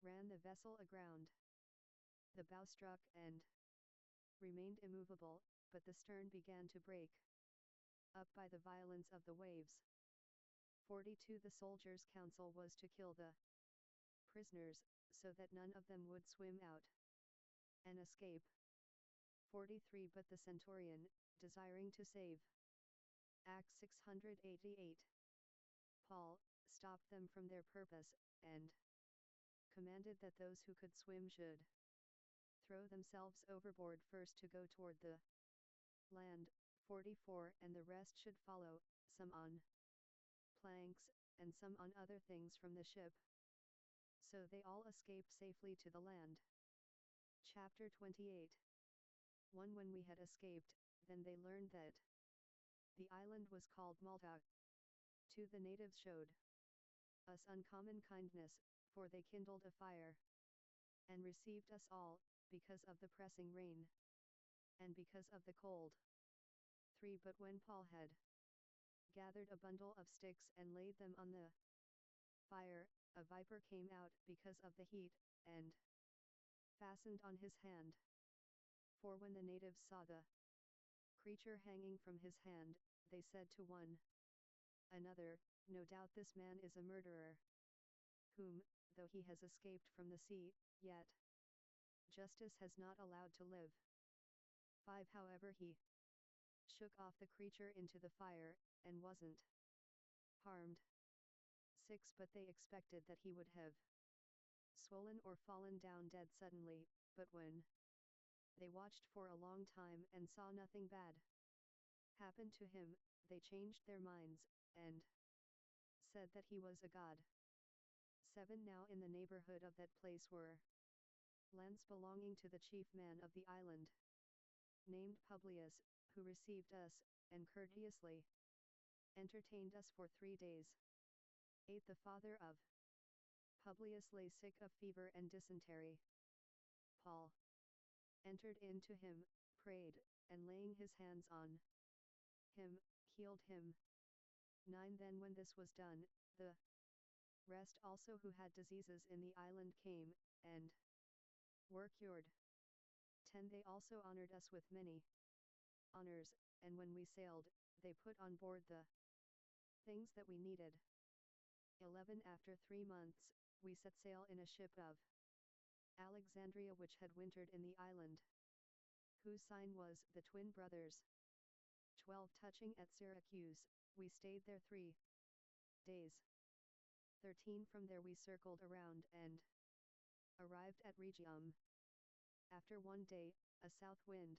Speaker 1: ran the vessel aground. The bow struck and remained immovable, but the stern began to break up by the violence of the waves. 42 The soldiers' counsel was to kill the prisoners, so that none of them would swim out and escape. 43 But the centurion, desiring to save Acts 688, Paul stopped them from their purpose, and commanded that those who could swim should throw themselves overboard first to go toward the land. 44 And the rest should follow, some on planks, and some on other things from the ship. So they all escaped safely to the land. Chapter 28 1 When we had escaped, then they learned that the island was called Malta. 2 The natives showed us uncommon kindness, for they kindled a fire and received us all, because of the pressing rain and because of the cold. 3 But when Paul had gathered a bundle of sticks and laid them on the fire, a viper came out because of the heat, and fastened on his hand. 4 When the natives saw the creature hanging from his hand, they said to one another, No doubt this man is a murderer, whom, though he has escaped from the sea, yet justice has not allowed to live. 5 However he shook off the creature into the fire, and wasn't harmed. 6 But they expected that he would have swollen or fallen down dead suddenly, but when they watched for a long time and saw nothing bad happen to him, they changed their minds, and said that he was a god. 7 Now in the neighborhood of that place were lands belonging to the chief man of the island, named Publius, who received us, and courteously entertained us for 3 days. 8 The father of Publius lay sick of fever and dysentery. Paul entered into him, prayed, and laying his hands on him, healed him. 9 Then when this was done, the rest also who had diseases in the island came, and were cured. 10 They also honored us with many honors, and when we sailed, they put on board the things that we needed. 11 After 3 months, we set sail in a ship of Alexandria which had wintered in the island, whose sign was the Twin Brothers. 12 Touching at Syracuse, we stayed there 3 days. 13 From there we circled around and arrived at Rhegium. After 1 day, a south wind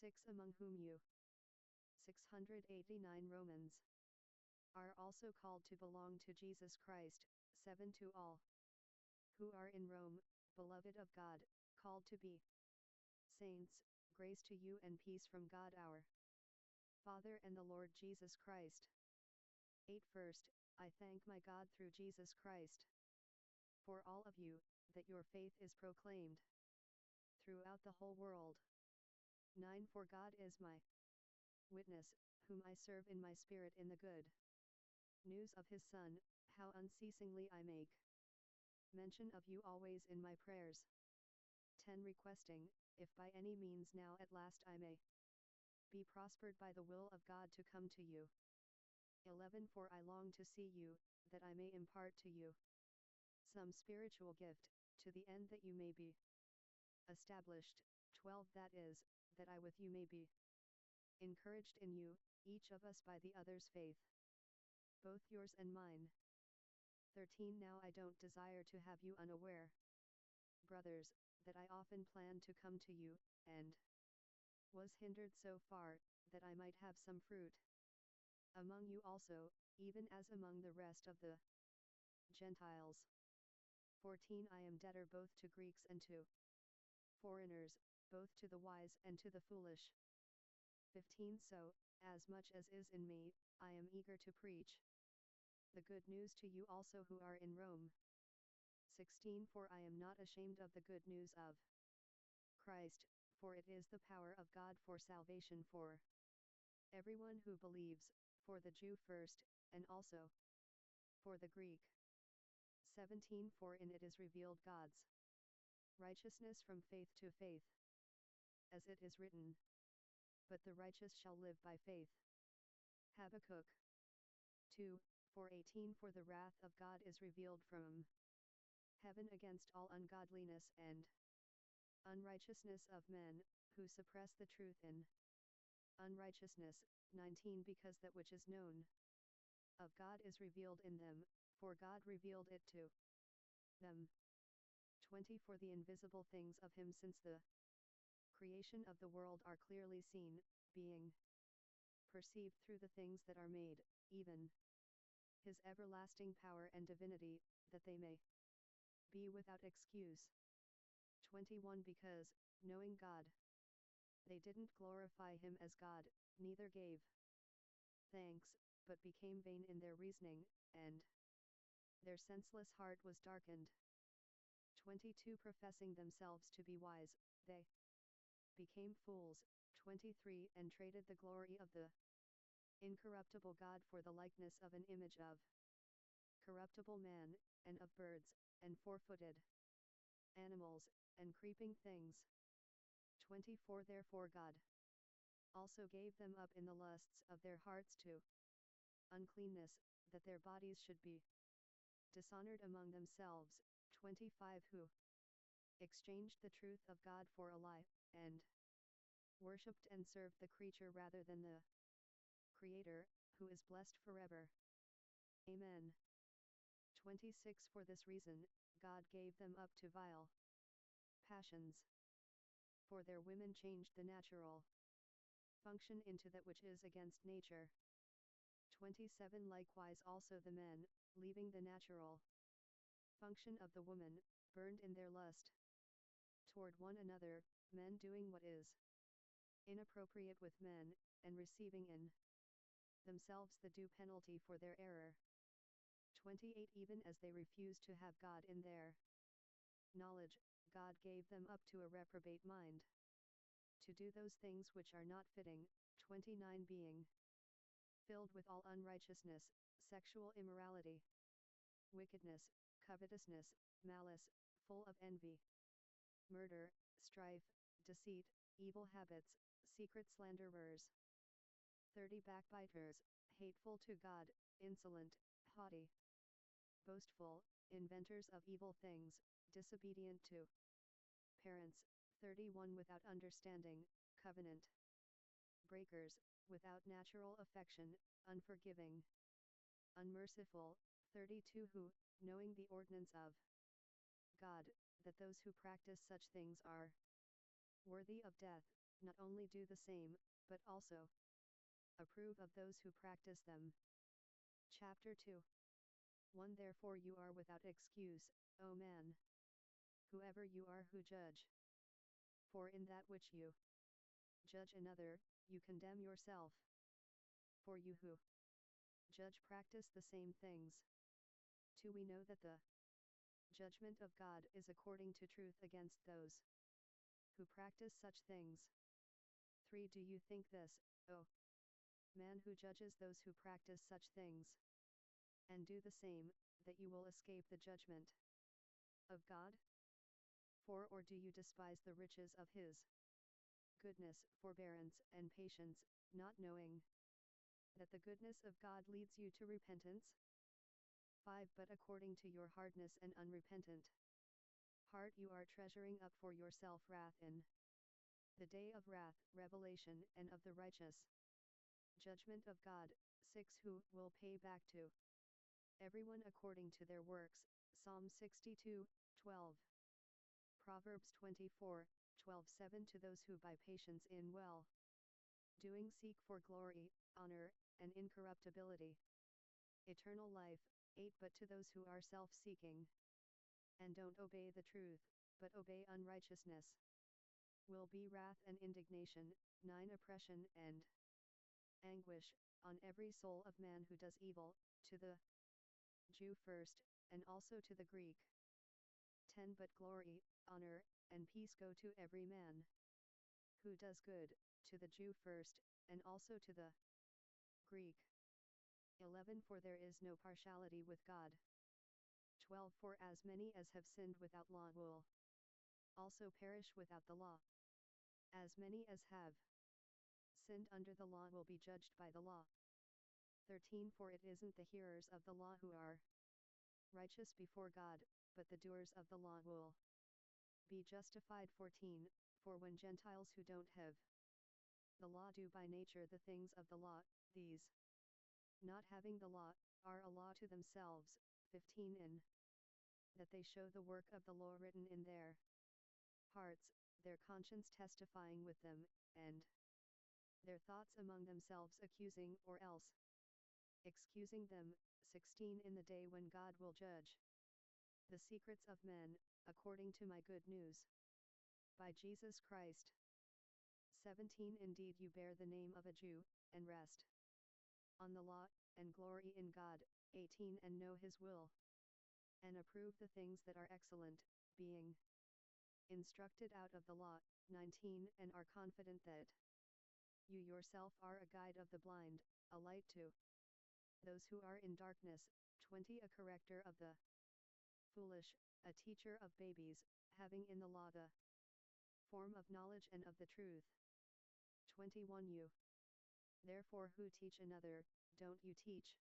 Speaker 1: 6 among whom you 689 Romans are also called to belong to Jesus Christ. 7 To all who are in Rome, beloved of God, called to be saints, grace to you and peace from God our Father and the Lord Jesus Christ. 8 First, I thank my God through Jesus Christ for all of you, that your faith is proclaimed throughout the whole world. 9 For God is my witness, whom I serve in my spirit in the good news of his Son, how unceasingly I make mention of you always in my prayers. 10 Requesting, if by any means now at last I may be prospered by the will of God to come to you. 11 For I long to see you, that I may impart to you some spiritual gift, to the end that you may be established. 12 That is, that I with you may be encouraged in you, each of us by the other's faith, both yours and mine. 13 Now I don't desire to have you unaware, brothers, that I often planned to come to you, and was hindered so far, that I might have some fruit among you also, even as among the rest of the Gentiles. 14 I am debtor both to Greeks and to foreigners, both to the wise and to the foolish. 15 So, as much as is in me, I am eager to preach the good news to you also who are in Rome. 16 For I am not ashamed of the good news of Christ, for it is the power of God for salvation for everyone who believes, for the Jew first, and also for the Greek. 17 For in it is revealed God's righteousness from faith to faith, as it is written, but the righteous shall live by faith. Habakkuk 2, 4:18 For the wrath of God is revealed from heaven against all ungodliness and unrighteousness of men, who suppress the truth in unrighteousness. 19 Because that which is known of God is revealed in them, for God revealed it to them. 20 For the invisible things of him since the creation of the world are clearly seen, being perceived through the things that are made, even his everlasting power and divinity, that they may be without excuse. 21 Because, knowing God, they didn't glorify him as God, neither gave thanks, but became vain in their reasoning, and their senseless heart was darkened. 22 Professing themselves to be wise, they became fools. 23 And traded the glory of the incorruptible God for the likeness of an image of corruptible man, and of birds, and four-footed animals, and creeping things. 24 Therefore God also gave them up in the lusts of their hearts to uncleanness, that their bodies should be dishonored among themselves. 25 Who exchanged the truth of God for a lie, and worshipped and served the creature rather than the Creator, who is blessed forever. Amen. 26 For this reason, God gave them up to vile passions. For their women changed the natural function into that which is against nature. 27 Likewise also the men, leaving the natural function of the woman, burned in their lust toward one another, men doing what is inappropriate with men, and receiving in themselves the due penalty for their error. 28 Even as they refused to have God in their knowledge, God gave them up to a reprobate mind, to do those things which are not fitting. 29 Being filled with all unrighteousness, sexual immorality, wickedness, covetousness, malice, full of envy, murder, strife, deceit, evil habits, secret slanderers. 30 Backbiters, hateful to God, insolent, haughty, boastful, inventors of evil things, disobedient to parents. 31 Without understanding, covenant breakers, without natural affection, unforgiving, unmerciful. 32 Who, knowing the ordinance of God, that those who practice such things are worthy of death, not only do the same, but also approve of those who practice them. Chapter 2. 1. Therefore you are without excuse, O man, whoever you are who judge. For in that which you judge another, you condemn yourself. For you who judge practice the same things. 2. We know that the judgment of God is according to truth against those who practice such things. 3. Do you think this, O man who judges those who practice such things, and do the same, that you will escape the judgment of God? 4. Or do you despise the riches of his goodness, forbearance, and patience, not knowing that the goodness of God leads you to repentance? 5. But according to your hardness and unrepentant heart you are treasuring up for yourself wrath in the day of wrath, revelation, and of the righteous judgment of God. 6. Who will pay back to everyone according to their works. Psalm 62:12. Proverbs 24:12. 7. To those who by patience in well doing seek for glory, honor, and incorruptibility, eternal life. 8. But to those who are self-seeking and don't obey the truth, but obey unrighteousness, will be wrath and indignation. 9. Oppression and anguish on every soul of man who does evil, to the Jew first, and also to the Greek. 10. But glory, honor, and peace go to every man who does good, to the Jew first, and also to the Greek. 11. For there is no partiality with God. 12. For as many as have sinned without law will also perish without the law. As many as have sinned under the law will be judged by the law. 13. For it isn't the hearers of the law who are righteous before God, but the doers of the law will be justified. 14. For when Gentiles who don't have the law do by nature the things of the law, these, not having the law, are a law to themselves. 15. In that they show the work of the law written in their hearts, their conscience testifying with them, and their thoughts among themselves accusing or else excusing them. 16. In the day when God will judge the secrets of men, according to my good news by Jesus Christ. 17. Indeed you bear the name of a Jew, and rest on the law, and glory in God. 18. And know his will, and approve the things that are excellent, being instructed out of the law. 19. And are confident that you yourself are a guide of the blind, a light to those who are in darkness. 20. A corrector of the foolish, a teacher of babies, having in the law the form of knowledge and of the truth. 21. You therefore who teach another, don't you teach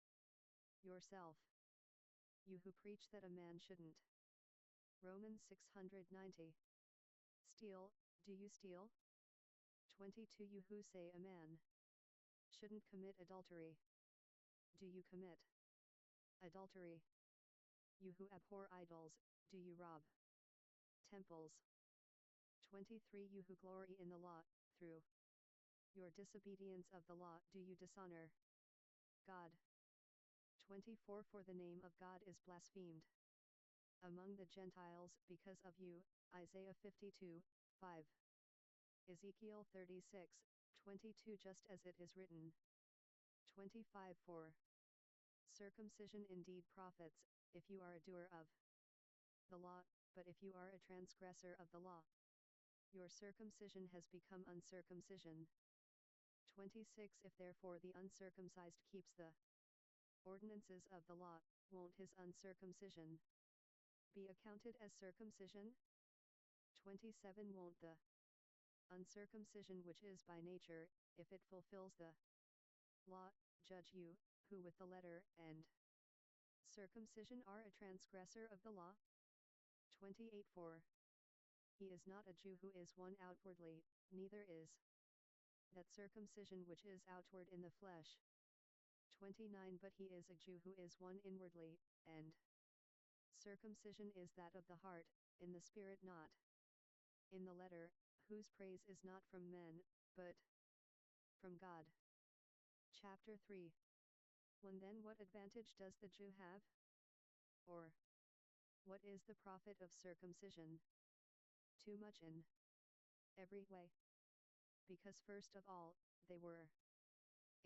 Speaker 1: yourself? You who preach that a man shouldn't. Romans 690. Steal, do you steal? 22. You who say a man shouldn't commit adultery, do you commit adultery? You who abhor idols, do you rob temples? 23. You who glory in the law, through your disobedience of the law do you dishonor God? 24. For the name of God is blasphemed among the Gentiles because of you. Isaiah 52:5. Ezekiel 36:22. Just as it is written. 25. For circumcision indeed profits, if you are a doer of the law, but if you are a transgressor of the law, your circumcision has become uncircumcision. 26. If therefore the uncircumcised keeps the ordinances of the law, won't his uncircumcision be accounted as circumcision? 27. Won't the uncircumcision which is by nature, if it fulfills the law, judge you, who with the letter and circumcision are a transgressor of the law? 28. For he is not a Jew who is one outwardly, neither is that circumcision which is outward in the flesh. 29. But he is a Jew who is one inwardly, and circumcision is that of the heart, in the spirit not in the letter, whose praise is not from men, but from God. Chapter 3. 1. Then what advantage does the Jew have? Or, what is the profit of circumcision? Too much in every way. Because first of all, they were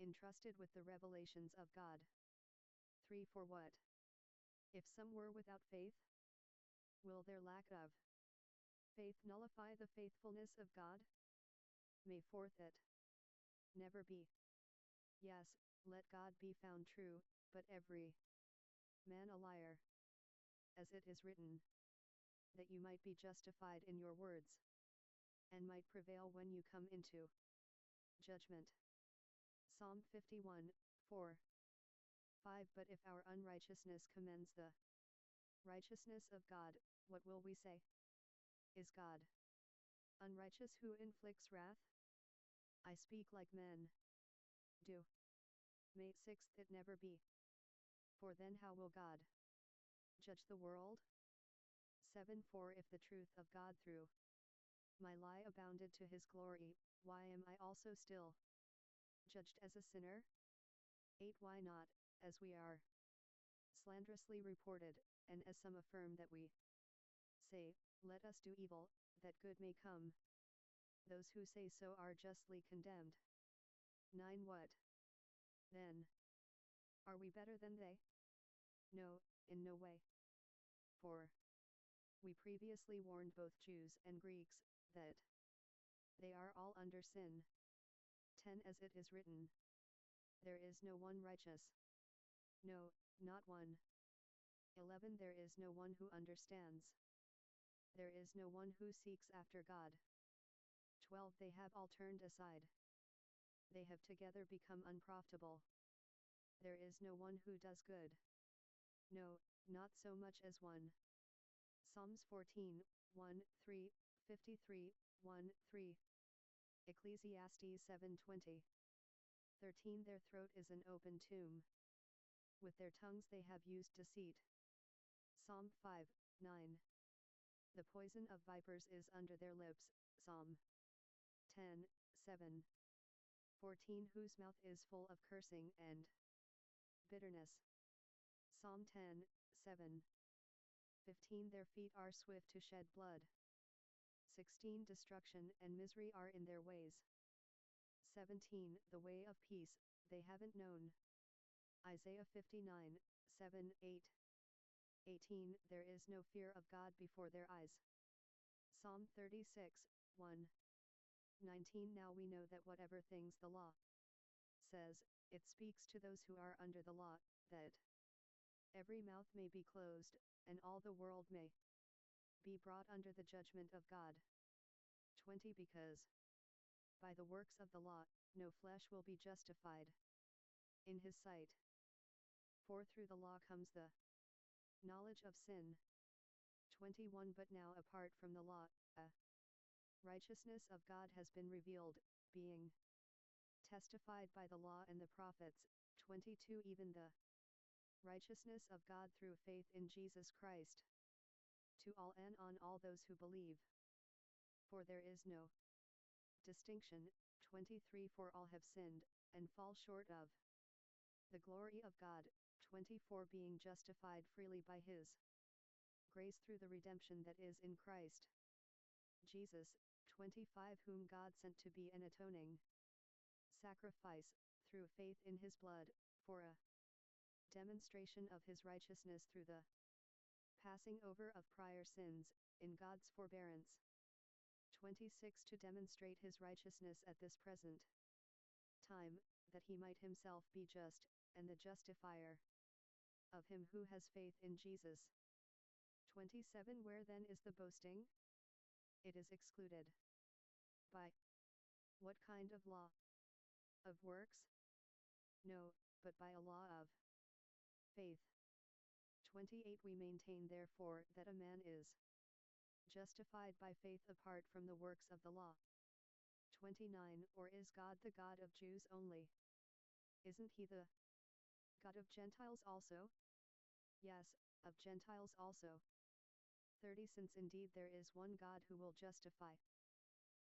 Speaker 1: entrusted with the revelations of God. 3. For what? If some were without faith, will their lack of faith nullify the faithfulness of God? May 4th it never be. Yes, let God be found true, but every man a liar. As it is written, that you might be justified in your words, and might prevail when you come into judgment. Psalm 51, 4. 5. But if our unrighteousness commends the righteousness of God, what will we say? Is God unrighteous who inflicts wrath? I speak like men do. May 6th it never be. For then how will God judge the world? 7. For if the truth of God through my lie abounded to his glory, why am I also still judged as a sinner? 8. Why not, as we are slanderously reported, and as some affirm that we say, let us do evil, that good may come? Those who say so are justly condemned. 9. What then? Are we better than they? No, in no way. For we previously warned both Jews and Greeks, that they are all under sin. 10. As it is written, there is no one righteous. No, not one. 11. There is no one who understands. There is no one who seeks after God. 12. They have all turned aside. They have together become unprofitable. There is no one who does good. No, not so much as one. Psalms 14, 1, 3, 53, 1, 3. Ecclesiastes 7:20. 13. Their throat is an open tomb. With their tongues they have used deceit. Psalm 5, 9. The poison of vipers is under their lips. Psalm 10, 7. 14. Whose mouth is full of cursing and bitterness. Psalm 10, 7. 15. Their feet are swift to shed blood. 16. Destruction and misery are in their ways. 17. The way of peace, they haven't known. Isaiah 59, 7, 8. 18. There is no fear of God before their eyes. Psalm 36, 1. 19. Now we know that whatever things the law says, it speaks to those who are under the law, that every mouth may be closed, and all the world may be brought under the judgment of God. 20. Because by the works of the law, no flesh will be justified in his sight. For through the law comes the knowledge of sin. 21. But now apart from the law, a righteousness of God has been revealed, being testified by the law and the prophets. 22. Even the righteousness of God through faith in Jesus Christ, to all and on all those who believe. For there is no distinction. 23. For all have sinned, and fall short of the glory of God. 24. Being justified freely by his grace through the redemption that is in Christ Jesus. 25. Whom God sent to be an atoning sacrifice, through faith in his blood, for a demonstration of his righteousness through the passing over of prior sins, in God's forbearance. 26. To demonstrate his righteousness at this present time, that he might himself be just, and the justifier of him who has faith in Jesus. 27. Where then is the boasting? It is excluded. By what kind of law? Of works? No, but by a law of faith. 28. We maintain therefore that a man is justified by faith apart from the works of the law. 29. Or is God the God of Jews only? Isn't he the God of Gentiles also? Yes, of Gentiles also. 30 Since indeed there is one God who will justify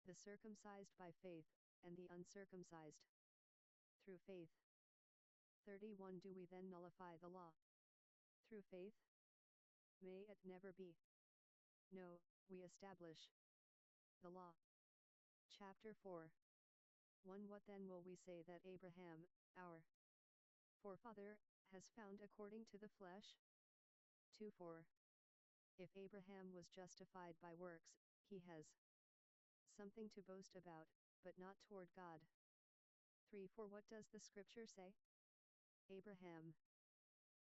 Speaker 1: the circumcised by faith, and the uncircumcised through faith. 31 Do we then nullify the law through faith? May it never be. No, we establish the law. Chapter 4. 1 What then will we say that Abraham, our forefather, has found according to the flesh? 2 4. If Abraham was justified by works, he has something to boast about, but not toward God. 3 4 What does the scripture say? Abraham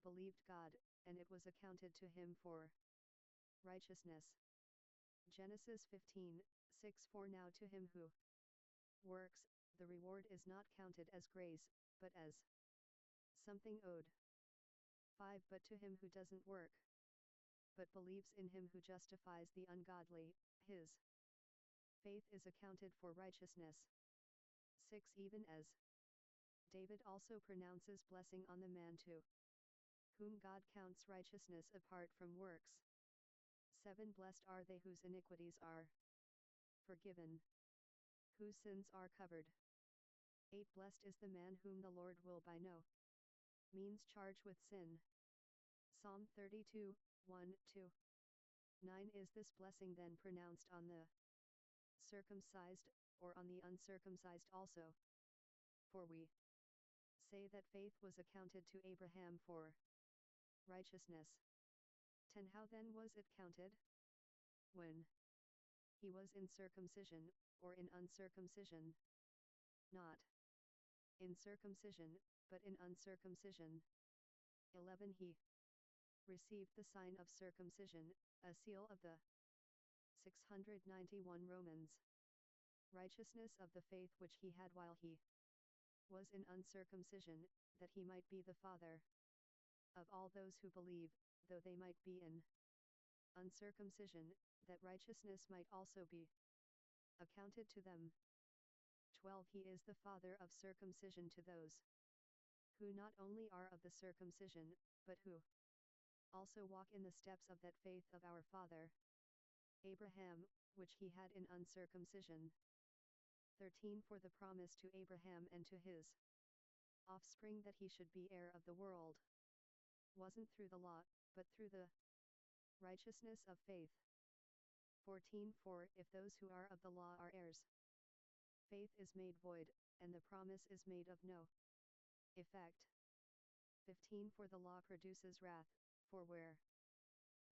Speaker 1: believed God, and it was accounted to him for righteousness. Genesis 15:6 For now to him who works, the reward is not counted as grace, but as something owed. 5 But to him who doesn't work, but believes in him who justifies the ungodly, his faith is accounted for righteousness. 6 Even as David also pronounces blessing on the man to whom God counts righteousness apart from works. 7 Blessed are they whose iniquities are forgiven, whose sins are covered. 8 Blessed is the man whom the Lord will by no means charge with sin. Psalm 32:1-2. 9 Is this blessing then pronounced on the circumcised, or on the uncircumcised also? For we say that faith was accounted to Abraham for righteousness. 10 How then was it counted? When he was in circumcision, or in uncircumcision? Not in circumcision, but in uncircumcision. 11 He received the sign of circumcision, a seal of the 691 Romans. Righteousness of the faith which he had while he was in uncircumcision, that he might be the father of all those who believe, though they might be in uncircumcision, that righteousness might also be accounted to them. 12 He is the father of circumcision to those who not only are of the circumcision, but who also walk in the steps of that faith of our father Abraham, which he had in uncircumcision. 13 For the promise to Abraham and to his offspring that he should be heir of the world wasn't through the law, but through the righteousness of faith. 14 For if those who are of the law are heirs, faith is made void, and the promise is made of no effect. 15 For the law produces wrath, for where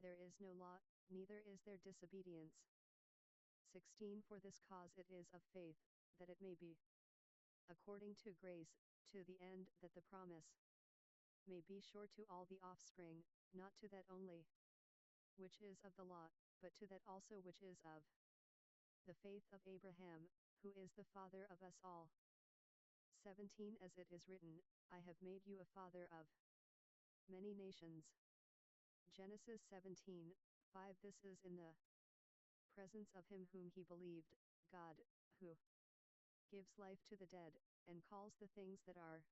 Speaker 1: there is no law, neither is there disobedience. 16 For this cause it is of faith, that it may be according to grace, to the end that the promise may be sure to all the offspring, not to that only which is of the law, but to that also which is of the faith of Abraham, who is the father of us all. 17 As it is written, I have made you a father of many nations. Genesis 17:5 This is in the presence of him whom he believed, God, who gives life to the dead, and calls the things that are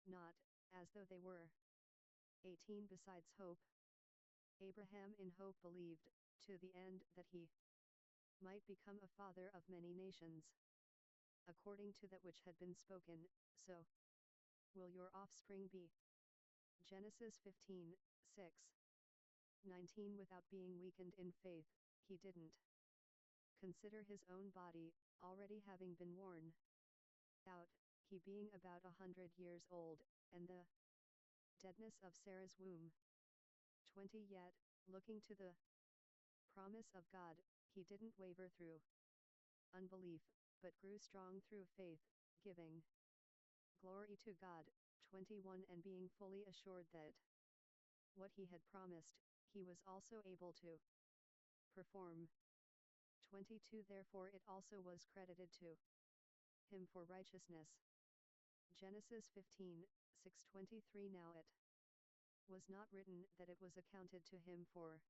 Speaker 1: not, as though they were. 18 Besides hope, Abraham in hope believed, to the end that he might become a father of many nations, according to that which had been spoken, so will your offspring be. Genesis 15:6. 19 Without being weakened in faith, he didn't consider his own body, already having been worn out, he being about 100 years old, and the deadness of Sarah's womb. 20 Yet, looking to the promise of God, he didn't waver through unbelief, but grew strong through faith, giving glory to God. 21 And being fully assured that what he had promised, he was also able to perform. 22 Therefore it also was credited to him for righteousness. Genesis 15:6-23 Now it was not written that it was accounted to him for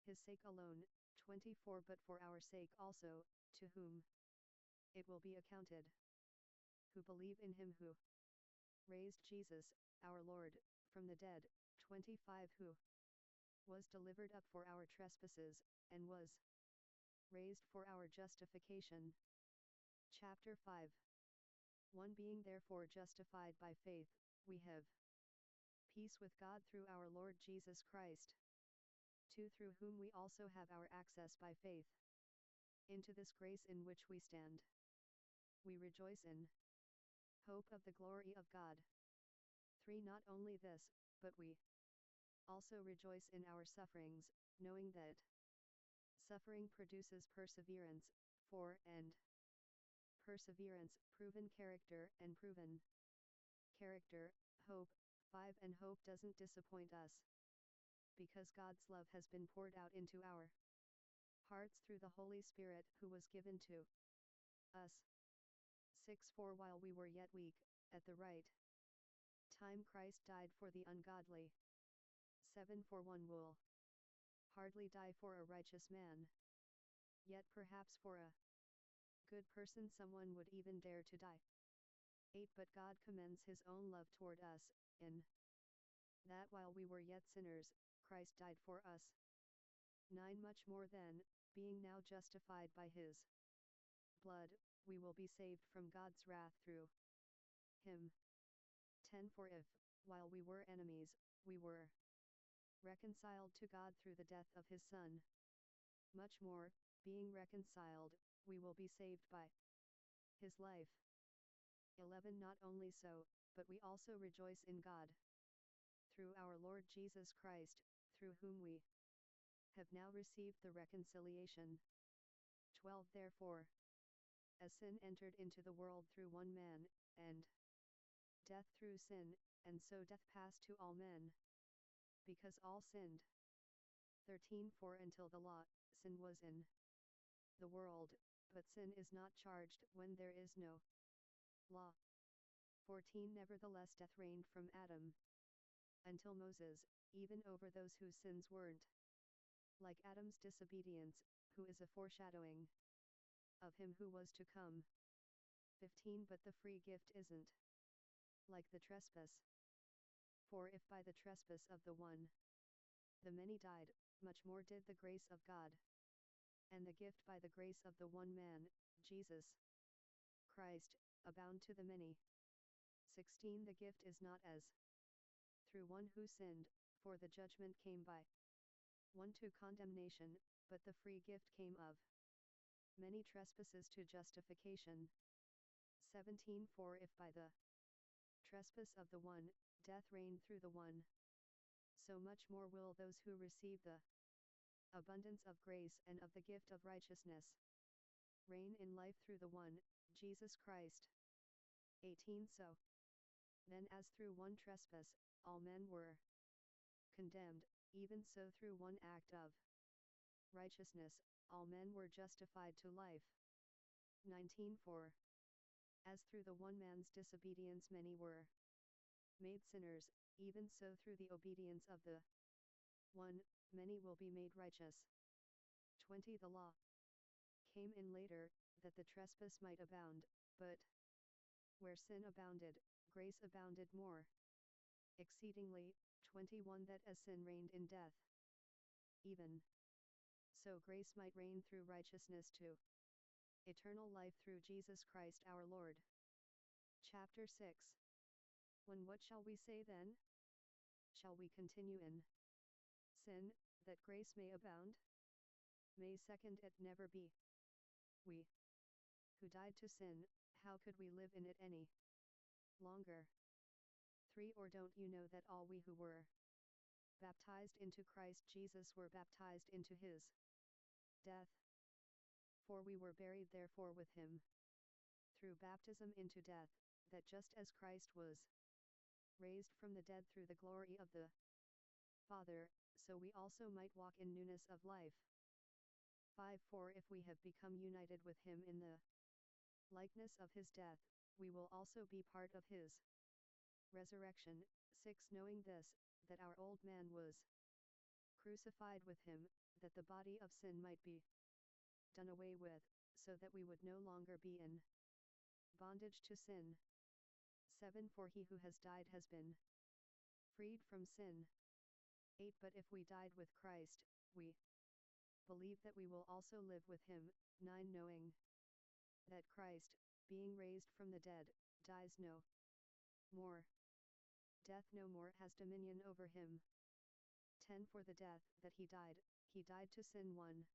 Speaker 1: his sake alone, 24 but for our sake also, to whom it will be accounted, who believe in him who raised Jesus, our Lord, from the dead. 25 Who was delivered up for our trespasses, and was raised for our justification. Chapter 5. 1. Being therefore justified by faith, we have peace with God through our Lord Jesus Christ. 2. Through whom we also have our access by faith into this grace in which we stand. We rejoice in hope of the glory of God. 3. Not only this, but we also rejoice in our sufferings, knowing that suffering produces perseverance. 4. And perseverance, proven character, and proven character, hope. 5. And hope doesn't disappoint us, because God's love has been poured out into our hearts through the Holy Spirit who was given to us. 6. For while we were yet weak, at the right time Christ died for the ungodly. 7. For one will hardly die for a righteous man, yet perhaps for a good person someone would even dare to die. 8. But God commends his own love toward us, in that while we were yet sinners, Christ died for us. 9. Much more then, being now justified by his blood, we will be saved from God's wrath through him. 10. For if, while we were enemies, we were reconciled to God through the death of his Son, much more, being reconciled, we will be saved by his life. 11. Not only so, but we also rejoice in God through our Lord Jesus Christ, through whom we have now received the reconciliation. 12. Therefore, as sin entered into the world through one man, and death through sin, and so death passed to all men, because all sinned. 13. For until the law, sin was in the world, but sin is not charged when there is no law. 14. Nevertheless death reigned from Adam until Moses, even over those whose sins weren't like Adam's disobedience, who is a foreshadowing of him who was to come. 15. But the free gift isn't like the trespass. For if by the trespass of the one the many died, much more did the grace of God and the gift by the grace of the one man, Jesus Christ, abound to the many. 16. The gift is not as through one who sinned, for the judgment came by one to condemnation, but the free gift came of many trespasses to justification. 17. For if by the trespass of the one, death reigned through the one, so much more will those who receive the abundance of grace and of the gift of righteousness reign in life through the one, Jesus Christ. 18. So then as through one trespass, all men were condemned, even so through one act of righteousness, all men were justified to life. 19. For as through the one man's disobedience many were made sinners, even so through the obedience of the one, many will be made righteous. 20. The law came in later, that the trespass might abound, but where sin abounded, grace abounded more exceedingly. 21. That as sin reigned in death, even so grace might reign through righteousness to eternal life through Jesus Christ our Lord. Chapter 6. When what shall we say then? Shall we continue in sin, that grace may abound? May 2nd it never be. We who died to sin, how could we live in it any longer? 3. Or don't you know that all we who were baptized into Christ Jesus were baptized into his death? For we were buried therefore with him through baptism into death, that just as Christ was raised from the dead through the glory of the Father, so we also might walk in newness of life. 5. For if we have become united with him in the likeness of his death, we will also be part of his resurrection. 6. Knowing this, that our old man was crucified with him, that the body of sin might be done away with, so that we would no longer be in bondage to sin. 7. For he who has died has been freed from sin. 8 But if we died with Christ, we believe that we will also live with him. 9 Knowing that Christ, being raised from the dead, dies no more. Death no more has dominion over him. 10 For the death that he died to sin one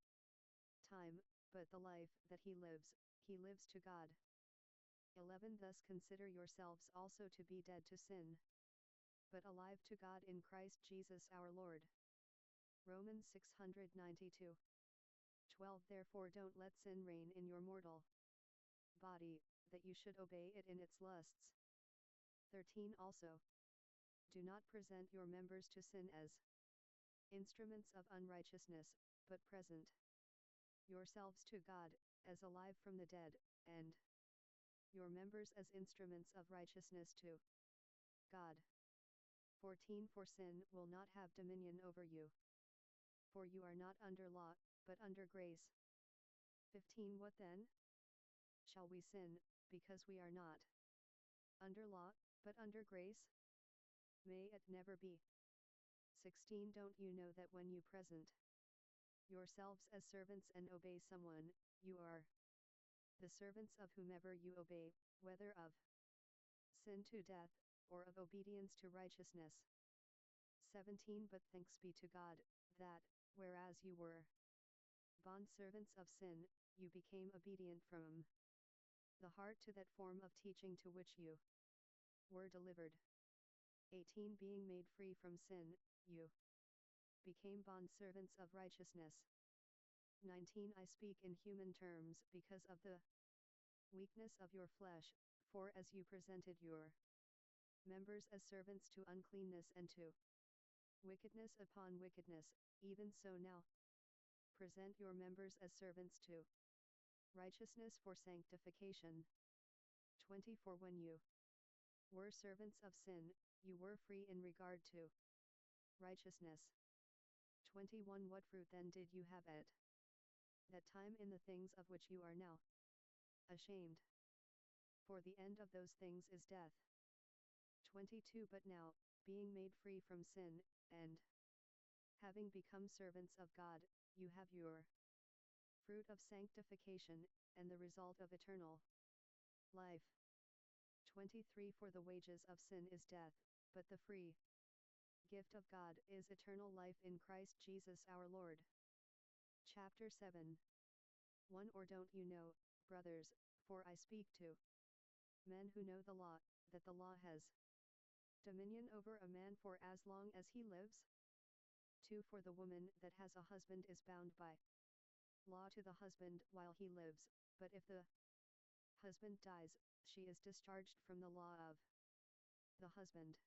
Speaker 1: time, but the life that he lives to God. 11 Thus consider yourselves also to be dead to sin, but alive to God in Christ Jesus our Lord. Romans 692. 12 Therefore don't let sin reign in your mortal body, that you should obey it in its lusts. 13 Also, do not present your members to sin as instruments of unrighteousness, but present yourselves to God, as alive from the dead, and your members as instruments of righteousness to God. 14 For sin will not have dominion over you, for you are not under law, but under grace. 15 What then? Shall we sin, because we are not under law, but under grace? May it never be. 16 Don't you know that when you present yourselves as servants and obey someone, you are the servants of whomever you obey, whether of sin to death, or of obedience to righteousness? 17 But thanks be to God, that, whereas you were bondservants of sin, you became obedient from the heart to that form of teaching to which you were delivered. 18 Being made free from sin, you became bondservants of righteousness. 19 I speak in human terms because of the weakness of your flesh, for as you presented your members as servants to uncleanness and to wickedness upon wickedness, even so now present your members as servants to righteousness for sanctification. 20 For when you were servants of sin, you were free in regard to righteousness. 21 What fruit then did you have at that time in the things of which you are now ashamed? For the end of those things is death. 22 But now, being made free from sin, and having become servants of God, you have your fruit of sanctification, and the result of eternal life. 23 For the wages of sin is death, but the free gift of God is eternal life in Christ Jesus our Lord. Chapter 7. 1 Or don't you know, brothers, for I speak to men who know the law, that the law has dominion over a man for as long as he lives? 2 For the woman that has a husband is bound by law to the husband while he lives, but if the husband dies, she is discharged from the law of the husband.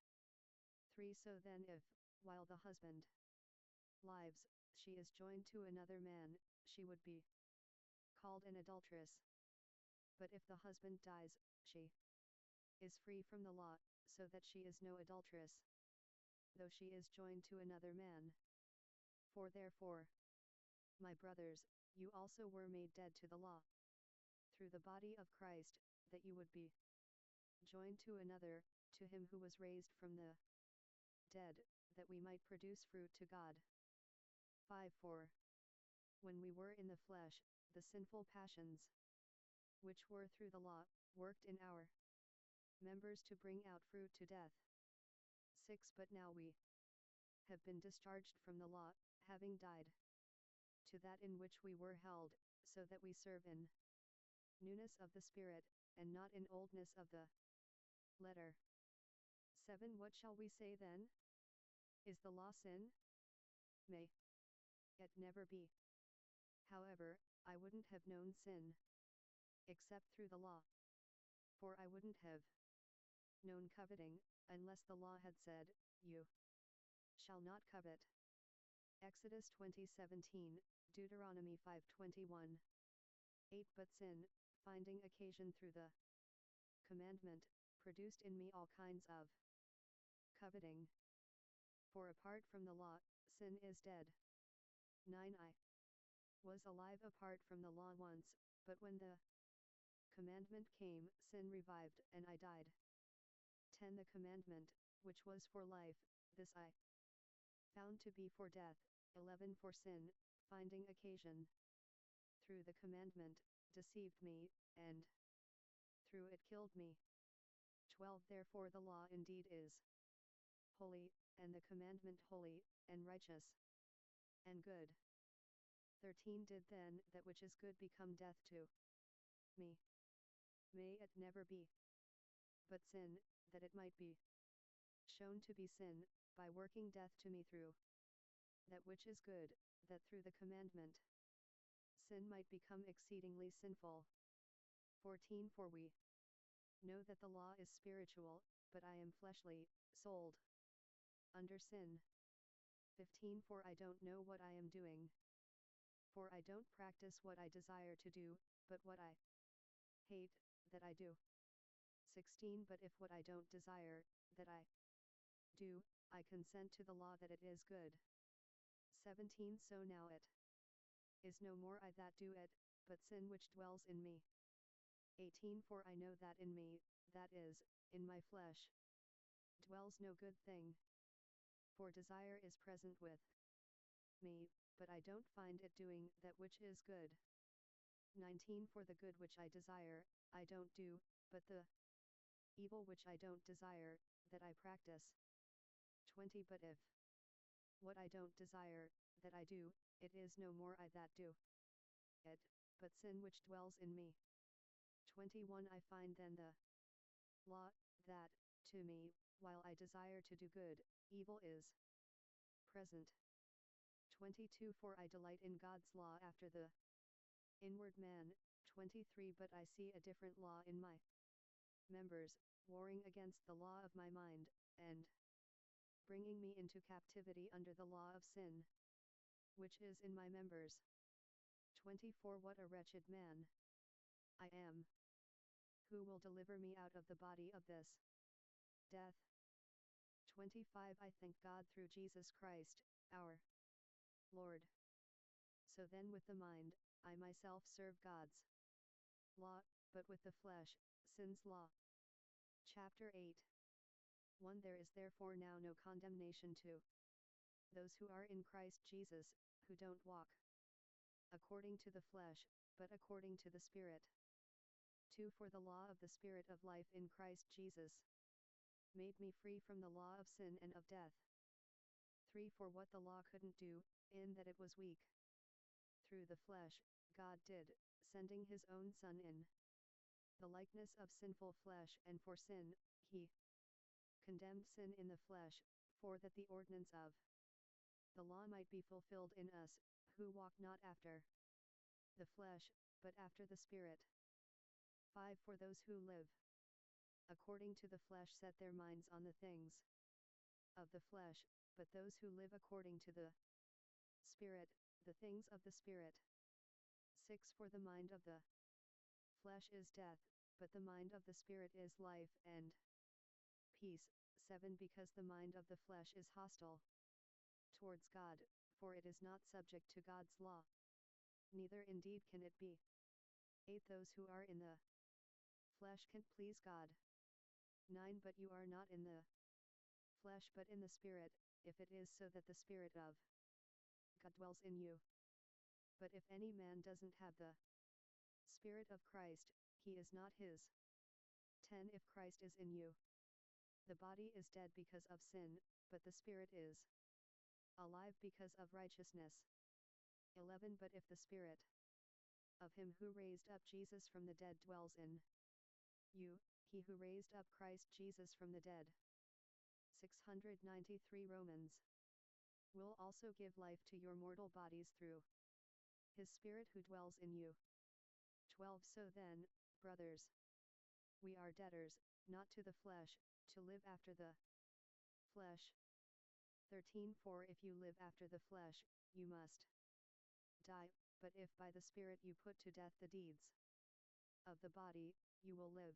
Speaker 1: 3 So then if, while the husband lives, she is joined to another man, she would be called an adulteress. But if the husband dies, she is free from the law, so that she is no adulteress, though she is joined to another man. 4 Therefore, my brothers, you also were made dead to the law, through the body of Christ, that you would be joined to another, to him who was raised from the dead, that we might produce fruit to God. 5 For when we were in the flesh, the sinful passions, which were through the law, worked in our members to bring out fruit to death. 6 But now we have been discharged from the law, having died to that in which we were held, so that we serve in newness of the Spirit, and not in oldness of the letter. 7 What shall we say then? Is the law sin? May it never be. However, I wouldn't have known sin except through the law. For I wouldn't have known coveting, unless the law had said, you shall not covet. Exodus 20:17, Deuteronomy 5:21. 8 But sin, finding occasion through the commandment, produced in me all kinds of coveting. For apart from the law, sin is dead. 9 I was alive apart from the law once, but when the commandment came, sin revived, and I died. 10 The commandment, which was for life, this I found to be for death, 11 for sin, finding occasion. Through the commandment, deceived me, and through it killed me. 12 Therefore the law indeed is holy, and the commandment holy, and righteous, and good. 13 Did then that which is good become death to me? May it never be. But sin, that it might be shown to be sin, by working death to me through that which is good, that through the commandment sin might become exceedingly sinful. 14 For we know that the law is spiritual, but I am fleshly, sold under sin. 15 For I don't know what I am doing. For I don't practice what I desire to do, but what I hate, that I do. 16 But if what I don't desire, that I do, I consent to the law that it is good. 17 So now it is no more I that do it, but sin which dwells in me. 18 For I know that in me, that is, in my flesh, dwells no good thing. For desire is present with me, but I don't find it doing that which is good. 19 For the good which I desire, I don't do, but the evil which I don't desire, that I practice. 20 But if what I don't desire, that I do, it is no more I that do it, but sin which dwells in me. 21 I find then the law, that, to me, while I desire to do good, evil is present. 22 For I delight in God's law after the inward man. 23 But I see a different law in my members, warring against the law of my mind, and bringing me into captivity under the law of sin, which is in my members. 24 What a wretched man I am! Who will deliver me out of the body of this death? 25 I thank God through Jesus Christ, our Lord. So then with the mind, I myself serve God's law, but with the flesh, sin's law. Chapter 8 1 There is therefore now no condemnation to those who are in Christ Jesus, who don't walk according to the flesh, but according to the Spirit. 2 For the law of the Spirit of life in Christ Jesus made me free from the law of sin and of death. 3 For what the law couldn't do, in that it was weak through the flesh, God did, sending his own Son in the likeness of sinful flesh, and for sin, he condemned sin in the flesh, for that the ordinance of the law might be fulfilled in us, who walk not after the flesh, but after the Spirit. 5 For those who live according to the flesh set their minds on the things of the flesh, but those who live according to the Spirit, the things of the Spirit. 6 For the mind of the flesh is death, but the mind of the Spirit is life and peace. 7 Because the mind of the flesh is hostile towards God, for it is not subject to God's law, neither indeed can it be. 8 Those who are in the flesh can't please God. 9 But you are not in the flesh but in the Spirit, if it is so that the Spirit of God dwells in you. But if any man doesn't have the Spirit of Christ, he is not his. 10 If Christ is in you, the body is dead because of sin, but the Spirit is alive because of righteousness. 11 But if the Spirit of him who raised up Jesus from the dead dwells in you, he who raised up Christ Jesus from the dead, 693 Romans, will also give life to your mortal bodies through his Spirit who dwells in you. 12 So then, brothers, we are debtors, not to the flesh, to live after the flesh. 13 For if you live after the flesh, you must die, but if by the Spirit you put to death the deeds of the body, you will live.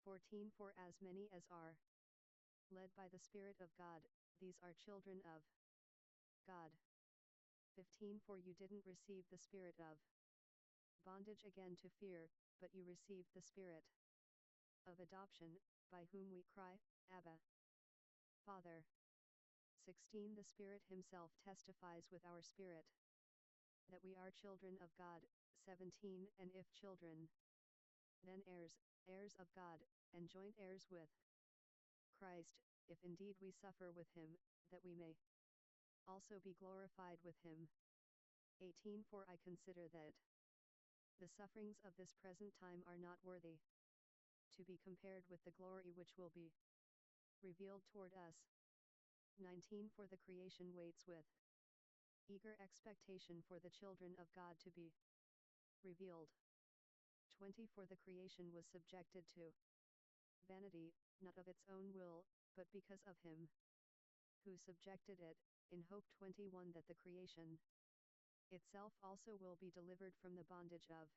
Speaker 1: 14 For as many as are led by the Spirit of God, these are children of God. 15 For you didn't receive the spirit of bondage again to fear, but you received the Spirit of adoption, by whom we cry, Abba, Father. 16 The Spirit Himself testifies with our spirit that we are children of God. 17 And if children, then heirs, heirs of God, and joint heirs with Christ, if indeed we suffer with Him, that we may also be glorified with Him. 18 For I consider that the sufferings of this present time are not worthy to be compared with the glory which will be revealed toward us. 19 For the creation waits with eager expectation for the children of God to be revealed. 20 For the creation was subjected to vanity, not of its own will, but because of Him who subjected it, in hope. 21 That the creation itself also will be delivered from the bondage of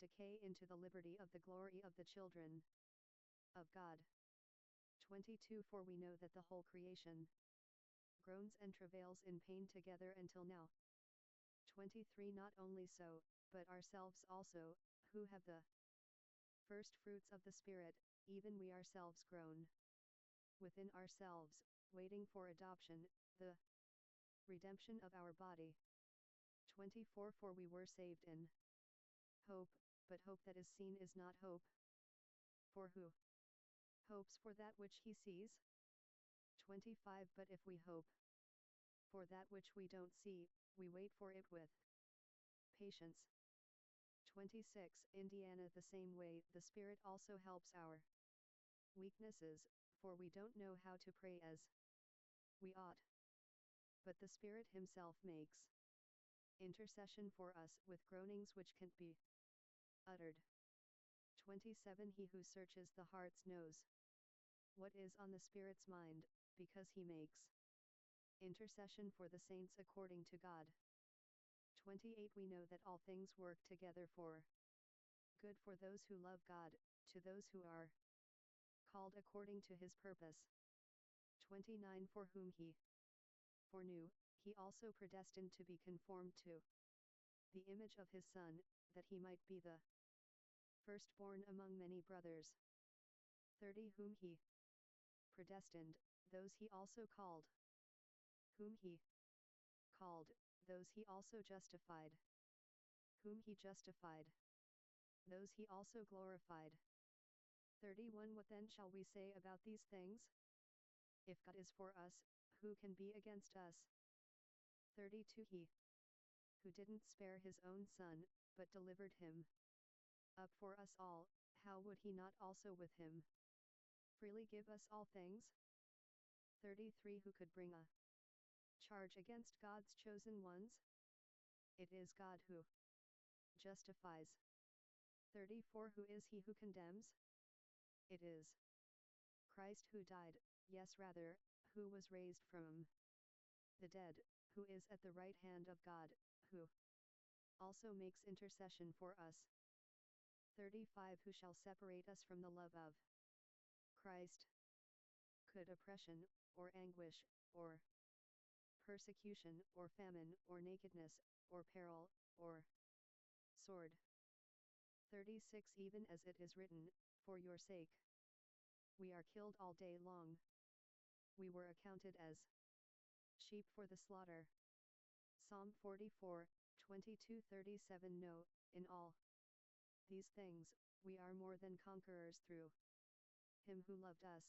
Speaker 1: decay into the liberty of the glory of the children of God. 22 For we know that the whole creation groans and travails in pain together until now. 23 Not only so, but ourselves also, who have the first fruits of the Spirit, even we ourselves groan within ourselves, waiting for adoption, the redemption of our body. 24 For we were saved in hope, but hope that is seen is not hope. For who hopes for that which he sees? 25 But if we hope for that which we don't see, we wait for it with patience. 26 Indiana The same way the Spirit also helps our weaknesses, for we don't know how to pray as we ought. But the Spirit Himself makes intercession for us with groanings which can't be uttered. 27 He who searches the hearts knows what is on the Spirit's mind, because He makes intercession for the saints according to God. 28 We know that all things work together for good for those who love God, to those who are called according to His purpose. 29 For whom He foreknew, He also predestined to be conformed to the image of His Son, that He might be the firstborn among many brothers. 30 Whom He predestined, those He also called. Whom He called, those He also justified. Whom He justified, those He also glorified. 31 What then shall we say about these things? If God is for us, who can be against us? 32 He who didn't spare His own Son, but delivered Him up for us all, how would He not also with Him freely give us all things? 33 Who could bring a charge against God's chosen ones? It is God who justifies. 34 Who is He who condemns? It is Christ who died, yes rather, who was raised from the dead, who is at the right hand of God, who also makes intercession for us. 35 Who shall separate us from the love of Christ? Could oppression, or anguish, or persecution, or famine, or nakedness, or peril, or sword? 36 Even as it is written, for your sake we are killed all day long. We were accounted as sheep for the slaughter. Psalm 44, 22-37 No, in all these things, we are more than conquerors through Him who loved us.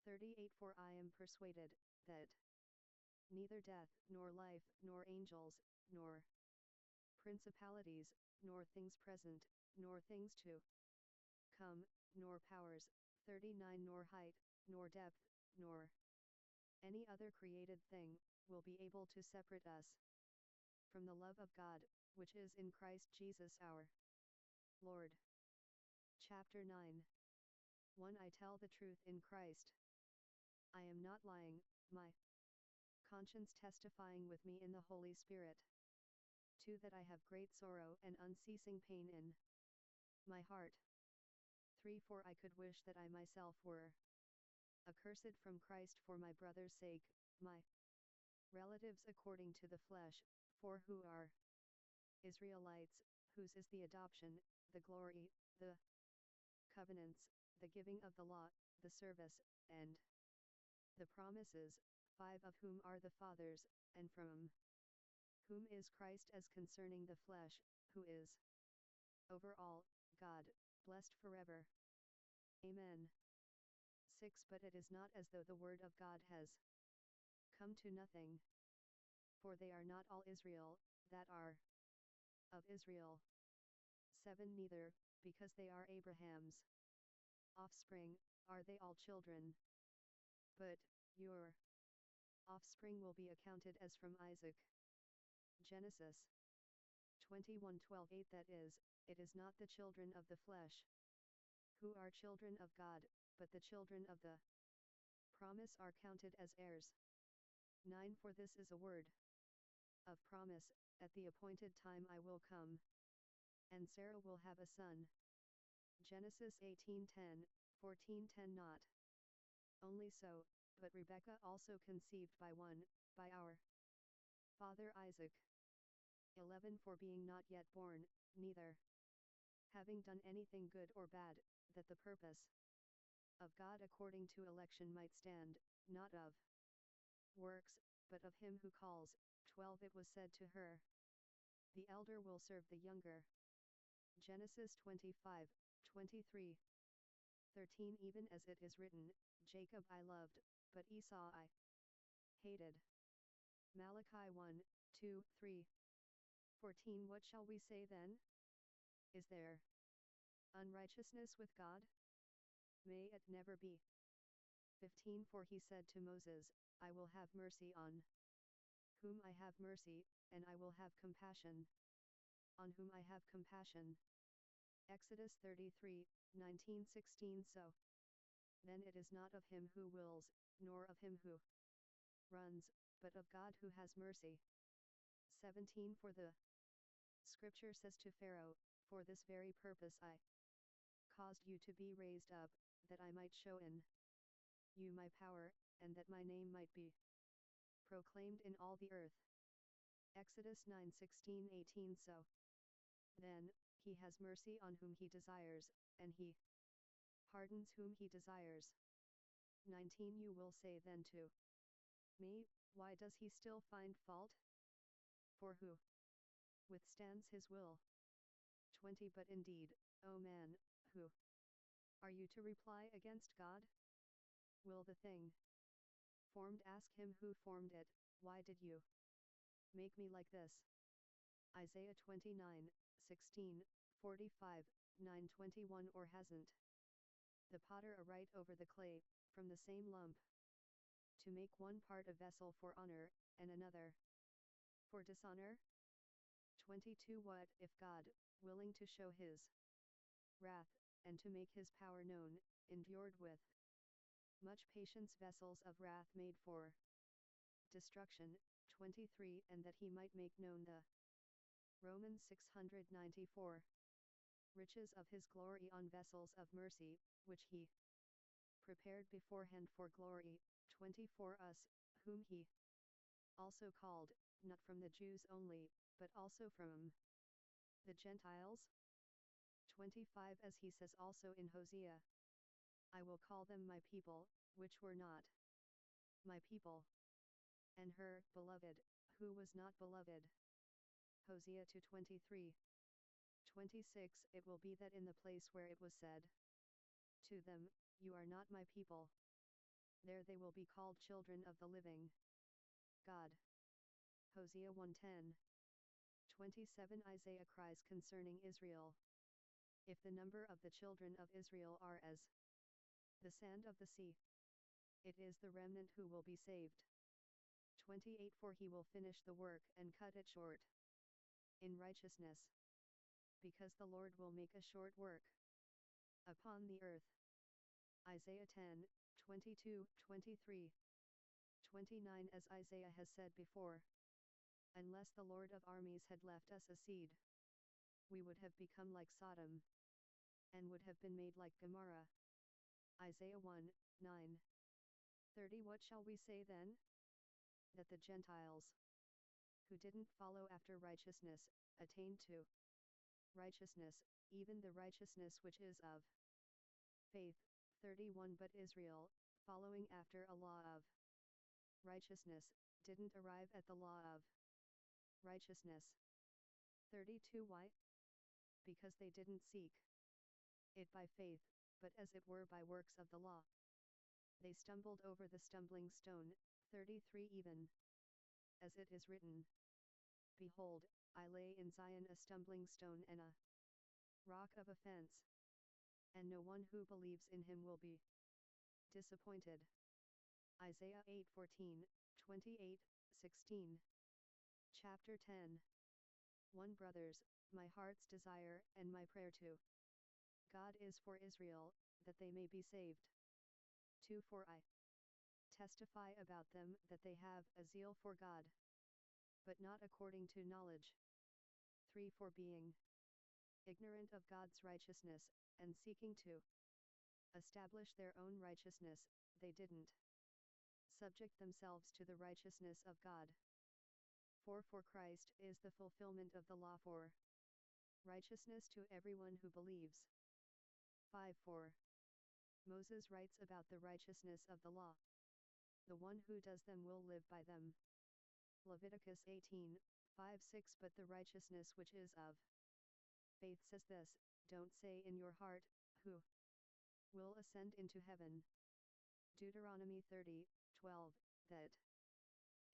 Speaker 1: 38 For I am persuaded, that neither death, nor life, nor angels, nor principalities, nor things present, nor things to come, nor powers, 39 Nor height, nor depth, nor any other created thing, will be able to separate us from the love of God, which is in Christ Jesus our Lord. Chapter 9 1 I tell the truth in Christ. I am not lying, my conscience testifying with me in the Holy Spirit. 2 That I have great sorrow and unceasing pain in my heart. 3 For I could wish that I myself were accursed from Christ for my brother's sake, my relatives according to the flesh, for who are Israelites, whose is the adoption, the glory, the covenants, the giving of the law, the service, and the promises, 5 of whom are the fathers, and from whom is Christ as concerning the flesh, who is over all, God, blessed forever. Amen. 6 But it is not as though the word of God has come to nothing. For they are not all Israel, that are of Israel. 7 Neither, because they are Abraham's offspring, are they all children. But your offspring will be accounted as from Isaac. Genesis 21:12-8 That is, it is not the children of the flesh who are children of God, but the children of the promise are counted as heirs. 9 For this is a word of promise, at the appointed time I will come, and Sarah will have a son. Genesis 18:10, 14:10 Not only so, but Rebekah also conceived by our father Isaac. 11 For being not yet born, neither having done anything good or bad, that the purpose of God according to election might stand, not of works, but of him who calls. 12 It was said to her, the elder will serve the younger. Genesis 25:23. 13 Even as it is written, Jacob I loved, but Esau I hated. Malachi 1:2-3. 14 What shall we say then? Is there unrighteousness with God? May it never be. 15 For he said to Moses, I will have mercy on whom I have mercy, and I will have compassion on whom I have compassion. Exodus 33:19-16 So then it is not of him who wills, nor of him who runs, but of God who has mercy. 17 For the Scripture says to Pharaoh, for this very purpose I caused you to be raised up, that I might show in you my power, and that my name might be proclaimed in all the earth. Exodus 9:16-18 So then, he has mercy on whom he desires, and he hardens whom he desires. 19 You will say then to me, why does he still find fault? For who withstands his will? 20 But indeed, O man, who are you to reply against God? Will the thing formed ask him who formed it, why did you make me like this? Isaiah 29:16, 45, 9:21 Or hasn't the potter a right over the clay, from the same lump, to make one part a vessel for honor, and another for dishonor? 22 What if God, willing to show his wrath, and to make his power known, endured with much patience vessels of wrath made for destruction? 23 And that he might make known the Romans 694 riches of his glory on vessels of mercy, which he prepared beforehand for glory. 24 Us, whom he also called, not from the Jews only, but also from the Gentiles. 25 As he says also in Hosea, I will call them my people, which were not my people, and her beloved, who was not beloved. Hosea 2:23. 26 It will be that in the place where it was said to them, you are not my people, there they will be called children of the living God. Hosea 1:10. 27 Isaiah cries concerning Israel, if the number of the children of Israel are as the sand of the sea, it is the remnant who will be saved. 28 For he will finish the work and cut it short in righteousness, because the Lord will make a short work upon the earth. Isaiah 10:22-23. 29 As Isaiah has said before, unless the Lord of armies had left us a seed, we would have become like Sodom, and would have been made like Gomorrah. Isaiah 1:9. 30 What shall we say then? That the Gentiles, who didn't follow after righteousness, attained to righteousness, even the righteousness which is of faith. 31 But Israel, following after a law of righteousness, didn't arrive at the law of righteousness. 32 Why? Because they didn't seek it by faith, but as it were by works of the law. They stumbled over the stumbling stone. 33 Even as it is written, Behold, I lay in Zion a stumbling stone and a rock of offense, and no one who believes in him will be disappointed. Isaiah 8:14, 28, 16. Chapter 10. 1 Brothers, my heart's desire and my prayer to God is for Israel, that they may be saved. 2 For I testify about them that they have a zeal for God, but not according to knowledge. 3 For being ignorant of God's righteousness, and seeking to establish their own righteousness, they didn't subject themselves to the righteousness of God. 4 For Christ is the fulfillment of the law for righteousness to everyone who believes. 5 For Moses writes about the righteousness of the law. The one who does them will live by them. Leviticus 18:5-6 But the righteousness which is of faith says this, don't say in your heart, who will ascend into heaven. Deuteronomy 30:12, that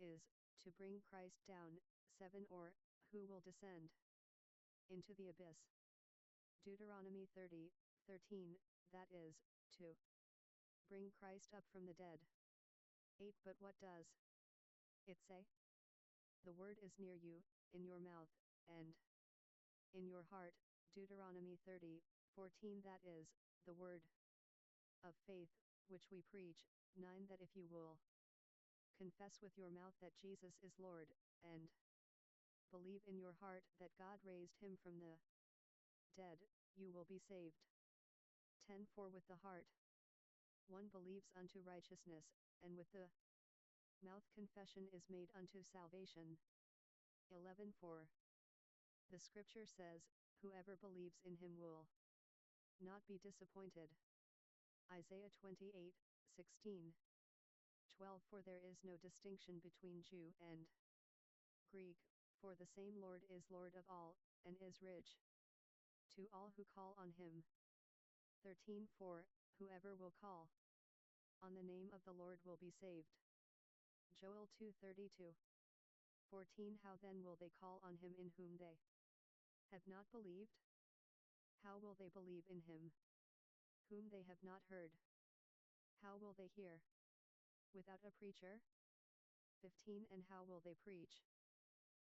Speaker 1: is, to bring Christ down. 7 Or, who will descend into the abyss. Deuteronomy 30:13, that is, to bring Christ up from the dead. 8 But what does it say? The word is near you, in your mouth, and in your heart. Deuteronomy 30:14 That is, the word of faith, which we preach. 9 That if you will confess with your mouth that Jesus is Lord, and believe in your heart that God raised him from the dead, you will be saved. 10 For with the heart one believes unto righteousness, and with the mouth confession is made unto salvation. 11 For the scripture says, whoever believes in him will not be disappointed. Isaiah 28:16. 12 For there is no distinction between Jew and Greek, for the same Lord is Lord of all, and is rich to all who call on him. 13 For whoever will call on the name of the Lord will be saved. Joel 2:32. 14 How then will they call on him in whom they have not believed? How will they believe in him whom they have not heard? How will they hear without a preacher? 15 And how will they preach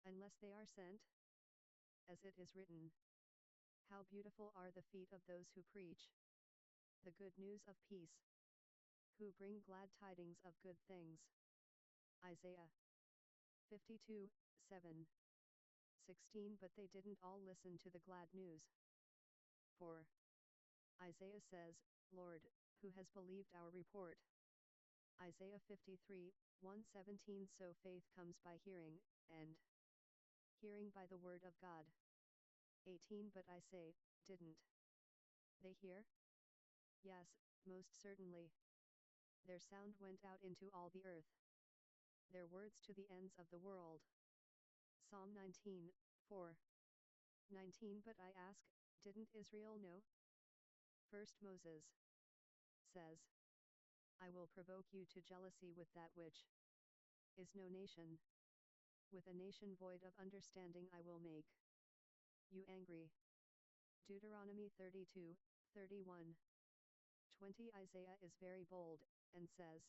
Speaker 1: unless they are sent? As it is written, how beautiful are the feet of those who preach the good news of peace, who bring glad tidings of good things. Isaiah 52:7. 16 But they didn't all listen to the glad news. For Isaiah says, Lord, who has believed our report? Isaiah 53:1-17 So faith comes by hearing, and hearing by the word of God. 18 But I say, didn't they hear? Yes, most certainly. Their sound went out into all the earth, their words to the ends of the world. Psalm 19:4. 19 But I ask, didn't Israel know? First Moses says, I will provoke you to jealousy with that which is no nation. With a nation void of understanding I will make you angry. Deuteronomy 32:31. 20 Isaiah is very bold, and says,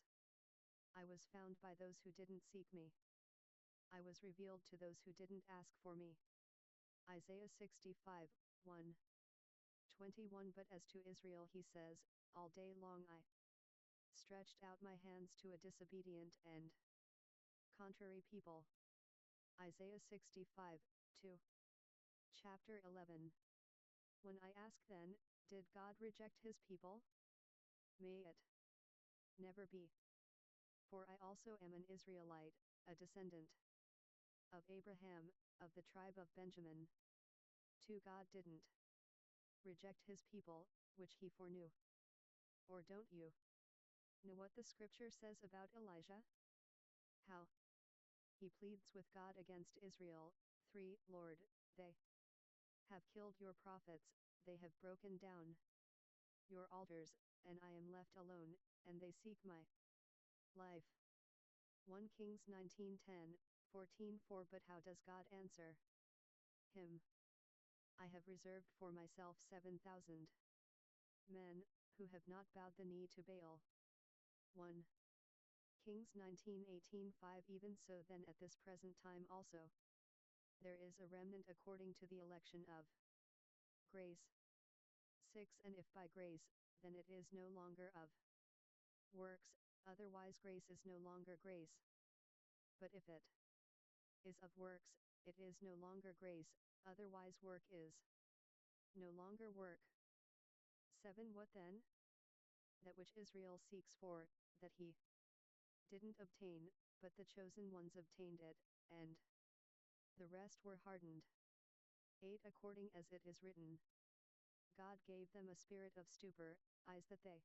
Speaker 1: I was found by those who didn't seek me. I was revealed to those who didn't ask for me. Isaiah 65:1. 21 But as to Israel he says, all day long I stretched out my hands to a disobedient and contrary people. Isaiah 65:2. Chapter 11. When I ask then, did God reject his people? May it never be. For I also am an Israelite, a descendant of Abraham, of the tribe of Benjamin. 2 God didn't reject his people, which he foreknew. Or don't you know what the scripture says about Elijah? How he pleads with God against Israel. 3. Lord, they have killed your prophets, they have broken down your altars, and I am left alone, and they seek my life. 1 Kings 19:10, 14:4. But how does God answer him? I have reserved for myself 7,000 men, who have not bowed the knee to Baal. 1 Kings 19:18-5. Even so then at this present time also, there is a remnant according to the election of grace. 6. And if by grace, then it is no longer of works, otherwise grace is no longer grace. But if it is of works, it is no longer grace, otherwise work is no longer work. 7. What then? That which Israel seeks for, that he didn't obtain, but the chosen ones obtained it, and the rest were hardened. 8. According as it is written, God gave them a spirit of stupor, eyes that they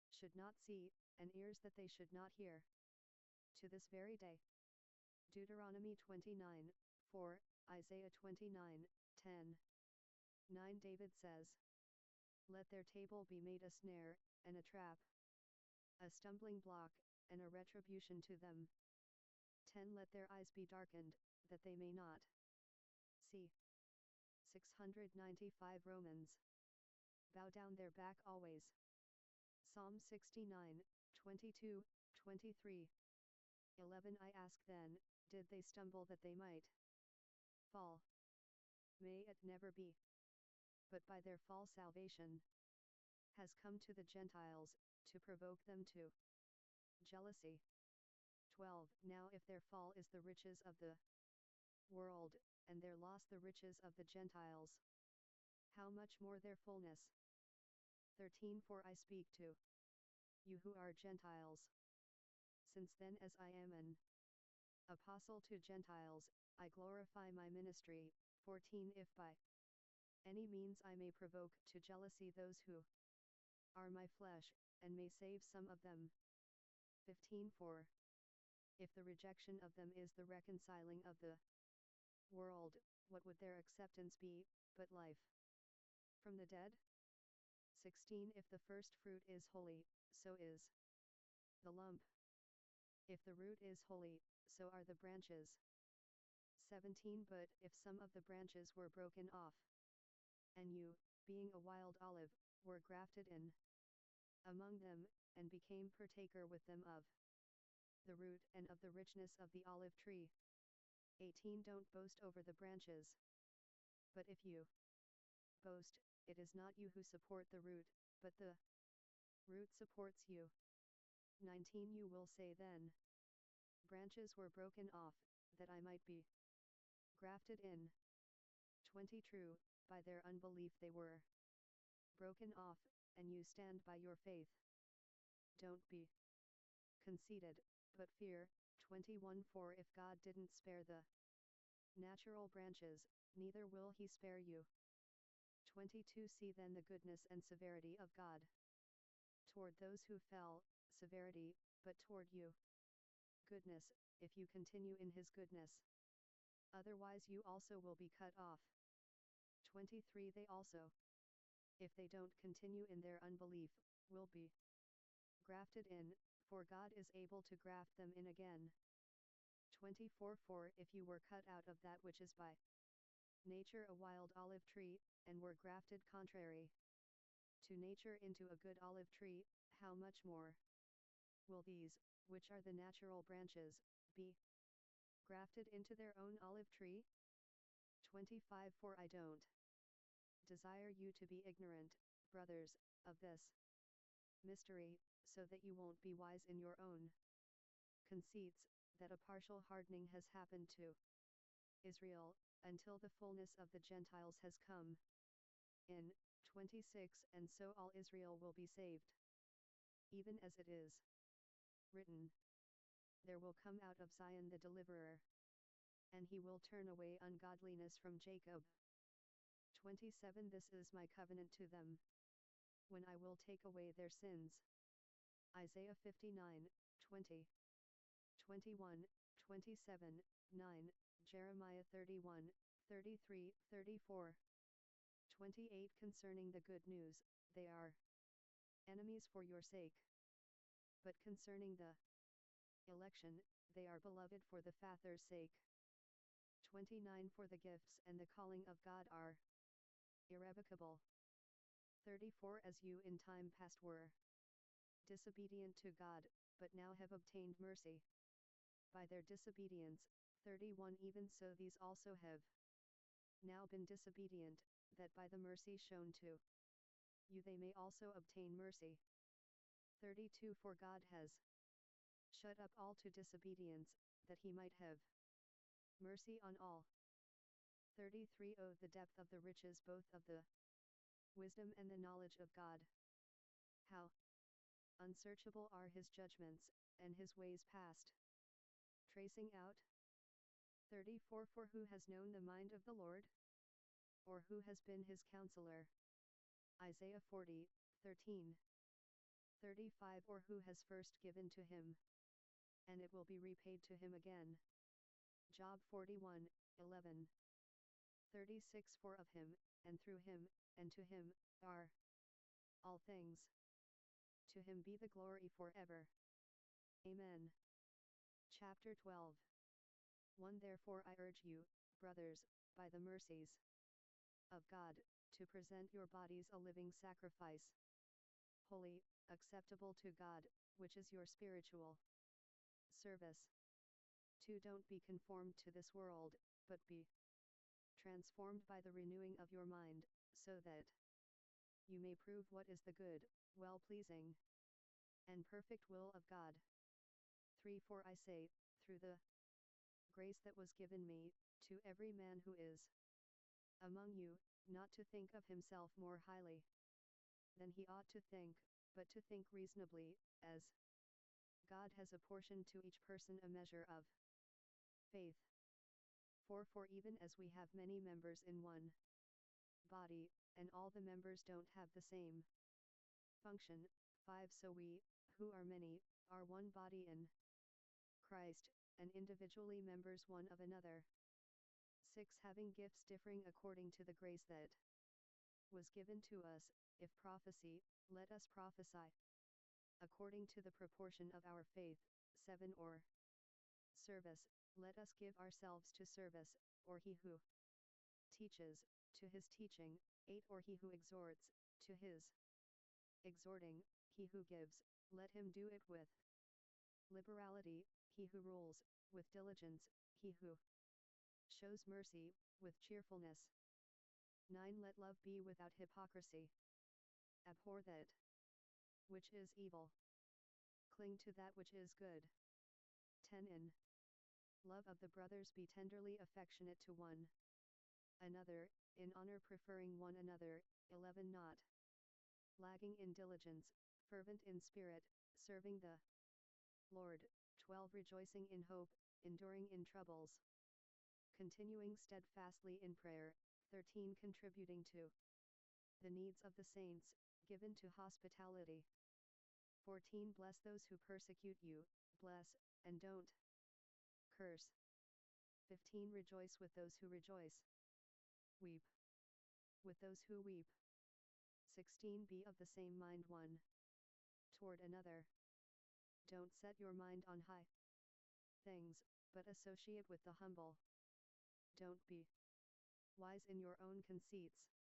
Speaker 1: should not see, and ears that they should not hear, to this very day. Deuteronomy 29:4, Isaiah 29:10. 9. David says, let their table be made a snare, and a trap, a stumbling block, and a retribution to them. 10. Let their eyes be darkened, that they may not see. 695. Romans. Bow down their back always. Psalm 69:22-23. 11. I ask then, did they stumble that they might fall? May it never be. But by their fall salvation has come to the Gentiles, to provoke them to jealousy. 12. Now if their fall is the riches of the world, and their loss the riches of the Gentiles, how much more their fullness? 13. For I speak to you who are Gentiles. Since then as I am an apostle to Gentiles, I glorify my ministry. 14. If by any means I may provoke to jealousy those who are my flesh, and may save some of them. 15. For if the rejection of them is the reconciling of the world, what would their acceptance be, but life from the dead? 16. If the first fruit is holy, so is the lump. If the root is holy, so are the branches. 17. But if some of the branches were broken off, and you, being a wild olive, were grafted in among them, and became partaker with them of the root and of the richness of the olive tree. 18. Don't boast over the branches. But if you boast, it is not you who support the root, but the root supports you. 19. You will say then, branches were broken off, that I might be grafted in. 20. True, by their unbelief they were broken off, and you stand by your faith. Don't be conceited, but fear. 21. For if God didn't spare the natural branches, neither will he spare you. 22. See then the goodness and severity of God toward those who fell, severity, but toward you goodness, if you continue in his goodness. Otherwise you also will be cut off. 23. They also, if they don't continue in their unbelief, will be grafted in, for God is able to graft them in again. 24. For if you were cut out of that which is by nature a wild olive tree, and were grafted contrary to nature into a good olive tree, how much more will these, which are the natural branches, be grafted into their own olive tree? 25. For I don't desire you to be ignorant, brothers, of this mystery, so that you won't be wise in your own conceits, that a partial hardening has happened to Israel, until the fullness of the Gentiles has come in. 26. And so all Israel will be saved. Even as it is written, there will come out of Zion the deliverer, and he will turn away ungodliness from Jacob. 27. This is my covenant to them, when I will take away their sins. Isaiah 59:20. 21, 27, 9, Jeremiah 31, 33, 34. 28 Concerning the good news, they are enemies for your sake. But concerning the election, they are beloved for the Father's sake. 29 For the gifts and the calling of God are irrevocable. 34 As you in time past were disobedient to God, but now have obtained mercy by their disobedience. 31 Even so these also have now been disobedient, that by the mercy shown to you they may also obtain mercy. 32 For God has shut up all to disobedience, that he might have mercy on all. 33 Oh the depth of the riches both of the wisdom and the knowledge of God! How unsearchable are his judgments, and his ways past tracing out. 34 For who has known the mind of the Lord? Or who has been his counselor? Isaiah 40, 13. 35 Or who has first given to him, and it will be repaid to him again? Job 41, 11. 36 For of him, and through him, and to him, are all things. To him be the glory forever. Amen. Chapter 12. 1 Therefore I urge you, brothers, by the mercies of God, to present your bodies a living sacrifice, holy, acceptable to God, which is your spiritual service. 2 Don't be conformed to this world, but be transformed by the renewing of your mind, so that you may prove what is the good, well-pleasing, and perfect will of God. 3 For I say, through the grace that was given me, to every man who is among you, not to think of himself more highly than he ought to think, but to think reasonably, as God has apportioned to each person a measure of faith. 4 For even as we have many members in one body, and all the members don't have the same function. 5 So we, who are many, are one body in Christ, and individually members one of another. 6 Having gifts differing according to the grace that was given to us, if prophecy, let us prophesy according to the proportion of our faith. 7 Or service, let us give ourselves to service, or he who teaches, to his teaching. 8 Or he who exhorts, to his exhorting. He who gives, let him do it with liberality. He who rules, with diligence. He who shows mercy, with cheerfulness. 9 Let love be without hypocrisy. Abhor that which is evil. Cling to that which is good. 10 In love of the brothers be tenderly affectionate to one another, in honor preferring one another. 11 Not lagging in diligence, fervent in spirit, serving the Lord. 12 Rejoicing in hope, enduring in troubles, continuing steadfastly in prayer. 13 Contributing to the needs of the saints, given to hospitality. 14 Bless those who persecute you, bless, and don't curse. 15 Rejoice with those who rejoice. Weep with those who weep. 16 Be of the same mind one toward another. Don't set your mind on high things, but associate with the humble. Don't be wise in your own conceits.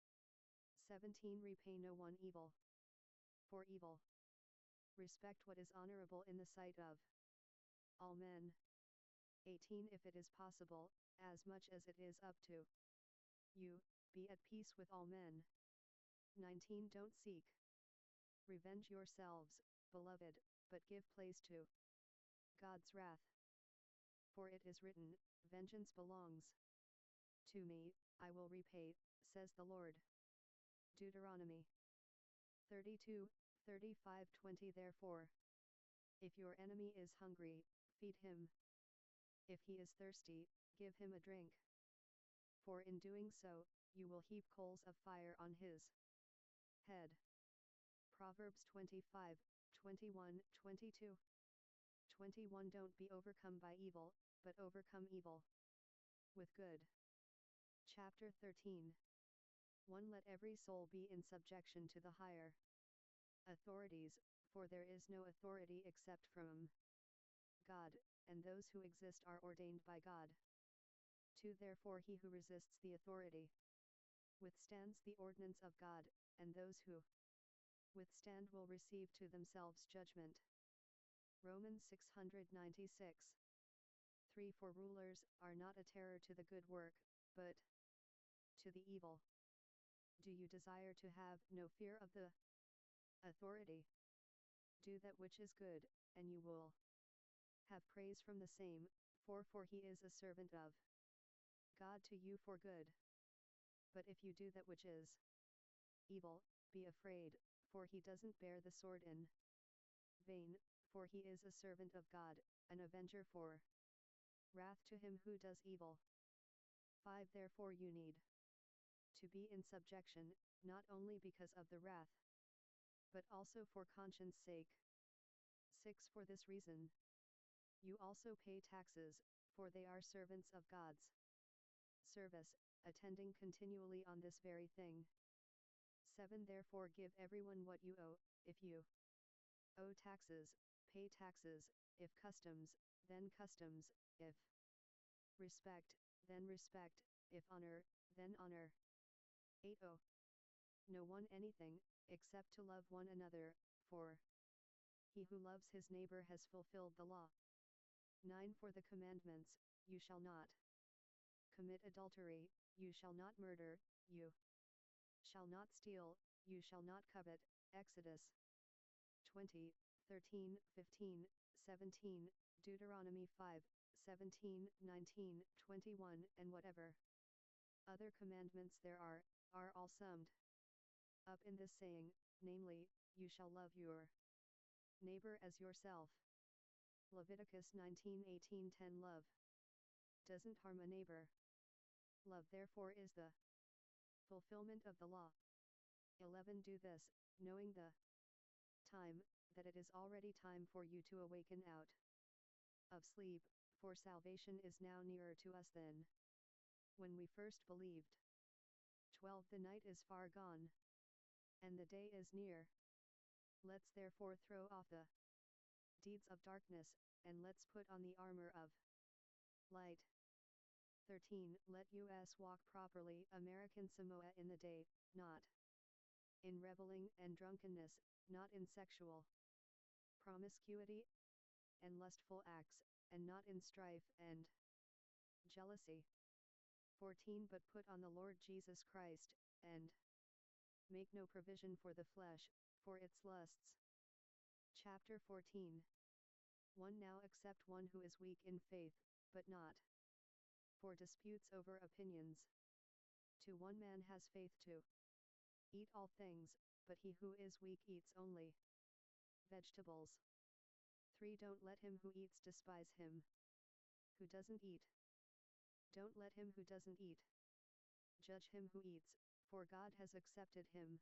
Speaker 1: 17 Repay no one evil for evil. Respect what is honorable in the sight of all men. 18 If it is possible, as much as it is up to you, be at peace with all men. 19 Don't seek revenge yourselves, beloved, but give place to God's wrath. For it is written, Vengeance belongs to me, I will repay, says the Lord. Deuteronomy 32, 35, 20 Therefore, if your enemy is hungry, feed him. If he is thirsty, give him a drink. For in doing so, you will heap coals of fire on his head. Proverbs 25, 21, 22. 21 Don't be overcome by evil, but overcome evil with good. Chapter 13. 1 Let every soul be in subjection to the higher authorities, for there is no authority except from God, and those who exist are ordained by God. 2 Therefore he who resists the authority withstands the ordinance of God, and those who withstand will receive to themselves judgment. Romans 696. 3 For rulers are not a terror to the good work, but to the evil. Do you desire to have no fear of the authority? Do that which is good, and you will have praise from the same, for he is a servant of God to you for good. But if you do that which is evil, be afraid, for he doesn't bear the sword in vain, for he is a servant of God, an avenger for wrath to him who does evil. 5 Therefore you need to be in subjection, not only because of the wrath, but also for conscience sake. 6 For this reason you also pay taxes, for they are servants of God's service, attending continually on this very thing. 7 Therefore give everyone what you owe. If you owe taxes, pay taxes; if customs, then customs; if respect, then respect; if honor, then honor. 8 Owe no one anything, except to love one another, for he who loves his neighbor has fulfilled the law. 9 For the commandments: you shall not commit adultery, you shall not murder, you shall not steal, you shall not covet. Exodus 20, 13, 15, 17, Deuteronomy 5, 17, 19, 21, and whatever other commandments there are all summed up in this saying, namely, you shall love your neighbor as yourself. Leviticus 19:18-10 Love doesn't harm a neighbor. Love therefore is the fulfillment of the law. 11 Do this, knowing the time, that it is already time for you to awaken out of sleep, for salvation is now nearer to us than when we first believed. 12 The night is far gone, and the day is near. Let's therefore throw off the deeds of darkness, and let's put on the armor of light. 13 Let us walk properly, American Samoa, in the day, not in reveling and drunkenness, not in sexual promiscuity and lustful acts, and not in strife and jealousy. 14 But put on the Lord Jesus Christ, and make no provision for the flesh, for its lusts. Chapter 14. 1 Now accept one who is weak in faith, but not for disputes over opinions. 2 One man has faith to eat all things, but he who is weak eats only vegetables. 3 Don't let him who eats despise him who doesn't eat. Don't let him who doesn't eat judge him who eats, for God has accepted him.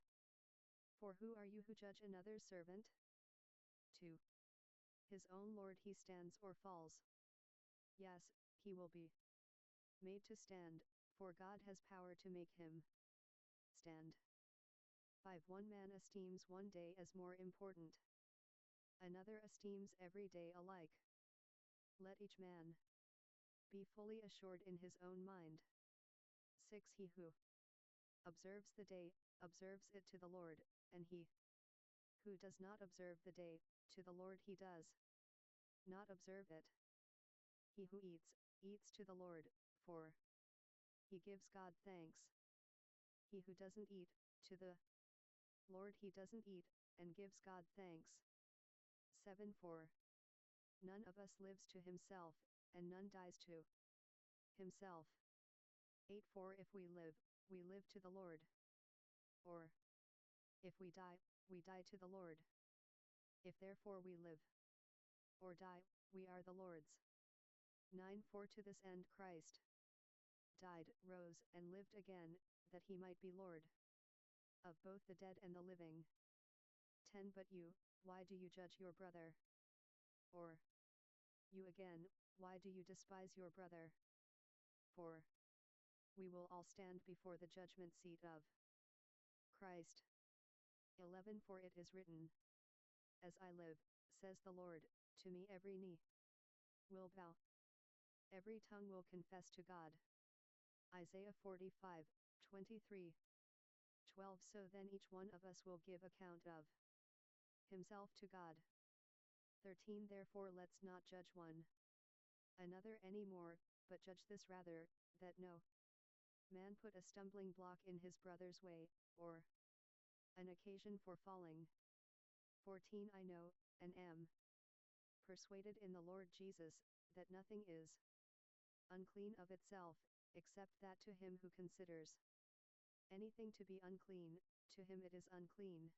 Speaker 1: For who are you who judge another's servant? 2 His own Lord he stands or falls. Yes, he will be made to stand, for God has power to make him stand. 5 One man esteems one day as more important. Another esteems every day alike. Let each man be fully assured in his own mind. 6 He who observes the day, observes it to the Lord, and he who does not observe the day, to the Lord he does not observe it. He who eats, eats to the Lord, for he gives God thanks. He who doesn't eat, to the Lord he doesn't eat, and gives God thanks. 7 For none of us lives to himself, and none dies to himself. 8 For if we live to the Lord. Or if we die to the Lord. If therefore we live or die, we are the Lord's. 9 For to this end Christ died, rose, and lived again, that he might be Lord of both the dead and the living. 10 But you, why do you judge your brother? Or You again, why do you despise your brother? For we will all stand before the judgment seat of Christ. 11 For it is written, As I live, says the Lord, to me every knee will bow, every tongue will confess to God. Isaiah 45:23. 12 So then each one of us will give account of himself to God. 13 Therefore let's not judge one another any more, but judge this rather, that no man put a stumbling block in his brother's way, or an occasion for falling. 14 I know, and am persuaded in the Lord Jesus, that nothing is unclean of itself, except that to him who considers anything to be unclean, to him it is unclean.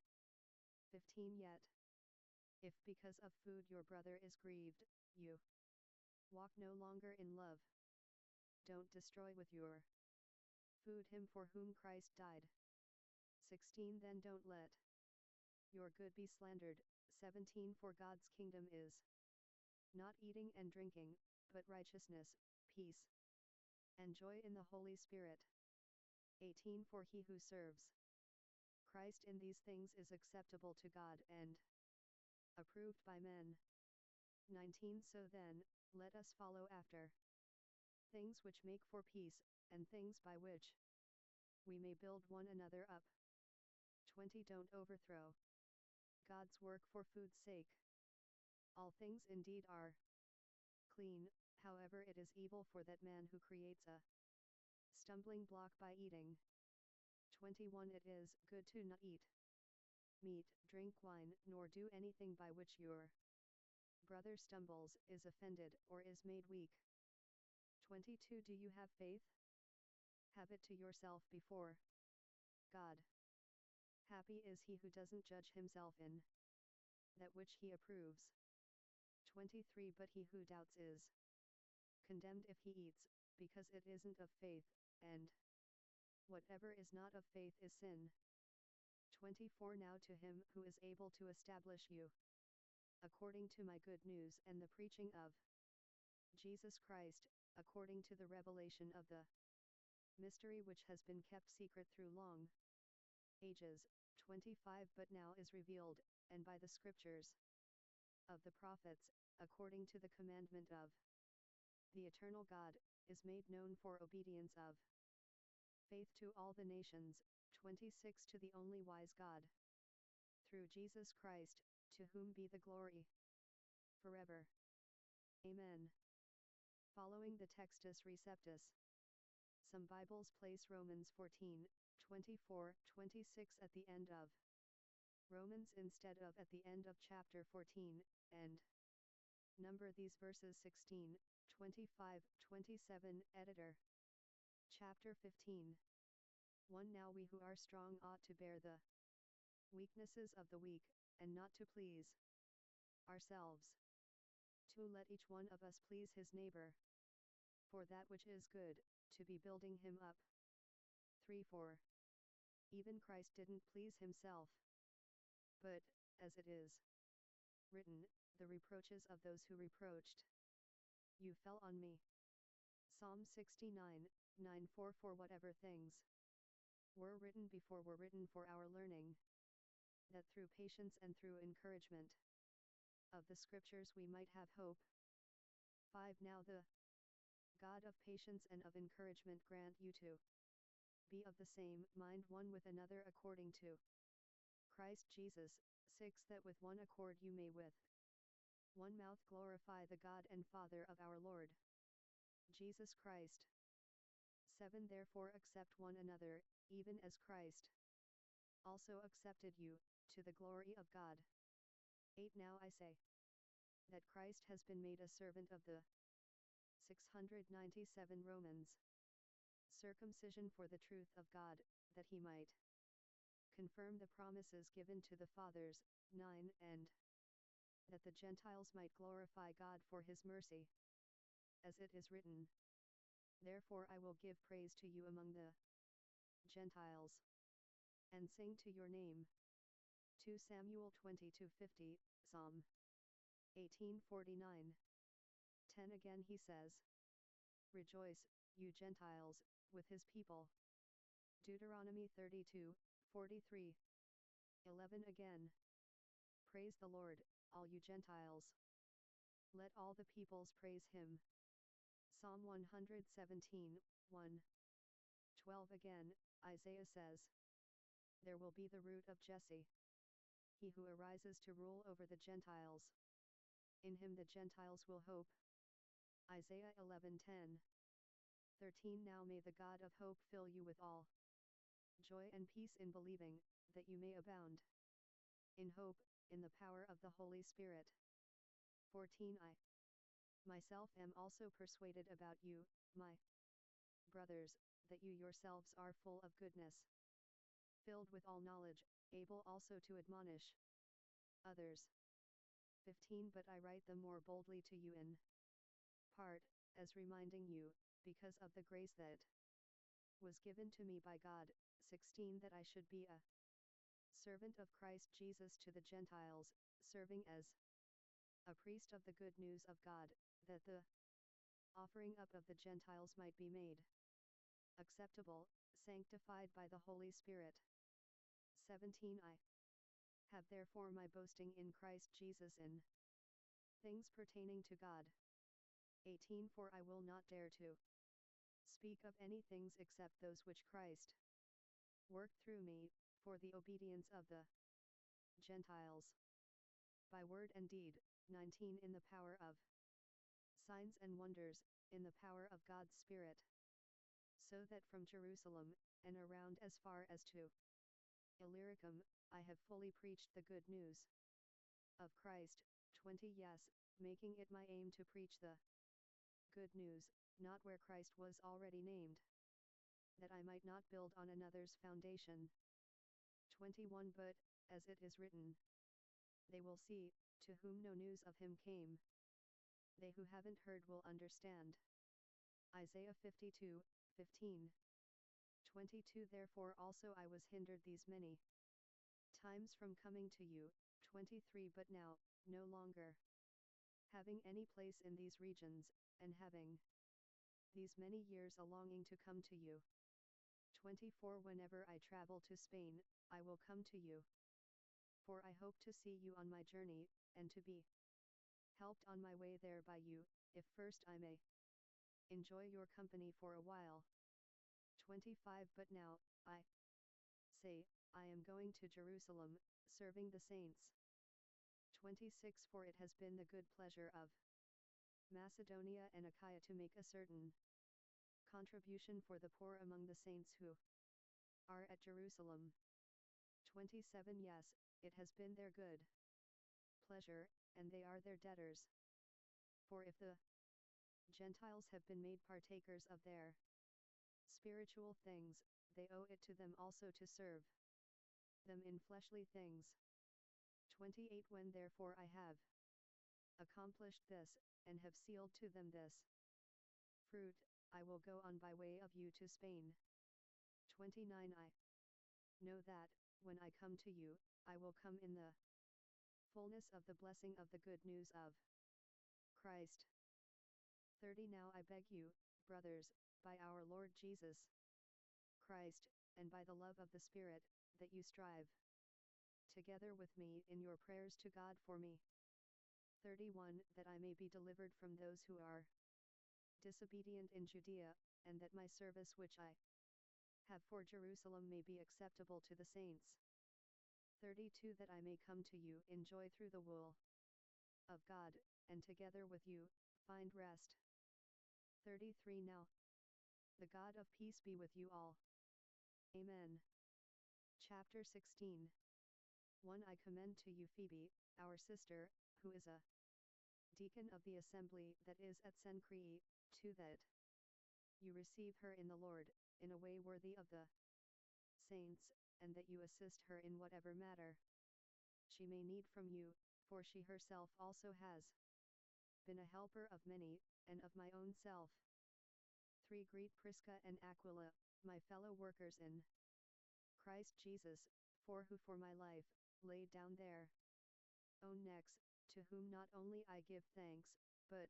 Speaker 1: 15 Yet, if because of food your brother is grieved, you walk no longer in love. Don't destroy with your food him for whom Christ died. 16 Then don't let your good be slandered. 17 For God's kingdom is not eating and drinking, but righteousness, peace, and joy in the Holy Spirit. 18 For he who serves Christ in these things is acceptable to God and approved by men. 19 So then, let us follow after things which make for peace, and things by which we may build one another up. 20 Don't overthrow God's work for food's sake. All things indeed are clean, however it is evil for that man who creates a stumbling block by eating. 21 It is good to not eat meat, drink wine, nor do anything by which your brother stumbles, is offended, or is made weak. 22 Do you have faith? Have it to yourself before God. Happy is he who doesn't judge himself in that which he approves. 23 But he who doubts is condemned if he eats, because it isn't of faith, and whatever is not of faith is sin. 24 Now to him who is able to establish you according to my good news and the preaching of Jesus Christ, according to the revelation of the mystery which has been kept secret through long ages. 25 But now is revealed, and by the scriptures of the prophets, according to the commandment of the eternal God, is made known for obedience of faith to all the nations. 26 To the only wise God, through Jesus Christ, to whom be the glory forever. Amen. Following the Textus Receptus. Some Bibles place Romans 14:24-26 at the end of Romans instead of at the end of chapter 14, and number these verses 16, 25, 27. Editor. Chapter 15. 1 Now we who are strong ought to bear the weaknesses of the weak, and not to please ourselves. 2 Let each one of us please his neighbor for that which is good, to be building him up. 3 4 Even Christ didn't please himself, but, as it is written, the reproaches of those who reproached you fell on me. Psalm 69:9 For whatever things were written before were written for our learning, that through patience and through encouragement of the scriptures we might have hope. 5 Now the God of patience and of encouragement grant you to be of the same mind one with another according to Christ Jesus. 6 That with one accord you may with one mouth glorify the God and Father of our Lord Jesus Christ. 7 Therefore accept one another, even as Christ also accepted you, to the glory of God. 8 Now I say that Christ has been made a servant of the 697 Romans circumcision for the truth of God, that he might confirm the promises given to the fathers. 9 And that the Gentiles might glorify God for his mercy, as it is written, Therefore I will give praise to you among the Gentiles, and sing to your name. 2 Samuel 20-50, Psalm 18:49. 10 Again he says, Rejoice, you Gentiles, with his people. Deuteronomy 32:43. 11 Again. Praise the Lord, all you Gentiles. Let all the peoples praise him. Psalm 117:1. 12 Again, Isaiah says, There will be the root of Jesse, he who arises to rule over the Gentiles. In him the Gentiles will hope. Isaiah 11:10. 13 Now may the God of hope fill you with all joy and peace in believing, that you may abound in hope, in the power of the Holy Spirit. 14 I myself am also persuaded about you, my brothers, that you yourselves are full of goodness, filled with all knowledge, able also to admonish others. 15 But I write them more boldly to you in part, as reminding you, because of the grace that was given to me by God. 16 That I should be a servant of Christ Jesus to the Gentiles, serving as a priest of the good news of God, that the offering up of the Gentiles might be made acceptable, sanctified by the Holy Spirit. 17 I have therefore my boasting in Christ Jesus in things pertaining to God. 18 For I will not dare to speak of any things except those which Christ worked through me, for the obedience of the Gentiles, by word and deed. 19 In the power of signs and wonders, in the power of God's Spirit, so that from Jerusalem, and around as far as to Illyricum, I have fully preached the good news of Christ. 20 Yes, making it my aim to preach the good news, not where Christ was already named, that I might not build on another's foundation. 21 But, as it is written, they will see, to whom no news of him came. They who haven't heard will understand. Isaiah 52:15. 22 Therefore also I was hindered these many times from coming to you. 23 But now, no longer having any place in these regions, and having these many years a longing to come to you. 24 Whenever I travel to Spain, I will come to you. For I hope to see you on my journey, and to be helped on my way there by you, if first I may enjoy your company for a while. 25 But now, I say, I am going to Jerusalem, serving the saints. 26 For it has been the good pleasure of Macedonia and Achaia to make a certain contribution for the poor among the saints who are at Jerusalem. 27 Yes, it has been their good pleasure, and they are their debtors. For if the Gentiles have been made partakers of their spiritual things, they owe it to them also to serve them in fleshly things. 28 When therefore I have accomplished this, and have sealed to them this fruit, I will go on by way of you to Spain. 29 I know that, when I come to you, I will come in the fullness of the blessing of the good news of Christ. 30 Now I beg you, brothers, by our Lord Jesus Christ, and by the love of the Spirit, that you strive together with me in your prayers to God for me. 31 That I may be delivered from those who are disobedient in Judea, and that my service which I have for Jerusalem may be acceptable to the saints. 32 That I may come to you in joy through the will of God, and together with you, find rest. 33 Now the God of peace be with you all. Amen. Chapter 16. 1 I commend to you Phoebe, our sister, who is a deacon of the assembly that is at Cenchrea. 2 That you receive her in the Lord, in a way worthy of the saints, and that you assist her in whatever matter she may need from you, for she herself also has been a helper of many, and of my own self. 3 Greet Prisca and Aquila, my fellow workers in Christ Jesus, who for my life, laid down their own necks, to whom not only I give thanks, but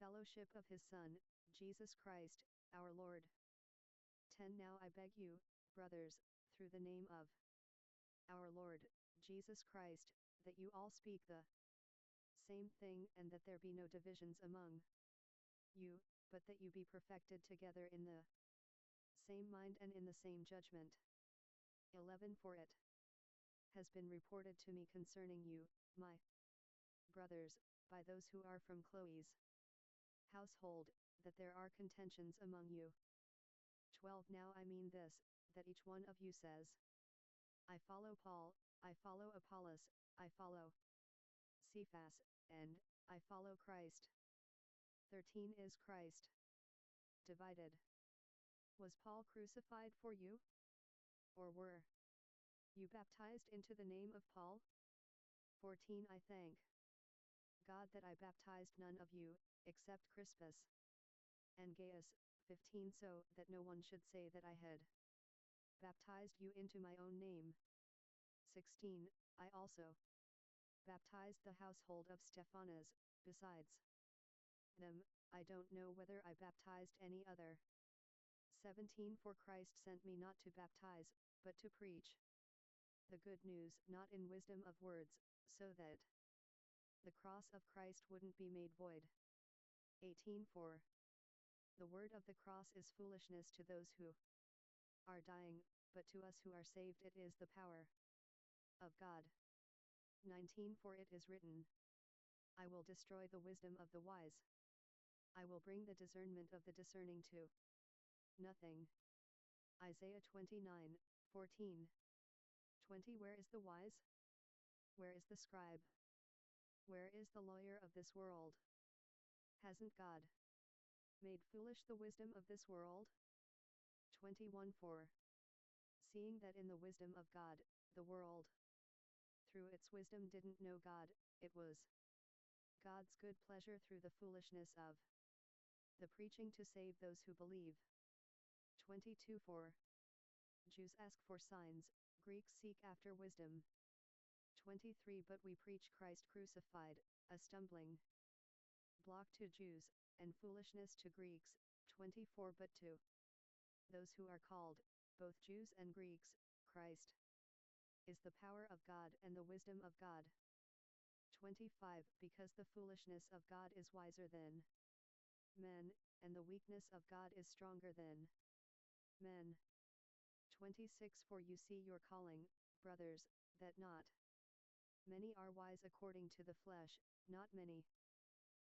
Speaker 1: fellowship of his Son, Jesus Christ, our Lord. 10. Now I beg you, brothers, through the name of our Lord, Jesus Christ, that you all speak the same thing, and that there be no divisions among you, but that you be perfected together in the same mind and in the same judgment. 11. For it has been reported to me concerning you, my brothers, by those who are from Chloe's household, that there are contentions among you. 12. Now I mean this, that each one of you says, I follow Paul, I follow Apollos, I follow Cephas, and I follow Christ. 13. Is Christ divided? Was Paul crucified for you? Or were you baptized into the name of Paul? 14. I thank God that I baptized none of you, except Crispus and Gaius. 15. So that no one should say that I had baptized you into my own name. 16. I also baptized the household of Stephanas, besides them, I don't know whether I baptized any other. 17. For Christ sent me not to baptize, but to preach the good news, not in wisdom of words, so that the cross of Christ wouldn't be made void. 18. For the word of the cross is foolishness to those who are dying, but to us who are saved it is the power of God. 19. For it is written, I will destroy the wisdom of the wise. I will bring the discernment of the discerning to nothing. Isaiah 29:14. 20. Where is the wise? Where is the scribe? Where is the lawyer of this world? Hasn't God made foolish the wisdom of this world? 21:4. Seeing that in the wisdom of God, the world through its wisdom didn't know God, it was God's good pleasure through the foolishness of the preaching to save those who believe. 22:4. Jews ask for signs, Greeks seek after wisdom. 23. But we preach Christ crucified, a stumbling block to Jews, and foolishness to Greeks. 24. But to those who are called, both Jews and Greeks, Christ is the power of God and the wisdom of God. 25. Because the foolishness of God is wiser than men, and the weakness of God is stronger than men. 26. For you see your calling, brothers, that not many are wise according to the flesh, not many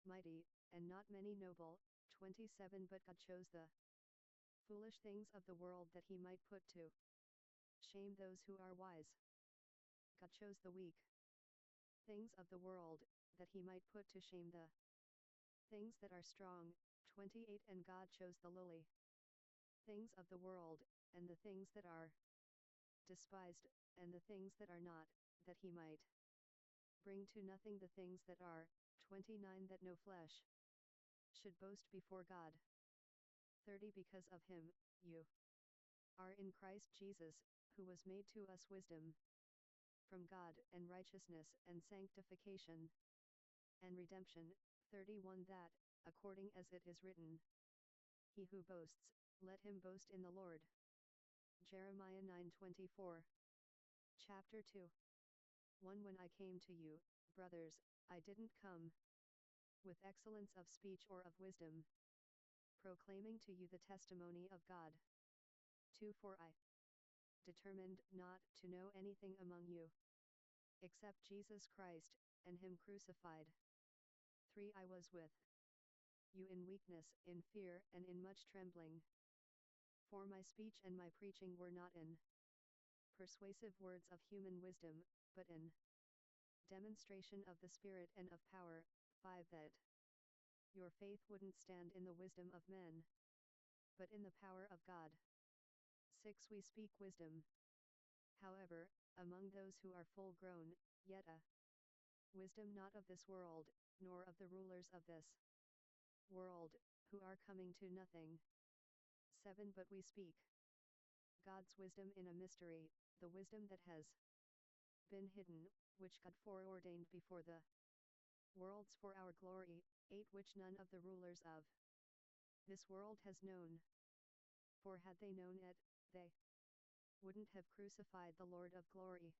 Speaker 1: mighty, and not many noble. 27. But God chose the foolish things of the world that he might put to shame those who are wise. God chose the weak things of the world, that he might put to shame the things that are strong. 28. And God chose the lowly things of the world, and the things that are despised, and the things that are not, that he might bring to nothing the things that are. 29. That no flesh should boast before God. 30. Because of him, you are in Christ Jesus, who was made to us wisdom from God, and righteousness, and sanctification, and redemption. 31. That, according as it is written, he who boasts, let him boast in the Lord. Jeremiah 9:24. Chapter 2. 1. When I came to you, brothers, I didn't come with excellence of speech or of wisdom, proclaiming to you the testimony of God. 2. For I determined not to know anything among you except Jesus Christ, and him crucified. 3. I was with you in weakness, in fear, and in much trembling. For my speech and my preaching were not in persuasive words of human wisdom, but in demonstration of the Spirit and of power. 5. That your faith wouldn't stand in the wisdom of men, but in the power of God. 6. We speak wisdom, however, among those who are full grown, yet a wisdom not of this world, nor of the rulers of this world, who are coming to nothing. 7. But we speak God's wisdom in a mystery, the wisdom that has been hidden, which God foreordained before the worlds for our glory, 8 which none of the rulers of this world has known. For had they known it, they wouldn't have crucified the Lord of glory.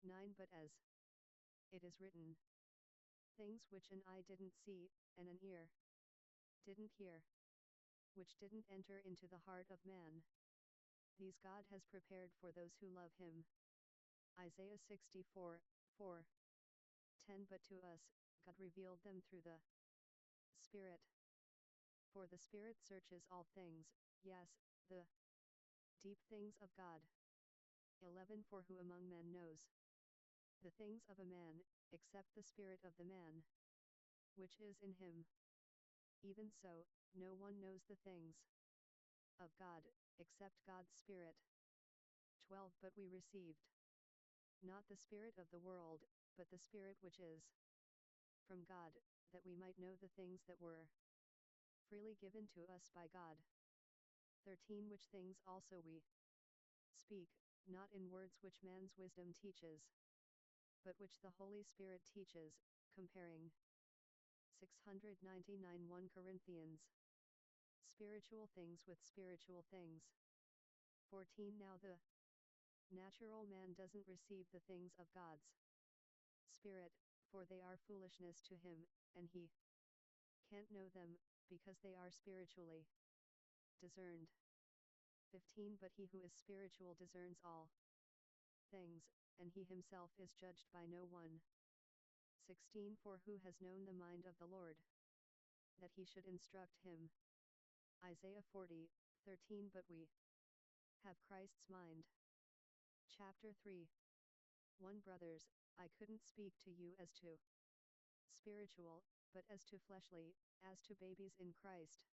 Speaker 1: 9 But as it is written, things which an eye didn't see, and an ear didn't hear, which didn't enter into the heart of man, these God has prepared for those who love him. Isaiah 64:4. 10 But to us, God revealed them through the Spirit. For the Spirit searches all things, yes, the deep things of God. 11 For who among men knows the things of a man, except the spirit of the man which is in him? Even so, no one knows the things of God, except God's Spirit. 12 But we received not the spirit of the world, but the Spirit which is from God, that we might know the things that were freely given to us by God. 13 Which things also we speak, not in words which man's wisdom teaches, but which the Holy Spirit teaches, comparing 699 1 Corinthians. Spiritual things with spiritual things. 14 Now the natural man doesn't receive the things of God's Spirit, for they are foolishness to him, and he can't know them, because they are spiritually discerned. 15 But he who is spiritual discerns all things, and he himself is judged by no one. 16 For who has known the mind of the Lord, that he should instruct him? Isaiah 40:13 But we have Christ's mind. Chapter 3. 1 Brothers, I couldn't speak to you as to spiritual, but as to fleshly, as to babies in Christ.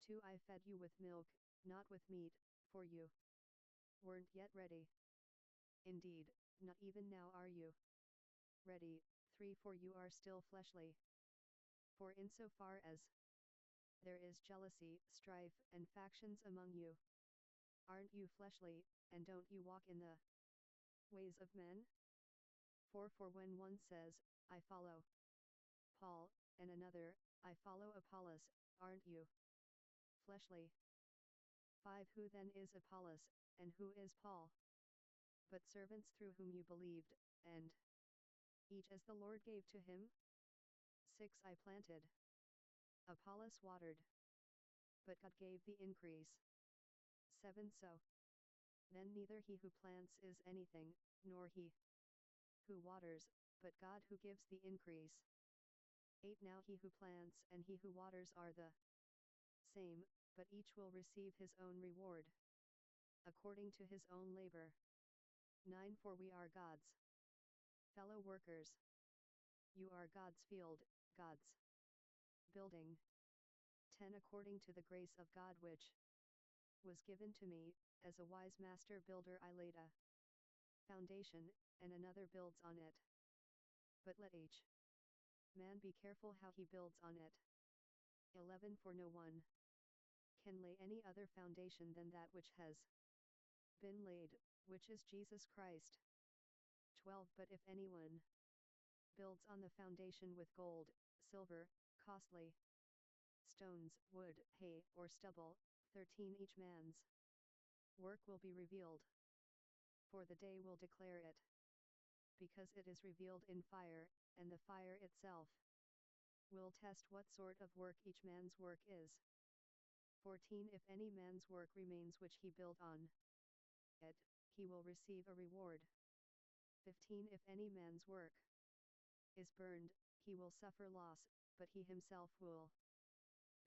Speaker 1: 2 I fed you with milk, not with meat, for you weren't yet ready. Indeed, not even now are you ready. 3 For you are still fleshly. For insofar as there is jealousy, strife, and factions among you, aren't you fleshly, and don't you walk in the ways of men? 4 For when one says, I follow Paul, and another, I follow Apollos, aren't you fleshly? 5 Who then is Apollos, and who is Paul? But servants through whom you believed, and each as the Lord gave to him. 6 I planted, Apollos watered, but God gave the increase. 7 So then neither he who plants is anything, nor he who waters, but God who gives the increase. 8 Now he who plants and he who waters are the same, but each will receive his own reward according to his own labor. 9 For we are God's fellow workers. You are God's field, God's building. 10 According to the grace of God which was given to me, as a wise master builder I laid a foundation, and another builds on it. But let each man be careful how he builds on it. 11 For no one can lay any other foundation than that which has been laid, which is Jesus Christ. 12 But if anyone builds on the foundation with gold, silver, costly stones, wood, hay, or stubble, 13 Each man's work will be revealed, for the day will declare it, because it is revealed in fire, and the fire itself will test what sort of work each man's work is. 14 If any man's work remains which he built on it, he will receive a reward. 15 If any man's work is burned, he will suffer loss, but he himself will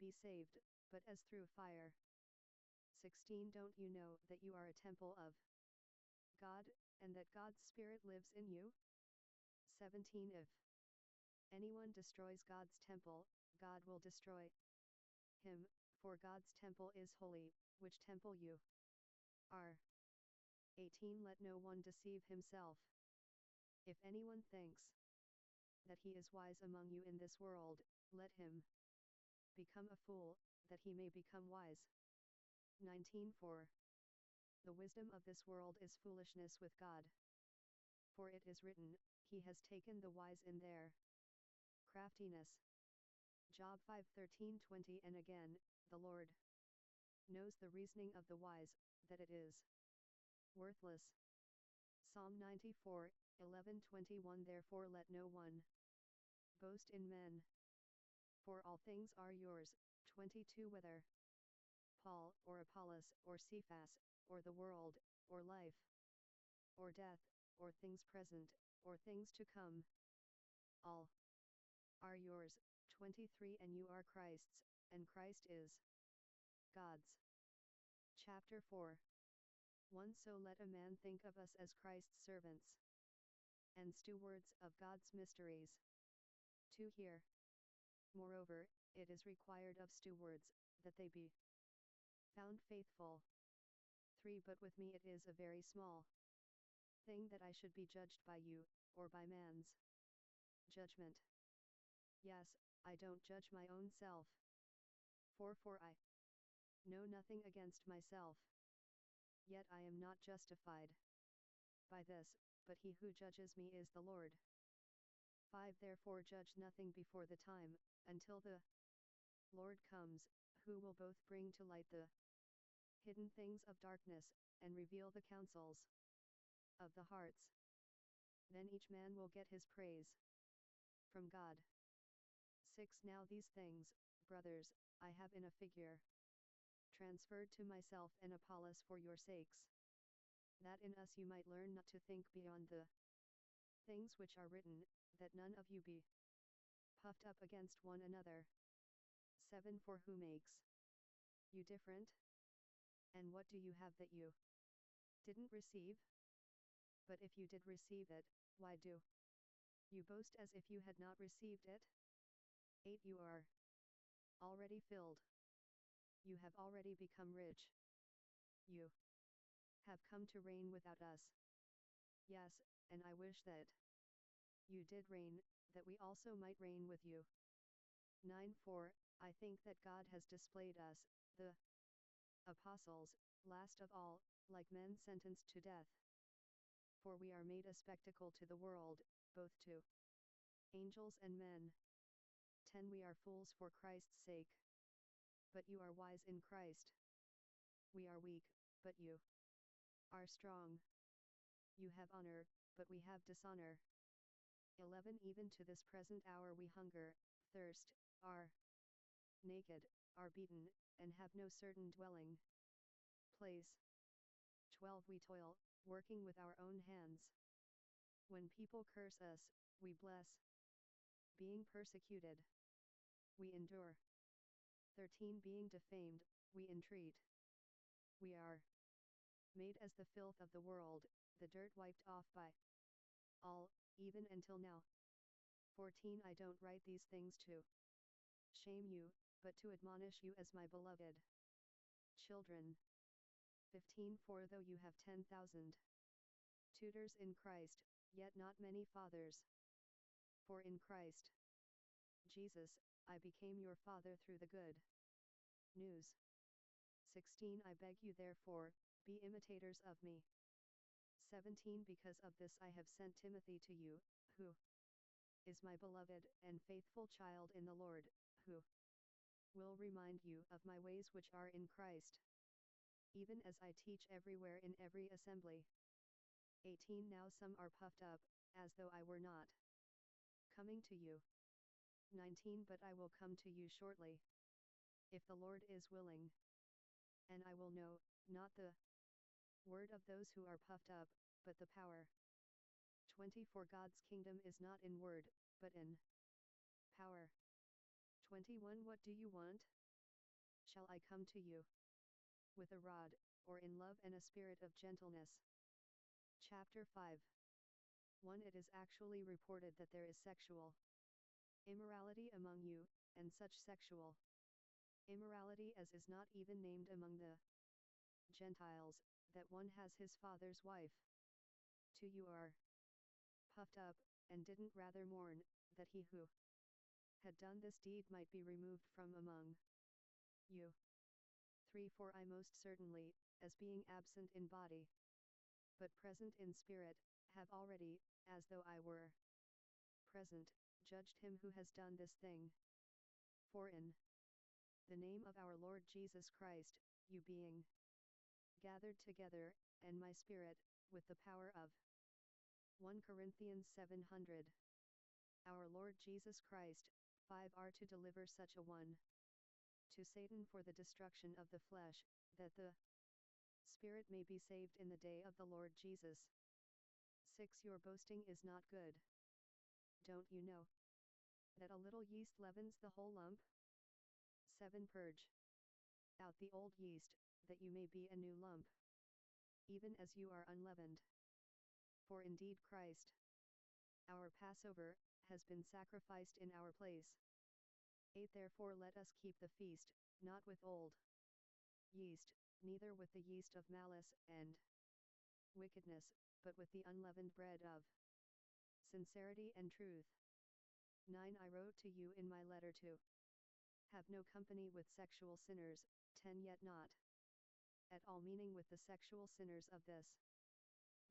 Speaker 1: be saved, but as through fire. 16 Don't you know that you are a temple of God, and that God's Spirit lives in you? 17 If anyone destroys God's temple, God will destroy him, for God's temple is holy, which temple you are. 18 Let no one deceive himself. If anyone thinks that he is wise among you in this world, let him become a fool, that he may become wise. 19 For the wisdom of this world is foolishness with God. For it is written, He has taken the wise in their craftiness. Job 5:13-20. And again, the Lord knows the reasoning of the wise, that it is worthless. Psalm 94:11-21. Therefore let no one boast in men, for all things are yours. 22. Whether Paul, or Apollos, or Cephas, or the world, or life, or death, or things present, or things to come, all are yours. 23. And you are Christ's, and Christ is God's. Chapter 4. 1. So let a man think of us as Christ's servants and stewards of God's mysteries. 2. Here, moreover, it is required of stewards, that they be found faithful. 3. But with me it is a very small thing that I should be judged by you, or by man's judgment. Yes, I don't judge my own self. 4. For I know nothing against myself. Yet I am not justified by this, but he who judges me is the Lord. 5. Therefore judge nothing before the time, until the Lord comes, who will both bring to light the hidden things of darkness, and reveal the counsels of the hearts. Then each man will get his praise from God. 6. Now these things, brothers, I have in a figure transferred to myself and Apollos for your sakes, that in us you might learn not to think beyond the things which are written, that none of you be puffed up against one another. 7. For who makes you different? And what do you have that you didn't receive? But if you did receive it, why do you boast as if you had not received it? 8. You are already filled. You have already become rich. You have come to reign without us. Yes, and I wish that you did reign, that we also might reign with you. 9. For I think that God has displayed us, the apostles, last of all, like men sentenced to death. For we are made a spectacle to the world, both to angels and men. 10. We are fools for Christ's sake. But you are wise in Christ. We are weak, but you are strong. You have honor, but we have dishonor. 11. Even to this present hour we hunger, thirst, are naked, are beaten, and have no certain dwelling place. 12. We toil, working with our own hands. When people curse us, we bless. Being persecuted, we endure. 13. Being defamed, we entreat. We are made as the filth of the world, the dirt wiped off by all, even until now. 14. I don't write these things to shame you, but to admonish you as my beloved children. 15. For though you have 10,000 tutors in Christ, yet not many fathers. For in Christ Jesus, I became your father through the good news. 16. I beg you therefore, be imitators of me. 17. Because of this I have sent Timothy to you, who is my beloved and faithful child in the Lord, who will remind you of my ways which are in Christ, even as I teach everywhere in every assembly. 18. Now some are puffed up, as though I were not coming to you. 19. But I will come to you shortly, if the Lord is willing. And I will know, not the word of those who are puffed up, but the power. 20. For God's kingdom is not in word, but in power. 21. What do you want? Shall I come to you with a rod, or in love and a spirit of gentleness? Chapter 5. 1. It is actually reported that there is sexual immorality among you, and such sexual immorality as is not even named among the Gentiles, that one has his father's wife. 2. You are puffed up, and didn't rather mourn, that he who had done this deed might be removed from among you. 3. For I most certainly, as being absent in body, but present in spirit, have already, as though I were present, judged him who has done this thing. For in the name of our Lord Jesus Christ, you being gathered together, and my spirit, with the power of 1 Corinthians 700. Our Lord Jesus Christ, 5 are to deliver such a one to Satan for the destruction of the flesh, that the spirit may be saved in the day of the Lord Jesus. 6 Your boasting is not good. Don't you know that a little yeast leavens the whole lump? 7 Purge out the old yeast, that you may be a new lump, even as you are unleavened. For indeed Christ, our Passover, has been sacrificed in our place. 8 Therefore let us keep the feast, not with old yeast, neither with the yeast of malice and wickedness, but with the unleavened bread of sincerity and truth. 9 I wrote to you in my letter to have no company with sexual sinners. 10 Yet not at all meaning with the sexual sinners of this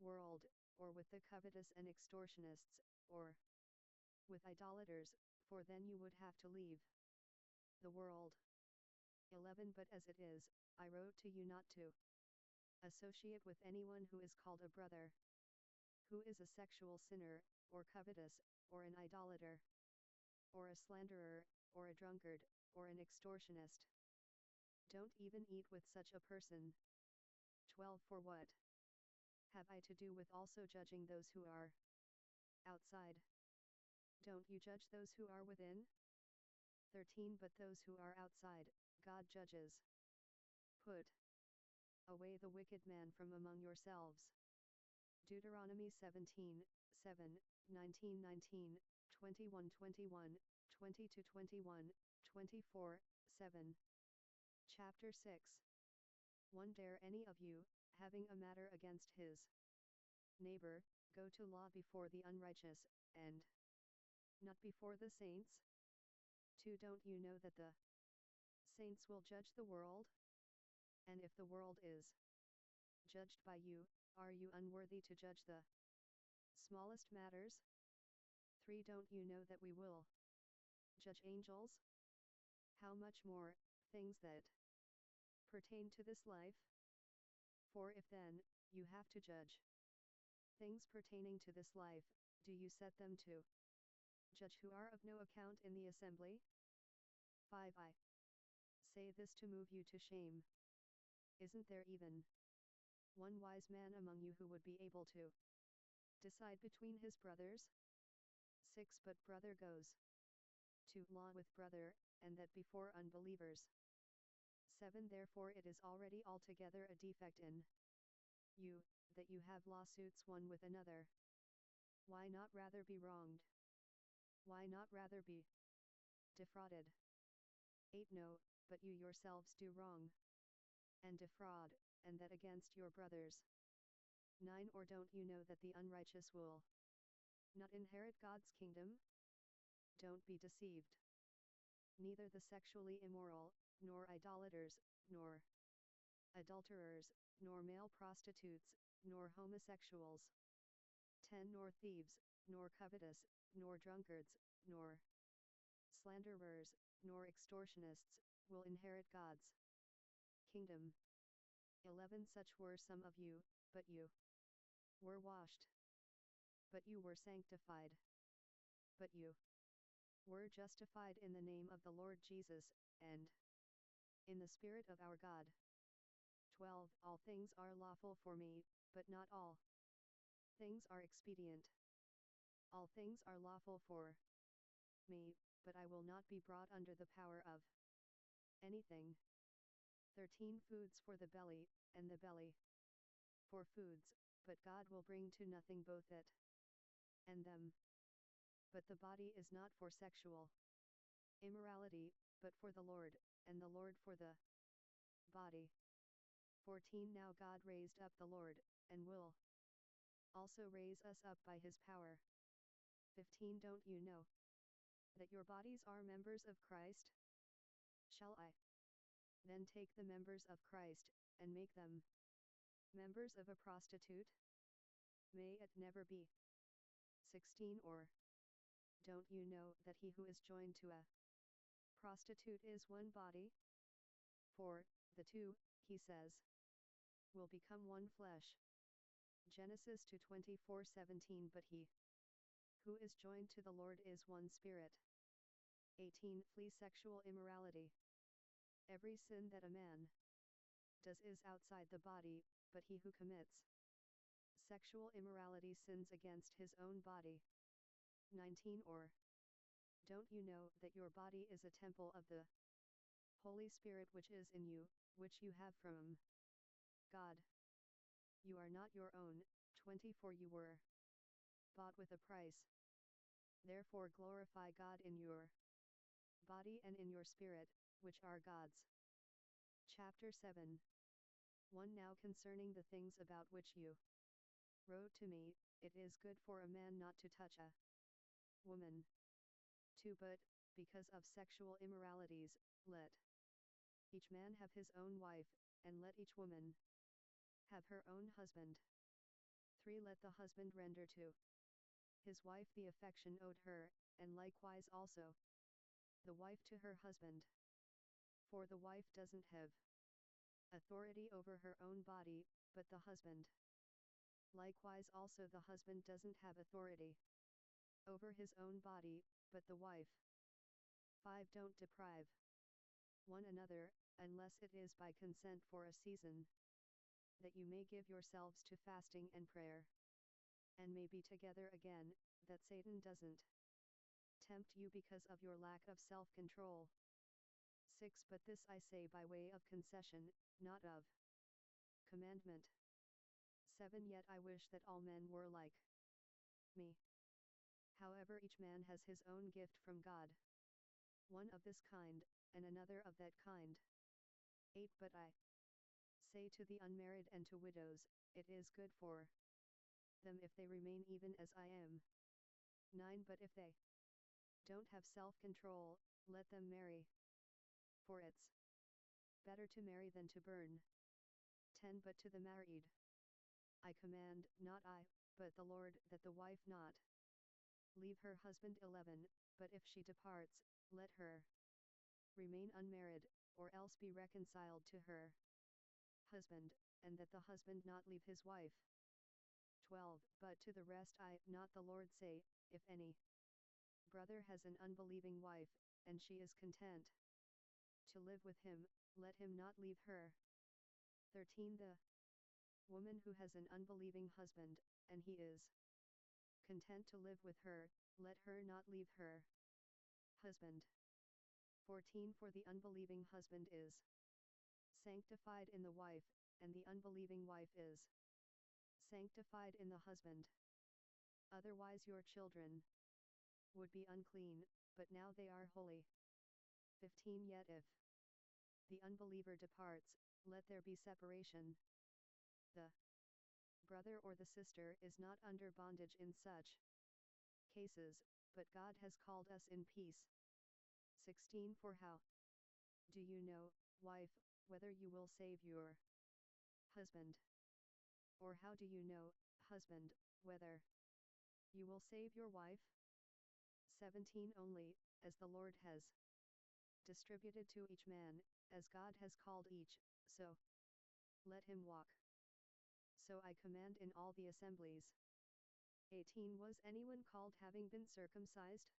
Speaker 1: world, or with the covetous and extortionists, or with idolaters, for then you would have to leave the world. 11 But as it is, I wrote to you not to associate with anyone who is called a brother, who is a sexual sinner, or covetous, or an idolater, or a slanderer, or a drunkard, or an extortionist. Don't even eat with such a person. 12 For what have I to do with also judging those who are outside? Don't you judge those who are within? 13 But those who are outside, God judges. Put away the wicked man from among yourselves. Deuteronomy 17, 7, 19, 19, 21, 21, 22, 21, 24, 7. Chapter 6. 1 Dare any of you, having a matter against his neighbor, go to law before the unrighteous, and not before the saints? 2 Don't you know that the saints will judge the world? And if the world is judged by you, are you unworthy to judge the smallest matters? 3 Don't you know that we will judge angels? How much more, things that pertain to this life? 4 If then, you have to judge things pertaining to this life, do you set them to judge who are of no account in the assembly? 5 I say this to move you to shame. Isn't there even one wise man among you who would be able to decide between his brothers? 6 But brother goes to law with brother, and that before unbelievers. 7 Therefore it is already altogether a defect in you, that you have lawsuits one with another. Why not rather be wronged? Why not rather be defrauded? 8 No, but you yourselves do wrong and defraud, and that against your brothers. 9 Or don't you know that the unrighteous will not inherit God's kingdom? Don't be deceived. Neither the sexually immoral, nor idolaters, nor adulterers, nor male prostitutes, nor homosexuals. 10 Nor thieves, nor covetous, nor drunkards, nor slanderers, nor extortionists, will inherit God's kingdom. 11 Such were some of you, but you were washed. But you were sanctified. But you were justified in the name of the Lord Jesus, and in the Spirit of our God. 12 All things are lawful for me, but not all things are expedient. All things are lawful for me, but I will not be brought under the power of anything. 13 Foods for the belly, and the belly for foods, but God will bring to nothing both it and them. But the body is not for sexual immorality, but for the Lord, and the Lord for the body. 14 Now God raised up the Lord, and will also raise us up by his power. 15 Don't you know that your bodies are members of Christ? Shall I then take the members of Christ, and make them members of a prostitute? May it never be. 16 Or Don't you know that he who is joined to a prostitute is one body? For, the two, he says, will become one flesh. Genesis 2:24-17. But he who is joined to the Lord is one spirit. 18. Flee sexual immorality. Every sin that a man does is outside the body, but he who commits sexual immorality sins against his own body. 19. Or, don't you know that your body is a temple of the Holy Spirit which is in you, which you have from God? You are not your own. 20. For you were bought with a price. Therefore glorify God in your body and in your spirit, which are God's. Chapter 7. 1. Now concerning the things about which you wrote to me, it is good for a man not to touch a woman. 2. But, because of sexual immoralities, let each man have his own wife, and let each woman have her own husband. 3. Let the husband render to his wife the affection owed her, and likewise also the wife to her husband. For the wife doesn't have authority over her own body, but the husband. Likewise also the husband doesn't have authority over his own body, but the wife. 5. Don't deprive one another, unless it is by consent for a season, that you may give yourselves to fasting and prayer, and may be together again, that Satan doesn't tempt you because of your lack of self-control. 6. But this I say by way of concession, not of commandment. 7. Yet I wish that all men were like me. However, each man has his own gift from God, one of this kind, and another of that kind. 8. But I say to the unmarried and to widows, it is good for them if they remain even as I am. 9. But if they don't have self-control, let them marry. For it's better to marry than to burn. 10. But to the married I command, not I, but the Lord, that the wife not leave her husband. 11. But if she departs, let her remain unmarried, or else be reconciled to her husband, and that the husband not leave his wife. 12. But to the rest I, not the Lord, say, if any brother has an unbelieving wife, and she is content to live with him, let him not leave her. 13. The woman who has an unbelieving husband, and he is content to live with her, let her not leave her husband. 14. For the unbelieving husband is sanctified in the wife, and the unbelieving wife is sanctified in the husband. Otherwise your children would be unclean, but now they are holy. 15. Yet if the unbeliever departs, let there be separation. The brother or the sister is not under bondage in such cases, but God has called us in peace. 16. For how do you know, wife, whether you will save your husband? Or how do you know, husband, whether you will save your wife? 17. Only, as the Lord has distributed to each man, as God has called each, so let him walk. So I command in all the assemblies. 18. Was anyone called having been circumcised?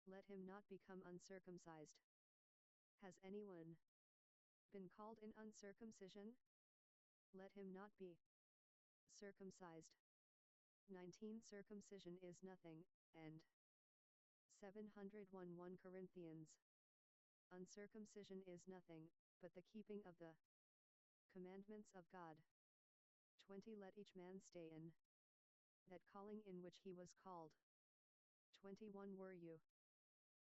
Speaker 1: Let him not become uncircumcised. Has anyone been called in uncircumcision? Let him not be circumcised. 19. Circumcision is nothing, and 701 Corinthians. Uncircumcision is nothing, but the keeping of the commandments of God. 20. Let each man stay in that calling in which he was called. 21. Were you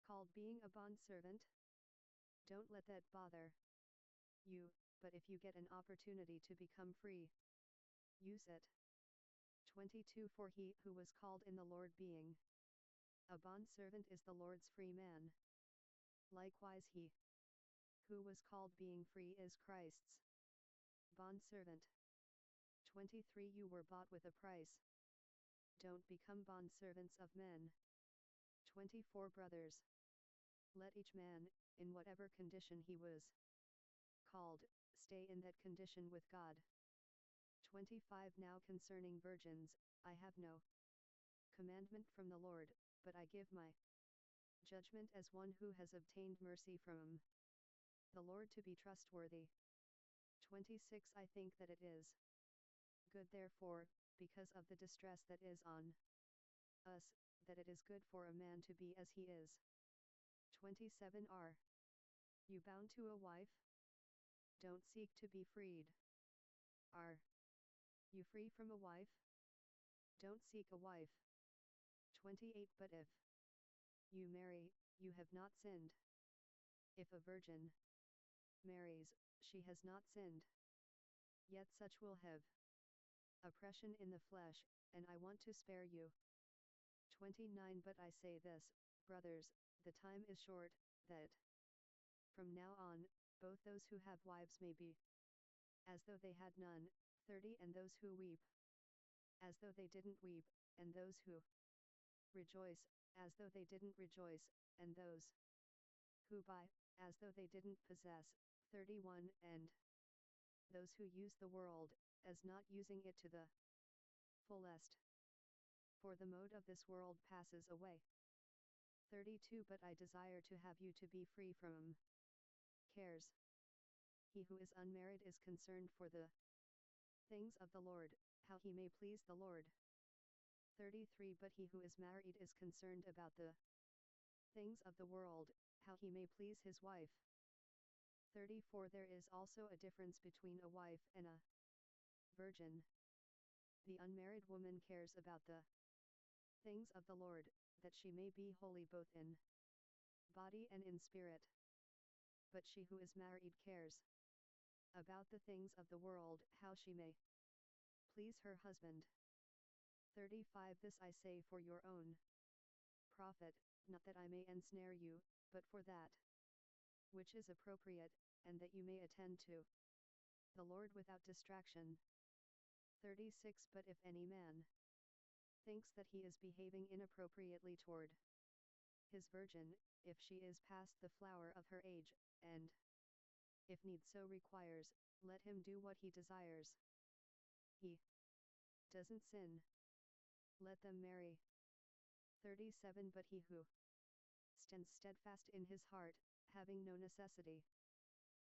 Speaker 1: called being a bondservant? Don't let that bother you, but if you get an opportunity to become free, use it. 22. For he who was called in the Lord being a bondservant is the Lord's free man. Likewise he who was called being free is Christ's bondservant. 23. You were bought with a price. Don't become bondservants of men. 24 Brothers, let each man, in whatever condition he was called, stay in that condition with God. 25 Now concerning virgins, I have no commandment from the Lord, but I give my judgment as one who has obtained mercy from the Lord to be trustworthy. 26 I think that it is good therefore, because of the distress that is on us, that it is good for a man to be as he is. 27 Are you bound to a wife? Don't seek to be freed. Are you free from a wife? Don't seek a wife. 28 But if you marry, you have not sinned. If a virgin marries, she has not sinned. Yet such will have oppression in the flesh, and I want to spare you. 29 But I say this, brothers, the time is short, that from now on, both those who have wives may be as though they had none. 30 And those who weep, as though they didn't weep, and those who rejoice, as though they didn't rejoice, and those who buy, as though they didn't possess. 31 And those who use the world, as not using it to the fullest. For the mode of this world passes away. 32 But I desire to have you to be free from cares. He who is unmarried is concerned for the things of the Lord, how he may please the Lord. 33 But he who is married is concerned about the things of the world, how he may please his wife. 34 There is also a difference between a wife and a virgin. The unmarried woman cares about the things of the Lord, that she may be holy both in body and in spirit. But she who is married cares about the things of the world, how she may please her husband. 35 This I say for your own profit, not that I may ensnare you, but for that which is appropriate, and that you may attend to the Lord without distraction. 36 But if any man thinks that he is behaving inappropriately toward his virgin, if she is past the flower of her age, and if need so requires, let him do what he desires. He doesn't sin. Let them marry. 37 But he who stands steadfast in his heart, having no necessity,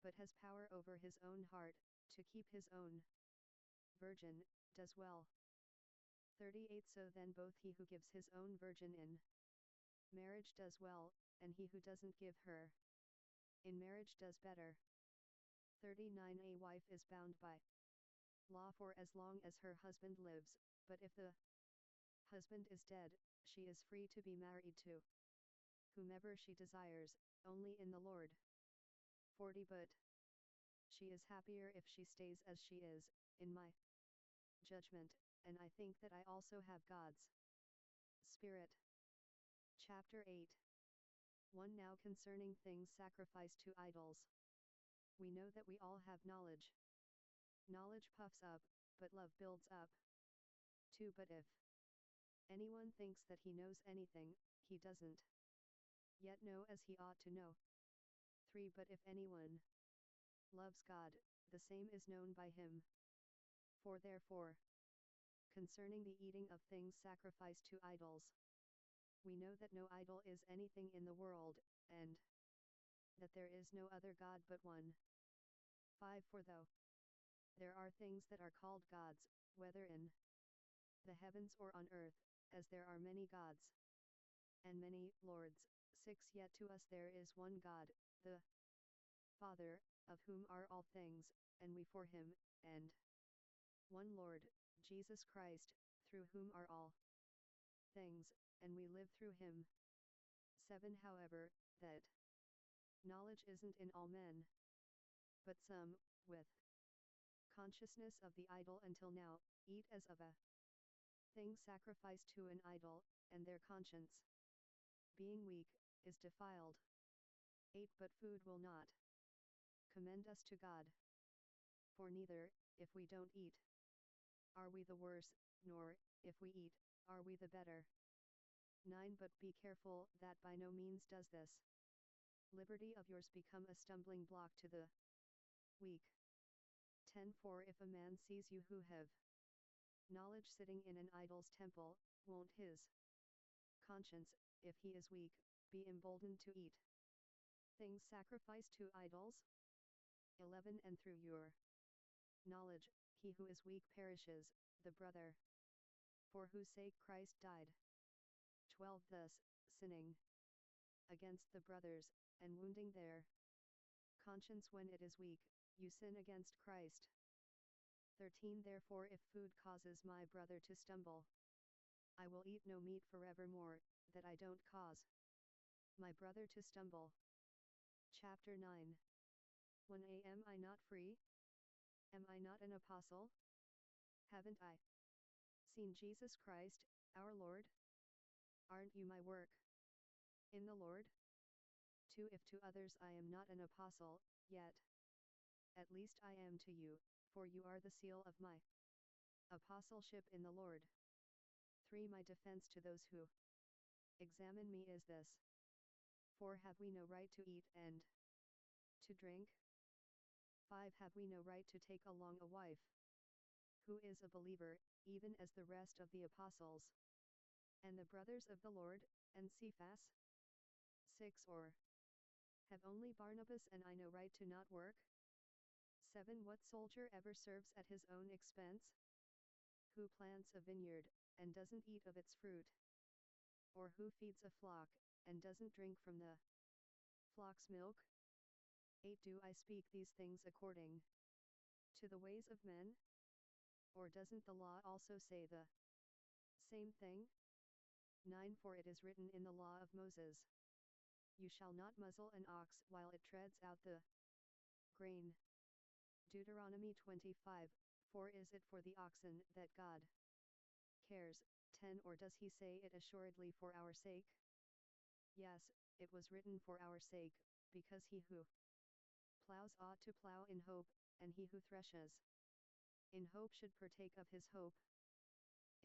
Speaker 1: but has power over his own heart, to keep his own virgin, does well. 38 So then both he who gives his own virgin in marriage does well, and he who doesn't give her in marriage does better. 39 A wife is bound by law for as long as her husband lives, but if the husband is dead, she is free to be married to whomever she desires, only in the Lord. 40 But she is happier if she stays as she is, in my judgment, and I think that I also have God's Spirit. Chapter 8 1 Now concerning things sacrificed to idols. We know that we all have knowledge. Knowledge puffs up, but love builds up. 2 But if anyone thinks that he knows anything, he doesn't yet know as he ought to know. 3 But if anyone loves God, the same is known by him. 4 Therefore, concerning the eating of things sacrificed to idols, we know that no idol is anything in the world, and that there is no other God but one. 5 For though there are things that are called gods, whether in the heavens or on earth, as there are many gods and many lords. 6 Yet to us there is one God, the Father, of whom are all things, and we for him, and one Lord, Jesus Christ, through whom are all things, and we live through him. 7 However, that knowledge isn't in all men, but some, with consciousness of the idol until now, eat as of a thing sacrificed to an idol, and their conscience, being weak, is defiled. 8 But food will not commend us to God. For neither, if we don't eat, are we the worse, nor, if we eat, are we the better. 9 But be careful that by no means does this liberty of yours become a stumbling block to the weak. 10 For if a man sees you who have knowledge sitting in an idol's temple, won't his conscience, if he is weak, be emboldened to eat things sacrificed to idols? 11 And through your knowledge, he who is weak perishes, the brother for whose sake Christ died. 12 Thus, sinning against the brothers, and wounding their conscience when it is weak, you sin against Christ. 13 Therefore if food causes my brother to stumble, I will eat no meat forevermore, that I don't cause my brother to stumble. Chapter 9 1a Am I not free? Am I not an apostle? Haven't I seen Jesus Christ, our Lord? Aren't you my work in the Lord? 2 If to others I am not an apostle, yet at least I am to you, for you are the seal of my apostleship in the Lord. 3 My defense to those who examine me is this: 4 Have we no right to eat and to drink? 5 Have we no right to take along a wife who is a believer, even as the rest of the apostles and the brothers of the Lord, and Cephas? 6 Or have only Barnabas and I no right to not work? 7 What soldier ever serves at his own expense? Who plants a vineyard, and doesn't eat of its fruit? Or who feeds a flock, and doesn't drink from the flock's milk? 8 Do I speak these things according to the ways of men? Or doesn't the law also say the same thing? 9 For it is written in the law of Moses, you shall not muzzle an ox while it treads out the grain. Deuteronomy 25 4 Is it for the oxen that God cares? 10 Or does he say it assuredly for our sake? Yes, it was written for our sake, because he who plows ought to plow in hope, and he who threshes in hope should partake of his hope.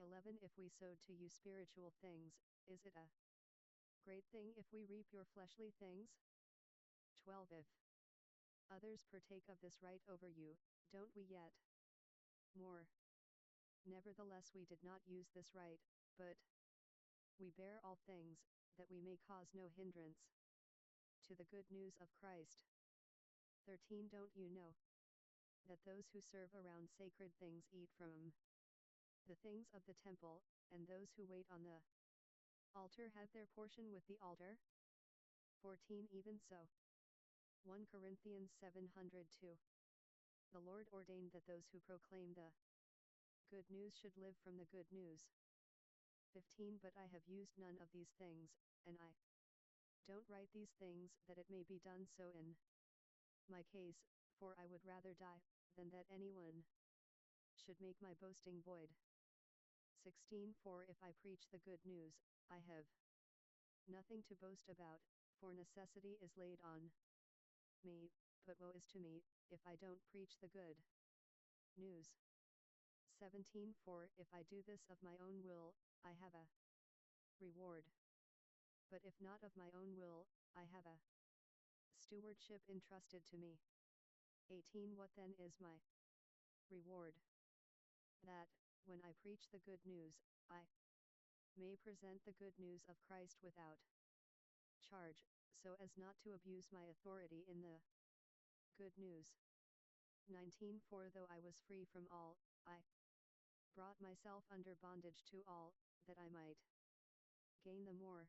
Speaker 1: 11 If we sowed to you spiritual things, is it a great thing if we reap your fleshly things? 12 If others partake of this right over you, don't we yet more? Nevertheless we did not use this right, but we bear all things, that we may cause no hindrance to the good news of Christ. 13 Don't you know that those who serve around sacred things eat from the things of the temple, and those who wait on the altar have their portion with the altar? 14 Even so. 1 Corinthians 702 The Lord ordained that those who proclaim the good news should live from the good news. 15 But I have used none of these things, and I don't write these things that it may be done so in my case, for I would rather die than that anyone should make my boasting void. 16 For if I preach the good news, I have nothing to boast about, for necessity is laid on me, but woe is to me, if I don't preach the good news. 17 For if I do this of my own will, I have a reward. But if not of my own will, I have a stewardship entrusted to me. 18 What then is my reward? That, when I preach the good news, I may present the good news of Christ without charge, so as not to abuse my authority in the good news. 19 For though I was free from all, I brought myself under bondage to all, that I might gain the more.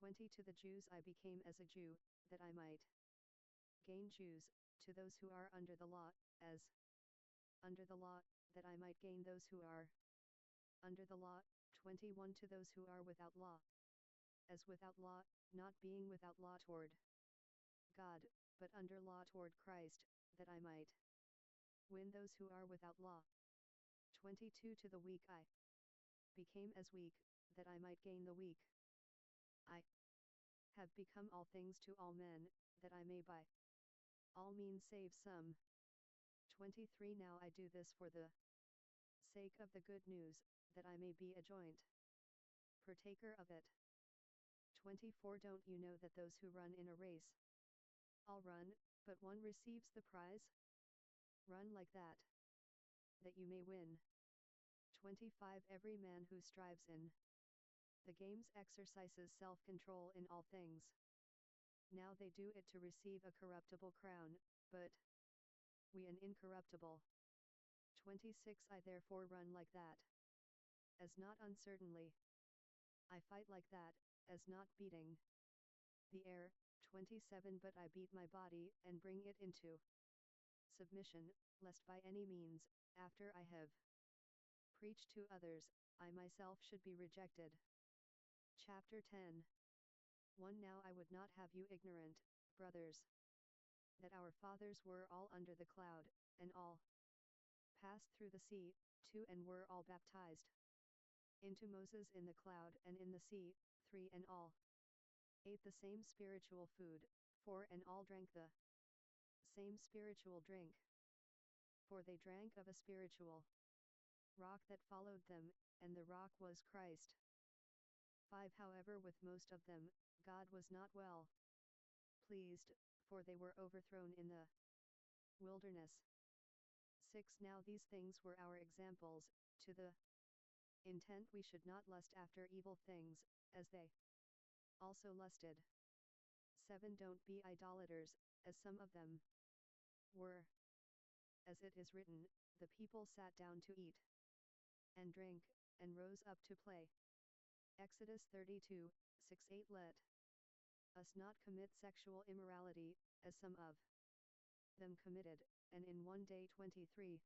Speaker 1: 20 To the Jews I became as a Jew, that I might gain Jews; to those who are under the law, as under the law, that I might gain those who are under the law. 21 To those who are without law, as without law, not being without law toward God, but under law toward Christ, that I might win those who are without law. 22 To the weak I became as weak, that I might gain the weak. I have become all things to all men, that I may by all means save some. 23 Now I do this for the sake of the good news, that I may be a joint partaker of it. 24 Don't you know that those who run in a race all run, but one receives the prize? Run like that you may win. 25 Every man who strives in the games exercises self-control in all things. Now they do it to receive a corruptible crown, but we an incorruptible. 26 I therefore run like that, as not uncertainly. I fight like that, as not beating the air. 27 But I beat my body and bring it into submission, lest by any means, after I have preached to others, I myself should be rejected. Chapter 10 1 Now I would not have you ignorant, brothers, that our fathers were all under the cloud, and all passed through the sea. 2 And were all baptized into Moses in the cloud and in the sea. 3 And all ate the same spiritual food. 4 And all drank the same spiritual drink, for they drank of a spiritual rock that followed them, and the rock was Christ. 5 However, with most of them, God was not well pleased, for they were overthrown in the wilderness. 6 Now these things were our examples, to the intent we should not lust after evil things, as they also lusted. 7 Don't be idolaters, as some of them were. As it is written, the people sat down to eat and drink, and rose up to play. Exodus 32, 6-8 Let us not commit sexual immorality, as some of them committed, and in one day 23,000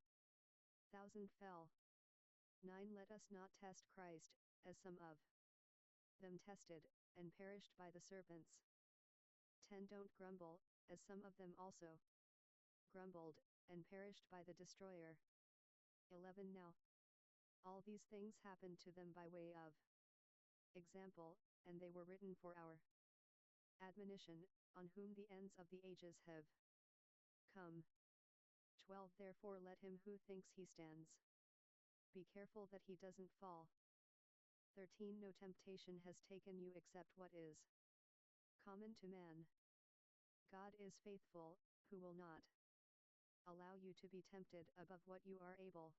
Speaker 1: fell. 9 Let us not test Christ, as some of them tested, and perished by the serpents. 10 Don't grumble, as some of them also grumbled, and perished by the destroyer. 11 Now all these things happened to them by way of example, and they were written for our admonition, on whom the ends of the ages have come. 12 Therefore let him who thinks he stands be careful that he doesn't fall. 13 No temptation has taken you except what is common to man. God is faithful, who will not allow you to be tempted above what you are able,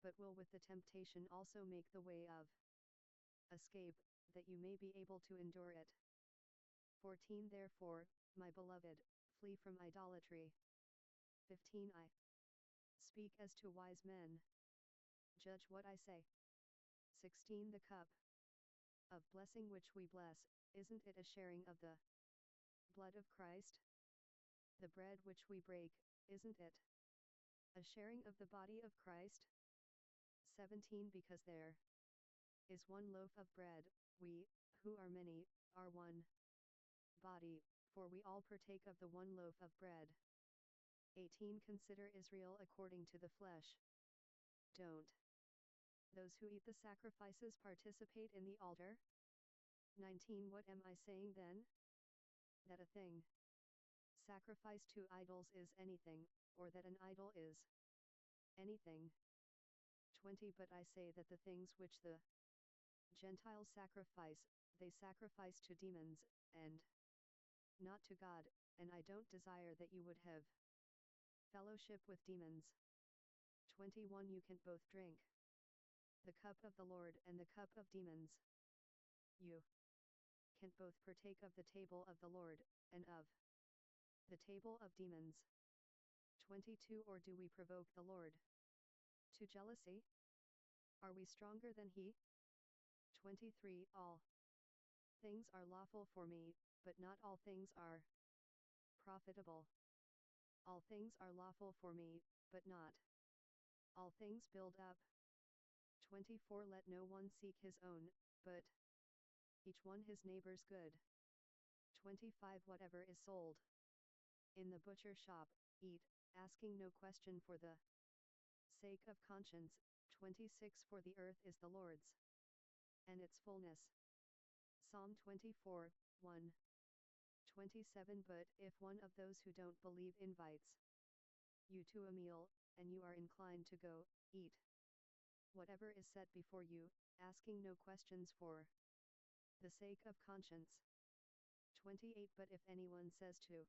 Speaker 1: but will with the temptation also make the way of escape, that you may be able to endure it. 14 Therefore, my beloved, flee from idolatry. 15 I speak as to wise men. Judge what I say. 16 The cup of blessing which we bless, isn't it a sharing of the blood of Christ? The bread which we break, isn't it a sharing of the body of Christ? 17 Because there is one loaf of bread, we, who are many, are one body, for we all partake of the one loaf of bread. 18 Consider Israel according to the flesh. Don't those who eat the sacrifices participate in the altar? 19 What am I saying then? That a thing sacrificed to idols is anything, or that an idol is anything. 20 But I say that the things which the Gentiles sacrifice, they sacrifice to demons, and not to God, and I don't desire that you would have fellowship with demons. 21 You can both drink the cup of the Lord and the cup of demons. You can both partake of the table of the Lord, and of the table of demons. 22 Or do we provoke the Lord to jealousy? Are we stronger than he? 23 All things are lawful for me, but not all things are profitable. All things are lawful for me, but not all things build up. 24 Let no one seek his own, but each one his neighbor's good. 25 Whatever is sold in the butcher shop, eat, asking no question for the sake of conscience. 26 For the earth is the Lord's, and its fullness. Psalm 24, 1. 27 But if one of those who don't believe invites you to a meal, and you are inclined to go, eat whatever is set before you, asking no questions for the sake of conscience. 28 But if anyone says to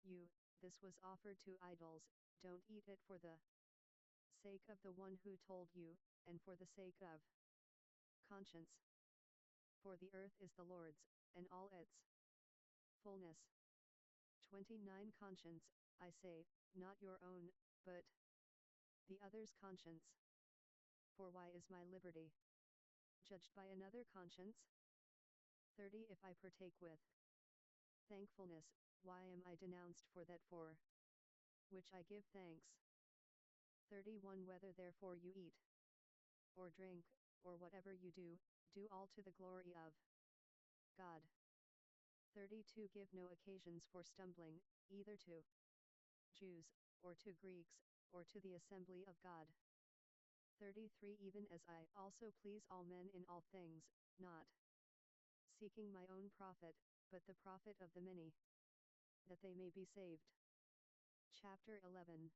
Speaker 1: you, this was offered to idols, don't eat it for the sake of the one who told you, and for the sake of conscience. For the earth is the Lord's, and all its fullness. 29 Conscience, I say, not your own, but the other's conscience. For why is my liberty judged by another conscience? 30 If I partake with thankfulness, why am I denounced for that for which I give thanks? 31 Whether therefore you eat, or drink, or whatever you do, do all to the glory of God. 32 Give no occasions for stumbling, either to Jews, or to Greeks, or to the assembly of God. 33 Even as I also please all men in all things, not seeking my own profit, but the profit of the many, that they may be saved. Chapter 11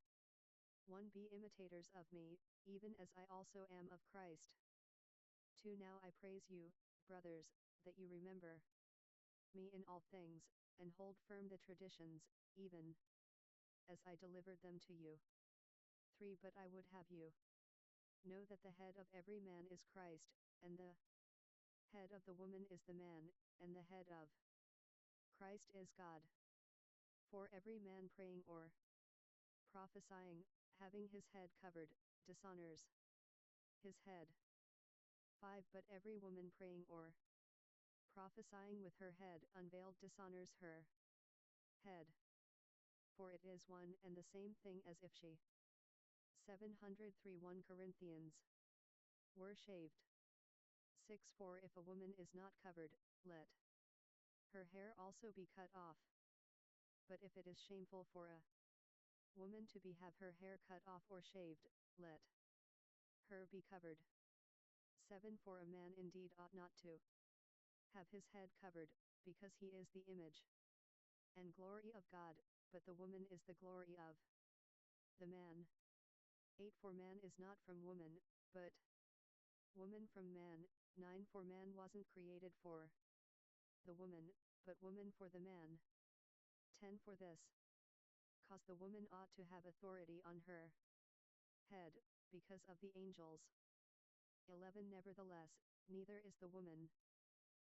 Speaker 1: 1 Be imitators of me, even as I also am of Christ. 2 Now I praise you, brothers, that you remember me in all things, and hold firm the traditions, even as I delivered them to you. 3 But I would have you know that the head of every man is Christ, and the head of the woman is the man, and the head of Christ is God. 4 Every man praying or prophesying, having his head covered, dishonors his head. 5 But every woman praying or prophesying with her head unveiled dishonors her head. For it is one and the same thing as if she 703 1 Corinthians were shaved. 6 For if a woman is not covered, let her hair also be cut off. But if it is shameful for a woman to have her hair cut off or shaved, let her be covered. 7 For a man indeed ought not to have his head covered, because he is the image and glory of God, but the woman is the glory of the man. 8 For man is not from woman, but woman from man. 9 For man wasn't created for the woman, but woman for the man. 10 For this cause the woman ought to have authority on her head, because of the angels. 11 Nevertheless, neither is the woman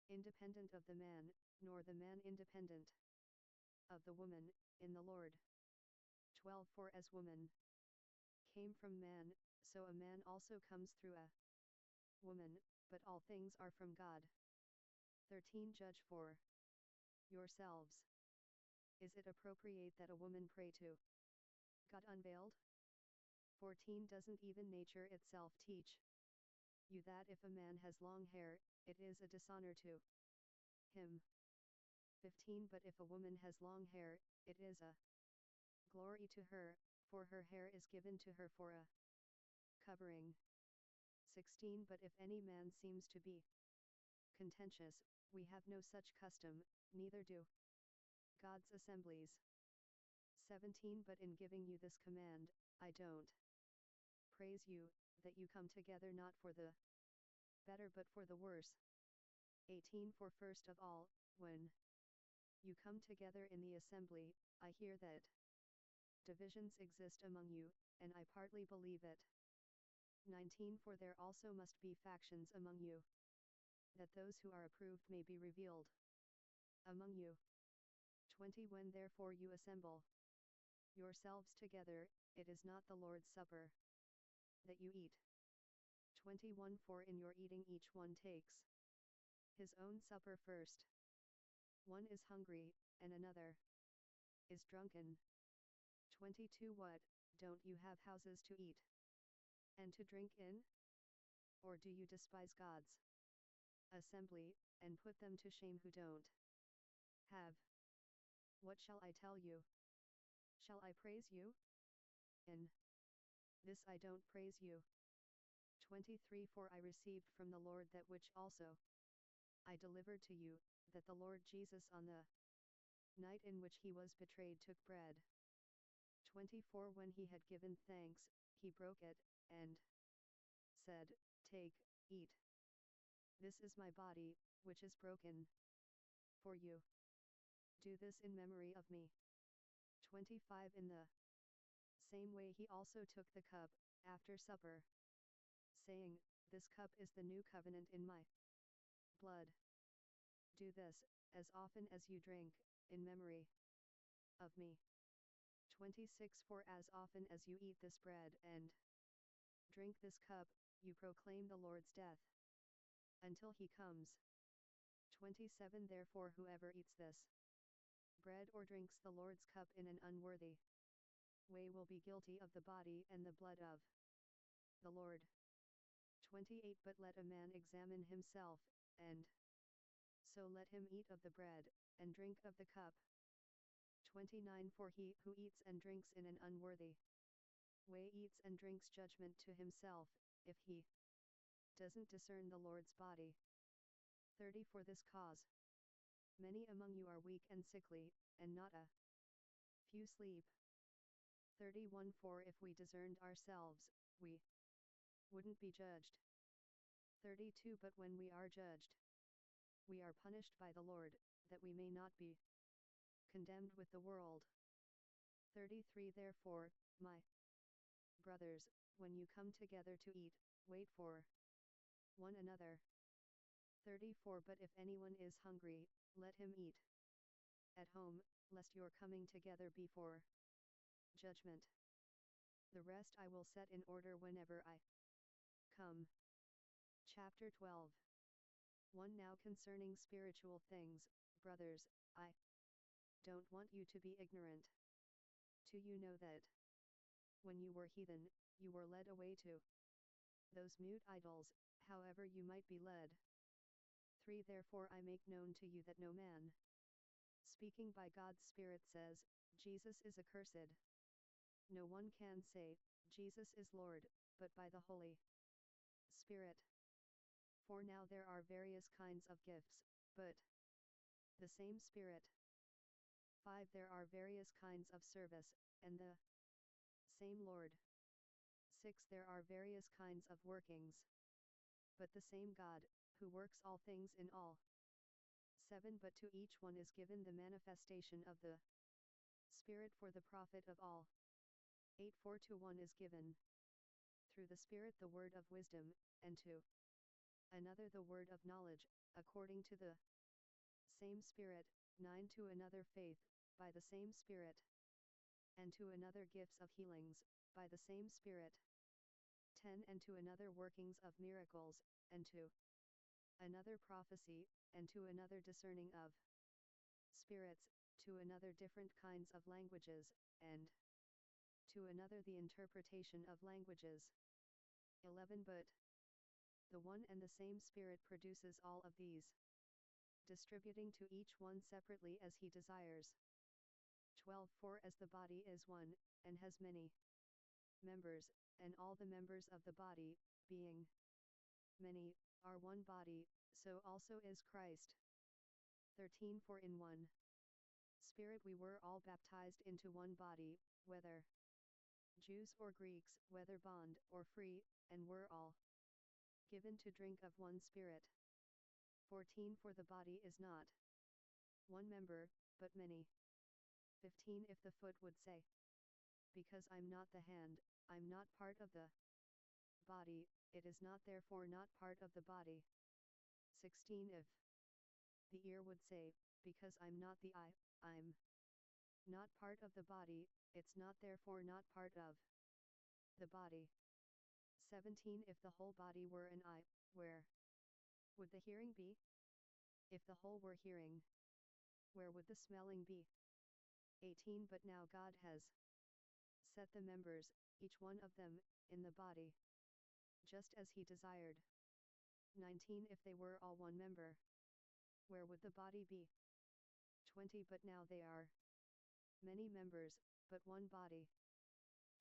Speaker 1: independent of the man, nor the man independent of the woman, in the Lord. 12 For as woman came from man, so a man also comes through a woman, but all things are from God. 13 Judge for yourselves. Is it appropriate that a woman pray to God unveiled? 14 Doesn't even nature itself teach you that if a man has long hair, it is a dishonor to him? 15 But if a woman has long hair, it is a glory to her, for her hair is given to her for a covering. 16 But if any man seems to be contentious, we have no such custom, neither do God's assemblies. 17 But in giving you this command, I don't praise you, that you come together not for the better but for the worse. 18 For first of all, when you come together in the assembly, I hear that divisions exist among you, and I partly believe it. 19 For there also must be factions among you, that those who are approved may be revealed among you. 20 When therefore you assemble yourselves together, it is not the Lord's Supper that you eat. 21 For in your eating each one takes his own supper first. One is hungry, and another is drunken. 22 What, don't you have houses to eat and to drink in? Or do you despise God's assembly, and put them to shame who don't have? What shall I tell you? Shall I praise you? In this I don't praise you. 23 For I received from the Lord that which also I delivered to you, that the Lord Jesus on the night in which he was betrayed took bread. 24 When he had given thanks, he broke it, and said, "Take, eat. This is my body, which is broken for you. Do this in memory of me." 25 In the same way he also took the cup, after supper, saying, "This cup is the new covenant in my blood. Do this, as often as you drink, in memory of me." 26 For as often as you eat this bread and drink this cup, you proclaim the Lord's death until he comes. 27 Therefore whoever eats this bread or drinks the Lord's cup in an unworthy way will be guilty of the body and the blood of the Lord. 28 But let a man examine himself, and so let him eat of the bread, and drink of the cup. 29 For he who eats and drinks in an unworthy way eats and drinks judgment to himself, if he doesn't discern the Lord's body. 30 For this cause many among you are weak and sickly, and not a few sleep. 31 For if we discerned ourselves, we wouldn't be judged. 32 But when we are judged, we are punished by the Lord, that we may not be condemned with the world. 33 Therefore, my brothers, when you come together to eat, wait for one another. 34 But if anyone is hungry, let him eat at home, lest your coming together be for judgment. The rest I will set in order whenever I come. Chapter 12 1 Now concerning spiritual things, brothers, I don't want you to be ignorant. 2 You know that when you were heathen, you were led away to those mute idols, however you might be led. 3 Therefore I make known to you that no man, speaking by God's Spirit, says, Jesus is accursed. No one can say, Jesus is Lord, but by the Holy Spirit. 4 Now there are various kinds of gifts, but the same Spirit. 5 There are various kinds of service, and the same Lord. 6 There are various kinds of workings, but the same God, who works all things in all. 7 But to each one is given the manifestation of the Spirit for the profit of all. 8 For to one is given through the Spirit the word of wisdom, and to another the word of knowledge, according to the same Spirit. 9 To another faith, by the same Spirit, and to another gifts of healings, by the same Spirit. 10 And to another workings of miracles, and to another prophecy, and to another discerning of spirits, to another different kinds of languages, and to another the interpretation of languages. 11 But the one and the same Spirit produces all of these, distributing to each one separately as he desires. 12 For as the body is one, and has many members, and all the members of the body, being many, are one body, so also is Christ. 13 For in one Spirit we were all baptized into one body, whether Jews or Greeks, whether bond or free, and were all given to drink of one Spirit. 14 For the body is not one member, but many. 15 If the foot would say, because I'm not the hand, I'm not part of the body, it is not therefore not part of the body. 16 If the ear would say, because I'm not the eye, I'm not part of the body, it's not therefore not part of the body. 17 If the whole body were an eye, where would the hearing be? If the whole were hearing, where would the smelling be? 18 But now God has set the members, each one of them, in the body, just as he desired. 19 If they were all one member, where would the body be? 20 But now they are many members, but one body.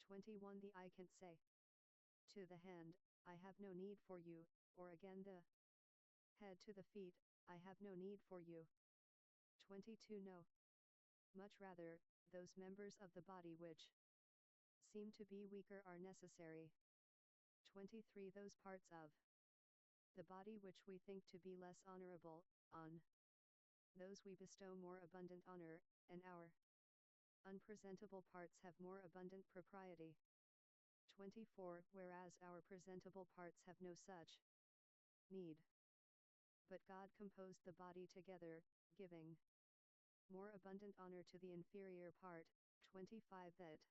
Speaker 1: 21 The eye can't say to the hand, I have no need for you, or again the head to the feet, I have no need for you. 22 No. Much rather, those members of the body which seem to be weaker are necessary. 23 Those parts of the body which we think to be less honorable, on those we bestow more abundant honor, and our unpresentable parts have more abundant propriety. 24 Whereas our presentable parts have no such need. But God composed the body together, giving more abundant honor to the inferior part. 25 That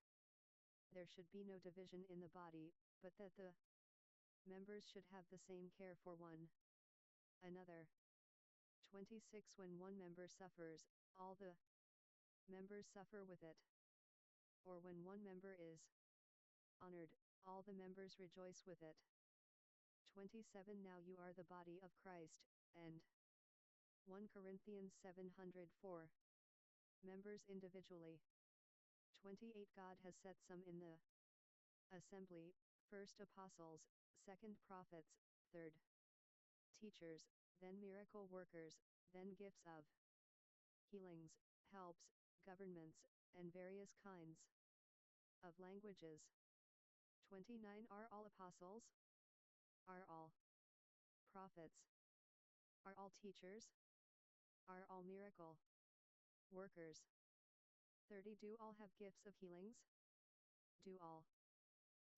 Speaker 1: there should be no division in the body, but that the members should have the same care for one another. 26 When one member suffers, all the members suffer with it. Or when one member is honored, all the members rejoice with it. 27 Now you are the body of Christ, and 1 Corinthians 704 members individually. 28 God has set some in the assembly, first apostles, second prophets, third teachers, then miracle workers, then gifts of healings, helps, governments, and various kinds of languages. 29 Are all apostles? Are all prophets? Are all teachers? Are all miracle workers? 30 Do all have gifts of healings? Do all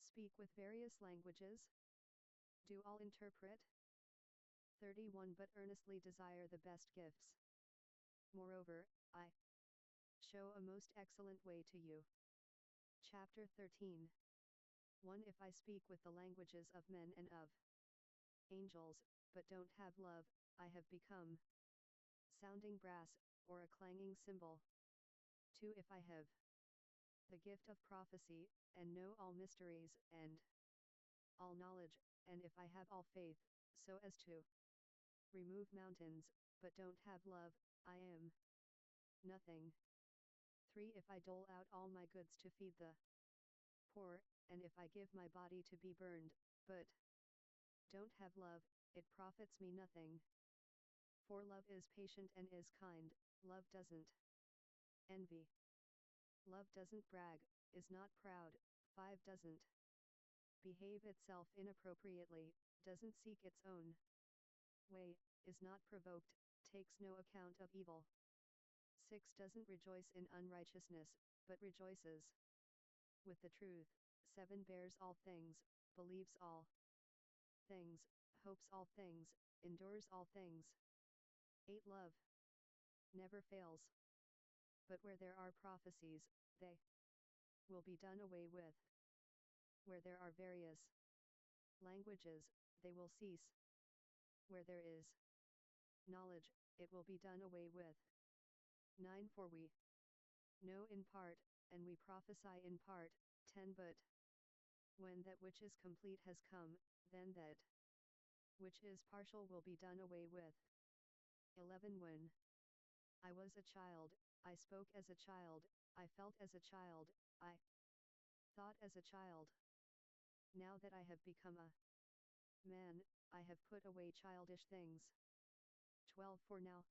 Speaker 1: speak with various languages? Do all interpret? 31 But earnestly desire the best gifts. Moreover, I show a most excellent way to you. Chapter 13 1 If I speak with the languages of men and of angels, but don't have love, I have become sounding brass, or a clanging cymbal. 2 If I have the gift of prophecy, and know all mysteries, and all knowledge, and if I have all faith, so as to remove mountains, but don't have love, I am nothing. 3 If I dole out all my goods to feed the poor, and if I give my body to be burned, but don't have love, it profits me nothing. 4 Love is patient and is kind, love doesn't envy. Love doesn't brag, is not proud. 5 Doesn't behave itself inappropriately, doesn't seek its own way, is not provoked, takes no account of evil. 6 Doesn't rejoice in unrighteousness, but rejoices with the truth. 7 Bears all things, believes all things, hopes all things, endures all things. 8 Love never fails. But where there are prophecies, they will be done away with. Where there are various languages, they will cease. Where there is knowledge, it will be done away with. 9 For we know in part, and we prophesy in part. 10 But when that which is complete has come, then that which is partial will be done away with. 11 When I was a child, I spoke as a child, I felt as a child, I thought as a child. Now that I have become a man, I have put away childish things. 12 For now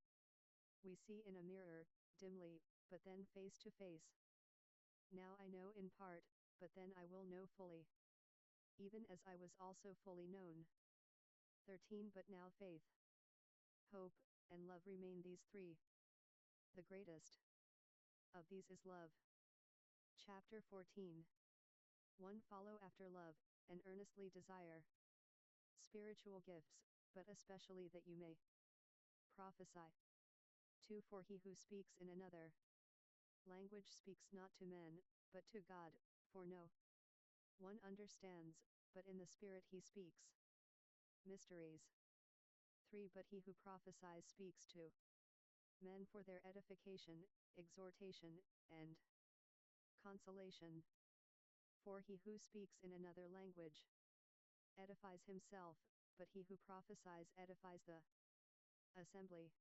Speaker 1: we see in a mirror, dimly, but then face to face. Now I know in part, but then I will know fully, even as I was also fully known. 13 But now faith, hope, and love remain, these three. The greatest of these is love. Chapter 14 1 Follow after love, and earnestly desire spiritual gifts, but especially that you may prophesy. 2 For he who speaks in another language speaks not to men, but to God, for no one understands, but in the Spirit he speaks mysteries. 3 But he who prophesies speaks to men for their edification, exhortation, and consolation. 4 He who speaks in another language edifies himself, but he who prophesies edifies the assembly.